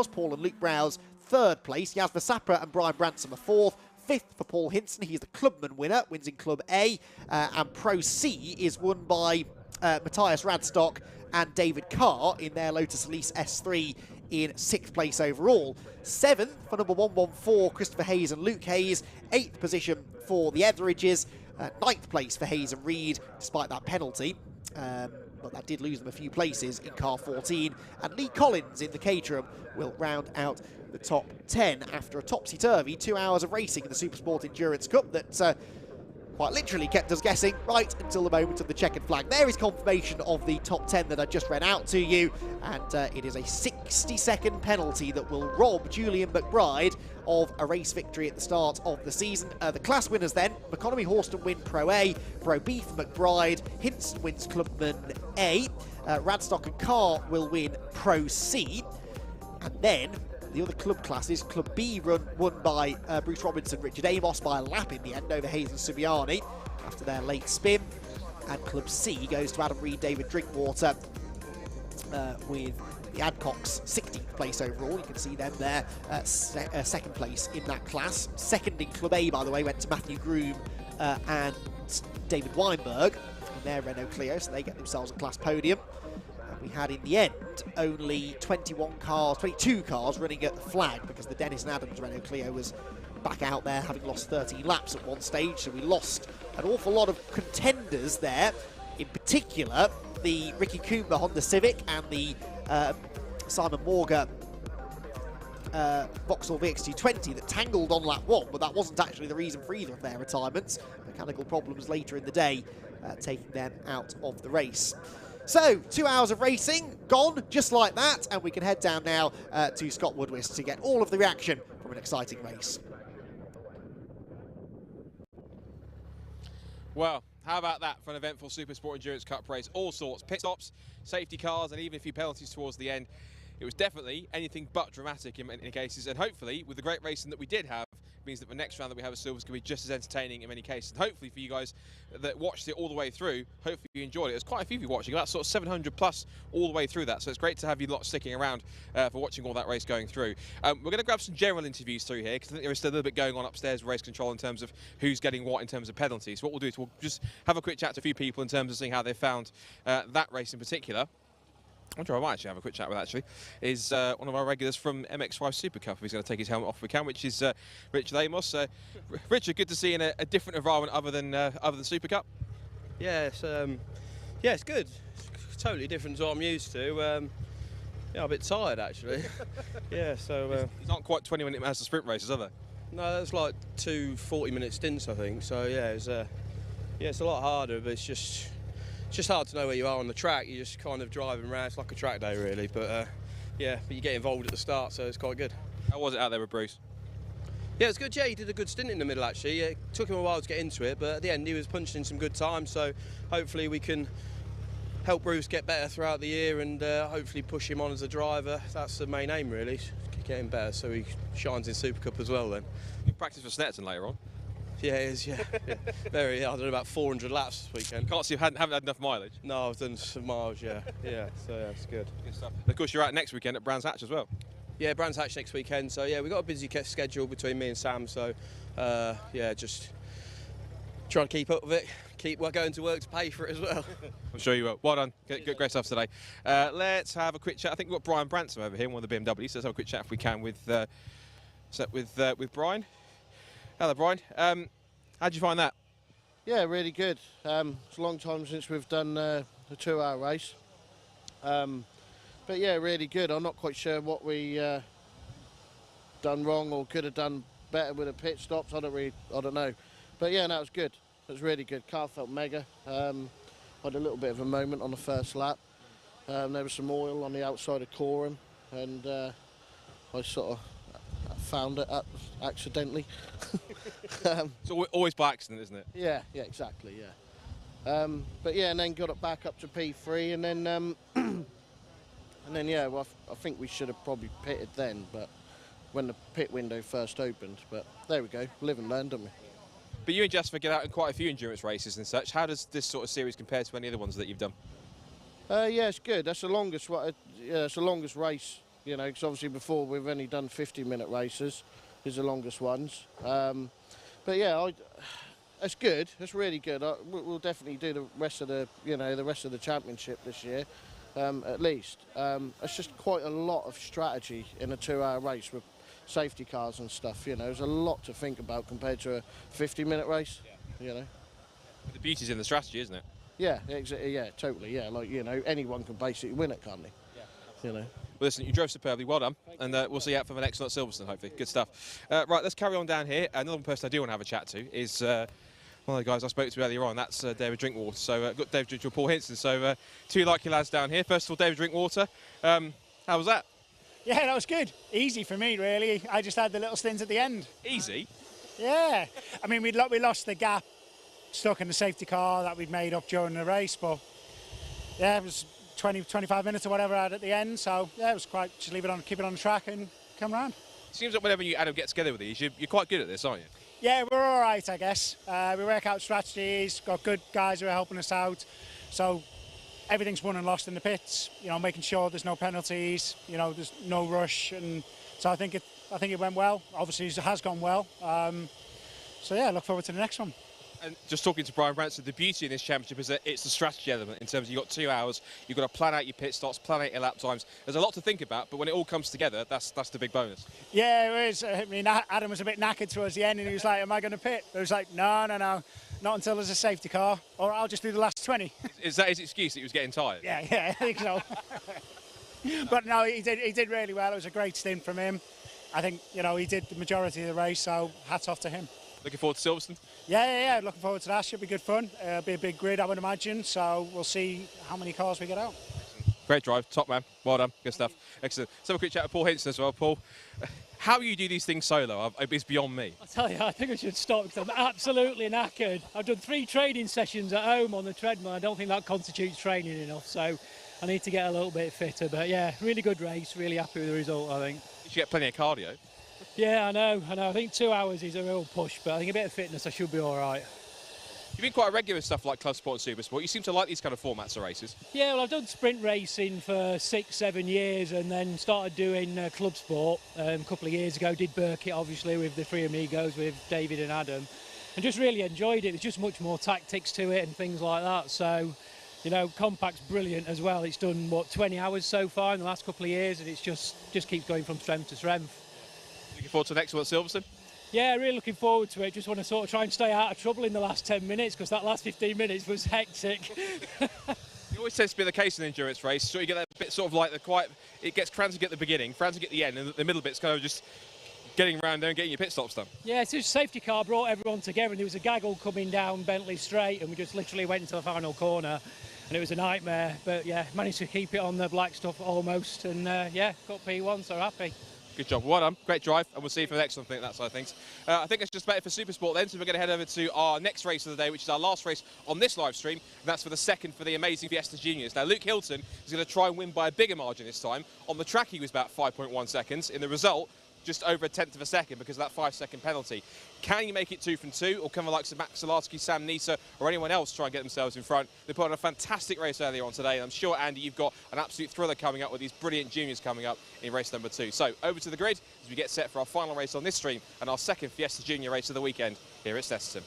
Paul and Luke Browse, third place. Yas Sapra and Brian Branson are fourth. Fifth for Paul Hinson, he's the clubman winner, wins in Club A. And Pro C is won by Matthias Radstock and David Carr in their Lotus Elise S3 in 6th place overall. 7th for number 114, Christopher Hayes and Luke Hayes. 8th position for the Etheridges. 9th place for Hayes and Reed, despite that penalty. But that did lose them a few places in car 14. And Lee Collins in the Caterham will round out the top 10 after a topsy-turvy 2 hours of racing in the Supersport Endurance Cup that quite literally kept us guessing right until the moment of the checkered flag. There is confirmation of the top 10 that I just read out to you, and it is a 60-second penalty that will rob Julian McBride of a race victory at the start of the season. The class winners then, McConomy Horston win Pro A, Pro B for McBride, Hinson wins Clubman A, Radstock and Carr will win Pro C, and then the other club classes, Club B won by Bruce Robinson, Richard Amos by a lap in the end over Hayes and Subiani after their late spin. And Club C goes to Adam Reed, David Drinkwater with the Adcocks 16th place overall. You can see them there, second place in that class. Second in Club A, by the way, went to Matthew Groom and David Weinberg in their Renault Clio, so they get themselves a class podium. We had in the end only 22 cars running at the flag because the Dennis and Adams Renault Clio was back out there having lost 13 laps at one stage, so we lost an awful lot of contenders there. In particular, the Ricky Coomber Honda Civic and the Simon Morgan Vauxhall VX220 that tangled on lap 1, but that wasn't actually the reason for either of their retirements. Mechanical problems later in the day taking them out of the race. So, 2 hours of racing, gone, just like that, and we can head down now to Scott Woodwist to get all of the reaction from an exciting race. Well, how about that for an eventful Supersport Endurance Cup race? All sorts, pit stops, safety cars, and even a few penalties towards the end. It was definitely anything but dramatic in many cases, and hopefully, with the great racing that we did have, means that the next round that we have at Silver is going to be just as entertaining in many cases. And hopefully for you guys that watched it all the way through, hopefully you enjoyed it. There's quite a few of you watching, about sort of 700 plus all the way through that. So it's great to have you lot sticking around for watching all that race going through. We're going to grab some general interviews through here because I think there is still a little bit going on upstairs with race control in terms of who's getting what in terms of penalties. So what we'll do is we'll just have a quick chat to a few people in terms of seeing how they found that race in particular. I wonder who I might actually have a quick chat with, actually, is one of our regulars from MX5 Super Cup. He's going to take his helmet off if we can, which is Richard Amos. Richard, good to see you in a different environment other than Super Cup. Yeah, it's good. It's totally different to what I'm used to. Yeah, I'm a bit tired, actually. Yeah, so... These aren't quite 20-minute master sprint races, are they? No, that's like 2 40-minute stints, I think. So, yeah, it's a lot harder, but it's just hard to know where you are on the track. You're just kind of driving around. It's like a track day, really. But yeah, but you get involved at the start, so it's quite good. How was it out there with Bruce? Yeah, it's good. Yeah, he did a good stint in the middle, actually. It took him a while to get into it, but at the end he was punching in some good time. So hopefully we can help Bruce get better throughout the year and hopefully push him on as a driver. That's the main aim, really. Get him better so he shines in Super Cup as well then. You practice for Snetterton later on? Yeah, it is, yeah. Very, I've done about 400 laps this weekend. Can't see you haven't had enough mileage? No, I've done some miles, yeah. Yeah, so yeah, it's good. Good stuff. And of course, you're out next weekend at Brands Hatch as well. Yeah, Brands Hatch next weekend, so yeah, we've got a busy schedule between me and Sam, so yeah, just trying to keep up with it, keep going to work to pay for it as well. I'm sure you will. Well done. Good, great stuff today. Let's have a quick chat. I think we've got Brian Branson over here, one of the BMWs, so let's have a quick chat if we can with Brian. Hello, Brian. How'd you find that? Yeah, really good. It's a long time since we've done a 2-hour race. But yeah, really good. I'm not quite sure what we done wrong or could have done better with the pit stops. I don't know. But yeah, no, it was good. It was really good. Car felt mega. Had a little bit of a moment on the first lap. There was some oil on the outside of Coram, and I sort of found it accidentally. It's always by accident, isn't it? Yeah, exactly, yeah. But yeah, and then got it back up to P3, and then yeah, well, I think we should have probably pitted then, but when the pit window first opened. But there we go, live and learn, don't we? But you and Jasper get out in quite a few endurance races and such. How does this sort of series compare to any other ones that you've done? Yeah, it's good. That's the longest. Yeah, it's the longest race. You know, because obviously before we've only done 50-minute races. Is the longest ones. But yeah, it's good. It's really good. We'll definitely do the rest of the championship this year, at least. It's just quite a lot of strategy in a 2-hour race with safety cars and stuff. You know, there's a lot to think about compared to a 50-minute race. You know. The beauty's in the strategy, isn't it? Yeah, exactly. Yeah, totally. Yeah, like anyone can basically win it, can't they? Yeah. You know. Well, listen, you drove superbly, well done, and we'll see you out for the next one at Silverstone, hopefully. Good stuff. Right, let's carry on down here. Another person I do want to have a chat to is one of the guys I spoke to earlier on. That's David Drinkwater. So got David Drinkwater, Paul Hinson. So two lucky lads down here. First of all, David Drinkwater, how was that? Yeah, that was good. Easy for me, really. I just had the little stint at the end. Easy? Yeah. I mean, we lost the gap stuck in the safety car that we'd made up during the race, but yeah, it was 20-25 minutes or whatever I had at the end, so yeah, it was quite, just keep it on the track and come round. It seems like whenever you Adam get together with these, you're quite good at this, aren't you? Yeah, we're all right, I guess. We work out strategies, got good guys who are helping us out, so everything's won and lost in the pits, you know, making sure there's no penalties, you know, there's no rush, and so I think it went well. Obviously it has gone well, so yeah, look forward to the next one. And just talking to Brian Branson, the beauty in this championship is that it's the strategy element in terms of you've got 2 hours, you've got to plan out your pit stops, plan out your lap times. There's a lot to think about, but when it all comes together, that's the big bonus. Yeah, it is. I mean, Adam was a bit knackered towards the end, and he was like, am I going to pit? I was like, no, not until there's a safety car, or I'll just do the last 20. Is that his excuse that he was getting tired? Yeah, I think so. But no, he did really well. It was a great stint from him. I think, you know, he did the majority of the race, so hats off to him. Looking forward to Silverstone? Yeah, looking forward to that. Should be good fun. It'll be a big grid, I would imagine, so we'll see how many cars we get out. Great drive, top man, well done, good stuff. Excellent. Let's have a quick chat with Paul Hinson as well. Paul, how you do these things solo is beyond me. I tell you, I think I should stop because I'm absolutely knackered. I've done 3 training sessions at home on the treadmill. I don't think that constitutes training enough, so I need to get a little bit fitter. But yeah, really good race, really happy with the result, I think. You should get plenty of cardio. Yeah, I know. I think 2 hours is a real push, but I think a bit of fitness, I should be all right. You've been quite regular with stuff like Club Sport and Super Sport. You seem to like these kind of formats of races. Yeah, well, I've done sprint racing for 6-7 years and then started doing Club Sport a couple of years ago. Did Brscc, obviously, with the Three Amigos, with David and Adam, and just really enjoyed it. There's just much more tactics to it and things like that. So, you know, Compact's brilliant as well. It's done, 20 hours so far in the last couple of years, and it's just keeps going from strength to strength. Looking forward to the next one at Silverstone? Yeah, really looking forward to it. Just want to sort of try and stay out of trouble in the last 10 minutes because that last 15 minutes was hectic. It always tends to be the case in an endurance race. So you get that bit sort of like it gets frantic at the beginning, frantic at the end, and the middle bit's kind of just getting around there and getting your pit stops done. Yeah, it's just safety car brought everyone together, and there was a gaggle coming down Bentley Straight, and we just literally went into the final corner, and it was a nightmare. But yeah, managed to keep it on the black stuff almost, and yeah, got P1, so happy. Good job, well done, great drive, and we'll see you for the next one, I think, that side of things. I think it's just about it for Super Sport then, so we're going to head over to our next race of the day, which is our last race on this live stream, and that's for the second for the amazing Fiesta Juniors. Now, Luke Hilton is going to try and win by a bigger margin this time. On the track, he was about 5.1 seconds. In the result, just over 1/10 of a second because of that 5-second penalty. Can you make it 2 from 2, or can the likes of Max Zalarsky, Sam Nisa, or anyone else try and get themselves in front? They put on a fantastic race earlier on today, and I'm sure, Andy, you've got an absolute thriller coming up with these brilliant juniors coming up in race number 2. So, over to the grid as we get set for our final race on this stream and our second Fiesta Junior race of the weekend here at Snetterton.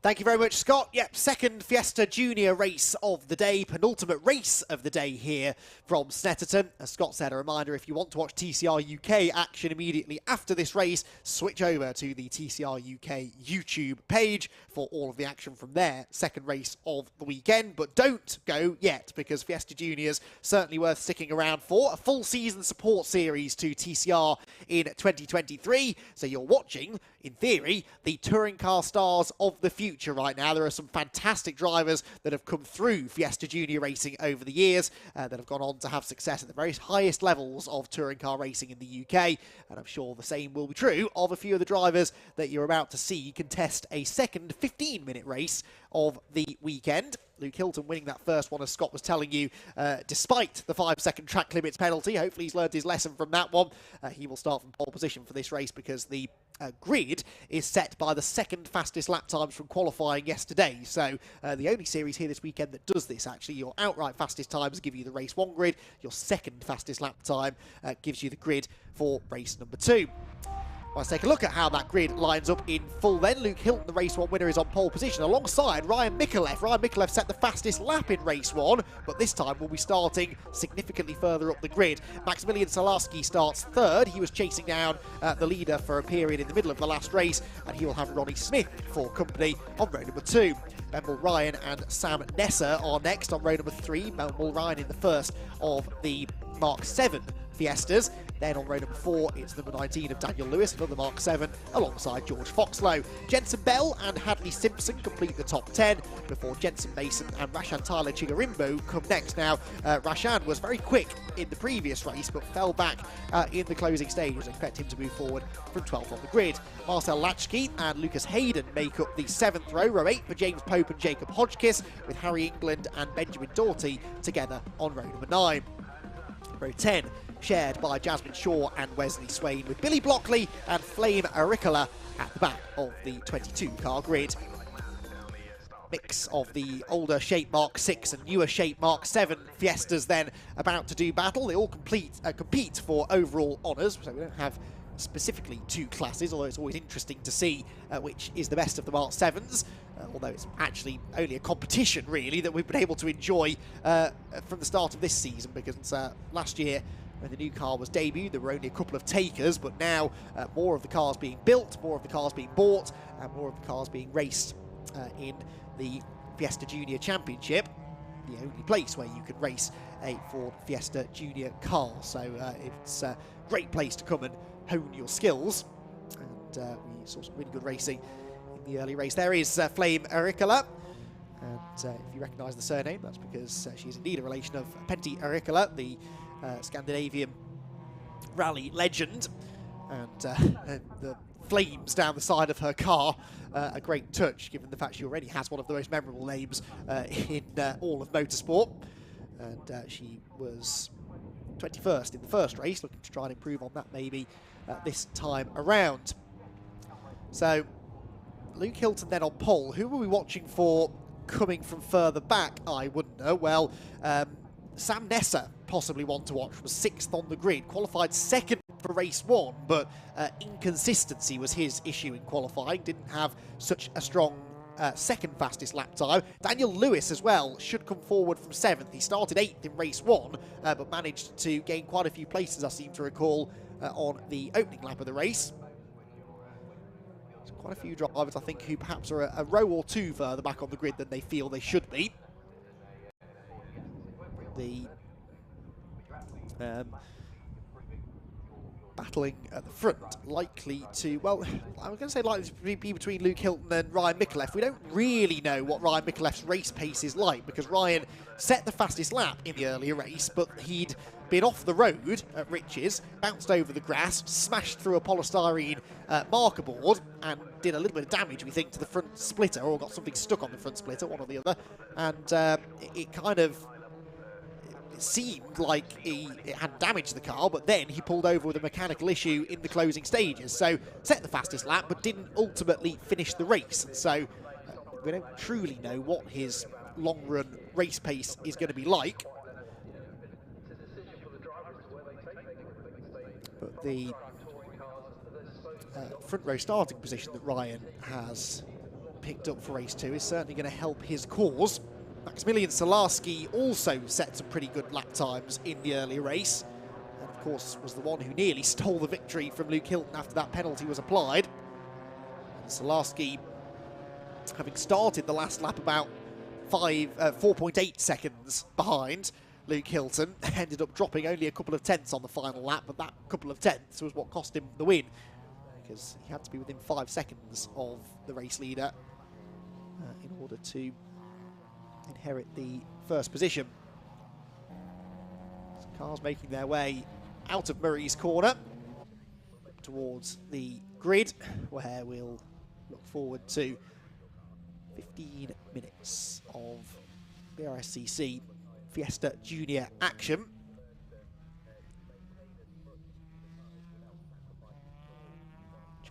Thank you very much, Scott. Yep, second Fiesta Junior race of the day, penultimate race of the day here from Snetterton. As Scott said, a reminder, if you want to watch TCR UK action immediately after this race, switch over to the TCR UK YouTube page for all of the action from there. Second race of the weekend, but don't go yet, because Fiesta Junior's certainly worth sticking around for. A full season support series to TCR in 2023. So you're watching, in theory, the touring car stars of the future right now. There are some fantastic drivers that have come through Fiesta Junior racing over the years that have gone on to have success at the very highest levels of touring car racing in the UK, and I'm sure the same will be true of a few of the drivers that you're about to see contest a second 15-minute race of the weekend. Luke Hilton winning that first one, as Scott was telling you, despite the 5-second track limits penalty. Hopefully he's learned his lesson from that one. He will start from pole position for this race, because the grid is set by the second fastest lap times from qualifying yesterday. So the only series here this weekend that does this, actually. Your outright fastest times give you the race 1 grid. Your second fastest lap time gives you the grid for race number 2. Let's take a look at how that grid lines up in full then. Luke Hilton, the race 1 winner, is on pole position alongside Ryan Mikulev. Ryan Mikulev set the fastest lap in race 1, but this time will be starting significantly further up the grid. Maximilian Salarski starts 3rd. He was chasing down the leader for a period in the middle of the last race, and he will have Ronnie Smith for company on row number 2. Ben Mulryan and Sam Nesser are next on row number 3. Ben Mulryan in the first of the Mark 7 Fiestas. Then on row number 4, it's number 19 of Daniel Lewis, another Mark 7, alongside George Foxlow. Jensen Bell and Hadley Simpson complete the top 10, before Jensen Mason and Rashan Tyler Chigarimbo come next. Now, Rashan was very quick in the previous race, but fell back in the closing stages. I expect him to move forward from 12th on the grid. Marcel Latchkey and Lucas Hayden make up the 7th row. Row 8 for James Pope and Jacob Hodgkiss, with Harry England and Benjamin Doughty together on row number 9. Row 10, shared by Jasmine Shaw and Wesley Swain, with Billy Blockley and Flame Auricola at the back of the 22-car grid. Mix of the older shape Mark 6 and newer shape Mark 7 Fiestas then about to do battle. They all compete for overall honours, so we don't have specifically 2 classes, although it's always interesting to see which is the best of the Mark 7s, although it's actually only a competition, really, that we've been able to enjoy from the start of this season, because last year, when the new car was debuted, there were only a couple of takers, but now more of the cars being built, more of the cars being bought, and more of the cars being raced in the Fiesta Junior Championship, the only place where you can race a Ford Fiesta Junior car. So it's a great place to come and hone your skills, and we saw some really good racing in the early race. There is Flame Auricola, and if you recognise the surname, that's because she's indeed a relation of Pentti Auricola, the Scandinavian rally legend, and the flames down the side of her car, a great touch, given the fact she already has one of the most memorable names in all of motorsport. And she was 21st in the first race, looking to try and improve on that maybe this time around. So Luke Hilton then on pole. Who were we watching for coming from further back, I wonder? Well, Sam Nesser, possibly one to watch, was 6th on the grid, qualified 2nd for race 1, but inconsistency was his issue in qualifying. Didn't have such a strong second fastest lap time. Daniel Lewis as well should come forward from 7th. He started 8th in race 1, but managed to gain quite a few places, I seem to recall, on the opening lap of the race. So quite a few drivers, I think, who perhaps are a row or 2 further back on the grid than they feel they should be. The battling at the front, likely to, well, I was going to say likely to be between Luke Hilton and Ryan Mikulev. We don't really know what Ryan Mikulev's race pace is like, because Ryan set the fastest lap in the earlier race, but he'd been off the road at Riches, bounced over the grass, smashed through a polystyrene marker board, and did a little bit of damage, we think, to the front splitter, or got something stuck on the front splitter, one or the other, and it kind of seemed like it had damaged the car, but then he pulled over with a mechanical issue in the closing stages. So set the fastest lap, but didn't ultimately finish the race. So we don't truly know what his long-run race pace is going to be like. But the front row starting position that Ryan has picked up for race 2 is certainly going to help his cause. Maximilian Salarski also set some pretty good lap times in the early race, and of course was the one who nearly stole the victory from Luke Hilton after that penalty was applied. And Salarski, having started the last lap about 4.8 seconds behind Luke Hilton, ended up dropping only a couple of tenths on the final lap, but that couple of tenths was what cost him the win, because he had to be within 5 seconds of the race leader in order to inherit the first position. So cars making their way out of Murray's corner towards the grid, where we'll look forward to 15 minutes of Brscc Fiesta Junior action.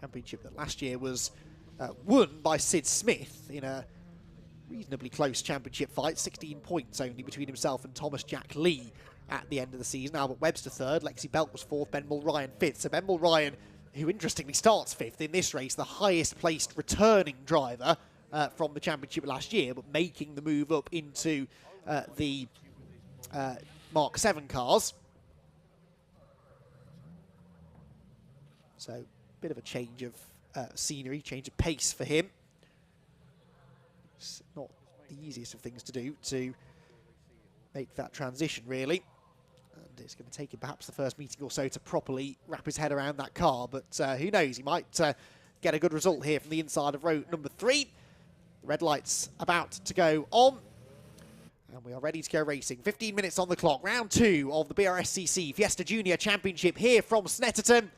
Championship that last year was won by Sid Smith in a reasonably close championship fight, 16 points only between himself and Thomas Jack Lee at the end of the season. Albert Webster third, Lexi Belt was fourth, Ben Mulryan fifth. So Ben Mulryan, who interestingly starts fifth in this race, the highest placed returning driver from the championship last year, but making the move up into the Mark 7 cars. So, bit of a change of scenery, change of pace for him. It's not the easiest of things to do, to make that transition, really. And it's going to take him perhaps the first meeting or so to properly wrap his head around that car. But who knows, he might get a good result here from the inside of row number 3. The red light's about to go on. And we are ready to go racing. 15 minutes on the clock. Round 2 of the Brscc Fiesta Junior Championship here from Snetterton.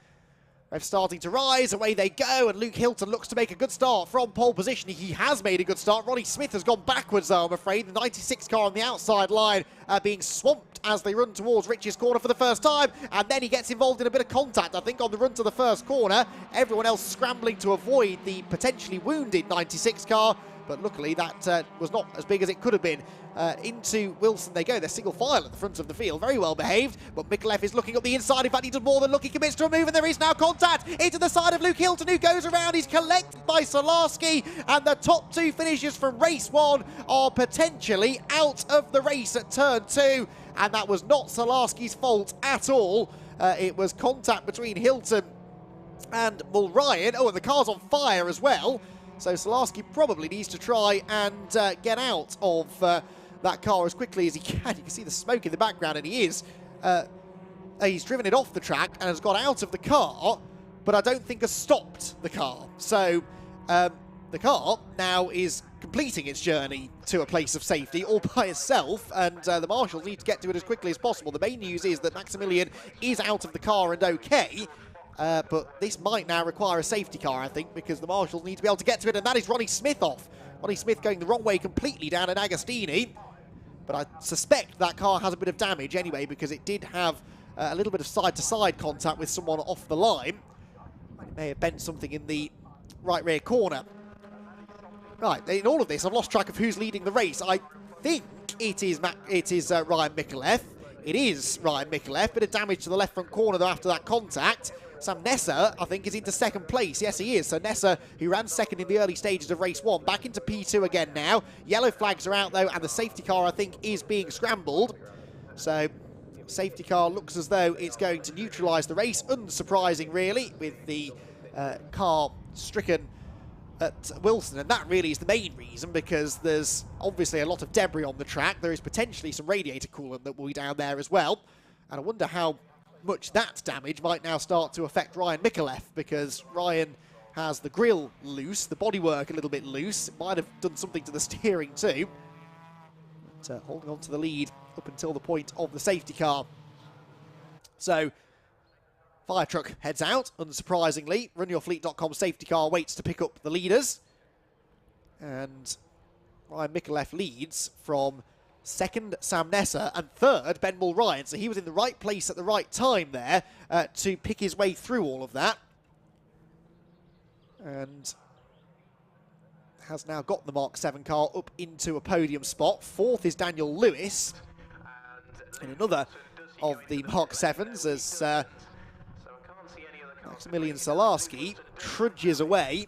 They're starting to rise, away they go, and Luke Hilton looks to make a good start from pole position. He has made a good start. Ronnie Smith has gone backwards, though, I'm afraid. The 96 car on the outside line being swamped as they run towards Rich's corner for the first time, and then he gets involved in a bit of contact, I think, on the run to the first corner. Everyone else scrambling to avoid the potentially wounded 96 car, but luckily that was not as big as it could have been. Into Wilson they go. They're single file at the front of the field. Very well behaved, but Mikulev is looking up the inside. In fact, he does more than look. He commits to a move, and there is now contact into the side of Luke Hilton, who goes around. He's collected by Salarski, and the top 2 finishers from race 1 are potentially out of the race at turn 2, and that was not Salarski's fault at all. It was contact between Hilton and Mulryan. Oh, and the car's on fire as well. So Salarski probably needs to try and get out of that car as quickly as he can. You can see the smoke in the background, and he is. He's driven it off the track and has got out of the car, but I don't think has stopped the car. So the car now is completing its journey to a place of safety all by itself, and the marshals need to get to it as quickly as possible. The main news is that Maximilian is out of the car and okay. But this might now require a safety car, I think, because the marshals need to be able to get to it, and that is Ronnie Smith off. Ronnie Smith going the wrong way completely down at Agostini. But I suspect that car has a bit of damage anyway, because it did have a little bit of side-to-side contact with someone off the line. It may have bent something in the right rear corner. Right, in all of this, I've lost track of who's leading the race. I think it is Ryan Mikulev. It is Ryan Mikulev. Bit of damage to the left front corner, though, after that contact. Sam Nesser, I think, is into second place. Yes, he is. So Nesser, who ran second in the early stages of race 1, back into P2 again now. Yellow flags are out, though, and the safety car, I think, is being scrambled. So safety car looks as though it's going to neutralise the race. Unsurprising, really, with the car stricken at Wilson. And that really is the main reason, because there's obviously a lot of debris on the track. There is potentially some radiator coolant that will be down there as well. And I wonder how much that damage might now start to affect Ryan Mikulev, because Ryan has the grille loose, the bodywork a little bit loose. It might have done something to the steering too. But holding on to the lead up until the point of the safety car. So, fire truck heads out, unsurprisingly. RunYourFleet.com safety car waits to pick up the leaders. And Ryan Mikulev leads from second, Sam Nesser, and third, Ben Mulryan. So he was in the right place at the right time there to pick his way through all of that. And has now got the Mark 7 car up into a podium spot. Fourth is Daniel Lewis in another of the Mark 7s as Maximilian Salarski trudges away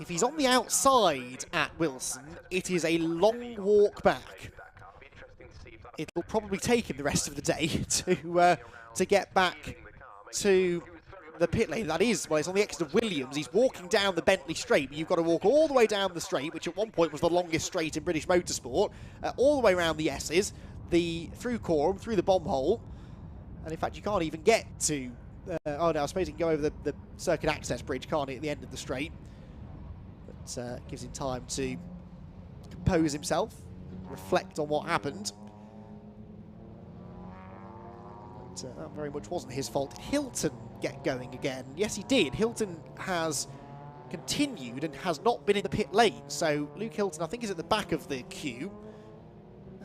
If he's on the outside at Wilson, it is a long walk back. It'll probably take him the rest of the day to get back to the pit lane. That is, well, it's on the exit of Williams. He's walking down the Bentley straight, but you've got to walk all the way down the straight, which at one point was the longest straight in British motorsport, all the way around the S's, through Coram, through the bomb hole, and in fact you can't even get to, oh no, I suppose you can go over the circuit access bridge, can't he, at the end of the straight. But gives him time to compose himself, reflect on what happened. That very much wasn't his fault. Did Hilton get going again? Yes, he did. Hilton has continued and has not been in the pit lane. So Luke Hilton, I think, is at the back of the queue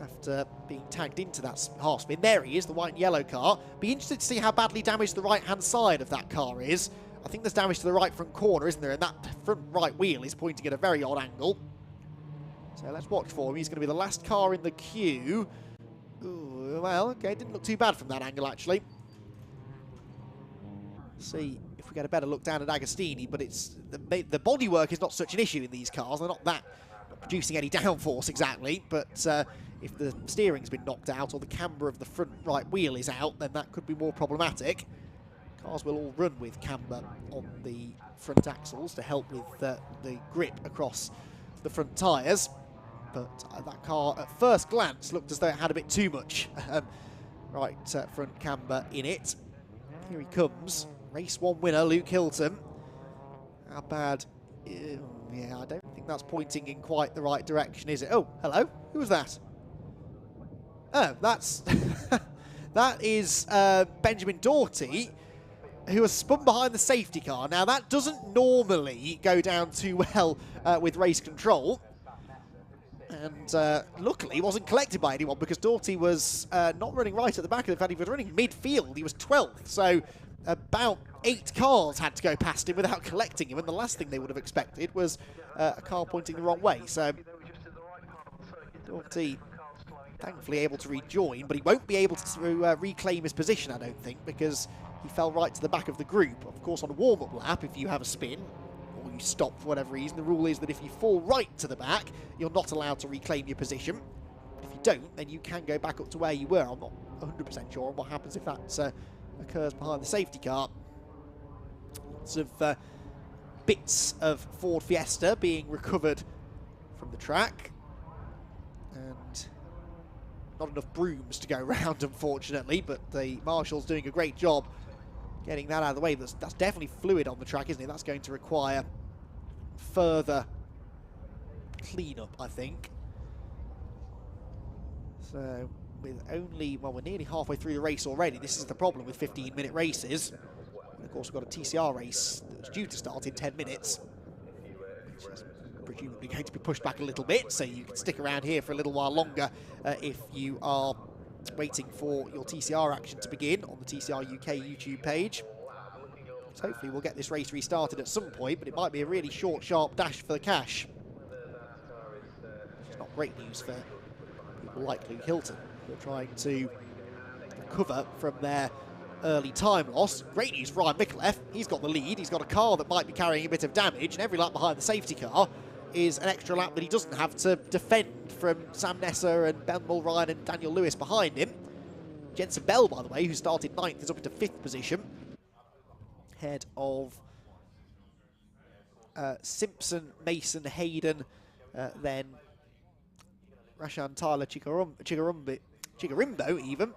after being tagged into that half spin. There he is, the white and yellow car. Be interested to see how badly damaged the right-hand side of that car is. I think there's damage to the right front corner, isn't there? And that front right wheel is pointing at a very odd angle. So let's watch for him. He's going to be the last car in the queue. Ooh, well, okay, didn't look too bad from that angle, actually. See if we get a better look down at Agostini, but it's the bodywork is not such an issue in these cars. They're not producing any downforce exactly, but if the steering's been knocked out or the camber of the front right wheel is out, then that could be more problematic. Cars will all run with camber on the front axles to help with the grip across the front tyres. But that car, at first glance, looked as though it had a bit too much front camber in it. Here he comes. Race 1 winner, Luke Hilton. How bad? Yeah, I don't think that's pointing in quite the right direction, is it? Oh, hello. Who was that? Oh, that's... that is Benjamin Doughty, who has spun behind the safety car. Now, that doesn't normally go down too well with race control. And luckily wasn't collected by anyone because Doughty was not running right at the back. In fact, he was running midfield. He was 12th. So about 8 cars had to go past him without collecting him. And the last thing they would have expected was a car pointing the wrong way. So Doughty thankfully able to rejoin, but he won't be able to reclaim his position, I don't think, because he fell right to the back of the group. Of course, on a warm-up lap, if you have a spin, or you stop for whatever reason, the rule is that if you fall right to the back, you're not allowed to reclaim your position. But if you don't, then you can go back up to where you were. I'm not 100% sure on what happens if that occurs behind the safety car. Lots of bits of Ford Fiesta being recovered from the track. And not enough brooms to go round, unfortunately, but the marshal's doing a great job getting that out of the way. That's definitely fluid on the track, isn't it? That's going to require further cleanup, I think. So, with only, well, we're nearly halfway through the race already. This is the problem with 15-minute races. And of course, we've got a TCR race that's due to start in 10 minutes, which is presumably going to be pushed back a little bit, so you can stick around here for a little while longer if you are waiting for your TCR action to begin on the TCR UK YouTube page. So hopefully we'll get this race restarted at some point, but it might be a really short, sharp dash for the cash. It's not great news for people like Luke Hilton, who are trying to recover from their early time loss. Great news for Ryan Micallef. He's got the lead. He's got a car that might be carrying a bit of damage, and every lap behind the safety car is an extra lap that he doesn't have to defend from Sam Nesser and Ben Mulryan and Daniel Lewis behind him. Jensen Bell, by the way, who started 9th, is up into 5th position. Ahead of Simpson, Mason, Hayden, then Rashan Tyler, Chigarimbo even,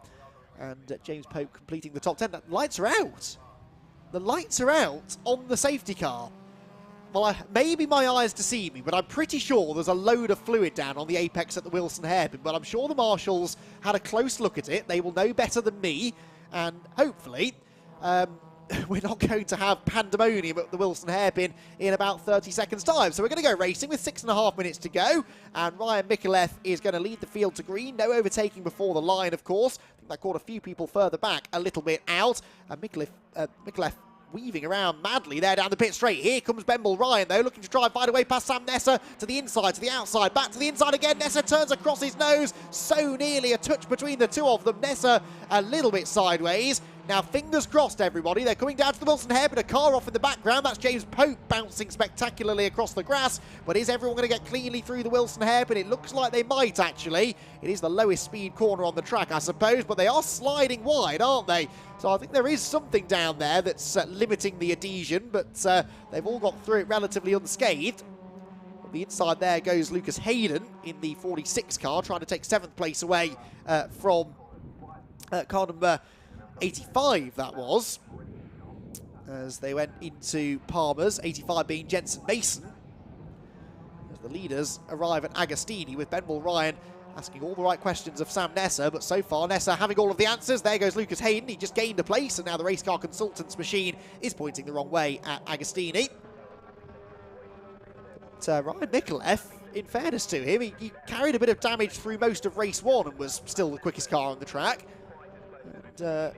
and James Pope completing the top 10. The lights are out. The lights are out on the safety car. Well, maybe my eyes deceive me, but I'm pretty sure there's a load of fluid down on the apex at the Wilson hairpin, but I'm sure the marshals had a close look at it. They will know better than me, and hopefully we're not going to have pandemonium at the Wilson hairpin in about 30 seconds' time. So we're going to go racing with 6.5 minutes to go, and Ryan Micallef is going to lead the field to green. No overtaking before the line, of course. I think that caught a few people further back a little bit out. And Micallef weaving around madly there down the pit straight. Here comes Ben Mulryan, though, looking to try and find a way past Sam Nesser to the inside, to the outside, back to the inside again. Nesser turns across his nose, so nearly a touch between the two of them. Nesser a little bit sideways. Now, fingers crossed, everybody. They're coming down to the Wilson hairpin. A car off in the background. That's James Pope bouncing spectacularly across the grass. But is everyone going to get cleanly through the Wilson hairpin? It looks like they might, actually. It is the lowest speed corner on the track, I suppose. But they are sliding wide, aren't they? So I think there is something down there that's limiting the adhesion. But they've all got through it relatively unscathed. On the inside there goes Lucas Hayden in the 46 car, trying to take 7th place away from car number 85, that was, as they went into Palmer's, 85 being Jensen Mason, as the leaders arrive at Agostini, with Benwell Ryan asking all the right questions of Sam Nesser, but so far Nesser having all of the answers. There goes Lucas Hayden. He just gained a place, and now the race car consultant's machine is pointing the wrong way at Agostini. But Ryan Mikulev, in fairness to him, he carried a bit of damage through most of race 1 and was still the quickest car on the track. And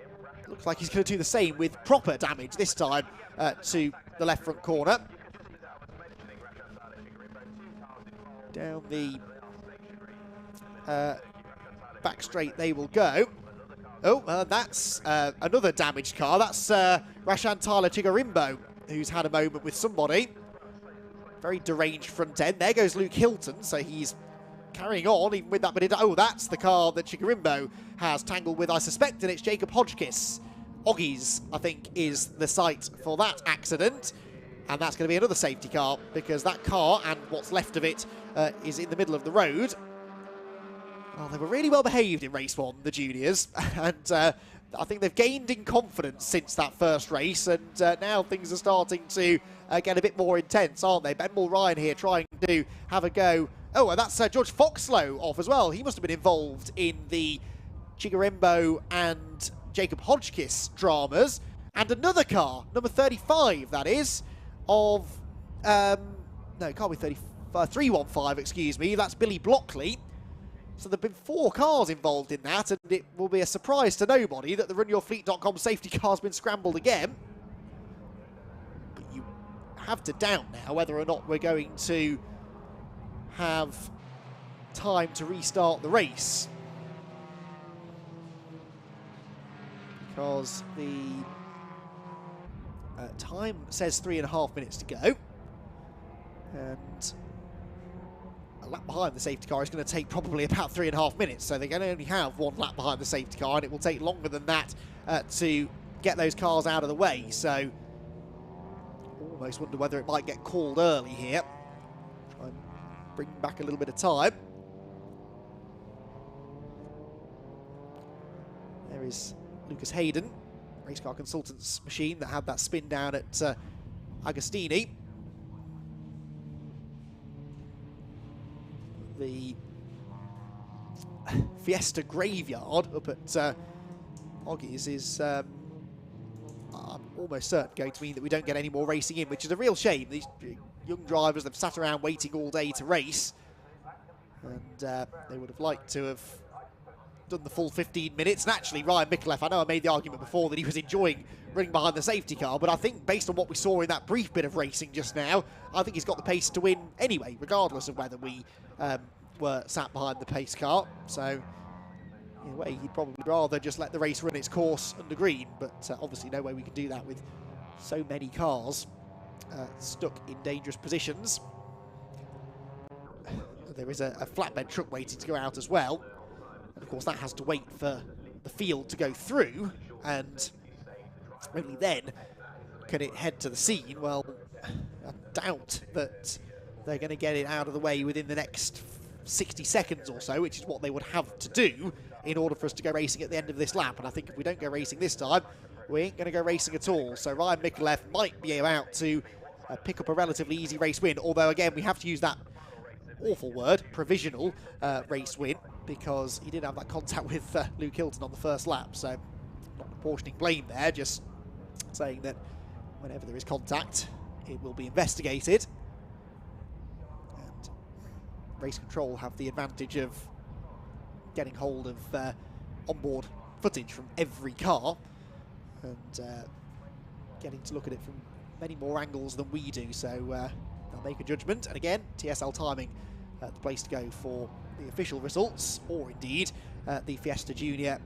looks like he's going to do the same with proper damage this time to the left front corner. Down the back straight they will go. Oh, that's another damaged car. That's Rashan Tyler Chigarimbo, who's had a moment with somebody. Very deranged front end. There goes Luke Hilton, so he's carrying on even with that bit of... Oh, that's the car that Chigarimbo has tangled with, I suspect, and it's Jacob Hodgkiss. Oggies, I think, is the site for that accident. And that's going to be another safety car, because that car and what's left of it is in the middle of the road. Well, they were really well behaved in race 1, the juniors, and I think they've gained in confidence since that first race, and now things are starting to get a bit more intense, aren't they? Benwell Ryan here trying to have a go. Oh, and that's George Foxlow off as well. He must have been involved in the Chigarimbo and Jacob Hodgkiss dramas. And another car, number 35, that is, of... no, it can't be 315, excuse me. That's Billy Blockley. So there have been 4 cars involved in that, and it will be a surprise to nobody that the runyourfleet.com safety car has been scrambled again. But you have to doubt now whether or not we're going to have time to restart the race, because the time says 3.5 minutes to go, and a lap behind the safety car is going to take probably about 3.5 minutes, so they're going to only have 1 lap behind the safety car, and it will take longer than that to get those cars out of the way. So almost wonder whether it might get called early here. Try and bring back a little bit of time. There is Lucas Hayden, race car consultant's machine that had that spin down at Agostini. The Fiesta graveyard up at Oggies is I'm almost certain going to mean that we don't get any more racing in, which is a real shame. These young drivers, they've sat around waiting all day to race, and they would have liked to have done the full 15 minutes. And actually, Ryan Mikulev, I know I made the argument before that he was enjoying running behind the safety car, but I think based on what we saw in that brief bit of racing just now, I think he's got the pace to win anyway, regardless of whether we were sat behind the pace car. So in a way, he'd probably rather just let the race run its course under green, but obviously no way we can do that with so many cars stuck in dangerous positions. There is a flatbed truck waiting to go out as well, and of course that has to wait for the field to go through, and only then can it head to the scene. Well, I doubt that they're going to get it out of the way within the next 60 seconds or so, which is what they would have to do in order for us to go racing at the end of this lap. And I think if we don't go racing this time, we ain't going to go racing at all. So Ryan Mikulev might be about to pick up a relatively easy race win, although again we have to use that awful word, provisional race win, because he did have that contact with Luke Hilton on the first lap. So not apportioning blame there, just saying that whenever there is contact, it will be investigated. And race control have the advantage of getting hold of onboard footage from every car and getting to look at it from many more angles than we do. So they'll make a judgment. And again, TSL timing the place to go for the official results, or indeed the Fiesta Junior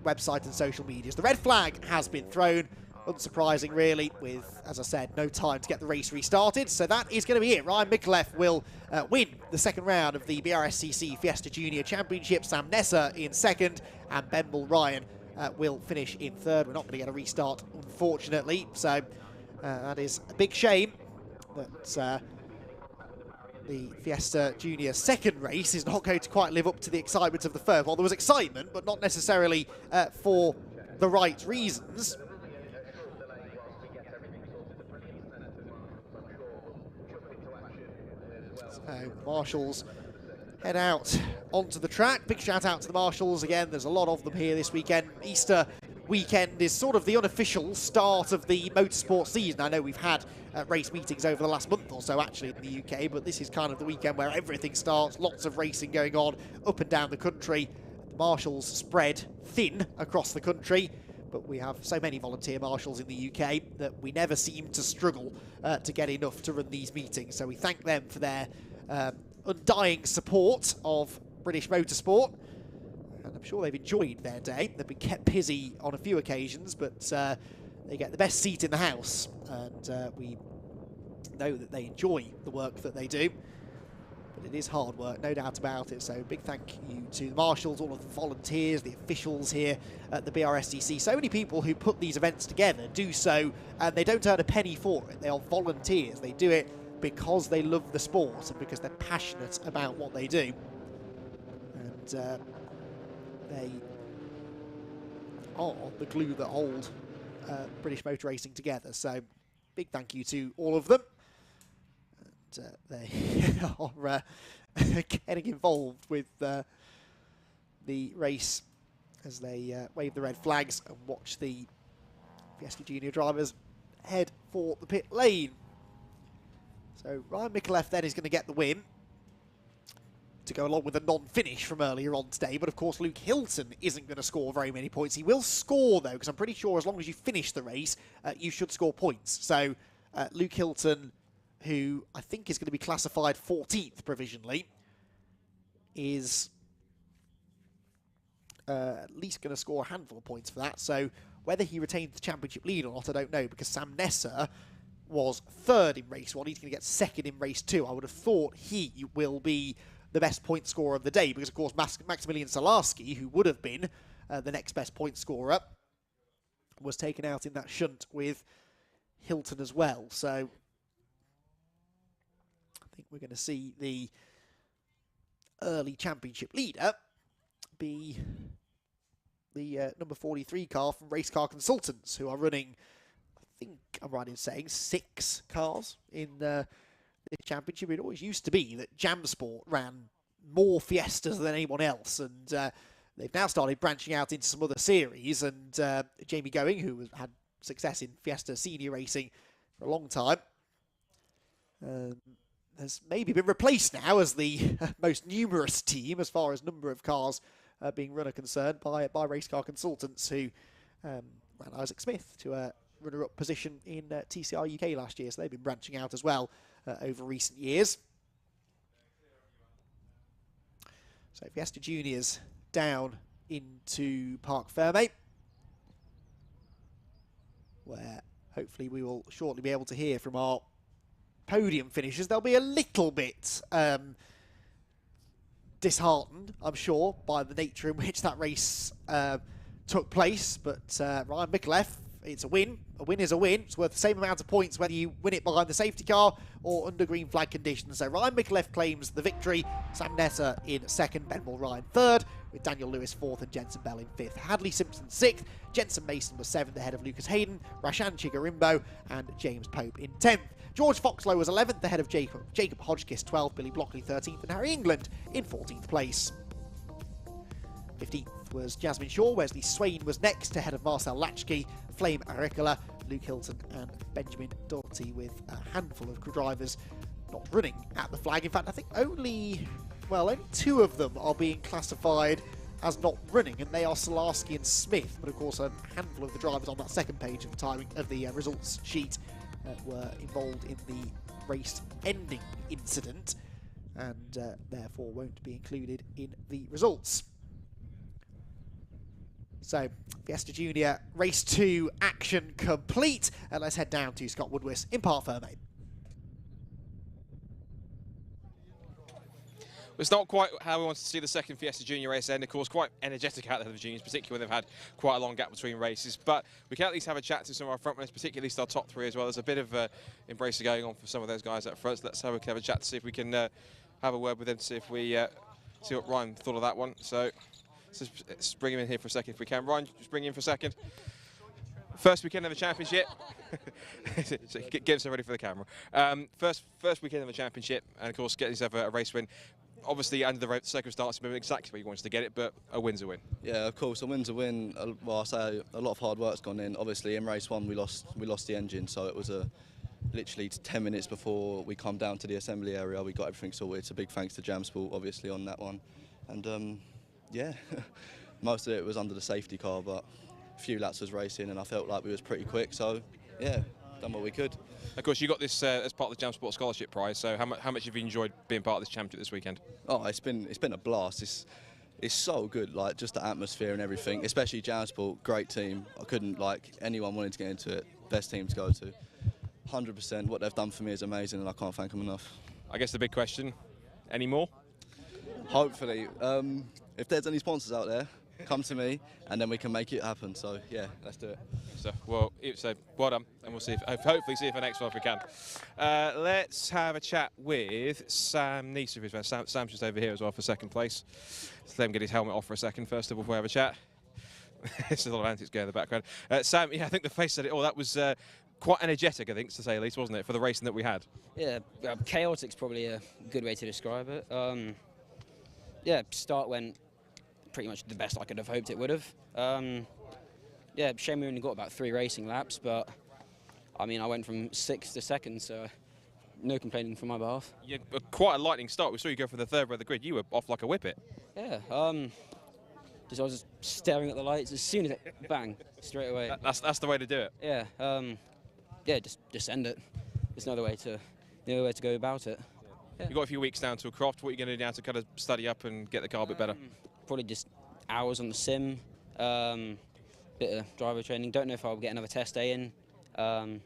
website and social medias. The red flag has been thrown, unsurprising really, with, as I said, no time to get the race restarted. So that is going to be it. Ryan Micallef will win the second round of the Brscc Fiesta Junior Championship. Sam Nesser in second, and Benball Ryan will finish in third. We're not going to get a restart, unfortunately. So that is a big shame that the Fiesta Junior second race is not going to quite live up to the excitement of the first. Well, there was excitement, but not necessarily for the right reasons. So, Marshals head out onto the track. Big shout out to the Marshals again. There's a lot of them here this weekend. Easter weekend is sort of the unofficial start of the motorsport season. I know we've had race meetings over the last month or so actually in the UK, but this is kind of the weekend where everything starts. Lots of racing going on up and down the country. The Marshals spread thin across the country, but we have so many volunteer marshals in the UK that we never seem to struggle to get enough to run these meetings. So we thank them for their undying support of British motorsport. And I'm sure they've enjoyed their day. They've been kept busy on a few occasions, but they get the best seat in the house. And we know that they enjoy the work that they do. But it is hard work, no doubt about it. So big thank you to the marshals, all of the volunteers, the officials here at the Brscc. So many people who put these events together do so, and they don't earn a penny for it. They are volunteers. They do it because they love the sport and because they're passionate about what they do. And they are the glue that hold British motor racing together. So big thank you to all of them. And they are getting involved with the race as they wave the red flags and watch the Fiesta Junior drivers head for the pit lane. So Ryan Micallef then is going to get the win to go along with a non-finish from earlier on today. But of course, Luke Hilton isn't going to score very many points. He will score, though, because I'm pretty sure as long as you finish the race, you should score points. So Luke Hilton, who I think is going to be classified 14th provisionally, is at least going to score a handful of points for that. So whether he retains the championship lead or not, I don't know, because Sam Nesser was third in race one. He's going to get second in race two. I would have thought he will be the best point scorer of the day because, of course, Maximilian Salarski, who would have been the next best point scorer, was taken out in that shunt with Hilton as well. So I think we're going to see the early championship leader be the number 43 car from Race Car Consultants, who are running, I think I'm right in saying, 6 cars in the championship. It always used to be that Jam Sport ran more Fiestas than anyone else, and they've now started branching out into some other series. And Jamie Going, who had success in Fiesta Senior racing for a long time, has maybe been replaced now as the most numerous team as far as number of cars being run are concerned by Race Car Consultants, who ran Isaac Smith to a runner-up position in TCR UK last year. So they've been branching out as well over recent years. So Fiesta Juniors down into Parc Fermé, where hopefully we will shortly be able to hear from our podium finishers. They'll be a little bit disheartened, I'm sure, by the nature in which that race took place, but Ryan Micallef, it's a win. A win is a win. It's worth the same amount of points whether you win it behind the safety car or under green flag conditions. So Ryan Micallef claims the victory. Sam Nesser in second, Benball Ryan third, with Daniel Lewis fourth and Jensen Bell in fifth. Hadley Simpson sixth, Jensen Mason was seventh ahead of Lucas Hayden, Rashan Chigarimbo and James Pope in 10th. George Foxlow was 11th ahead of Jacob Hodgkiss 12th, Billy Blockley 13th and Harry England in 14th place. 15th was Jasmine Shaw. Wesley Swain was next ahead of Marcel Latchkey, Flame Aricola, Luke Hilton and Benjamin Doherty, with a handful of drivers not running at the flag. In fact, I think only 2 of them are being classified as not running, and they are Salarski and Smith. But of course, a handful of the drivers on that second page of the timing of the results sheet were involved in the race-ending incident, and therefore won't be included in the results. So, Fiesta Junior Race 2 action complete. And let's head down to Scott Woodwis in Parc Ferme. It's not quite how we wanted to see the second Fiesta Junior race end. Of course, quite energetic out there for the juniors, particularly when they've had quite a long gap between races. But we can at least have a chat to some of our front runners, particularly at least our top three as well. There's a bit of embracer going on for some of those guys up front. So let's have a chat to see if we can have a word with them to see if we see what Ryan thought of that one. So let's bring him in here for a second if we can. Ryan, just bring him in for a second. First weekend of the championship. So get himself ready for the camera. First weekend of the championship, and of course get yourself a race win. Obviously, under the circumstances, maybe exactly where you wanted to get it, but a win's a win. Yeah, of course, a win's a win. Well, I say a lot of hard work's gone in. Obviously, in race 1, we lost the engine, so it was literally 10 minutes before we come down to the assembly area. We got everything sorted. It's a big thanks to Jamsport, obviously, on that one. And yeah, most of it was under the safety car, but a few laps was racing, and I felt like we was pretty quick. So yeah, done what we could. Of course, you got this as part of the Jamsport Scholarship Prize. So how much have you enjoyed being part of this championship this weekend? Oh, it's been a blast. It's so good, like just the atmosphere and everything. Especially Jamsport, great team. I couldn't anyone wanting to get into it. Best team to go to. 100%. What they've done for me is amazing, and I can't thank them enough. I guess the big question: any more? Hopefully, if there's any sponsors out there, come to me, and then we can make it happen. So yeah, let's do it. So well done, and we'll see hopefully see if the next one if we can. Let's have a chat with Sam Neeser, who's Sam's just over here as well for second place. Let's let him get his helmet off for a second first of all before we have a chat. There's a lot of antics going in the background. Sam, yeah, I think the face said it all. That was quite energetic, I think, to say the least, wasn't it, for the racing that we had? Yeah, chaotic's probably a good way to describe it. Yeah, start went pretty much the best I could have hoped it would have. Yeah, shame we only got about 3 racing laps, but I mean, I went from 6th to 2nd, so no complaining from my behalf. Yeah, quite a lightning start. We saw you go from the 3rd row of the grid. You were off like a whippet. Yeah, I was just staring at the lights as soon as it bang, straight away. That's the way to do it. Yeah, yeah, just end it. There's no other way to go about it. Yeah. You've got a few weeks down to a croft. What are you going to do now to kind of study up and get the car a bit better? Probably just hours on the sim, bit of driver training. Don't know if I'll get another test day in. But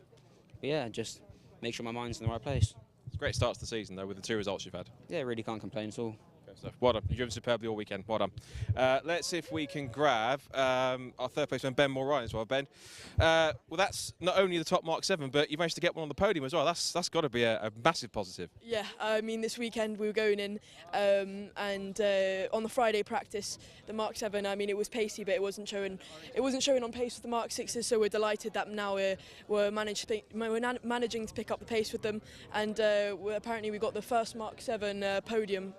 yeah, just make sure my mind's in the right place. It's a great start to the season, though, with the 2 results you've had. Yeah, really can't complain at all. Stuff. Well done. You've driven superbly all weekend. Well done. Let's see if we can grab our 3rd placeman, Ben Moore-Ryan, as well. Ben, well, that's not only the top Mark 7, but you managed to get one on the podium as well. That's got to be a massive positive. Yeah, I mean, this weekend we were going in, and on the Friday practice, the Mark 7. I mean, it was pacey, but it wasn't showing on pace with the Mark 6s. So we're delighted that now we're managing to pick up the pace with them, and apparently we got the first Mark 7 podium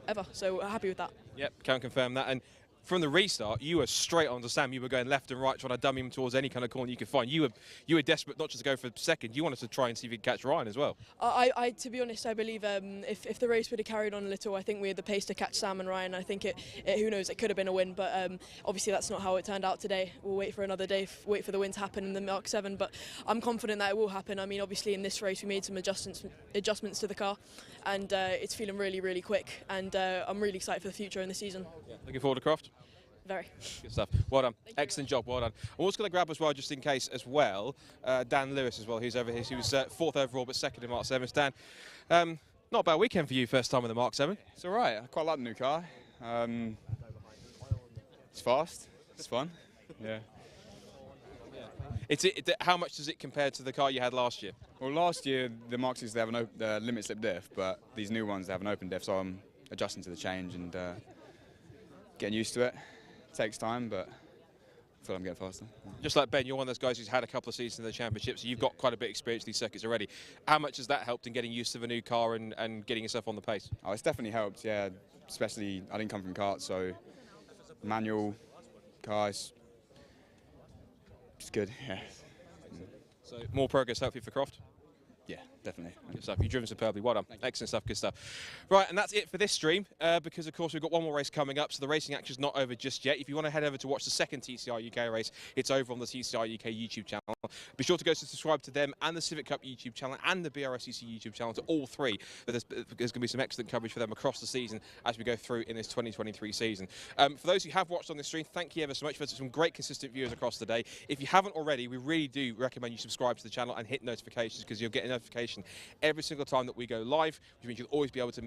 ever, so we're happy with that. Yep, can confirm that. And from the restart, you were straight on to Sam. You were going left and right, trying to dummy him towards any kind of corner you could find. You were desperate not just to go for 2nd. You wanted to try and see if you could catch Ryan as well. To be honest, I believe if the race would have carried on a little, I think we had the pace to catch Sam and Ryan. I think who knows, it could have been a win, but obviously that's not how it turned out today. We'll wait for another day, wait for the win to happen in the Mark 7, but I'm confident that it will happen. I mean, obviously in this race we made some adjustments to the car, and it's feeling really, really quick, and I'm really excited for the future in the season. Yeah. Looking forward to Croft? Very. Good stuff. Well done. Excellent job. Well done. I'm also going to grab as well, just in case as well, Dan Lewis as well, who's over here. He was 4th overall, but 2nd in Mark 7. Dan, not a bad weekend for you, first time in the Mark 7. It's all right. I quite like the new car. It's fast. It's fun. Yeah. How much does it compare to the car you had last year? Well, last year the Mark 6s, they have a limit slip diff, but these new ones they have an open diff, so I'm adjusting to the change and getting used to it. Takes time, but I feel I'm getting faster. Just like Ben, you're one of those guys who's had a couple of seasons in the championship, so you've got quite a bit of experience in these circuits already. How much has that helped in getting used to the new car and getting yourself on the pace? Oh, it's definitely helped, yeah. Especially, I didn't come from karts, so manual cars, it's good, yeah. So more progress hopefully for Croft? Yeah. definitely. Good stuff. You've driven superbly. Well done. Excellent stuff. Good stuff. Right, and that's it for this stream, because of course we've got one more race coming up, so the racing action's not over just yet. If you want to head over to watch the second TCR UK race, it's over on the TCR UK YouTube channel. Be sure to go to subscribe to them and the Civic Cup YouTube channel and the Brscc YouTube channel, to all three. There's going to be some excellent coverage for them across the season as we go through in this 2023 season. For those who have watched on this stream, thank you ever so much for some great consistent viewers across the day. If you haven't already, we really do recommend you subscribe to the channel and hit notifications, because you'll get a notification every single time that we go live, which means you'll always be able to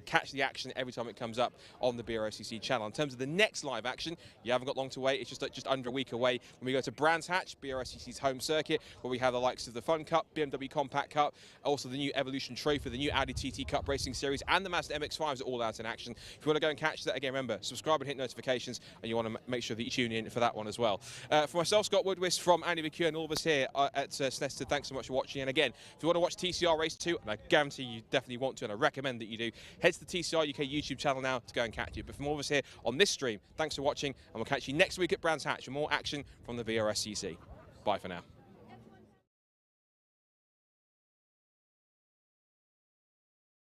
catch the action every time it comes up on the Brscc channel. In terms of the next live action, you haven't got long to wait. It's just under a week away when we go to Brands Hatch, Brscc's home circuit, where we have the likes of the Fun Cup, BMW Compact Cup, also the new Evolution Trophy, the new Audi TT Cup Racing Series, and the Mazda MX-5s are all out in action. If you want to go and catch that, again, remember, subscribe and hit notifications, and you want to make sure that you tune in for that one as well. For myself, Scott Woodwist, from Andy McEwen and all of us here at Snetterton, thanks so much for watching. And again, if you want to watch TCR Race 2, and I guarantee you definitely want to, and I recommend that you do, head to the TCR UK YouTube channel now to go and catch it. But from all of us here on this stream, thanks for watching, and we'll catch you next week at Brands Hatch for more action from the Brscc. Bye for now.